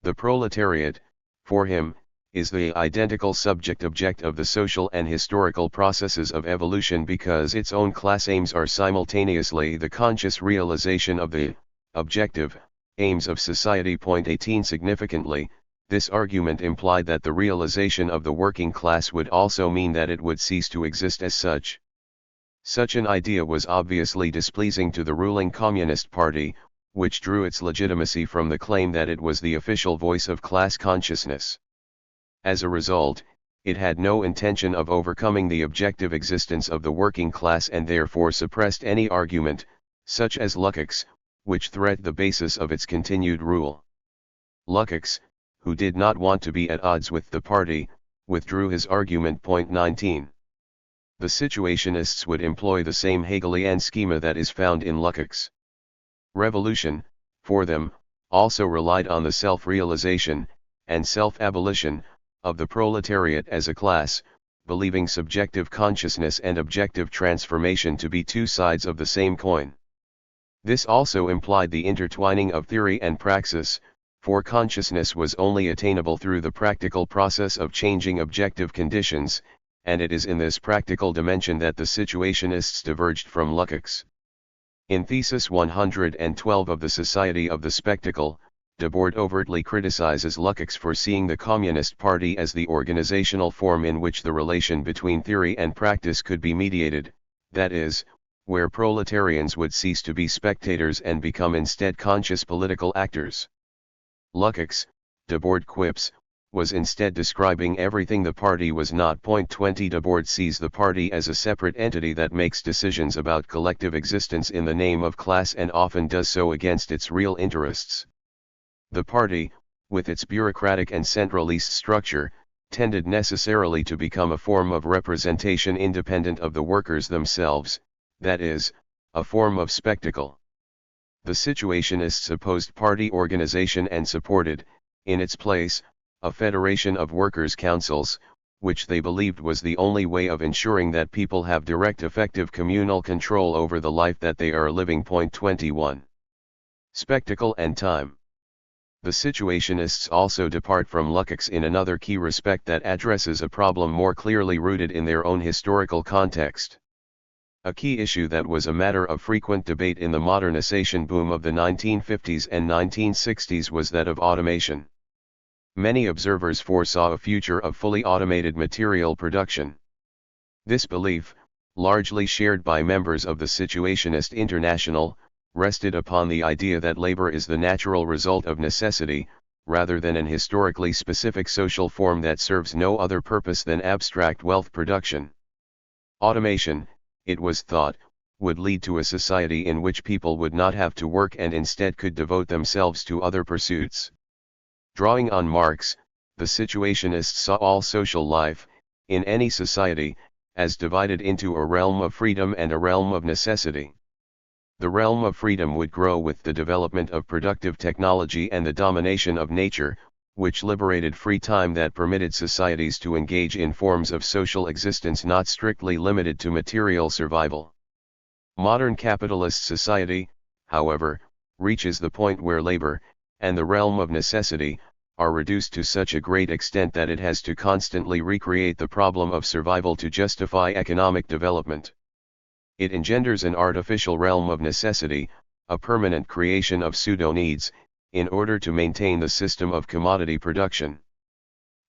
The proletariat, for him, is the identical subject-object of the social and historical processes of evolution because its own class aims are simultaneously the conscious realization of the objective aims of society. 18 Significantly, this argument implied that the realization of the working class would also mean that it would cease to exist as such. Such an idea was obviously displeasing to the ruling Communist Party, which drew its legitimacy from the claim that it was the official voice of class consciousness. As a result, it had no intention of overcoming the objective existence of the working class and therefore suppressed any argument, such as Lukács', which threatened the basis of its continued rule. Lukács, who did not want to be at odds with the party, withdrew his argument. 19. The Situationists would employ the same Hegelian schema that is found in Lukács'. Revolution, for them, also relied on the self-realization, and self-abolition, of the proletariat as a class, believing subjective consciousness and objective transformation to be two sides of the same coin. This also implied the intertwining of theory and praxis, for consciousness was only attainable through the practical process of changing objective conditions, and it is in this practical dimension that the Situationists diverged from Lukács'. In Thesis 112 of the Society of the Spectacle, Debord overtly criticizes Lukács for seeing the Communist Party as the organizational form in which the relation between theory and practice could be mediated, that is, where proletarians would cease to be spectators and become instead conscious political actors. Lukács, Debord quips, was instead describing everything the party was not. 20 Debord sees the party as a separate entity that makes decisions about collective existence in the name of class and often does so against its real interests. The party, with its bureaucratic and centralist structure, tended necessarily to become a form of representation independent of the workers themselves, that is, a form of spectacle. The Situationists opposed party organization and supported, in its place, a federation of workers' councils, which they believed was the only way of ensuring that people have direct effective communal control over the life that they are living. 21. Spectacle and time. The Situationists also depart from Lukács' in another key respect that addresses a problem more clearly rooted in their own historical context. A key issue that was a matter of frequent debate in the modernization boom of the 1950s and 1960s was that of automation. Many observers foresaw a future of fully automated material production. This belief, largely shared by members of the Situationist International, rested upon the idea that labor is the natural result of necessity, rather than an historically specific social form that serves no other purpose than abstract wealth production. Automation, it was thought, would lead to a society in which people would not have to work and instead could devote themselves to other pursuits. Drawing on Marx, the Situationists saw all social life, in any society, as divided into a realm of freedom and a realm of necessity. The realm of freedom would grow with the development of productive technology and the domination of nature, which liberated free time that permitted societies to engage in forms of social existence not strictly limited to material survival. Modern capitalist society, however, reaches the point where labor, and the realm of necessity, are reduced to such a great extent that it has to constantly recreate the problem of survival to justify economic development. It engenders an artificial realm of necessity, a permanent creation of pseudo-needs, in order to maintain the system of commodity production.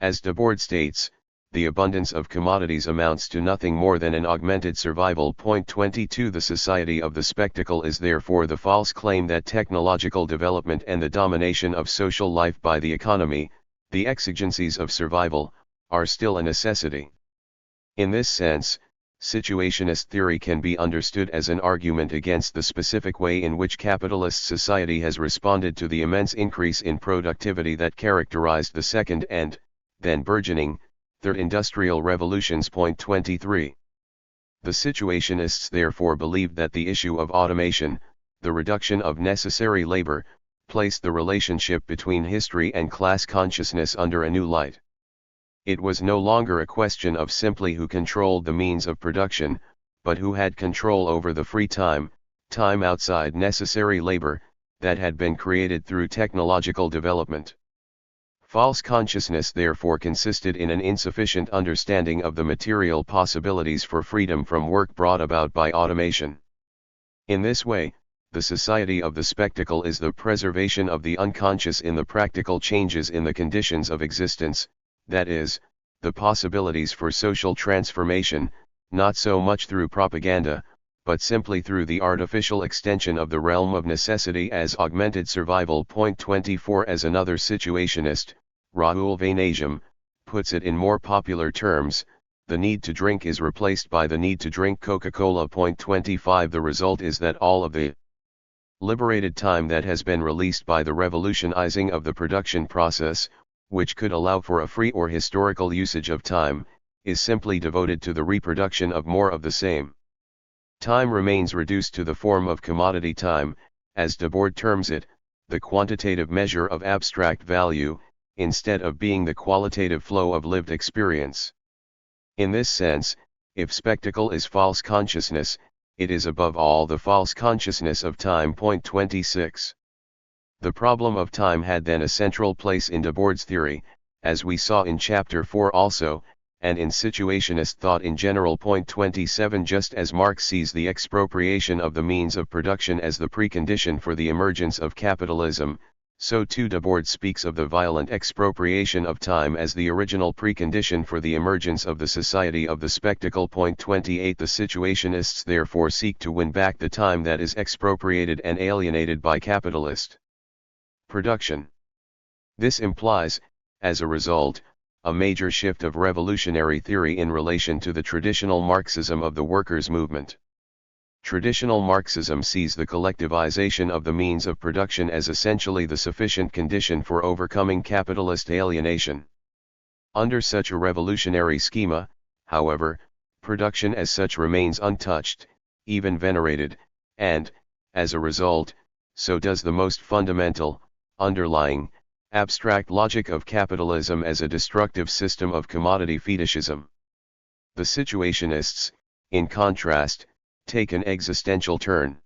As Debord states, the abundance of commodities amounts to nothing more than an augmented survival. 22 The society of the spectacle is therefore the false claim that technological development and the domination of social life by the economy, the exigencies of survival, are still a necessity. In this sense, situationist theory can be understood as an argument against the specific way in which capitalist society has responded to the immense increase in productivity that characterized the second and, then burgeoning, third industrial revolutions. 23. The situationists therefore believed that the issue of automation, the reduction of necessary labor, placed the relationship between history and class consciousness under a new light. It was no longer a question of simply who controlled the means of production, but who had control over the free time outside necessary labor, that had been created through technological development. False consciousness therefore consisted in an insufficient understanding of the material possibilities for freedom from work brought about by automation. In this way, the society of the spectacle is the preservation of the unconscious in the practical changes in the conditions of existence, that is, the possibilities for social transformation, not so much through propaganda, but simply through the artificial extension of the realm of necessity as augmented survival. 24 As another situationist, Raoul Vaneigem, puts it in more popular terms, the need to drink is replaced by the need to drink Coca-Cola. 25 The result is that all of the liberated time that has been released by the revolutionizing of the production process, which could allow for a free or historical usage of time, is simply devoted to the reproduction of more of the same. Time remains reduced to the form of commodity time, as Debord terms it, the quantitative measure of abstract value, instead of being the qualitative flow of lived experience. In this sense, if spectacle is false consciousness, it is above all the false consciousness of time. 26. The problem of time had then a central place in Debord's theory, as we saw in Chapter 4 also, and in situationist thought in general. 27 Just as Marx sees the expropriation of the means of production as the precondition for the emergence of capitalism, so too Debord speaks of the violent expropriation of time as the original precondition for the emergence of the society of the spectacle. 28 The situationists therefore seek to win back the time that is expropriated and alienated by capitalist production. This implies, as a result, a major shift of revolutionary theory in relation to the traditional Marxism of the workers' movement. Traditional Marxism sees the collectivization of the means of production as essentially the sufficient condition for overcoming capitalist alienation. Under such a revolutionary schema, however, production as such remains untouched, even venerated, and, as a result, so does the most fundamental, underlying, abstract logic of capitalism as a destructive system of commodity fetishism. The situationists, in contrast, take an existential turn.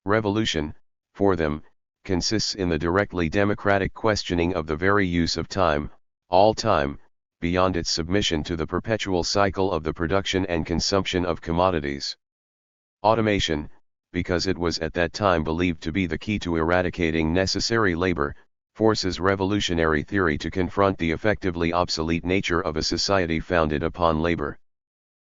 Revolution, for them, consists in the directly democratic questioning of the very use of time, all time, beyond its submission to the perpetual cycle of the production and consumption of commodities. Automation, because it was at that time believed to be the key to eradicating necessary labor, forces revolutionary theory to confront the effectively obsolete nature of a society founded upon labor.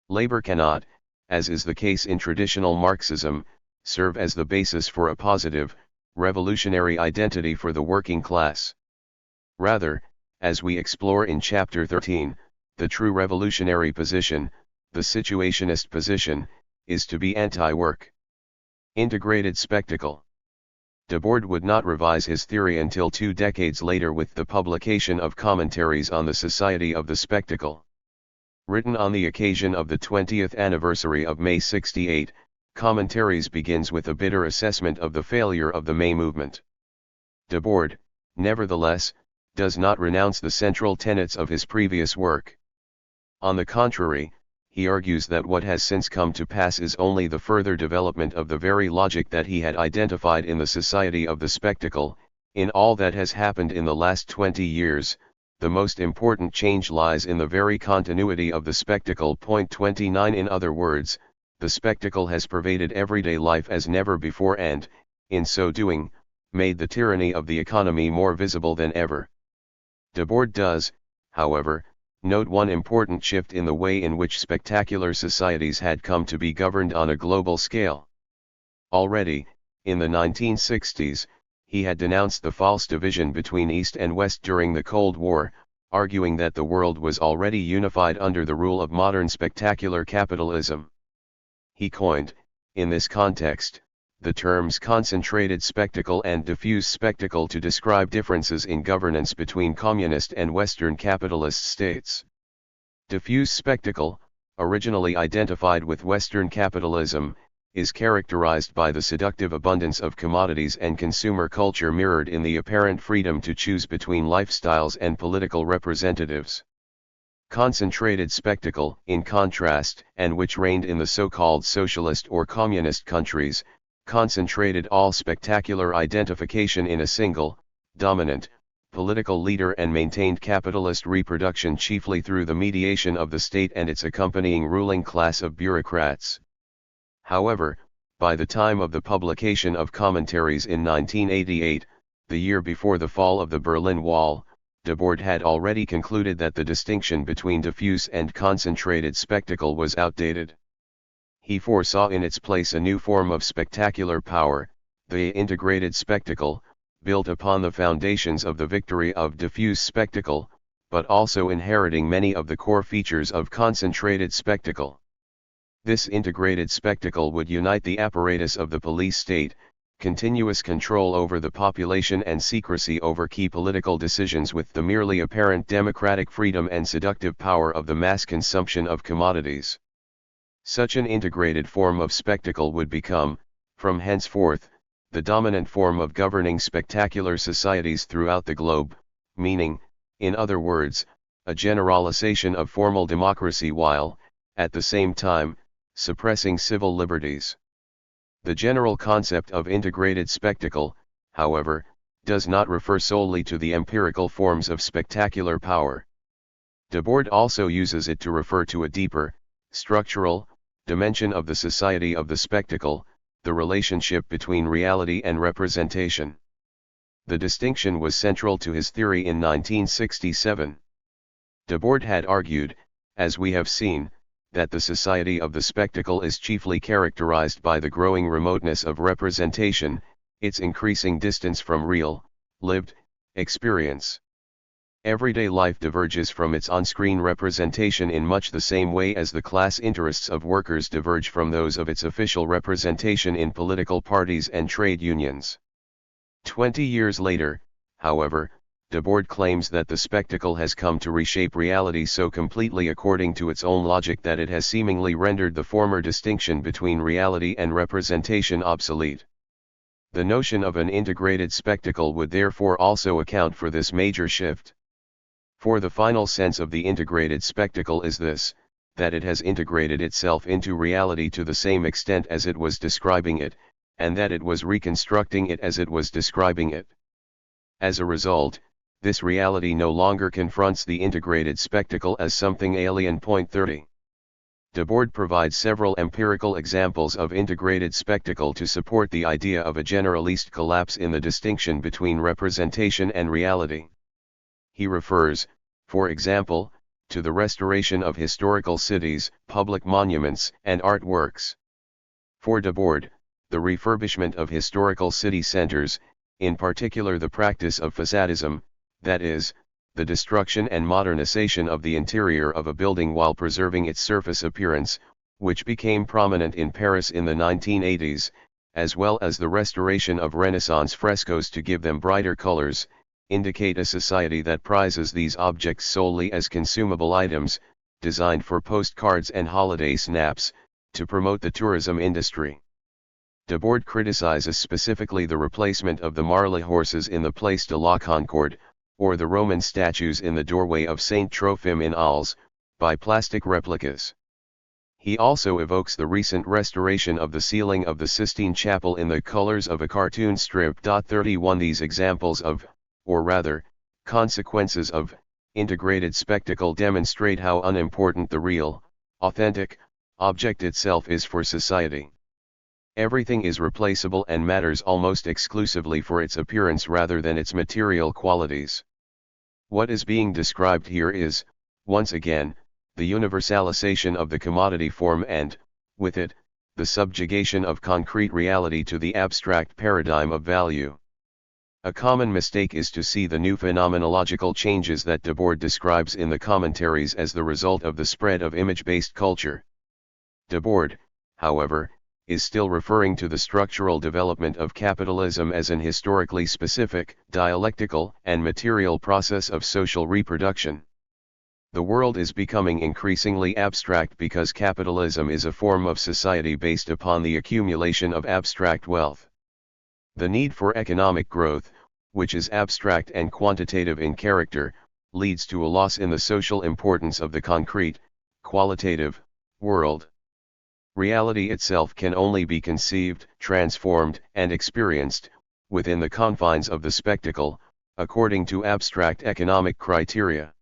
Labor cannot, as is the case in traditional Marxism, serve as the basis for a positive, revolutionary identity for the working class. Rather, as we explore in Chapter 13, the true revolutionary position, the situationist position, is to be anti-work. Integrated spectacle. Debord would not revise his theory until 2 decades later with the publication of Commentaries on the Society of the Spectacle. Written on the occasion of the 20th anniversary of May 68, Commentaries begins with a bitter assessment of the failure of the May movement. Debord, nevertheless, does not renounce the central tenets of his previous work. On the contrary, he argues that what has since come to pass is only the further development of the very logic that he had identified in the Society of the Spectacle. In all that has happened in the last 20 years, the most important change lies in the very continuity of the spectacle. 29 In other words, the spectacle has pervaded everyday life as never before and, in so doing, made the tyranny of the economy more visible than ever. Debord does, however, Note one important shift in the way in which spectacular societies had come to be governed on a global scale. Already, in the 1960s, he had denounced the false division between East and West during the Cold War, arguing that the world was already unified under the rule of modern spectacular capitalism. He coined, in this context, the terms concentrated spectacle and diffuse spectacle to describe differences in governance between communist and Western capitalist states. Diffuse spectacle, originally identified with Western capitalism, is characterized by the seductive abundance of commodities and consumer culture mirrored in the apparent freedom to choose between lifestyles and political representatives. Concentrated spectacle, in contrast, and which reigned in the so-called socialist or communist countries, concentrated all spectacular identification in a single, dominant, political leader and maintained capitalist reproduction chiefly through the mediation of the state and its accompanying ruling class of bureaucrats. However, by the time of the publication of commentaries in 1988, the year before the fall of the Berlin Wall, Debord had already concluded that the distinction between diffuse and concentrated spectacle was outdated. He foresaw in its place a new form of spectacular power, the integrated spectacle, built upon the foundations of the victory of diffuse spectacle, but also inheriting many of the core features of concentrated spectacle. This integrated spectacle would unite the apparatus of the police state, continuous control over the population and secrecy over key political decisions with the merely apparent democratic freedom and seductive power of the mass consumption of commodities. Such an integrated form of spectacle would become, from henceforth, the dominant form of governing spectacular societies throughout the globe, meaning, in other words, a generalization of formal democracy while, at the same time, suppressing civil liberties. The general concept of integrated spectacle, however, does not refer solely to the empirical forms of spectacular power. Debord also uses it to refer to a deeper, structural, dimension of the society of the spectacle, the relationship between reality and representation. The distinction was central to his theory in 1967. Debord had argued, as we have seen, that the society of the spectacle is chiefly characterized by the growing remoteness of representation, its increasing distance from real, lived, experience. Everyday life diverges from its on-screen representation in much the same way as the class interests of workers diverge from those of its official representation in political parties and trade unions. 20 years later, however, Debord claims that the spectacle has come to reshape reality so completely according to its own logic that it has seemingly rendered the former distinction between reality and representation obsolete. The notion of an integrated spectacle would therefore also account for this major shift. For the final sense of the integrated spectacle is this, that it has integrated itself into reality to the same extent as it was describing it, and that it was reconstructing it as it was describing it. As a result, this reality no longer confronts the integrated spectacle as something alien. 30. Debord provides several empirical examples of integrated spectacle to support the idea of a generalist collapse in the distinction between representation and reality. He refers, for example, to the restoration of historical cities, public monuments, and artworks. For Debord, the refurbishment of historical city centers, in particular the practice of facadism, that is, the destruction and modernization of the interior of a building while preserving its surface appearance, which became prominent in Paris in the 1980s, as well as the restoration of Renaissance frescoes to give them brighter colors, indicate a society that prizes these objects solely as consumable items, designed for postcards and holiday snaps, to promote the tourism industry. Debord criticizes specifically the replacement of the Marly horses in the Place de la Concorde, or the Roman statues in the doorway of Saint Trophime in Arles, by plastic replicas. He also evokes the recent restoration of the ceiling of the Sistine Chapel in the colors of a cartoon strip. 31 These examples of, or rather, consequences of, integrated spectacle demonstrate how unimportant the real, authentic, object itself is for society. Everything is replaceable and matters almost exclusively for its appearance rather than its material qualities. What is being described here is, Once again, the universalization of the commodity form and, with it, the subjugation of concrete reality to the abstract paradigm of value. A common mistake is to see the new phenomenological changes that Debord describes in the commentaries as the result of the spread of image-based culture. Debord, however, is still referring to the structural development of capitalism as an historically specific, dialectical, and material process of social reproduction. The world is becoming increasingly abstract because capitalism is a form of society based upon the accumulation of abstract wealth. The need for economic growth, which is abstract and quantitative in character, leads to a loss in the social importance of the concrete, qualitative, world. Reality itself can only be conceived, transformed, and experienced, within the confines of the spectacle, according to abstract economic criteria.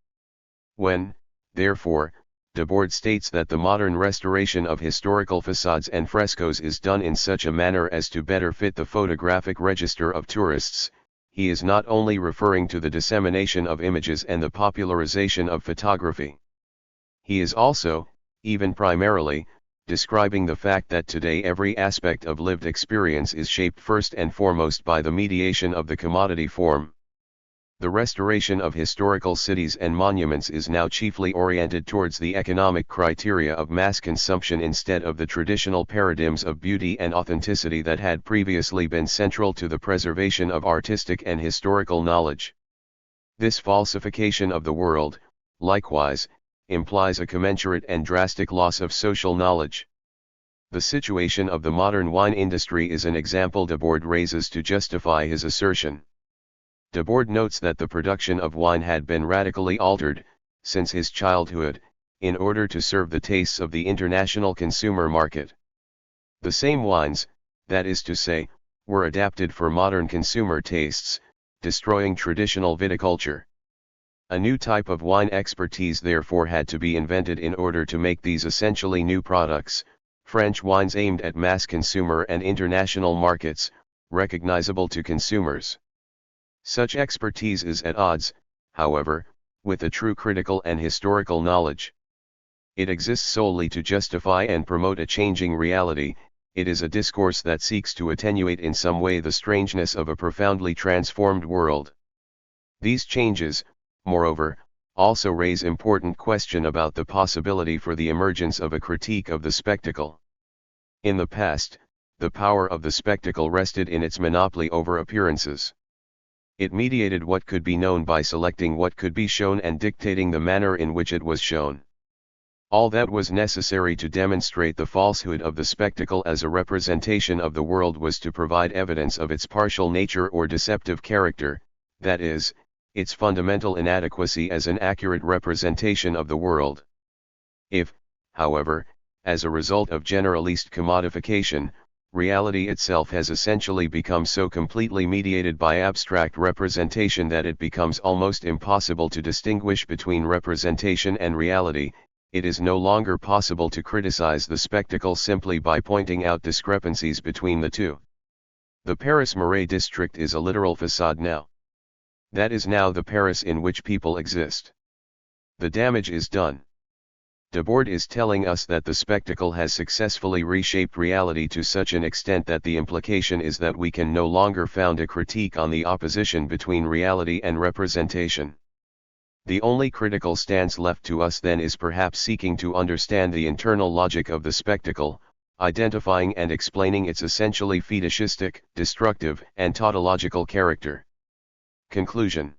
When, therefore, Debord states that the modern restoration of historical facades and frescoes is done in such a manner as to better fit the photographic register of tourists, he is not only referring to the dissemination of images and the popularization of photography. He is also, even primarily, describing the fact that today every aspect of lived experience is shaped first and foremost by the mediation of the commodity form. The restoration of historical cities and monuments is now chiefly oriented towards the economic criteria of mass consumption instead of the traditional paradigms of beauty and authenticity that had previously been central to the preservation of artistic and historical knowledge. This falsification of the world, likewise, implies a commensurate and drastic loss of social knowledge. The situation of the modern wine industry is an example Debord raises to justify his assertion. Debord notes that the production of wine had been radically altered, since his childhood, in order to serve the tastes of the international consumer market. The same wines, that is to say, were adapted for modern consumer tastes, destroying traditional viticulture. A new type of wine expertise therefore had to be invented in order to make these essentially new products, French wines aimed at mass consumer and international markets, recognizable to consumers. Such expertise is at odds, however, with the true critical and historical knowledge. It exists solely to justify and promote a changing reality. It is a discourse that seeks to attenuate in some way the strangeness of a profoundly transformed world. These changes, moreover, also raise important questions about the possibility for the emergence of a critique of the spectacle. In the past, the power of the spectacle rested in its monopoly over appearances. It mediated what could be known by selecting what could be shown and dictating the manner in which it was shown. All that was necessary to demonstrate the falsehood of the spectacle as a representation of the world was to provide evidence of its partial nature or deceptive character, that is, its fundamental inadequacy as an accurate representation of the world. If, however, as a result of generalist commodification, reality itself has essentially become so completely mediated by abstract representation that it becomes almost impossible to distinguish between representation and reality, it is no longer possible to criticize the spectacle simply by pointing out discrepancies between the two. The Paris Marais district is a literal facade now. That is now the Paris in which people exist. The damage is done. Debord is telling us that the spectacle has successfully reshaped reality to such an extent that the implication is that we can no longer found a critique on the opposition between reality and representation. The only critical stance left to us then is perhaps seeking to understand the internal logic of the spectacle, identifying and explaining its essentially fetishistic, destructive, and tautological character. Conclusion.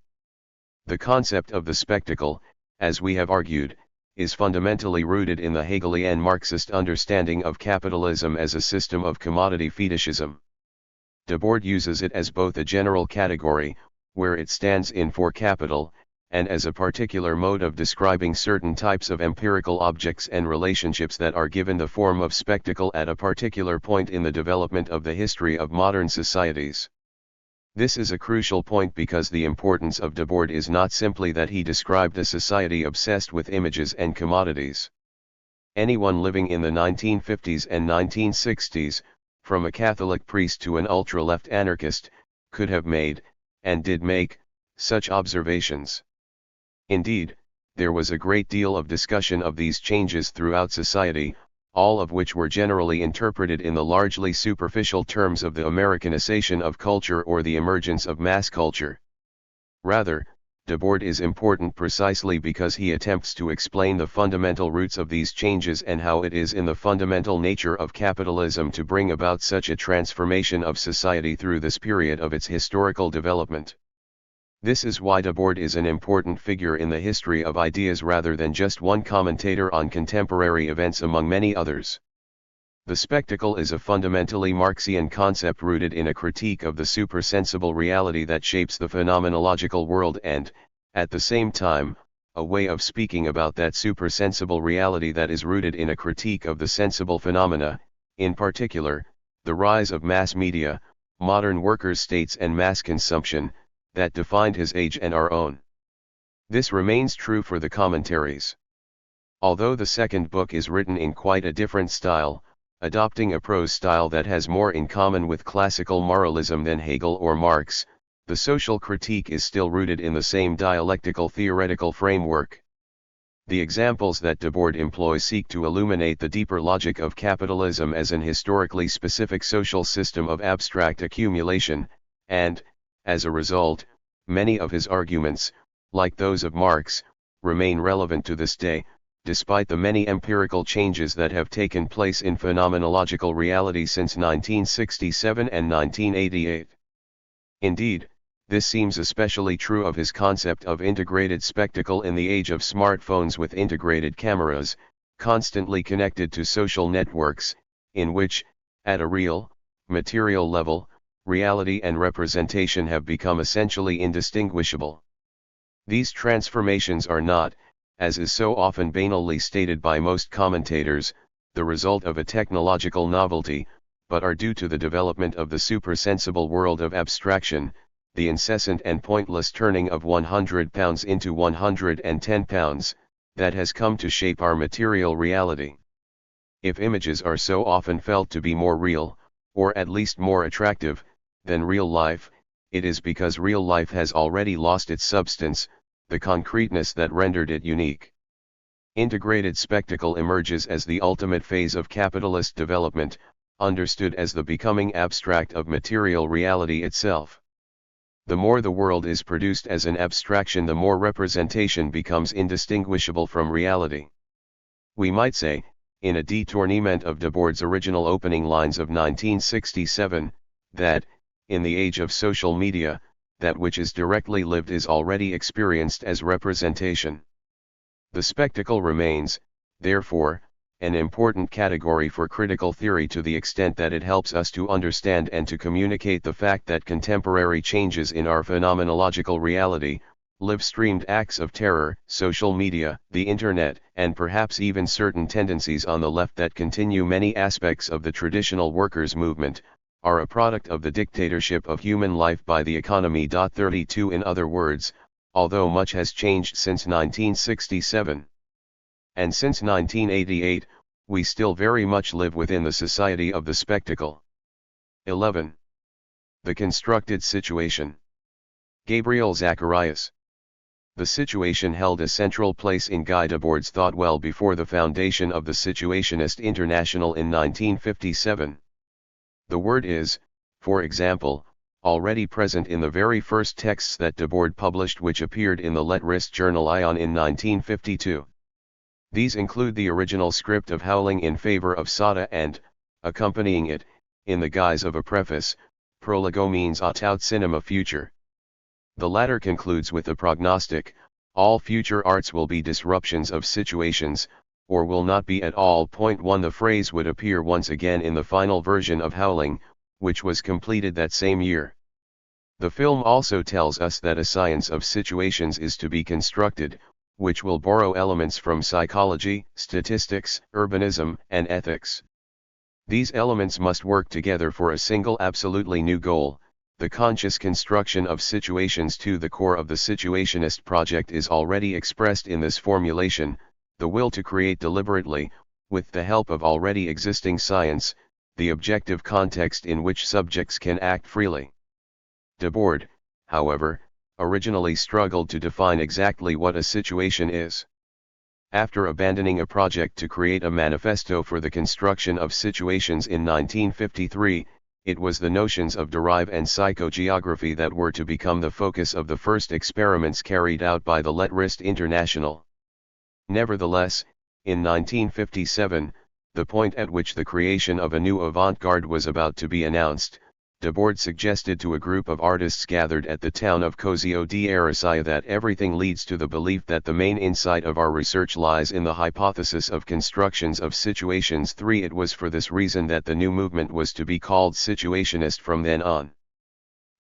The concept of the spectacle, as we have argued, is fundamentally rooted in the Hegelian Marxist understanding of capitalism as a system of commodity fetishism. Debord uses it as both a general category, where it stands in for capital, and as a particular mode of describing certain types of empirical objects and relationships that are given the form of spectacle at a particular point in the development of the history of modern societies. This is a crucial point because the importance of Debord is not simply that he described a society obsessed with images and commodities. Anyone living in the 1950s and 1960s, from a Catholic priest to an ultra-left anarchist, could have made, and did make, such observations. Indeed, there was a great deal of discussion of these changes throughout society, all of which were generally interpreted in the largely superficial terms of the Americanization of culture or the emergence of mass culture. Rather, Debord is important precisely because he attempts to explain the fundamental roots of these changes and how it is in the fundamental nature of capitalism to bring about such a transformation of society through this period of its historical development. This is why Debord is an important figure in the history of ideas rather than just one commentator on contemporary events among many others. The spectacle is a fundamentally Marxian concept rooted in a critique of the supersensible reality that shapes the phenomenological world and, at the same time, a way of speaking about that supersensible reality that is rooted in a critique of the sensible phenomena, in particular, the rise of mass media, modern workers' states and mass consumption, that defined his age and our own. This remains true for the commentaries. Although the second book is written in quite a different style, adopting a prose style that has more in common with classical moralism than Hegel or Marx, the social critique is still rooted in the same dialectical theoretical framework. The examples that Debord employs seek to illuminate the deeper logic of capitalism as an historically specific social system of abstract accumulation, and, as a result, many of his arguments, like those of Marx, remain relevant to this day, despite the many empirical changes that have taken place in phenomenological reality since 1967 and 1988. Indeed, this seems especially true of his concept of integrated spectacle in the age of smartphones with integrated cameras, constantly connected to social networks, in which, at a real, material level, reality and representation have become essentially indistinguishable. These transformations are not, as is so often banally stated by most commentators, the result of a technological novelty, but are due to the development of the supersensible world of abstraction, the incessant and pointless turning of £100 into £110, that has come to shape our material reality. If images are so often felt to be more real, or at least more attractive, than real life, it is because real life has already lost its substance, the concreteness that rendered it unique. Integrated spectacle emerges as the ultimate phase of capitalist development, understood as the becoming abstract of material reality itself. The more the world is produced as an abstraction, the more representation becomes indistinguishable from reality. We might say, in a détournement of Debord's original opening lines of 1967, that, in the age of social media, that which is directly lived is already experienced as representation. The spectacle remains, therefore, an important category for critical theory to the extent that it helps us to understand and to communicate the fact that contemporary changes in our phenomenological reality, live-streamed acts of terror, social media, the internet, and perhaps even certain tendencies on the left that continue many aspects of the traditional workers' movement, are a product of the dictatorship of human life by the economy. 32 In other words, although much has changed since 1967, and since 1988, we still very much live within the society of the spectacle. 11. The constructed situation. Gabriel Zacarias. The situation held a central place in Guy Debord's thought well before the foundation of the Situationist International in 1957. The word is, for example, already present in the very first texts that Debord published, which appeared in the Lettrist journal Ion in 1952. These include the original script of Howling in Favor of Sada and, accompanying it, in the guise of a preface, Prolegomens aut cinema future. The latter concludes with the prognostic, all future arts will be disruptions of situations, or will not be at all. 1 The phrase would appear once again in the final version of Howling, which was completed that same year. The film also tells us that a science of situations is to be constructed, which will borrow elements from psychology, statistics, urbanism, and ethics. These elements must work together for a single absolutely new goal. The conscious construction of situations to the core of the Situationist project is already expressed in this formulation, the will to create deliberately, with the help of already existing science, the objective context in which subjects can act freely. Debord, however, originally struggled to define exactly what a situation is. After abandoning a project to create a manifesto for the construction of situations in 1953, it was the notions of derive and psychogeography that were to become the focus of the first experiments carried out by the Lettrist International. Nevertheless, in 1957, the point at which the creation of a new avant-garde was about to be announced, Debord suggested to a group of artists gathered at the town of Cozio di Ariccia that everything leads to the belief that the main insight of our research lies in the hypothesis of constructions of situations. 3. It was for this reason that the new movement was to be called Situationist from then on.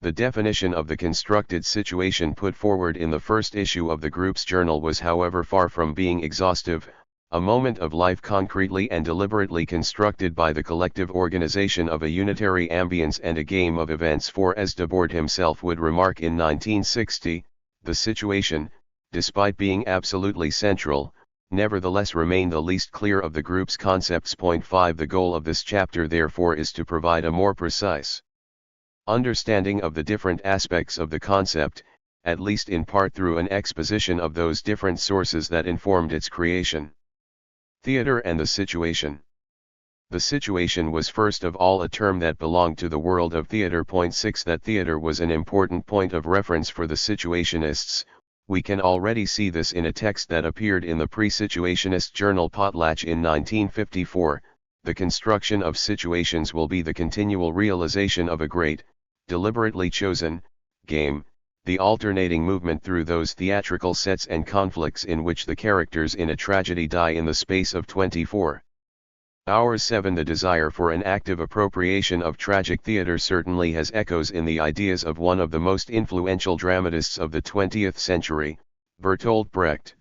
The definition of the constructed situation put forward in the first issue of the group's journal was, however, far from being exhaustive. A moment of life concretely and deliberately constructed by the collective organization of a unitary ambience and a game of events. For as Debord himself would remark in 1960, the situation, despite being absolutely central, nevertheless remained the least clear of the group's concepts. 5. The goal of this chapter therefore is to provide a more precise understanding of the different aspects of the concept, at least in part through an exposition of those different sources that informed its creation. Theater and the situation. The situation was first of all a term that belonged to the world of theater. 6. That theater was an important point of reference for the situationists. We can already see this in a text that appeared in the pre-situationist journal Potlatch in 1954. The construction of situations will be the continual realization of a great, deliberately chosen, game, the alternating movement through those theatrical sets and conflicts in which the characters in a tragedy die in the space of 24 hours. 7. The desire for an active appropriation of tragic theater certainly has echoes in the ideas of one of the most influential dramatists of the 20th century, Bertolt Brecht.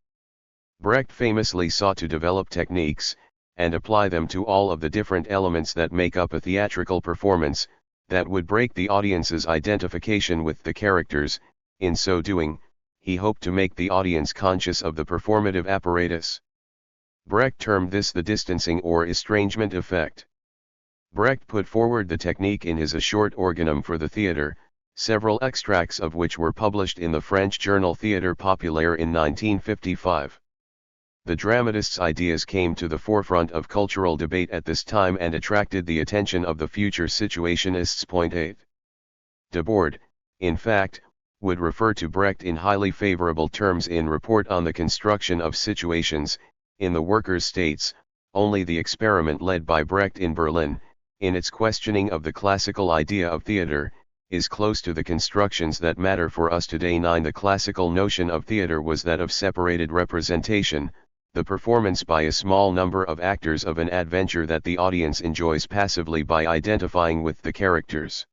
Brecht famously sought to develop techniques, and apply them to all of the different elements that make up a theatrical performance, that would break the audience's identification with the characters. In so doing, he hoped to make the audience conscious of the performative apparatus. Brecht termed this the distancing or estrangement effect. Brecht put forward the technique in his A Short Organum for the Theatre, several extracts of which were published in the French journal Théâtre Populaire in 1955. The dramatist's ideas came to the forefront of cultural debate at this time and attracted the attention of the future situationists. 8. Debord, in fact, would refer to Brecht in highly favorable terms in Report on the Construction of Situations. In the Workers' States, only the experiment led by Brecht in Berlin, in its questioning of the classical idea of theater, is close to the constructions that matter for us today. 9. The classical notion of theater was that of separated representation, the performance by a small number of actors of an adventure that the audience enjoys passively by identifying with the characters.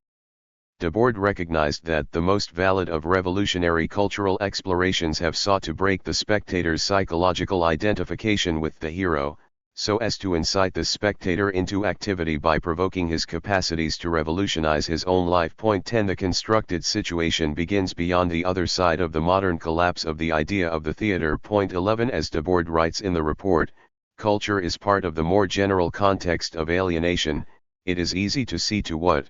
Debord recognized that the most valid of revolutionary cultural explorations have sought to break the spectator's psychological identification with the hero, so as to incite the spectator into activity by provoking his capacities to revolutionize his own life. 10. The constructed situation begins beyond the other side of the modern collapse of the idea of the theater. 11. As Debord writes in the report, culture is part of the more general context of alienation. It is easy to see to what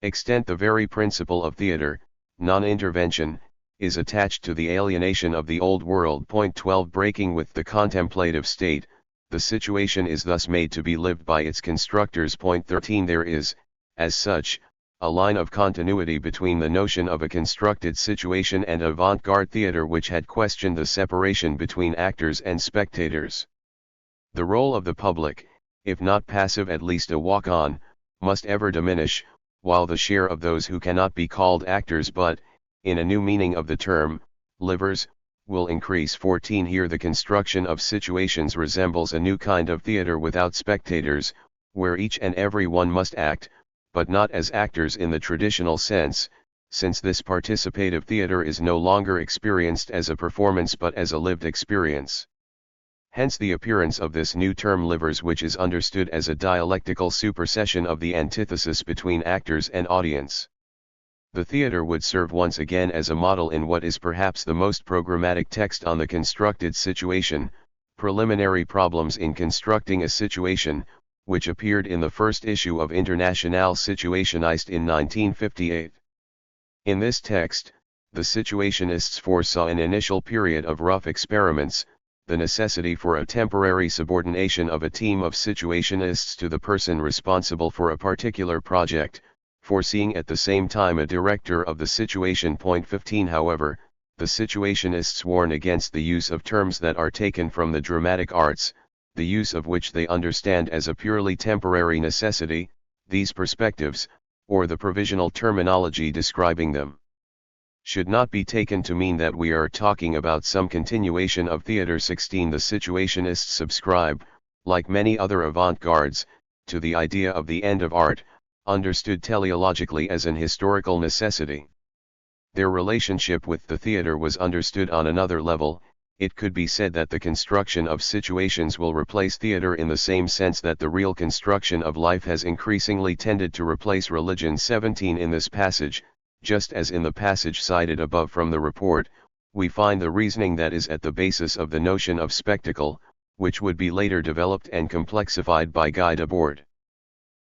extent the very principle of theater, non-intervention, is attached to the alienation of the old world. 12. Breaking with the contemplative state, the situation is thus made to be lived by its constructors. 13. There is, as such, a line of continuity between the notion of a constructed situation and avant-garde theater which had questioned the separation between actors and spectators. The role of the public, if not passive at least a walk-on, must ever diminish, while the share of those who cannot be called actors but, in a new meaning of the term, livers, will increase. 14. Here the construction of situations resembles a new kind of theater without spectators, where each and every one must act, but not as actors in the traditional sense, since this participative theater is no longer experienced as a performance but as a lived experience. Hence the appearance of this new term livers, which is understood as a dialectical supersession of the antithesis between actors and audience. The theater would serve once again as a model in what is perhaps the most programmatic text on the constructed situation, Preliminary Problems in Constructing a Situation, which appeared in the first issue of Internationale Situationist in 1958. In this text, the Situationists foresaw an initial period of rough experiments, the necessity for a temporary subordination of a team of Situationists to the person responsible for a particular project, foreseeing at the same time a director of the situation. 15 However, the Situationists warn against the use of terms that are taken from the dramatic arts, the use of which they understand as a purely temporary necessity, these perspectives, or the provisional terminology describing them, should not be taken to mean that we are talking about some continuation of theater. 16 The Situationists subscribe, like many other avant-gardes, to the idea of the end of art, understood teleologically as an historical necessity. Their relationship with the theater was understood on another level. It could be said that the construction of situations will replace theater in the same sense that the real construction of life has increasingly tended to replace religion. 17 In this passage, just as in the passage cited above from the report, we find the reasoning that is at the basis of the notion of spectacle, which would be later developed and complexified by Guy Debord.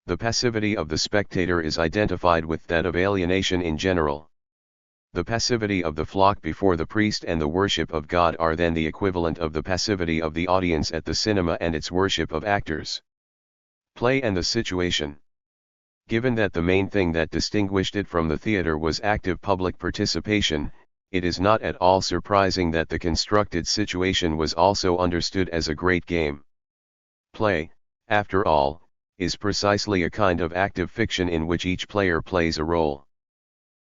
The passivity of the spectator is identified with that of alienation in general. The passivity of the flock before the priest and the worship of God are then the equivalent of the passivity of the audience at the cinema and its worship of actors. Play and the situation. Given that the main thing that distinguished it from the theater was active public participation, it is not at all surprising that the constructed situation was also understood as a great game. Play, after all, is precisely a kind of active fiction in which each player plays a role.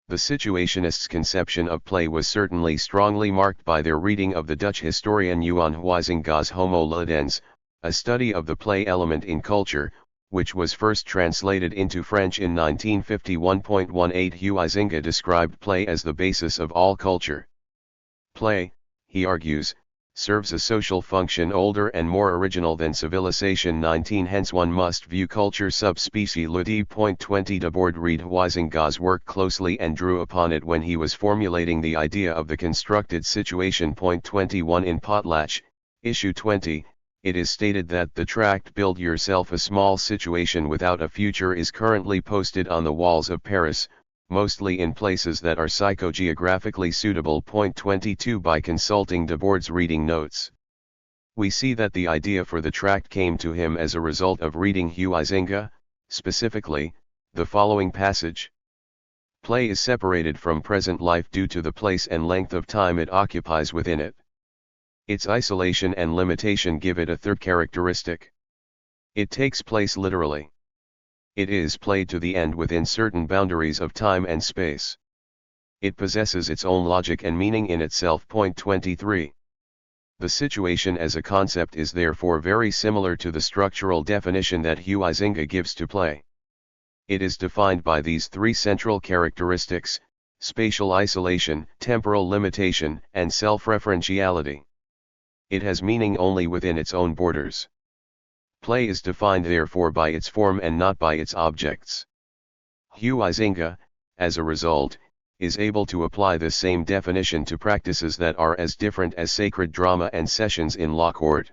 The Situationists' conception of play was certainly strongly marked by their reading of the Dutch historian Johan Huizinga's Homo Ludens, a study of the play element in culture, which was first translated into French in 1951. 18 Huizinga described play as the basis of all culture. Play, he argues, serves a social function older and more original than civilization. 19 Hence one must view culture sub specie ludie. 20 Debord read Huizinga's work closely and drew upon it when he was formulating the idea of the constructed situation. 21 In Potlatch, issue 20, it is stated that the tract "Build Yourself a Small Situation Without a Future" is currently posted on the walls of Paris, mostly in places that are psychogeographically suitable. 22 By consulting Debord's reading notes, we see that the idea for the tract came to him as a result of reading Huizinga, specifically, the following passage. Play is separated from present life due to the place and length of time it occupies within it. Its isolation and limitation give it a third characteristic. It takes place literally. It is played to the end within certain boundaries of time and space. It possesses its own logic and meaning in itself. 23. The situation as a concept is therefore very similar to the structural definition that Huizinga gives to play. It is defined by these three central characteristics: spatial isolation, temporal limitation, and self-referentiality. It has meaning only within its own borders. Play is defined therefore by its form and not by its objects. Huizinga, as a result, is able to apply this same definition to practices that are as different as sacred drama and sessions in law court.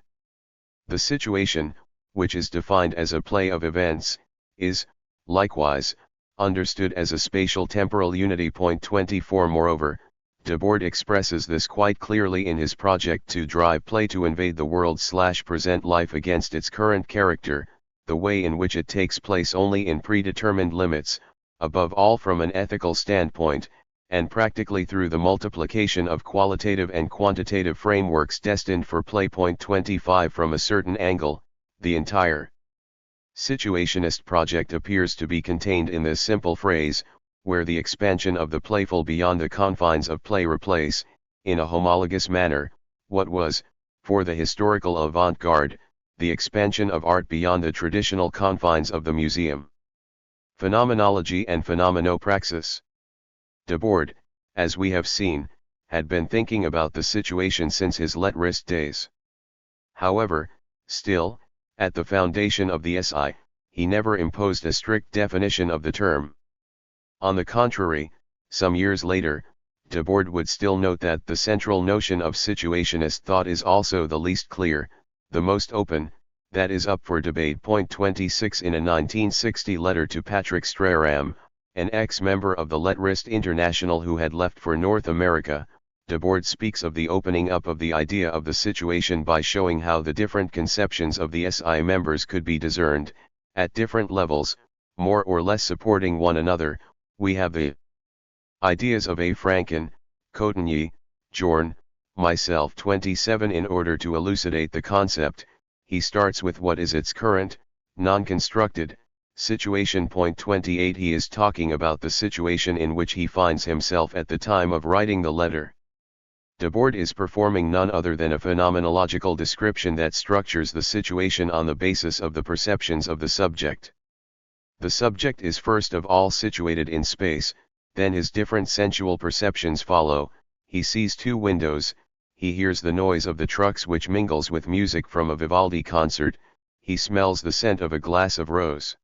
The situation, which is defined as a play of events, is, likewise, understood as a spatial temporal unity. 24 Moreover, Debord expresses this quite clearly in his project to drive play to invade the world/present life against its current character, the way in which it takes place only in predetermined limits, above all from an ethical standpoint, and practically through the multiplication of qualitative and quantitative frameworks destined for play. 25 From a certain angle, the entire Situationist project appears to be contained in this simple phrase, where the expansion of the playful beyond the confines of play replace, in a homologous manner, what was, for the historical avant-garde, the expansion of art beyond the traditional confines of the museum. Phenomenology and Phenomenopraxis. Debord, as we have seen, had been thinking about the situation since his Lettrist days. However, still, at the foundation of the SI, he never imposed a strict definition of the term. On the contrary, some years later, Debord would still note that the central notion of situationist thought is also the least clear, the most open, that is up for debate. 26 In a 1960 letter to Patrick Streyram, an ex-member of the Lettrist International who had left for North America, Debord speaks of the opening up of the idea of the situation by showing how the different conceptions of the SI members could be discerned, at different levels, more or less supporting one another. We have the ideas of A. Franken, Cotigny, Jorn, myself 27. In order to elucidate the concept, he starts with what is its current, non-constructed, situation. Point 28. He is talking about the situation in which he finds himself at the time of writing the letter. Debord is performing none other than a phenomenological description that structures the situation on the basis of the perceptions of the subject. The subject is first of all situated in space, then his different sensual perceptions follow. He sees two windows, he hears the noise of the trucks which mingles with music from a Vivaldi concert, he smells the scent of a glass of rose.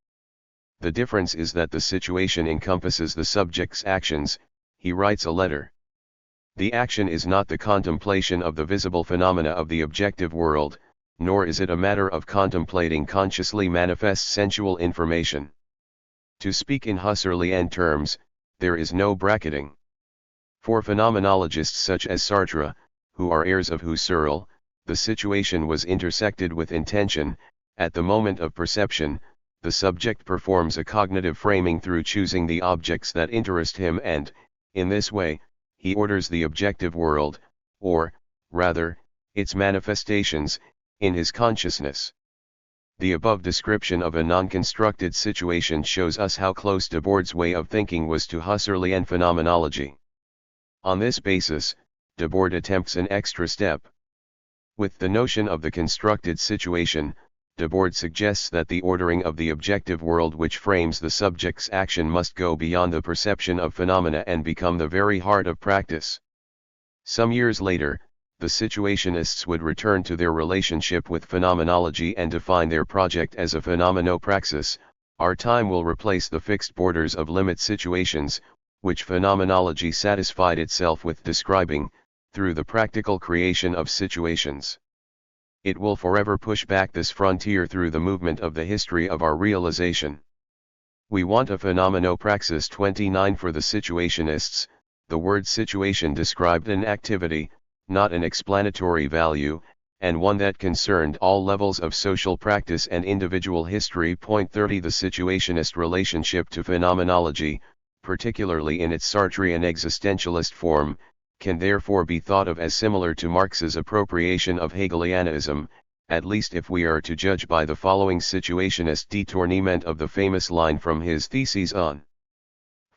The difference is that the situation encompasses the subject's actions. He writes a letter. The action is not the contemplation of the visible phenomena of the objective world, nor is it a matter of contemplating consciously manifest sensual information. To speak in Husserlian terms, there is no bracketing. For phenomenologists such as Sartre, who are heirs of Husserl, the situation was intersected with intention. At the moment of perception, the subject performs a cognitive framing through choosing the objects that interest him and, in this way, he orders the objective world, or, rather, its manifestations, in his consciousness. The above description of a non-constructed situation shows us how close Debord's way of thinking was to Husserlian phenomenology. On this basis, Debord attempts an extra step. With the notion of the constructed situation, Debord suggests that the ordering of the objective world which frames the subject's action must go beyond the perception of phenomena and become the very heart of practice. Some years later, the situationists would return to their relationship with phenomenology and define their project as a phenomenopraxis. Our time will replace the fixed borders of limit situations, which phenomenology satisfied itself with describing, through the practical creation of situations. It will forever push back this frontier through the movement of the history of our realization. We want a phenomenopraxis. 29. For the situationists, the word situation described an activity, not an explanatory value, and one that concerned all levels of social practice and individual history. Point 30. The situationist relationship to phenomenology, particularly in its Sartrean existentialist form, can therefore be thought of as similar to Marx's appropriation of Hegelianism, at least if we are to judge by the following situationist détournement of the famous line from his theses on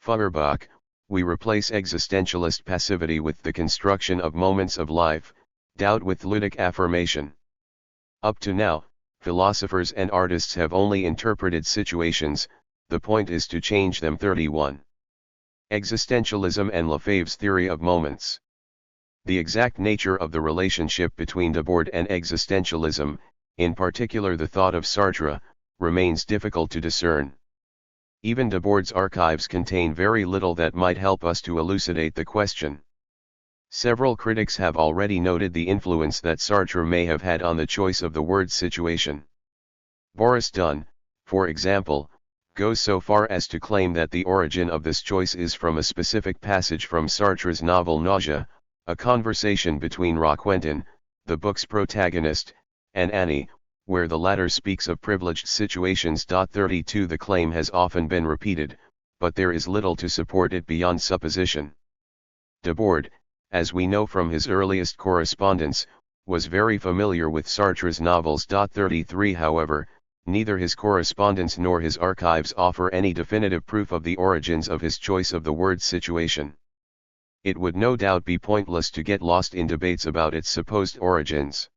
Feuerbach: we replace existentialist passivity with the construction of moments of life, doubt with ludic affirmation. Up to now, philosophers and artists have only interpreted situations, the point is to change them. 31. Existentialism and Lefebvre's theory of moments. The exact nature of the relationship between Debord and existentialism, in particular the thought of Sartre, remains difficult to discern. Even Debord's archives contain very little that might help us to elucidate the question. Several critics have already noted the influence that Sartre may have had on the choice of the word situation. Boris Dunn, for example, goes so far as to claim that the origin of this choice is from a specific passage from Sartre's novel Nausea, a conversation between Roquentin, the book's protagonist, and Annie, where the latter speaks of privileged situations. 32. The claim has often been repeated, but there is little to support it beyond supposition. Debord, as we know from his earliest correspondence, was very familiar with Sartre's novels. 33. However, neither his correspondence nor his archives offer any definitive proof of the origins of his choice of the word situation. It would no doubt be pointless to get lost in debates about its supposed origins.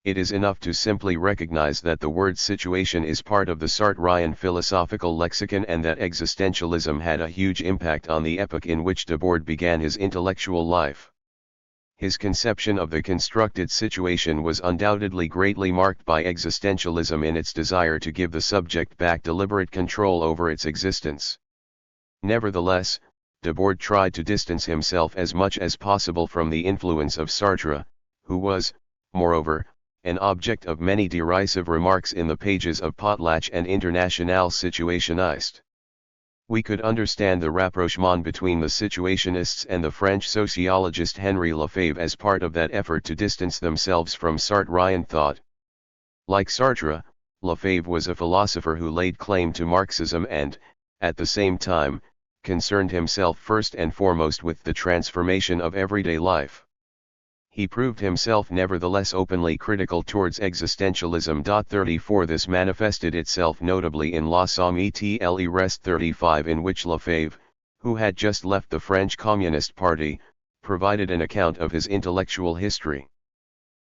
It is enough to simply recognize that the word situation is part of the Sartrean philosophical lexicon and that existentialism had a huge impact on the epoch in which Debord began his intellectual life. His conception of the constructed situation was undoubtedly greatly marked by existentialism in its desire to give the subject back deliberate control over its existence. Nevertheless, Debord tried to distance himself as much as possible from the influence of Sartre, who was, moreover, an object of many derisive remarks in the pages of Potlatch and Internationale Situationist. We could understand the rapprochement between the Situationists and the French sociologist Henri Lefebvre as part of that effort to distance themselves from Sartrean thought. Like Sartre, Lefebvre was a philosopher who laid claim to Marxism and, at the same time, concerned himself first and foremost with the transformation of everyday life. He proved himself nevertheless openly critical towards existentialism. 34 This manifested itself notably in La Somme et le Reste 35, in which Lefebvre, who had just left the French Communist Party, provided an account of his intellectual history.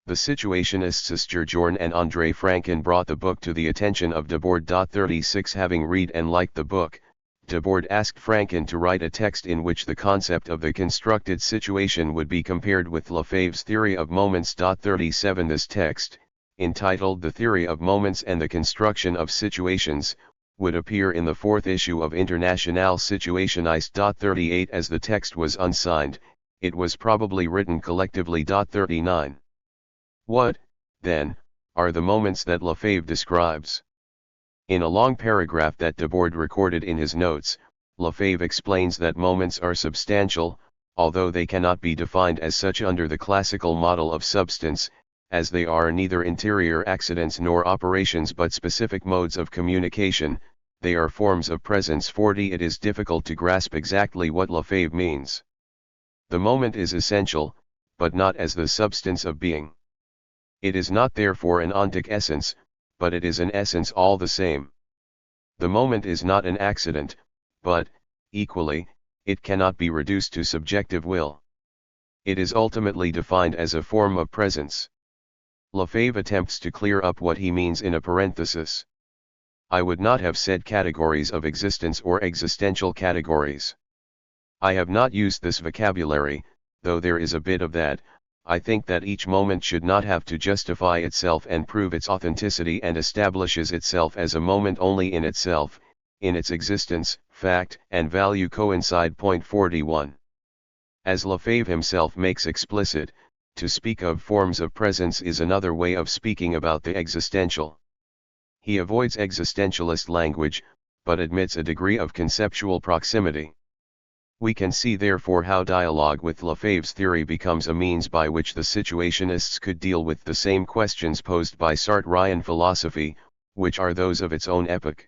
The Situationists Sturgeon and André Franquin brought the book to the attention of Debord. 36 Having read and liked the book, Debord asked Franquin to write a text in which the concept of the constructed situation would be compared with Lefebvre's theory of moments. 37 This text, entitled The Theory of Moments and the Construction of Situations, would appear in the fourth issue of Internationale Situationist. 38 As the text was unsigned, it was probably written collectively. 39 What, then, are the moments that Lefebvre describes? In a long paragraph that Debord recorded in his notes, Lefebvre explains that moments are substantial, although they cannot be defined as such under the classical model of substance, as they are neither interior accidents nor operations but specific modes of communication. They are forms of presence. 40 It is difficult to grasp exactly what Lefebvre means. The moment is essential, but not as the substance of being. It is not therefore an ontic essence, but it is an essence all the same. The moment is not an accident, but, equally, it cannot be reduced to subjective will. It is ultimately defined as a form of presence. Lefebvre attempts to clear up what he means in a parenthesis. I would not have said categories of existence or existential categories. I have not used this vocabulary, though there is a bit of that. I think that each moment should not have to justify itself and prove its authenticity and establishes itself as a moment only in itself, in its existence, fact, and value coincide. 41. As Lefebvre himself makes explicit, to speak of forms of presence is another way of speaking about the existential. He avoids existentialist language, but admits a degree of conceptual proximity. We can see therefore how dialogue with Lefebvre's theory becomes a means by which the Situationists could deal with the same questions posed by Sartrean philosophy, which are those of its own epoch.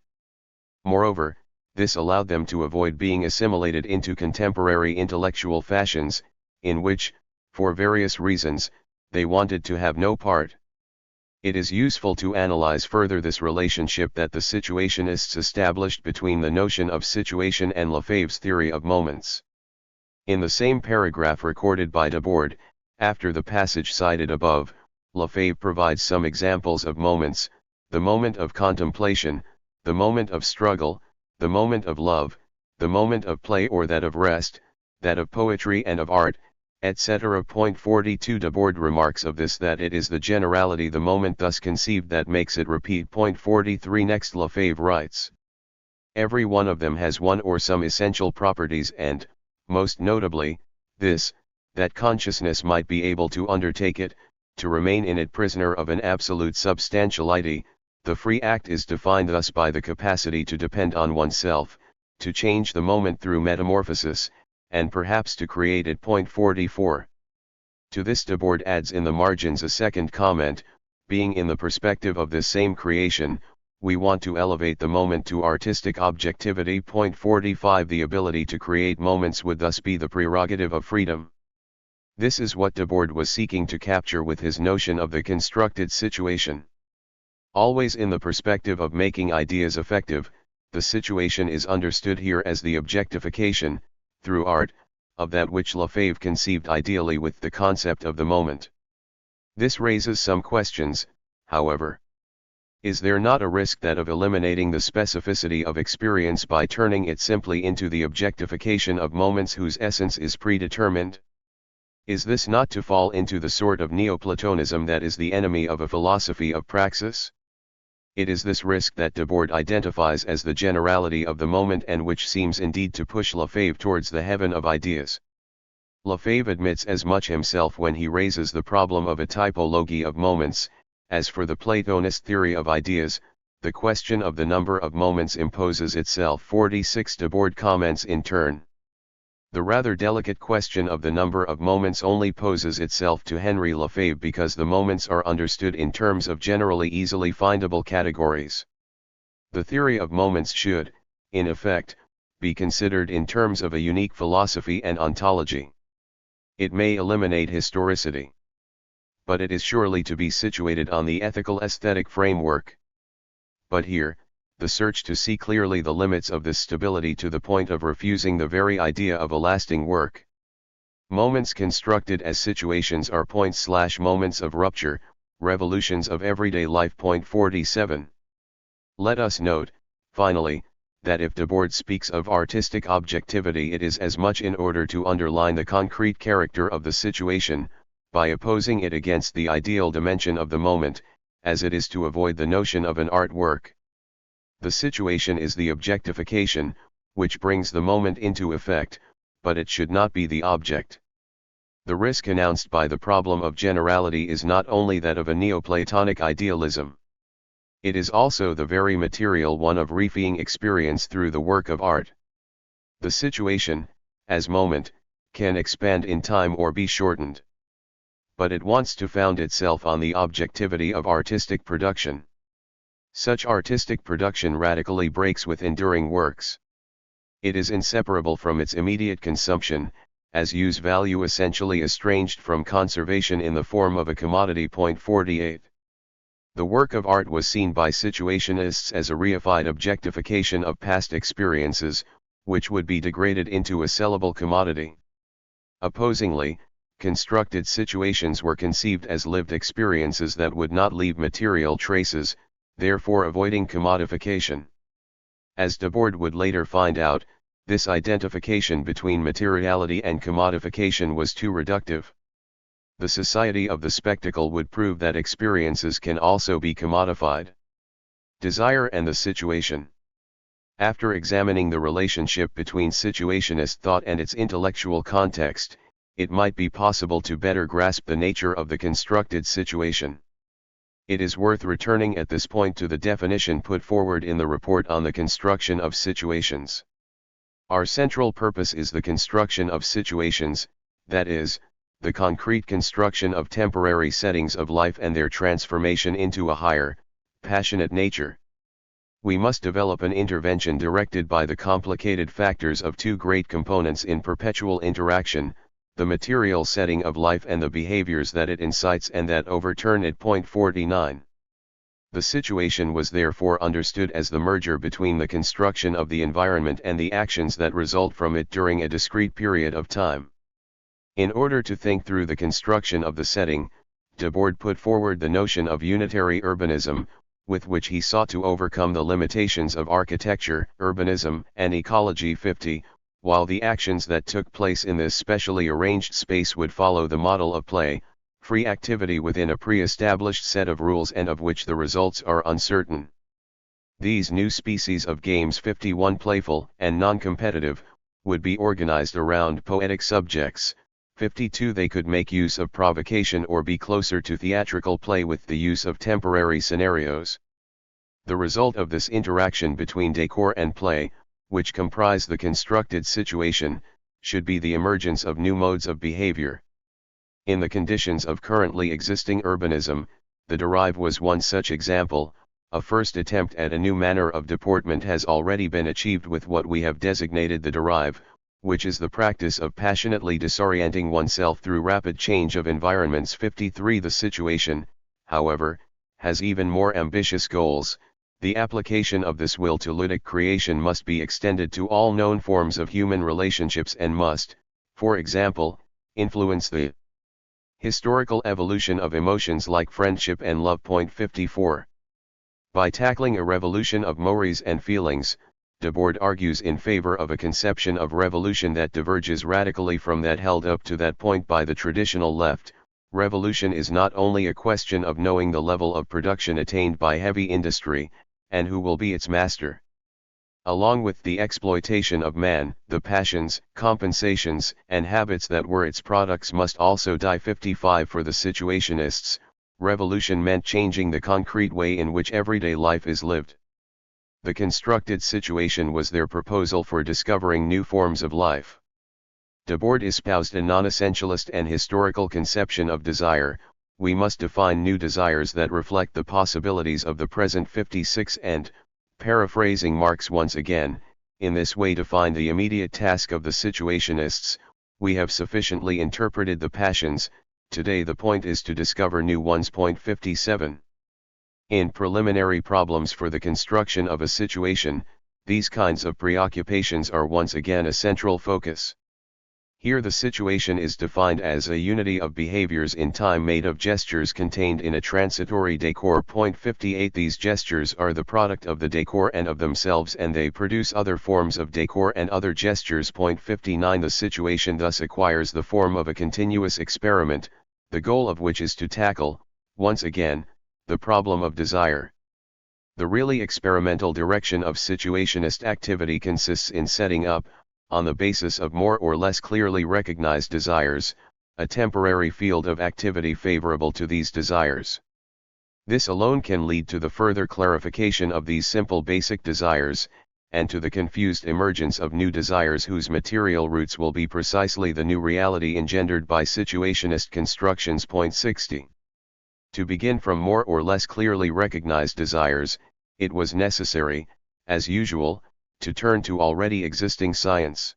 Moreover, this allowed them to avoid being assimilated into contemporary intellectual fashions, in which, for various reasons, they wanted to have no part. It is useful to analyze further this relationship that the Situationists established between the notion of situation and Lefebvre's theory of moments. In the same paragraph recorded by Debord, after the passage cited above, Lefebvre provides some examples of moments: the moment of contemplation, the moment of struggle, the moment of love, the moment of play or that of rest, that of poetry and of art, etc. 42 Debord remarks of this that it is the generality the moment thus conceived that makes it repeat. 43 Next Lefebvre writes, every one of them has one or some essential properties and, most notably, this, that consciousness might be able to undertake it, to remain in it prisoner of an absolute substantiality. The free act is defined thus by the capacity to depend on oneself, to change the moment through metamorphosis, and perhaps to create it. 44. To this Debord adds in the margins a second comment: being in the perspective of this same creation, we want to elevate the moment to artistic objectivity. 45 The ability to create moments would thus be the prerogative of freedom. This is what Debord was seeking to capture with his notion of the constructed situation. Always in the perspective of making ideas effective, the situation is understood here as the objectification, through art, of that which Lefebvre conceived ideally with the concept of the moment. This raises some questions, however. Is there not a risk that of eliminating the specificity of experience by turning it simply into the objectification of moments whose essence is predetermined? Is this not to fall into the sort of Neoplatonism that is the enemy of a philosophy of praxis? It is this risk that Debord identifies as the generality of the moment and which seems indeed to push Lefebvre towards the heaven of ideas. Lefebvre admits as much himself when he raises the problem of a typology of moments. As for the Platonist theory of ideas, The question of the number of moments imposes itself. 46 Debord comments in turn. The rather delicate question of the number of moments only poses itself to Henry Lefebvre because the moments are understood in terms of generally easily findable categories. The theory of moments should, in effect, be considered in terms of a unique philosophy and ontology. It may eliminate historicity, but it is surely to be situated on the ethical aesthetic framework. But here, the search to see clearly the limits of this stability to the point of refusing the very idea of a lasting work. Moments constructed as situations are points/moments of rupture, revolutions of everyday life. 47. Let us note, finally, that if Debord speaks of artistic objectivity, it is as much in order to underline the concrete character of the situation, by opposing it against the ideal dimension of the moment, as it is to avoid the notion of an artwork. The situation is the objectification, which brings the moment into effect, but it should not be the object. The risk announced by the problem of generality is not only that of a Neoplatonic idealism. It is also the very material one of reifying experience through the work of art. The situation, as moment, can expand in time or be shortened. But it wants to found itself on the objectivity of artistic production. Such artistic production radically breaks with enduring works. It is inseparable from its immediate consumption, as use value essentially estranged from conservation in the form of a commodity. 48. The work of art was seen by situationists as a reified objectification of past experiences, which would be degraded into a sellable commodity. Opposingly, constructed situations were conceived as lived experiences that would not leave material traces, therefore avoiding commodification. As Debord would later find out, this identification between materiality and commodification was too reductive. The society of the spectacle would prove that experiences can also be commodified. Desire and the situation. After examining the relationship between situationist thought and its intellectual context, it might be possible to better grasp the nature of the constructed situation. It is worth returning at this point to the definition put forward in the report on the construction of situations. Our central purpose is the construction of situations, that is, the concrete construction of temporary settings of life and their transformation into a higher, passionate nature. We must develop an intervention directed by the complicated factors of two great components in perpetual interaction, the material setting of life and the behaviors that it incites and that overturn it. 49. The situation was therefore understood as the merger between the construction of the environment and the actions that result from it during a discrete period of time. In order to think through the construction of the setting, Debord put forward the notion of unitary urbanism, with which he sought to overcome the limitations of architecture, urbanism, and ecology. 50. While the actions that took place in this specially arranged space would follow the model of play, free activity within a pre-established set of rules and of which the results are uncertain. These new species of games, 51, playful and non-competitive, would be organized around poetic subjects. 52. They could make use of provocation or be closer to theatrical play with the use of temporary scenarios. The result of this interaction between decor and play, which comprise the constructed situation, should be the emergence of new modes of behavior. In the conditions of currently existing urbanism, the derive was one such example. A first attempt at a new manner of deportment has already been achieved with what we have designated the derive, which is the practice of passionately disorienting oneself through rapid change of environments. 53. The situation, however, has even more ambitious goals. The application of this will to ludic creation must be extended to all known forms of human relationships and must, for example, influence the historical evolution of emotions like friendship and love. 54. By tackling a revolution of mores and feelings, Debord argues in favor of a conception of revolution that diverges radically from that held up to that point by the traditional left. Revolution is not only a question of knowing the level of production attained by heavy industry, and who will be its master. Along with the exploitation of man, the passions, compensations, and habits that were its products must also die. 55. For the situationists, revolution meant changing the concrete way in which everyday life is lived. The constructed situation was their proposal for discovering new forms of life. Debord espoused a non-essentialist and historical conception of desire. We must define new desires that reflect the possibilities of the present 56 and, paraphrasing Marx once again, in this way define the immediate task of the situationists. We have sufficiently interpreted the passions, today the point is to discover new ones. 57. In preliminary problems for the construction of a situation, these kinds of preoccupations are once again a central focus. Here the situation is defined as a unity of behaviors in time made of gestures contained in a transitory decor. 58. These gestures are the product of the decor and of themselves, and they produce other forms of decor and other gestures. 59. The situation thus acquires the form of a continuous experiment, the goal of which is to tackle, once again, the problem of desire. The really experimental direction of situationist activity consists in setting up, on the basis of more or less clearly recognized desires, a temporary field of activity favorable to these desires. This alone can lead to the further clarification of these simple basic desires, and to the confused emergence of new desires whose material roots will be precisely the new reality engendered by situationist constructions. 60. To begin from more or less clearly recognized desires, it was necessary, as usual, to turn to already existing science.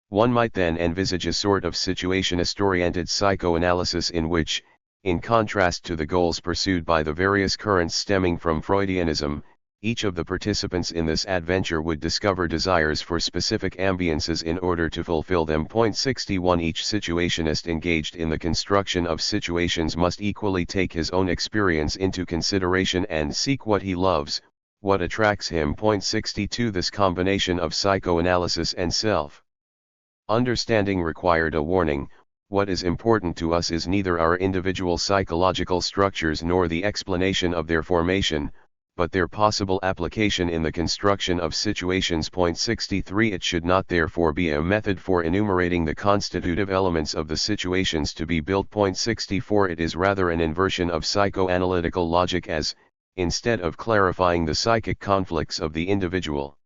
One might then envisage a sort of situationist-oriented psychoanalysis in which, in contrast to the goals pursued by the various currents stemming from Freudianism, each of the participants in this adventure would discover desires for specific ambiences in order to fulfill them. 61. Each situationist engaged in the construction of situations must equally take his own experience into consideration and seek what he loves, what attracts him. 62. This combination of psychoanalysis and self-understanding required a warning. What is important to us is neither our individual psychological structures nor the explanation of their formation, but their possible application in the construction of situations. 63. It should not therefore be a method for enumerating the constitutive elements of the situations to be built. 64. It is rather an inversion of psychoanalytical logic as, instead of clarifying the psychic conflicts of the individual,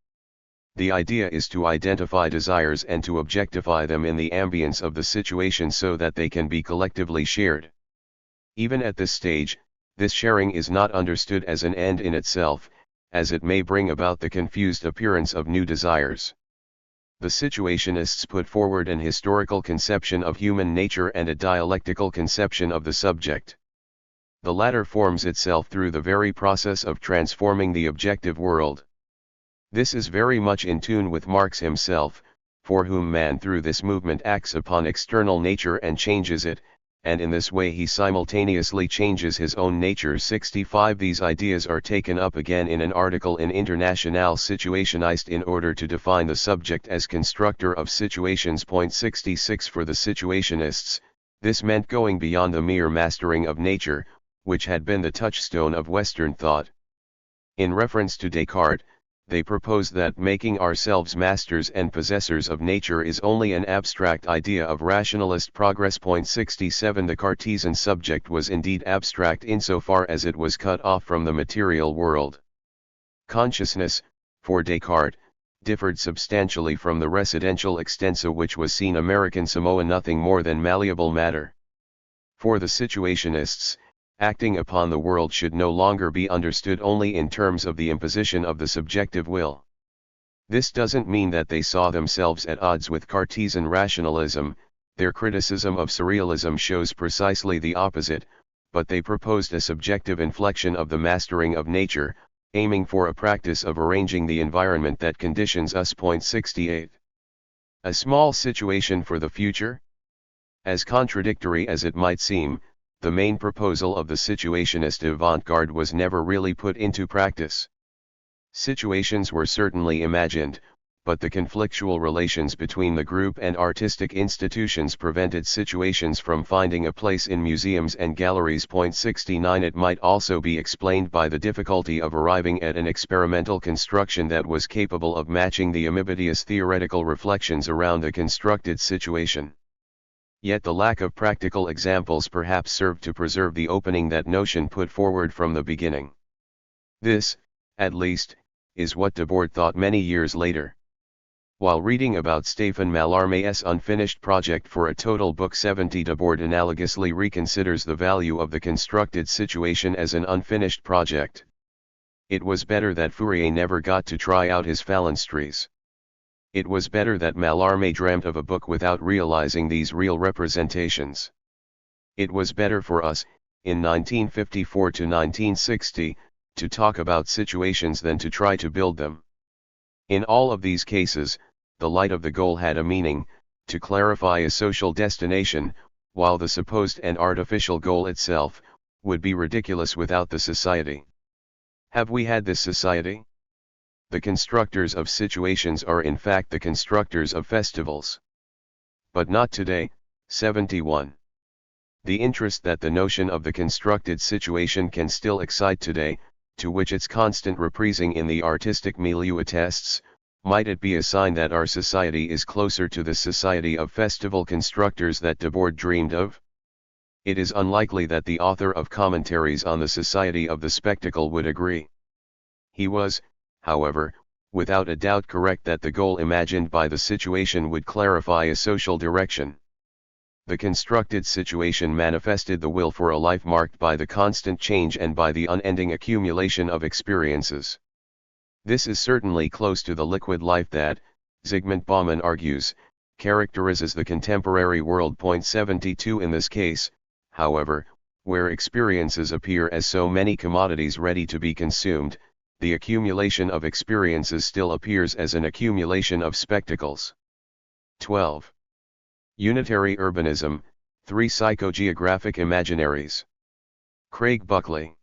the idea is to identify desires and to objectify them in the ambience of the situation so that they can be collectively shared. Even at this stage, this sharing is not understood as an end in itself, as it may bring about the confused appearance of new desires. The situationists put forward an historical conception of human nature and a dialectical conception of the subject. The latter forms itself through the very process of transforming the objective world. This is very much in tune with Marx himself, for whom man through this movement acts upon external nature and changes it, and in this way he simultaneously changes his own nature. 65. These ideas are taken up again in an article in Internationale Situationist in order to define the subject as constructor of situations. 66. For the situationists, this meant going beyond the mere mastering of nature, which had been the touchstone of Western thought. In reference to Descartes, they propose that making ourselves masters and possessors of nature is only an abstract idea of rationalist progress. 67. The Cartesian subject was indeed abstract insofar as it was cut off from the material world. Consciousness, for Descartes, differed substantially from the residential extensa which was seen American Samoa nothing more than malleable matter. For the situationists, acting upon the world should no longer be understood only in terms of the imposition of the subjective will. This doesn't mean that they saw themselves at odds with Cartesian rationalism. Their criticism of surrealism shows precisely the opposite, but they proposed a subjective inflection of the mastering of nature, aiming for a practice of arranging the environment that conditions us. 68. A small situation for the future? As contradictory as it might seem, the main proposal of the situationist avant-garde was never really put into practice. Situations were certainly imagined, but the conflictual relations between the group and artistic institutions prevented situations from finding a place in museums and galleries. 69. It might also be explained by the difficulty of arriving at an experimental construction that was capable of matching the ambibious theoretical reflections around a constructed situation. Yet the lack of practical examples perhaps served to preserve the opening that notion put forward from the beginning. This, at least, is what Debord thought many years later. While reading about Stéphane Mallarmé's unfinished project for a total book 70, Debord analogously reconsiders the value of the constructed situation as an unfinished project. It was better that Fourier never got to try out his phalansteries. It was better that Mallarmé dreamt of a book without realizing these real representations. It was better for us, in 1954 to 1960, to talk about situations than to try to build them. In all of these cases, the light of the goal had a meaning, to clarify a social destination, while the supposed and artificial goal itself would be ridiculous without the society. Have we had this society? The constructors of situations are in fact the constructors of festivals. But not today. 71. The interest that the notion of the constructed situation can still excite today, to which its constant reprising in the artistic milieu attests, might it be a sign that our society is closer to the society of festival constructors that Debord dreamed of? It is unlikely that the author of commentaries on the society of the spectacle would agree. He was, however, without a doubt correct that the goal imagined by the situation would clarify a social direction. The constructed situation manifested the will for a life marked by the constant change and by the unending accumulation of experiences. This is certainly close to the liquid life that, Zygmunt Bauman argues, characterizes the contemporary world. 72 In this case, however, where experiences appear as so many commodities ready to be consumed, the accumulation of experiences still appears as an accumulation of spectacles. 12. Unitary urbanism, 3 psychogeographic imaginaries. Craig Buckley.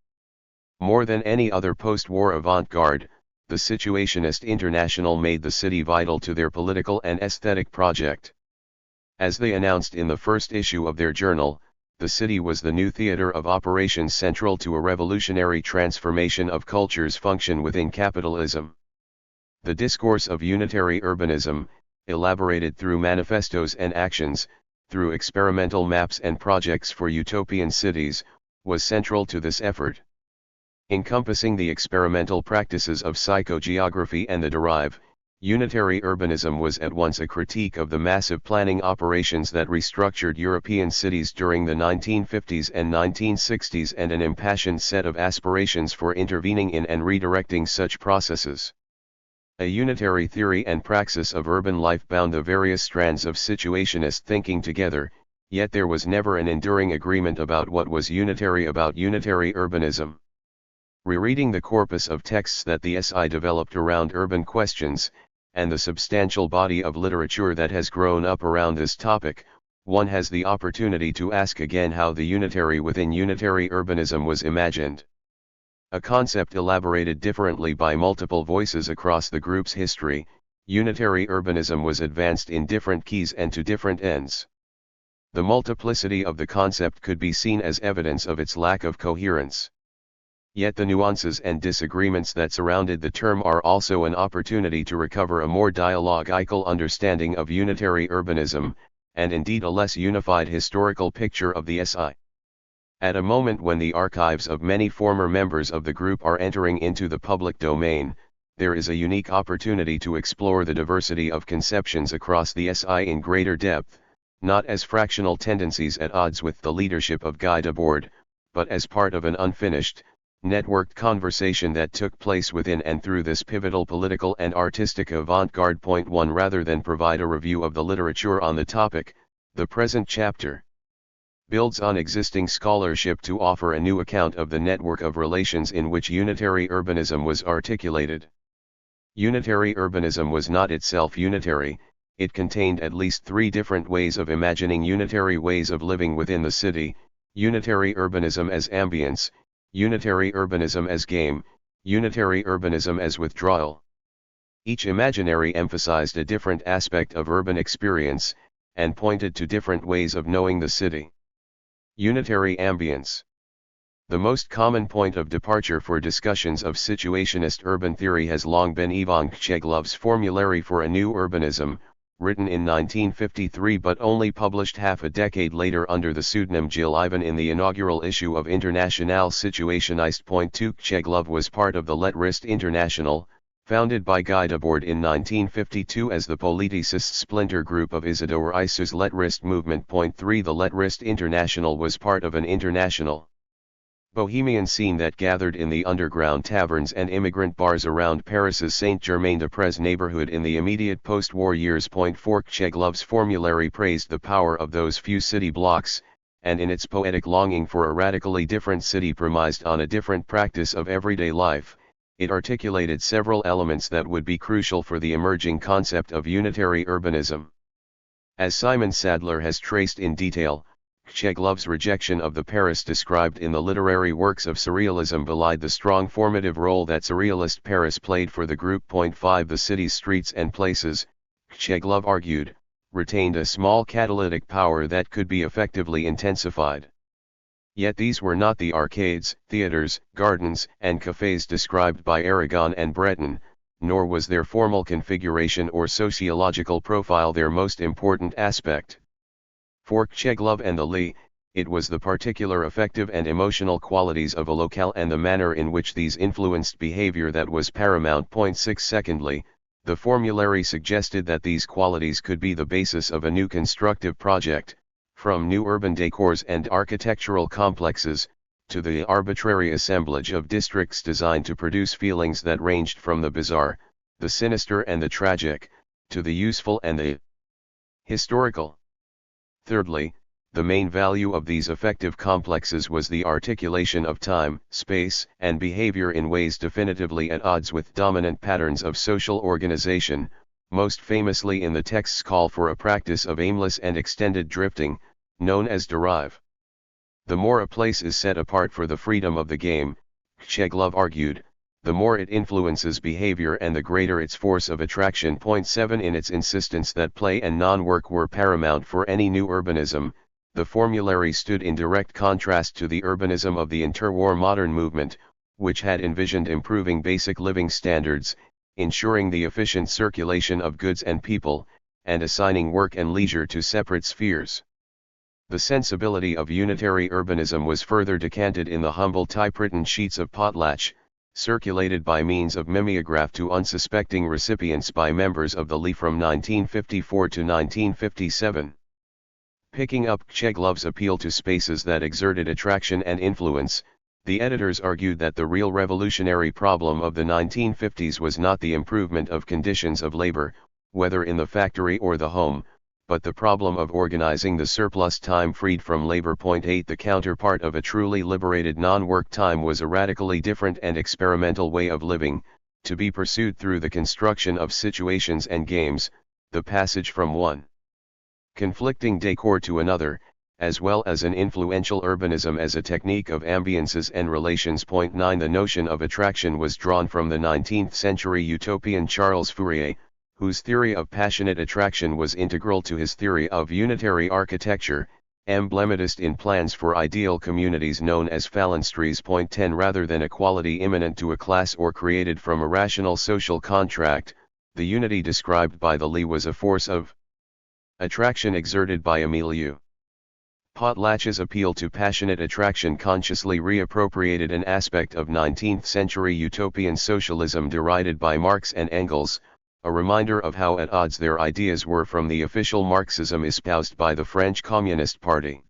More than any other post-war avant-garde, the Situationist International made the city vital to their political and aesthetic project. As they announced in the first issue of their journal, the city was the new theater of operations central to a revolutionary transformation of culture's function within capitalism. The discourse of unitary urbanism, elaborated through manifestos and actions, through experimental maps and projects for utopian cities, was central to this effort. Encompassing the experimental practices of psychogeography and the derive, unitary urbanism was at once a critique of the massive planning operations that restructured European cities during the 1950s and 1960s and an impassioned set of aspirations for intervening in and redirecting such processes. A unitary theory and praxis of urban life bound the various strands of situationist thinking together, yet there was never an enduring agreement about what was unitary about unitary urbanism. Rereading the corpus of texts that the SI developed around urban questions, and the substantial body of literature that has grown up around this topic, one has the opportunity to ask again how the unitary within unitary urbanism was imagined. A concept elaborated differently by multiple voices across the group's history, unitary urbanism was advanced in different keys and to different ends. The multiplicity of the concept could be seen as evidence of its lack of coherence. Yet the nuances and disagreements that surrounded the term are also an opportunity to recover a more dialogical understanding of unitary urbanism, and indeed a less unified historical picture of the SI. At a moment when the archives of many former members of the group are entering into the public domain, there is a unique opportunity to explore the diversity of conceptions across the SI in greater depth, not as fractional tendencies at odds with the leadership of Guy Debord, but as part of an unfinished, networked conversation that took place within and through this pivotal political and artistic avant-garde. 1 Rather than provide a review of the literature on the topic, the present chapter builds on existing scholarship to offer a new account of the network of relations in which unitary urbanism was articulated. Unitary urbanism was not itself unitary, it contained at least 3 different ways of imagining unitary ways of living within the city: unitary urbanism as ambience, unitary urbanism as game, unitary urbanism as withdrawal. Each imaginary emphasized a different aspect of urban experience, and pointed to different ways of knowing the city. Unitary ambience. The most common point of departure for discussions of situationist urban theory has long been Ivan Kcheglov's formulary for a new urbanism, written in 1953 but only published half a decade later under the pseudonym Jill Ivan in the inaugural issue of Internationale Situationist. 2 Cheglov was part of the Lettrist International, founded by Guy Debord in 1952 as the politicist splinter group of Isidore Isser's Lettrist movement. 3 The Lettrist International was part of an international bohemian scene that gathered in the underground taverns and immigrant bars around Paris's Saint-Germain-des-Prés neighborhood in the immediate post-war years. 4 Cheglov's formulary praised the power of those few city blocks, and in its poetic longing for a radically different city premised on a different practice of everyday life, it articulated several elements that would be crucial for the emerging concept of unitary urbanism. As Simon Sadler has traced in detail, Cheglov's rejection of the Paris described in the literary works of Surrealism belied the strong formative role that Surrealist Paris played for the group. 5 The city's streets and places, Cheglov argued, retained a small catalytic power that could be effectively intensified. Yet these were not the arcades, theaters, gardens, and cafes described by Aragon and Breton, nor was their formal configuration or sociological profile their most important aspect. For Cheglov and the Lee, it was the particular affective and emotional qualities of a locale and the manner in which these influenced behavior that was paramount. 6 Secondly, the formulary suggested that these qualities could be the basis of a new constructive project, from new urban decors and architectural complexes, to the arbitrary assemblage of districts designed to produce feelings that ranged from the bizarre, the sinister and the tragic, to the useful and the historical. Thirdly, the main value of these effective complexes was the articulation of time, space, and behavior in ways definitively at odds with dominant patterns of social organization, most famously in the text's call for a practice of aimless and extended drifting, known as derive. The more a place is set apart for the freedom of the game, Cheglov argued, the more it influences behavior and the greater its force of attraction. 7 In its insistence that play and non-work were paramount for any new urbanism, the formulary stood in direct contrast to the urbanism of the interwar modern movement, which had envisioned improving basic living standards, ensuring the efficient circulation of goods and people, and assigning work and leisure to separate spheres. The sensibility of unitary urbanism was further decanted in the humble typewritten sheets of potlatch, circulated by means of mimeograph to unsuspecting recipients by members of the Lee from 1954 to 1957. Picking up Cheglov's appeal to spaces that exerted attraction and influence, the editors argued that the real revolutionary problem of the 1950s was not the improvement of conditions of labor, whether in the factory or the home, but the problem of organizing the surplus time freed from labor. 8 The counterpart of a truly liberated non-work time was a radically different and experimental way of living, to be pursued through the construction of situations and games, the passage from one conflicting decor to another, as well as an influential urbanism as a technique of ambiances and relations. 9 The notion of attraction was drawn from the 19th century utopian Charles Fourier, whose theory of passionate attraction was integral to his theory of unitary architecture, emblematist in plans for ideal communities known as phalansteries. 10 Rather than a quality immanent to a class or created from a rational social contract, the unity described by the Lee was a force of attraction exerted by a milieu. Potlatch's appeal to passionate attraction consciously reappropriated an aspect of 19th century utopian socialism derided by Marx and Engels, a reminder of how at odds their ideas were from the official Marxism espoused by the French Communist Party.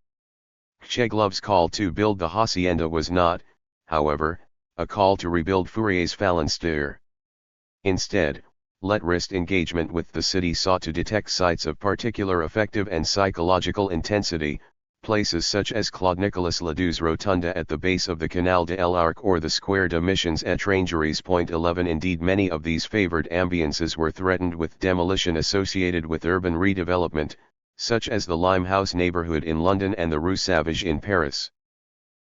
Cheglov's call to build the hacienda was not, however, a call to rebuild Fourier's phalanstère. Instead, Lettrist engagement with the city sought to detect sites of particular affective and psychological intensity, places such as Claude Nicolas Ledoux's Rotunda at the base of the Canal de l'Arc or the Square de Missions Étrangères. 11 Indeed, many of these favored ambiances were threatened with demolition associated with urban redevelopment, such as the Limehouse neighborhood in London and the Rue Savage in Paris.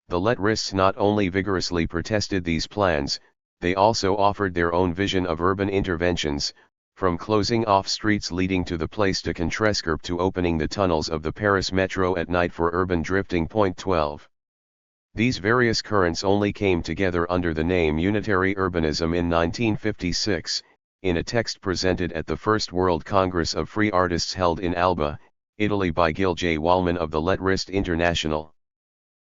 The Lettrists not only vigorously protested these plans, they also offered their own vision of urban interventions, from closing off streets leading to the Place de Contrescarpe to opening the tunnels of the Paris Metro at night for urban drifting. 12. These various currents only came together under the name unitary urbanism in 1956, in a text presented at the First World Congress of Free Artists held in Alba, Italy by Gil J. Wallman of the Lettrist International.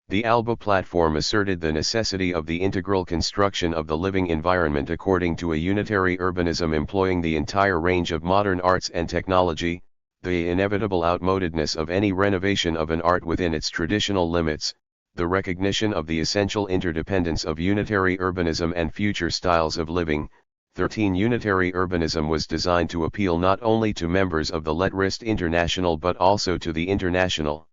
The Alba platform asserted the necessity of the integral construction of the living environment according to a unitary urbanism employing the entire range of modern arts and technology, the inevitable outmodedness of any renovation of an art within its traditional limits, the recognition of the essential interdependence of unitary urbanism and future styles of living. 13 Unitary urbanism was designed to appeal not only to members of the Lettrist International but also to the international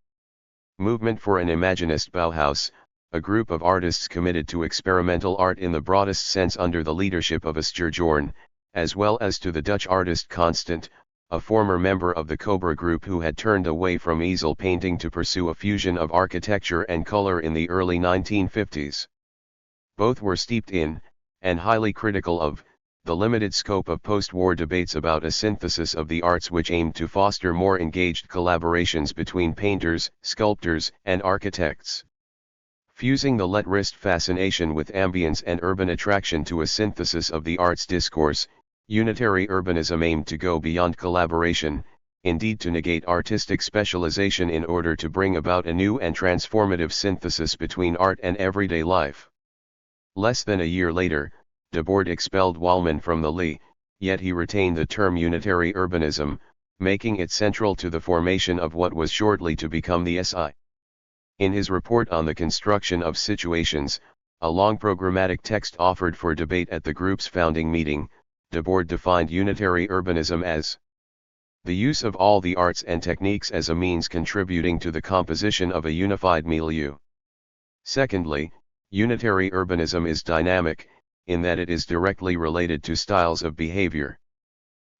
movement for an Imaginist Bauhaus, a group of artists committed to experimental art in the broadest sense under the leadership of Sturgeon, as well as to the Dutch artist Constant, a former member of the Cobra group who had turned away from easel painting to pursue a fusion of architecture and color in the early 1950s. Both were steeped in, and highly critical of, the limited scope of post-war debates about a synthesis of the arts which aimed to foster more engaged collaborations between painters, sculptors, and architects. Fusing the Lettrist fascination with ambience and urban attraction to a synthesis of the arts discourse, unitary urbanism aimed to go beyond collaboration, indeed to negate artistic specialization in order to bring about a new and transformative synthesis between art and everyday life. Less than a year later, Debord expelled Wallman from the LI, yet he retained the term unitary urbanism, making it central to the formation of what was shortly to become the SI. In his report on the construction of situations, a long programmatic text offered for debate at the group's founding meeting, Debord defined unitary urbanism as the use of all the arts and techniques as a means contributing to the composition of a unified milieu. Secondly, unitary urbanism is dynamic, in that it is directly related to styles of behavior.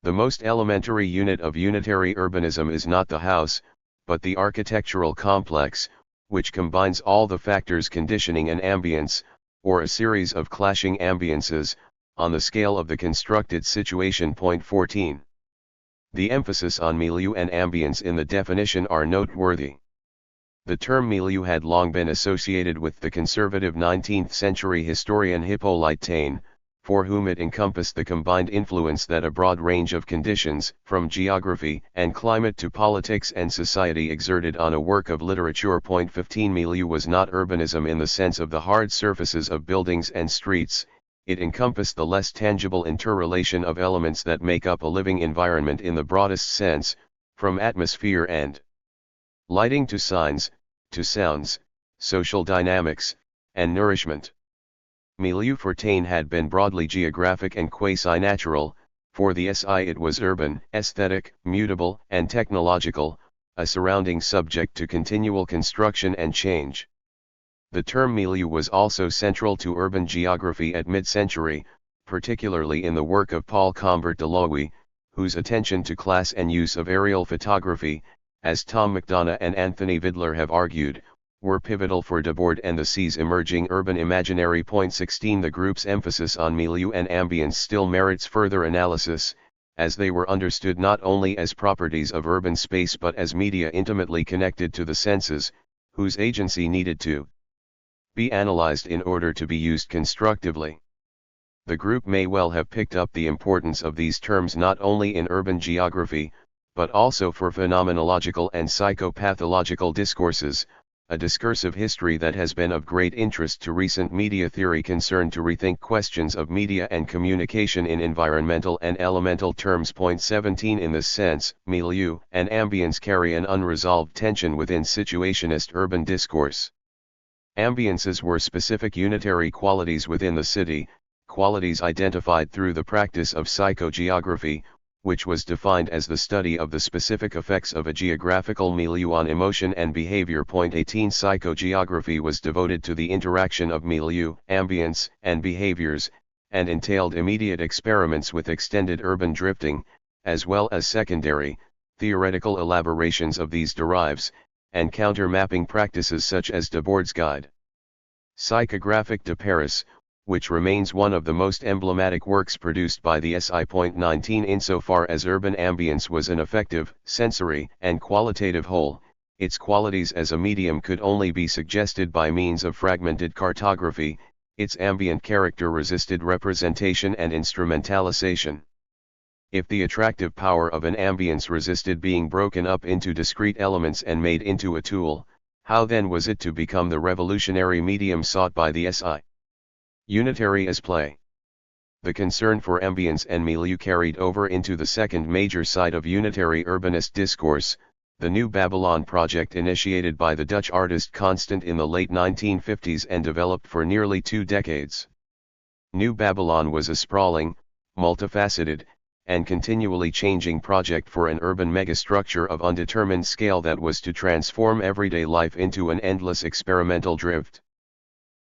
The most elementary unit of unitary urbanism is not the house, but the architectural complex, which combines all the factors conditioning an ambience, or a series of clashing ambiences, on the scale of the constructed situation. Point 14. The emphasis on milieu and ambience in the definition are noteworthy. The term milieu had long been associated with the conservative 19th-century historian Hippolyte Taine, for whom it encompassed the combined influence that a broad range of conditions, from geography and climate to politics and society, exerted on a work of literature. Point 15. Milieu was not urbanism in the sense of the hard surfaces of buildings and streets, it encompassed the less tangible interrelation of elements that make up a living environment in the broadest sense, from atmosphere and lighting to signs, to sounds, social dynamics, and nourishment. Milieu for Taine had been broadly geographic and quasi-natural, for the SI it was urban, aesthetic, mutable, and technological, a surrounding subject to continual construction and change. The term milieu was also central to urban geography at mid-century, particularly in the work of Paul Combert de Lowy, whose attention to class and use of aerial photography, as Tom McDonough and Anthony Vidler have argued, were pivotal for Debord and the C's emerging urban imaginary. Point 16. The group's emphasis on milieu and ambience still merits further analysis, as they were understood not only as properties of urban space but as media intimately connected to the senses, whose agency needed to be analyzed in order to be used constructively. The group may well have picked up the importance of these terms not only in urban geography, but also for phenomenological and psychopathological discourses, a discursive history that has been of great interest to recent media theory concerned to rethink questions of media and communication in environmental and elemental terms. Point 17. In this sense, milieu and ambience carry an unresolved tension within situationist urban discourse. Ambiences were specific unitary qualities within the city, qualities identified through the practice of psychogeography, which was defined as the study of the specific effects of a geographical milieu on emotion and behavior. Point 18. Psychogeography was devoted to the interaction of milieu, ambience, and behaviors, and entailed immediate experiments with extended urban drifting, as well as secondary, theoretical elaborations of these derives, and counter-mapping practices such as Debord's Guide Psychographique de Paris, which remains one of the most emblematic works produced by the SI. Point 19. Insofar as urban ambience was an effective, sensory, and qualitative whole, its qualities as a medium could only be suggested by means of fragmented cartography, its ambient character resisted representation and instrumentalization. If the attractive power of an ambience resisted being broken up into discrete elements and made into a tool, how then was it to become the revolutionary medium sought by the SI? Unitary as play. The concern for ambience and milieu carried over into the second major site of unitary urbanist discourse, the New Babylon project initiated by the Dutch artist Constant in the late 1950s and developed for nearly 2 decades. New Babylon was a sprawling, multifaceted, and continually changing project for an urban megastructure of undetermined scale that was to transform everyday life into an endless experimental drift.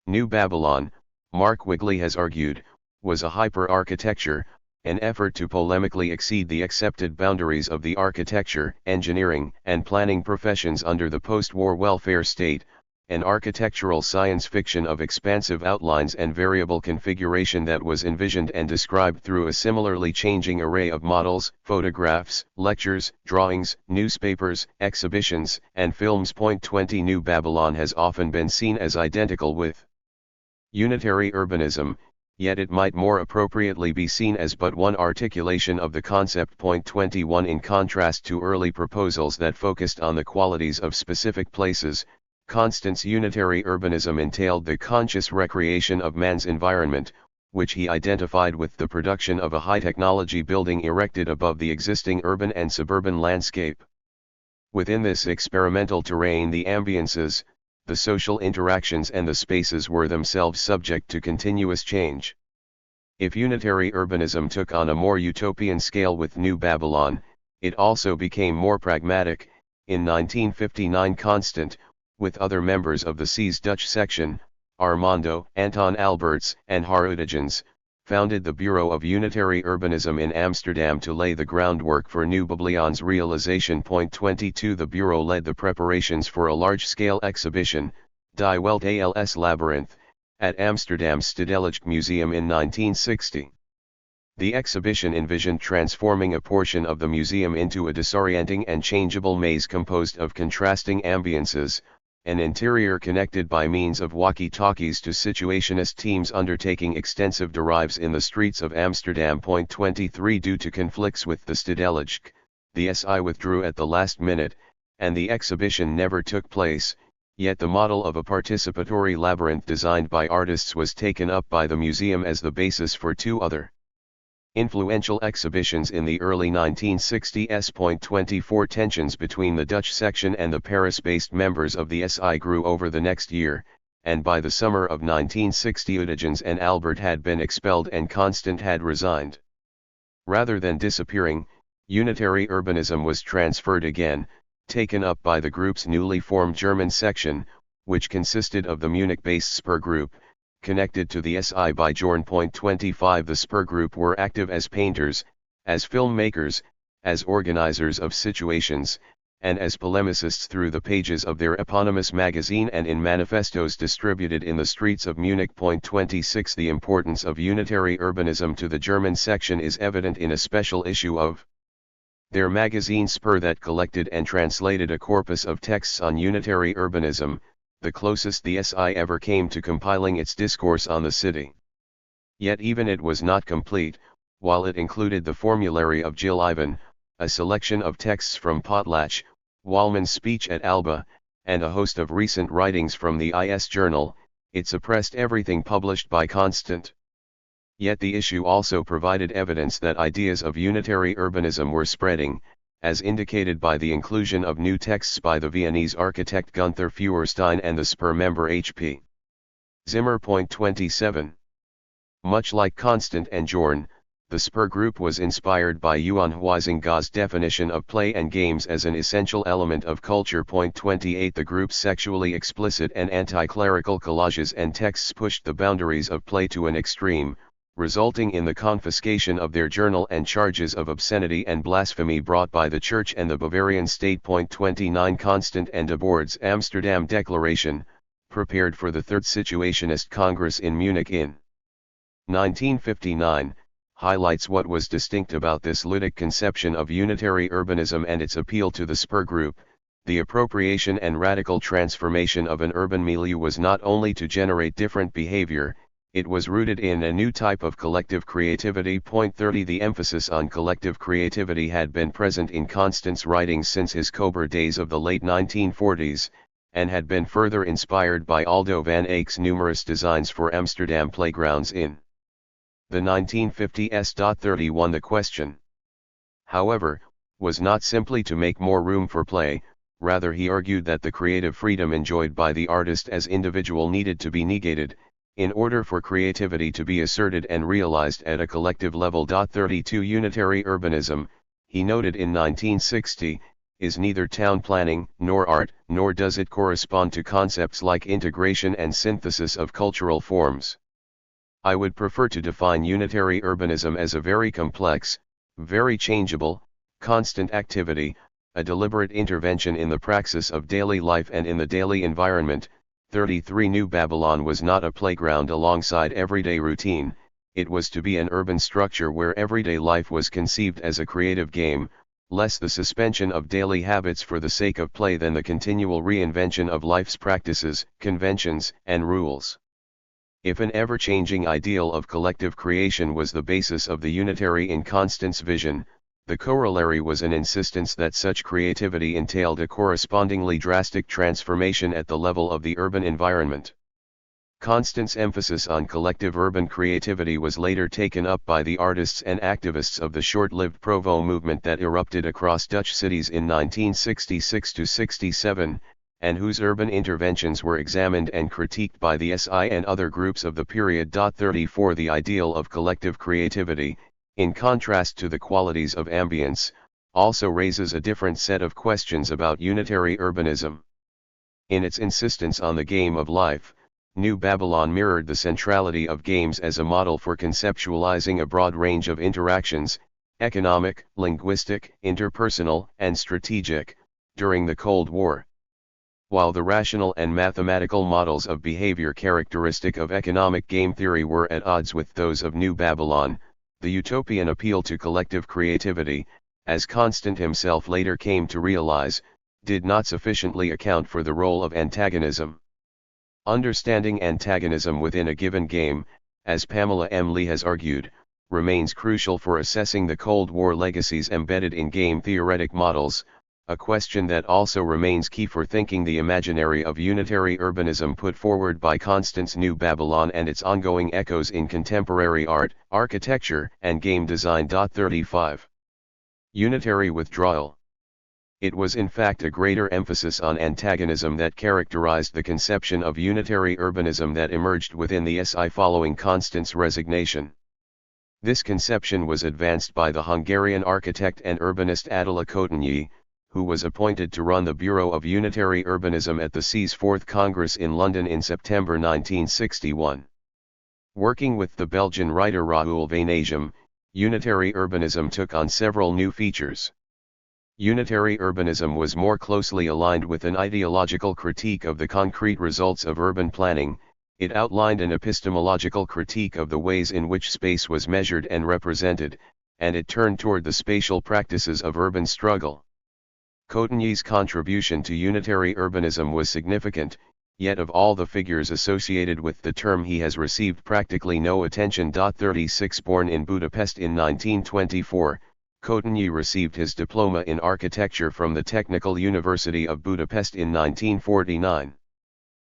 New Babylon, Mark Wigley has argued, was a hyper-architecture, an effort to polemically exceed the accepted boundaries of the architecture, engineering, and planning professions under the post-war welfare state, an architectural science fiction of expansive outlines and variable configuration that was envisioned and described through a similarly changing array of models, photographs, lectures, drawings, newspapers, exhibitions, and films. 20 New Babylon has often been seen as identical with unitary urbanism, yet it might more appropriately be seen as but one articulation of the concept. 21 In contrast to early proposals that focused on the qualities of specific places, Constant's unitary urbanism entailed the conscious recreation of man's environment, which he identified with the production of a high-technology building erected above the existing urban and suburban landscape. Within this experimental terrain, the ambiences, the social interactions and the spaces were themselves subject to continuous change. If unitary urbanism took on a more utopian scale with New Babylon, it also became more pragmatic. In 1959 Constant, with other members of the CI's Dutch section, Armando, Anton Alberts, and Harudigens, founded the Bureau of Unitary Urbanism in Amsterdam to lay the groundwork for New Babylon's realization. 22 The Bureau led the preparations for a large-scale exhibition, Die Welt als Labyrinth, at Amsterdam's Stedelijk Museum in 1960. The exhibition envisioned transforming a portion of the museum into a disorienting and changeable maze composed of contrasting ambiences, an interior connected by means of walkie-talkies to situationist teams undertaking extensive drives in the streets of Amsterdam. 23 Due to conflicts with the Stedelijk, the SI withdrew at the last minute, and the exhibition never took place, yet the model of a participatory labyrinth designed by artists was taken up by the museum as the basis for 2 other influential exhibitions in the early 1960s. 24 Tensions between the Dutch section and the Paris-based members of the SI grew over the next year, and by the summer of 1960 Harudigens and Albert had been expelled and Constant had resigned. Rather than disappearing, unitary urbanism was transferred again, taken up by the group's newly formed German section, which consisted of the Munich-based Spur Group, connected to the SI by Jorn. 25 The Spur Group were active as painters, as filmmakers, as organizers of situations, and as polemicists through the pages of their eponymous magazine and in manifestos distributed in the streets of Munich. 26 The importance of unitary urbanism to the German section is evident in a special issue of their magazine Spur that collected and translated a corpus of texts on unitary urbanism, the closest the SI ever came to compiling its discourse on the city. Yet even it was not complete, while it included the formulary of Jill Ivan, a selection of texts from Potlatch, Wallman's speech at Alba, and a host of recent writings from the IS Journal, it suppressed everything published by Constant. Yet the issue also provided evidence that ideas of unitary urbanism were spreading, as indicated by the inclusion of new texts by the Viennese architect Gunther Feuerstein and the Spur member H.P. Zimmer. 27 Much like Constant and Jorn, the Spur Group was inspired by Johan Huizinga's definition of play and games as an essential element of culture. 28 The group's sexually explicit and anti-clerical collages and texts pushed the boundaries of play to an extreme, resulting in the confiscation of their journal and charges of obscenity and blasphemy brought by the Church and the Bavarian state. 29 Constant and de Boerd's Amsterdam Declaration, prepared for the Third Situationist Congress in Munich in 1959, highlights what was distinct about this ludic conception of unitary urbanism and its appeal to the Spur Group. The appropriation and radical transformation of an urban milieu was not only to generate different behavior, It was rooted in a new type of collective creativity. Point 30 The emphasis on collective creativity had been present in Constant's writings since his Kober days of the late 1940s, and had been further inspired by Aldo van Eyck's numerous designs for Amsterdam playgrounds in the 1950s. 31 The question, however, was not simply to make more room for play, rather he argued that the creative freedom enjoyed by the artist as individual needed to be negated, in order for creativity to be asserted and realized at a collective level. 32 Unitary urbanism, he noted in 1960, is neither town planning nor art, nor does it correspond to concepts like integration and synthesis of cultural forms. I would prefer to define unitary urbanism as a very complex, very changeable, constant activity, a deliberate intervention in the praxis of daily life and in the daily environment. 33 New Babylon was not a playground alongside everyday routine, it was to be an urban structure where everyday life was conceived as a creative game, less the suspension of daily habits for the sake of play than the continual reinvention of life's practices, conventions, and rules. If an ever-changing ideal of collective creation was the basis of the unitary in Constant's vision, the corollary was an insistence that such creativity entailed a correspondingly drastic transformation at the level of the urban environment. Constant's emphasis on collective urban creativity was later taken up by the artists and activists of the short-lived Provo movement that erupted across Dutch cities in 1966–67, and whose urban interventions were examined and critiqued by the SI and other groups of the period. 34 The ideal of collective creativity, in contrast to the qualities of ambience, also raises a different set of questions about unitary urbanism. In its insistence on the game of life, New Babylon mirrored the centrality of games as a model for conceptualizing a broad range of interactions, economic, linguistic, interpersonal, and strategic, during the Cold War. While the rational and mathematical models of behavior characteristic of economic game theory were at odds with those of New Babylon, the utopian appeal to collective creativity, as Constant himself later came to realize, did not sufficiently account for the role of antagonism. Understanding antagonism within a given game, as Pamela M. Lee has argued, remains crucial for assessing the Cold War legacies embedded in game theoretic models, a question that also remains key for thinking the imaginary of unitary urbanism put forward by Constant's New Babylon and its ongoing echoes in contemporary art, architecture, and game design. 35 Unitary withdrawal. It was in fact a greater emphasis on antagonism that characterized the conception of unitary urbanism that emerged within the SI following Constant's resignation. This conception was advanced by the Hungarian architect and urbanist Attila Kotényi, who was appointed to run the Bureau of Unitary Urbanism at the CI's Fourth Congress in London in September 1961. Working with the Belgian writer Raoul Vanagem, unitary urbanism took on several new features. Unitary urbanism was more closely aligned with an ideological critique of the concrete results of urban planning. It outlined an epistemological critique of the ways in which space was measured and represented, and it turned toward the spatial practices of urban struggle. Kotényi's contribution to unitary urbanism was significant, yet of all the figures associated with the term he has received practically no attention. 36 Born in Budapest in 1924, Kotényi received his diploma in architecture from the Technical University of Budapest in 1949.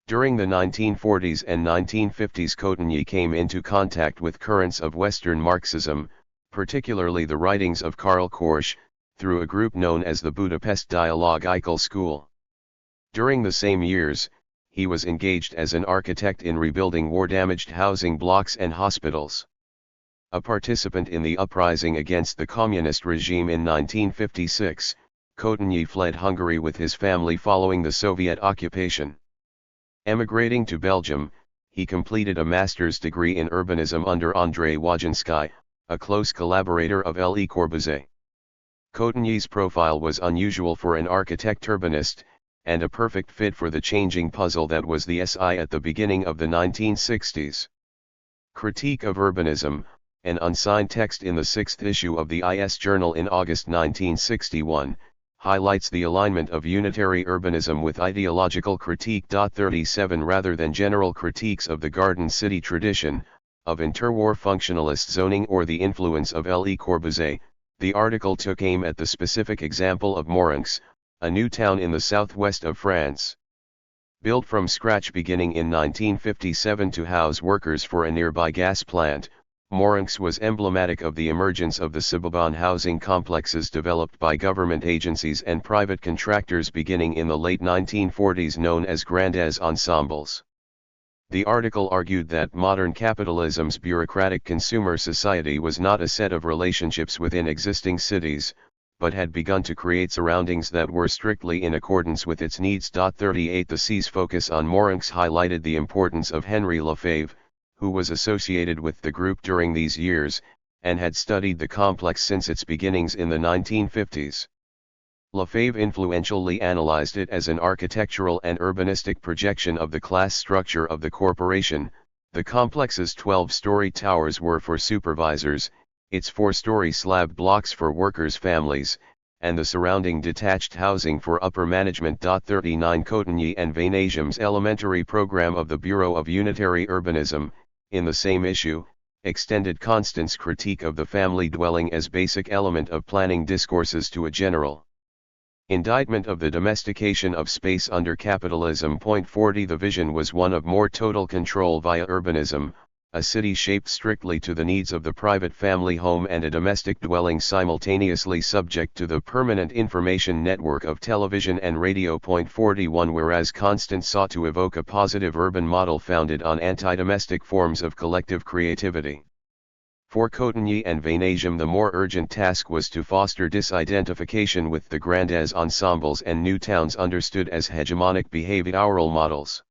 During the 1940s and 1950s, Kotényi came into contact with currents of Western Marxism, particularly the writings of Karl Korsch, through a group known as the Budapest Dialogical School. During the same years, he was engaged as an architect in rebuilding war-damaged housing blocks and hospitals. A participant in the uprising against the communist regime in 1956, Kotényi fled Hungary with his family following the Soviet occupation. Emigrating to Belgium, he completed a master's degree in urbanism under André Wagenskij, a close collaborator of Le Corbusier. Kotényi's profile was unusual for an architect-urbanist, and a perfect fit for the changing puzzle that was the SI at the beginning of the 1960s. Critique of Urbanism, an unsigned text in the 6th issue of the IS Journal in August 1961, highlights the alignment of unitary urbanism with ideological critique. 37 Rather than general critiques of the Garden City tradition, of interwar functionalist zoning or the influence of Le Corbusier, the article took aim at the specific example of Morinx, a new town in the southwest of France. Built from scratch beginning in 1957 to house workers for a nearby gas plant, Morinx was emblematic of the emergence of the suburban housing complexes developed by government agencies and private contractors beginning in the late 1940s, known as grandes ensembles. The article argued that modern capitalism's bureaucratic consumer society was not a set of relationships within existing cities, but had begun to create surroundings that were strictly in accordance with its needs. 38 The C's focus on Morinx highlighted the importance of Henri Lefebvre, who was associated with the group during these years, and had studied the complex since its beginnings in the 1950s. Lefebvre influentially analyzed it as an architectural and urbanistic projection of the class structure of the corporation. The complex's 12-story towers were for supervisors, its 4-story slab blocks for workers' families, and the surrounding detached housing for upper management. 39 Cotigny and Vainasium's elementary program of the Bureau of Unitary Urbanism, in the same issue, extended Constant's critique of the family dwelling as basic element of planning discourses to a general indictment of the domestication of space under capitalism. 40 The vision was one of more total control via urbanism, a city shaped strictly to the needs of the private family home and a domestic dwelling simultaneously subject to the permanent information network of television and radio. 41 Whereas Constant sought to evoke a positive urban model founded on anti-domestic forms of collective creativity. For Cotigny and Vainasium, the more urgent task was to foster disidentification with the grandes ensembles and new towns understood as hegemonic behavioral models.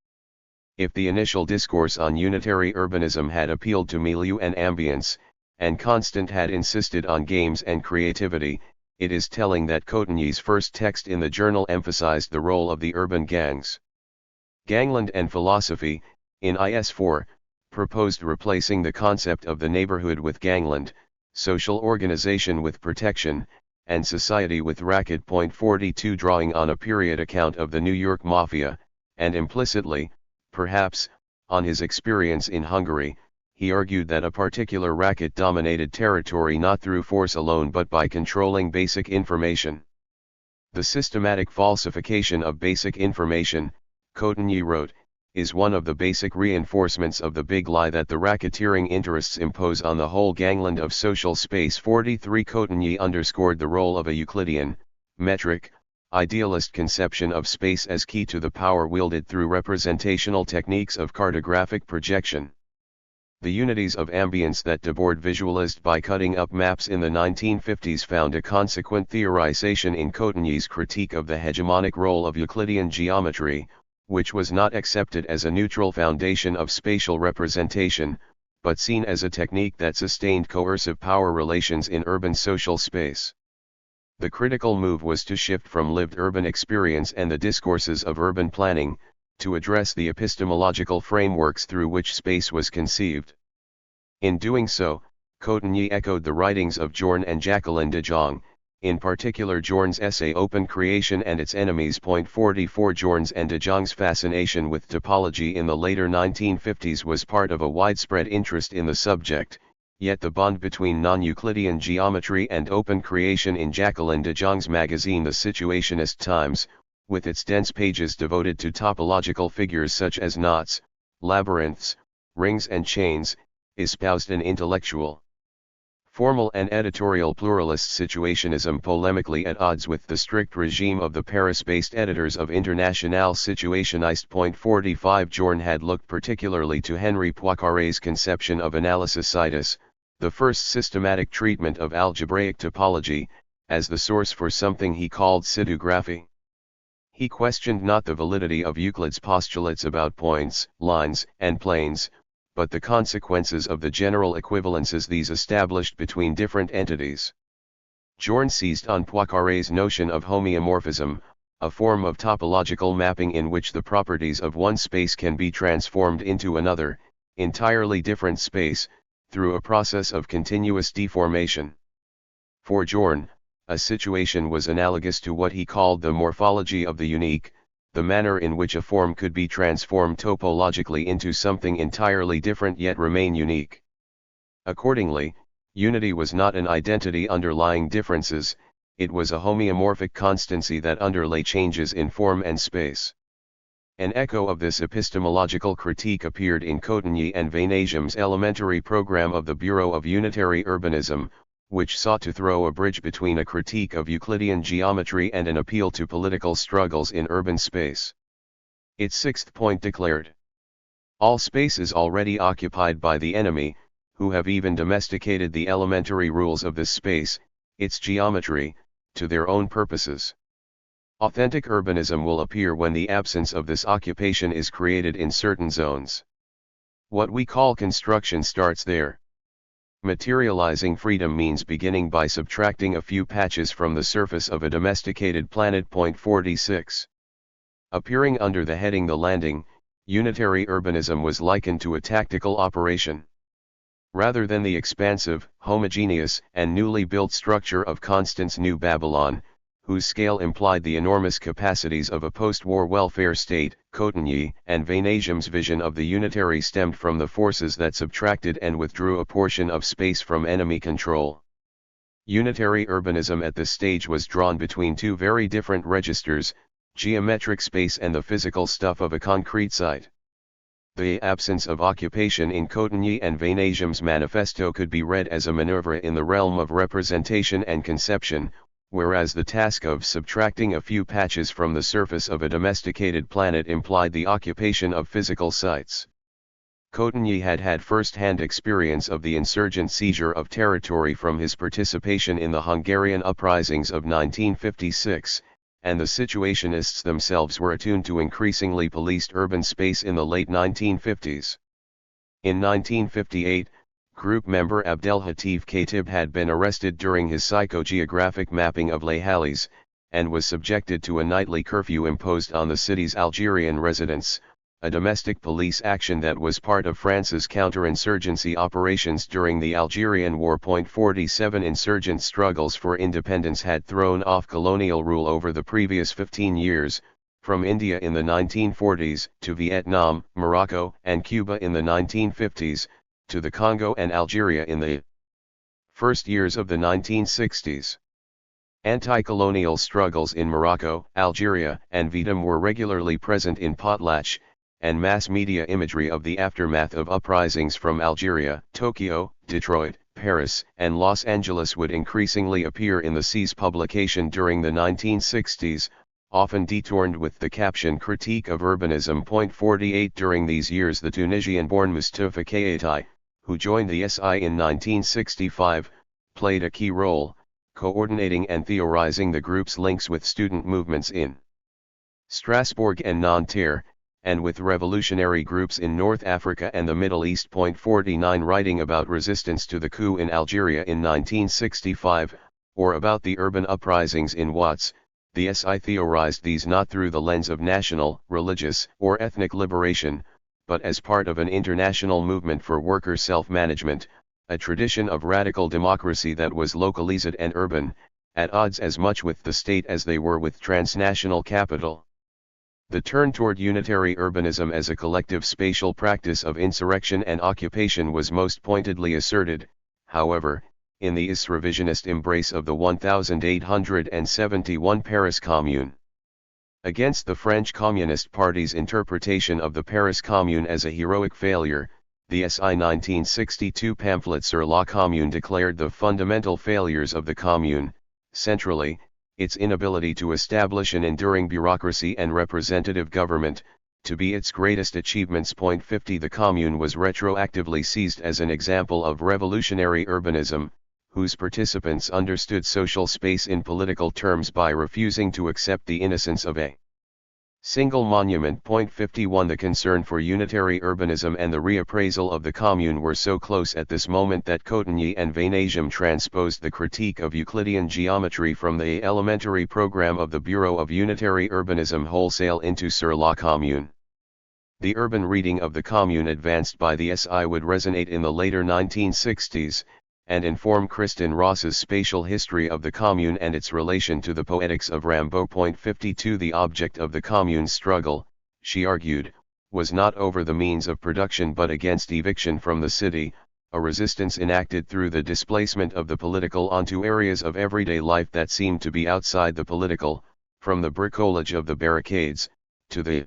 If the initial discourse on unitary urbanism had appealed to milieu and ambience, and Constant had insisted on games and creativity, it is telling that Cotigny's first text in the journal emphasized the role of the urban gangs. Gangland and Philosophy, in IS4, proposed replacing the concept of the neighborhood with gangland, social organization with protection, and society with racket. 42 Drawing on a period account of the New York Mafia, and implicitly, perhaps, on his experience in Hungary, he argued that a particular racket dominated territory not through force alone but by controlling basic information. The systematic falsification of basic information, Cotigny wrote, is one of the basic reinforcements of the big lie that the racketeering interests impose on the whole gangland of social space. 43 Cotigny underscored the role of a Euclidean, metric, idealist conception of space as key to the power wielded through representational techniques of cartographic projection. The unities of ambience that Debord visualized by cutting up maps in the 1950s found a consequent theorization in Cotigny's critique of the hegemonic role of Euclidean geometry, which was not accepted as a neutral foundation of spatial representation, but seen as a technique that sustained coercive power relations in urban social space. The critical move was to shift from lived urban experience and the discourses of urban planning, to address the epistemological frameworks through which space was conceived. In doing so, Cotigny echoed the writings of Jorn and Jacqueline de Jong, in particular Jorn's essay Open Creation and Its Enemies. 44 Jorn's and de Jong's fascination with topology in the later 1950s was part of a widespread interest in the subject, yet the bond between non-Euclidean geometry and open creation in Jacqueline de Jong's magazine The Situationist Times, with its dense pages devoted to topological figures such as knots, labyrinths, rings and chains, espoused an intellectual, formal and editorial pluralist situationism polemically at odds with the strict regime of the Paris-based editors of International Situationist. 45 Jorn had looked particularly to Henri Poincaré's conception of analysicidus, the first systematic treatment of algebraic topology, as the source for something he called sidography. He questioned not the validity of Euclid's postulates about points, lines, and planes, but the consequences of the general equivalences these established between different entities. Jorn seized on Poincaré's notion of homeomorphism, a form of topological mapping in which the properties of one space can be transformed into another, entirely different space, through a process of continuous deformation. For Jorn, a situation was analogous to what he called the morphology of the unique, the manner in which a form could be transformed topologically into something entirely different yet remain unique. Accordingly, unity was not an identity underlying differences, it was a homeomorphic constancy that underlay changes in form and space. An echo of this epistemological critique appeared in Cotigny and Vainasium's elementary program of the Bureau of Unitary Urbanism, which sought to throw a bridge between a critique of Euclidean geometry and an appeal to political struggles in urban space. Its sixth point declared, "All space is already occupied by the enemy, who have even domesticated the elementary rules of this space, its geometry, to their own purposes. Authentic urbanism will appear when the absence of this occupation is created in certain zones. What we call construction starts there. Materializing freedom means beginning by subtracting a few patches from the surface of a domesticated planet. 46. Appearing under the heading The Landing, unitary urbanism was likened to a tactical operation. Rather than the expansive, homogeneous, and newly built structure of Constance New Babylon, whose scale implied the enormous capacities of a post-war welfare state, Cotigny and Vainasium's vision of the unitary stemmed from the forces that subtracted and withdrew a portion of space from enemy control. Unitary urbanism at this stage was drawn between two very different registers, geometric space and the physical stuff of a concrete site. The absence of occupation in Cotigny and Vainasium's manifesto could be read as a maneuver in the realm of representation and conception, whereas the task of subtracting a few patches from the surface of a domesticated planet implied the occupation of physical sites. Cotigny had had first-hand experience of the insurgent seizure of territory from his participation in the Hungarian uprisings of 1956, and the Situationists themselves were attuned to increasingly policed urban space in the late 1950s. In 1958, group member Abdelhatif Khatib had been arrested during his psychogeographic mapping of Les Halles, and was subjected to a nightly curfew imposed on the city's Algerian residents, a domestic police action that was part of France's counterinsurgency operations during the Algerian War. 47 Insurgent struggles for independence had thrown off colonial rule over the previous 15 years, from India in the 1940s, to Vietnam, Morocco, and Cuba in the 1950s, to the Congo and Algeria in the first years of the 1960s. Anti-colonial struggles in Morocco, Algeria, and Vietnam were regularly present in potlatch and mass media imagery of the aftermath of uprisings from Algeria, Tokyo, Detroit, Paris, and Los Angeles would increasingly appear in the C's publication during the 1960s, often detourned with the caption Critique of Urbanism. 48 During these years the Tunisian-born Mustafa Keïta, who joined the SI in 1965, played a key role, coordinating and theorizing the group's links with student movements in Strasbourg and Nanterre, and with revolutionary groups in North Africa and the Middle East. 49 Writing about resistance to the coup in Algeria in 1965, or about the urban uprisings in Watts, the SI theorized these not through the lens of national, religious, or ethnic liberation, but as part of an international movement for worker self-management, a tradition of radical democracy that was localized and urban, at odds as much with the state as they were with transnational capital. The turn toward unitary urbanism as a collective spatial practice of insurrection and occupation was most pointedly asserted, however, in the IS revisionist embrace of the 1871 Paris Commune. Against the French Communist Party's interpretation of the Paris Commune as a heroic failure, the SI 1962 pamphlet Sur la Commune declared the fundamental failures of the Commune, centrally, its inability to establish an enduring bureaucracy and representative government, to be its greatest achievements. 50 The Commune was retroactively seized as an example of revolutionary urbanism, whose participants understood social space in political terms by refusing to accept the innocence of a single monument. 51 The concern for unitary urbanism and the reappraisal of the Commune were so close at this moment that Cotigny and Vainasium transposed the critique of Euclidean geometry from the elementary program of the Bureau of Unitary Urbanism wholesale into Sur la Commune. The urban reading of the Commune advanced by the SI would resonate in the later 1960s, and inform Kristen Ross's spatial history of the commune and its relation to the poetics of Rimbaud. 52 The object of the commune's struggle, she argued, was not over the means of production but against eviction from the city, a resistance enacted through the displacement of the political onto areas of everyday life that seemed to be outside the political, from the bricolage of the barricades, to the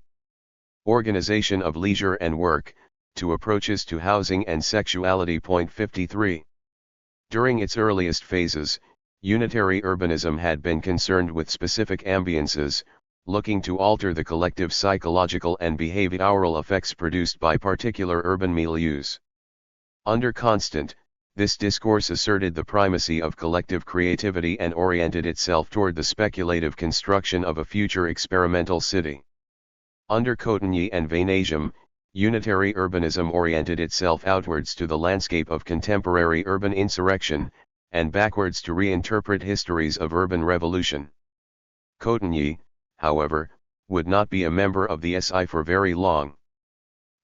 organization of leisure and work, to approaches to housing and sexuality. 53. During its earliest phases, unitary urbanism had been concerned with specific ambiances, looking to alter the collective psychological and behavioral effects produced by particular urban milieus. Under Constant, this discourse asserted the primacy of collective creativity and oriented itself toward the speculative construction of a future experimental city. Under Cotigny and Vanasium, unitary urbanism oriented itself outwards to the landscape of contemporary urban insurrection, and backwards to reinterpret histories of urban revolution. Cotigny, however, would not be a member of the SI for very long.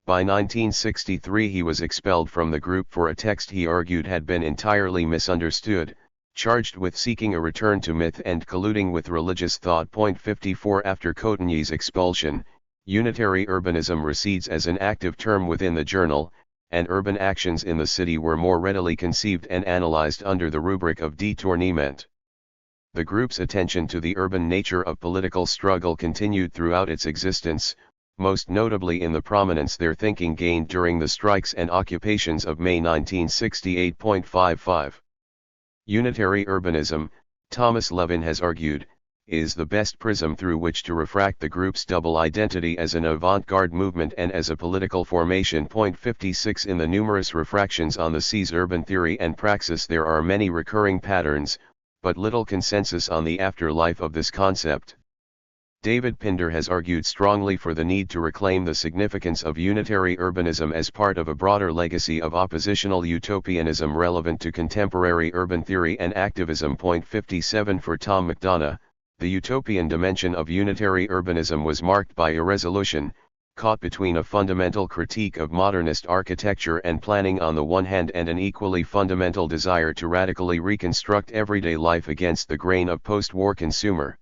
By 1963 he was expelled from the group for a text he argued had been entirely misunderstood, charged with seeking a return to myth and colluding with religious thought. 54 After Cotigny's expulsion, unitary urbanism recedes as an active term within the journal, and urban actions in the city were more readily conceived and analyzed under the rubric of détournement. The group's attention to the urban nature of political struggle continued throughout its existence, most notably in the prominence their thinking gained during the strikes and occupations of May 1968. 55. Unitary urbanism, Thomas Levin has argued, is the best prism through which to refract the group's double identity as an avant-garde movement and as a political formation. 56 In the numerous refractions on the C's urban theory and praxis there are many recurring patterns, but little consensus on the afterlife of this concept. David Pinder has argued strongly for the need to reclaim the significance of unitary urbanism as part of a broader legacy of oppositional utopianism relevant to contemporary urban theory and activism. 57 For Tom McDonough, the utopian dimension of unitary urbanism was marked by irresolution, caught between a fundamental critique of modernist architecture and planning on the one hand and an equally fundamental desire to radically reconstruct everyday life against the grain of post-war consumer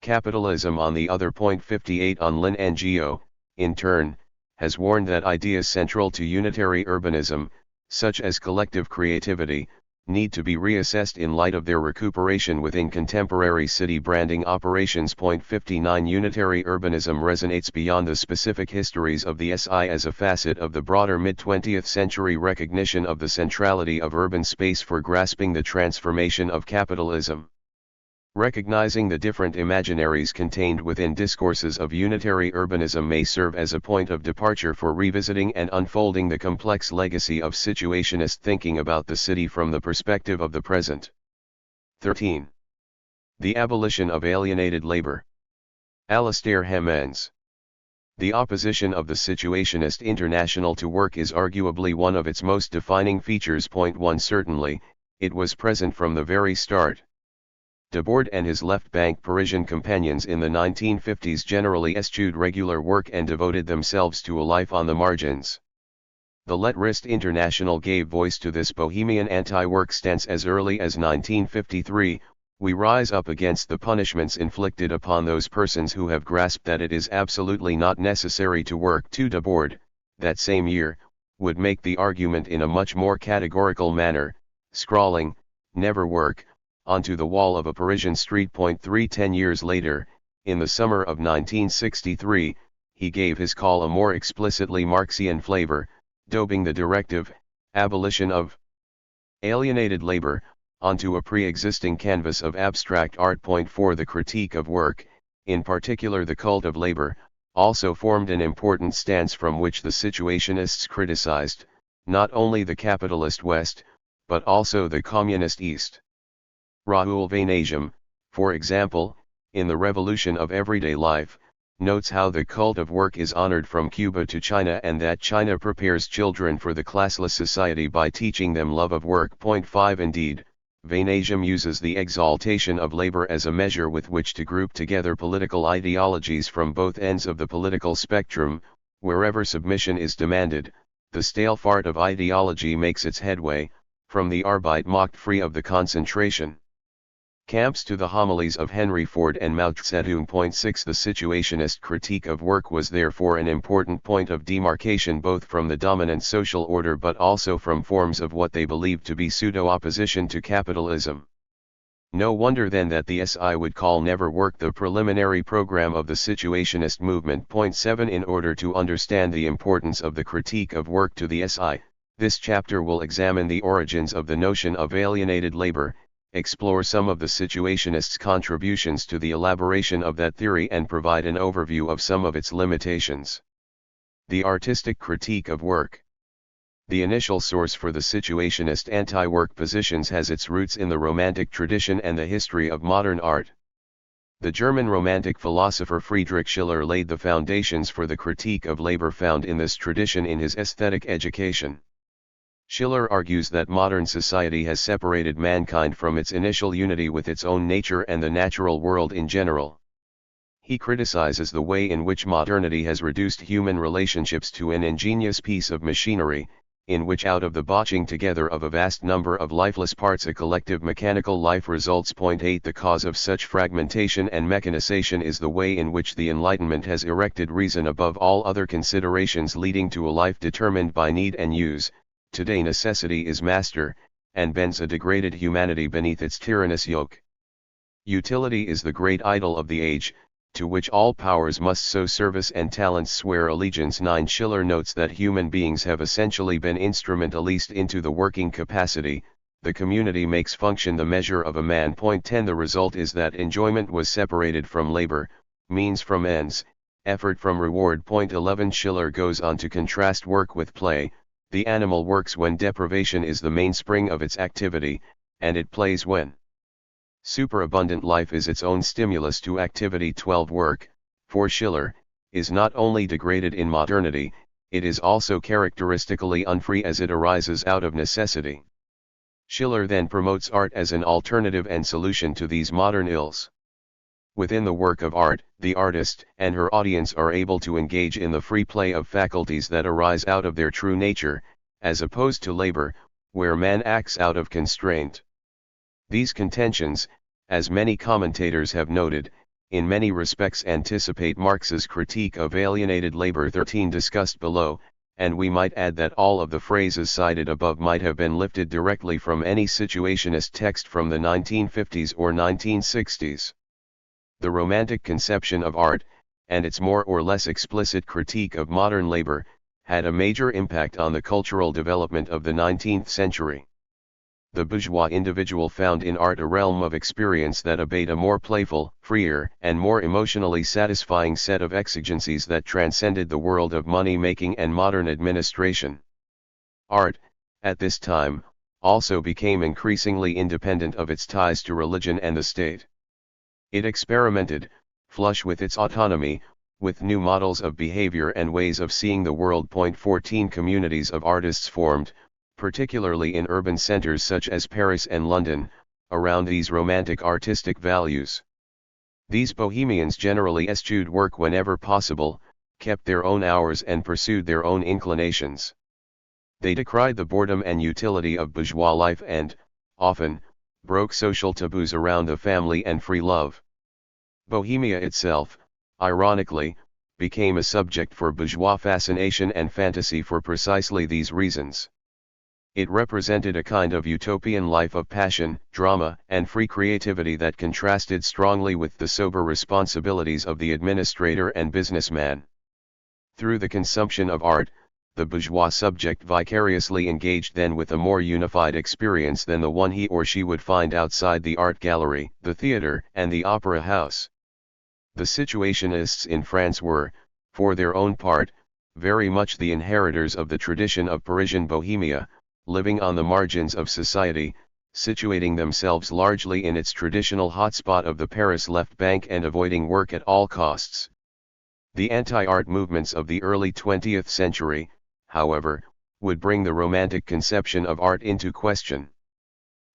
capitalism on the other. 58 On Lin Ngo, in turn, has warned that ideas central to unitary urbanism, such as collective creativity, need to be reassessed in light of their recuperation within contemporary city branding operations. 59 Unitary urbanism resonates beyond the specific histories of the SI as a facet of the broader mid-20th century recognition of the centrality of urban space for grasping the transformation of capitalism. Recognizing the different imaginaries contained within discourses of unitary urbanism may serve as a point of departure for revisiting and unfolding the complex legacy of situationist thinking about the city from the perspective of the present. 13. The abolition of alienated labor. Alastair Hemmens. The opposition of the Situationist International to work is arguably one of its most defining features. 1 Certainly, it was present from the very start. Debord and his left-bank Parisian companions in the 1950s generally eschewed regular work and devoted themselves to a life on the margins. The Lettrist International gave voice to this bohemian anti-work stance as early as 1953. We rise up against the punishments inflicted upon those persons who have grasped that it is absolutely not necessary to work. Debord, that same year, would make the argument in a much more categorical manner, scrawling, "Never work," onto the wall of a Parisian street. 10 years later, in the summer of 1963, he gave his call a more explicitly Marxian flavor, daubing the directive, abolition of alienated labor, onto a pre-existing canvas of abstract art. 4 The critique of work, in particular the cult of labor, also formed an important stance from which the Situationists criticized, not only the capitalist West, but also the communist East. Raoul Vanasium, for example, in The Revolution of Everyday Life, notes how the cult of work is honored from Cuba to China and that China prepares children for the classless society by teaching them love of work. 5 Indeed, Vanasium uses the exaltation of labor as a measure with which to group together political ideologies from both ends of the political spectrum. Wherever submission is demanded, the stale fart of ideology makes its headway, from the Arbeit macht free of the concentration camps to the homilies of Henry Ford and Mao Zedong. 6 The situationist critique of work was therefore an important point of demarcation both from the dominant social order but also from forms of what they believed to be pseudo-opposition to capitalism. No wonder then that the SI would call never work the preliminary program of the situationist movement. 7 In order to understand the importance of the critique of work to the SI, this chapter will examine the origins of the notion of alienated labor, explore some of the situationists' contributions to the elaboration of that theory and provide an overview of some of its limitations. The artistic critique of work. The initial source for the situationist anti-work positions has its roots in the Romantic tradition and the history of modern art. The German Romantic philosopher Friedrich Schiller laid the foundations for the critique of labor found in this tradition in his Aesthetic Education. Schiller argues that modern society has separated mankind from its initial unity with its own nature and the natural world in general. He criticizes the way in which modernity has reduced human relationships to an ingenious piece of machinery, in which out of the botching together of a vast number of lifeless parts a collective mechanical life results. 8 The cause of such fragmentation and mechanization is the way in which the Enlightenment has erected reason above all other considerations leading to a life determined by need and use. Today necessity is master, and bends a degraded humanity beneath its tyrannous yoke. Utility is the great idol of the age, to which all powers must sow service and talents swear allegiance. 9 Schiller notes that human beings have essentially been instrumentalized into the working capacity, the community makes function the measure of a man. 10 The result is that enjoyment was separated from labor, means from ends, effort from reward. 11 Schiller goes on to contrast work with play. The animal works when deprivation is the mainspring of its activity, and it plays when superabundant life is its own stimulus to activity. 12 Work, for Schiller, is not only degraded in modernity, it is also characteristically unfree as it arises out of necessity. Schiller then promotes art as an alternative and solution to these modern ills. Within the work of art, the artist and her audience are able to engage in the free play of faculties that arise out of their true nature, as opposed to labor, where man acts out of constraint. These contentions, as many commentators have noted, in many respects anticipate Marx's critique of alienated labor 13 discussed below, and we might add that all of the phrases cited above might have been lifted directly from any situationist text from the 1950s or 1960s. The Romantic conception of art, and its more or less explicit critique of modern labor, had a major impact on the cultural development of the 19th century. The bourgeois individual found in art a realm of experience that obeyed a more playful, freer, and more emotionally satisfying set of exigencies that transcended the world of money-making and modern administration. Art, at this time, also became increasingly independent of its ties to religion and the state. It experimented, flush with its autonomy, with new models of behavior and ways of seeing the world. 14 Communities of artists formed, particularly in urban centers such as Paris and London, around these romantic artistic values. These bohemians generally eschewed work whenever possible, kept their own hours and pursued their own inclinations. They decried the boredom and utility of bourgeois life and, often, broke social taboos around the family and free love. Bohemia itself, ironically, became a subject for bourgeois fascination and fantasy for precisely these reasons. It represented a kind of utopian life of passion, drama, and free creativity that contrasted strongly with the sober responsibilities of the administrator and businessman. Through the consumption of art, the bourgeois subject vicariously engaged then with a more unified experience than the one he or she would find outside the art gallery, the theater, and the opera house. The situationists in France were, for their own part, very much the inheritors of the tradition of Parisian Bohemia, living on the margins of society, situating themselves largely in its traditional hotspot of the Paris left bank and avoiding work at all costs. The anti-art movements of the early 20th century, however, would bring the Romantic conception of art into question.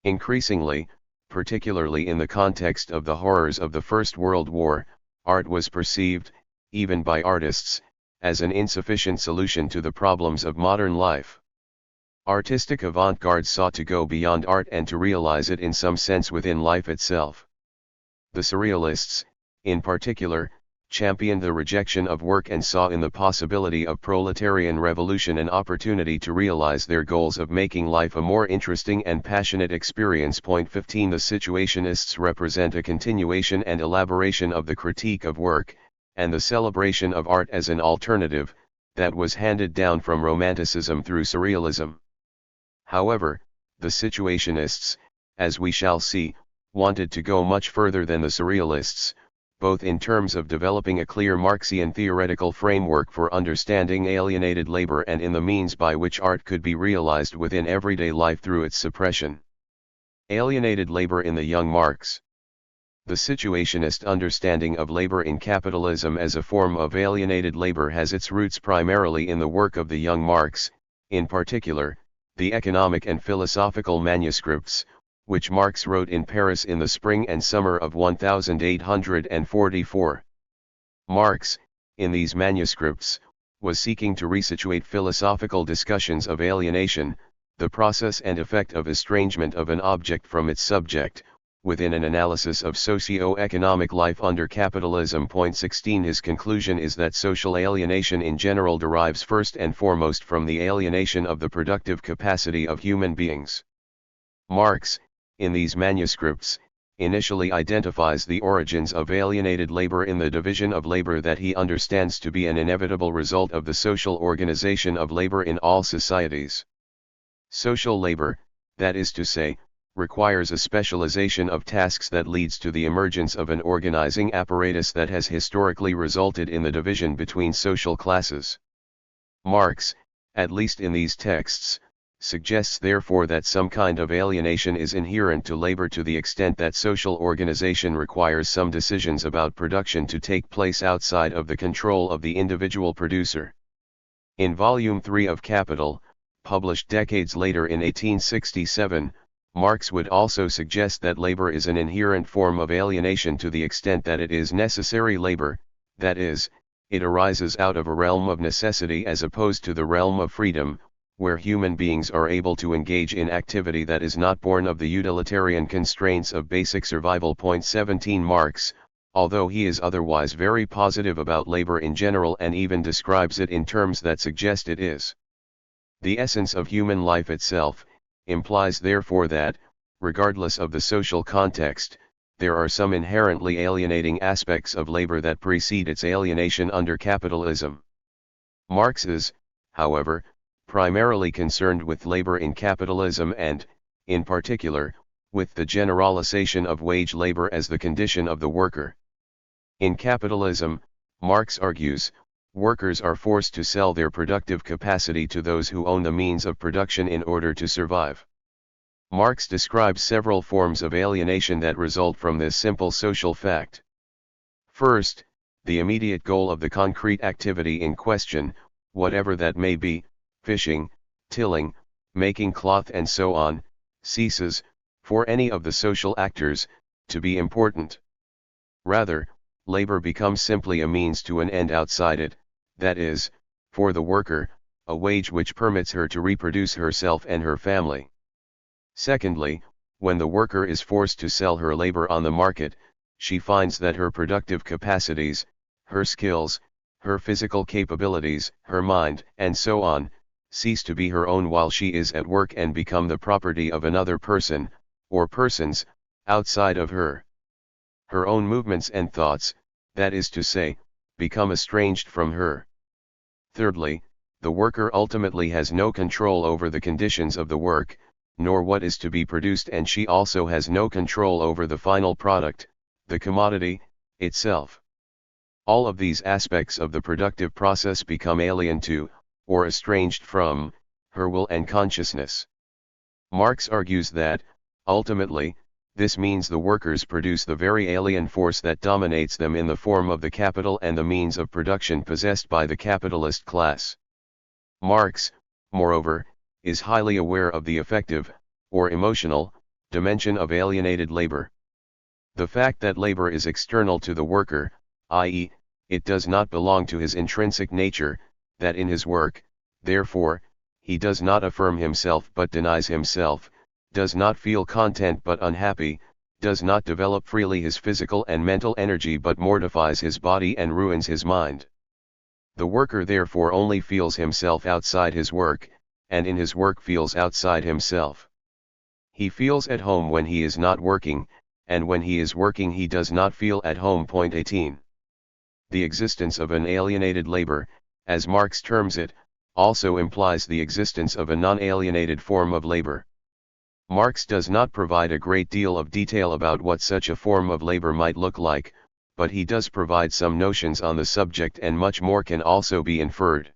Increasingly, particularly in the context of the horrors of the First World War, art was perceived, even by artists, as an insufficient solution to the problems of modern life. Artistic avant-garde sought to go beyond art and to realize it in some sense within life itself. The Surrealists, in particular, championed the rejection of work and saw in the possibility of proletarian revolution an opportunity to realize their goals of making life a more interesting and passionate experience. Point 15. The Situationists represent a continuation and elaboration of the critique of work, and the celebration of art as an alternative, that was handed down from Romanticism through Surrealism. However, the Situationists, as we shall see, wanted to go much further than the Surrealists, both in terms of developing a clear Marxian theoretical framework for understanding alienated labor and in the means by which art could be realized within everyday life through its suppression. Alienated labor in the young Marx. The Situationist understanding of labor in capitalism as a form of alienated labor has its roots primarily in the work of the young Marx, in particular, the economic and philosophical manuscripts, which Marx wrote in Paris in the spring and summer of 1844. Marx, in these manuscripts, was seeking to resituate philosophical discussions of alienation, the process and effect of estrangement of an object from its subject, within an analysis of socio-economic life under capitalism. Point 16. His conclusion is that social alienation in general derives first and foremost from the alienation of the productive capacity of human beings. Marx, in these manuscripts, initially identifies the origins of alienated labor in the division of labor that he understands to be an inevitable result of the social organization of labor in all societies. Social labor, that is to say, requires a specialization of tasks that leads to the emergence of an organizing apparatus that has historically resulted in the division between social classes. Marx, at least in these texts, suggests therefore that some kind of alienation is inherent to labor to the extent that social organization requires some decisions about production to take place outside of the control of the individual producer. In Volume 3 of Capital, published decades later in 1867, Marx would also suggest that labor is an inherent form of alienation to the extent that it is necessary labor, that is, it arises out of a realm of necessity as opposed to the realm of freedom, where human beings are able to engage in activity that is not born of the utilitarian constraints of basic survival. Point 17. Marx, although he is otherwise very positive about labor in general and even describes it in terms that suggest it is the essence of human life itself, implies therefore that, regardless of the social context, there are some inherently alienating aspects of labor that precede its alienation under capitalism. Marx is, however, primarily concerned with labor in capitalism and, in particular, with the generalization of wage labor as the condition of the worker. In capitalism, Marx argues, workers are forced to sell their productive capacity to those who own the means of production in order to survive. Marx describes several forms of alienation that result from this simple social fact. First, the immediate goal of the concrete activity in question, whatever that may be, fishing, tilling, making cloth and so on, ceases, for any of the social actors, to be important. Rather, labor becomes simply a means to an end outside it, that is, for the worker, a wage which permits her to reproduce herself and her family. Secondly, when the worker is forced to sell her labor on the market, she finds that her productive capacities, her skills, her physical capabilities, her mind, and so on, cease to be her own while she is at work and become the property of another person, or persons, outside of her. Her own movements and thoughts, that is to say, become estranged from her. Thirdly, the worker ultimately has no control over the conditions of the work, nor what is to be produced, and she also has no control over the final product, the commodity, itself. All of these aspects of the productive process become alien to, or estranged from, her will and consciousness. Marx argues that, ultimately, this means the workers produce the very alien force that dominates them in the form of the capital and the means of production possessed by the capitalist class. Marx, moreover, is highly aware of the affective, or emotional, dimension of alienated labor. The fact that labor is external to the worker, i.e., it does not belong to his intrinsic nature, that in his work, therefore, he does not affirm himself but denies himself, does not feel content but unhappy, does not develop freely his physical and mental energy but mortifies his body and ruins his mind. The worker therefore only feels himself outside his work, and in his work feels outside himself. He feels at home when he is not working, and when he is working he does not feel at home. 18. The existence of an alienated labor, as Marx terms it, also implies the existence of a non-alienated form of labor. Marx does not provide a great deal of detail about what such a form of labor might look like, but he does provide some notions on the subject, and much more can also be inferred.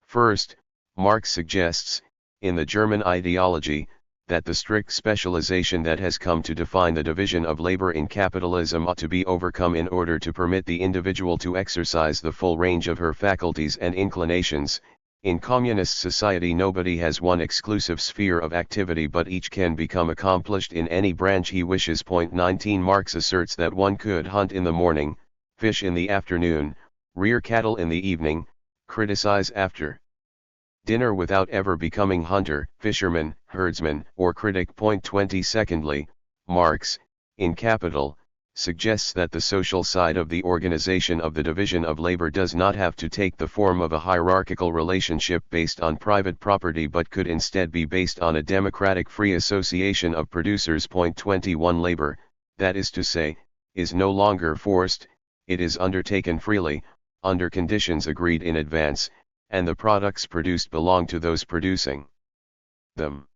First, Marx suggests, in the German ideology, that the strict specialization that has come to define the division of labor in capitalism ought to be overcome in order to permit the individual to exercise the full range of her faculties and inclinations. In communist society nobody has one exclusive sphere of activity but each can become accomplished in any branch he wishes. 19 Marx asserts that one could hunt in the morning, fish in the afternoon, rear cattle in the evening, criticize after dinner without ever becoming hunter, fisherman, herdsman, or critic. 20 Secondly, Marx, in Capital, suggests that the social side of the organization of the division of labor does not have to take the form of a hierarchical relationship based on private property but could instead be based on a democratic free association of producers. 21 Labor, that is to say, is no longer forced, it is undertaken freely, under conditions agreed in advance, and the products produced belong to those producing them.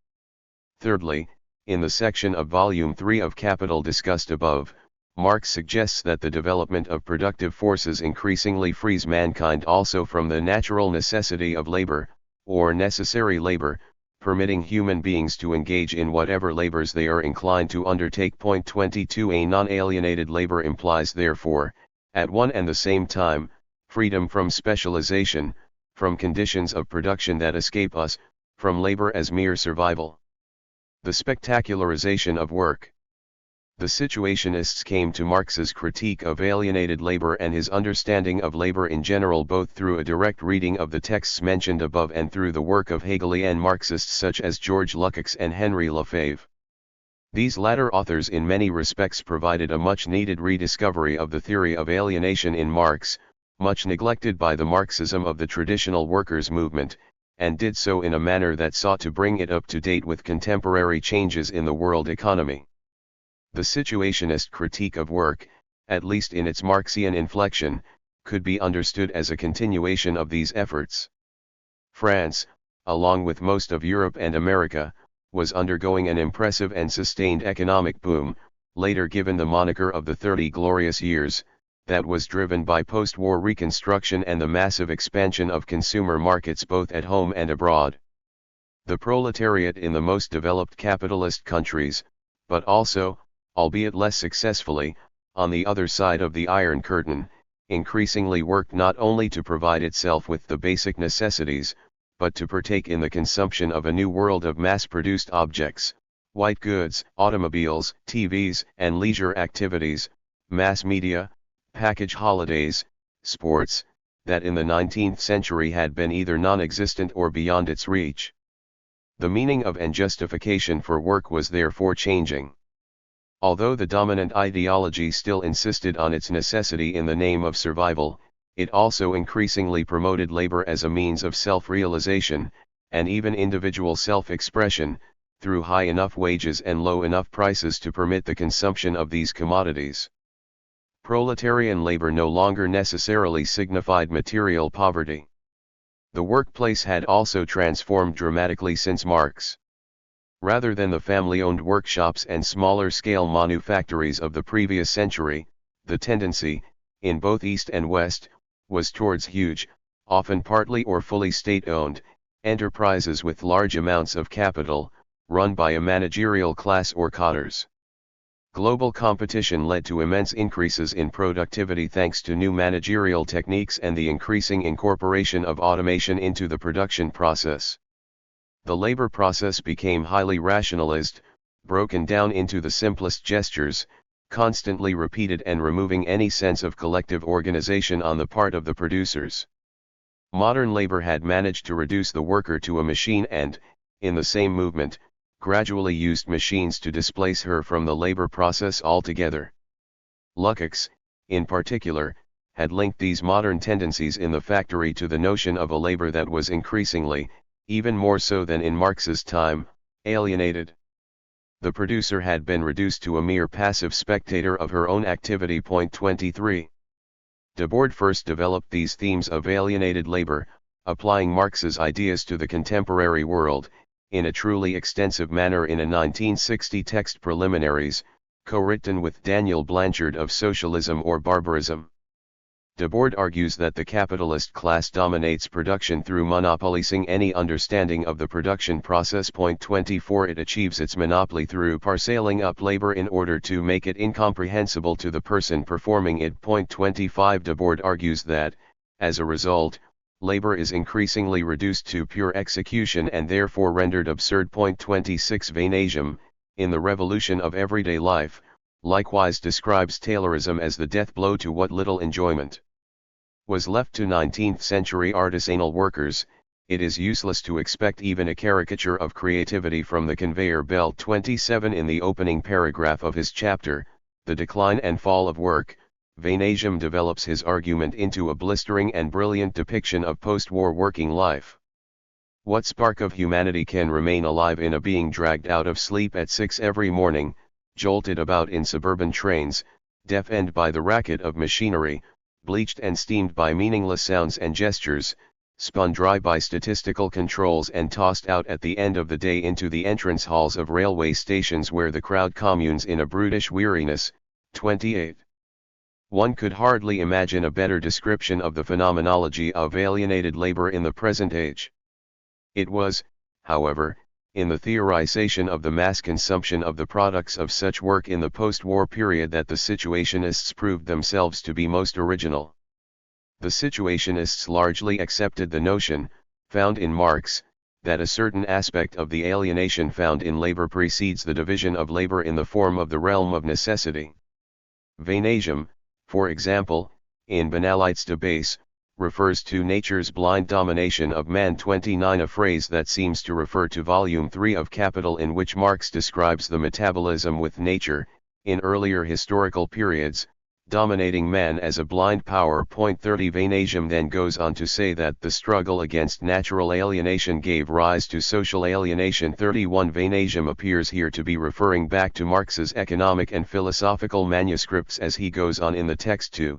Thirdly, in the section of Volume 3 of Capital discussed above, Marx suggests that the development of productive forces increasingly frees mankind also from the natural necessity of labor, or necessary labor, permitting human beings to engage in whatever labors they are inclined to undertake. 22 A non-alienated labor implies therefore, at one and the same time, freedom from specialization, from conditions of production that escape us, from labor as mere survival. The spectacularization of work. The Situationists came to Marx's critique of alienated labor and his understanding of labor in general both through a direct reading of the texts mentioned above and through the work of Hegelian Marxists such as George Lukács and Henry Lefebvre. These latter authors in many respects provided a much-needed rediscovery of the theory of alienation in Marx, much neglected by the Marxism of the traditional workers' movement, and did so in a manner that sought to bring it up to date with contemporary changes in the world economy. The situationist critique of work, at least in its Marxian inflection, could be understood as a continuation of these efforts. France, along with most of Europe and America, was undergoing an impressive and sustained economic boom, later given the moniker of the 30 Glorious Years, that was driven by post-war reconstruction and the massive expansion of consumer markets both at home and abroad. The proletariat in the most developed capitalist countries, but also, albeit less successfully, on the other side of the Iron Curtain, increasingly worked not only to provide itself with the basic necessities, but to partake in the consumption of a new world of mass-produced objects, white goods, automobiles, TVs, and leisure activities, mass media, package holidays, sports, that in the 19th century had been either non-existent or beyond its reach. The meaning of and justification for work was therefore changing. Although the dominant ideology still insisted on its necessity in the name of survival, it also increasingly promoted labor as a means of self-realization, and even individual self-expression, through high enough wages and low enough prices to permit the consumption of these commodities. Proletarian labor no longer necessarily signified material poverty. The workplace had also transformed dramatically since Marx. Rather than the family-owned workshops and smaller-scale manufactories of the previous century, the tendency, in both East and West, was towards huge, often partly or fully state-owned, enterprises with large amounts of capital, run by a managerial class or cadres. Global competition led to immense increases in productivity thanks to new managerial techniques and the increasing incorporation of automation into the production process. The labor process became highly rationalized, broken down into the simplest gestures, constantly repeated and removing any sense of collective organization on the part of the producers. Modern labor had managed to reduce the worker to a machine and, in the same movement, gradually used machines to displace her from the labor process altogether. Lukács, in particular, had linked these modern tendencies in the factory to the notion of a labor that was increasingly, even more so than in Marx's time, alienated. The producer had been reduced to a mere passive spectator of her own activity. 23. Debord first developed these themes of alienated labor, applying Marx's ideas to the contemporary world, in a truly extensive manner in a 1960 text Preliminaries, co-written with Daniel Blanchard of Socialism or Barbarism. Debord argues that the capitalist class dominates production through monopolizing any understanding of the production process. 24 It achieves its monopoly through parceling up labor in order to make it incomprehensible to the person performing it. 25 Debord argues that, as a result, labor is increasingly reduced to pure execution and therefore rendered absurd. 26 Vainagem, in The Revolution of Everyday Life, likewise describes Taylorism as the death blow to what little enjoyment was left to 19th-century artisanal workers. It is useless to expect even a caricature of creativity from the conveyor belt. 27 In the opening paragraph of his chapter, The Decline and Fall of Work, Vainagem develops his argument into a blistering and brilliant depiction of post-war working life. What spark of humanity can remain alive in a being dragged out of sleep at 6 every morning, jolted about in suburban trains, deafened by the racket of machinery, bleached and steamed by meaningless sounds and gestures, spun dry by statistical controls and tossed out at the end of the day into the entrance halls of railway stations where the crowd communes in a brutish weariness. 28. One could hardly imagine a better description of the phenomenology of alienated labor in the present age. It was, however, in the theorization of the mass consumption of the products of such work in the post-war period that the Situationists proved themselves to be most original. The Situationists largely accepted the notion, found in Marx, that a certain aspect of the alienation found in labor precedes the division of labor in the form of the realm of necessity. Vainagem, for example, in Banalites de Base, refers to nature's blind domination of man. 29 A phrase that seems to refer to Volume 3 of Capital, in which Marx describes the metabolism with nature, in earlier historical periods, dominating man as a blind power. 30 Vainagem then goes on to say that the struggle against natural alienation gave rise to social alienation. 31 Vainagem appears here to be referring back to Marx's economic and philosophical manuscripts as he goes on in the text to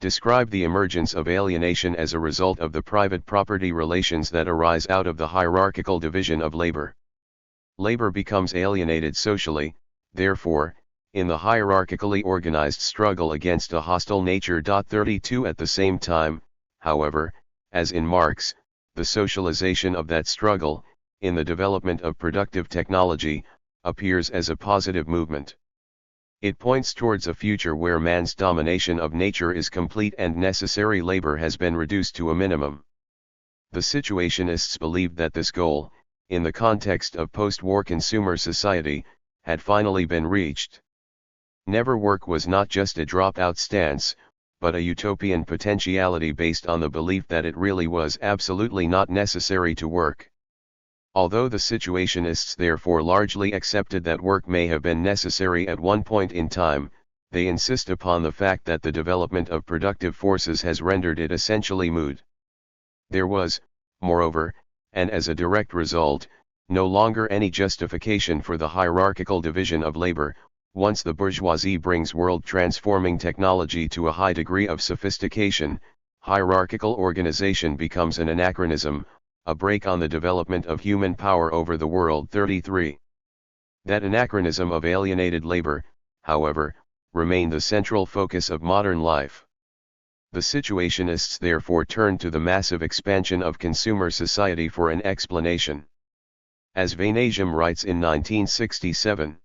describe the emergence of alienation as a result of the private property relations that arise out of the hierarchical division of labor. Labor becomes alienated socially, therefore, in the hierarchically organized struggle against a hostile nature. 32 At the same time, however, as in Marx, the socialization of that struggle, in the development of productive technology, appears as a positive movement. It points towards a future where man's domination of nature is complete and necessary labor has been reduced to a minimum. The Situationists believed that this goal, in the context of post-war consumer society, had finally been reached. Never work was not just a drop-out stance, but a utopian potentiality based on the belief that it really was absolutely not necessary to work. Although the Situationists therefore largely accepted that work may have been necessary at one point in time, they insist upon the fact that the development of productive forces has rendered it essentially moot. There was, moreover, and as a direct result, no longer any justification for the hierarchical division of labor. Once the bourgeoisie brings world-transforming technology to a high degree of sophistication, hierarchical organization becomes an anachronism, a brake on the development of human power over the world. 33. That anachronism of alienated labor, however, remained the central focus of modern life. The Situationists therefore turned to the massive expansion of consumer society for an explanation. As Vainagem writes in 1967,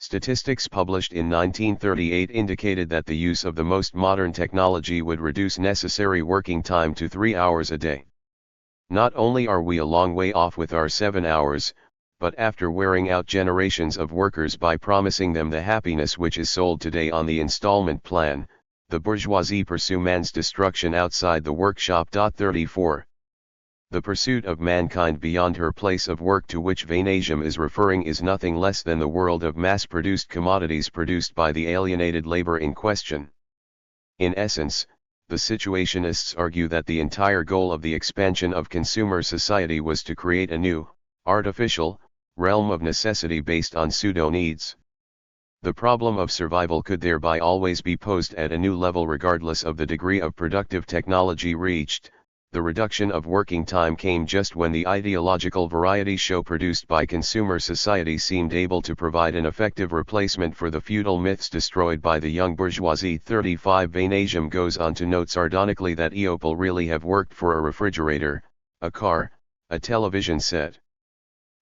statistics published in 1938 indicated that the use of the most modern technology would reduce necessary working time to 3 hours a day. Not only are we a long way off with our 7 hours, but after wearing out generations of workers by promising them the happiness which is sold today on the installment plan, the bourgeoisie pursue man's destruction outside the workshop. 34. The pursuit of mankind beyond her place of work to which Vainasium is referring is nothing less than the world of mass-produced commodities produced by the alienated labor in question. In essence, the Situationists argue that the entire goal of the expansion of consumer society was to create a new, artificial, realm of necessity based on pseudo-needs. The problem of survival could thereby always be posed at a new level regardless of the degree of productive technology reached. The reduction of working time came just when the ideological variety show produced by consumer society seemed able to provide an effective replacement for the feudal myths destroyed by the young bourgeoisie. 35. Vainasium goes on to note sardonically that people really have worked for a refrigerator, a car, a television set.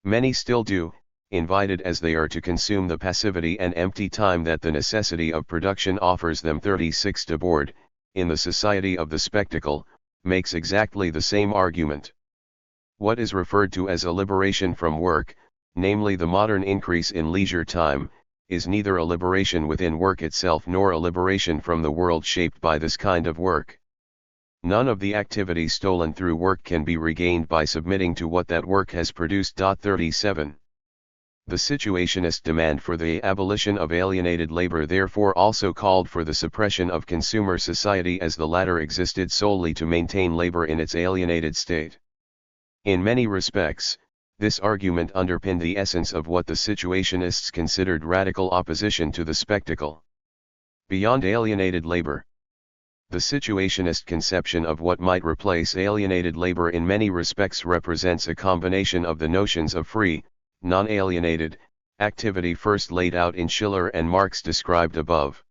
Many still do, invited as they are to consume the passivity and empty time that the necessity of production offers them. 36. De Board, in the Society of the Spectacle, makes exactly the same argument. What is referred to as a liberation from work, namely the modern increase in leisure time, is neither a liberation within work itself nor a liberation from the world shaped by this kind of work. None of the activity stolen through work can be regained by submitting to what that work has produced. 37. The Situationist demand for the abolition of alienated labor therefore also called for the suppression of consumer society, as the latter existed solely to maintain labor in its alienated state. In many respects, this argument underpinned the essence of what the Situationists considered radical opposition to the spectacle. Beyond alienated labor, the Situationist conception of what might replace alienated labor in many respects represents a combination of the notions of free, non-alienated, activity first laid out in Schiller and Marx described above.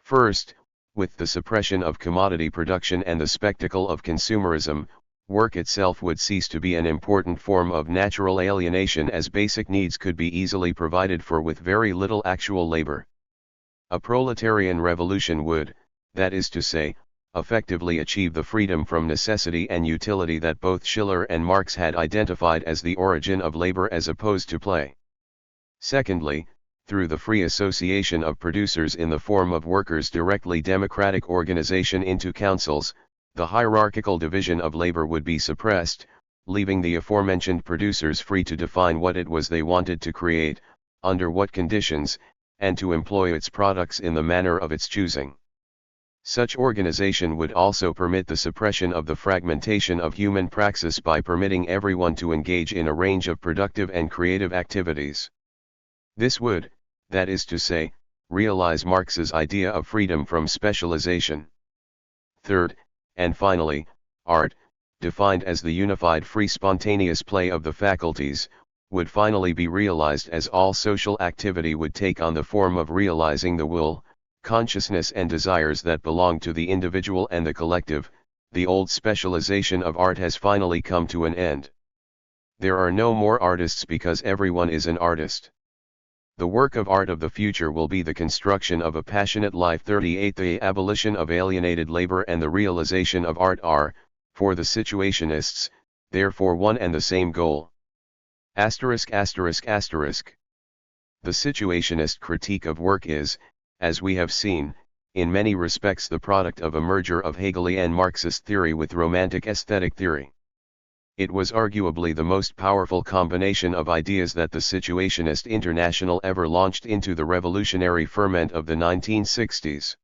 First, with the suppression of commodity production and the spectacle of consumerism, work itself would cease to be an important form of natural alienation, as basic needs could be easily provided for with very little actual labor. A proletarian revolution would, that is to say, effectively achieve the freedom from necessity and utility that both Schiller and Marx had identified as the origin of labor as opposed to play. Secondly, through the free association of producers in the form of workers' directly democratic organization into councils, the hierarchical division of labor would be suppressed, leaving the aforementioned producers free to define what it was they wanted to create, under what conditions, and to employ its products in the manner of its choosing. Such organization would also permit the suppression of the fragmentation of human praxis by permitting everyone to engage in a range of productive and creative activities. This would, that is to say, realize Marx's idea of freedom from specialization. Third, and finally, art, defined as the unified free spontaneous play of the faculties, would finally be realized as all social activity would take on the form of realizing the will, consciousness and desires that belong to the individual and the collective. The old specialization of art has finally come to an end. There are no more artists because everyone is an artist. The work of art of the future will be the construction of a passionate life. 38. The abolition of alienated labor and the realization of art are, for the Situationists, therefore one and the same goal. ******* The Situationist critique of work is, as we have seen, in many respects the product of a merger of Hegelian Marxist theory with Romantic aesthetic theory. It was arguably the most powerful combination of ideas that the Situationist International ever launched into the revolutionary ferment of the 1960s.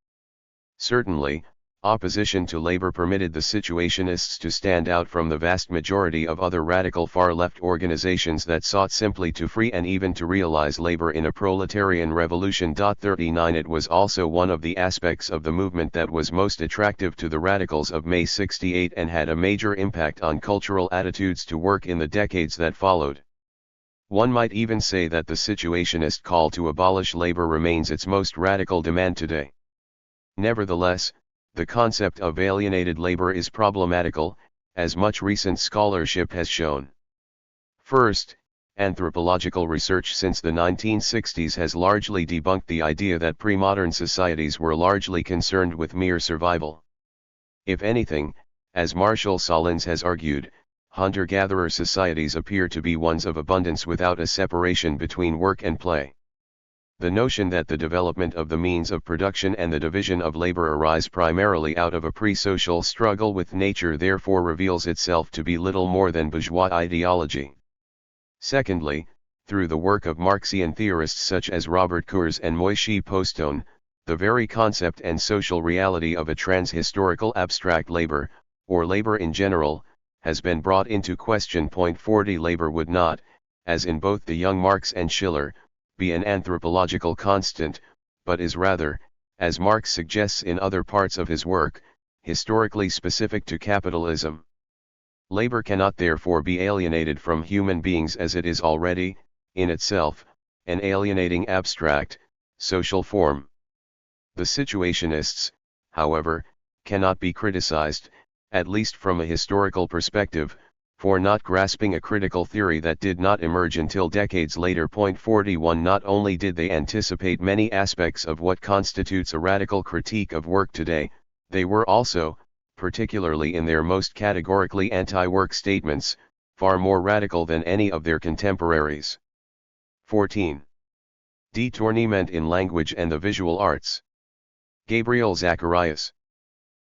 Certainly, opposition to labor permitted the Situationists to stand out from the vast majority of other radical far-left organizations that sought simply to free and even to realize labor in a proletarian revolution. 39. It was also one of the aspects of the movement that was most attractive to the radicals of May 68 and had a major impact on cultural attitudes to work in the decades that followed. One might even say that the Situationist call to abolish labor remains its most radical demand today. Nevertheless, the concept of alienated labor is problematical, as much recent scholarship has shown. First, anthropological research since the 1960s has largely debunked the idea that pre-modern societies were largely concerned with mere survival. If anything, as Marshall Solins has argued, hunter-gatherer societies appear to be ones of abundance without a separation between work and play. The notion that the development of the means of production and the division of labor arise primarily out of a pre-social struggle with nature therefore reveals itself to be little more than bourgeois ideology. Secondly, through the work of Marxian theorists such as Robert Kurz and Moishe Postone, the very concept and social reality of a trans-historical abstract labor, or labor in general, has been brought into question. 40 Labor would not, as in both the young Marx and Schiller, be an anthropological constant, but is rather, as Marx suggests in other parts of his work, historically specific to capitalism. Labor cannot therefore be alienated from human beings as it is already, in itself, an alienating abstract, social form. The Situationists, however, cannot be criticized, at least from a historical perspective, for not grasping a critical theory that did not emerge until decades later. 41 Not only did they anticipate many aspects of what constitutes a radical critique of work today, they were also, particularly in their most categorically anti-work statements, far more radical than any of their contemporaries. 14. Détournement in language and the visual arts. Gabriel Zacarias.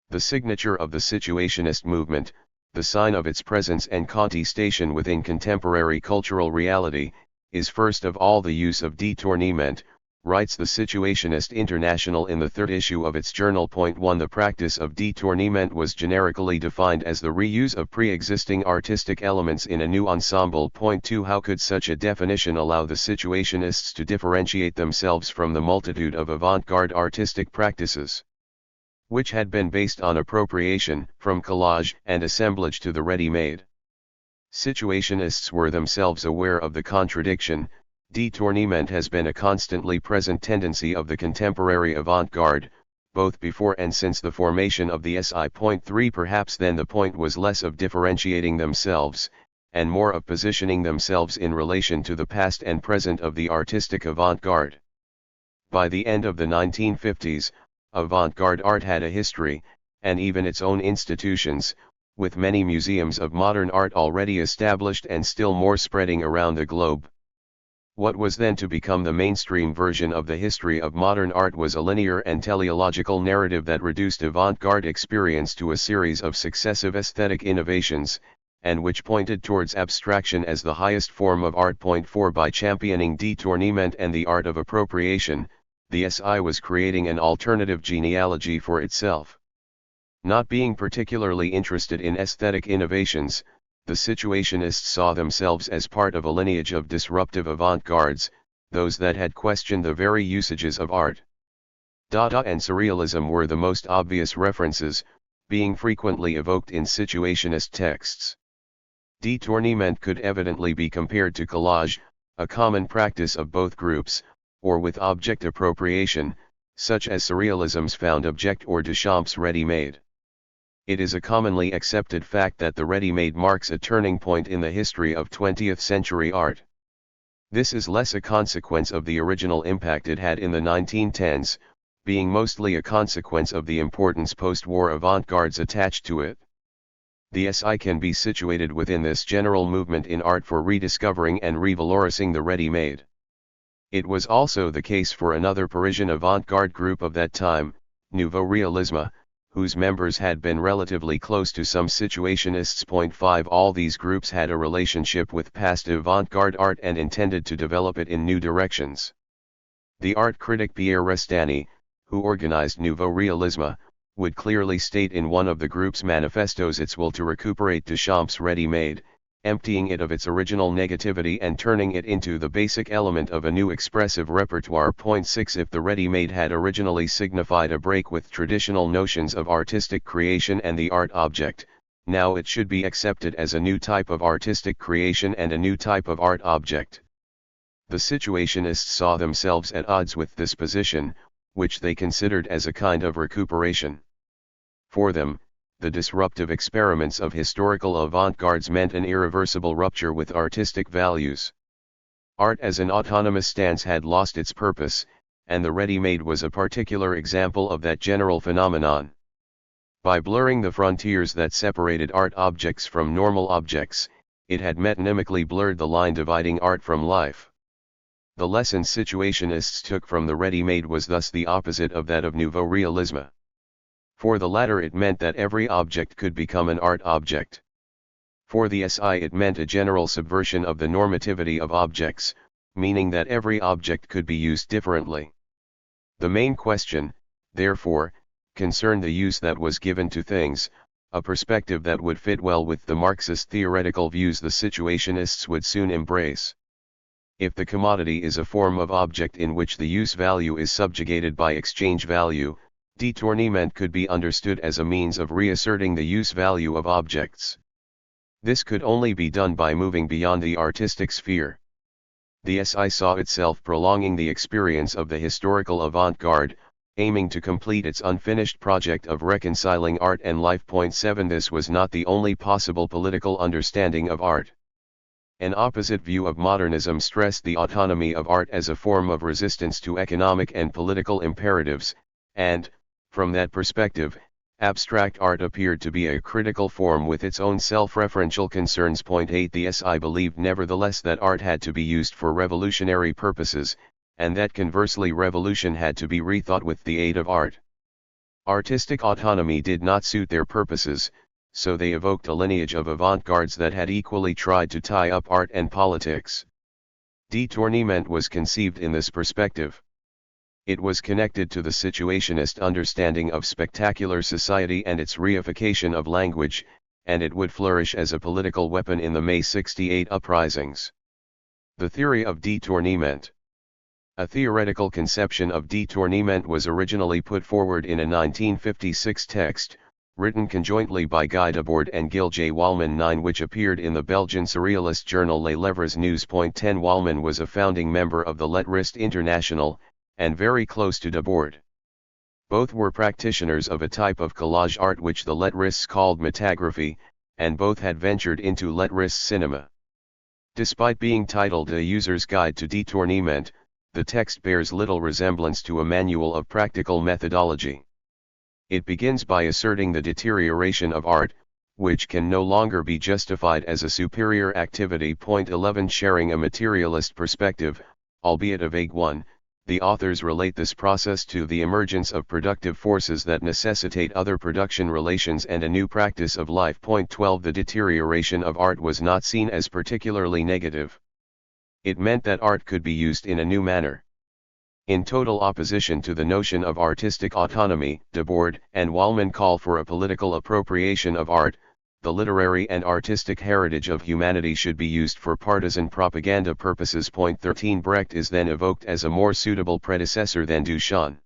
The signature of the Situationist movement, the sign of its presence and contestation within contemporary cultural reality, is first of all the use of détournement, writes the Situationist International in the third issue of its journal. 1 The practice of détournement was generically defined as the reuse of pre-existing artistic elements in a new ensemble. 2 How could such a definition allow the Situationists to differentiate themselves from the multitude of avant-garde artistic practices, which had been based on appropriation, from collage and assemblage to the ready-made? Situationists were themselves aware of the contradiction. Détournement has been a constantly present tendency of the contemporary avant-garde, both before and since the formation of the SI. 3 Perhaps then the point was less of differentiating themselves, and more of positioning themselves in relation to the past and present of the artistic avant-garde. By the end of the 1950s, avant-garde art had a history, and even its own institutions, with many museums of modern art already established and still more spreading around the globe. What was then to become the mainstream version of the history of modern art was a linear and teleological narrative that reduced avant-garde experience to a series of successive aesthetic innovations, and which pointed towards abstraction as the highest form of art. 4 By championing détournement and the art of appropriation, the SI was creating an alternative genealogy for itself. Not being particularly interested in aesthetic innovations, the Situationists saw themselves as part of a lineage of disruptive avant-gardes, those that had questioned the very usages of art. Dada and Surrealism were the most obvious references, being frequently evoked in Situationist texts. Détournement could evidently be compared to collage, a common practice of both groups, or with object appropriation, such as Surrealism's found object or Duchamp's ready-made. It is a commonly accepted fact that the ready-made marks a turning point in the history of 20th century art. This is less a consequence of the original impact it had in the 1910s, being mostly a consequence of the importance post-war avant-gardes attached to it. The SI can be situated within this general movement in art for rediscovering and revalorizing the ready-made. It was also the case for another Parisian avant-garde group of that time, Nouveau Realisme, whose members had been relatively close to some Situationists. 5 All these groups had a relationship with past avant-garde art and intended to develop it in new directions. The art critic Pierre Restani, who organized Nouveau Realisme, would clearly state in one of the group's manifestos its will to recuperate Duchamp's ready-made, emptying it of its original negativity and turning it into the basic element of a new expressive repertoire. 6 If the ready-made had originally signified a break with traditional notions of artistic creation and the art object, now it should be accepted as a new type of artistic creation and a new type of art object. The Situationists saw themselves at odds with this position, which they considered as a kind of recuperation. For them, the disruptive experiments of historical avant-gardes meant an irreversible rupture with artistic values. Art as an autonomous stance had lost its purpose, and the ready-made was a particular example of that general phenomenon. By blurring the frontiers that separated art objects from normal objects, it had metonymically blurred the line dividing art from life. The lesson situationists took from the ready-made was thus the opposite of that of nouveau realism. For the latter it meant that every object could become an art object. For the SI it meant a general subversion of the normativity of objects, meaning that every object could be used differently. The main question, therefore, concerned the use that was given to things, a perspective that would fit well with the Marxist theoretical views the situationists would soon embrace. If the commodity is a form of object in which the use value is subjugated by exchange value, détournement could be understood as a means of reasserting the use value of objects. This could only be done by moving beyond the artistic sphere. The SI saw itself prolonging the experience of the historical avant-garde, aiming to complete its unfinished project of reconciling art and life. 7 This was not the only possible political understanding of art. An opposite view of modernism stressed the autonomy of art as a form of resistance to economic and political imperatives, and, from that perspective, abstract art appeared to be a critical form with its own self-referential concerns. 8 The SI believed nevertheless that art had to be used for revolutionary purposes, and that conversely revolution had to be rethought with the aid of art. Artistic autonomy did not suit their purposes, so they evoked a lineage of avant-gardes that had equally tried to tie up art and politics. Détournement was conceived in this perspective. It was connected to the situationist understanding of spectacular society and its reification of language, and it would flourish as a political weapon in the May 68 uprisings. The theory of détournement. A theoretical conception of détournement was originally put forward in a 1956 text, written conjointly by Guy Debord and Gil J. Wallman 9, which appeared in the Belgian surrealist journal Les Lèvres News. 10 Wallman was a founding member of the Lettrist International, and very close to Debord. Both were practitioners of a type of collage art which the lettrists called metagraphy, and both had ventured into lettrist cinema. Despite being titled A User's Guide to Détournement, the text bears little resemblance to a manual of practical methodology. It begins by asserting the deterioration of art, which can no longer be justified as a superior activity. 11 Sharing a materialist perspective, albeit a vague one, the authors relate this process to the emergence of productive forces that necessitate other production relations and a new practice of life. 12 The deterioration of art was not seen as particularly negative. It meant that art could be used in a new manner. In total opposition to the notion of artistic autonomy, Debord and Wallman call for a political appropriation of art. The literary and artistic heritage of humanity should be used for partisan propaganda purposes. 13 Brecht is then evoked as a more suitable predecessor than Duchamp.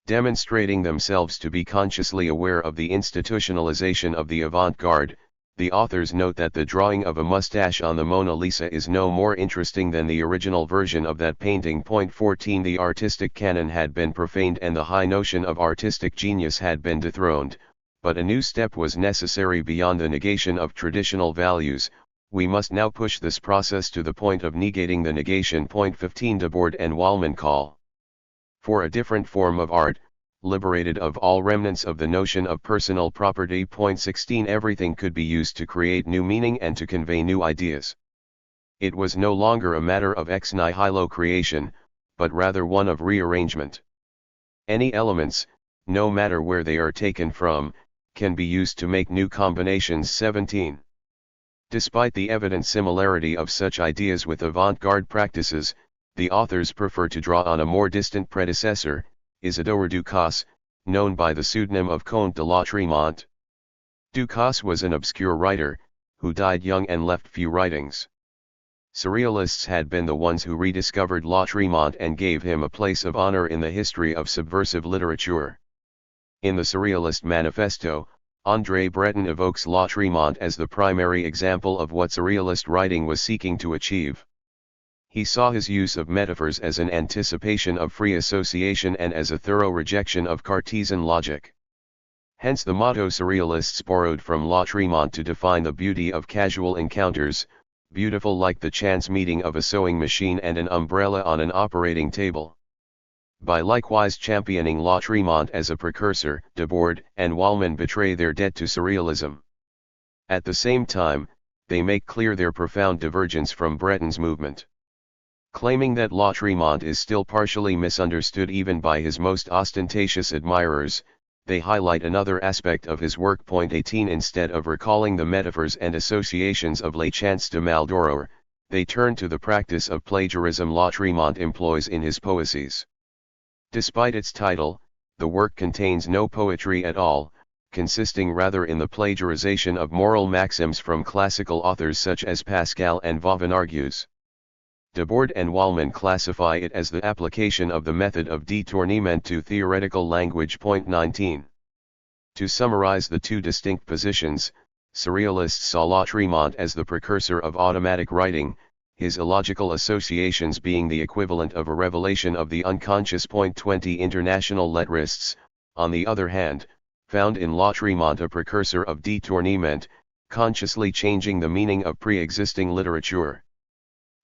Demonstrating themselves to be consciously aware of the institutionalization of the avant-garde, the authors note that the drawing of a mustache on the Mona Lisa is no more interesting than the original version of that painting. 14 The artistic canon had been profaned and the high notion of artistic genius had been dethroned, but a new step was necessary beyond the negation of traditional values. We must now push this process to the point of negating the negation. 15 Debord and Wallman call for a different form of art, liberated of all remnants of the notion of personal property. 16 Everything could be used to create new meaning and to convey new ideas. It was no longer a matter of ex nihilo creation, but rather one of rearrangement. Any elements, no matter where they are taken from, can be used to make new combinations. 17 Despite the evident similarity of such ideas with avant-garde practices, the authors prefer to draw on a more distant predecessor, Isidore Ducasse, known by the pseudonym of Comte de la Tremont. Ducasse was an obscure writer, who died young and left few writings. Surrealists had been the ones who rediscovered La Tremont and gave him a place of honor in the history of subversive literature. In the Surrealist Manifesto, André Breton evokes La Tremont as the primary example of what Surrealist writing was seeking to achieve. He saw his use of metaphors as an anticipation of free association and as a thorough rejection of Cartesian logic. Hence the motto Surrealists borrowed from La Tremont to define the beauty of casual encounters, beautiful like the chance meeting of a sewing machine and an umbrella on an operating table. By likewise championing La Tremont as a precursor, Debord and Wallman betray their debt to Surrealism. At the same time, they make clear their profound divergence from Breton's movement. Claiming that Lautréamont is still partially misunderstood even by his most ostentatious admirers, they highlight another aspect of his work. 18 Instead of recalling the metaphors and associations of Les Chants de Maldoror, they turn to the practice of plagiarism Lautréamont employs in his poesies. Despite its title, the work contains no poetry at all, consisting rather in the plagiarization of moral maxims from classical authors such as Pascal and Vauvenargues. Debord and Wallman classify it as the application of the method of détournement to theoretical language. 19. To summarize the two distinct positions, Surrealists saw Lautréamont as the precursor of automatic writing, his illogical associations being the equivalent of a revelation of the unconscious. 20 International lettrists, on the other hand, found in Lautréamont a precursor of détournement, consciously changing the meaning of pre-existing literature.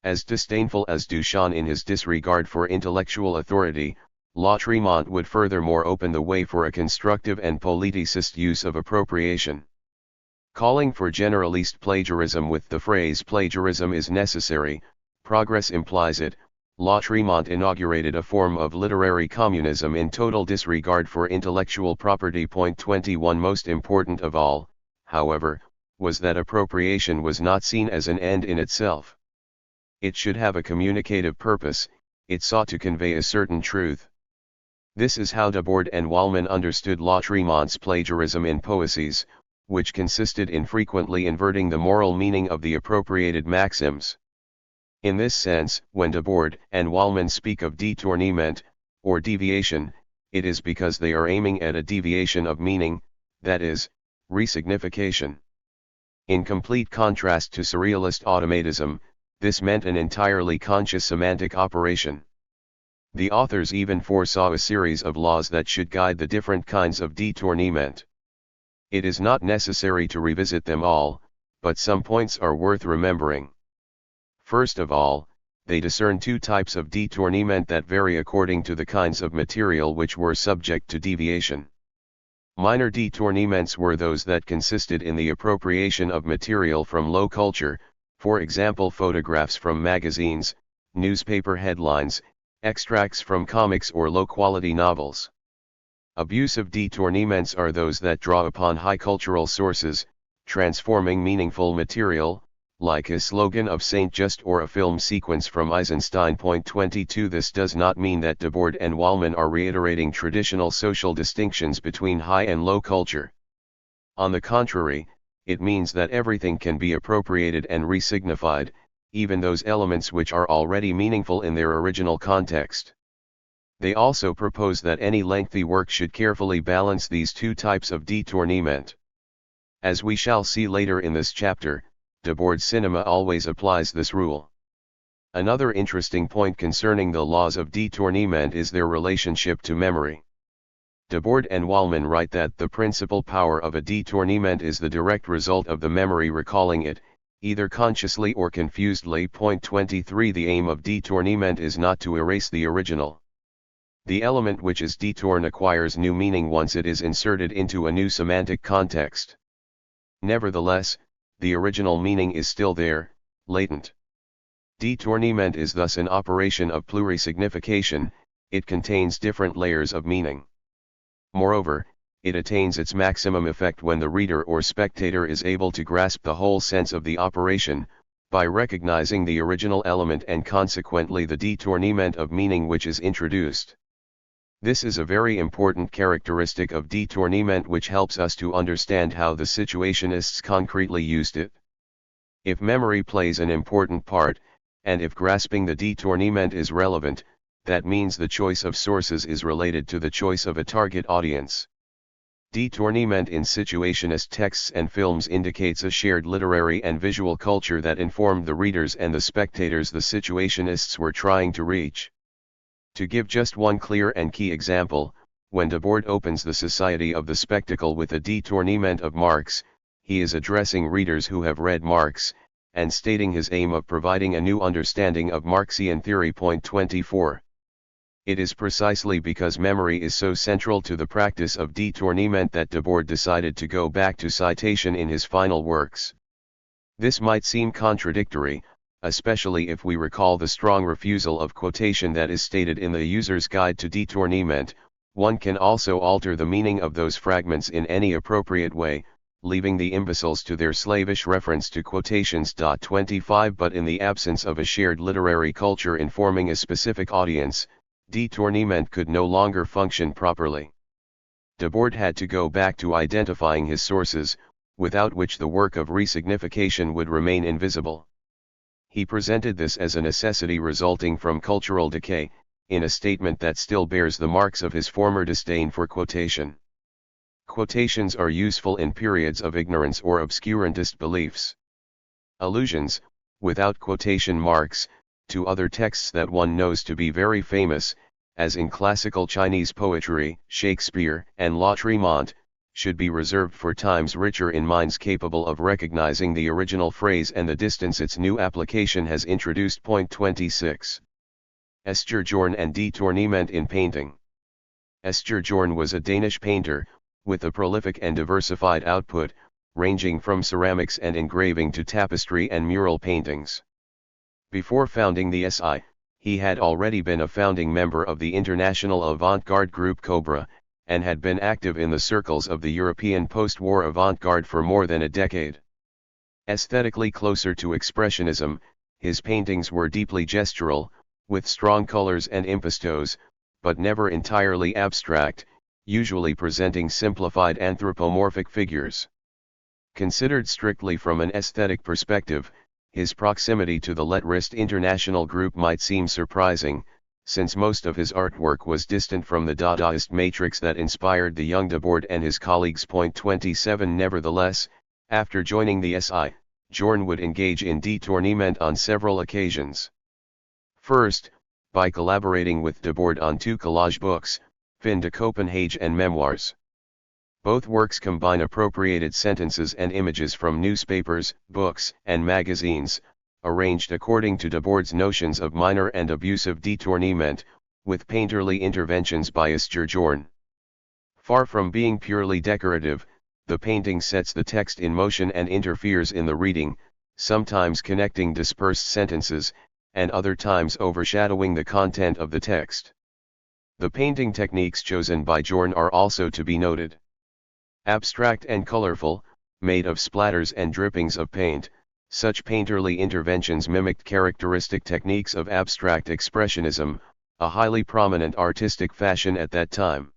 As disdainful as Duchamp in his disregard for intellectual authority, Lautréamont would furthermore open the way for a constructive and politicist use of appropriation. Calling for generalist plagiarism with the phrase plagiarism is necessary, progress implies it, Lautréamont inaugurated a form of literary communism in total disregard for intellectual property. 21 Most important of all, however, was that appropriation was not seen as an end in itself. It should have a communicative purpose, it sought to convey a certain truth. This is how Debord and Wallman understood Lautréamont's plagiarism in poesies, which consisted in frequently inverting the moral meaning of the appropriated maxims. In this sense, when Debord and Wallman speak of détournement, or deviation, it is because they are aiming at a deviation of meaning, that is, resignification. In complete contrast to surrealist automatism, this meant an entirely conscious semantic operation. The authors even foresaw a series of laws that should guide the different kinds of détournement. It is not necessary to revisit them all, but some points are worth remembering. First of all, they discern two types of détournement that vary according to the kinds of material which were subject to deviation. Minor détournements were those that consisted in the appropriation of material from low culture, for example photographs from magazines, newspaper headlines, extracts from comics or low-quality novels. Abusive détournements are those that draw upon high cultural sources, transforming meaningful material, like a slogan of Saint Just or a film sequence from Eisenstein. 22 This does not mean that Debord and Wallman are reiterating traditional social distinctions between high and low culture. On the contrary, it means that everything can be appropriated and resignified, even those elements which are already meaningful in their original context. They also propose that any lengthy work should carefully balance these two types of détournement. As we shall see later in this chapter, Debord's cinema always applies this rule. Another interesting point concerning the laws of détournement is their relationship to memory. Debord and Wallman write that the principal power of a détournement is the direct result of the memory recalling it, either consciously or confusedly. 23 The aim of détournement is not to erase the original. The element which is détourné acquires new meaning once it is inserted into a new semantic context. Nevertheless, the original meaning is still there, latent. Détournement is thus an operation of plurisignification, it contains different layers of meaning. Moreover, it attains its maximum effect when the reader or spectator is able to grasp the whole sense of the operation, by recognizing the original element and consequently the détournement of meaning which is introduced. This is a very important characteristic of détournement which helps us to understand how the Situationists concretely used it. If memory plays an important part, and if grasping the détournement is relevant, that means the choice of sources is related to the choice of a target audience. Détournement in Situationist texts and films indicates a shared literary and visual culture that informed the readers and the spectators the Situationists were trying to reach. To give just one clear and key example, when Debord opens the Society of the Spectacle with a détournement of Marx, he is addressing readers who have read Marx, and stating his aim of providing a new understanding of Marxian theory. 24. It is precisely because memory is so central to the practice of détournement that Debord decided to go back to citation in his final works. This might seem contradictory, especially if we recall the strong refusal of quotation that is stated in the User's Guide to Détournement. One can also alter the meaning of those fragments in any appropriate way, leaving the imbeciles to their slavish reference to quotations. 25 But in the absence of a shared literary culture informing a specific audience, détournement could no longer function properly. Debord had to go back to identifying his sources, without which the work of resignification would remain invisible. He presented this as a necessity resulting from cultural decay, in a statement that still bears the marks of his former disdain for quotation. Quotations are useful in periods of ignorance or obscurantist beliefs. Allusions, without quotation marks, to other texts that one knows to be very famous, as in classical Chinese poetry, Shakespeare and Lautréamont, should be reserved for times richer in minds capable of recognizing the original phrase and the distance its new application has introduced. Point 26. Esturgeon and détournement in painting. Esturgeon was a Danish painter, with a prolific and diversified output, ranging from ceramics and engraving to tapestry and mural paintings. Before founding the SI, he had already been a founding member of the international avant-garde group Cobra, and had been active in the circles of the European post-war avant-garde for more than a decade. Aesthetically closer to Expressionism, his paintings were deeply gestural, with strong colors and impastos, but never entirely abstract, usually presenting simplified anthropomorphic figures. Considered strictly from an aesthetic perspective, his proximity to the Lettrist international group might seem surprising, since most of his artwork was distant from the Dadaist matrix that inspired the young Debord and his colleagues. Point 27 Nevertheless, after joining the SI, Jorn would engage in détournement on several occasions. First, by collaborating with Debord on two collage books, Fin de Copenhagen and Memoirs. Both works combine appropriated sentences and images from newspapers, books, and magazines, arranged according to Debord's notions of minor and abusive détournement, with painterly interventions by Esturgeon. Far from being purely decorative, the painting sets the text in motion and interferes in the reading, sometimes connecting dispersed sentences, and other times overshadowing the content of the text. The painting techniques chosen by Jorn are also to be noted. Abstract and colorful, made of splatters and drippings of paint, such painterly interventions mimicked characteristic techniques of abstract expressionism, a highly prominent artistic fashion at that time.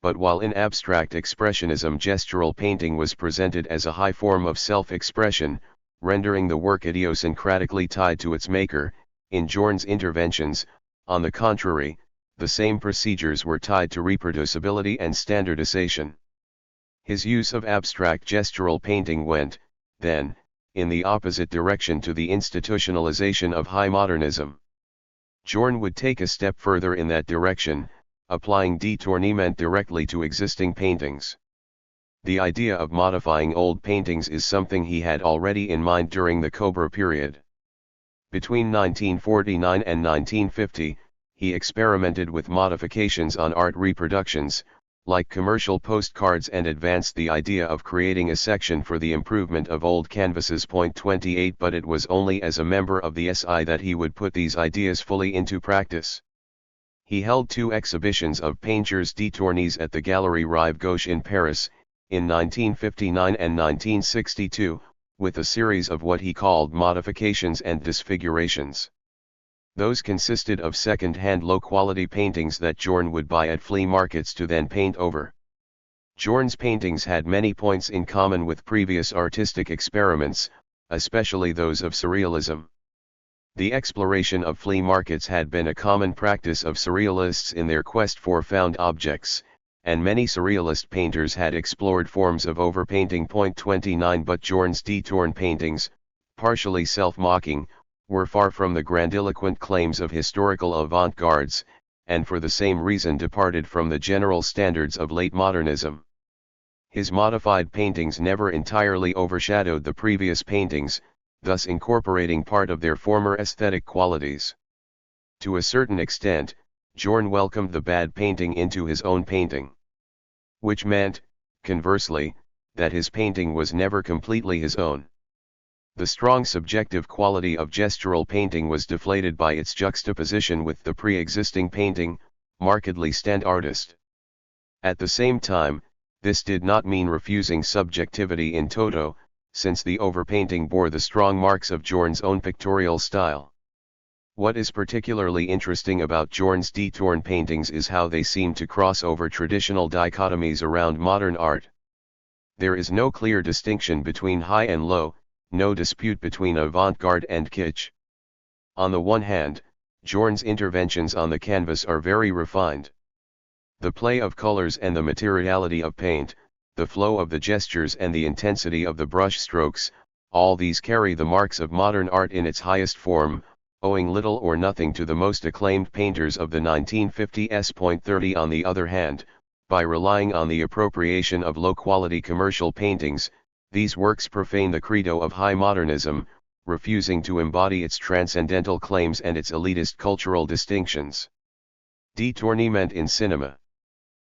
But while in abstract expressionism gestural painting was presented as a high form of self-expression, rendering the work idiosyncratically tied to its maker, in Jorn's interventions, on the contrary, the same procedures were tied to reproducibility and standardization. His use of abstract gestural painting went, then, in the opposite direction to the institutionalization of high modernism. Jorn would take a step further in that direction, applying détournement directly to existing paintings. The idea of modifying old paintings is something he had already in mind during the Cobra period. Between 1949 and 1950, he experimented with modifications on art reproductions, like commercial postcards, and advanced the idea of creating a section for the improvement of old canvases. Point 28 But it was only as a member of the SI that he would put these ideas fully into practice. He held two exhibitions of Peintres détournés at the Galerie Rive Gauche in Paris, in 1959 and 1962, with a series of what he called modifications and disfigurations. Those consisted of second-hand low-quality paintings that Jorn would buy at flea markets to then paint over. Jorn's paintings had many points in common with previous artistic experiments, especially those of surrealism. The exploration of flea markets had been a common practice of surrealists in their quest for found objects, and many surrealist painters had explored forms of overpainting. Point 29 But Jorn's détourné paintings, partially self-mocking, were far from the grandiloquent claims of historical avant-gardes, and for the same reason departed from the general standards of late modernism. His modified paintings never entirely overshadowed the previous paintings, thus incorporating part of their former aesthetic qualities. To a certain extent, Jorn welcomed the bad painting into his own painting. Which meant, conversely, that his painting was never completely his own. The strong subjective quality of gestural painting was deflated by its juxtaposition with the pre-existing painting, markedly standardist. At the same time, this did not mean refusing subjectivity in toto, since the overpainting bore the strong marks of Jorn's own pictorial style. What is particularly interesting about Jorn's Detourn paintings is how they seem to cross over traditional dichotomies around modern art. There is no clear distinction between high and low, no dispute between avant-garde and kitsch. On the one hand, Jorn's interventions on the canvas are very refined. The play of colors and the materiality of paint, the flow of the gestures and the intensity of the brush strokes, all these carry the marks of modern art in its highest form, owing little or nothing to the most acclaimed painters of the 1950s. 30 On the other hand, by relying on the appropriation of low-quality commercial paintings, these works profane the credo of high modernism, refusing to embody its transcendental claims and its elitist cultural distinctions. Détournement in cinema.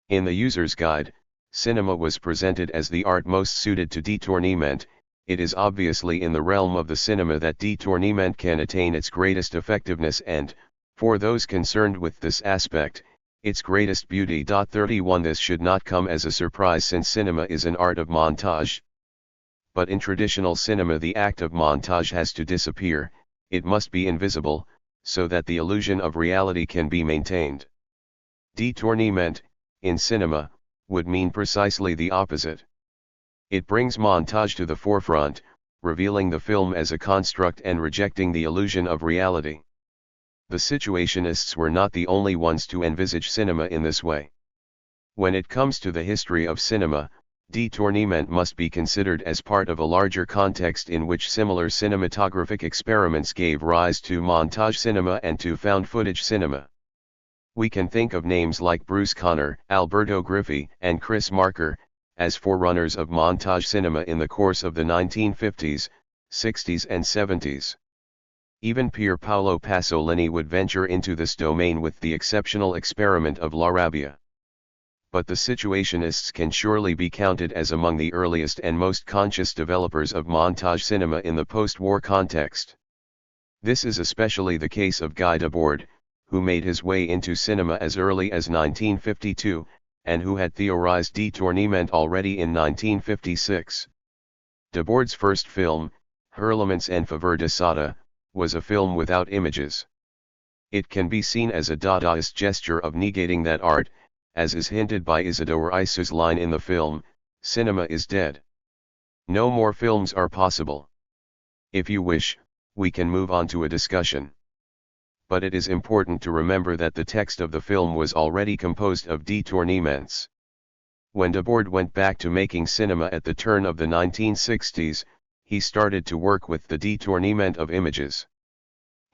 In the user's guide, cinema was presented as the art most suited to détournement. It is obviously in the realm of the cinema that détournement can attain its greatest effectiveness and, for those concerned with this aspect, its greatest beauty. 31 This should not come as a surprise since cinema is an art of montage. But in traditional cinema the act of montage has to disappear, it must be invisible, so that the illusion of reality can be maintained. Détournement, in cinema, would mean precisely the opposite. It brings montage to the forefront, revealing the film as a construct and rejecting the illusion of reality. The Situationists were not the only ones to envisage cinema in this way. When it comes to the history of cinema, détournement must be considered as part of a larger context in which similar cinematographic experiments gave rise to montage cinema and to found footage cinema. We can think of names like Bruce Conner, Alberto Griffi, and Chris Marker as forerunners of montage cinema in the course of the 1950s, 60s and 70s. Even Pier Paolo Pasolini would venture into this domain with the exceptional experiment of La Rabbia. But the Situationists can surely be counted as among the earliest and most conscious developers of montage cinema in the post-war context. This is especially the case of Guy Debord, who made his way into cinema as early as 1952, and who had theorized détournement already in 1956. Debord's first film, Hurlements en faveur de Sada, was a film without images. It can be seen as a Dadaist gesture of negating that art, as is hinted by Isidore Isou's line in the film, "Cinema is dead. No more films are possible." If you wish, we can move on to a discussion. But it is important to remember that the text of the film was already composed of détournements. When Debord went back to making cinema at the turn of the 1960s, he started to work with the détournement of images.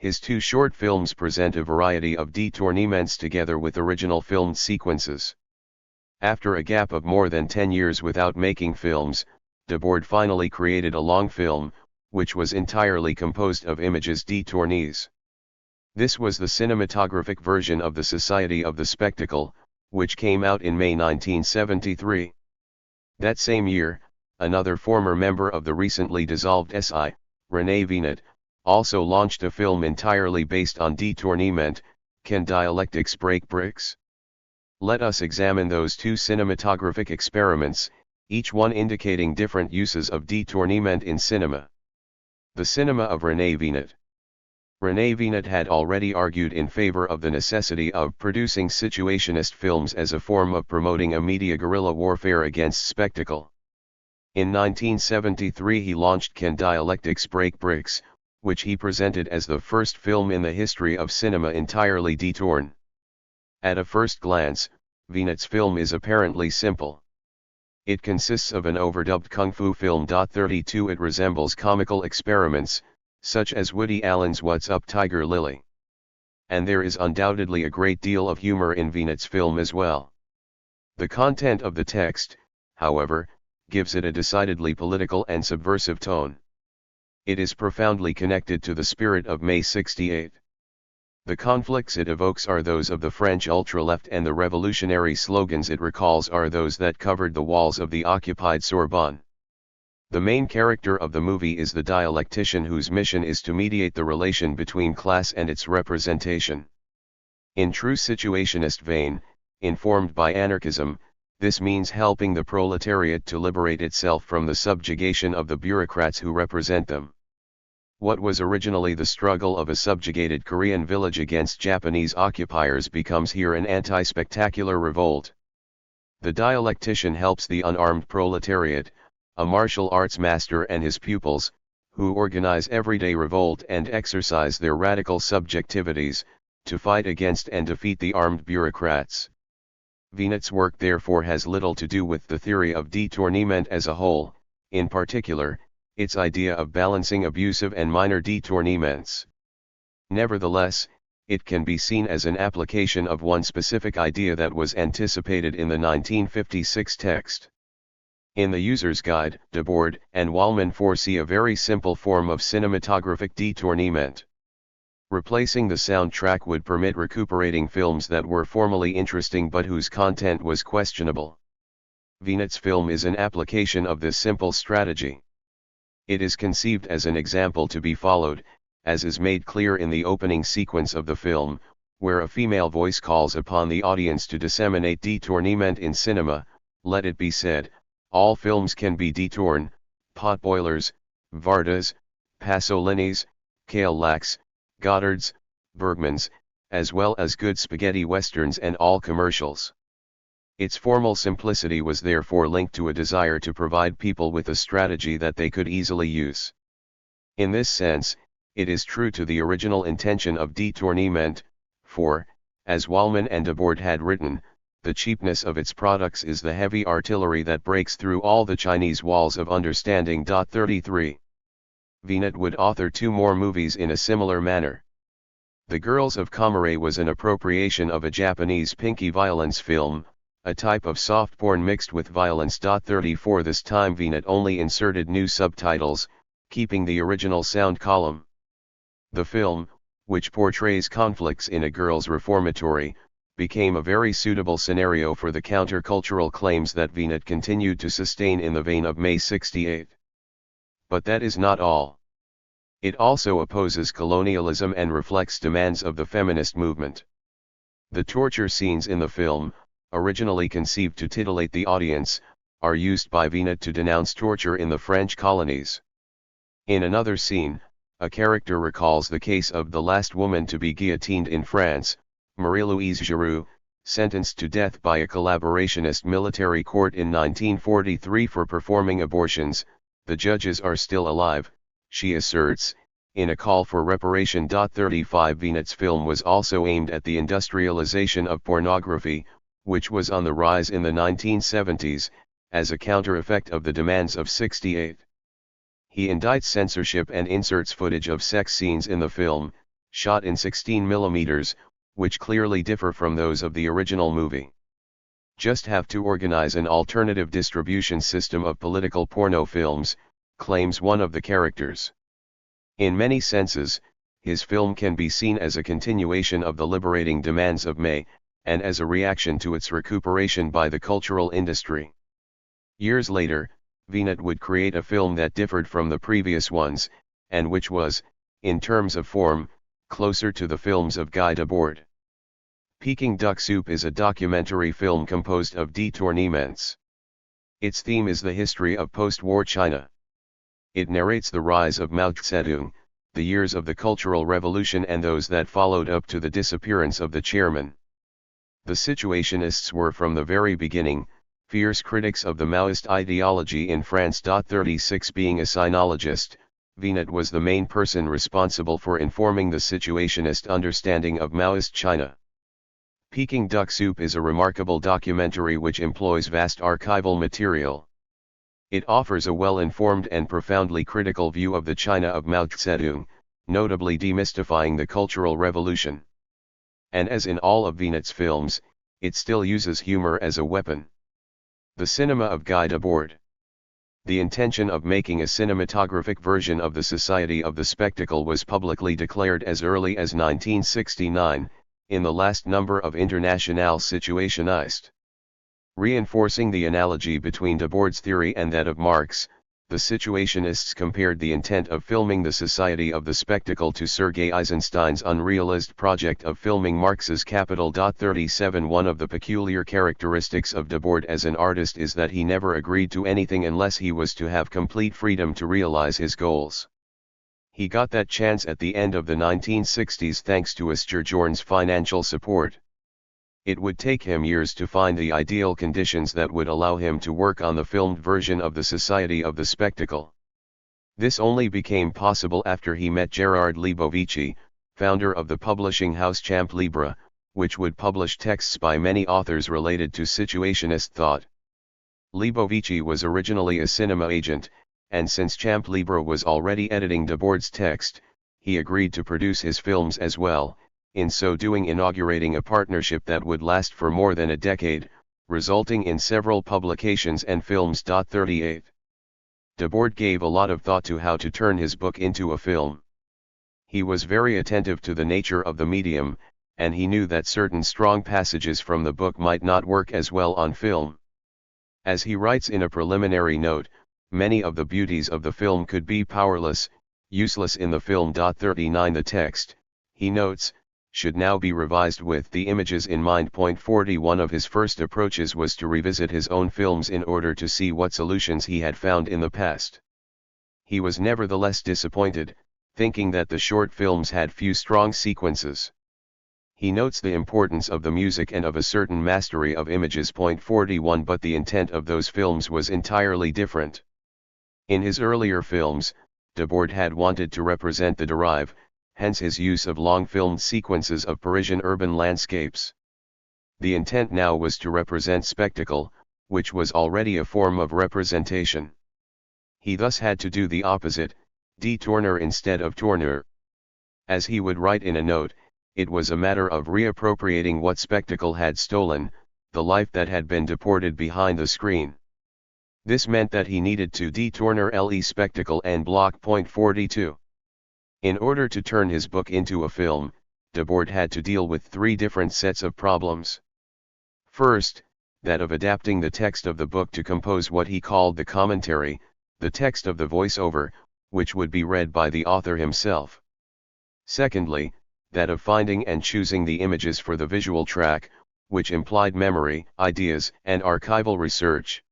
His two short films present a variety of détournements together with original filmed sequences. After a gap of more than 10 years without making films, Debord finally created a long film, which was entirely composed of images détournées. This was the cinematographic version of the Society of the Spectacle, which came out in May 1973. That same year, another former member of the recently dissolved SI, René Vinet, also launched a film entirely based on détournement, Can Dialectics Break Bricks? Let us examine those two cinematographic experiments, each one indicating different uses of détournement in cinema. The cinema of René Vinet. René Vinet had already argued in favor of the necessity of producing situationist films as a form of promoting a media guerrilla warfare against spectacle. In 1973 he launched Can Dialectics Break Bricks, which he presented as the first film in the history of cinema entirely détourné. At a first glance, Vinet's film is apparently simple. It consists of an overdubbed kung fu film. 32 It resembles comical experiments, such as Woody Allen's What's Up Tiger Lily. And there is undoubtedly a great deal of humor in Vinet's film as well. The content of the text, however, gives it a decidedly political and subversive tone. It is profoundly connected to the spirit of May 68. The conflicts it evokes are those of the French ultra-left, and the revolutionary slogans it recalls are those that covered the walls of the occupied Sorbonne. The main character of the movie is the dialectician whose mission is to mediate the relation between class and its representation. In true situationist vein, informed by anarchism, this means helping the proletariat to liberate itself from the subjugation of the bureaucrats who represent them. What was originally the struggle of a subjugated Korean village against Japanese occupiers becomes here an anti-spectacular revolt. The dialectician helps the unarmed proletariat, a martial arts master and his pupils, who organize everyday revolt and exercise their radical subjectivities, to fight against and defeat the armed bureaucrats. Vinet's work therefore has little to do with the theory of détournement as a whole, in particular, its idea of balancing abusive and minor détournements. Nevertheless, it can be seen as an application of one specific idea that was anticipated in the 1956 text. In the user's guide, Debord and Wallman foresee a very simple form of cinematographic détournement. Replacing the soundtrack would permit recuperating films that were formerly interesting but whose content was questionable. Vinet's film is an application of this simple strategy. It is conceived as an example to be followed, as is made clear in the opening sequence of the film, where a female voice calls upon the audience to disseminate détournement in cinema. Let it be said, all films can be détourné, potboilers, Vardas, Pasolinis, Cadillacs, Goddards, Bergmans, as well as good spaghetti westerns and all commercials. Its formal simplicity was therefore linked to a desire to provide people with a strategy that they could easily use. In this sense, it is true to the original intention of détournement, for, as Wallman and Debord had written, the cheapness of its products is the heavy artillery that breaks through all the Chinese walls of understanding. 33. Vinet would author 2 more movies in a similar manner. The Girls of Kamare was an appropriation of a Japanese pinky violence film, a type of soft porn mixed with violence. 34. This time Vinet only inserted new subtitles, keeping the original sound column. The film, which portrays conflicts in a girls' reformatory, became a very suitable scenario for the countercultural claims that Vinet continued to sustain in the vein of May 68. But that is not all. It also opposes colonialism and reflects demands of the feminist movement. The torture scenes in the film, originally conceived to titillate the audience, are used by Vinet to denounce torture in the French colonies. In another scene, a character recalls the case of the last woman to be guillotined in France, Marie-Louise Giroux, sentenced to death by a collaborationist military court in 1943 for performing abortions. The judges are still alive, she asserts, in a call for reparation. 35. Vinet's film was also aimed at the industrialization of pornography, which was on the rise in the 1970s, as a counter-effect of the demands of 68. He indicts censorship and inserts footage of sex scenes in the film, shot in 16mm, which clearly differ from those of the original movie. Just have to organize an alternative distribution system of political porno films, claims one of the characters. In many senses, his film can be seen as a continuation of the liberating demands of May, and as a reaction to its recuperation by the cultural industry. Years later, Vinet would create a film that differed from the previous ones, and which was, in terms of form, closer to the films of Guy Debord. Peking Duck Soup is a documentary film composed of détournements. Its theme is the history of post-war China. It narrates the rise of Mao Zedong, the years of the Cultural Revolution and those that followed up to the disappearance of the chairman. The Situationists were from the very beginning, fierce critics of the Maoist ideology in France. 36. Being a sinologist, Vinet was the main person responsible for informing the Situationist understanding of Maoist China. Peking Duck Soup is a remarkable documentary which employs vast archival material. It offers a well-informed and profoundly critical view of the China of Mao Zedong, notably demystifying the Cultural Revolution. And as in all of Vinet's films, it still uses humor as a weapon. The cinema of Guy Debord. The intention of making a cinematographic version of the Society of the Spectacle was publicly declared as early as 1969, in the last number of International Situationist. Reinforcing the analogy between Debord's theory and that of Marx, the Situationists compared the intent of filming the Society of the Spectacle to Sergei Eisenstein's unrealized project of filming Marx's Capital. 37 One of the peculiar characteristics of Debord as an artist is that he never agreed to anything unless he was to have complete freedom to realize his goals. He got that chance at the end of the 1960s thanks to Asturjorn's financial support. It would take him years to find the ideal conditions that would allow him to work on the filmed version of the Society of the Spectacle. This only became possible after he met Gerard Leibovici, founder of the publishing house Champ Libre, which would publish texts by many authors related to situationist thought. Leibovici was originally a cinema agent, and since Champ Libre was already editing Debord's text, he agreed to produce his films as well, in so doing inaugurating a partnership that would last for more than a decade, resulting in several publications and films. 38. Debord gave a lot of thought to how to turn his book into a film. He was very attentive to the nature of the medium, and he knew that certain strong passages from the book might not work as well on film. As he writes in a preliminary note, many of the beauties of the film could be powerless, useless in the film. 39 The text, he notes, should now be revised with the images in mind. 40 One of his first approaches was to revisit his own films in order to see what solutions he had found in the past. He was nevertheless disappointed, thinking that the short films had few strong sequences. He notes the importance of the music and of a certain mastery of images. 41 But the intent of those films was entirely different. In his earlier films, Debord had wanted to represent the Drive, hence his use of long filmed sequences of Parisian urban landscapes. The intent now was to represent spectacle, which was already a form of representation. He thus had to do the opposite, détourner instead of tourneur. As he would write in a note, it was a matter of reappropriating what spectacle had stolen, the life that had been deported behind the screen. This meant that he needed to détourner le spectacle en bloc. 42. In order to turn his book into a film, Debord had to deal with three different sets of problems. First, that of adapting the text of the book to compose what he called the commentary, the text of the voice-over, which would be read by the author himself. Secondly, that of finding and choosing the images for the visual track, which implied memory, ideas, and archival research.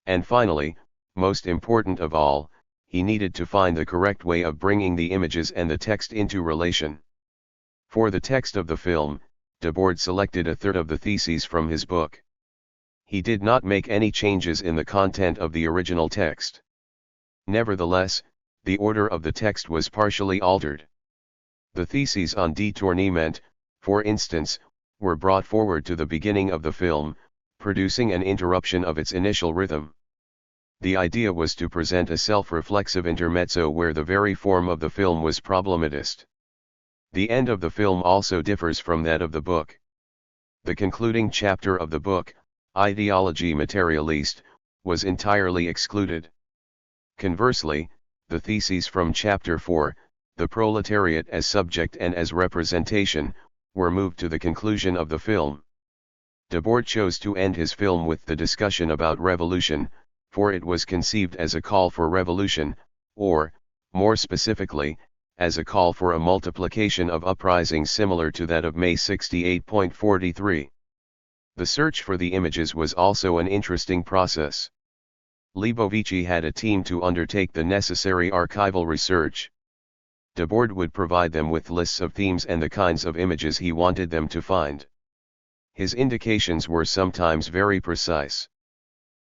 And finally, most important of all, he needed to find the correct way of bringing the images and the text into relation. For the text of the film, Debord selected a third of the theses from his book. He did not make any changes in the content of the original text. Nevertheless, the order of the text was partially altered. The theses on détournement, for instance, were brought forward to the beginning of the film, producing an interruption of its initial rhythm. The idea was to present a self-reflexive intermezzo where the very form of the film was problematist. The end of the film also differs from that of the book. The concluding chapter of the book, Ideologie Materialiste, was entirely excluded. Conversely, the theses from chapter 4, The Proletariat as Subject and as Representation, were moved to the conclusion of the film. Debord chose to end his film with the discussion about revolution, for it was conceived as a call for revolution, or, more specifically, as a call for a multiplication of uprisings similar to that of May 68.43. The search for the images was also an interesting process. Leibovici had a team to undertake the necessary archival research. Debord would provide them with lists of themes and the kinds of images he wanted them to find. His indications were sometimes very precise.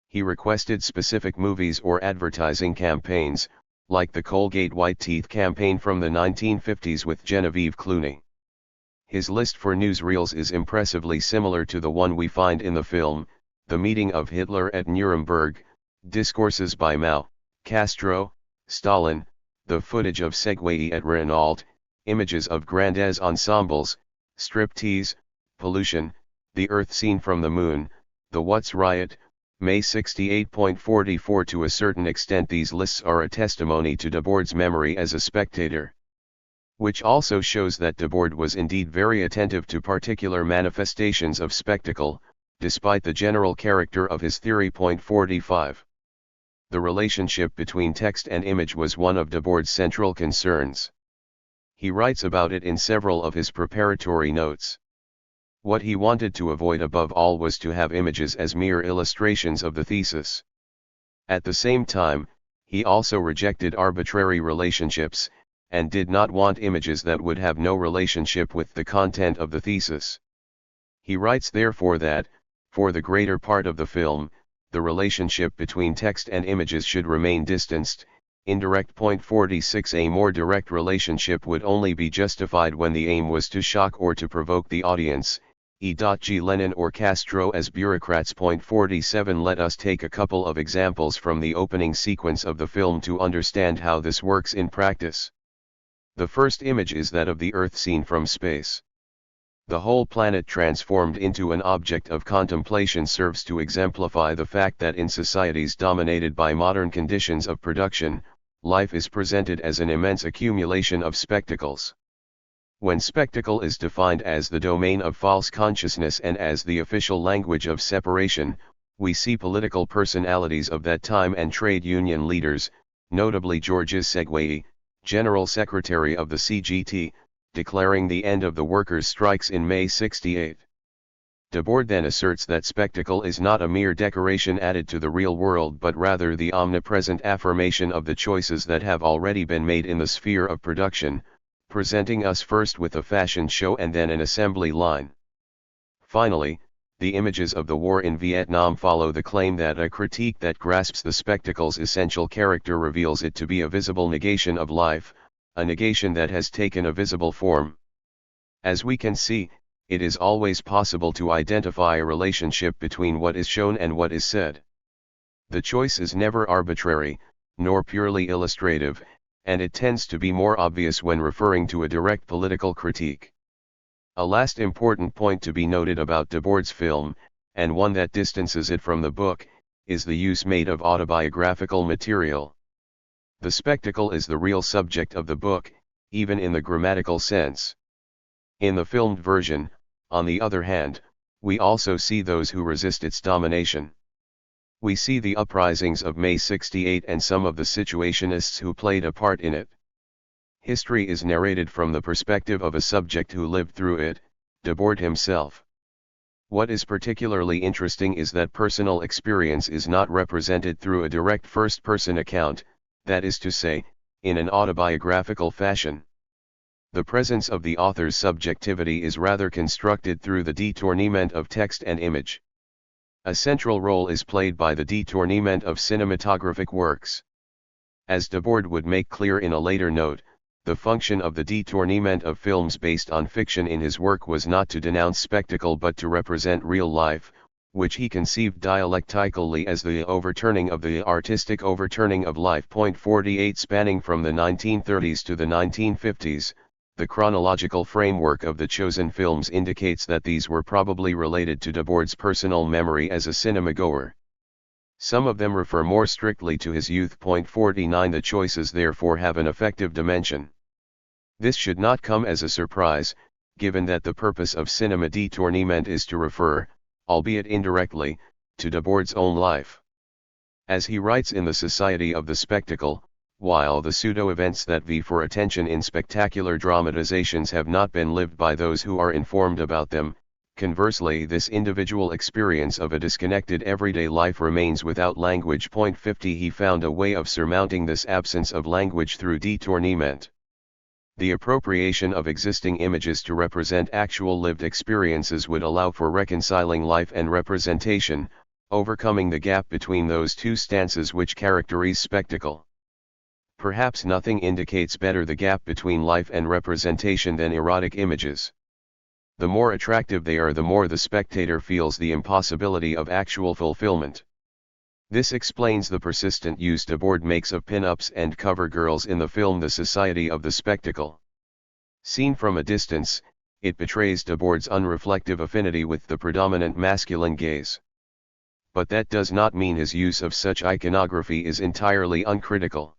He requested specific movies or advertising campaigns, like the Colgate White Teeth campaign from the 1950s with Genevieve Clooney. His list for newsreels is impressively similar to the one we find in the film, The Meeting of Hitler at Nuremberg, discourses by Mao, Castro, Stalin, the footage of Segway at Renault, images of Grandes ensembles, striptease, pollution, the Earth seen from the moon, the What's riot, May 68.44. To a certain extent these lists are a testimony to Debord's memory as a spectator. Which also shows that Debord was indeed very attentive to particular manifestations of spectacle, despite the general character of his theory. 45. The relationship between text and image was one of Debord's central concerns. He writes about it in several of his preparatory notes. What he wanted to avoid above all was to have images as mere illustrations of the thesis. At the same time, he also rejected arbitrary relationships, and did not want images that would have no relationship with the content of the thesis. He writes therefore that, for the greater part of the film, the relationship between text and images should remain distanced, indirect. 46. A more direct relationship would only be justified when the aim was to shock or to provoke the audience, e.g. Lenin or Castro as bureaucrats. 47. Let us take a couple of examples from the opening sequence of the film to understand how this works in practice. The first image is that of the Earth seen from space. The whole planet transformed into an object of contemplation serves to exemplify the fact that in societies dominated by modern conditions of production, life is presented as an immense accumulation of spectacles. When spectacle is defined as the domain of false consciousness and as the official language of separation, we see political personalities of that time and trade union leaders, notably Georges Segouin, General Secretary of the CGT, declaring the end of the workers' strikes in May 68. Debord then asserts that spectacle is not a mere decoration added to the real world but rather the omnipresent affirmation of the choices that have already been made in the sphere of production, presenting us first with a fashion show and then an assembly line. Finally, the images of the war in Vietnam follow the claim that a critique that grasps the spectacle's essential character reveals it to be a visible negation of life, a negation that has taken a visible form. As we can see, it is always possible to identify a relationship between what is shown and what is said. The choice is never arbitrary, nor purely illustrative, and it tends to be more obvious when referring to a direct political critique. A last important point to be noted about Debord's film, and one that distances it from the book, is the use made of autobiographical material. The spectacle is the real subject of the book, even in the grammatical sense. In the filmed version, on the other hand, we also see those who resist its domination. We see the uprisings of May 68 and some of the Situationists who played a part in it. History is narrated from the perspective of a subject who lived through it, Debord himself. What is particularly interesting is that personal experience is not represented through a direct first-person account, that is to say, in an autobiographical fashion. The presence of the author's subjectivity is rather constructed through the détournement of text and image. A central role is played by the détournement of cinematographic works. As Debord would make clear in a later note, the function of the détournement of films based on fiction in his work was not to denounce spectacle but to represent real life, which he conceived dialectically as the overturning of the artistic overturning of life. 48 Spanning from the 1930s to the 1950s, the chronological framework of the chosen films indicates that these were probably related to Debord's personal memory as a cinemagoer. Some of them refer more strictly to his youth. 49 The choices therefore have an affective dimension. This should not come as a surprise, given that the purpose of cinema détournement is to refer, albeit indirectly, to Debord's own life. As he writes in The Society of the Spectacle, while the pseudo-events that vie for attention in spectacular dramatizations have not been lived by those who are informed about them, conversely this individual experience of a disconnected everyday life remains without language. 50 He found a way of surmounting this absence of language through détournement. The appropriation of existing images to represent actual lived experiences would allow for reconciling life and representation, overcoming the gap between those two stances which characterize spectacle. Perhaps nothing indicates better the gap between life and representation than erotic images. The more attractive they are, the more the spectator feels the impossibility of actual fulfillment. This explains the persistent use Debord makes of pin-ups and cover girls in the film The Society of the Spectacle. Seen from a distance, it betrays Debord's unreflective affinity with the predominant masculine gaze. But that does not mean his use of such iconography is entirely uncritical.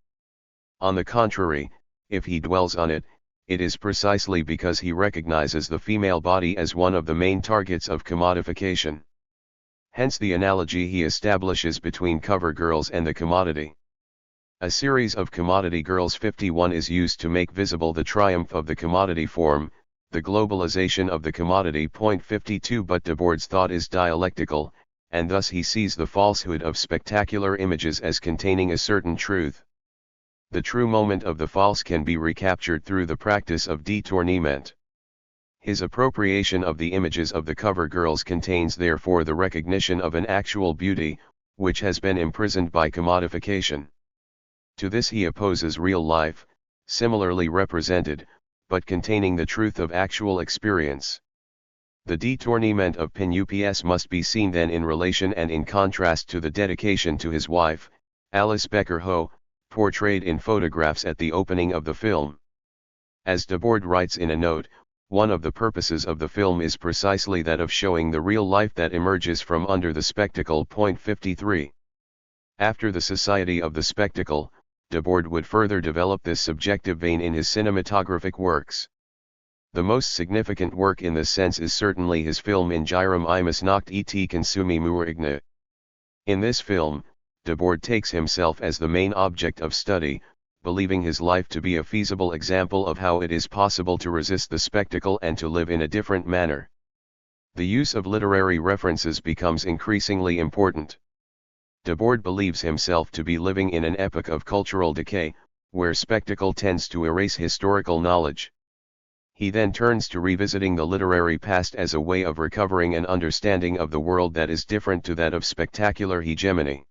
On the contrary, if he dwells on it, it is precisely because he recognizes the female body as one of the main targets of commodification. Hence the analogy he establishes between cover girls and the commodity. A series of commodity girls 51 is used to make visible the triumph of the commodity form, the globalization of the commodity. 52 But Debord's thought is dialectical, and thus he sees the falsehood of spectacular images as containing a certain truth. The true moment of the false can be recaptured through the practice of détournement. His appropriation of the images of the cover girls contains therefore the recognition of an actual beauty, which has been imprisoned by commodification. To this he opposes real life, similarly represented, but containing the truth of actual experience. The détournement of Pin-Ups must be seen then in relation and in contrast to the dedication to his wife, Alice Becker-Ho, portrayed in photographs at the opening of the film. As Debord writes in a note, one of the purposes of the film is precisely that of showing the real life that emerges from under the spectacle. 53. After the Society of the Spectacle, Debord would further develop this subjective vein in his cinematographic works. The most significant work in this sense is certainly his film In Girum Imus Nacht et Consumi Muirigna. In this film, Debord takes himself as the main object of study, believing his life to be a feasible example of how it is possible to resist the spectacle and to live in a different manner. The use of literary references becomes increasingly important. Debord believes himself to be living in an epoch of cultural decay, where spectacle tends to erase historical knowledge. He then turns to revisiting the literary past as a way of recovering an understanding of the world that is different to that of spectacular hegemony.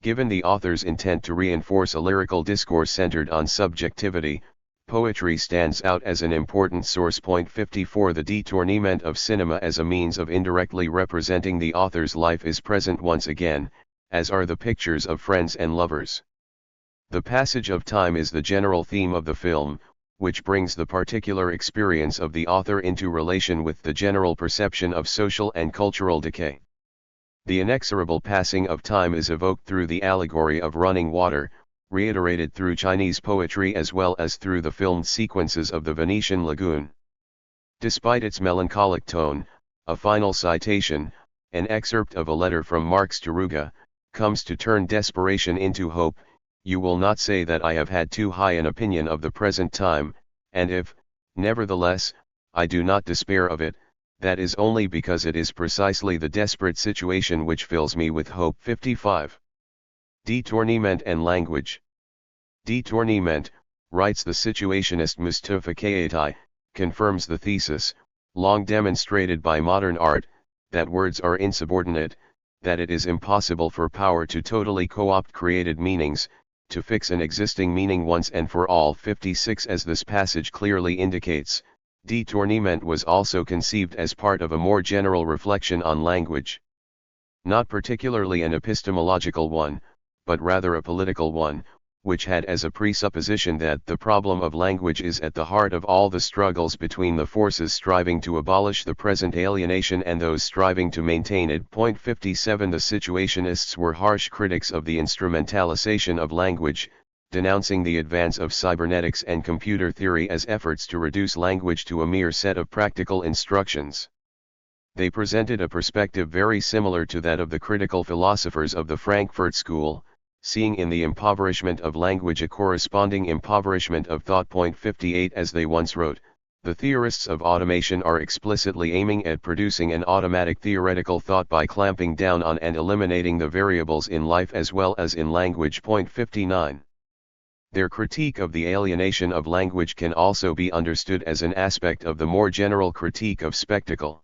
Given the author's intent to reinforce a lyrical discourse centered on subjectivity, poetry stands out as an important source. 54 The détournement of cinema as a means of indirectly representing the author's life is present once again, as are the pictures of friends and lovers. The passage of time is the general theme of the film, which brings the particular experience of the author into relation with the general perception of social and cultural decay. The inexorable passing of time is evoked through the allegory of running water, reiterated through Chinese poetry as well as through the filmed sequences of the Venetian lagoon. Despite its melancholic tone, a final citation, an excerpt of a letter from Marx to Ruga, comes to turn desperation into hope. You will not say that I have had too high an opinion of the present time, and if, nevertheless, I do not despair of it, that is only because it is precisely the desperate situation which fills me with hope. 55. Détournement and language. Détournement, writes the situationist Mustafa Kayati, confirms the thesis, long demonstrated by modern art, that words are insubordinate, that it is impossible for power to totally co-opt created meanings, to fix an existing meaning once and for all. 56 As this passage clearly indicates, détournement was also conceived as part of a more general reflection on language. Not particularly an epistemological one, but rather a political one, which had as a presupposition that the problem of language is at the heart of all the struggles between the forces striving to abolish the present alienation and those striving to maintain it. 57 The situationists were harsh critics of the instrumentalization of language, denouncing the advance of cybernetics and computer theory as efforts to reduce language to a mere set of practical instructions. They presented a perspective very similar to that of the critical philosophers of the Frankfurt School, seeing in the impoverishment of language a corresponding impoverishment of thought. 58 As they once wrote, the theorists of automation are explicitly aiming at producing an automatic theoretical thought by clamping down on and eliminating the variables in life as well as in language. 59. Their critique of the alienation of language can also be understood as an aspect of the more general critique of spectacle.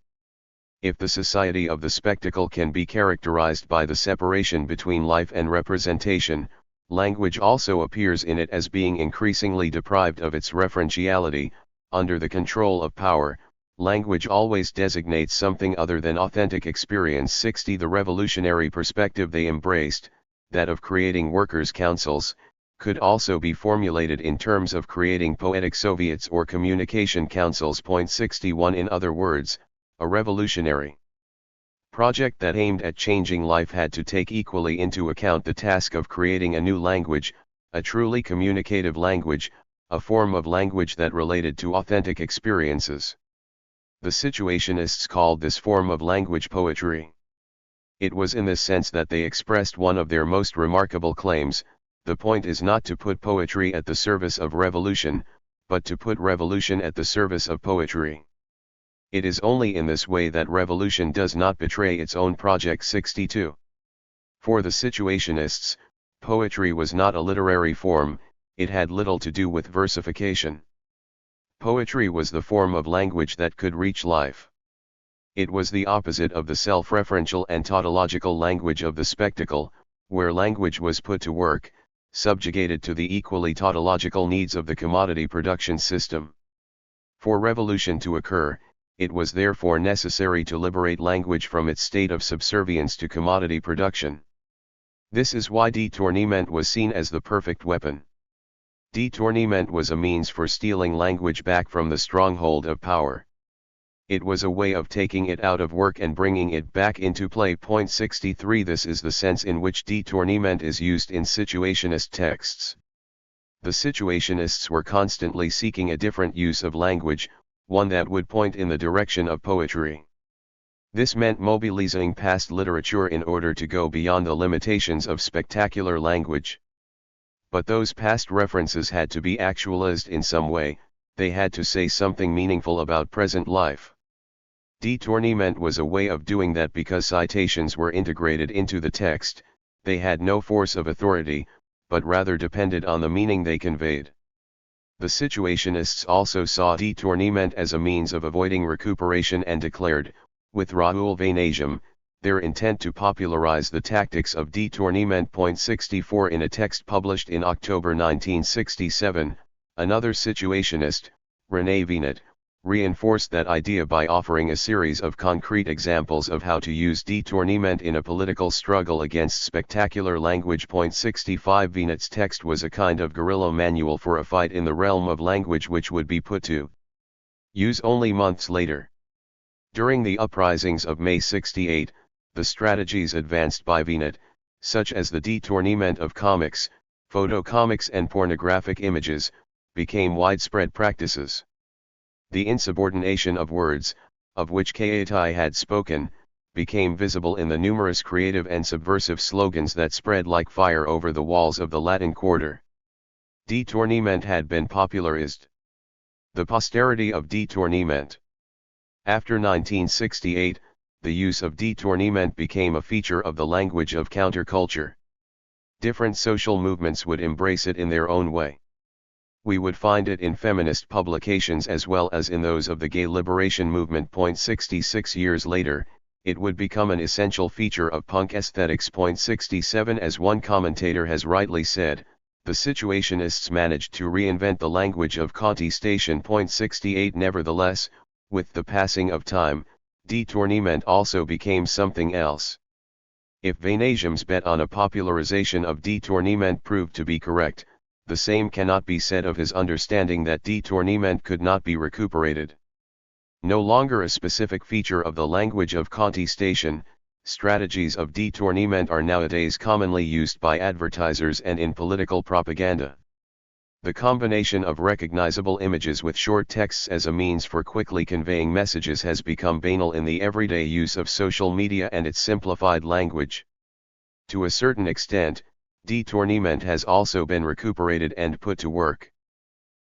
If the society of the spectacle can be characterized by the separation between life and representation, language also appears in it as being increasingly deprived of its referentiality. Under the control of power, language always designates something other than authentic experience. 60 The revolutionary perspective they embraced, that of creating workers' councils, could also be formulated in terms of creating poetic soviets or communication councils. 61 In other words, a revolutionary project that aimed at changing life had to take equally into account the task of creating a new language, a truly communicative language, a form of language that related to authentic experiences. The situationists called this form of language poetry. It was in this sense that they expressed one of their most remarkable claims: the point is not to put poetry at the service of revolution, but to put revolution at the service of poetry. It is only in this way that revolution does not betray its own project. 62. For the Situationists, poetry was not a literary form, it had little to do with versification. Poetry was the form of language that could reach life. It was the opposite of the self-referential and tautological language of the spectacle, where language was put to work, subjugated to the equally tautological needs of the commodity production system. For revolution to occur, it was therefore necessary to liberate language from its state of subservience to commodity production. This is why détournement was seen as the perfect weapon. Détournement was a means for stealing language back from the stronghold of power. It was a way of taking it out of work and bringing it back into play. 63. This is the sense in which détournement is used in situationist texts. The situationists were constantly seeking a different use of language, one that would point in the direction of poetry. This meant mobilizing past literature in order to go beyond the limitations of spectacular language. But those past references had to be actualized in some way, they had to say something meaningful about present life. Détournement was a way of doing that because citations were integrated into the text, they had no force of authority, but rather depended on the meaning they conveyed. The situationists also saw détournement as a means of avoiding recuperation and declared, with Raoul Vaneigem, their intent to popularize the tactics of détournement. 64. In a text published in October 1967, another situationist, René Vinet, reinforced that idea by offering a series of concrete examples of how to use détournement in a political struggle against spectacular language. 65. Vinet's text was a kind of guerrilla manual for a fight in the realm of language which would be put to use only months later. During the uprisings of May 68, the strategies advanced by Vinet, such as the détournement of comics, photocomics and pornographic images, became widespread practices. The insubordination of words, of which Kaitai had spoken, became visible in the numerous creative and subversive slogans that spread like fire over the walls of the Latin Quarter. Détournement had been popularized. The posterity of détournement. After 1968, the use of détournement became a feature of the language of counterculture. Different social movements would embrace it in their own way. We would find it in feminist publications as well as in those of the gay liberation movement. 66 years later, it would become an essential feature of punk aesthetics. 67. As one commentator has rightly said, the situationists managed to reinvent the language of contestation. 68. Nevertheless, with the passing of time, détournement also became something else. If Vaneigem's bet on a popularization of détournement proved to be correct, the same cannot be said of his understanding that détournement could not be recuperated. No longer a specific feature of the language of contestation, strategies of détournement are nowadays commonly used by advertisers and in political propaganda. The combination of recognizable images with short texts as a means for quickly conveying messages has become banal in the everyday use of social media and its simplified language. To a certain extent, détournement has also been recuperated and put to work.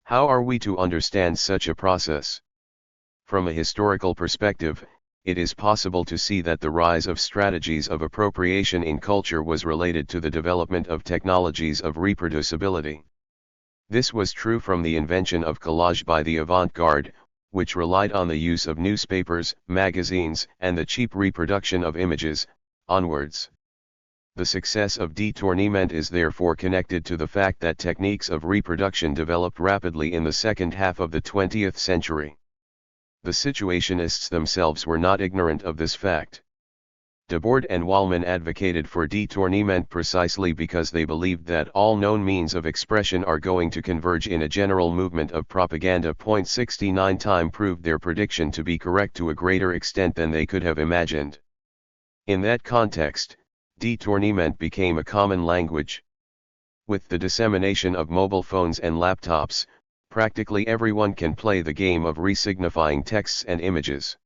How are we to understand such a process? From a historical perspective, it is possible to see that the rise of strategies of appropriation in culture was related to the development of technologies of reproducibility. This was true from the invention of collage by the avant-garde, which relied on the use of newspapers, magazines, and the cheap reproduction of images, onwards. The success of détournement is therefore connected to the fact that techniques of reproduction developed rapidly in the second half of the 20th century. The situationists themselves were not ignorant of this fact. Debord and Wallman advocated for détournement precisely because they believed that all known means of expression are going to converge in a general movement of propaganda. 69. Time proved their prediction to be correct to a greater extent than they could have imagined. In that context, détournement became a common language. With the dissemination of mobile phones and laptops, practically everyone can play the game of resignifying texts and images.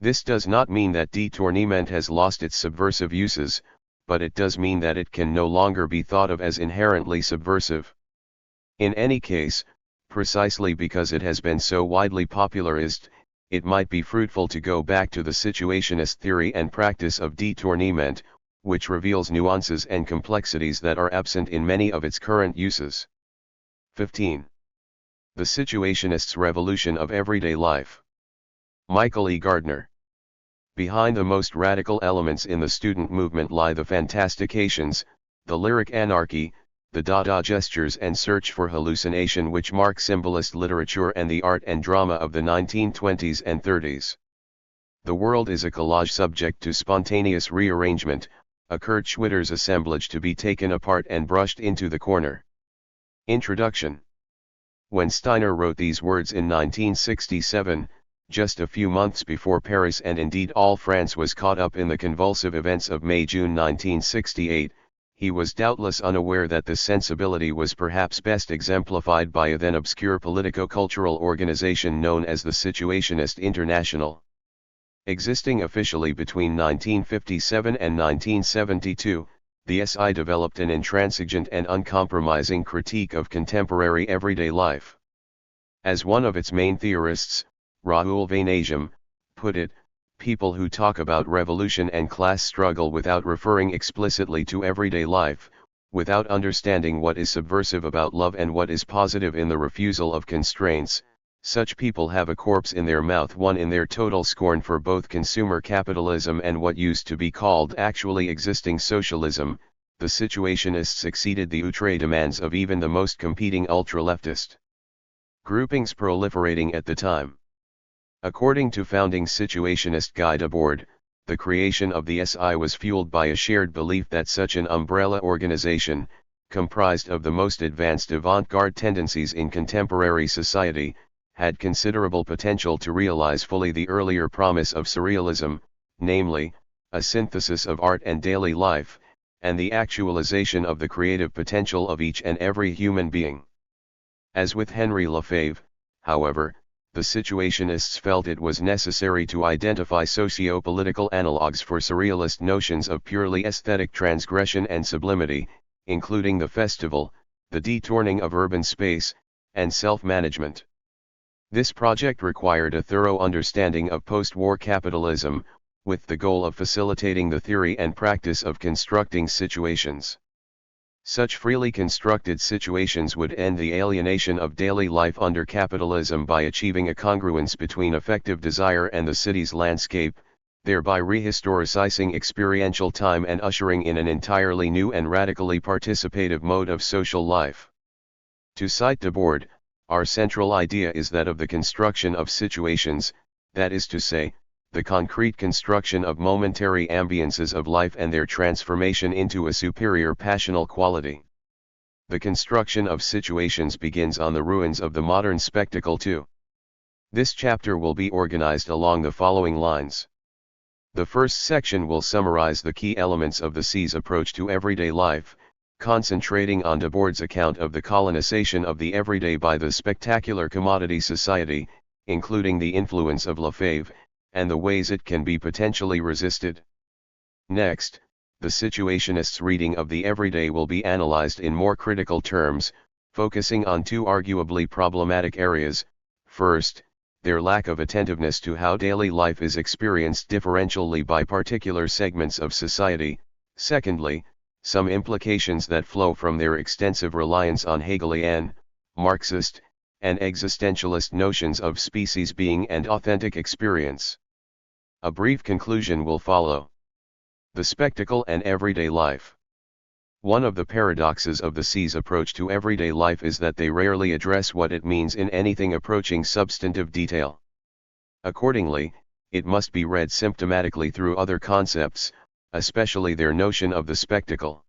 This does not mean that détournement has lost its subversive uses, but it does mean that it can no longer be thought of as inherently subversive. In any case, precisely because it has been so widely popularized, it might be fruitful to go back to the situationist theory and practice of détournement, which reveals nuances and complexities that are absent in many of its current uses. 15. The Situationists' Revolution of Everyday Life. Michael E. Gardner. Behind the most radical elements in the student movement lie the fantastications, the lyric anarchy, the Dada gestures and search for hallucination which mark symbolist literature and the art and drama of the 1920s and 30s. The world is a collage subject to spontaneous rearrangement, a Kurt Schwitter's assemblage to be taken apart and brushed into the corner. Introduction. When Steiner wrote these words in 1967, just a few months before Paris and indeed all France was caught up in the convulsive events of May-June 1968, he was doubtless unaware that this sensibility was perhaps best exemplified by a then obscure politico-cultural organization known as the Situationist International. Existing officially between 1957 and 1972, the SI developed an intransigent and uncompromising critique of contemporary everyday life. As one of its main theorists, Raoul Vaneigem, put it, people who talk about revolution and class struggle without referring explicitly to everyday life, without understanding what is subversive about love and what is positive in the refusal of constraints, such people have a corpse in their mouth, one in their total scorn for both consumer capitalism and what used to be called actually existing socialism. The Situationists exceeded the outre demands of even the most competing ultra-leftist groupings proliferating at the time. According to founding Situationist Guy Debord, the creation of the SI was fueled by a shared belief that such an umbrella organization, comprised of the most advanced avant-garde tendencies in contemporary society, had considerable potential to realize fully the earlier promise of surrealism, namely, a synthesis of art and daily life, and the actualization of the creative potential of each and every human being. As with Henry Lefebvre, however, the Situationists felt it was necessary to identify socio-political analogues for surrealist notions of purely aesthetic transgression and sublimity, including the festival, the detourning of urban space, and self-management. This project required a thorough understanding of post-war capitalism, with the goal of facilitating the theory and practice of constructing situations. Such freely constructed situations would end the alienation of daily life under capitalism by achieving a congruence between effective desire and the city's landscape, thereby rehistoricizing experiential time and ushering in an entirely new and radically participative mode of social life. To cite Debord, our central idea is that of the construction of situations, that is to say, the concrete construction of momentary ambiances of life and their transformation into a superior passional quality. The construction of situations begins on the ruins of the modern spectacle too. This chapter will be organized along the following lines. The first section will summarize the key elements of the C's approach to everyday life, concentrating on Debord's account of the colonization of the everyday by the spectacular commodity society, including the influence of Lefebvre, and the ways it can be potentially resisted. Next, the Situationists' reading of the everyday will be analyzed in more critical terms, focusing on two arguably problematic areas. First, their lack of attentiveness to how daily life is experienced differentially by particular segments of society. Secondly, some implications that flow from their extensive reliance on Hegelian, Marxist, and existentialist notions of species being and authentic experience. A brief conclusion will follow. The spectacle and everyday life. One of the paradoxes of the C's approach to everyday life is that they rarely address what it means in anything approaching substantive detail. Accordingly, it must be read symptomatically through other concepts, especially their notion of the spectacle.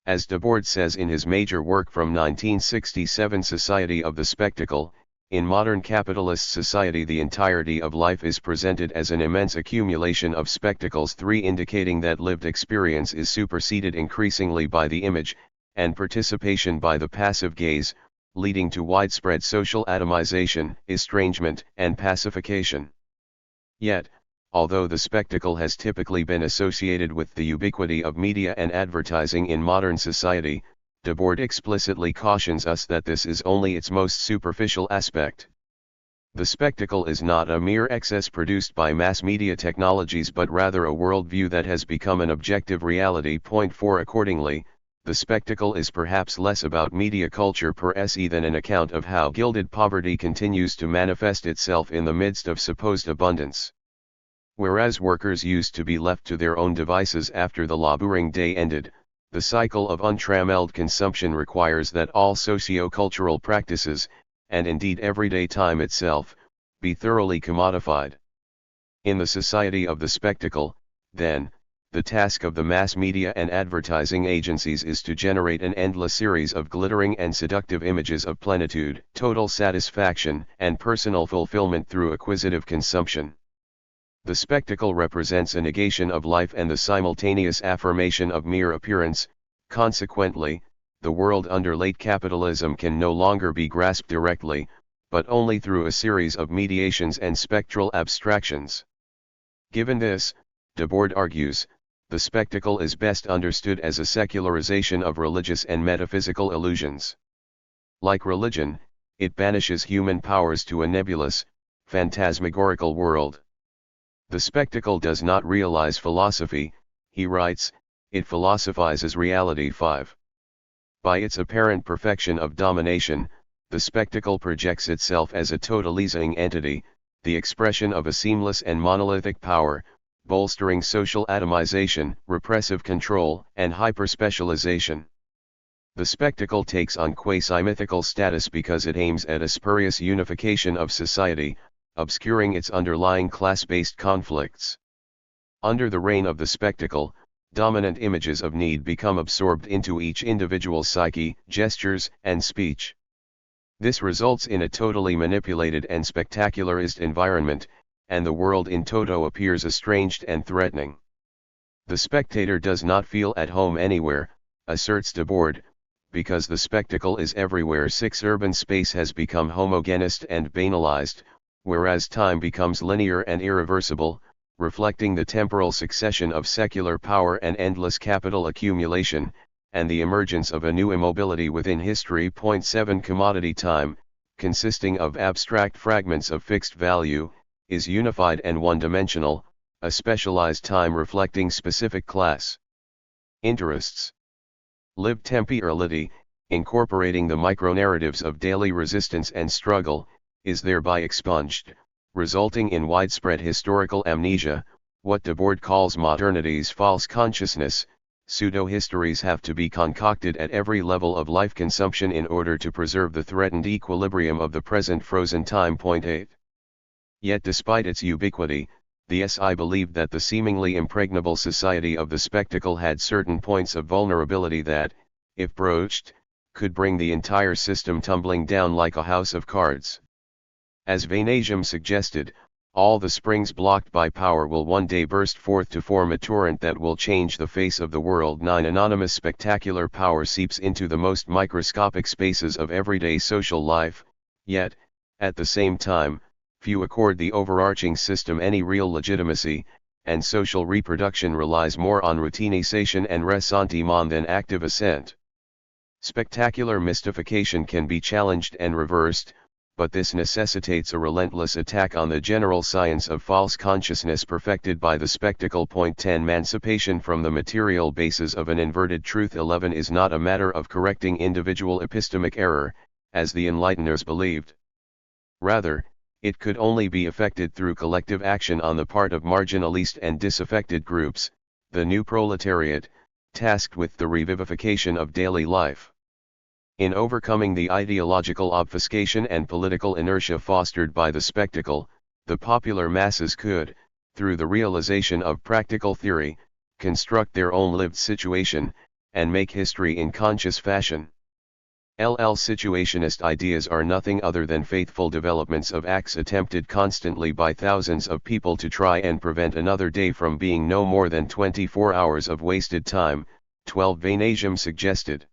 As Debord says in his major work from 1967, Society of the Spectacle, in modern capitalist society the entirety of life is presented as an immense accumulation of spectacles, 3 indicating that lived experience is superseded increasingly by the image, and participation by the passive gaze, leading to widespread social atomization, estrangement, and pacification. Yet, although the spectacle has typically been associated with the ubiquity of media and advertising in modern society, Debord explicitly cautions us that this is only its most superficial aspect. The spectacle is not a mere excess produced by mass media technologies but rather a worldview that has become an objective reality. Point 4. Accordingly, the spectacle is perhaps less about media culture per se than an account of how gilded poverty continues to manifest itself in the midst of supposed abundance. Whereas workers used to be left to their own devices after the laboring day ended, the cycle of untrammeled consumption requires that all socio-cultural practices, and indeed everyday time itself, be thoroughly commodified. In the society of the spectacle, then, the task of the mass media and advertising agencies is to generate an endless series of glittering and seductive images of plenitude, total satisfaction, and personal fulfillment through acquisitive consumption. The spectacle represents a negation of life and the simultaneous affirmation of mere appearance. Consequently, the world under late capitalism can no longer be grasped directly, but only through a series of mediations and spectral abstractions. Given this, Debord argues, the spectacle is best understood as a secularization of religious and metaphysical illusions. Like religion, it banishes human powers to a nebulous, phantasmagorical world. The spectacle does not realize philosophy, he writes, it philosophizes reality. 5. By its apparent perfection of domination, the spectacle projects itself as a totalizing entity, the expression of a seamless and monolithic power, bolstering social atomization, repressive control, and hyperspecialization. The spectacle takes on quasi-mythical status because it aims at a spurious unification of society, obscuring its underlying class-based conflicts. Under the reign of the spectacle, dominant images of need become absorbed into each individual psyche, gestures, and speech. This results in a totally manipulated and spectacularized environment, and the world in toto appears estranged and threatening. The spectator does not feel at home anywhere, asserts Debord, because the spectacle is everywhere. 6. Urban space has become homogenized and banalized, whereas time becomes linear and irreversible, reflecting the temporal succession of secular power and endless capital accumulation, and the emergence of a new immobility within history. 7. Commodity time, consisting of abstract fragments of fixed value, is unified and one-dimensional, a specialized time reflecting specific class interests. Live temporality, incorporating the micronarratives of daily resistance and struggle, is thereby expunged, resulting in widespread historical amnesia, what Debord calls modernity's false consciousness. Pseudo-histories have to be concocted at every level of life consumption in order to preserve the threatened equilibrium of the present frozen time. 8. Yet despite its ubiquity, the SI believed that the seemingly impregnable society of the spectacle had certain points of vulnerability that, if broached, could bring the entire system tumbling down like a house of cards. As Vanasium suggested, all the springs blocked by power will one day burst forth to form a torrent that will change the face of the world. 9. Anonymous spectacular power seeps into the most microscopic spaces of everyday social life, yet, at the same time, few accord the overarching system any real legitimacy, and social reproduction relies more on routinization and ressentiment than active assent. Spectacular mystification can be challenged and reversed, but this necessitates a relentless attack on the general science of false consciousness perfected by the spectacle. 10. Emancipation from the material basis of an inverted truth. 11. Is not a matter of correcting individual epistemic error, as the Enlighteners believed. Rather, it could only be effected through collective action on the part of marginalized and disaffected groups, the new proletariat, tasked with the revivification of daily life. In overcoming the ideological obfuscation and political inertia fostered by the spectacle, the popular masses could, through the realization of practical theory, construct their own lived situation, and make history in conscious fashion. Situationist ideas are nothing other than faithful developments of acts attempted constantly by thousands of people to try and prevent another day from being no more than 24 hours of wasted time. 12. Vanasium suggested.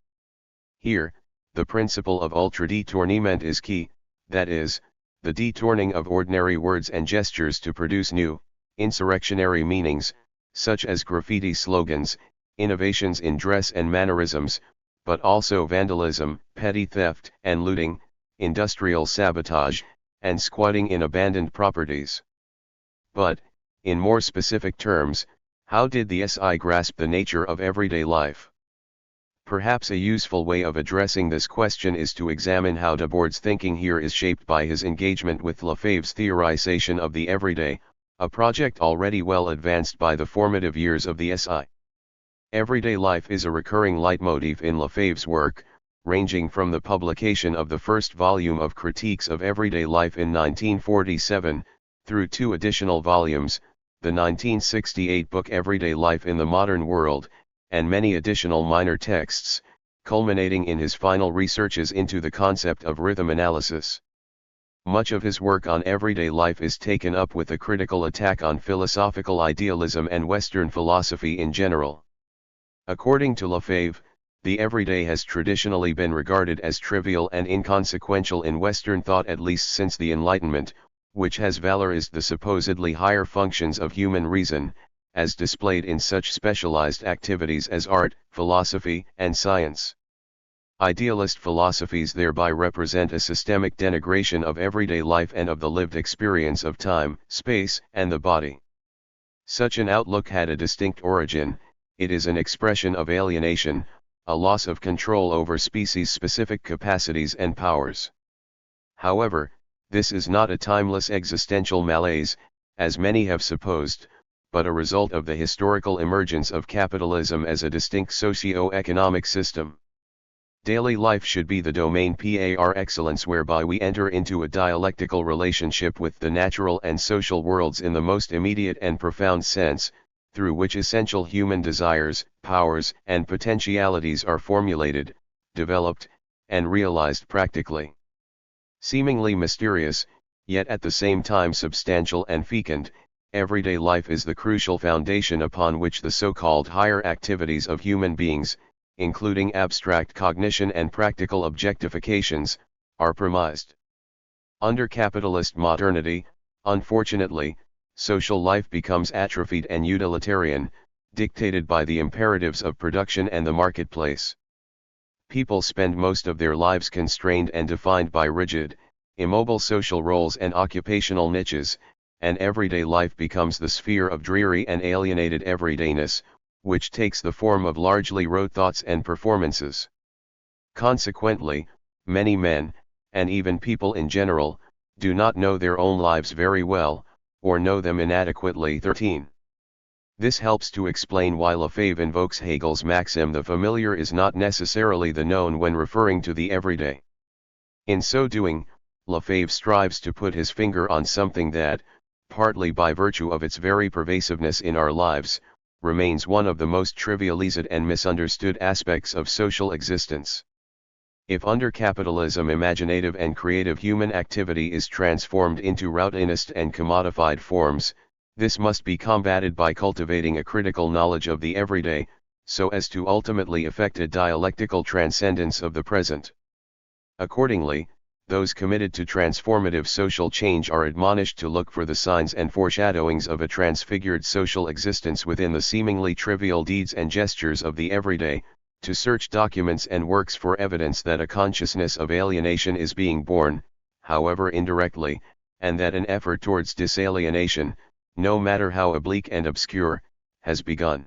Here, the principle of ultra-detournement is key, that is, the detourning of ordinary words and gestures to produce new, insurrectionary meanings, such as graffiti slogans, innovations in dress and mannerisms, but also vandalism, petty theft and looting, industrial sabotage, and squatting in abandoned properties. But, in more specific terms, how did the SI grasp the nature of everyday life? Perhaps a useful way of addressing this question is to examine how Debord's thinking here is shaped by his engagement with Lefebvre's theorization of the everyday, a project already well advanced by the formative years of the SI. Everyday life is a recurring leitmotif in Lefebvre's work, ranging from the publication of the first volume of Critiques of Everyday Life in 1947, through two additional volumes, the 1968 book Everyday Life in the Modern World, and many additional minor texts, culminating in his final researches into the concept of rhythm analysis. Much of his work on everyday life is taken up with a critical attack on philosophical idealism and Western philosophy in general. According to Lefebvre, the everyday has traditionally been regarded as trivial and inconsequential in Western thought at least since the Enlightenment, which has valorized the supposedly higher functions of human reason, as displayed in such specialized activities as art, philosophy, and science. Idealist philosophies thereby represent a systemic denigration of everyday life and of the lived experience of time, space, and the body. Such an outlook had a distinct origin. It is an expression of alienation, a loss of control over species-specific capacities and powers. However, this is not a timeless existential malaise, as many have supposed, but a result of the historical emergence of capitalism as a distinct socio-economic system. Daily life should be the domain par excellence whereby we enter into a dialectical relationship with the natural and social worlds in the most immediate and profound sense, through which essential human desires, powers, and potentialities are formulated, developed, and realized practically. Seemingly mysterious, yet at the same time substantial and fecund, everyday life is the crucial foundation upon which the so-called higher activities of human beings, including abstract cognition and practical objectifications, are premised. Under capitalist modernity, unfortunately, social life becomes atrophied and utilitarian, dictated by the imperatives of production and the marketplace. People spend most of their lives constrained and defined by rigid, immobile social roles and occupational niches, and everyday life becomes the sphere of dreary and alienated everydayness, which takes the form of largely rote thoughts and performances. Consequently, many men, and even people in general, do not know their own lives very well, or know them inadequately. 13. This helps to explain why Lefebvre invokes Hegel's maxim the familiar is not necessarily the known when referring to the everyday. In so doing, Lefebvre strives to put his finger on something that, partly by virtue of its very pervasiveness in our lives, remains one of the most trivialized and misunderstood aspects of social existence. If under capitalism imaginative and creative human activity is transformed into routinist and commodified forms, this must be combated by cultivating a critical knowledge of the everyday, so as to ultimately effect a dialectical transcendence of the present. Accordingly, those committed to transformative social change are admonished to look for the signs and foreshadowings of a transfigured social existence within the seemingly trivial deeds and gestures of the everyday, to search documents and works for evidence that a consciousness of alienation is being born, however indirectly, and that an effort towards disalienation, no matter how oblique and obscure, has begun.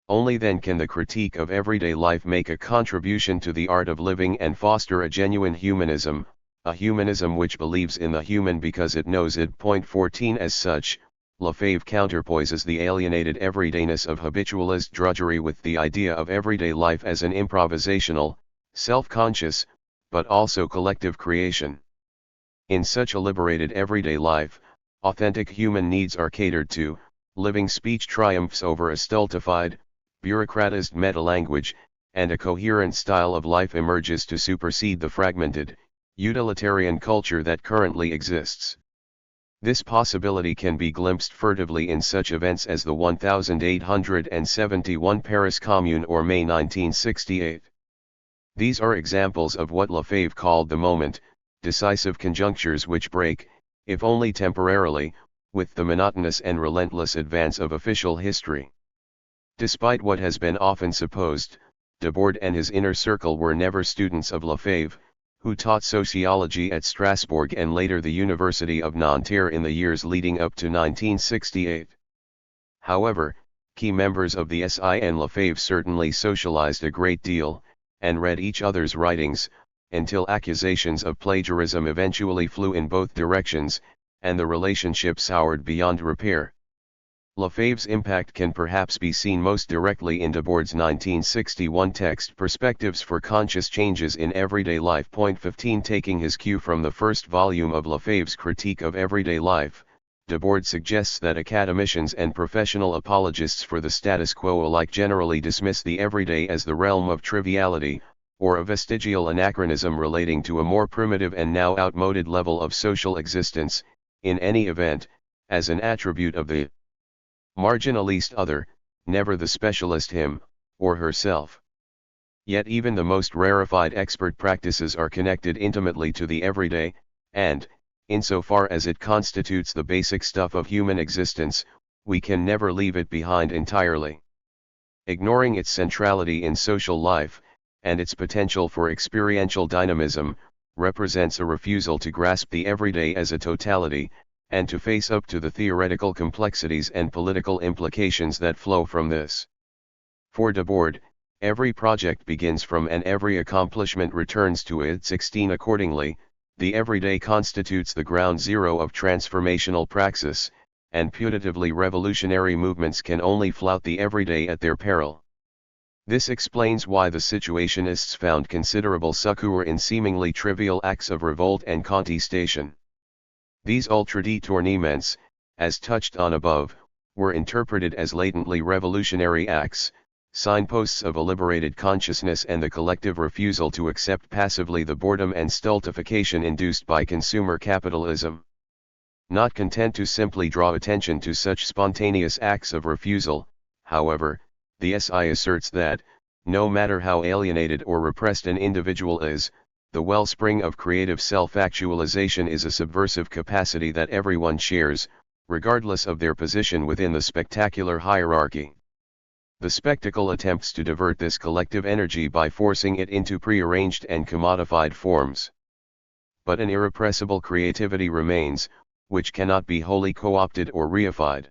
Only then can the critique of everyday life make a contribution to the art of living and foster a genuine humanism, a humanism which believes in the human because it knows it. 14 As such, Lefebvre counterpoises the alienated everydayness of habitualist drudgery with the idea of everyday life as an improvisational, self-conscious, but also collective creation. In such a liberated everyday life, authentic human needs are catered to, living speech triumphs over a stultified, bureaucratized meta-language, and a coherent style of life emerges to supersede the fragmented, utilitarian culture that currently exists. This possibility can be glimpsed furtively in such events as the 1871 Paris Commune or May 1968. These are examples of what Lefebvre called the moment, decisive conjunctures which break, if only temporarily, with the monotonous and relentless advance of official history. Despite what has been often supposed, Debord and his inner circle were never students of Lefebvre, who taught sociology at Strasbourg and later the University of Nanterre in the years leading up to 1968. However, key members of the SI and Lefebvre certainly socialized a great deal, and read each other's writings, until accusations of plagiarism eventually flew in both directions, and the relationship soured beyond repair. Lefebvre's impact can perhaps be seen most directly in Debord's 1961 text Perspectives for Conscious Changes in Everyday Life. Point 15. Taking his cue from the first volume of Lefebvre's Critique of Everyday Life, Debord suggests that academicians and professional apologists for the status quo alike generally dismiss the everyday as the realm of triviality, or a vestigial anachronism relating to a more primitive and now outmoded level of social existence, in any event, as an attribute of the marginalist other, never the specialist him, or herself. Yet even the most rarefied expert practices are connected intimately to the everyday, and, insofar as it constitutes the basic stuff of human existence, we can never leave it behind entirely. Ignoring its centrality in social life, and its potential for experiential dynamism, represents a refusal to grasp the everyday as a totality, and to face up to the theoretical complexities and political implications that flow from this. For Debord, every project begins from and every accomplishment returns to it. 16. Accordingly, the everyday constitutes the ground zero of transformational praxis, and putatively revolutionary movements can only flout the everyday at their peril. This explains why the Situationists found considerable succour in seemingly trivial acts of revolt and contestation. These ultra-détournements, as touched on above, were interpreted as latently revolutionary acts, signposts of a liberated consciousness and the collective refusal to accept passively the boredom and stultification induced by consumer capitalism. Not content to simply draw attention to such spontaneous acts of refusal, however, the SI asserts that, no matter how alienated or repressed an individual is, the wellspring of creative self-actualization is a subversive capacity that everyone shares, regardless of their position within the spectacular hierarchy. The spectacle attempts to divert this collective energy by forcing it into prearranged and commodified forms. But an irrepressible creativity remains, which cannot be wholly co-opted or reified.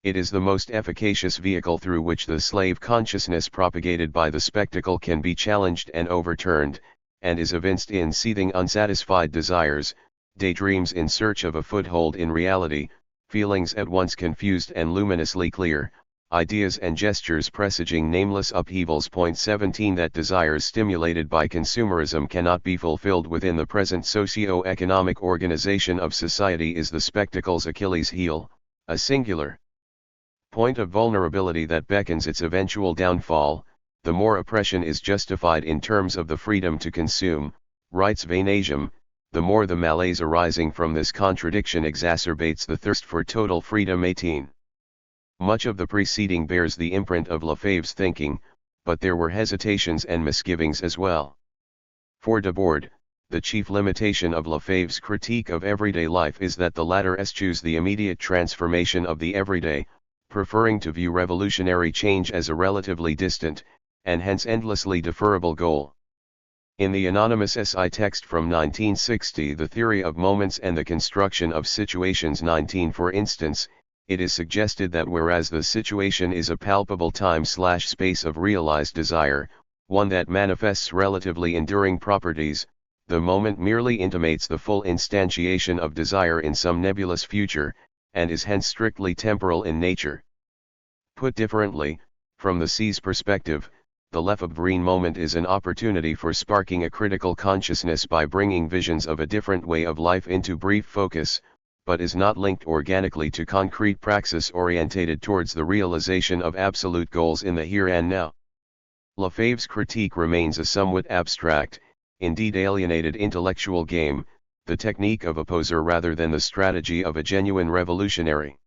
It is the most efficacious vehicle through which the slave consciousness propagated by the spectacle can be challenged and overturned, and is evinced in seething unsatisfied desires, daydreams in search of a foothold in reality, feelings at once confused and luminously clear, ideas and gestures presaging nameless upheavals. 17. That desires stimulated by consumerism cannot be fulfilled within the present socio-economic organization of society is the spectacle's Achilles heel, a singular point of vulnerability that beckons its eventual downfall. The more oppression is justified in terms of the freedom to consume, writes Vanasium, the more the malaise arising from this contradiction exacerbates the thirst for total freedom. 18. Much of the preceding bears the imprint of Lefebvre's thinking, but there were hesitations and misgivings as well. For Debord, the chief limitation of Lefebvre's critique of everyday life is that the latter eschews the immediate transformation of the everyday, preferring to view revolutionary change as a relatively distant, and hence endlessly deferrable goal. In the anonymous SI text from 1960, The Theory of Moments and the Construction of Situations 19, for instance, it is suggested that whereas the situation is a palpable time/space of realized desire, one that manifests relatively enduring properties, the moment merely intimates the full instantiation of desire in some nebulous future, and is hence strictly temporal in nature. Put differently, from the C's perspective, the Lefebvrean moment is an opportunity for sparking a critical consciousness by bringing visions of a different way of life into brief focus, but is not linked organically to concrete praxis orientated towards the realization of absolute goals in the here and now. Lefebvre's critique remains a somewhat abstract, indeed alienated intellectual game, the technique of a poser rather than the strategy of a genuine revolutionary.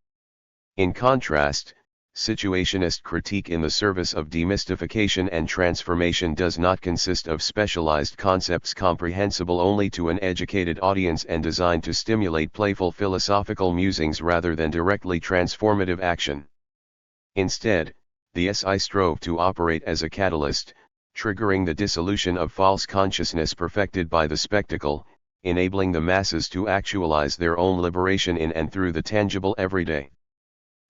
In contrast, Situationist critique in the service of demystification and transformation does not consist of specialized concepts comprehensible only to an educated audience and designed to stimulate playful philosophical musings rather than directly transformative action. Instead, the SI strove to operate as a catalyst, triggering the dissolution of false consciousness perfected by the spectacle, enabling the masses to actualize their own liberation in and through the tangible everyday.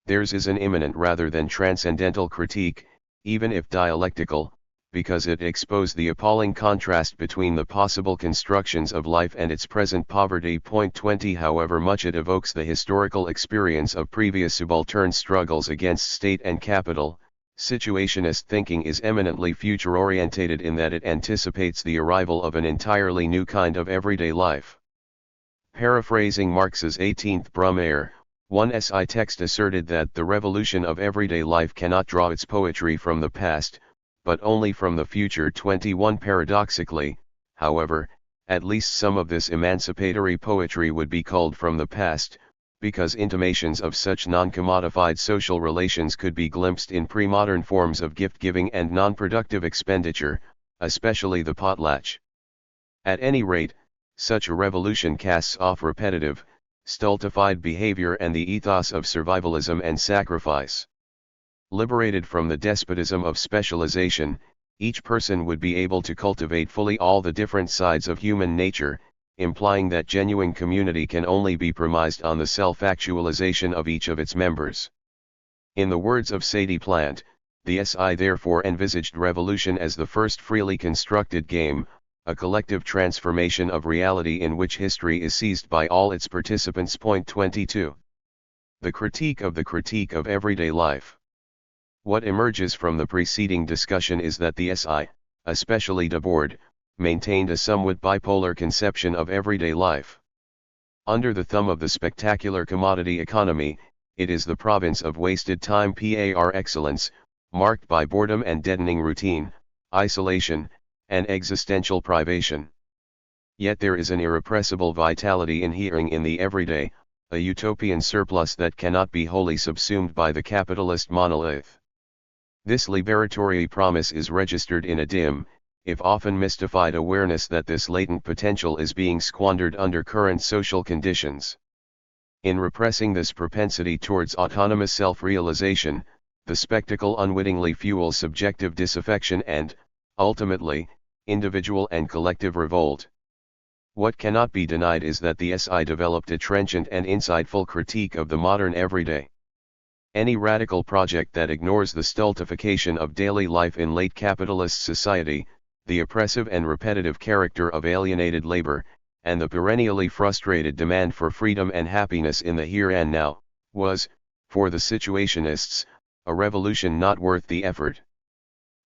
Theirs is an immanent rather than transcendental critique, even if dialectical, because it exposed the appalling contrast between the possible constructions of life and its present poverty. 20 However much it evokes the historical experience of previous subaltern struggles against state and capital, situationist thinking is eminently future-orientated in that it anticipates the arrival of an entirely new kind of everyday life. Paraphrasing Marx's 18th Brumaire, one SI text asserted that the revolution of everyday life cannot draw its poetry from the past, but only from the future. 21 Paradoxically, however, at least some of this emancipatory poetry would be culled from the past, because intimations of such non-commodified social relations could be glimpsed in pre-modern forms of gift-giving and non-productive expenditure, especially the potlatch. At any rate, such a revolution casts off repetitive, stultified behavior and the ethos of survivalism and sacrifice. Liberated from the despotism of specialization, each person would be able to cultivate fully all the different sides of human nature, implying that genuine community can only be premised on the self-actualization of each of its members. In the words of Sadie Plant, the SI therefore envisaged revolution as the first freely constructed game, a collective transformation of reality in which history is seized by all its participants. 22. The critique of everyday life. What emerges from the preceding discussion is that the SI, especially Debord, maintained a somewhat bipolar conception of everyday life. Under the thumb of the spectacular commodity economy, it is the province of wasted time par excellence, marked by boredom and deadening routine, isolation, and existential privation. Yet there is an irrepressible vitality inhering in the everyday, a utopian surplus that cannot be wholly subsumed by the capitalist monolith. This liberatory promise is registered in a dim, if often mystified awareness that this latent potential is being squandered under current social conditions. In repressing this propensity towards autonomous self-realization, the spectacle unwittingly fuels subjective disaffection and, ultimately, individual and collective revolt. What cannot be denied is that the SI developed a trenchant and insightful critique of the modern everyday. Any radical project that ignores the stultification of daily life in late capitalist society, the oppressive and repetitive character of alienated labor, and the perennially frustrated demand for freedom and happiness in the here and now, was, for the situationists, a revolution not worth the effort.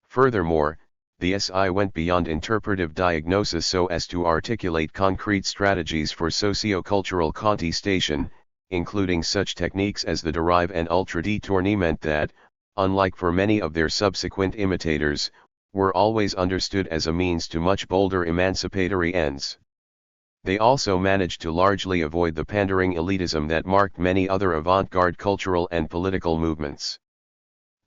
Furthermore, the SI went beyond interpretive diagnosis so as to articulate concrete strategies for socio-cultural contestation, including such techniques as the derive and ultra-détournement that, unlike for many of their subsequent imitators, were always understood as a means to much bolder emancipatory ends. They also managed to largely avoid the pandering elitism that marked many other avant-garde cultural and political movements.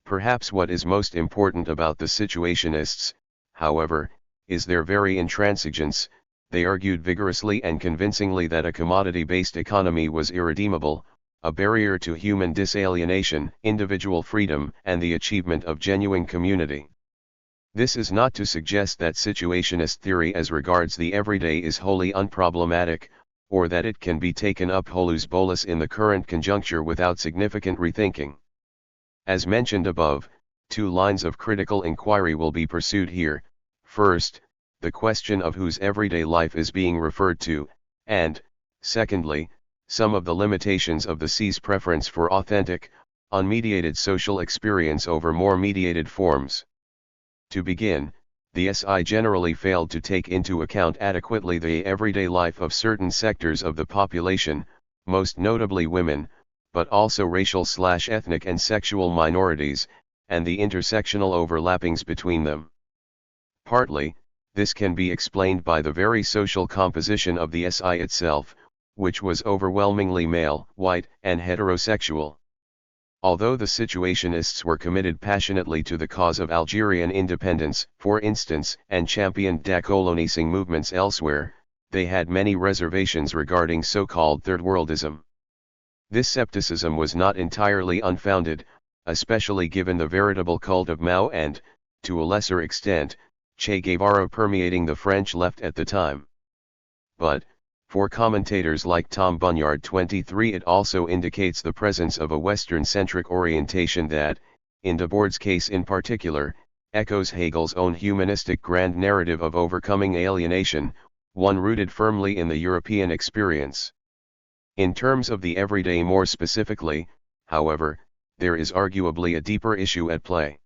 Perhaps what is most important about the situationists, however, is their very intransigence. They argued vigorously and convincingly that a commodity-based economy was irredeemable, a barrier to human disalienation, individual freedom, and the achievement of genuine community. This is not to suggest that situationist theory as regards the everyday is wholly unproblematic, or that it can be taken up holus bolus in the current conjuncture without significant rethinking. As mentioned above, two lines of critical inquiry will be pursued here. First, the question of whose everyday life is being referred to, and, secondly, some of the limitations of the C's preference for authentic, unmediated social experience over more mediated forms. To begin, the SI generally failed to take into account adequately the everyday life of certain sectors of the population, most notably women, but also racial/ethnic and sexual minorities, and the intersectional overlappings between them. Partly, this can be explained by the very social composition of the SI itself, which was overwhelmingly male, white, and heterosexual. Although the Situationists were committed passionately to the cause of Algerian independence, for instance, and championed decolonising movements elsewhere, they had many reservations regarding so-called third-worldism. This skepticism was not entirely unfounded, especially given the veritable cult of Mao and, to a lesser extent, Che Guevara permeating the French left at the time. But, for commentators like Tom Bunyard 23, it also indicates the presence of a Western-centric orientation that, in Debord's case in particular, echoes Hegel's own humanistic grand narrative of overcoming alienation, one rooted firmly in the European experience. In terms of the everyday more specifically, however, there is arguably a deeper issue at play.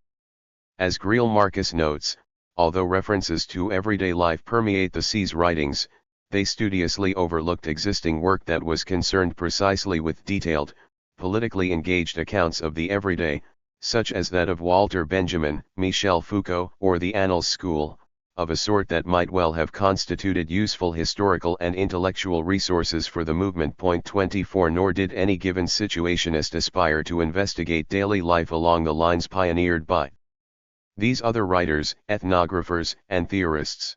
As Gabriel Marcus notes, although references to everyday life permeate the C's writings, they studiously overlooked existing work that was concerned precisely with detailed, politically engaged accounts of the everyday, such as that of Walter Benjamin, Michel Foucault, or the Annals School, of a sort that might well have constituted useful historical and intellectual resources for the movement. 24 Nor did any given situationist aspire to investigate daily life along the lines pioneered by these other writers, ethnographers, and theorists.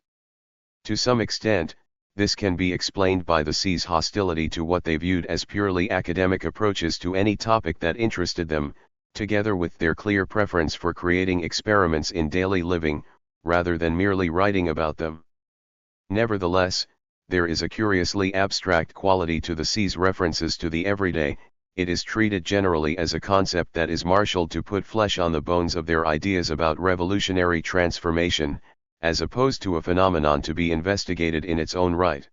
To some extent, this can be explained by the C's hostility to what they viewed as purely academic approaches to any topic that interested them, together with their clear preference for creating experiments in daily living, rather than merely writing about them. Nevertheless, there is a curiously abstract quality to the C's references to the everyday. It is treated generally as a concept that is marshaled to put flesh on the bones of their ideas about revolutionary transformation, as opposed to a phenomenon to be investigated in its own right.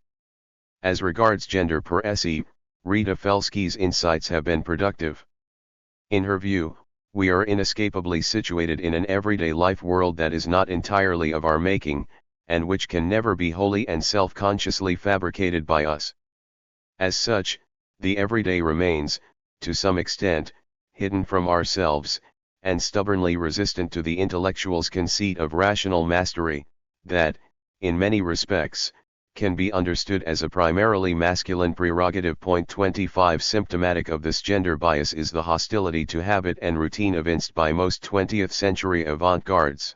As regards gender per se, Rita Felsky's insights have been productive. In her view, we are inescapably situated in an everyday life world that is not entirely of our making, and which can never be wholly and self-consciously fabricated by us. As such, the everyday remains, to some extent, hidden from ourselves, and stubbornly resistant to the intellectual's conceit of rational mastery, that, in many respects, can be understood as a primarily masculine prerogative. 25 Symptomatic of this gender bias is the hostility to habit and routine evinced by most 20th century avant-gardes.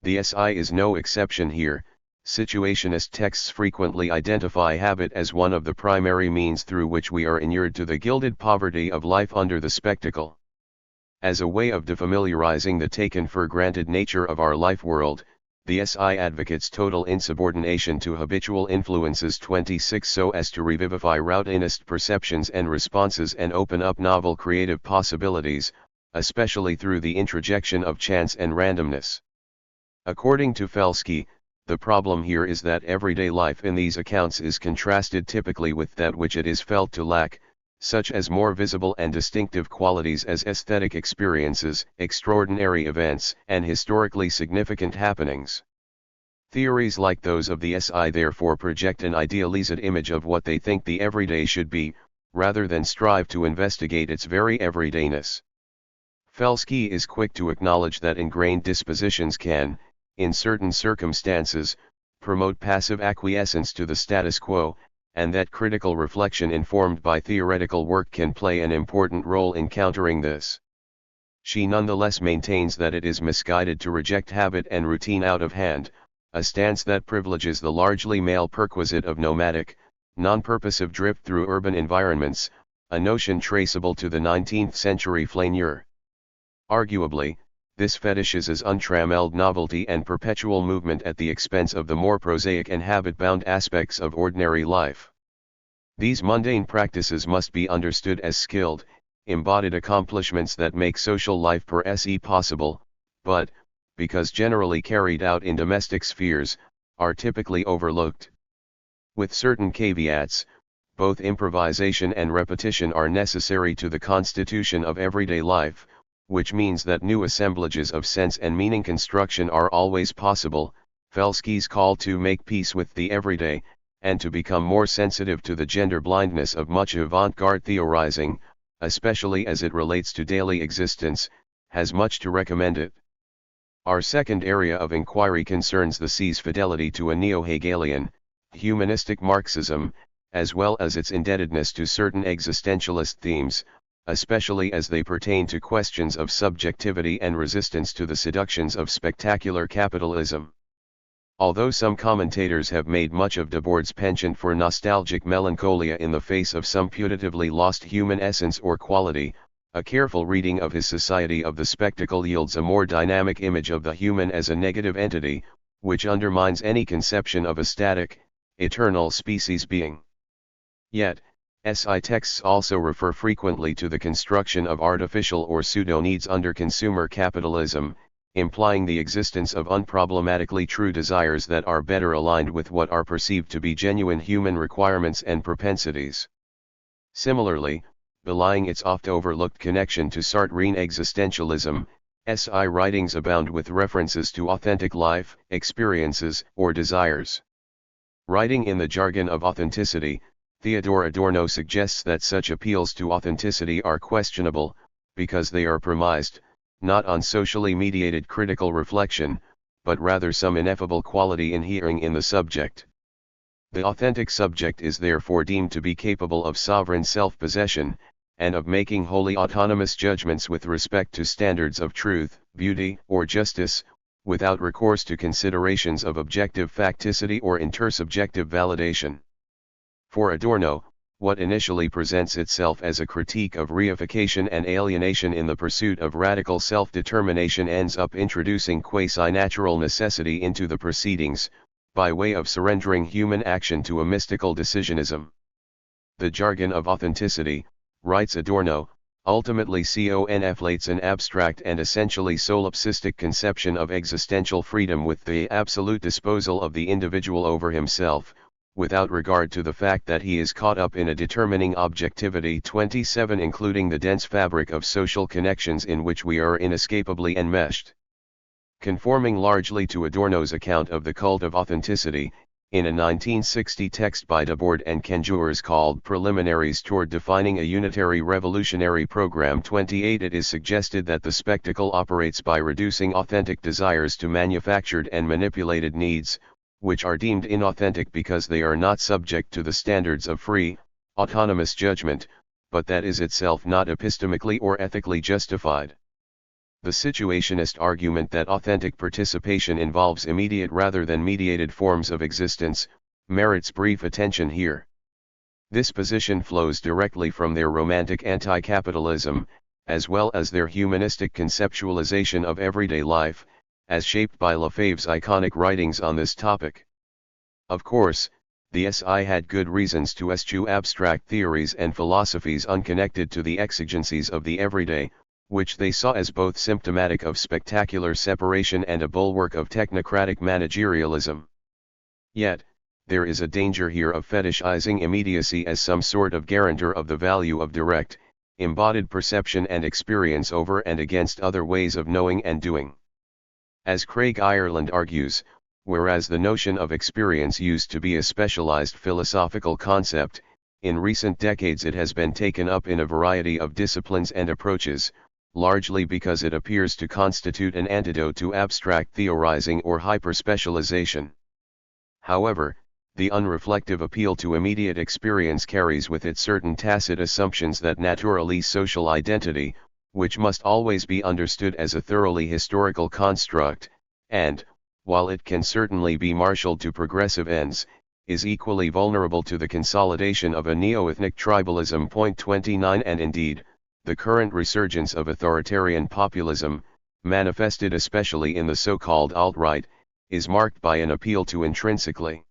The SI is no exception here. Situationist texts frequently identify habit as one of the primary means through which we are inured to the gilded poverty of life under the spectacle. As a way of defamiliarizing the taken-for-granted nature of our life world, the SI advocates total insubordination to habitual influences. 26 So as to revivify routinist perceptions and responses and open up novel creative possibilities, especially through the introjection of chance and randomness. According to Felsky, the problem here is that everyday life in these accounts is contrasted typically with that which it is felt to lack, such as more visible and distinctive qualities as aesthetic experiences, extraordinary events, and historically significant happenings. Theories like those of the SI therefore project an idealized image of what they think the everyday should be, rather than strive to investigate its very everydayness. Felsky is quick to acknowledge that ingrained dispositions can, in certain circumstances, promote passive acquiescence to the status quo, and that critical reflection informed by theoretical work can play an important role in countering this. She nonetheless maintains that it is misguided to reject habit and routine out of hand, a stance that privileges the largely male perquisite of nomadic, non-purposive drift through urban environments, a notion traceable to the 19th century flaneur. Arguably, this fetishizes untrammeled novelty and perpetual movement at the expense of the more prosaic and habit-bound aspects of ordinary life. These mundane practices must be understood as skilled, embodied accomplishments that make social life per se possible, but, because generally carried out in domestic spheres, are typically overlooked. With certain caveats, both improvisation and repetition are necessary to the constitution of everyday life, which means that new assemblages of sense and meaning construction are always possible. Felsky's call to make peace with the everyday, and to become more sensitive to the gender blindness of much avant-garde theorizing, especially as it relates to daily existence, has much to recommend it. Our second area of inquiry concerns the C's fidelity to a neo-Hegelian, humanistic Marxism, as well as its indebtedness to certain existentialist themes, especially as they pertain to questions of subjectivity and resistance to the seductions of spectacular capitalism. Although some commentators have made much of Debord's penchant for nostalgic melancholia in the face of some putatively lost human essence or quality, a careful reading of his Society of the Spectacle yields a more dynamic image of the human as a negative entity, which undermines any conception of a static, eternal species being. Yet, SI texts also refer frequently to the construction of artificial or pseudo-needs under consumer capitalism, implying the existence of unproblematically true desires that are better aligned with what are perceived to be genuine human requirements and propensities. Similarly, belying its oft-overlooked connection to Sartrean existentialism, SI writings abound with references to authentic life, experiences, or desires. Writing in the jargon of authenticity, Theodore Adorno suggests that such appeals to authenticity are questionable, because they are premised, not on socially mediated critical reflection, but rather some ineffable quality inhering in the subject. The authentic subject is therefore deemed to be capable of sovereign self-possession, and of making wholly autonomous judgments with respect to standards of truth, beauty, or justice, without recourse to considerations of objective facticity or intersubjective validation. For Adorno, what initially presents itself as a critique of reification and alienation in the pursuit of radical self-determination ends up introducing quasi-natural necessity into the proceedings, by way of surrendering human action to a mystical decisionism. The jargon of authenticity, writes Adorno, ultimately conflates an abstract and essentially solipsistic conception of existential freedom with the absolute disposal of the individual over himself, without regard to the fact that he is caught up in a determining objectivity 27 including the dense fabric of social connections in which we are inescapably enmeshed. Conforming largely to Adorno's account of the cult of authenticity, in a 1960 text by Debord and Kenjurs called Preliminaries Toward Defining a Unitary Revolutionary Program 28 it is suggested that the spectacle operates by reducing authentic desires to manufactured and manipulated needs, which are deemed inauthentic because they are not subject to the standards of free, autonomous judgment, but that is itself not epistemically or ethically justified. The situationist argument that authentic participation involves immediate rather than mediated forms of existence, merits brief attention here. This position flows directly from their romantic anti-capitalism, as well as their humanistic conceptualization of everyday life, as shaped by Lefebvre's iconic writings on this topic. Of course, the SI had good reasons to eschew abstract theories and philosophies unconnected to the exigencies of the everyday, which they saw as both symptomatic of spectacular separation and a bulwark of technocratic managerialism. Yet, there is a danger here of fetishizing immediacy as some sort of guarantor of the value of direct, embodied perception and experience over and against other ways of knowing and doing. As Craig Ireland argues, whereas the notion of experience used to be a specialized philosophical concept, in recent decades it has been taken up in a variety of disciplines and approaches, largely because it appears to constitute an antidote to abstract theorizing or hyperspecialization. However, the unreflective appeal to immediate experience carries with it certain tacit assumptions that naturally social identity, which must always be understood as a thoroughly historical construct, and, while it can certainly be marshaled to progressive ends, is equally vulnerable to the consolidation of a neo-ethnic tribalism. 29 And indeed, the current resurgence of authoritarian populism, manifested especially in the so-called alt-right, is marked by an appeal to intrinsically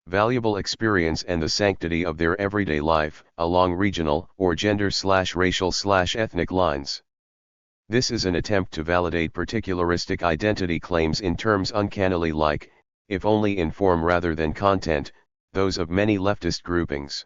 valuable experience and the sanctity of their everyday life, along regional or gender/racial/ethnic lines. This is an attempt to validate particularistic identity claims in terms uncannily like, if only in form rather than content, those of many leftist groupings.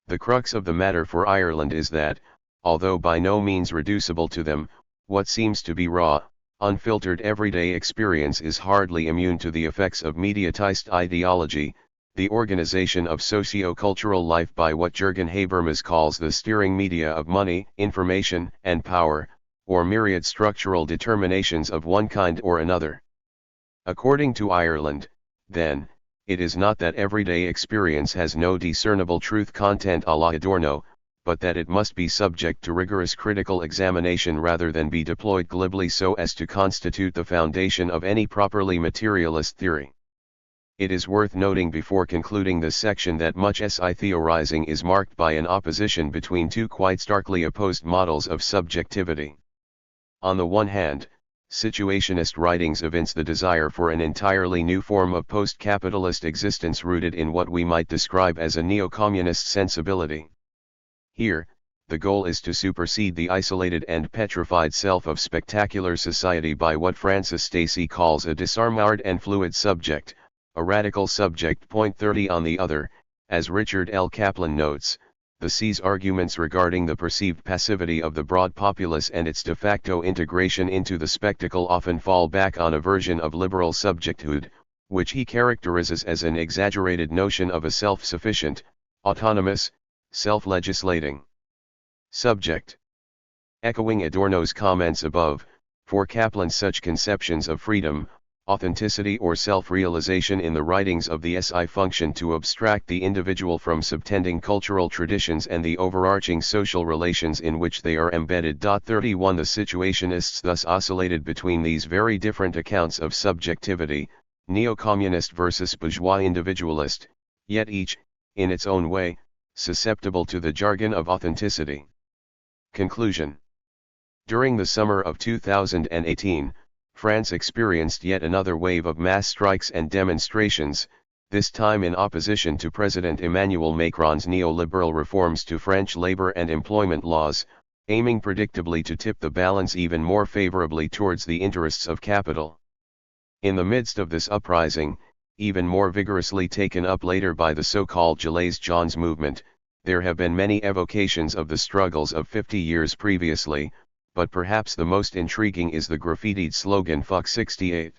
The crux of the matter for Ireland is that, although by no means reducible to them, what seems to be raw, unfiltered everyday experience is hardly immune to the effects of mediatized ideology, the organization of socio-cultural life by what Jürgen Habermas calls the steering media of money, information, and power, or myriad structural determinations of one kind or another. According to Ireland, then, it is not that everyday experience has no discernible truth content a la Adorno, but that it must be subject to rigorous critical examination rather than be deployed glibly so as to constitute the foundation of any properly materialist theory. It is worth noting before concluding this section that much SI theorizing is marked by an opposition between two quite starkly opposed models of subjectivity. On the one hand, situationist writings evince the desire for an entirely new form of post-capitalist existence rooted in what we might describe as a neo-communist sensibility. Here, the goal is to supersede the isolated and petrified self of spectacular society by what Francis Stacy calls a disarmed and fluid subject, a radical subject. 30 On the other, as Richard L. Kaplan notes, the C's arguments regarding the perceived passivity of the broad populace and its de facto integration into the spectacle often fall back on a version of liberal subjecthood, which he characterizes as an exaggerated notion of a self-sufficient, autonomous, self-legislating subject. Echoing Adorno's comments above, for Kaplan such conceptions of freedom, authenticity or self-realization in the writings of the SI function to abstract the individual from subtending cultural traditions and the overarching social relations in which they are embedded. 31 The situationists thus oscillated between these very different accounts of subjectivity, neo-communist versus bourgeois individualist, yet each, in its own way, susceptible to the jargon of authenticity. Conclusion. During the summer of 2018, France experienced yet another wave of mass strikes and demonstrations, this time in opposition to President Emmanuel Macron's neoliberal reforms to French labor and employment laws, aiming predictably to tip the balance even more favorably towards the interests of capital. In the midst of this uprising, even more vigorously taken up later by the so-called Gilets jaunes movement, there have been many evocations of the struggles of 50 years previously, but perhaps the most intriguing is the graffitied slogan "Fuck 68."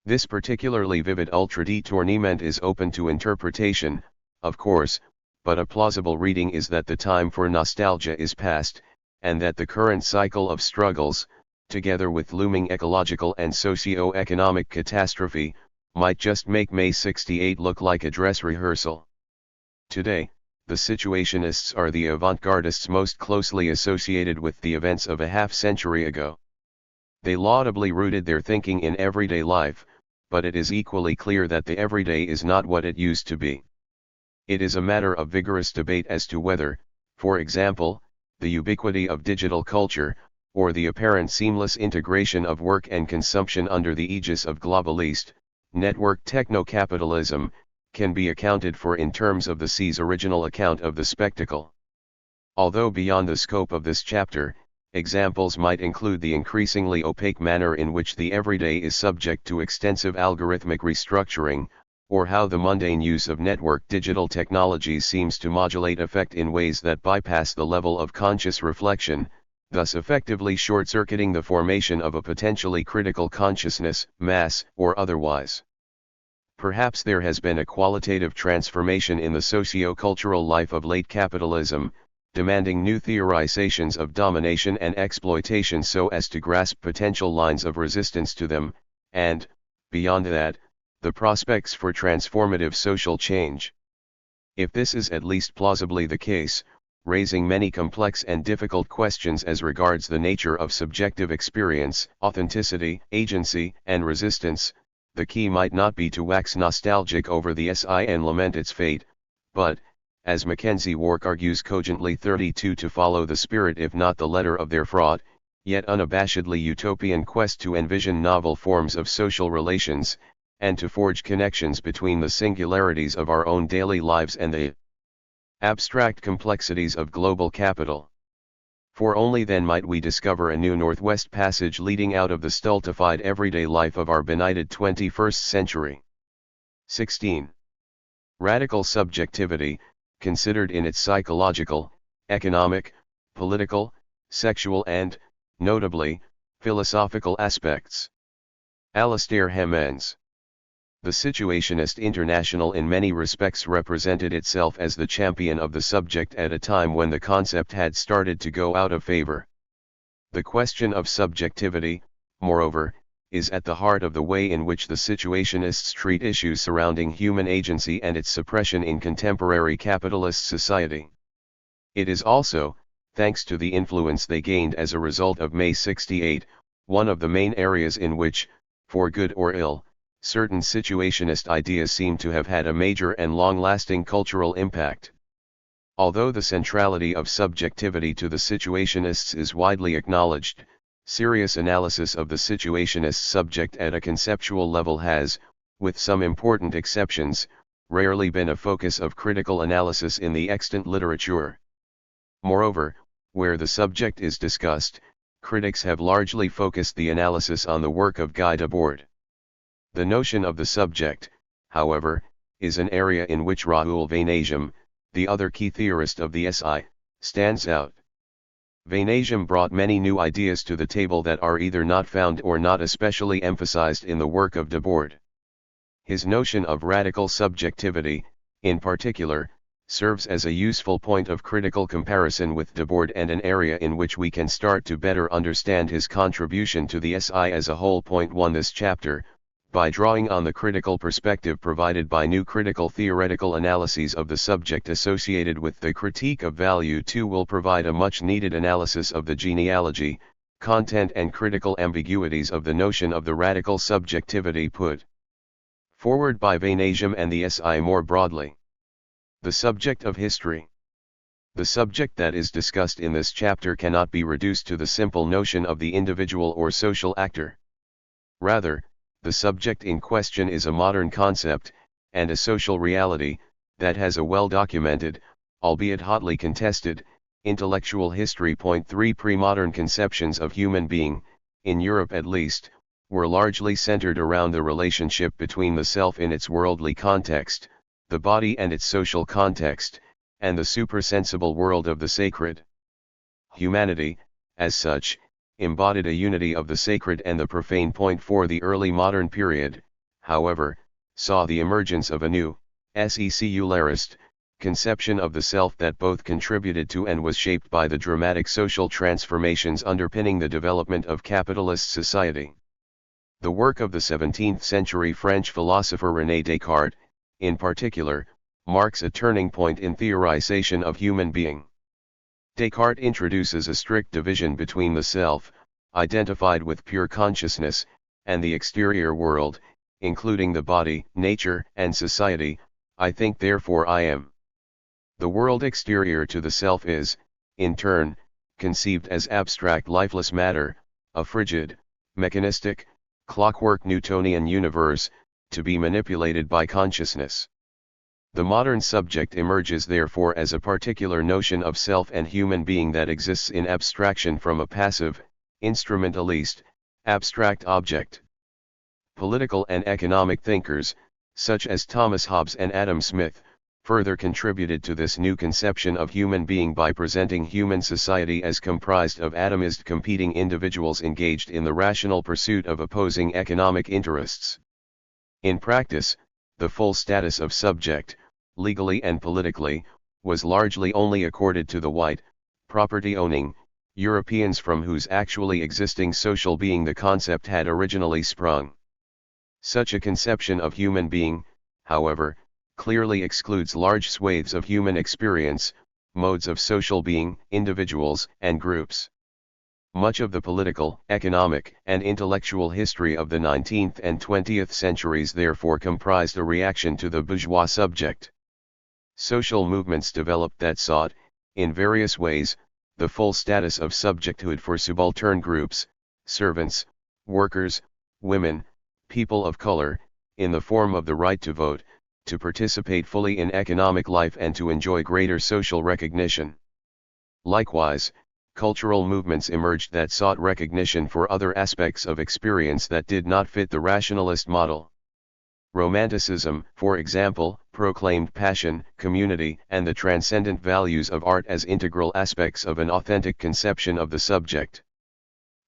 This particularly vivid ultra-détournement is open to interpretation, of course, but a plausible reading is that the time for nostalgia is past, and that the current cycle of struggles, together with looming ecological and socio-economic catastrophe, might just make May 68 look like a dress rehearsal. Today, the situationists are the avant-gardists most closely associated with the events of a half-century ago. They laudably rooted their thinking in everyday life, but it is equally clear that the everyday is not what it used to be. It is a matter of vigorous debate as to whether, for example, the ubiquity of digital culture, or the apparent seamless integration of work and consumption under the aegis of globalist, network techno-capitalism, can be accounted for in terms of the C's original account of the spectacle. Although beyond the scope of this chapter, examples might include the increasingly opaque manner in which the everyday is subject to extensive algorithmic restructuring, or how the mundane use of network digital technologies seems to modulate affect in ways that bypass the level of conscious reflection, thus effectively short-circuiting the formation of a potentially critical consciousness, mass or otherwise. Perhaps there has been a qualitative transformation in the socio-cultural life of late capitalism, demanding new theorizations of domination and exploitation so as to grasp potential lines of resistance to them, and, beyond that, the prospects for transformative social change. If this is at least plausibly the case, raising many complex and difficult questions as regards the nature of subjective experience, authenticity, agency, and resistance, the key might not be to wax nostalgic over the SI and lament its fate, but, as Mackenzie Wark argues cogently 32 to follow the spirit if not the letter of their fraught, yet unabashedly utopian quest to envision novel forms of social relations, and to forge connections between the singularities of our own daily lives and the abstract complexities of global capital. For only then might we discover a new Northwest Passage leading out of the stultified everyday life of our benighted 21st century. 16. Radical subjectivity, considered in its psychological, economic, political, sexual and, notably, philosophical aspects. Alastair Hemmens. The Situationist International in many respects represented itself as the champion of the subject at a time when the concept had started to go out of favor. The question of subjectivity, moreover, is at the heart of the way in which the Situationists treat issues surrounding human agency and its suppression in contemporary capitalist society. It is also, thanks to the influence they gained as a result of May 68, one of the main areas in which, for good or ill, certain situationist ideas seem to have had a major and long-lasting cultural impact. Although the centrality of subjectivity to the situationists is widely acknowledged, serious analysis of the situationist subject at a conceptual level has, with some important exceptions, rarely been a focus of critical analysis in the extant literature. Moreover, where the subject is discussed, critics have largely focused the analysis on the work of Guy Debord. The notion of the subject, however, is an area in which Raoul Vaneigem, the other key theorist of the SI, stands out. Vaneigem brought many new ideas to the table that are either not found or not especially emphasized in the work of Debord. His notion of radical subjectivity, in particular, serves as a useful point of critical comparison with Debord and an area in which we can start to better understand his contribution to the SI as a whole. Point 1. This chapter, by drawing on the critical perspective provided by new critical theoretical analyses of the subject associated with the critique of value 2, will provide a much-needed analysis of the genealogy, content and critical ambiguities of the notion of the radical subjectivity put forward by Vaneigem and the SI more broadly. The subject of history. The subject that is discussed in this chapter cannot be reduced to the simple notion of the individual or social actor. Rather, the subject in question is a modern concept, and a social reality, that has a well-documented, albeit hotly contested, intellectual history. Point 3. Pre-modern conceptions of human being, in Europe at least, were largely centered around the relationship between the self in its worldly context, the body and its social context, and the supersensible world of the sacred. Humanity, as such, embodied a unity of the sacred and the profane. Point 4. The early modern period, however, saw the emergence of a new, secularist, conception of the self that both contributed to and was shaped by the dramatic social transformations underpinning the development of capitalist society. The work of the 17th-century French philosopher René Descartes, in particular, marks a turning point in theorization of human being. Descartes introduces a strict division between the self, identified with pure consciousness, and the exterior world, including the body, nature, and society. I think therefore I am. The world exterior to the self is, in turn, conceived as abstract lifeless matter, a frigid, mechanistic, clockwork Newtonian universe, to be manipulated by consciousness. The modern subject emerges therefore as a particular notion of self and human being that exists in abstraction from a passive, instrumentalist, abstract object. Political and economic thinkers, such as Thomas Hobbes and Adam Smith, further contributed to this new conception of human being by presenting human society as comprised of atomized competing individuals engaged in the rational pursuit of opposing economic interests. In practice, the full status of subject, legally and politically, was largely only accorded to the white, property-owning, Europeans from whose actually existing social being the concept had originally sprung. Such a conception of human being, however, clearly excludes large swathes of human experience, modes of social being, individuals, and groups. Much of the political, economic, and intellectual history of the 19th and 20th centuries therefore comprised a reaction to the bourgeois subject. Social movements developed that sought, in various ways, the full status of subjecthood for subaltern groups, servants, workers, women, people of color, in the form of the right to vote, to participate fully in economic life and to enjoy greater social recognition. Likewise, cultural movements emerged that sought recognition for other aspects of experience that did not fit the rationalist model. Romanticism, for example, proclaimed passion, community, and the transcendent values of art as integral aspects of an authentic conception of the subject.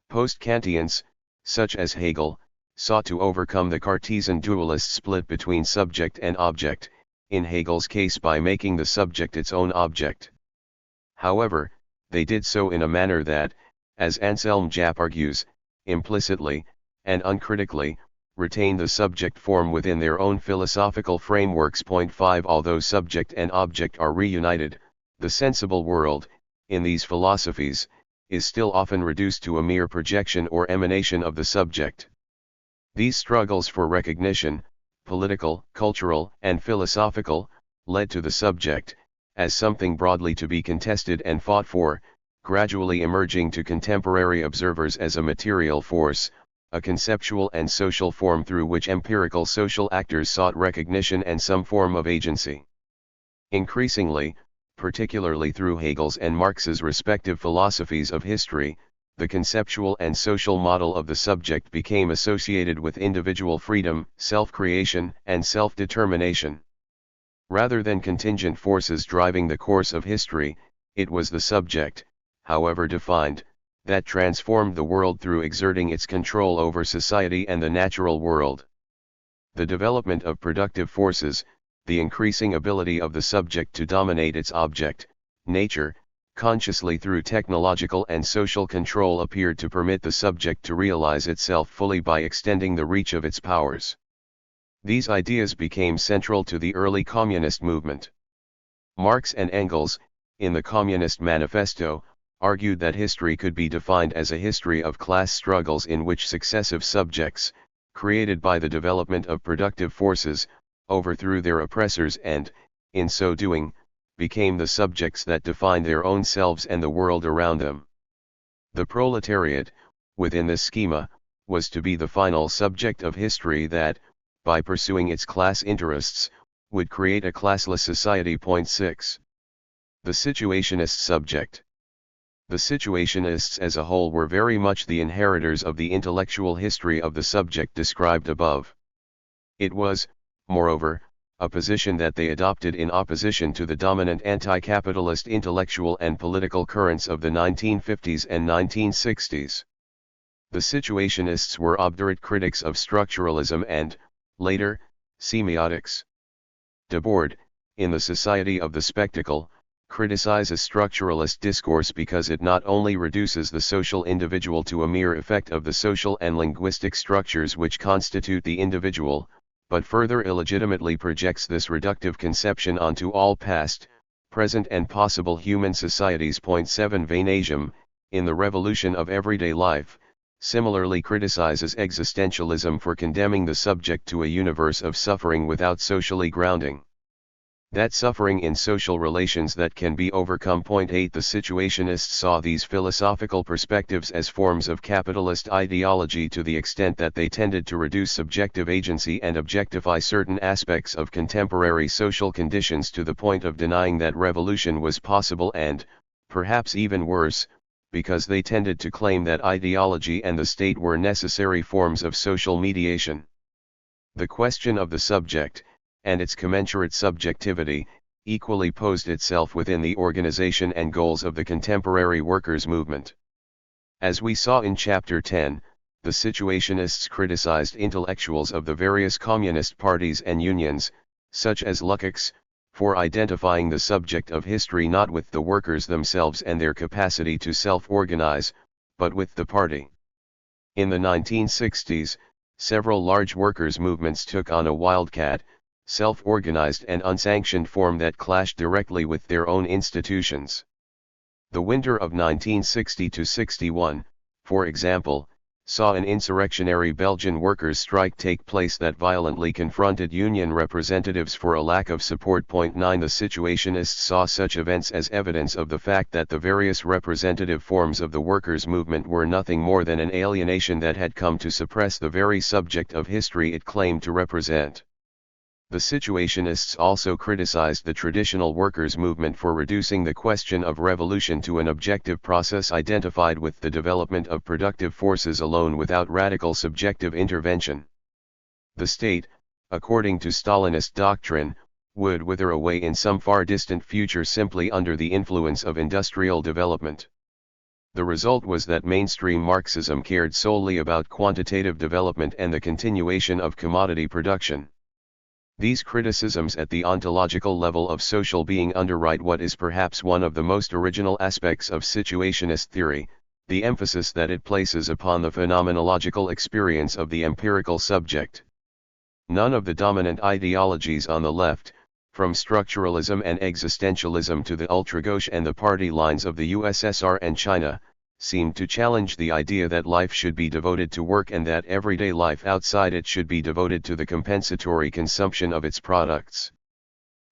Post-Kantians, such as Hegel, sought to overcome the Cartesian dualist split between subject and object, in Hegel's case by making the subject its own object. However, they did so in a manner that, as Anselm Japp argues, implicitly, and uncritically, retain the subject form within their own philosophical frameworks. Point 5. Although subject and object are reunited, The sensible world, in these philosophies, is still often reduced to a mere projection or emanation of the subject. These struggles for recognition, political, cultural, and philosophical, led to the subject, as something broadly to be contested and fought for, gradually emerging to contemporary observers as a material force, a conceptual and social form through which empirical social actors sought recognition and some form of agency. Increasingly, particularly through Hegel's and Marx's respective philosophies of history, the conceptual and social model of the subject became associated with individual freedom, self-creation, and self-determination. Rather than contingent forces driving the course of history, it was the subject, however defined, that transformed the world through exerting its control over society and the natural world. The development of productive forces, the increasing ability of the subject to dominate its object, nature, consciously through technological and social control appeared to permit the subject to realize itself fully by extending the reach of its powers. These ideas became central to the early communist movement. Marx and Engels, in the Communist Manifesto, argued that history could be defined as a history of class struggles in which successive subjects, created by the development of productive forces, overthrew their oppressors and, in so doing, became the subjects that defined their own selves and the world around them. The proletariat, within this schema, was to be the final subject of history that, by pursuing its class interests, would create a classless society. 6. The situationist subject. The situationists as a whole were very much the inheritors of the intellectual history of the subject described above. It was, moreover, a position that they adopted in opposition to the dominant anti-capitalist intellectual and political currents of the 1950s and 1960s. The situationists were obdurate critics of structuralism and, later, semiotics. Debord, in The Society of the Spectacle, criticizes structuralist discourse because it not only reduces the social individual to a mere effect of the social and linguistic structures which constitute the individual, but further illegitimately projects this reductive conception onto all past, present and possible human societies. 7 Vainasium, in The Revolution of Everyday Life, similarly criticizes existentialism for condemning the subject to a universe of suffering without socially grounding. That suffering in social relations that can be overcome. 8 The situationists saw these philosophical perspectives as forms of capitalist ideology to the extent that they tended to reduce subjective agency and objectify certain aspects of contemporary social conditions to the point of denying that revolution was possible and, perhaps even worse, because they tended to claim that ideology and the state were necessary forms of social mediation. The question of the subject, and its commensurate subjectivity, equally posed itself within the organization and goals of the contemporary workers' movement. As we saw in Chapter 10, the situationists criticized intellectuals of the various communist parties and unions, such as Lukács, for identifying the subject of history not with the workers themselves and their capacity to self-organize, but with the party. In the 1960s, several large workers' movements took on a wildcat, self-organized and unsanctioned form that clashed directly with their own institutions. The winter of 1960-61, for example, saw an insurrectionary Belgian workers' strike take place that violently confronted union representatives for a lack of support. 9 The situationists saw such events as evidence of the fact that the various representative forms of the workers' movement were nothing more than an alienation that had come to suppress the very subject of history it claimed to represent. The situationists also criticized the traditional workers' movement for reducing the question of revolution to an objective process identified with the development of productive forces alone without radical subjective intervention. The state, according to Stalinist doctrine, would wither away in some far distant future simply under the influence of industrial development. The result was that mainstream Marxism cared solely about quantitative development and the continuation of commodity production. These criticisms at the ontological level of social being underwrite what is perhaps one of the most original aspects of situationist theory, the emphasis that it places upon the phenomenological experience of the empirical subject. None of the dominant ideologies on the left, From structuralism and existentialism to the ultra-gauche and the party lines of the USSR and China, seemed to challenge the idea that life should be devoted to work and that everyday life outside it should be devoted to the compensatory consumption of its products.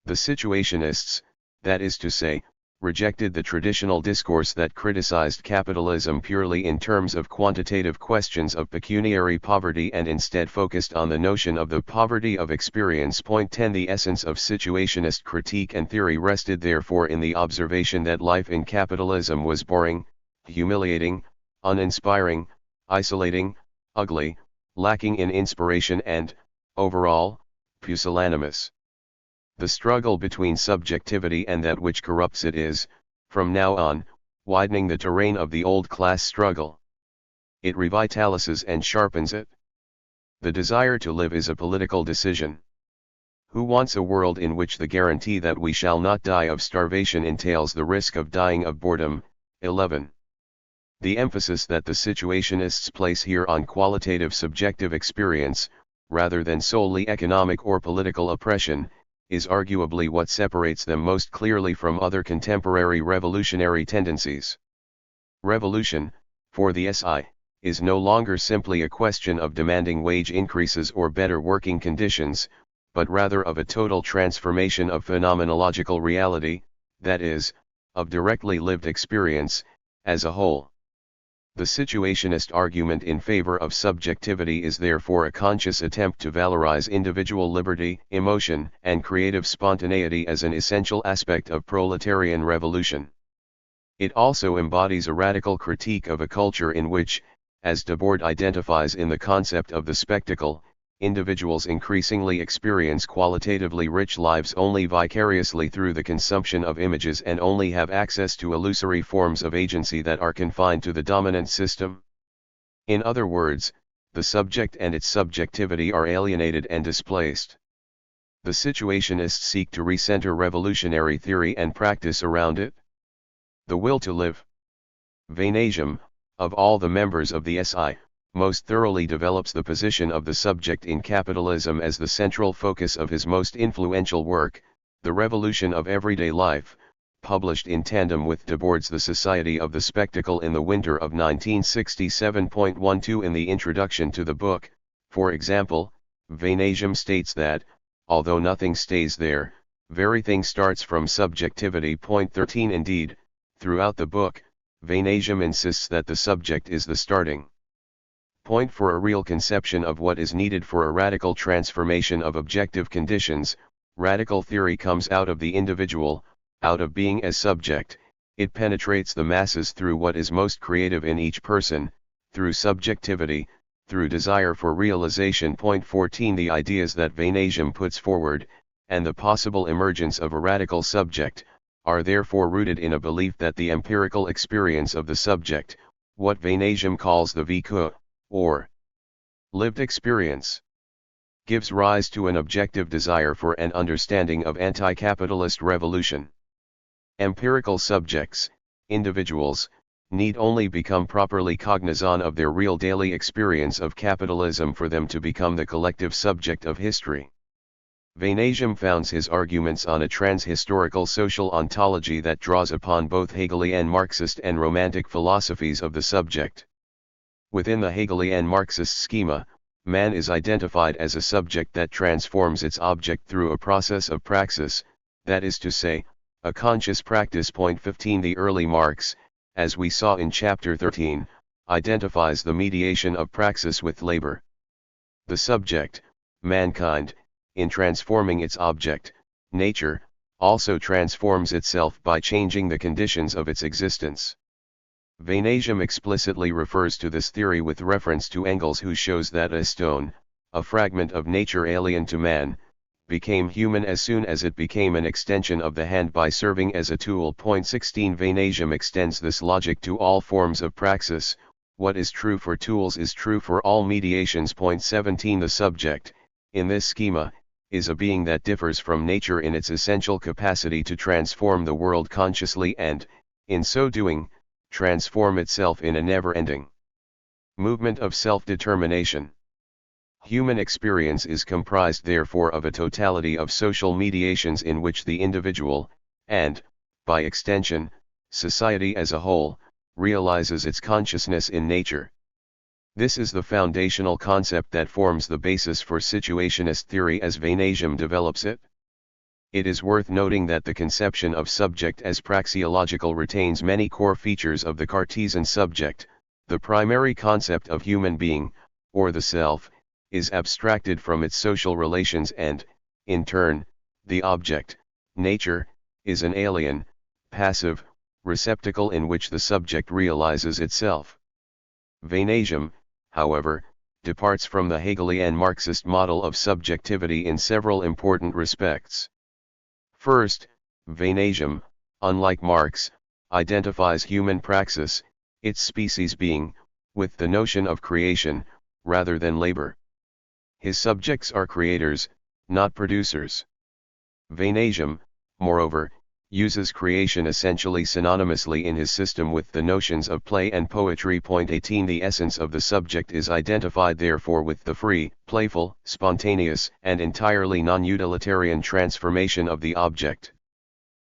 The Situationists, that is to say, rejected the traditional discourse that criticized capitalism purely in terms of quantitative questions of pecuniary poverty and instead focused on the notion of the poverty of experience. Point 10 The essence of situationist critique and theory rested therefore in the observation that life in capitalism was boring, humiliating, uninspiring, isolating, ugly, lacking in inspiration and, overall, pusillanimous. The struggle between subjectivity and that which corrupts it is, from now on, widening the terrain of the old class struggle. It revitalizes and sharpens it. The desire to live is a political decision. Who wants a world in which the guarantee that we shall not die of starvation entails the risk of dying of boredom? 11. The emphasis that the situationists place here on qualitative subjective experience, rather than solely economic or political oppression, is arguably what separates them most clearly from other contemporary revolutionary tendencies. Revolution, for the SI, is no longer simply a question of demanding wage increases or better working conditions, but rather of a total transformation of phenomenological reality, that is, of directly lived experience, as a whole. The situationist argument in favor of subjectivity is therefore a conscious attempt to valorize individual liberty, emotion, and creative spontaneity as an essential aspect of proletarian revolution. It also embodies a radical critique of a culture in which, as Debord identifies in the concept of the spectacle, individuals increasingly experience qualitatively rich lives only vicariously through the consumption of images and only have access to illusory forms of agency that are confined to the dominant system. In other words, the subject and its subjectivity are alienated and displaced. The situationists seek to recenter revolutionary theory and practice around it. The will to live. Vainagem, of all the members of the SI, most thoroughly develops the position of the subject in capitalism as the central focus of his most influential work, The Revolution of Everyday Life, published in tandem with Debord's The Society of the Spectacle in the winter of 1967.12. In the introduction to the book, for example, Vainagem states that, although nothing stays there, verything starts from subjectivity. Point 13 Indeed, throughout the book, Vainagem insists that the subject is the starting point for a real conception of what is needed for a radical transformation of objective conditions. Radical theory comes out of the individual, out of being as subject. It penetrates the masses through what is most creative in each person, through subjectivity, through desire for realization. Point 14 The ideas that Vainagem puts forward, and the possible emergence of a radical subject, are therefore rooted in a belief that the empirical experience of the subject, what Vainagem calls the vécu, or lived experience, gives rise to an objective desire for an understanding of anti-capitalist revolution. Empirical subjects, individuals, need only become properly cognizant of their real daily experience of capitalism for them to become the collective subject of history. Vainagem founds his arguments on a trans-historical social ontology that draws upon both Hegelian Marxist and Romantic philosophies of the subject. Within the Hegelian Marxist schema, man is identified as a subject that transforms its object through a process of praxis, that is to say, a conscious practice. Point 15 The early Marx, as we saw in chapter 13, identifies the mediation of praxis with labor. The subject, mankind, in transforming its object, nature, also transforms itself by changing the conditions of its existence. Vainagem explicitly refers to this theory with reference to Engels, who shows that a stone, a fragment of nature alien to man, became human as soon as it became an extension of the hand by serving as a tool. Point 16 Vainagem extends this logic to all forms of praxis. What is true for tools is true for all mediations. Point 17 The subject, in this schema, is a being that differs from nature in its essential capacity to transform the world consciously and, in so doing, transform itself in a never-ending movement of self-determination. Human experience is comprised therefore of a totality of social mediations in which the individual, and, by extension, society as a whole, realizes its consciousness in nature. This is the foundational concept that forms the basis for situationist theory as Vainesium develops it. It is worth noting that the conception of subject as praxeological retains many core features of the Cartesian subject. The primary concept of human being, or the self, is abstracted from its social relations and, in turn, the object, nature, is an alien, passive, receptacle in which the subject realizes itself. Vainesium, however, departs from the Hegelian Marxist model of subjectivity in several important respects. First, Vainesium, unlike Marx, identifies human praxis, its species being, with the notion of creation, rather than labor. His subjects are creators, not producers. Vainesium, moreover, uses creation essentially synonymously in his system with the notions of play and poetry. 18 The essence of the subject is identified therefore with the free, playful, spontaneous, and entirely non-utilitarian transformation of the object.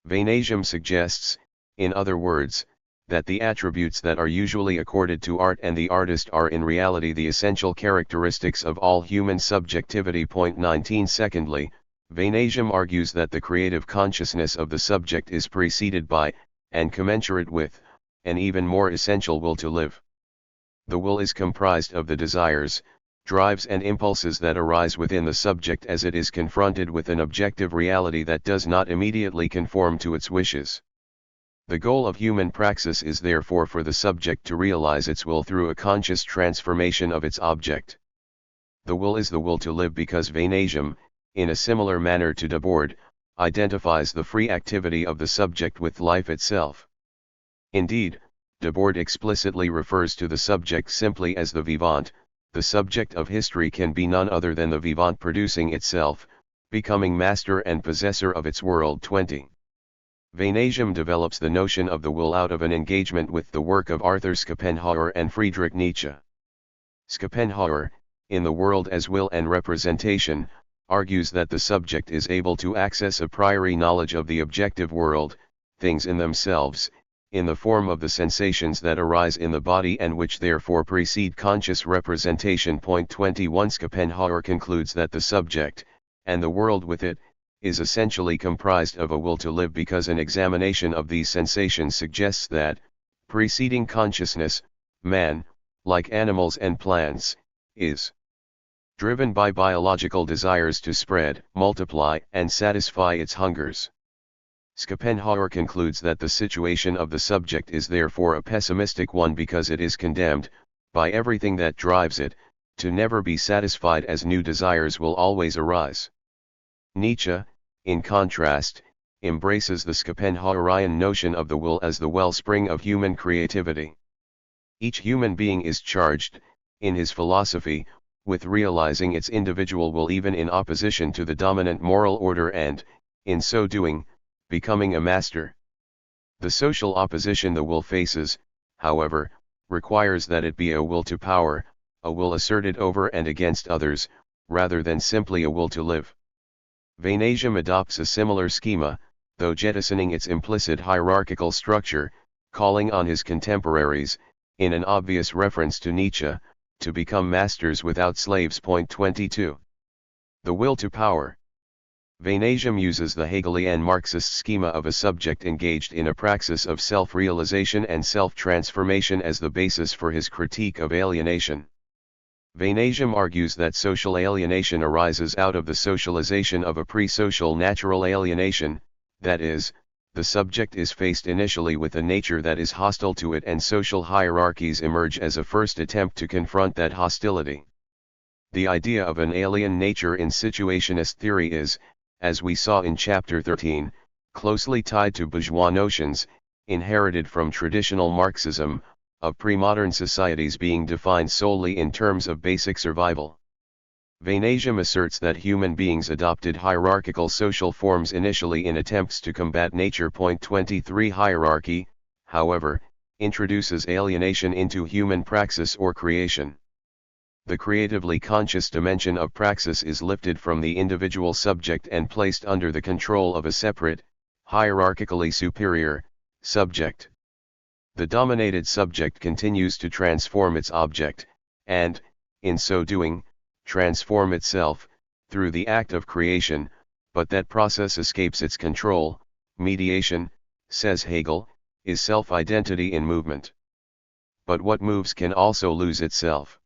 Vainesium suggests, in other words, that the attributes that are usually accorded to art and the artist are in reality the essential characteristics of all human subjectivity. 19 Secondly, Vainesium argues that the creative consciousness of the subject is preceded by, and commensurate with, an even more essential will to live. The will is comprised of the desires, drives and impulses that arise within the subject as it is confronted with an objective reality that does not immediately conform to its wishes. The goal of human praxis is therefore for the subject to realize its will through a conscious transformation of its object. The will is the will to live because Vainesium, in a similar manner to Debord, identifies the free activity of the subject with life itself. Indeed, Debord explicitly refers to the subject simply as the vivant. The subject of history can be none other than the vivant producing itself, becoming master and possessor of its world. 20. Vainesium develops the notion of the will out of an engagement with the work of Arthur Schopenhauer and Friedrich Nietzsche. Schopenhauer, in The World as Will and Representation, argues that the subject is able to access a priori knowledge of the objective world, things in themselves, in the form of the sensations that arise in the body and which therefore precede conscious representation. 21 Schopenhauer concludes that the subject, and the world with it, is essentially comprised of a will to live because an examination of these sensations suggests that, preceding consciousness, man, like animals and plants, is driven by biological desires to spread, multiply, and satisfy its hungers. Schopenhauer concludes that the situation of the subject is therefore a pessimistic one because it is condemned, by everything that drives it, to never be satisfied as new desires will always arise. Nietzsche, in contrast, embraces the Schopenhauerian notion of the will as the wellspring of human creativity. Each human being is charged, in his philosophy, with realizing its individual will even in opposition to the dominant moral order and, in so doing, becoming a master. The social opposition the will faces, however, requires that it be a will to power, a will asserted over and against others, rather than simply a will to live. Vainesium adopts a similar schema, though jettisoning its implicit hierarchical structure, calling on his contemporaries, in an obvious reference to Nietzsche, to become masters without slaves. 22. The will to power. Vainesium uses the Hegelian Marxist schema of a subject engaged in a praxis of self-realization and self-transformation as the basis for his critique of alienation. Vainesium argues that social alienation arises out of the socialization of a pre-social natural alienation, that is, the subject is faced initially with a nature that is hostile to it and social hierarchies emerge as a first attempt to confront that hostility. The idea of an alien nature in situationist theory is, as we saw in Chapter 13, closely tied to bourgeois notions, inherited from traditional Marxism, of pre-modern societies being defined solely in terms of basic survival. Vainesium asserts that human beings adopted hierarchical social forms initially in attempts to combat nature. 23 Hierarchy, however, introduces alienation into human praxis or creation. the creatively conscious dimension of praxis is lifted from the individual subject and placed under the control of a separate, hierarchically superior, subject. The dominated subject continues to transform its object, and, in so doing, transform itself, through the act of creation, but that process escapes its control. Mediation, says Hegel, is self-identity in movement. But what moves can also lose itself.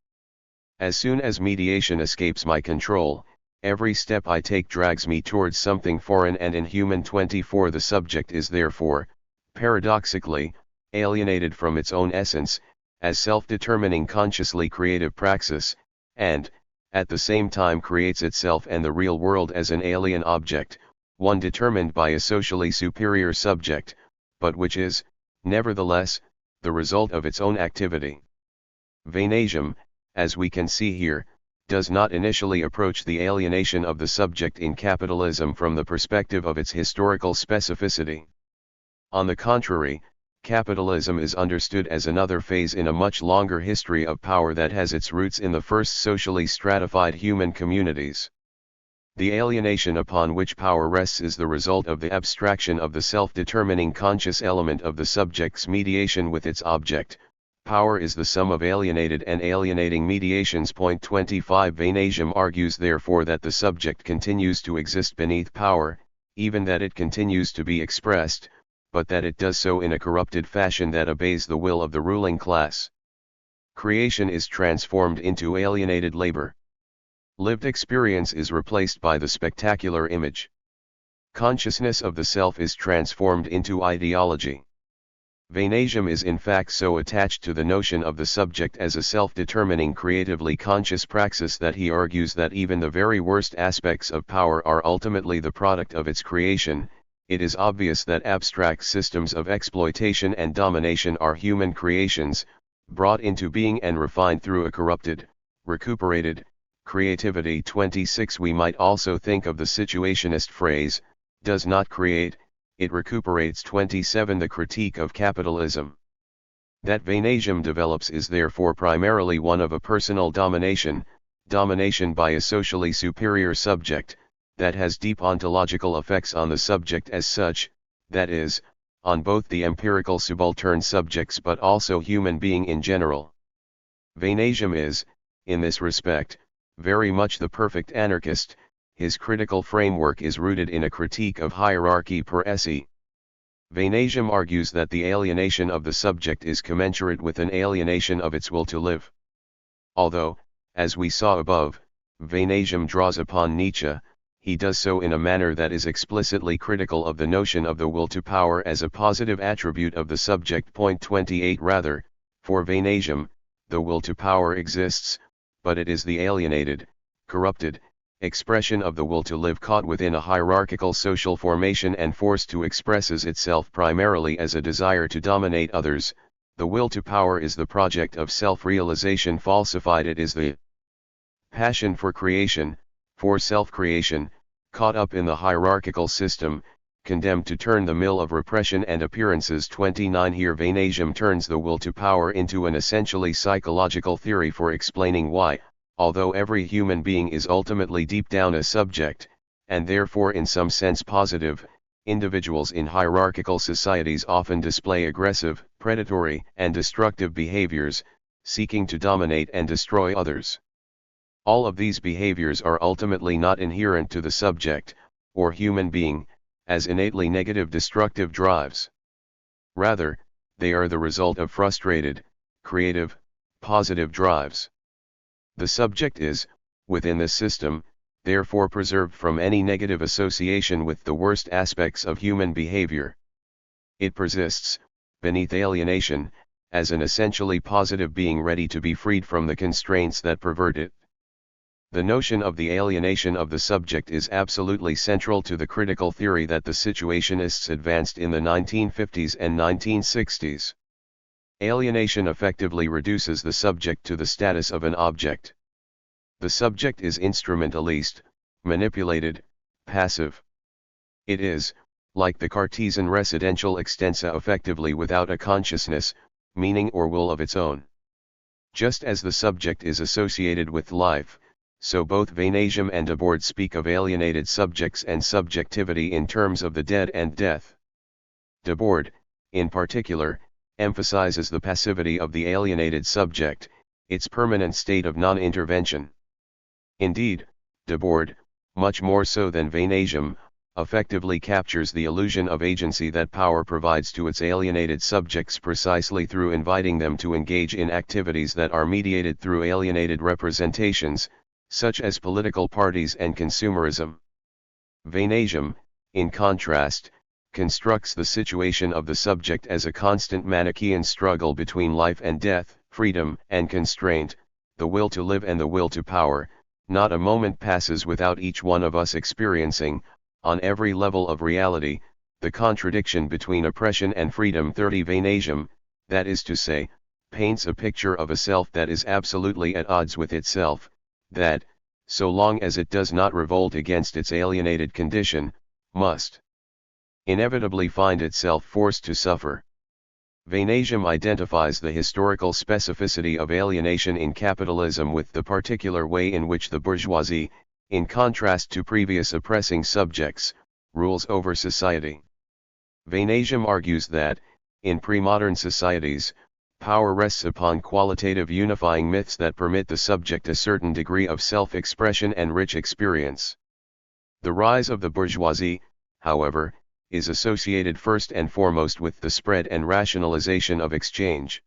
As soon as mediation escapes my control, every step I take drags me towards something foreign and inhuman. 24 The subject is therefore, paradoxically, alienated from its own essence, as self-determining consciously creative praxis, and, at the same time creates itself and the real world as an alien object, one determined by a socially superior subject, but which is, nevertheless, the result of its own activity. Vainagem, as we can see here, does not initially approach the alienation of the subject in capitalism from the perspective of its historical specificity. On the contrary, capitalism is understood as another phase in a much longer history of power that has its roots in the first socially stratified human communities. The alienation upon which power rests is the result of the abstraction of the self-determining conscious element of the subject's mediation with its object. Power is the sum of alienated and alienating mediations. 25 Vainagem argues therefore that the subject continues to exist beneath power, even that it continues to be expressed, but that it does so in a corrupted fashion that obeys the will of the ruling class. Creation is transformed into alienated labor. Lived experience is replaced by the spectacular image. Consciousness of the self is transformed into ideology. Vainagem is in fact so attached to the notion of the subject as a self-determining creatively conscious praxis that he argues that even the very worst aspects of power are ultimately the product of its creation. It is obvious that abstract systems of exploitation and domination are human creations, brought into being and refined through a corrupted, recuperated, creativity. 26 We might also think of the situationist phrase, does not create, it recuperates. 27 The critique of capitalism that Vainagem develops is therefore primarily one of a personal domination, domination by a socially superior subject, that has deep ontological effects on the subject as such, that is, on both the empirical subaltern subjects but also human being in general. Vainagem is, in this respect, very much the perfect anarchist. His critical framework is rooted in a critique of hierarchy per se. Vainagem argues that the alienation of the subject is commensurate with an alienation of its will to live. Although, as we saw above, Vainagem draws upon Nietzsche, he does so in a manner that is explicitly critical of the notion of the will to power as a positive attribute of the subject. 28 Rather, for Vainagem, the will to power exists, but it is the alienated, corrupted, expression of the will to live caught within a hierarchical social formation and forced to expresses itself primarily as a desire to dominate others. The will to power is the project of self-realization falsified. It is the passion for creation, for self-creation, caught up in the hierarchical system, condemned to turn the mill of repression and appearances. 29 Here Vainagem turns the will to power into an essentially psychological theory for explaining why, although every human being is ultimately deep down a subject, and therefore in some sense positive, individuals in hierarchical societies often display aggressive, predatory, and destructive behaviors, seeking to dominate and destroy others. All of these behaviors are ultimately not inherent to the subject, or human being, as innately negative destructive drives. Rather, they are the result of frustrated, creative, positive drives. The subject is, within this system, therefore preserved from any negative association with the worst aspects of human behavior. It persists, beneath alienation, as an essentially positive being ready to be freed from the constraints that pervert it. The notion of the alienation of the subject is absolutely central to the critical theory that the situationists advanced in the 1950s and 1960s. Alienation effectively reduces the subject to the status of an object. The subject is instrumentalist, manipulated, passive. It is, like the Cartesian residential extensa, effectively without a consciousness, meaning or will of its own. Just as the subject is associated with life, so both Vainasium and Debord speak of alienated subjects and subjectivity in terms of the dead and death. Debord, in particular, emphasizes the passivity of the alienated subject, its permanent state of non-intervention. Indeed, Debord, much more so than Vainasium, effectively captures the illusion of agency that power provides to its alienated subjects precisely through inviting them to engage in activities that are mediated through alienated representations, such as political parties and consumerism. Vainasium, in contrast, constructs the situation of the subject as a constant Manichaean struggle between life and death, freedom and constraint, the will to live and the will to power. Not a moment passes without each one of us experiencing, on every level of reality, the contradiction between oppression and freedom. 30 Vainasium, that is to say, paints a picture of a self that is absolutely at odds with itself, that, so long as it does not revolt against its alienated condition, must inevitably find itself forced to suffer. Vainasium identifies the historical specificity of alienation in capitalism with the particular way in which the bourgeoisie, in contrast to previous oppressing subjects, rules over society. Vainasium argues that, in pre-modern societies, power rests upon qualitative unifying myths that permit the subject a certain degree of self-expression and rich experience. The rise of the bourgeoisie, however, is associated first and foremost with the spread and rationalization of exchange.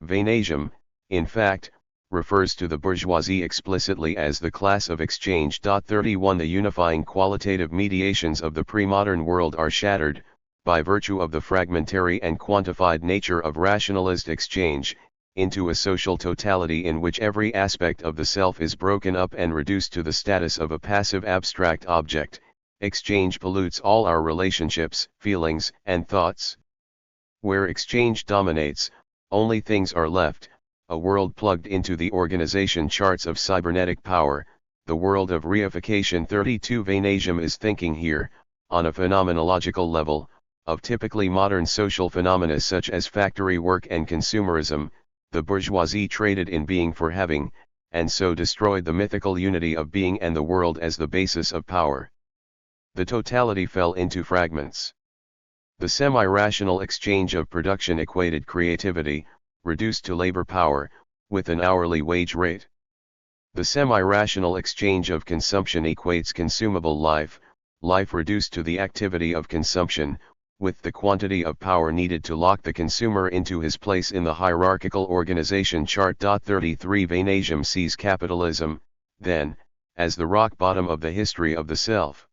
Vainasium, in fact, refers to the bourgeoisie explicitly as the class of exchange. 31 The unifying qualitative mediations of the pre-modern world are shattered, by virtue of the fragmentary and quantified nature of rationalist exchange, into a social totality in which every aspect of the self is broken up and reduced to the status of a passive abstract object. Exchange pollutes all our relationships, feelings, and thoughts. Where exchange dominates, only things are left, a world plugged into the organization charts of cybernetic power, the world of reification. 32 Vainasium is thinking here, on a phenomenological level, of typically modern social phenomena such as factory work and consumerism. The bourgeoisie traded in being for having, and so destroyed the mythical unity of being and the world as the basis of power. The totality fell into fragments. The semi-rational exchange of production equated creativity, reduced to labor power, with an hourly wage rate. The semi-rational exchange of consumption equates consumable life, life reduced to the activity of consumption, with the quantity of power needed to lock the consumer into his place in the hierarchical organization chart. 33 Vainasium sees capitalism, then, as the rock bottom of the history of the self.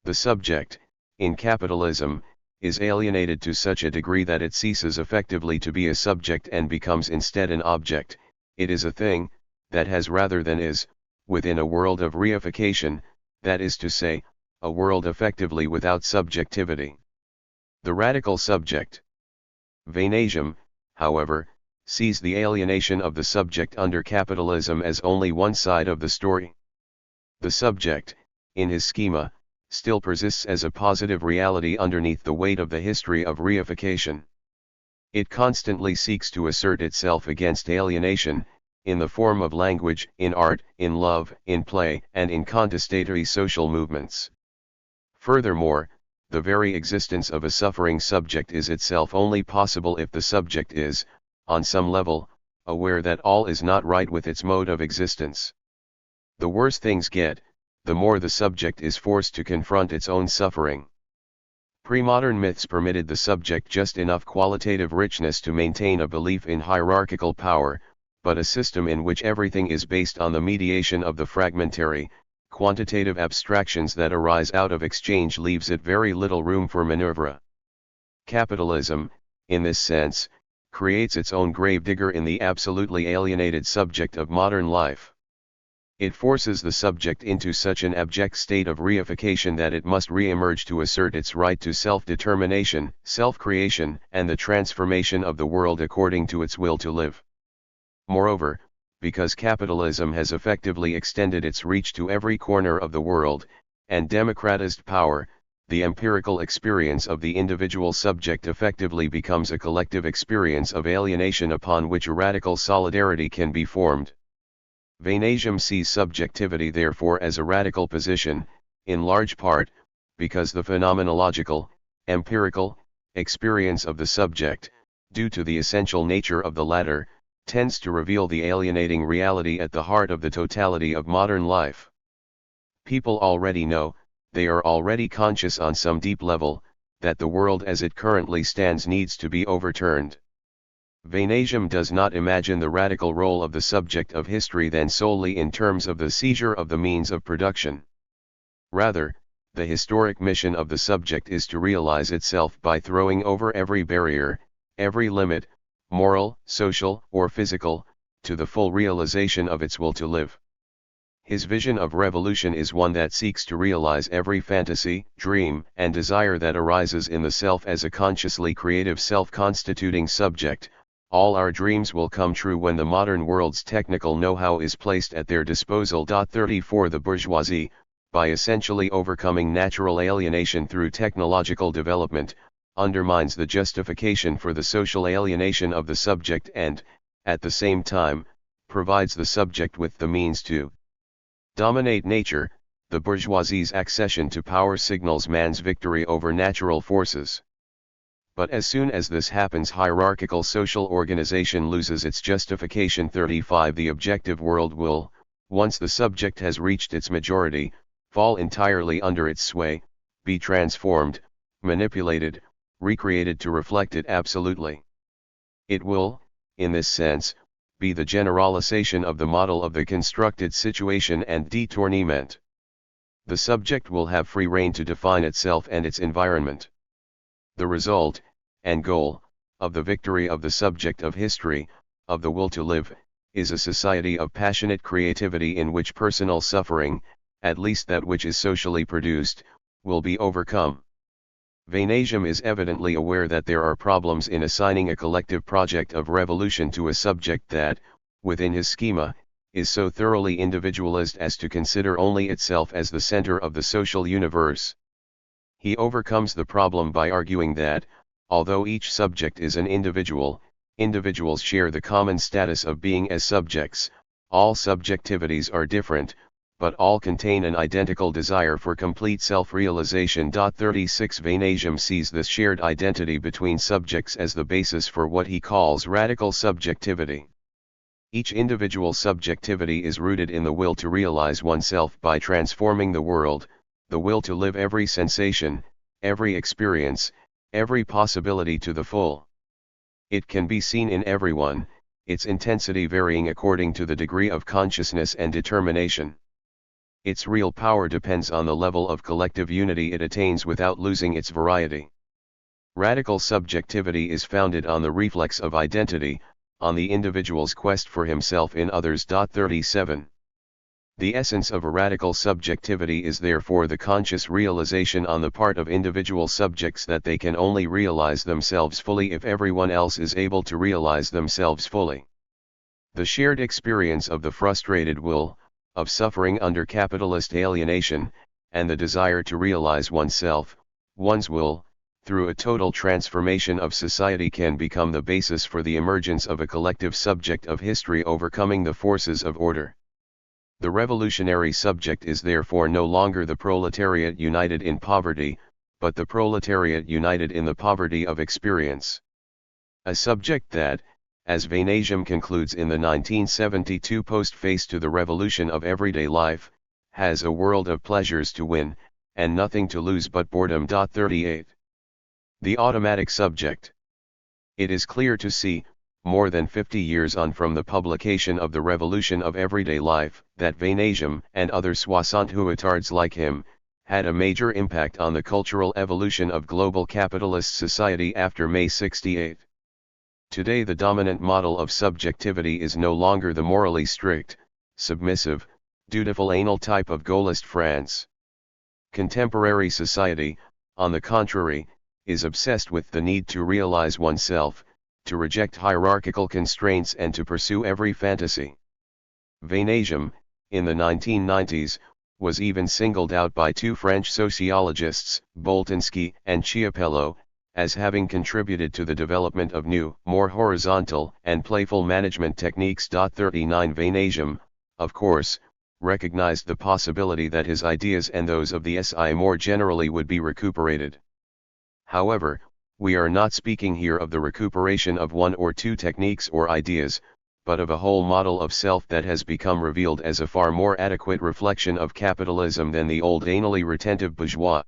The subject, in capitalism, is alienated to such a degree that it ceases effectively to be a subject and becomes instead an object. It is a thing, that has rather than is, within a world of reification, that is to say, a world effectively without subjectivity. The radical subject. Vainasium, however, sees the alienation of the subject under capitalism as only one side of the story. The subject, in his schema, still persists as a positive reality underneath the weight of the history of reification. It constantly seeks to assert itself against alienation, in the form of language, in art, in love, in play, and in contestatory social movements. Furthermore, the very existence of a suffering subject is itself only possible if the subject is, on some level, aware that all is not right with its mode of existence. The worse things get, the more the subject is forced to confront its own suffering. Pre-modern myths permitted the subject just enough qualitative richness to maintain a belief in hierarchical power, but a system in which everything is based on the mediation of the fragmentary, quantitative abstractions that arise out of exchange leaves it very little room for maneuver. Capitalism, in this sense, creates its own gravedigger in the absolutely alienated subject of modern life. It forces the subject into such an abject state of reification that it must re-emerge to assert its right to self-determination, self-creation, and the transformation of the world according to its will to live. Moreover, because capitalism has effectively extended its reach to every corner of the world, and democratized power, the empirical experience of the individual subject effectively becomes a collective experience of alienation upon which a radical solidarity can be formed. Vainagum sees subjectivity therefore as a radical position, in large part, because the phenomenological, empirical, experience of the subject, due to the essential nature of the latter, tends to reveal the alienating reality at the heart of the totality of modern life. People already know, they are already conscious on some deep level, that the world as it currently stands needs to be overturned. Vainagum does not imagine the radical role of the subject of history then solely in terms of the seizure of the means of production. Rather, the historic mission of the subject is to realize itself by throwing over every barrier, every limit, moral, social, or physical, to the full realization of its will to live. His vision of revolution is one that seeks to realize every fantasy, dream, and desire that arises in the self as a consciously creative self-constituting subject. All our dreams will come true when the modern world's technical know-how is placed at their disposal. 34 The bourgeoisie, by essentially overcoming natural alienation through technological development, undermines the justification for the social alienation of the subject and, at the same time, provides the subject with the means to dominate nature. The bourgeoisie's accession to power signals man's victory over natural forces. But as soon as this happens, hierarchical social organization loses its justification. 35 The objective world will, once the subject has reached its majority, fall entirely under its sway, be transformed, manipulated, recreated to reflect it absolutely. It will, in this sense, be the generalization of the model of the constructed situation and détournement. The subject will have free rein to define itself and its environment. The result, and goal, of the victory of the subject of history, of the will to live, is a society of passionate creativity in which personal suffering, at least that which is socially produced, will be overcome. Vainagum is evidently aware that there are problems in assigning a collective project of revolution to a subject that, within his schema, is so thoroughly individualist as to consider only itself as the center of the social universe. He overcomes the problem by arguing that, although each subject is an individual, individuals share the common status of being as subjects. All subjectivities are different, but all contain an identical desire for complete self-realization. 36 Vainagum sees this shared identity between subjects as the basis for what he calls radical subjectivity. Each individual subjectivity is rooted in the will to realize oneself by transforming the world, the will to live every sensation, every experience, every possibility to the full. It can be seen in everyone, its intensity varying according to the degree of consciousness and determination. Its real power depends on the level of collective unity it attains without losing its variety. Radical subjectivity is founded on the reflex of identity, on the individual's quest for himself in others. 37. The essence of a radical subjectivity is therefore the conscious realization on the part of individual subjects that they can only realize themselves fully if everyone else is able to realize themselves fully. The shared experience of the frustrated will, of suffering under capitalist alienation, and the desire to realize oneself, one's will, through a total transformation of society can become the basis for the emergence of a collective subject of history overcoming the forces of order. The revolutionary subject is therefore no longer the proletariat united in poverty, but the proletariat united in the poverty of experience. A subject that, as Vainagum concludes in the 1972 postface to the revolution of everyday life, has a world of pleasures to win, and nothing to lose but boredom. 38. The automatic subject. It is clear to see, more than 50 years on from the publication of The Revolution of Everyday Life, that Vainagum and other soixante-huitards like him, had a major impact on the cultural evolution of global capitalist society after May 68. Today the dominant model of subjectivity is no longer the morally strict, submissive, dutiful anal type of Gaullist France. Contemporary society, on the contrary, is obsessed with the need to realize oneself, to reject hierarchical constraints and to pursue every fantasy. Vainagum, in the 1990s, was even singled out by two French sociologists, Boltanski and Chiapello, as having contributed to the development of new, more horizontal and playful management techniques. 39 Vainesium, of course, recognized the possibility that his ideas and those of the SI more generally would be recuperated. However, we are not speaking here of the recuperation of one or two techniques or ideas, but of a whole model of self that has become revealed as a far more adequate reflection of capitalism than the old anally retentive bourgeois.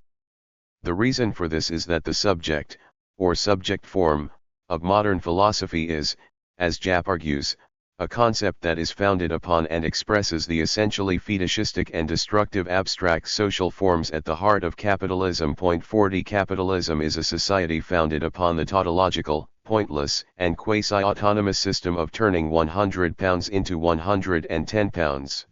The reason for this is that the subject, or subject form, of modern philosophy is, as Japp argues, a concept that is founded upon and expresses the essentially fetishistic and destructive abstract social forms at the heart of capitalism. 40 Capitalism is a society founded upon the tautological, pointless, and quasi-autonomous system of turning £100 into £110.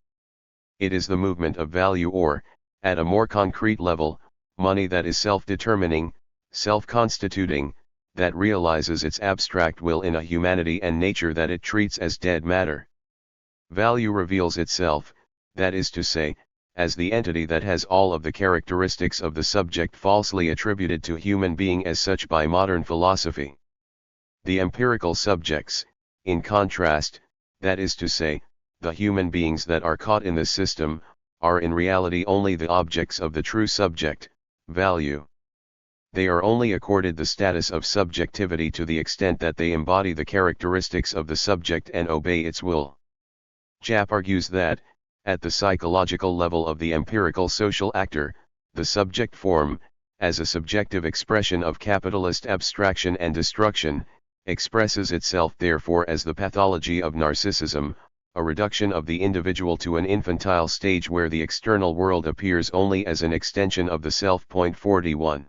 It is the movement of value or, at a more concrete level, money that is self-determining, self-constituting, that realizes its abstract will in a humanity and nature that it treats as dead matter. Value reveals itself, that is to say, as the entity that has all of the characteristics of the subject falsely attributed to human being as such by modern philosophy. The empirical subjects, in contrast, that is to say, the human beings that are caught in this system, are in reality only the objects of the true subject, value. They are only accorded the status of subjectivity to the extent that they embody the characteristics of the subject and obey its will. Japp argues that, at the psychological level of the empirical social actor, the subject form, as a subjective expression of capitalist abstraction and destruction, expresses itself therefore as the pathology of narcissism, a reduction of the individual to an infantile stage where the external world appears only as an extension of the self. 41.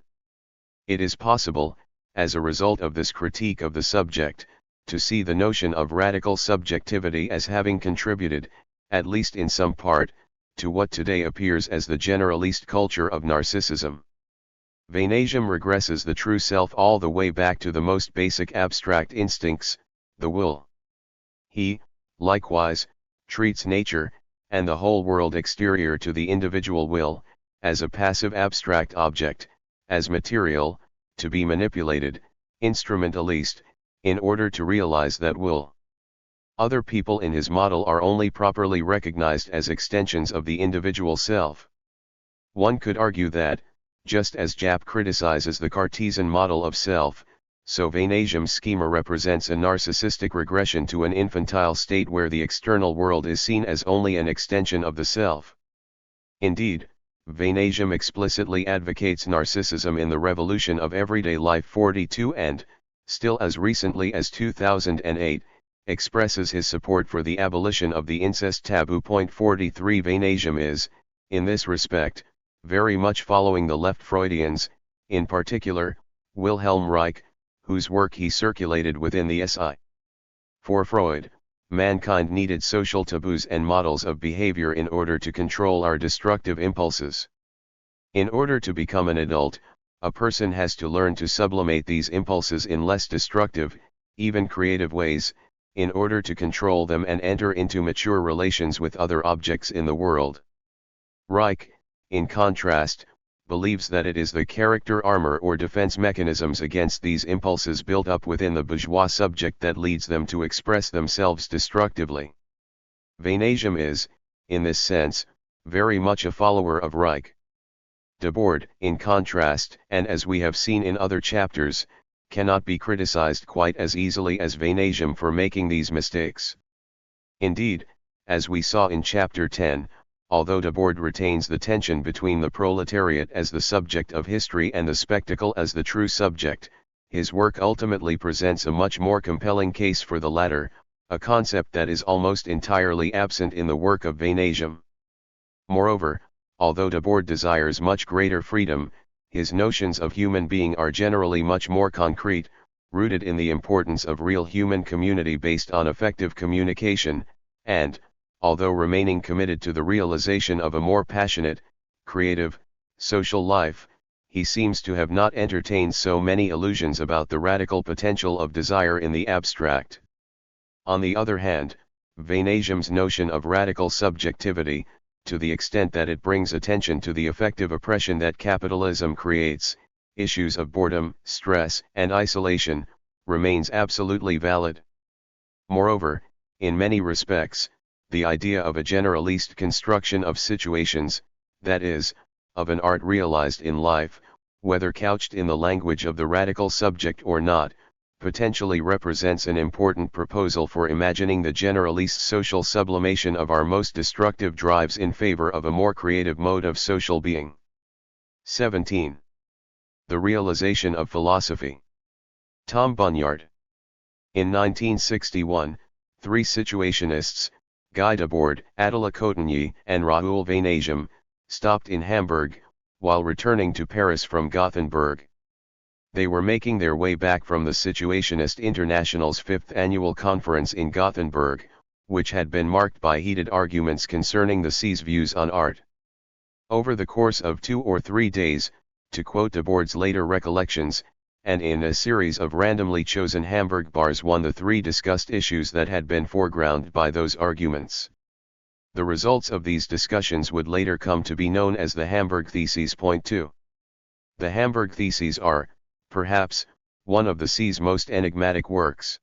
It is possible, as a result of this critique of the subject, to see the notion of radical subjectivity as having contributed, at least in some part, to what today appears as the generalist culture of narcissism. Vainesium regresses the true self all the way back to the most basic abstract instincts, the will. He, likewise, treats nature, and the whole world exterior to the individual will, as a passive abstract object, as material, to be manipulated, instrumentalist, in order to realize that will. Other people in his model are only properly recognized as extensions of the individual self. One could argue that, just as Japp criticizes the Cartesian model of self, so Vainesium's schema represents a narcissistic regression to an infantile state where the external world is seen as only an extension of the self. Indeed, Vainesium explicitly advocates narcissism in the revolution of everyday life 42 and, still as recently as 2008, expresses his support for the abolition of the incest taboo. 43 Vainesium is, in this respect, very much following the left Freudians, in particular, Wilhelm Reich, whose work he circulated within the SI. For Freud, mankind needed social taboos and models of behavior in order to control our destructive impulses. In order to become an adult, a person has to learn to sublimate these impulses in less destructive, even creative ways, in order to control them and enter into mature relations with other objects in the world. Reich, in contrast, believes that it is the character armor or defense mechanisms against these impulses built up within the bourgeois subject that leads them to express themselves destructively. Vainesium is, in this sense, very much a follower of Reich. Debord, in contrast, and as we have seen in other chapters, cannot be criticized quite as easily as Vainesium for making these mistakes. Indeed, as we saw in chapter 10, although Debord retains the tension between the proletariat as the subject of history and the spectacle as the true subject, his work ultimately presents a much more compelling case for the latter, a concept that is almost entirely absent in the work of Vainesium. Moreover, although Debord desires much greater freedom, his notions of human being are generally much more concrete, rooted in the importance of real human community based on effective communication, and, although remaining committed to the realization of a more passionate, creative, social life, he seems to have not entertained so many illusions about the radical potential of desire in the abstract. On the other hand, Vainesium's notion of radical subjectivity, to the extent that it brings attention to the effective oppression that capitalism creates, issues of boredom, stress, and isolation, remains absolutely valid. Moreover, in many respects, the idea of a generalist construction of situations, that is, of an art realized in life, whether couched in the language of the radical subject or not, potentially represents an important proposal for imagining the generalist social sublimation of our most destructive drives in favor of a more creative mode of social being. 17. The realization of philosophy. Tom Bunyard. In 1961, three situationists, Guy Debord, Attila Cotigny, and Raoul Vaneigem, stopped in Hamburg, while returning to Paris from Gothenburg. They were making their way back from the Situationist International's fifth annual conference in Gothenburg, which had been marked by heated arguments concerning the C's views on art. Over the course of 2 or 3 days, to quote Debord's later recollections, and in a series of randomly chosen Hamburg bars won the three discussed issues that had been foregrounded by those arguments. The results of these discussions would later come to be known as the Hamburg Theses. Point 2. The Hamburg Theses are, perhaps, one of the C's most enigmatic works.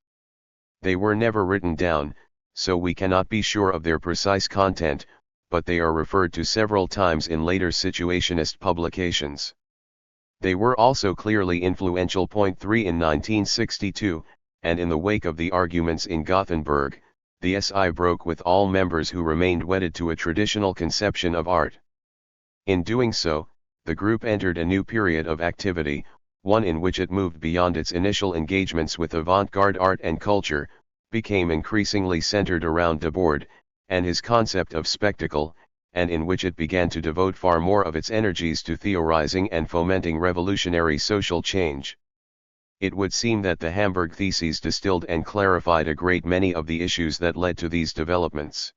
They were never written down, so we cannot be sure of their precise content, but they are referred to several times in later situationist publications. They were also clearly influential. Point 3. In 1962, and in the wake of the arguments in Gothenburg, the SI broke with all members who remained wedded to a traditional conception of art. In doing so, the group entered a new period of activity, one in which it moved beyond its initial engagements with avant-garde art and culture, became increasingly centered around Debord, and his concept of spectacle, and in which it began to devote far more of its energies to theorizing and fomenting revolutionary social change. It would seem that the Hamburg Theses distilled and clarified a great many of the issues that led to these developments.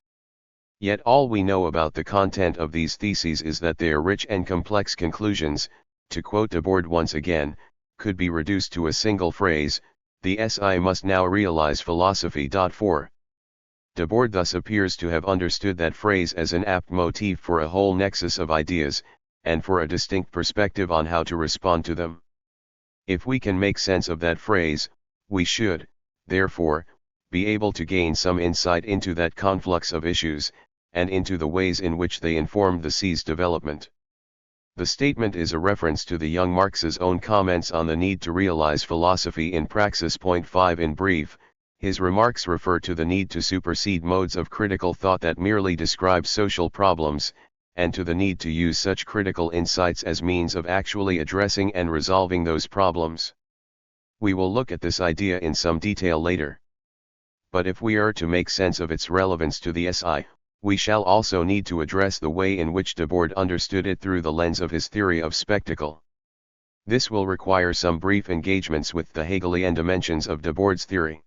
Yet all we know about the content of these theses is that their rich and complex conclusions, to quote Debord once again, could be reduced to a single phrase: the SI must now realize philosophy. 4. Debord thus appears to have understood that phrase as an apt motif for a whole nexus of ideas, and for a distinct perspective on how to respond to them. If we can make sense of that phrase, we should, therefore, be able to gain some insight into that conflux of issues, and into the ways in which they informed the C's development. The statement is a reference to the young Marx's own comments on the need to realize philosophy in praxis. Point 5. In brief, his remarks refer to the need to supersede modes of critical thought that merely describe social problems, and to the need to use such critical insights as means of actually addressing and resolving those problems. We will look at this idea in some detail later. But if we are to make sense of its relevance to the SI, we shall also need to address the way in which Debord understood it through the lens of his theory of spectacle. This will require some brief engagements with the Hegelian dimensions of Debord's theory.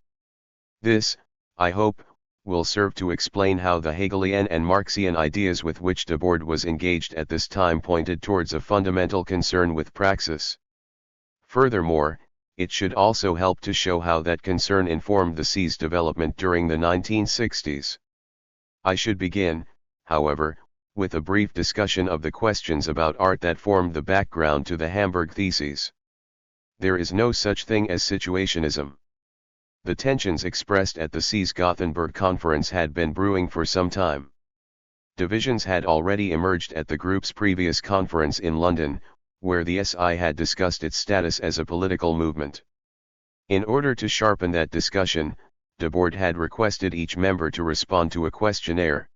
This, I hope, will serve to explain how the Hegelian and Marxian ideas with which Debord was engaged at this time pointed towards a fundamental concern with praxis. Furthermore, it should also help to show how that concern informed the C's development during the 1960s. I should begin, however, with a brief discussion of the questions about art that formed the background to the Hamburg Theses. There is no such thing as situationism. The tensions expressed at the C's Gothenburg conference had been brewing for some time. Divisions had already emerged at the group's previous conference in London, where the SI had discussed its status as a political movement. In order to sharpen that discussion, Debord had requested each member to respond to a questionnaire.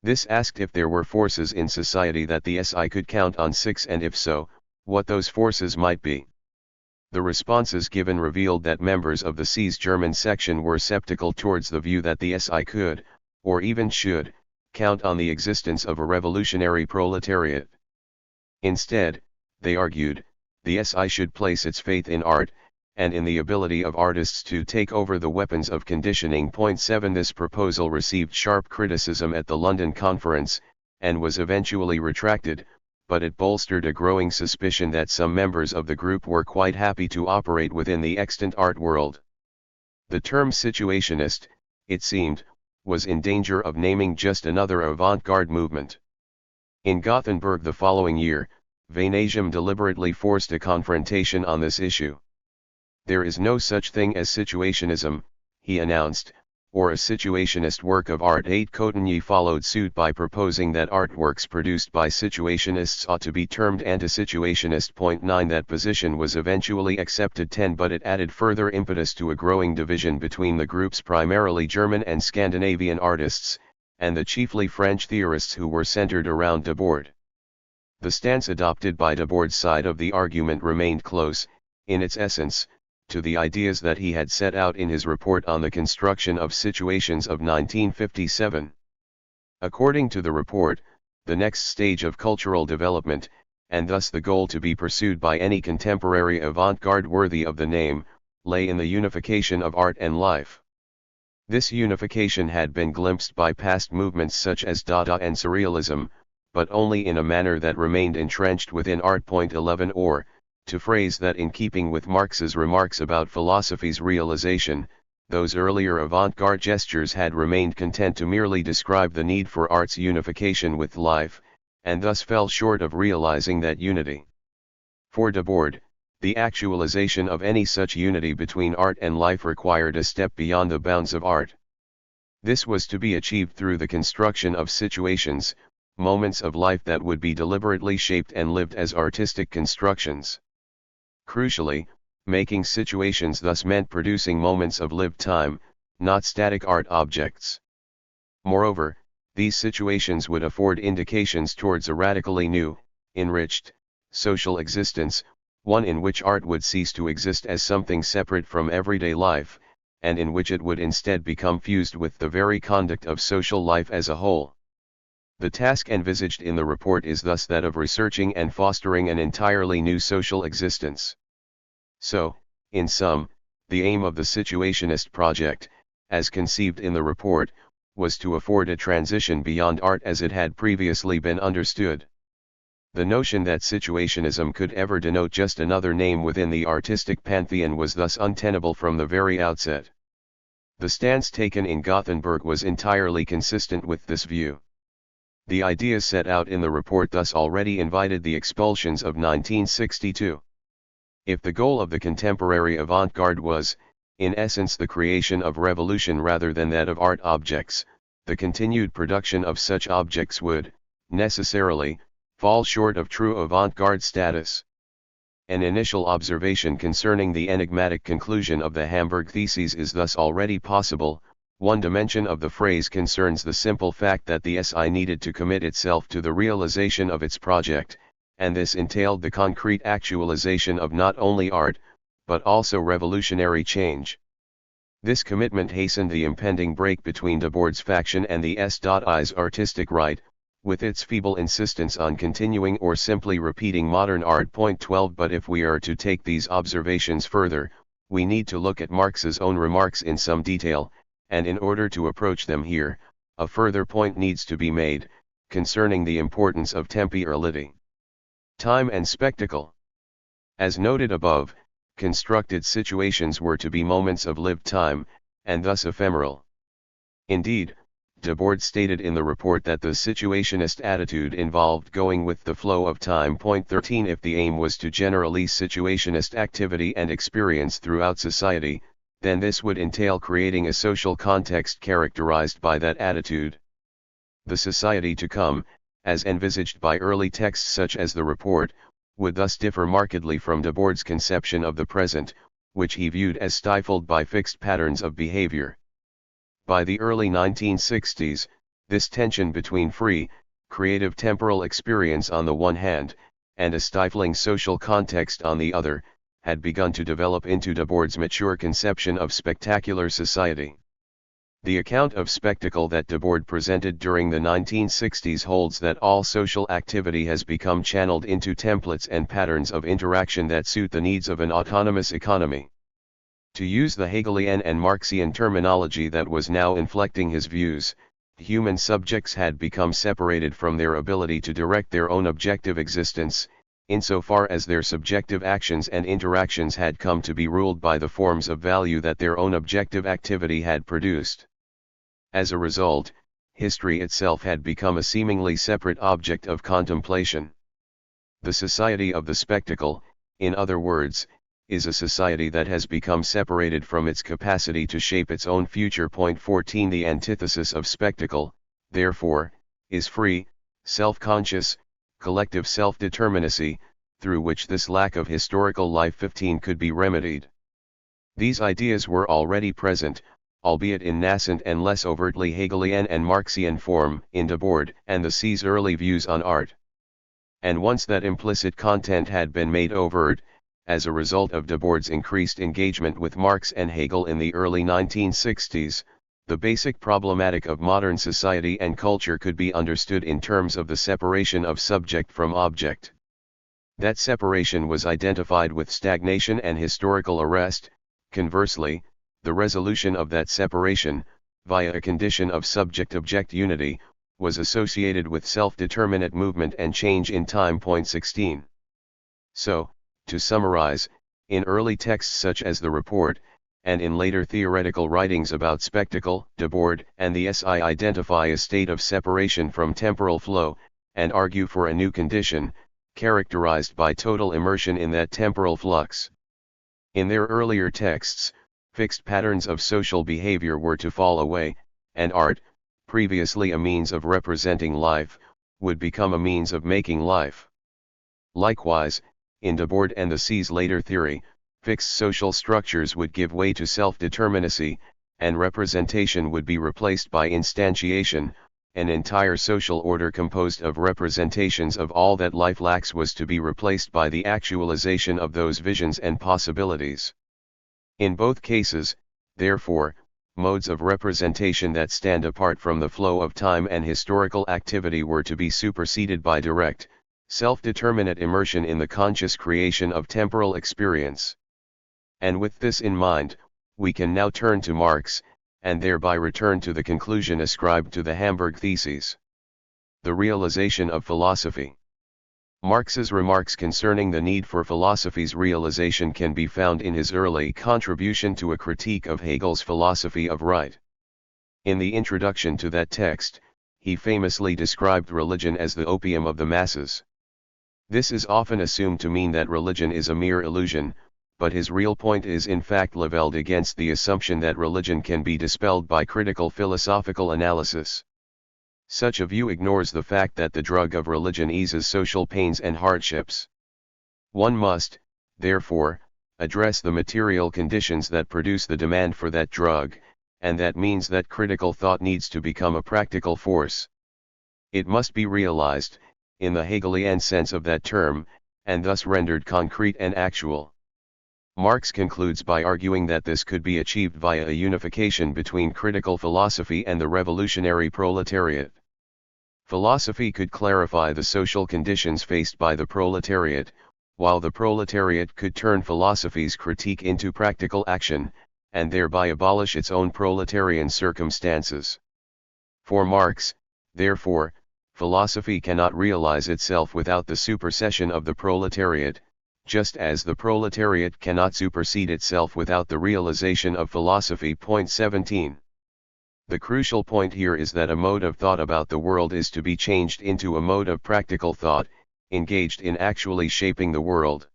This asked if there were forces in society that the SI could count on 6, and if so, what those forces might be. The responses given revealed that members of the C's German section were skeptical towards the view that the SI could, or even should, count on the existence of a revolutionary proletariat. Instead, they argued, the SI should place its faith in art, and in the ability of artists to take over the weapons of conditioning. Point 7. This proposal received sharp criticism at the London conference, and was eventually retracted, but it bolstered a growing suspicion that some members of the group were quite happy to operate within the extant art world. The term situationist, it seemed, was in danger of naming just another avant-garde movement. In Gothenburg the following year, Vanasium deliberately forced a confrontation on this issue. There is no such thing as situationism, he announced, or a situationist work of art. 8 Cotigny followed suit by proposing that artworks produced by situationists ought to be termed anti-situationist. 9 That position was eventually accepted. 10 But it added further impetus to a growing division between the group's primarily German and Scandinavian artists, and the chiefly French theorists who were centered around Debord. The stance adopted by Debord's side of the argument remained close, in its essence, to the ideas that he had set out in his report on the construction of situations of 1957. According to the report, the next stage of cultural development, and thus the goal to be pursued by any contemporary avant-garde worthy of the name, lay in the unification of art and life. This unification had been glimpsed by past movements such as Dada and Surrealism, but only in a manner that remained entrenched within art. 11 Or, to phrase that in keeping with Marx's remarks about philosophy's realization, those earlier avant-garde gestures had remained content to merely describe the need for art's unification with life, and thus fell short of realizing that unity. For Debord, the actualization of any such unity between art and life required a step beyond the bounds of art. This was to be achieved through the construction of situations, moments of life that would be deliberately shaped and lived as artistic constructions. Crucially, making situations thus meant producing moments of lived time, not static art objects. Moreover, these situations would afford indications towards a radically new, enriched, social existence, one in which art would cease to exist as something separate from everyday life, and in which it would instead become fused with the very conduct of social life as a whole. The task envisaged in the report is thus that of researching and fostering an entirely new social existence. So, in sum, the aim of the Situationist project, as conceived in the report, was to afford a transition beyond art as it had previously been understood. The notion that situationism could ever denote just another name within the artistic pantheon was thus untenable from the very outset. The stance taken in Gothenburg was entirely consistent with this view. The ideas set out in the report thus already invited the expulsions of 1962. If the goal of the contemporary avant-garde was, in essence, the creation of revolution rather than that of art objects, the continued production of such objects would, necessarily, fall short of true avant-garde status. An initial observation concerning the enigmatic conclusion of the Hamburg theses is thus already possible. One dimension of the phrase concerns the simple fact that the SI needed to commit itself to the realization of its project, and this entailed the concrete actualization of not only art, but also revolutionary change. This commitment hastened the impending break between Debord's faction and the S.I.'s artistic right, with its feeble insistence on continuing or simply repeating modern art. 12 But if we are to take these observations further, we need to look at Marx's own remarks in some detail, and in order to approach them here, a further point needs to be made, concerning the importance of temporality. Time and spectacle. As noted above, constructed situations were to be moments of lived time, and thus ephemeral. Indeed, Debord stated in the report that the situationist attitude involved going with the flow of time. 13 If the aim was to generalize situationist activity and experience throughout society, then this would entail creating a social context characterized by that attitude. The society to come, as envisaged by early texts such as the report, would thus differ markedly from Debord's conception of the present, which he viewed as stifled by fixed patterns of behavior. By the early 1960s, this tension between free, creative temporal experience on the one hand, and a stifling social context on the other, had begun to develop into Debord's mature conception of spectacular society. The account of spectacle that Debord presented during the 1960s holds that all social activity has become channeled into templates and patterns of interaction that suit the needs of an autonomous economy. To use the Hegelian and Marxian terminology that was now inflecting his views, human subjects had become separated from their ability to direct their own objective existence, insofar as their subjective actions and interactions had come to be ruled by the forms of value that their own objective activity had produced. As a result, history itself had become a seemingly separate object of contemplation. The society of the spectacle, in other words, is a society that has become separated from its capacity to shape its own future. 14 The antithesis of spectacle, therefore, is free, self-conscious, collective self-determinacy, through which this lack of historical life 15 could be remedied. These ideas were already present, albeit in nascent and less overtly Hegelian and Marxian form, in Debord and the C's early views on art. And once that implicit content had been made overt, as a result of Debord's increased engagement with Marx and Hegel in the early 1960s, the basic problematic of modern society and culture could be understood in terms of the separation of subject from object. That separation was identified with stagnation and historical arrest. Conversely, the resolution of that separation, via a condition of subject-object unity, was associated with self-determinate movement and change in time. 16. So, to summarize, in early texts such as the Report, and in later theoretical writings about spectacle, Debord and the SI identify a state of separation from temporal flow, and argue for a new condition, characterized by total immersion in that temporal flux. In their earlier texts, fixed patterns of social behavior were to fall away, and art, previously a means of representing life, would become a means of making life. Likewise, in Debord and the C's later theory, fixed social structures would give way to self-determinacy, and representation would be replaced by instantiation. An entire social order composed of representations of all that life lacks was to be replaced by the actualization of those visions and possibilities. In both cases, therefore, modes of representation that stand apart from the flow of time and historical activity were to be superseded by direct, self-determinate immersion in the conscious creation of temporal experience. And with this in mind, we can now turn to Marx, and thereby return to the conclusion ascribed to the Hamburg Theses. The realization of philosophy. Marx's remarks concerning the need for philosophy's realization can be found in his early contribution to a critique of Hegel's philosophy of right. In the introduction to that text, he famously described religion as the opium of the masses. This is often assumed to mean that religion is a mere illusion, but his real point is in fact leveled against the assumption that religion can be dispelled by critical philosophical analysis. Such a view ignores the fact that the drug of religion eases social pains and hardships. One must, therefore, address the material conditions that produce the demand for that drug, and that means that critical thought needs to become a practical force. It must be realized, in the Hegelian sense of that term, and thus rendered concrete and actual. Marx concludes by arguing that this could be achieved via a unification between critical philosophy and the revolutionary proletariat. Philosophy could clarify the social conditions faced by the proletariat, while the proletariat could turn philosophy's critique into practical action, and thereby abolish its own proletarian circumstances. For Marx, therefore, philosophy cannot realize itself without the supersession of the proletariat, just as the proletariat cannot supersede itself without the realization of philosophy. 17. The crucial point here is that a mode of thought about the world is to be changed into a mode of practical thought, engaged in actually shaping the world.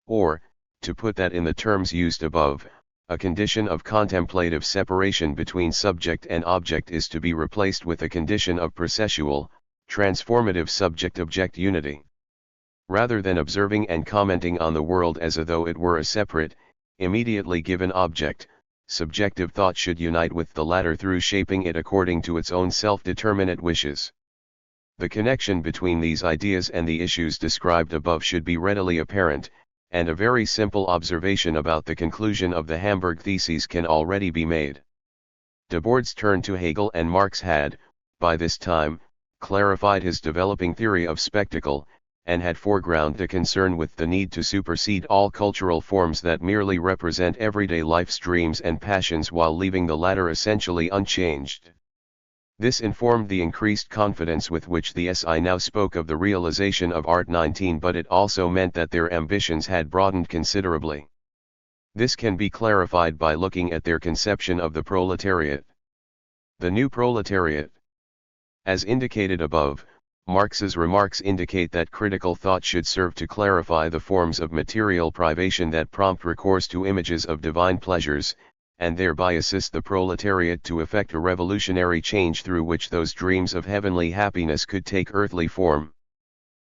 Or, to put that in the terms used above, a condition of contemplative separation between subject and object is to be replaced with a condition of processual, transformative subject-object unity. Rather than observing and commenting on the world as though it were a separate, immediately given object, subjective thought should unite with the latter through shaping it according to its own self-determinate wishes. The connection between these ideas and the issues described above should be readily apparent, and a very simple observation about the conclusion of the Hamburg Theses can already be made. Debord's turn to Hegel and Marx had, by this time, clarified his developing theory of spectacle, and had foregrounded a concern with the need to supersede all cultural forms that merely represent everyday life streams and passions while leaving the latter essentially unchanged. This informed the increased confidence with which the SI now spoke of the realization of Art 19, but it also meant that their ambitions had broadened considerably. This can be clarified by looking at their conception of the proletariat. The new proletariat. As indicated above, Marx's remarks indicate that critical thought should serve to clarify the forms of material privation that prompt recourse to images of divine pleasures, and thereby assist the proletariat to effect a revolutionary change through which those dreams of heavenly happiness could take earthly form.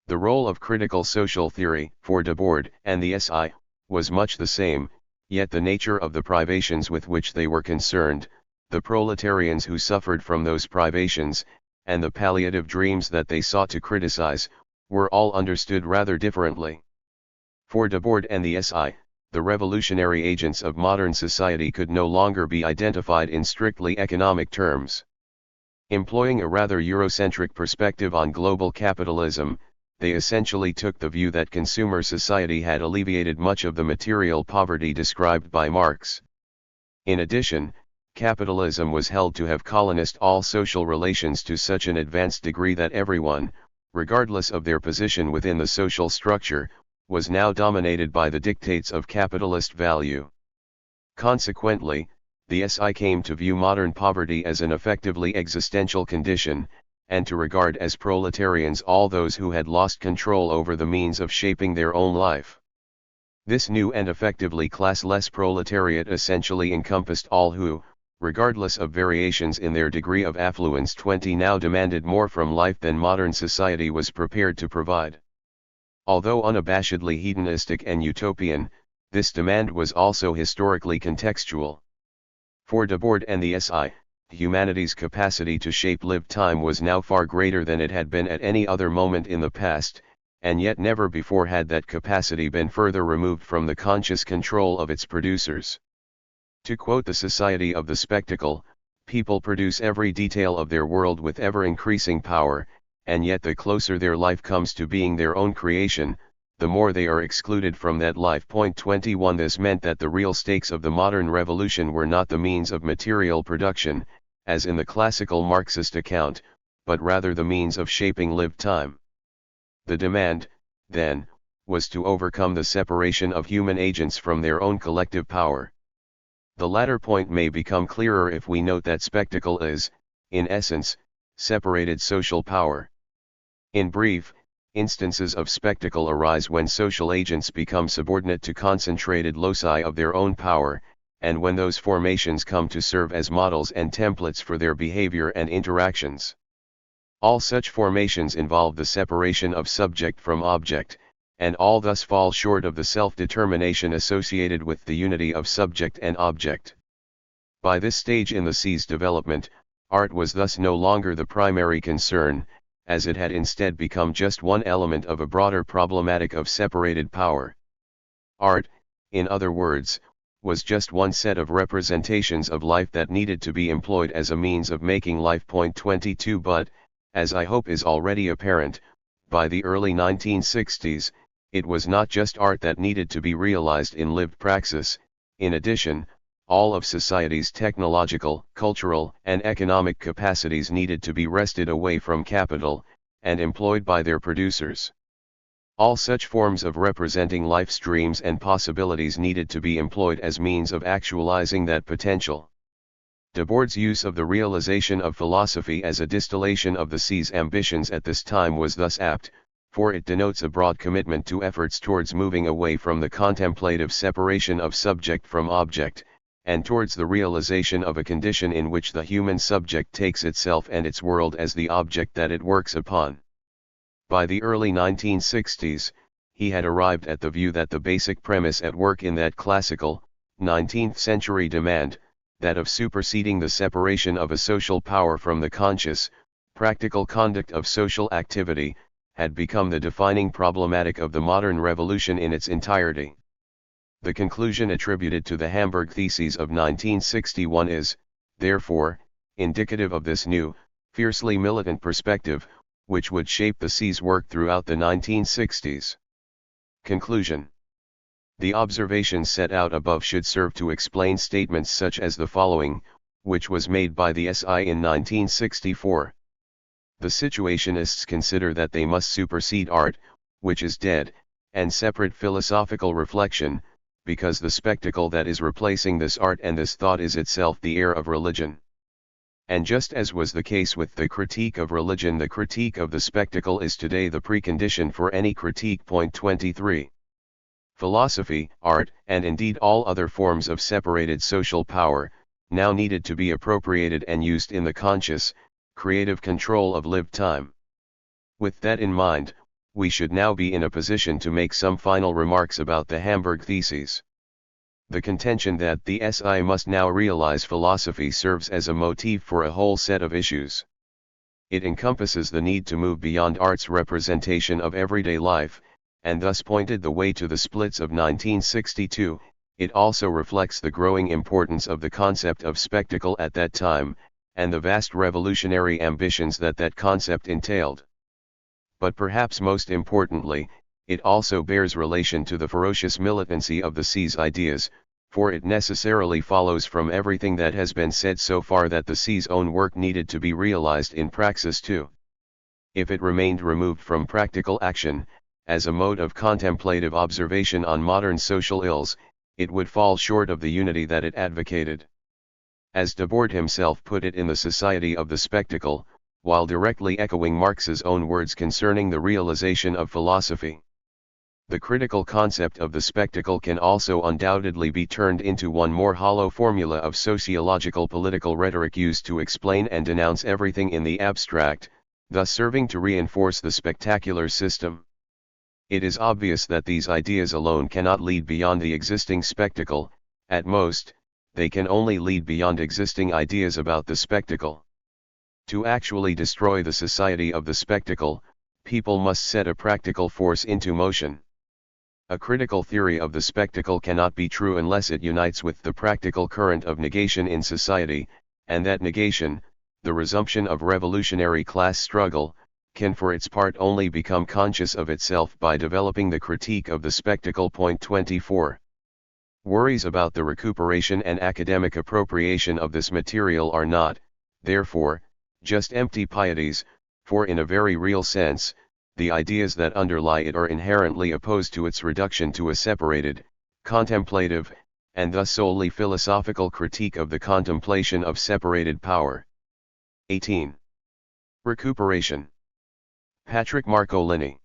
The role of critical social theory, for Debord and the SI, was much the same, yet the nature of the privations with which they were concerned, the proletarians who suffered from those privations, and the palliative dreams that they sought to criticize, were all understood rather differently. For Debord and the SI, the revolutionary agents of modern society could no longer be identified in strictly economic terms. Employing a rather Eurocentric perspective on global capitalism, they essentially took the view that consumer society had alleviated much of the material poverty described by Marx. In addition, capitalism was held to have colonized all social relations to such an advanced degree that everyone, regardless of their position within the social structure, was now dominated by the dictates of capitalist value. Consequently, the SI came to view modern poverty as an effectively existential condition, and to regard as proletarians all those who had lost control over the means of shaping their own life. This new and effectively classless proletariat essentially encompassed all who, regardless of variations in their degree of affluence, now demanded more from life than modern society was prepared to provide. Although unabashedly hedonistic and utopian, this demand was also historically contextual. For Debord and the SI, humanity's capacity to shape lived time was now far greater than it had been at any other moment in the past, and yet never before had that capacity been further removed from the conscious control of its producers. To quote the Society of the Spectacle, people produce every detail of their world with ever-increasing power, and yet the closer their life comes to being their own creation, the more they are excluded from that life. 21 This meant that the real stakes of the modern revolution were not the means of material production, as in the classical Marxist account, but rather the means of shaping lived time. The demand, then, was to overcome the separation of human agents from their own collective power. The latter point may become clearer if we note that spectacle is, in essence, separated social power. In brief, instances of spectacle arise when social agents become subordinate to concentrated loci of their own power, and when those formations come to serve as models and templates for their behavior and interactions. All such formations involve the separation of subject from object, and all thus fall short of the self-determination associated with the unity of subject and object. By this stage in the C's development, art was thus no longer the primary concern, as it had instead become just one element of a broader problematic of separated power. Art, in other words, was just one set of representations of life that needed to be employed as a means of making life. 22 But, as I hope is already apparent, by the early 1960s, it was not just art that needed to be realized in lived praxis. In addition, all of society's technological, cultural, and economic capacities needed to be wrested away from capital, and employed by their producers. All such forms of representing life's dreams and possibilities needed to be employed as means of actualizing that potential. Debord's use of the realization of philosophy as a distillation of the C's ambitions at this time was thus apt, for it denotes a broad commitment to efforts towards moving away from the contemplative separation of subject from object, and towards the realization of a condition in which the human subject takes itself and its world as the object that it works upon. By the early 1960s, he had arrived at the view that the basic premise at work in that classical, 19th-century demand, that of superseding the separation of a social power from the conscious, practical conduct of social activity, had become the defining problematic of the modern revolution in its entirety. The conclusion attributed to the Hamburg Theses of 1961 is, therefore, indicative of this new, fiercely militant perspective, which would shape the C's work throughout the 1960s. Conclusion. The observations set out above should serve to explain statements such as the following, which was made by the SI in 1964. The Situationists consider that they must supersede art, which is dead, and separate philosophical reflection, because the spectacle that is replacing this art and this thought is itself the air of religion. And just as was the case with the critique of religion, the critique of the spectacle is today the precondition for any critique. Point 23. Philosophy, art, and indeed all other forms of separated social power, now needed to be appropriated and used in the conscious, creative control of lived time. With that in mind, we should now be in a position to make some final remarks about the Hamburg theses. The contention that the SI must now realize philosophy serves as a motif for a whole set of issues. It encompasses the need to move beyond art's representation of everyday life, and thus pointed the way to the splits of 1962. It also reflects the growing importance of the concept of spectacle at that time, and the vast revolutionary ambitions that that concept entailed. But perhaps most importantly, it also bears relation to the ferocious militancy of the C's ideas, for it necessarily follows from everything that has been said so far that the C's own work needed to be realized in praxis too. If it remained removed from practical action, as a mode of contemplative observation on modern social ills, it would fall short of the unity that it advocated. As Debord himself put it in The Society of the Spectacle, while directly echoing Marx's own words concerning the realization of philosophy. The critical concept of the spectacle can also undoubtedly be turned into one more hollow formula of sociological political rhetoric used to explain and denounce everything in the abstract, thus serving to reinforce the spectacular system. It is obvious that these ideas alone cannot lead beyond the existing spectacle. At most, they can only lead beyond existing ideas about the spectacle. To actually destroy the society of the spectacle, people must set a practical force into motion. A critical theory of the spectacle cannot be true unless it unites with the practical current of negation in society, and that negation, the resumption of revolutionary class struggle, can for its part only become conscious of itself by developing the critique of the spectacle. Point 24. Worries about the recuperation and academic appropriation of this material are not, therefore, just empty pieties, for in a very real sense, the ideas that underlie it are inherently opposed to its reduction to a separated, contemplative, and thus solely philosophical critique of the contemplation of separated power. 18. Recuperation. Patrick Marcolini.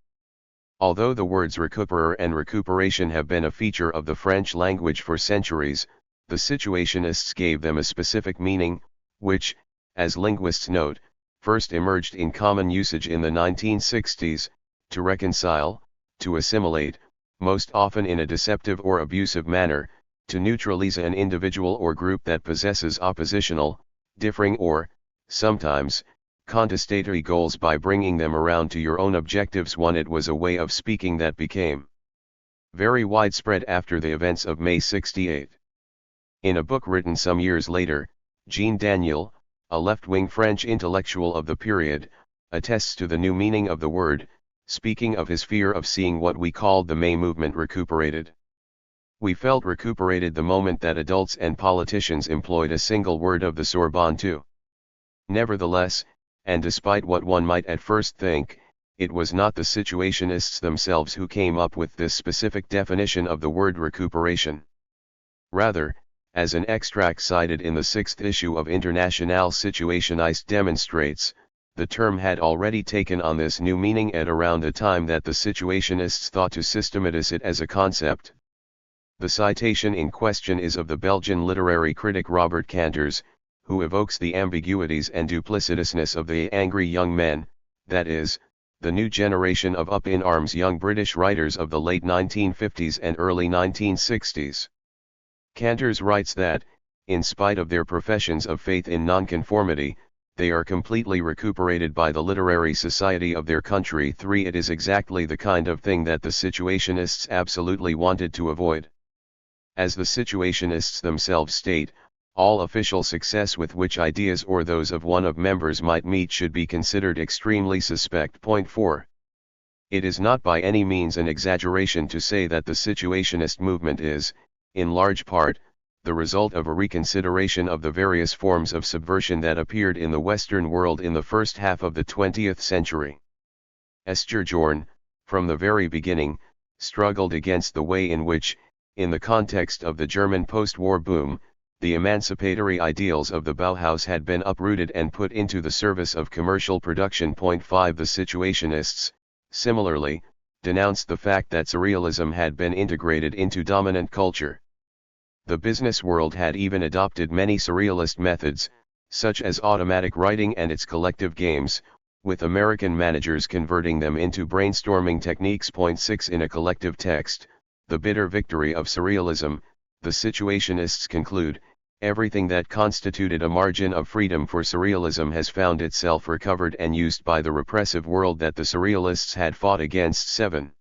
Although the words recuperer and recuperation have been a feature of the French language for centuries, the Situationists gave them a specific meaning, which, as linguists note, first emerged in common usage in the 1960s, to reconcile, to assimilate, most often in a deceptive or abusive manner, to neutralize an individual or group that possesses oppositional, differing or, sometimes, contestatory goals by bringing them around to your own objectives. It was a way of speaking that became very widespread after the events of May 68. In a book written some years later, Jean Daniel, a left-wing French intellectual of the period, attests to the new meaning of the word, speaking of his fear of seeing what we called the May movement recuperated. We felt recuperated the moment that adults and politicians employed a single word of the Sorbonne too. Nevertheless, and despite what one might at first think, it was not the Situationists themselves who came up with this specific definition of the word recuperation. Rather, as an extract cited in the 6th issue of Internationale Situationist demonstrates, the term had already taken on this new meaning at around the time that the Situationists thought to systematize it as a concept. The citation in question is of the Belgian literary critic Robert Canters, who evokes the ambiguities and duplicitousness of the angry young men, that is, the new generation of up-in-arms young British writers of the late 1950s and early 1960s. Canters writes that, in spite of their professions of faith in nonconformity, they are completely recuperated by the literary society of their country. 3. It is exactly the kind of thing that the Situationists absolutely wanted to avoid. As the Situationists themselves state, all official success with which ideas or those of one of members might meet should be considered extremely suspect. Point 4. It is not by any means an exaggeration to say that the Situationist movement is, in large part, the result of a reconsideration of the various forms of subversion that appeared in the Western world in the first half of the 20th century. Escherjorn, from the very beginning, struggled against the way in which, in the context of the German post-war boom, the emancipatory ideals of the Bauhaus had been uprooted and put into the service of commercial production. 5 The Situationists, similarly, denounced the fact that surrealism had been integrated into dominant culture. The business world had even adopted many surrealist methods, such as automatic writing and its collective games, with American managers converting them into brainstorming techniques. 6 In a collective text, The Bitter Victory of Surrealism, the Situationists conclude, everything that constituted a margin of freedom for surrealism has found itself recovered and used by the repressive world that the surrealists had fought against. 7.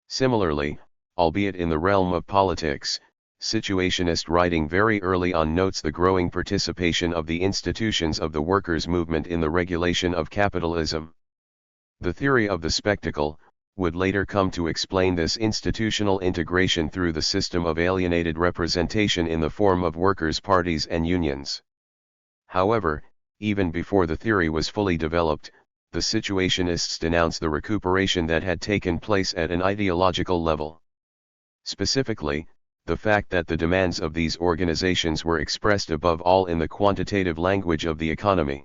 Similarly, albeit in the realm of politics, Situationist writing very early on notes the growing participation of the institutions of the workers' movement in the regulation of capitalism. The theory of the spectacle would later come to explain this institutional integration through the system of alienated representation in the form of workers' parties and unions. However, even before the theory was fully developed, the Situationists denounced the recuperation that had taken place at an ideological level. Specifically, the fact that the demands of these organizations were expressed above all in the quantitative language of the economy.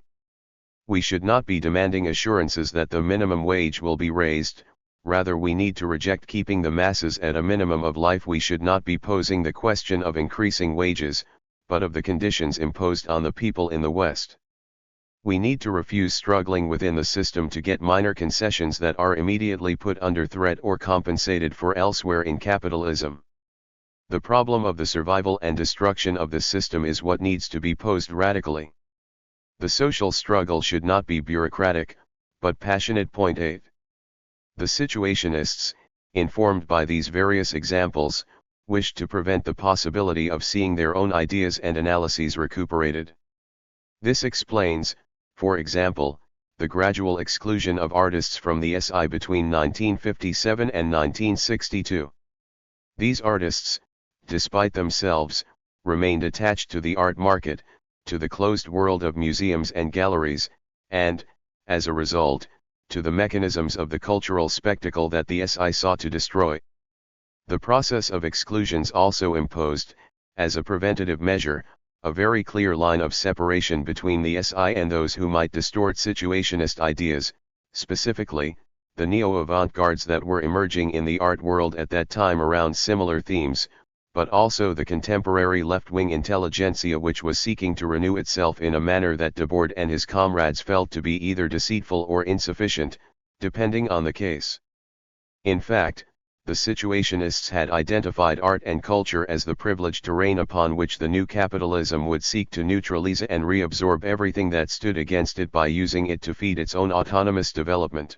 We should not be demanding assurances that the minimum wage will be raised, rather we need to reject keeping the masses at a minimum of life. We should not be posing the question of increasing wages, but of the conditions imposed on the people in the West. We need to refuse struggling within the system to get minor concessions that are immediately put under threat or compensated for elsewhere in capitalism. The problem of the survival and destruction of the system is what needs to be posed radically. The social struggle should not be bureaucratic, but passionate. 8. The Situationists, informed by these various examples, wished to prevent the possibility of seeing their own ideas and analyses recuperated. This explains, for example, the gradual exclusion of artists from the SI between 1957 and 1962. These artists, despite themselves, remained attached to the art market, to the closed world of museums and galleries, and, as a result, to the mechanisms of the cultural spectacle that the SI sought to destroy. The process of exclusions also imposed, as a preventative measure, a very clear line of separation between the SI and those who might distort situationist ideas, specifically, the neo-avant-gardes that were emerging in the art world at that time around similar themes, but also the contemporary left-wing intelligentsia which was seeking to renew itself in a manner that Debord and his comrades felt to be either deceitful or insufficient, depending on the case. In fact, the Situationists had identified art and culture as the privileged terrain upon which the new capitalism would seek to neutralize and reabsorb everything that stood against it by using it to feed its own autonomous development.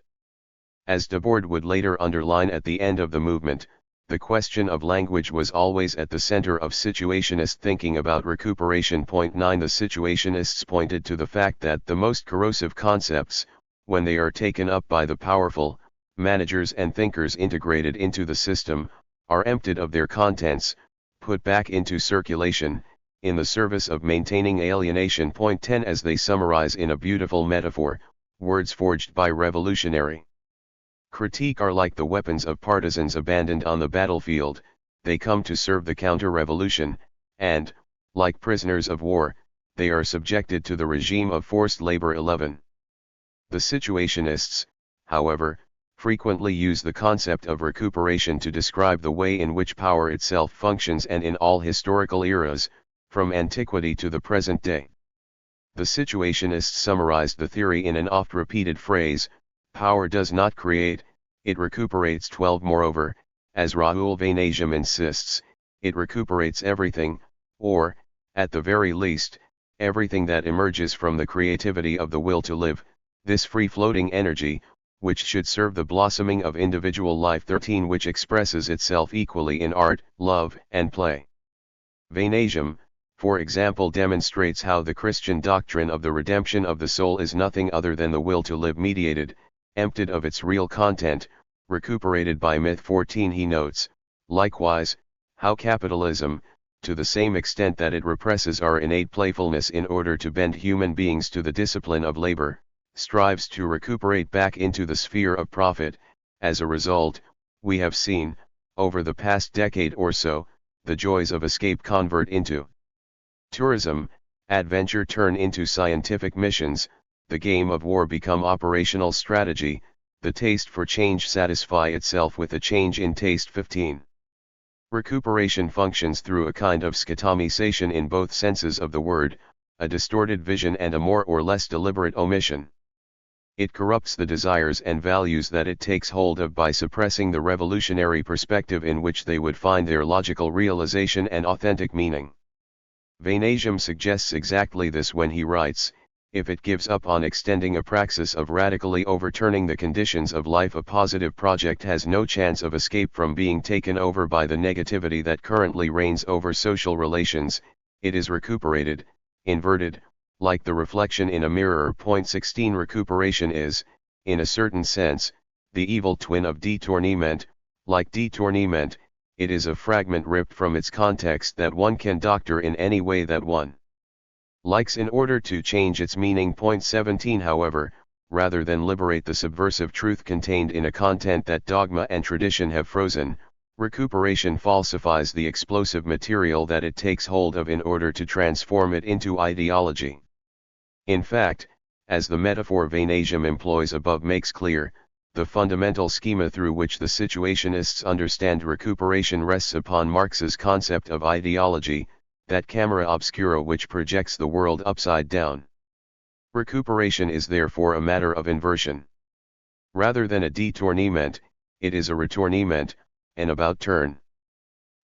As Debord would later underline at the end of the movement, the question of language was always at the center of situationist thinking about recuperation. 9 The Situationists pointed to the fact that the most corrosive concepts, when they are taken up by the powerful, managers and thinkers integrated into the system, are emptied of their contents, put back into circulation, in the service of maintaining alienation. 10 As they summarize in a beautiful metaphor, words forged by revolutionary critique are like the weapons of partisans abandoned on the battlefield, they come to serve the counter-revolution, and, like prisoners of war, they are subjected to the regime of forced labor. 11. The Situationists, however, frequently use the concept of recuperation to describe the way in which power itself functions and in all historical eras, from antiquity to the present day. The Situationists summarized the theory in an oft-repeated phrase, power does not create, it recuperates. 12 Moreover, as Raoul Vaneigem insists, it recuperates everything, or, at the very least, everything that emerges from the creativity of the will to live, this free-floating energy, which should serve the blossoming of individual life. 13 Which expresses itself equally in art, love, and play. Vaneigem, for example, demonstrates how the Christian doctrine of the redemption of the soul is nothing other than the will to live mediated, emptied of its real content, recuperated by myth. 14 He notes, likewise, how capitalism, to the same extent that it represses our innate playfulness in order to bend human beings to the discipline of labor, strives to recuperate back into the sphere of profit. As a result, we have seen, over the past decade or so, the joys of escape convert into Tourism, adventure turn into scientific missions, the game of war become operational strategy, the taste for change satisfy itself with a change in taste. 15. Recuperation functions through a kind of schitomization in both senses of the word, a distorted vision and a more or less deliberate omission. It corrupts the desires and values that it takes hold of by suppressing the revolutionary perspective in which they would find their logical realization and authentic meaning. Vainasium suggests exactly this when he writes, if it gives up on extending a praxis of radically overturning the conditions of life, a positive project has no chance of escape from being taken over by the negativity that currently reigns over social relations. It is recuperated, inverted, like the reflection in a mirror. 16 Recuperation is, in a certain sense, the evil twin of détournement. Like détournement, it is a fragment ripped from its context that one can doctor in any way that one likes in order to change its meaning. 17 However, rather than liberate the subversive truth contained in a content that dogma and tradition have frozen, recuperation falsifies the explosive material that it takes hold of in order to transform it into ideology. In fact, as the metaphor Vainasium employs above makes clear, the fundamental schema through which the situationists understand recuperation rests upon Marx's concept of ideology, that camera obscura which projects the world upside down. Recuperation is therefore a matter of inversion. Rather than a détournement, it is a retournement, an about turn.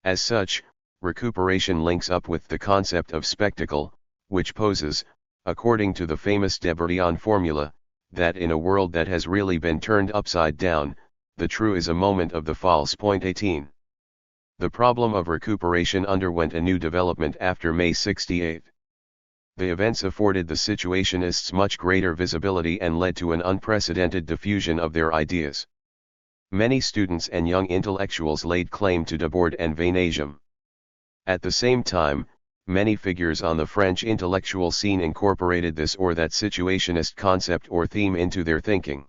As such, recuperation links up with the concept of spectacle, which poses, according to the famous de Bourdieu formula, that in a world that has really been turned upside down, the true is a moment of the false. 18. The problem of recuperation underwent a new development after May 68. The events afforded the situationists much greater visibility and led to an unprecedented diffusion of their ideas. Many students and young intellectuals laid claim to Debord and Vainasium. At the same time, many figures on the French intellectual scene incorporated this or that situationist concept or theme into their thinking.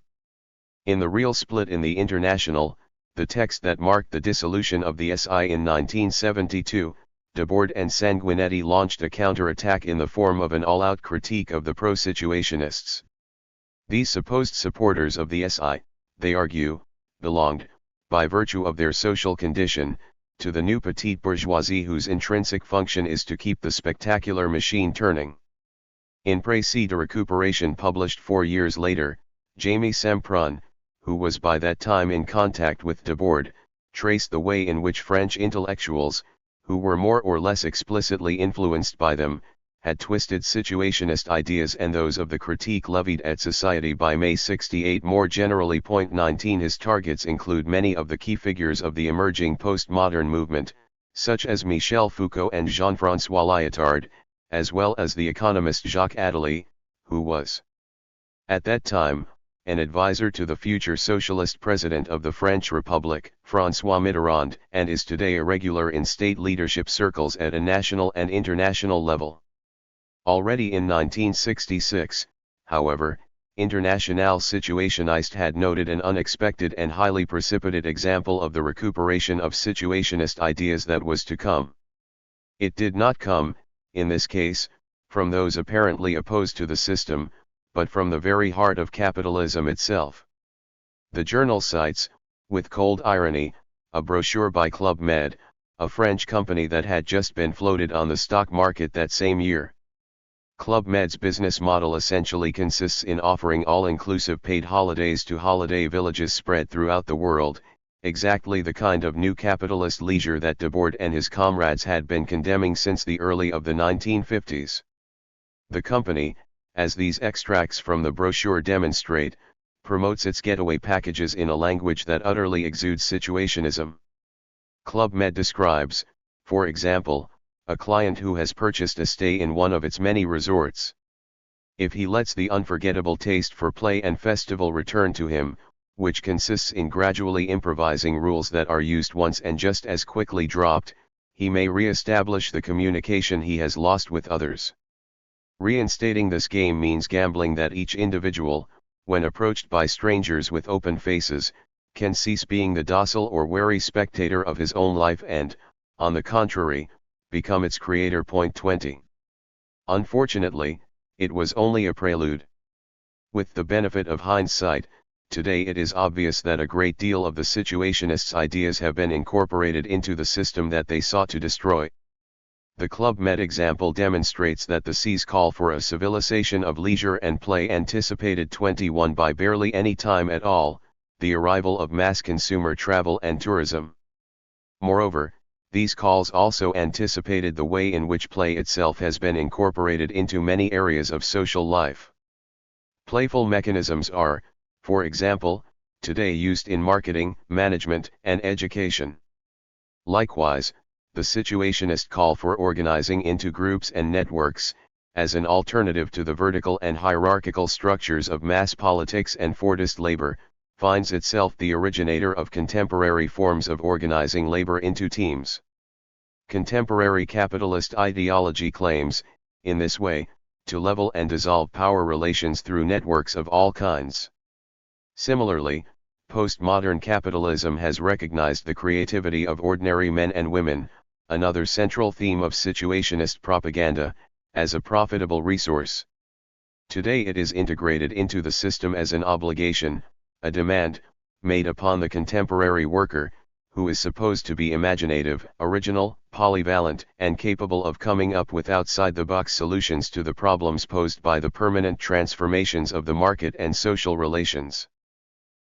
In the real split in the International, the text that marked the dissolution of the SI in 1972, Debord and Sanguinetti launched a counterattack in the form of an all-out critique of the pro-situationists. These supposed supporters of the SI, they argue, belonged, by virtue of their social condition, to the new petite bourgeoisie whose intrinsic function is to keep the spectacular machine turning. In Précis de Recuperation, published 4 years later, Jamie Semprun, who was by that time in contact with Debord, traced the way in which French intellectuals, who were more or less explicitly influenced by them, had twisted situationist ideas and those of the critique levied at society by May 68. More generally, 19 his targets include many of the key figures of the emerging postmodern movement, such as Michel Foucault and Jean-François Lyotard, as well as the economist Jacques Attali, who was, at that time, an advisor to the future socialist president of the French Republic, François Mitterrand, and is today a regular in state leadership circles at a national and international level. Already in 1966, however, Internationale Situationiste had noted an unexpected and highly precipitate example of the recuperation of situationist ideas that was to come. It did not come, in this case, from those apparently opposed to the system, but from the very heart of capitalism itself. The journal cites, with cold irony, a brochure by Club Med, a French company that had just been floated on the stock market that same year. Club Med's business model essentially consists in offering all-inclusive paid holidays to holiday villages spread throughout the world, exactly the kind of new capitalist leisure that Debord and his comrades had been condemning since the early of the 1950s. The company, as these extracts from the brochure demonstrate, promotes its getaway packages in a language that utterly exudes situationism. Club Med describes, for example, a client who has purchased a stay in one of its many resorts. If he lets the unforgettable taste for play and festival return to him, which consists in gradually improvising rules that are used once and just as quickly dropped, he may re-establish the communication he has lost with others. Reinstating this game means gambling that each individual, when approached by strangers with open faces, can cease being the docile or wary spectator of his own life and, on the contrary, become its creator. 20. Unfortunately, it was only a prelude. With the benefit of hindsight, today it is obvious that a great deal of the Situationists' ideas have been incorporated into the system that they sought to destroy. The Club Med example demonstrates that the C's call for a civilization of leisure and play anticipated 21 by barely any time at all, the arrival of mass consumer travel and tourism. Moreover, these calls also anticipated the way in which play itself has been incorporated into many areas of social life. Playful mechanisms are, for example, today used in marketing, management, and education. Likewise, the Situationist call for organizing into groups and networks, as an alternative to the vertical and hierarchical structures of mass politics and Fordist labor, finds itself the originator of contemporary forms of organizing labor into teams. Contemporary capitalist ideology claims, in this way, to level and dissolve power relations through networks of all kinds. Similarly, postmodern capitalism has recognized the creativity of ordinary men and women, another central theme of situationist propaganda, as a profitable resource. Today it is integrated into the system as an obligation, a demand, made upon the contemporary worker, who is supposed to be imaginative, original, polyvalent, and capable of coming up with outside-the-box solutions to the problems posed by the permanent transformations of the market and social relations.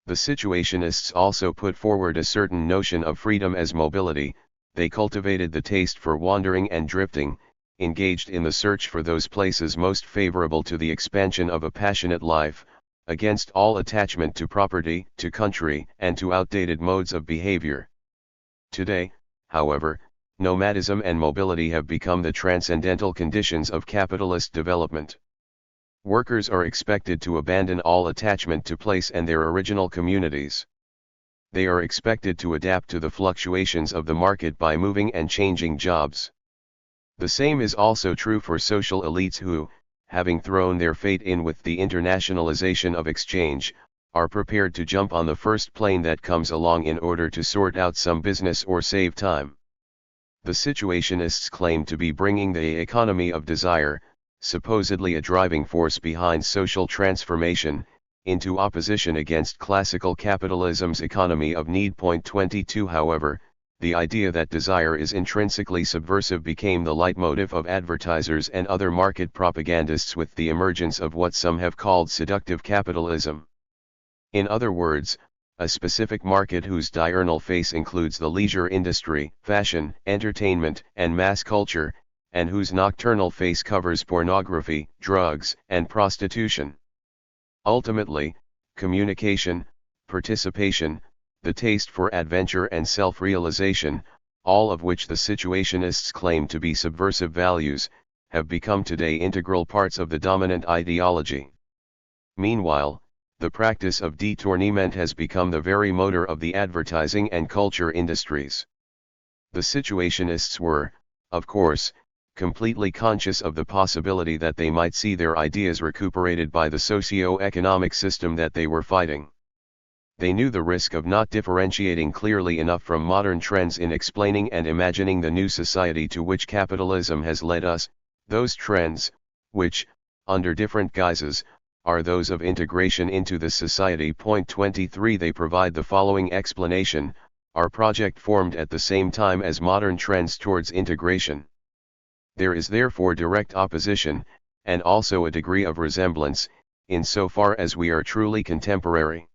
The Situationists also put forward a certain notion of freedom as mobility. They cultivated the taste for wandering and drifting, engaged in the search for those places most favorable to the expansion of a passionate life, against all attachment to property, to country, and to outdated modes of behavior. Today, however, nomadism and mobility have become the transcendental conditions of capitalist development. Workers are expected to abandon all attachment to place and their original communities. They are expected to adapt to the fluctuations of the market by moving and changing jobs. The same is also true for social elites who, having thrown their fate in with the internationalization of exchange, are prepared to jump on the first plane that comes along in order to sort out some business or save time. The Situationists claim to be bringing the economy of desire, supposedly a driving force behind social transformation, into opposition against classical capitalism's economy of need. 22 However, the idea that desire is intrinsically subversive became the leitmotif of advertisers and other market propagandists with the emergence of what some have called seductive capitalism. In other words, a specific market whose diurnal face includes the leisure industry, fashion, entertainment, and mass culture, and whose nocturnal face covers pornography, drugs, and prostitution. Ultimately, communication, participation, the taste for adventure and self-realization, all of which the Situationists claim to be subversive values, have become today integral parts of the dominant ideology. Meanwhile, the practice of détournement has become the very motor of the advertising and culture industries. The Situationists were, of course, completely conscious of the possibility that they might see their ideas recuperated by the socio-economic system that they were fighting. They knew the risk of not differentiating clearly enough from modern trends in explaining and imagining the new society to which capitalism has led us, those trends, which, under different guises, are those of integration into this society. 23 They provide the following explanation: our project formed at the same time as modern trends towards integration. There is therefore direct opposition, and also a degree of resemblance, insofar as we are truly contemporary.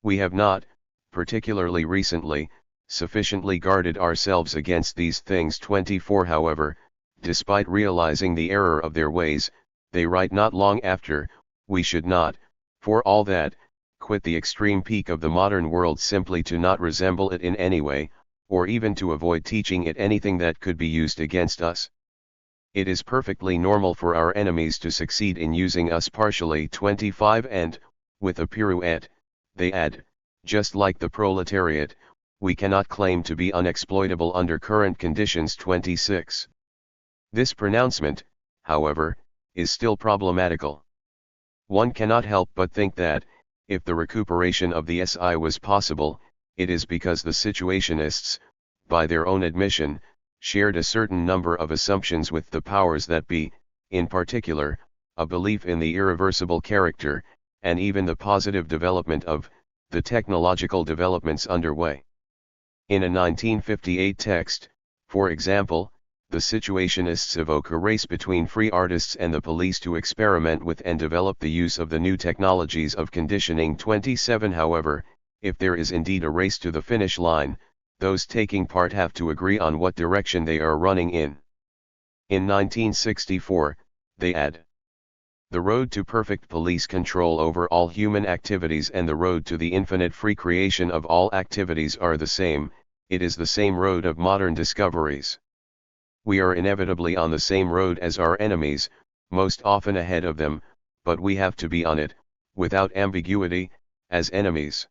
We have not, particularly recently, sufficiently guarded ourselves against these things. 24 However, despite realizing the error of their ways, they write not long after, we should not, for all that, quit the extreme peak of the modern world simply to not resemble it in any way, or even to avoid teaching it anything that could be used against us. It is perfectly normal for our enemies to succeed in using us partially. 25 And, with a pirouette, they add, just like the proletariat, we cannot claim to be unexploitable under current conditions. 26. This pronouncement, however, is still problematical. One cannot help but think that, if the recuperation of the SI was possible, it is because the Situationists, by their own admission, shared a certain number of assumptions with the powers that be, in particular, a belief in the irreversible character, and even the positive development of, the technological developments underway. In a 1958 text, for example, the Situationists evoke a race between free artists and the police to experiment with and develop the use of the new technologies of conditioning. 27 However, if there is indeed a race to the finish line, those taking part have to agree on what direction they are running in. In 1964, they add, "The road to perfect police control over all human activities and the road to the infinite free creation of all activities are the same, it is the same road of modern discoveries. We are inevitably on the same road as our enemies, most often ahead of them, but we have to be on it, without ambiguity, as enemies.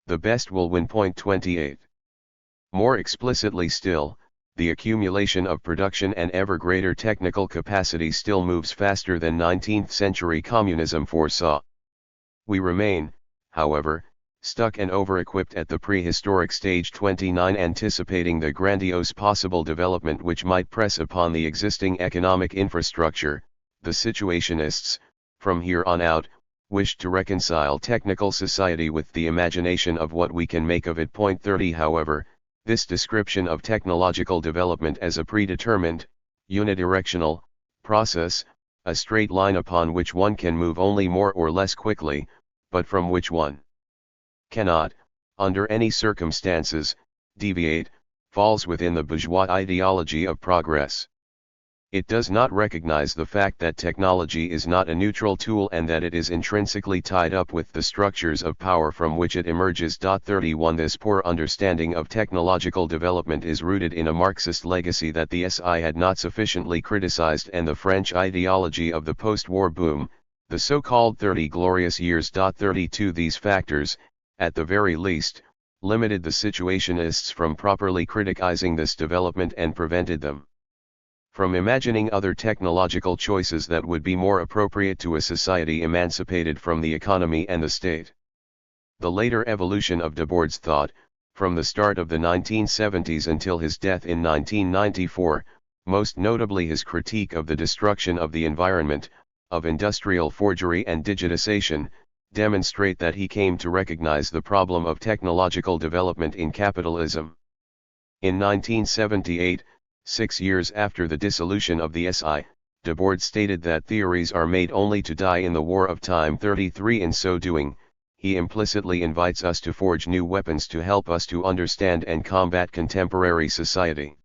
The best will win." 28. More explicitly still, the accumulation of production and ever greater technical capacity still moves faster than 19th century communism foresaw. We remain, however, stuck and over-equipped at the prehistoric stage. 29 Anticipating the grandiose possible development which might press upon the existing economic infrastructure, the Situationists, from here on out, wished to reconcile technical society with the imagination of what we can make of it. 30 However, this description of technological development as a predetermined, unidirectional, process, a straight line upon which one can move only more or less quickly, but from which one cannot, under any circumstances, deviate, falls within the bourgeois ideology of progress. It does not recognize the fact that technology is not a neutral tool and that it is intrinsically tied up with the structures of power from which it emerges. 31 This poor understanding of technological development is rooted in a Marxist legacy that the SI had not sufficiently criticized and the French ideology of the post-war boom, the so-called 30 glorious years. 32 These factors, at the very least, limited the Situationists from properly criticizing this development and prevented them from imagining other technological choices that would be more appropriate to a society emancipated from the economy and the state. The later evolution of Debord's thought, from the start of the 1970s until his death in 1994, most notably his critique of the destruction of the environment, of industrial forgery and digitization, demonstrate that he came to recognize the problem of technological development in capitalism. In 1978, 6 years after the dissolution of the SI, Debord stated that theories are made only to die in the war of time. 33 In so doing, he implicitly invites us to forge new weapons to help us to understand and combat contemporary society.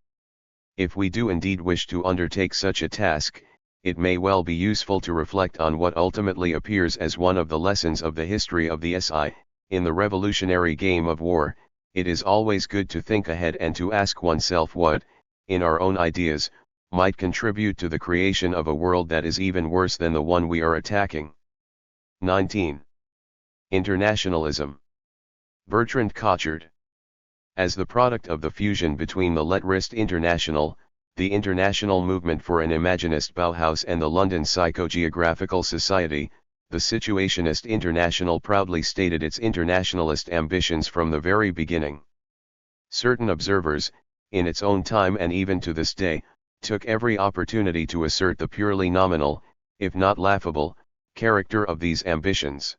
If we do indeed wish to undertake such a task, it may well be useful to reflect on what ultimately appears as one of the lessons of the history of the SI. In the revolutionary game of war, it is always good to think ahead and to ask oneself what, in our own ideas, might contribute to the creation of a world that is even worse than the one we are attacking. 19. Internationalism. Bertrand Cochard. As the product of the fusion between the Lettrist International, the international movement for an Imaginist Bauhaus and the London Psychogeographical Society, the Situationist International proudly stated its internationalist ambitions from the very beginning. Certain observers, in its own time and even to this day, took every opportunity to assert the purely nominal, if not laughable, character of these ambitions.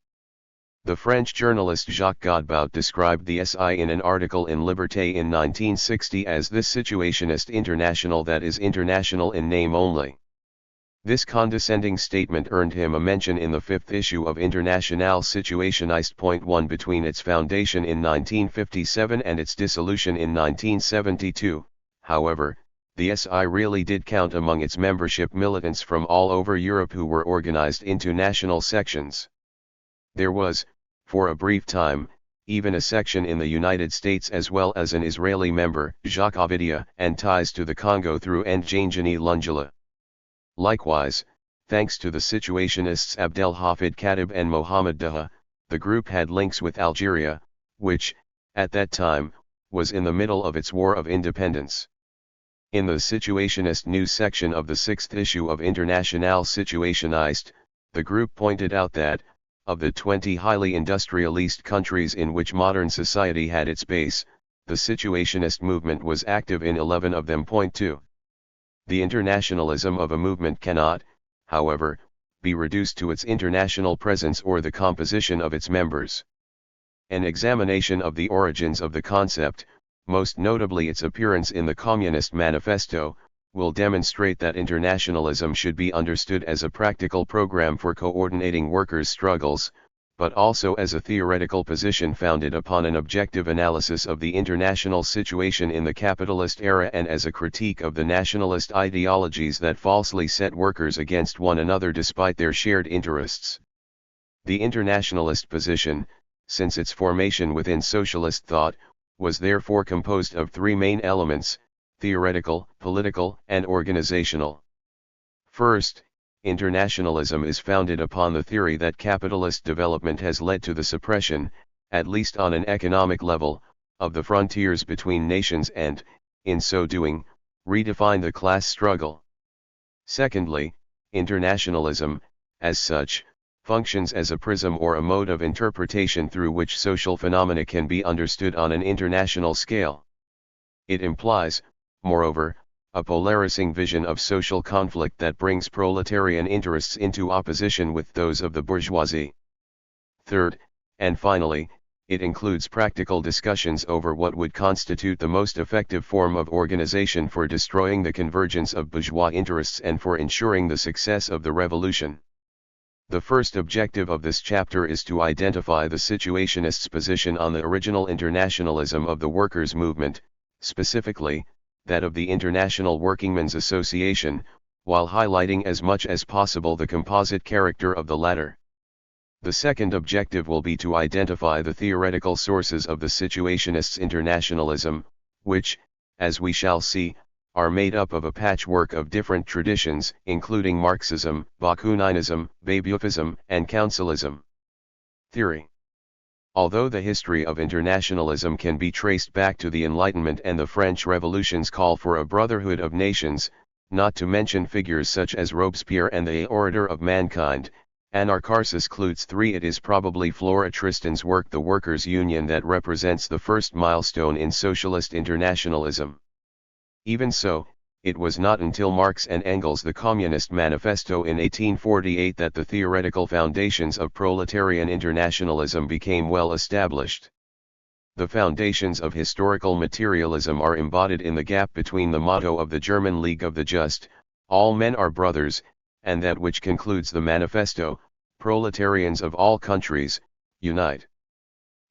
The French journalist Jacques Godbout described the SI in an article in Liberté in 1960 as this Situationist International that is international in name only. This condescending statement earned him a mention in the 5th issue of Internationale Situationiste. 1 Between its foundation in 1957 and its dissolution in 1972, however, the SI really did count among its membership militants from all over Europe who were organized into national sections. There was, for a brief time, even a section in the United States as well as an Israeli member, Jacques Ovidia, and ties to the Congo through Ndjangeni Lungela. Likewise, thanks to the Situationists Abdel Hafid Khatib and Mohammed Daha, the group had links with Algeria, which, at that time, was in the middle of its war of independence. In the Situationist news section of the 6th issue of Internationale Situationiste, the group pointed out that, of the 20 highly industrialist countries in which modern society had its base, the Situationist movement was active in 11 of them. 2. The internationalism of a movement cannot, however, be reduced to its international presence or the composition of its members. An examination of the origins of the concept, most notably its appearance in the Communist Manifesto, will demonstrate that internationalism should be understood as a practical program for coordinating workers' struggles, but also as a theoretical position founded upon an objective analysis of the international situation in the capitalist era and as a critique of the nationalist ideologies that falsely set workers against one another despite their shared interests. The internationalist position, since its formation within socialist thought, was therefore composed of three main elements: theoretical, political, and organizational. First, internationalism is founded upon the theory that capitalist development has led to the suppression, at least on an economic level, of the frontiers between nations and, in so doing, redefine the class struggle. Secondly, internationalism, as such, functions as a prism or a mode of interpretation through which social phenomena can be understood on an international scale. It implies, moreover, a polarizing vision of social conflict that brings proletarian interests into opposition with those of the bourgeoisie. Third, and finally, it includes practical discussions over what would constitute the most effective form of organization for destroying the convergence of bourgeois interests and for ensuring the success of the revolution. The first objective of this chapter is to identify the Situationists' position on the original internationalism of the workers' movement, specifically, that of the International Workingmen's Association, while highlighting as much as possible the composite character of the latter. The second objective will be to identify the theoretical sources of the Situationists' internationalism, which, as we shall see, are made up of a patchwork of different traditions, including Marxism, Bakuninism, Babeufism, and Councilism. Theory. Although the history of internationalism can be traced back to the Enlightenment and the French Revolution's call for a brotherhood of nations, not to mention figures such as Robespierre and the Orator of Mankind, Anacharsis Cloutz 3, it is probably Flora Tristan's work The Workers' Union that represents the first milestone in socialist internationalism. Even so, it was not until Marx and Engels' The Communist Manifesto in 1848 that the theoretical foundations of proletarian internationalism became well established. The foundations of historical materialism are embodied in the gap between the motto of the German League of the Just, all men are brothers, and that which concludes the manifesto, proletarians of all countries, unite.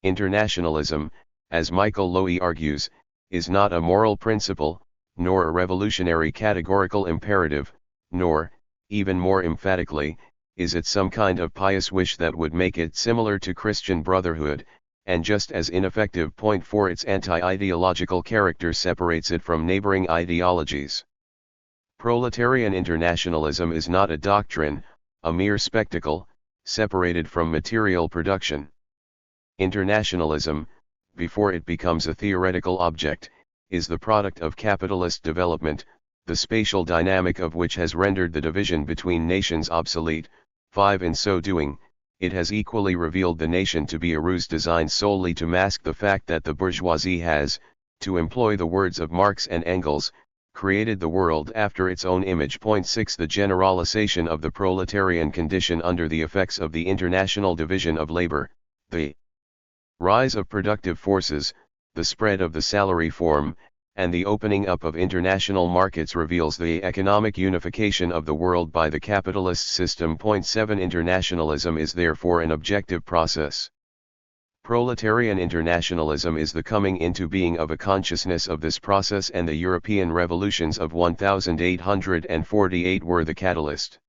Internationalism, as Michael Lowy argues, is not a moral principle, nor a revolutionary categorical imperative, nor, even more emphatically, is it some kind of pious wish that would make it similar to Christian brotherhood, and just as ineffective point for its anti-ideological character separates it from neighboring ideologies. Proletarian internationalism is not a doctrine, a mere spectacle, separated from material production. Internationalism, before it becomes a theoretical object, is the product of capitalist development, the spatial dynamic of which has rendered the division between nations obsolete. 5. In so doing, it has equally revealed the nation to be a ruse designed solely to mask the fact that the bourgeoisie has, to employ the words of Marx and Engels, created the world after its own image. 6. The generalization of the proletarian condition under the effects of the international division of labor, the rise of productive forces, the spread of the salary form, and the opening up of international markets reveals the economic unification of the world by the capitalist system. 7. Internationalism is therefore an objective process. Proletarian internationalism is the coming into being of a consciousness of this process, and the European revolutions of 1848 were the catalyst.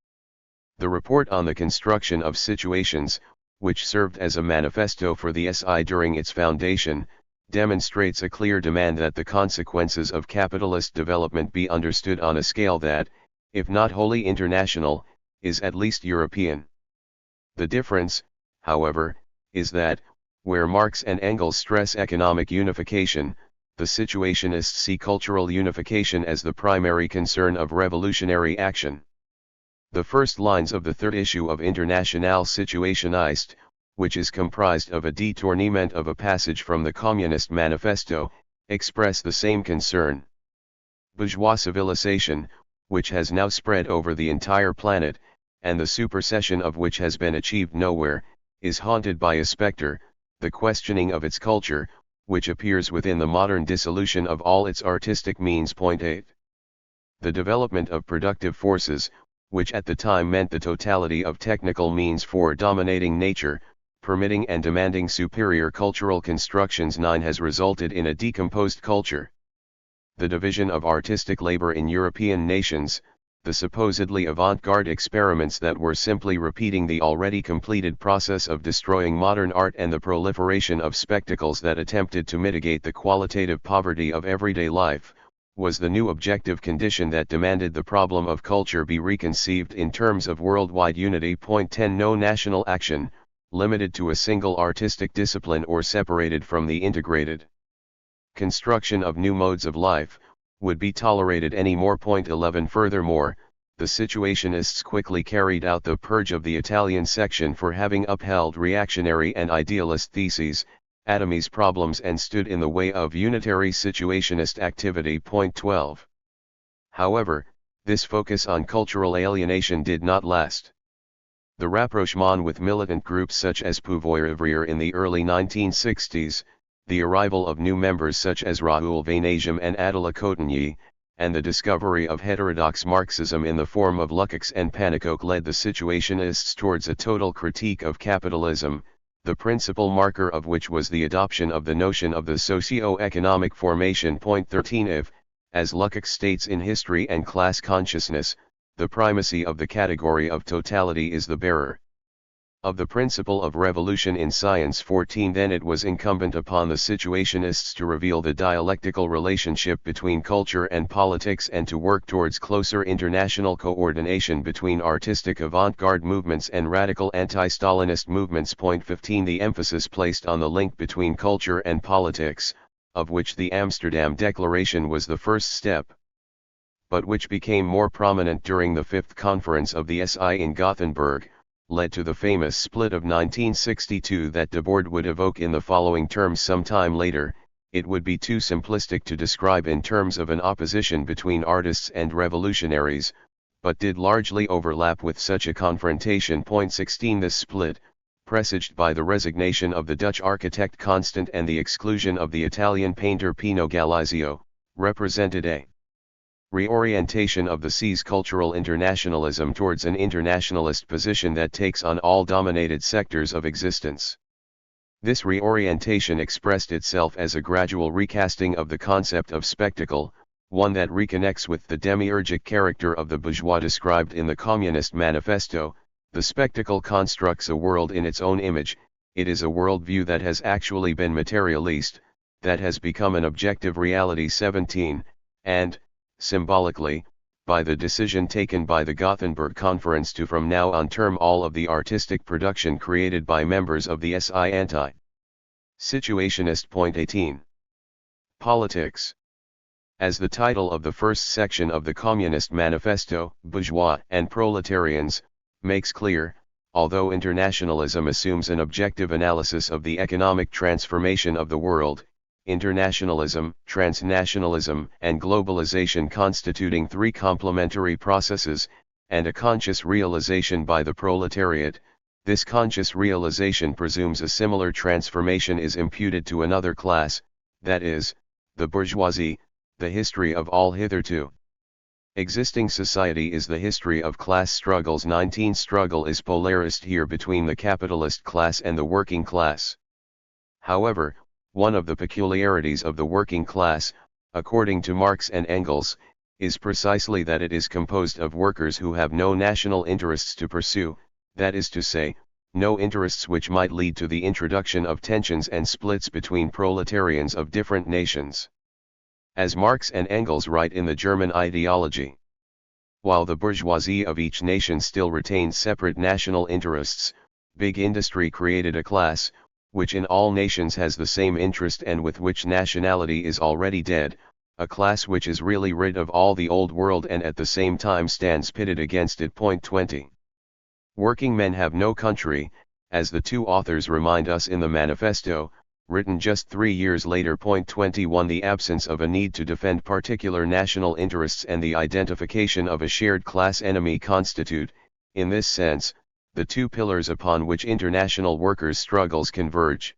The report on the construction of situations, which served as a manifesto for the SI during its foundation, demonstrates a clear demand that the consequences of capitalist development be understood on a scale that, if not wholly international, is at least European. The difference, however, is that, where Marx and Engels stress economic unification, the Situationists see cultural unification as the primary concern of revolutionary action. The first lines of the third issue of Internationale Situationist, which is comprised of a détournement of a passage from the Communist Manifesto, express the same concern. Bourgeois civilization, which has now spread over the entire planet, and the supersession of which has been achieved nowhere, is haunted by a specter, the questioning of its culture, which appears within the modern dissolution of all its artistic means. 8. The development of productive forces, which at the time meant the totality of technical means for dominating nature, permitting and demanding superior cultural constructions. 9. Has resulted in a decomposed culture. The division of artistic labor in European nations, the supposedly avant-garde experiments that were simply repeating the already completed process of destroying modern art, and the proliferation of spectacles that attempted to mitigate the qualitative poverty of everyday life, was the new objective condition that demanded the problem of culture be reconceived in terms of worldwide unity. 10. No national action, limited to a single artistic discipline or separated from the integrated construction of new modes of life, would be tolerated anymore. 11. Furthermore, the Situationists quickly carried out the purge of the Italian section for having upheld reactionary and idealist theses, Atomies problems, and stood in the way of unitary situationist activity. 12. However, this focus on cultural alienation did not last. The rapprochement with militant groups such as Ferreira in the early 1960s, the arrival of new members such as Raoul Vaneigem and Attila Cotigny, and the discovery of heterodox Marxism in the form of Lukács and Pannekoek led the Situationists towards a total critique of capitalism, the principal marker of which was the adoption of the notion of the socio-economic formation. 13. If, as Lukács states in History and Class Consciousness, the primacy of the category of totality is the bearer of the principle of revolution in science. 14. Then it was incumbent upon the Situationists to reveal the dialectical relationship between culture and politics, and to work towards closer international coordination between artistic avant-garde movements and radical anti-Stalinist movements. 15. The emphasis placed on the link between culture and politics, of which the Amsterdam Declaration was the first step, but which became more prominent during the Fifth Conference of the SI in Gothenburg, led to the famous split of 1962 that Debord would evoke in the following terms sometime later. It would be too simplistic to describe in terms of an opposition between artists and revolutionaries, but did largely overlap with such a confrontation. 16. This split, presaged by the resignation of the Dutch architect Constant and the exclusion of the Italian painter Pino Galizio, represented a reorientation of the C's cultural internationalism towards an internationalist position that takes on all dominated sectors of existence. This reorientation expressed itself as a gradual recasting of the concept of spectacle, one that reconnects with the demiurgic character of the bourgeois described in the Communist Manifesto. The spectacle constructs a world in its own image. It is a worldview that has actually been materialist, that has become an objective reality. 17, and, symbolically, by the decision taken by the Gothenburg Conference to from now on term all of the artistic production created by members of the SI anti-situationist. 18. Politics. As the title of the first section of the Communist Manifesto, Bourgeois and Proletarians, makes clear, although internationalism assumes an objective analysis of the economic transformation of the world, internationalism, transnationalism, and globalization constituting three complementary processes, and a conscious realization by the proletariat, this conscious realization presumes a similar transformation is imputed to another class, that is, the bourgeoisie. The history of all hitherto existing society is the history of class struggles. 19. Struggle is polarist here between the capitalist class and the working class. However, one of the peculiarities of the working class, according to Marx and Engels, is precisely that it is composed of workers who have no national interests to pursue, that is to say, no interests which might lead to the introduction of tensions and splits between proletarians of different nations. As Marx and Engels write in the German Ideology, while the bourgeoisie of each nation still retained separate national interests, big industry created a class, which in all nations has the same interest and with which nationality is already dead, a class which is really rid of all the old world and at the same time stands pitted against it. 20. Working men have no country, as the two authors remind us in the manifesto, written just 3 years later. 21 The absence of a need to defend particular national interests and the identification of a shared class enemy constitute, in this sense, the two pillars upon which international workers' struggles converge.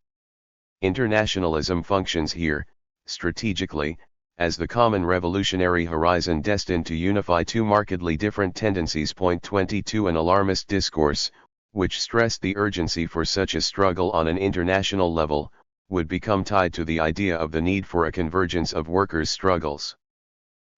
Internationalism functions here, strategically, as the common revolutionary horizon destined to unify two markedly different tendencies. 22 An alarmist discourse, which stressed the urgency for such a struggle on an international level, would become tied to the idea of the need for a convergence of workers' struggles.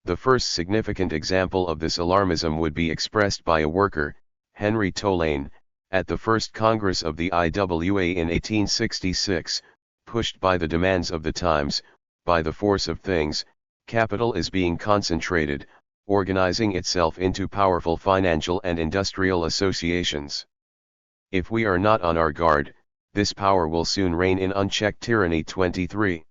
The first significant example of this alarmism would be expressed by a worker, Henry Tolaine, at the First Congress of the IWA in 1866, pushed by the demands of the times, by the force of things, capital is being concentrated, organizing itself into powerful financial and industrial associations. If we are not on our guard, this power will soon reign in unchecked tyranny. 23.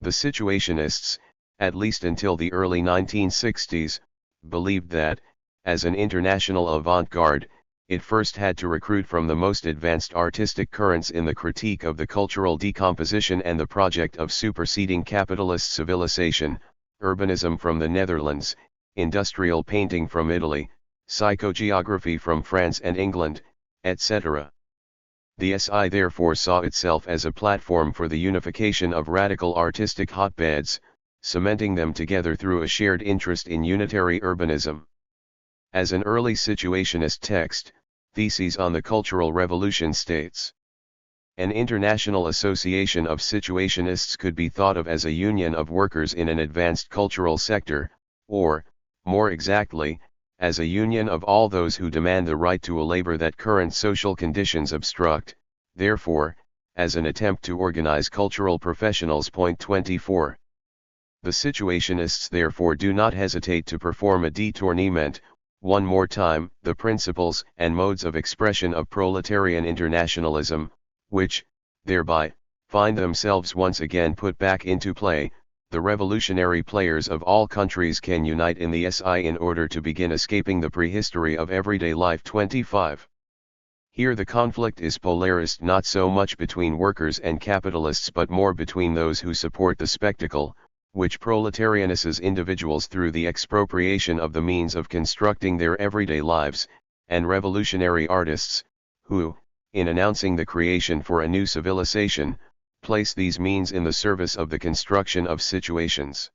The Situationists, at least until the early 1960s, believed that, as an international avant-garde, it first had to recruit from the most advanced artistic currents in the critique of the cultural decomposition and the project of superseding capitalist civilization, urbanism from the Netherlands, industrial painting from Italy, psychogeography from France and England, etc. The SI therefore saw itself as a platform for the unification of radical artistic hotbeds, cementing them together through a shared interest in unitary urbanism. As an early situationist text, Theses on the Cultural Revolution states, an international association of situationists could be thought of as a union of workers in an advanced cultural sector, or, more exactly, as a union of all those who demand the right to a labor that current social conditions obstruct, therefore, as an attempt to organize cultural professionals. 24. The situationists therefore do not hesitate to perform a détournement, one more time, the principles and modes of expression of proletarian internationalism, which, thereby, find themselves once again put back into play. The revolutionary players of all countries can unite in the SI in order to begin escaping the prehistory of everyday life. 25. Here the conflict is polarist, not so much between workers and capitalists but more between those who support the spectacle, which proletarianizes individuals through the expropriation of the means of constructing their everyday lives, and revolutionary artists, who, in announcing the creation for a new civilization, place these means in the service of the construction of situations.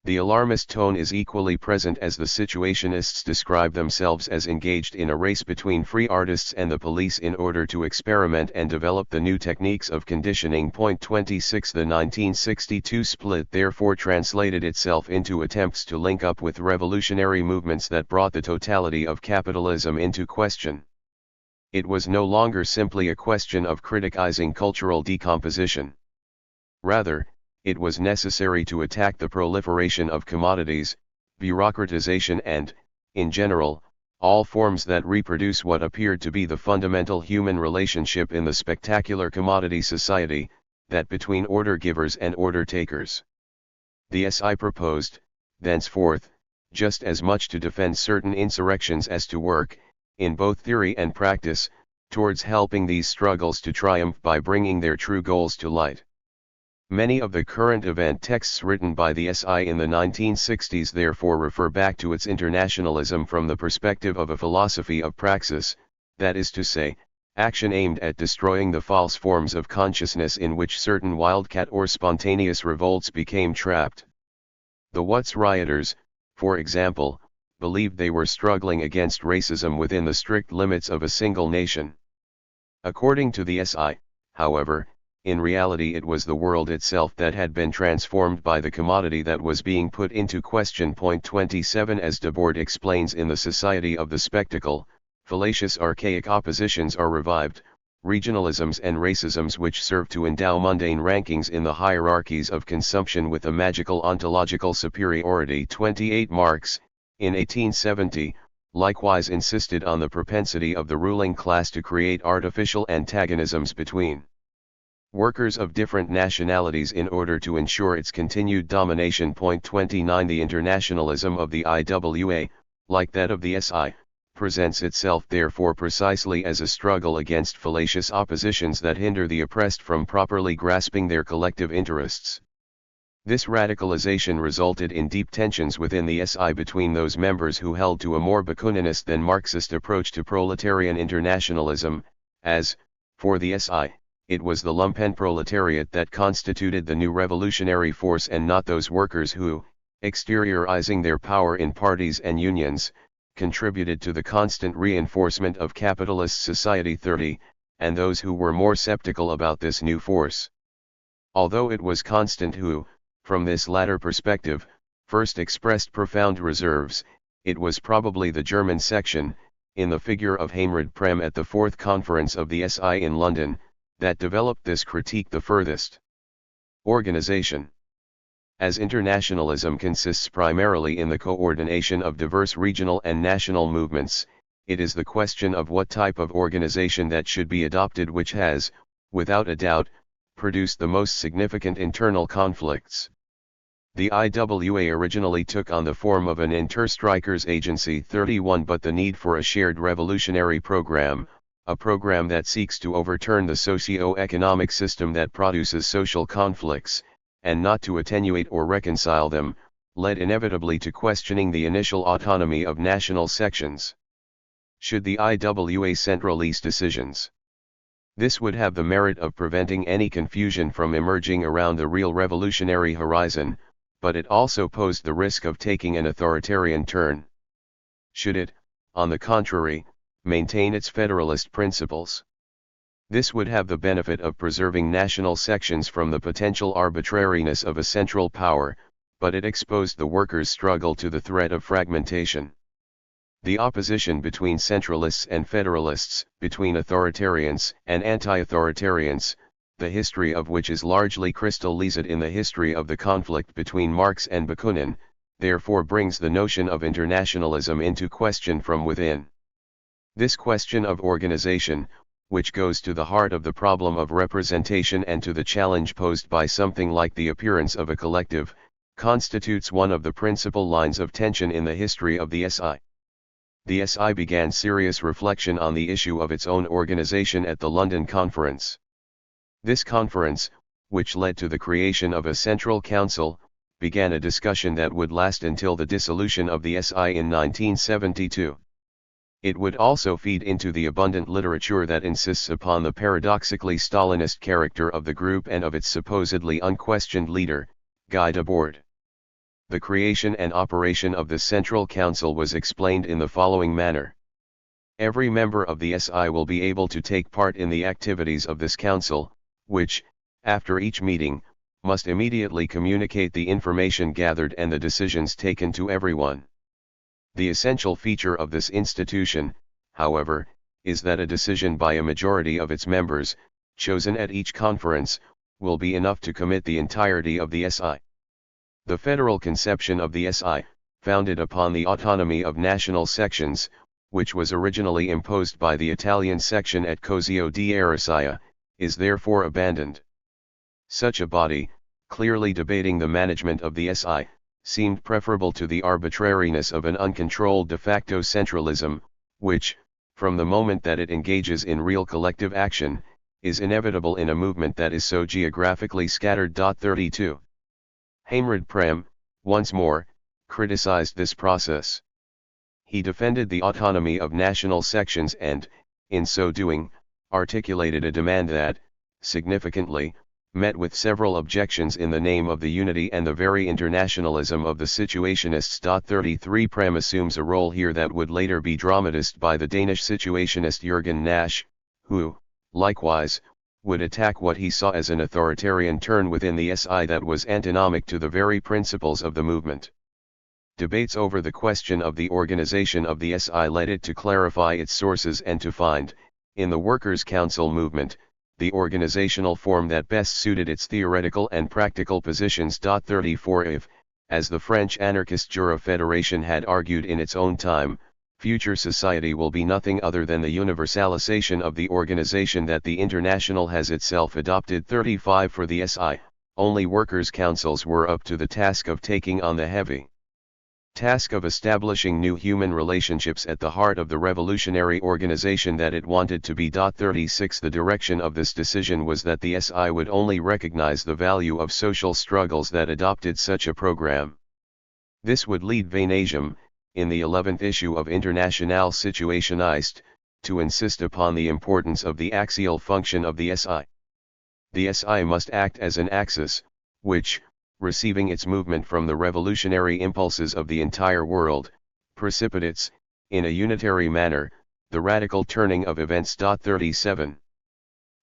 The alarmist tone is equally present as the situationists describe themselves as engaged in a race between free artists and the police in order to experiment and develop the new techniques of conditioning. 26 The 1962 split therefore translated itself into attempts to link up with revolutionary movements that brought the totality of capitalism into question. It was no longer simply a question of criticizing cultural decomposition. Rather, it was necessary to attack the proliferation of commodities, bureaucratization and, in general, all forms that reproduce what appeared to be the fundamental human relationship in the spectacular commodity society, that between order givers and order takers. The SI proposed, thenceforth, just as much to defend certain insurrections as to work, in both theory and practice, towards helping these struggles to triumph by bringing their true goals to light. Many of the current event texts written by the SI in the 1960s therefore refer back to its internationalism from the perspective of a philosophy of praxis, that is to say, action aimed at destroying the false forms of consciousness in which certain wildcat or spontaneous revolts became trapped. The What's rioters, for example, believed they were struggling against racism within the strict limits of a single nation. According to the SI, however, in reality it was the world itself that had been transformed by the commodity that was being put into question. 27 As Debord explains in The Society of the Spectacle, fallacious archaic oppositions are revived, regionalisms and racisms which serve to endow mundane rankings in the hierarchies of consumption with a magical ontological superiority. 28 Marx, in 1870, likewise insisted on the propensity of the ruling class to create artificial antagonisms between workers of different nationalities in order to ensure its continued domination. 29 The internationalism of the IWA, like that of the SI, presents itself therefore precisely as a struggle against fallacious oppositions that hinder the oppressed from properly grasping their collective interests. This radicalization resulted in deep tensions within the SI between those members who held to a more Bakuninist than Marxist approach to proletarian internationalism, as, for the SI, it was the lumpenproletariat that constituted the new revolutionary force and not those workers who, exteriorizing their power in parties and unions, contributed to the constant reinforcement of capitalist society 30, and those who were more skeptical about this new force. Although it was Constant who, from this latter perspective, first expressed profound reserves, it was probably the German section, in the figure of Heinrich Prem at the Fourth Conference of the SI in London, that developed this critique the furthest. Organization. As internationalism consists primarily in the coordination of diverse regional and national movements, it is the question of what type of organization that should be adopted which has, without a doubt, produced the most significant internal conflicts. The IWA originally took on the form of an interstrikers agency 31, but the need for a shared revolutionary program, a program that seeks to overturn the socio-economic system that produces social conflicts, and not to attenuate or reconcile them, led inevitably to questioning the initial autonomy of national sections. Should the IWA centralize decisions? This would have the merit of preventing any confusion from emerging around the real revolutionary horizon, but it also posed the risk of taking an authoritarian turn. Should it, on the contrary, maintain its federalist principles? This would have the benefit of preserving national sections from the potential arbitrariness of a central power, but it exposed the workers' struggle to the threat of fragmentation. The opposition between centralists and federalists, between authoritarians and anti-authoritarians, the history of which is largely crystallized in the history of the conflict between Marx and Bakunin, therefore brings the notion of internationalism into question from within. This question of organization, which goes to the heart of the problem of representation and to the challenge posed by something like the appearance of a collective, constitutes one of the principal lines of tension in the history of the SI. The SI began serious reflection on the issue of its own organization at the London Conference. This conference, which led to the creation of a central council, began a discussion that would last until the dissolution of the SI in 1972. It would also feed into the abundant literature that insists upon the paradoxically Stalinist character of the group and of its supposedly unquestioned leader, Guy Debord. The creation and operation of the Central Council was explained in the following manner. Every member of the SI will be able to take part in the activities of this council, which, after each meeting, must immediately communicate the information gathered and the decisions taken to everyone. The essential feature of this institution, however, is that a decision by a majority of its members, chosen at each conference, will be enough to commit the entirety of the SI. The federal conception of the SI, founded upon the autonomy of national sections, which was originally imposed by the Italian section at Cosio di Ariccia, is therefore abandoned. Such a body, clearly debating the management of the SI, seemed preferable to the arbitrariness of an uncontrolled de facto centralism, which, from the moment that it engages in real collective action, is inevitable in a movement that is so geographically scattered. 32. Heinrich Prem, once more, criticized this process. He defended the autonomy of national sections and, in so doing, articulated a demand that, significantly, met with several objections in the name of the unity and the very internationalism of the Situationists. 33 Prem assumes a role here that would later be dramatized by the Danish Situationist Jürgen Nash, who, likewise, would attack what he saw as an authoritarian turn within the SI that was antinomic to the very principles of the movement. Debates over the question of the organization of the SI led it to clarify its sources and to find, in the Workers' Council movement, the organizational form that best suited its theoretical and practical positions. 34 If, as the French anarchist Jura Federation had argued in its own time, future society will be nothing other than the universalization of the organization that the International has itself adopted. 35 For the SI, only workers' councils were up to the task of taking on the heavy task of establishing new human relationships at the heart of the revolutionary organization that it wanted to be. 36 The direction of this decision was that the SI would only recognize the value of social struggles that adopted such a program. This would lead Vanasium, in the 11th issue of Internationale Situationist, to insist upon the importance of the axial function of the SI. The SI must act as an axis, which, receiving its movement from the revolutionary impulses of the entire world, precipitates, in a unitary manner, the radical turning of events. 37.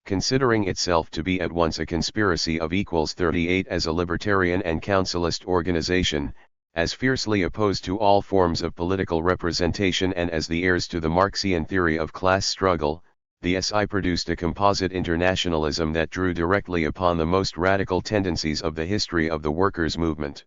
Considering itself to be at once a conspiracy of equals 38 as a libertarian and councilist organization, as fiercely opposed to all forms of political representation and as the heirs to the Marxian theory of class struggle, the SI produced a composite internationalism that drew directly upon the most radical tendencies of the history of the workers' movement.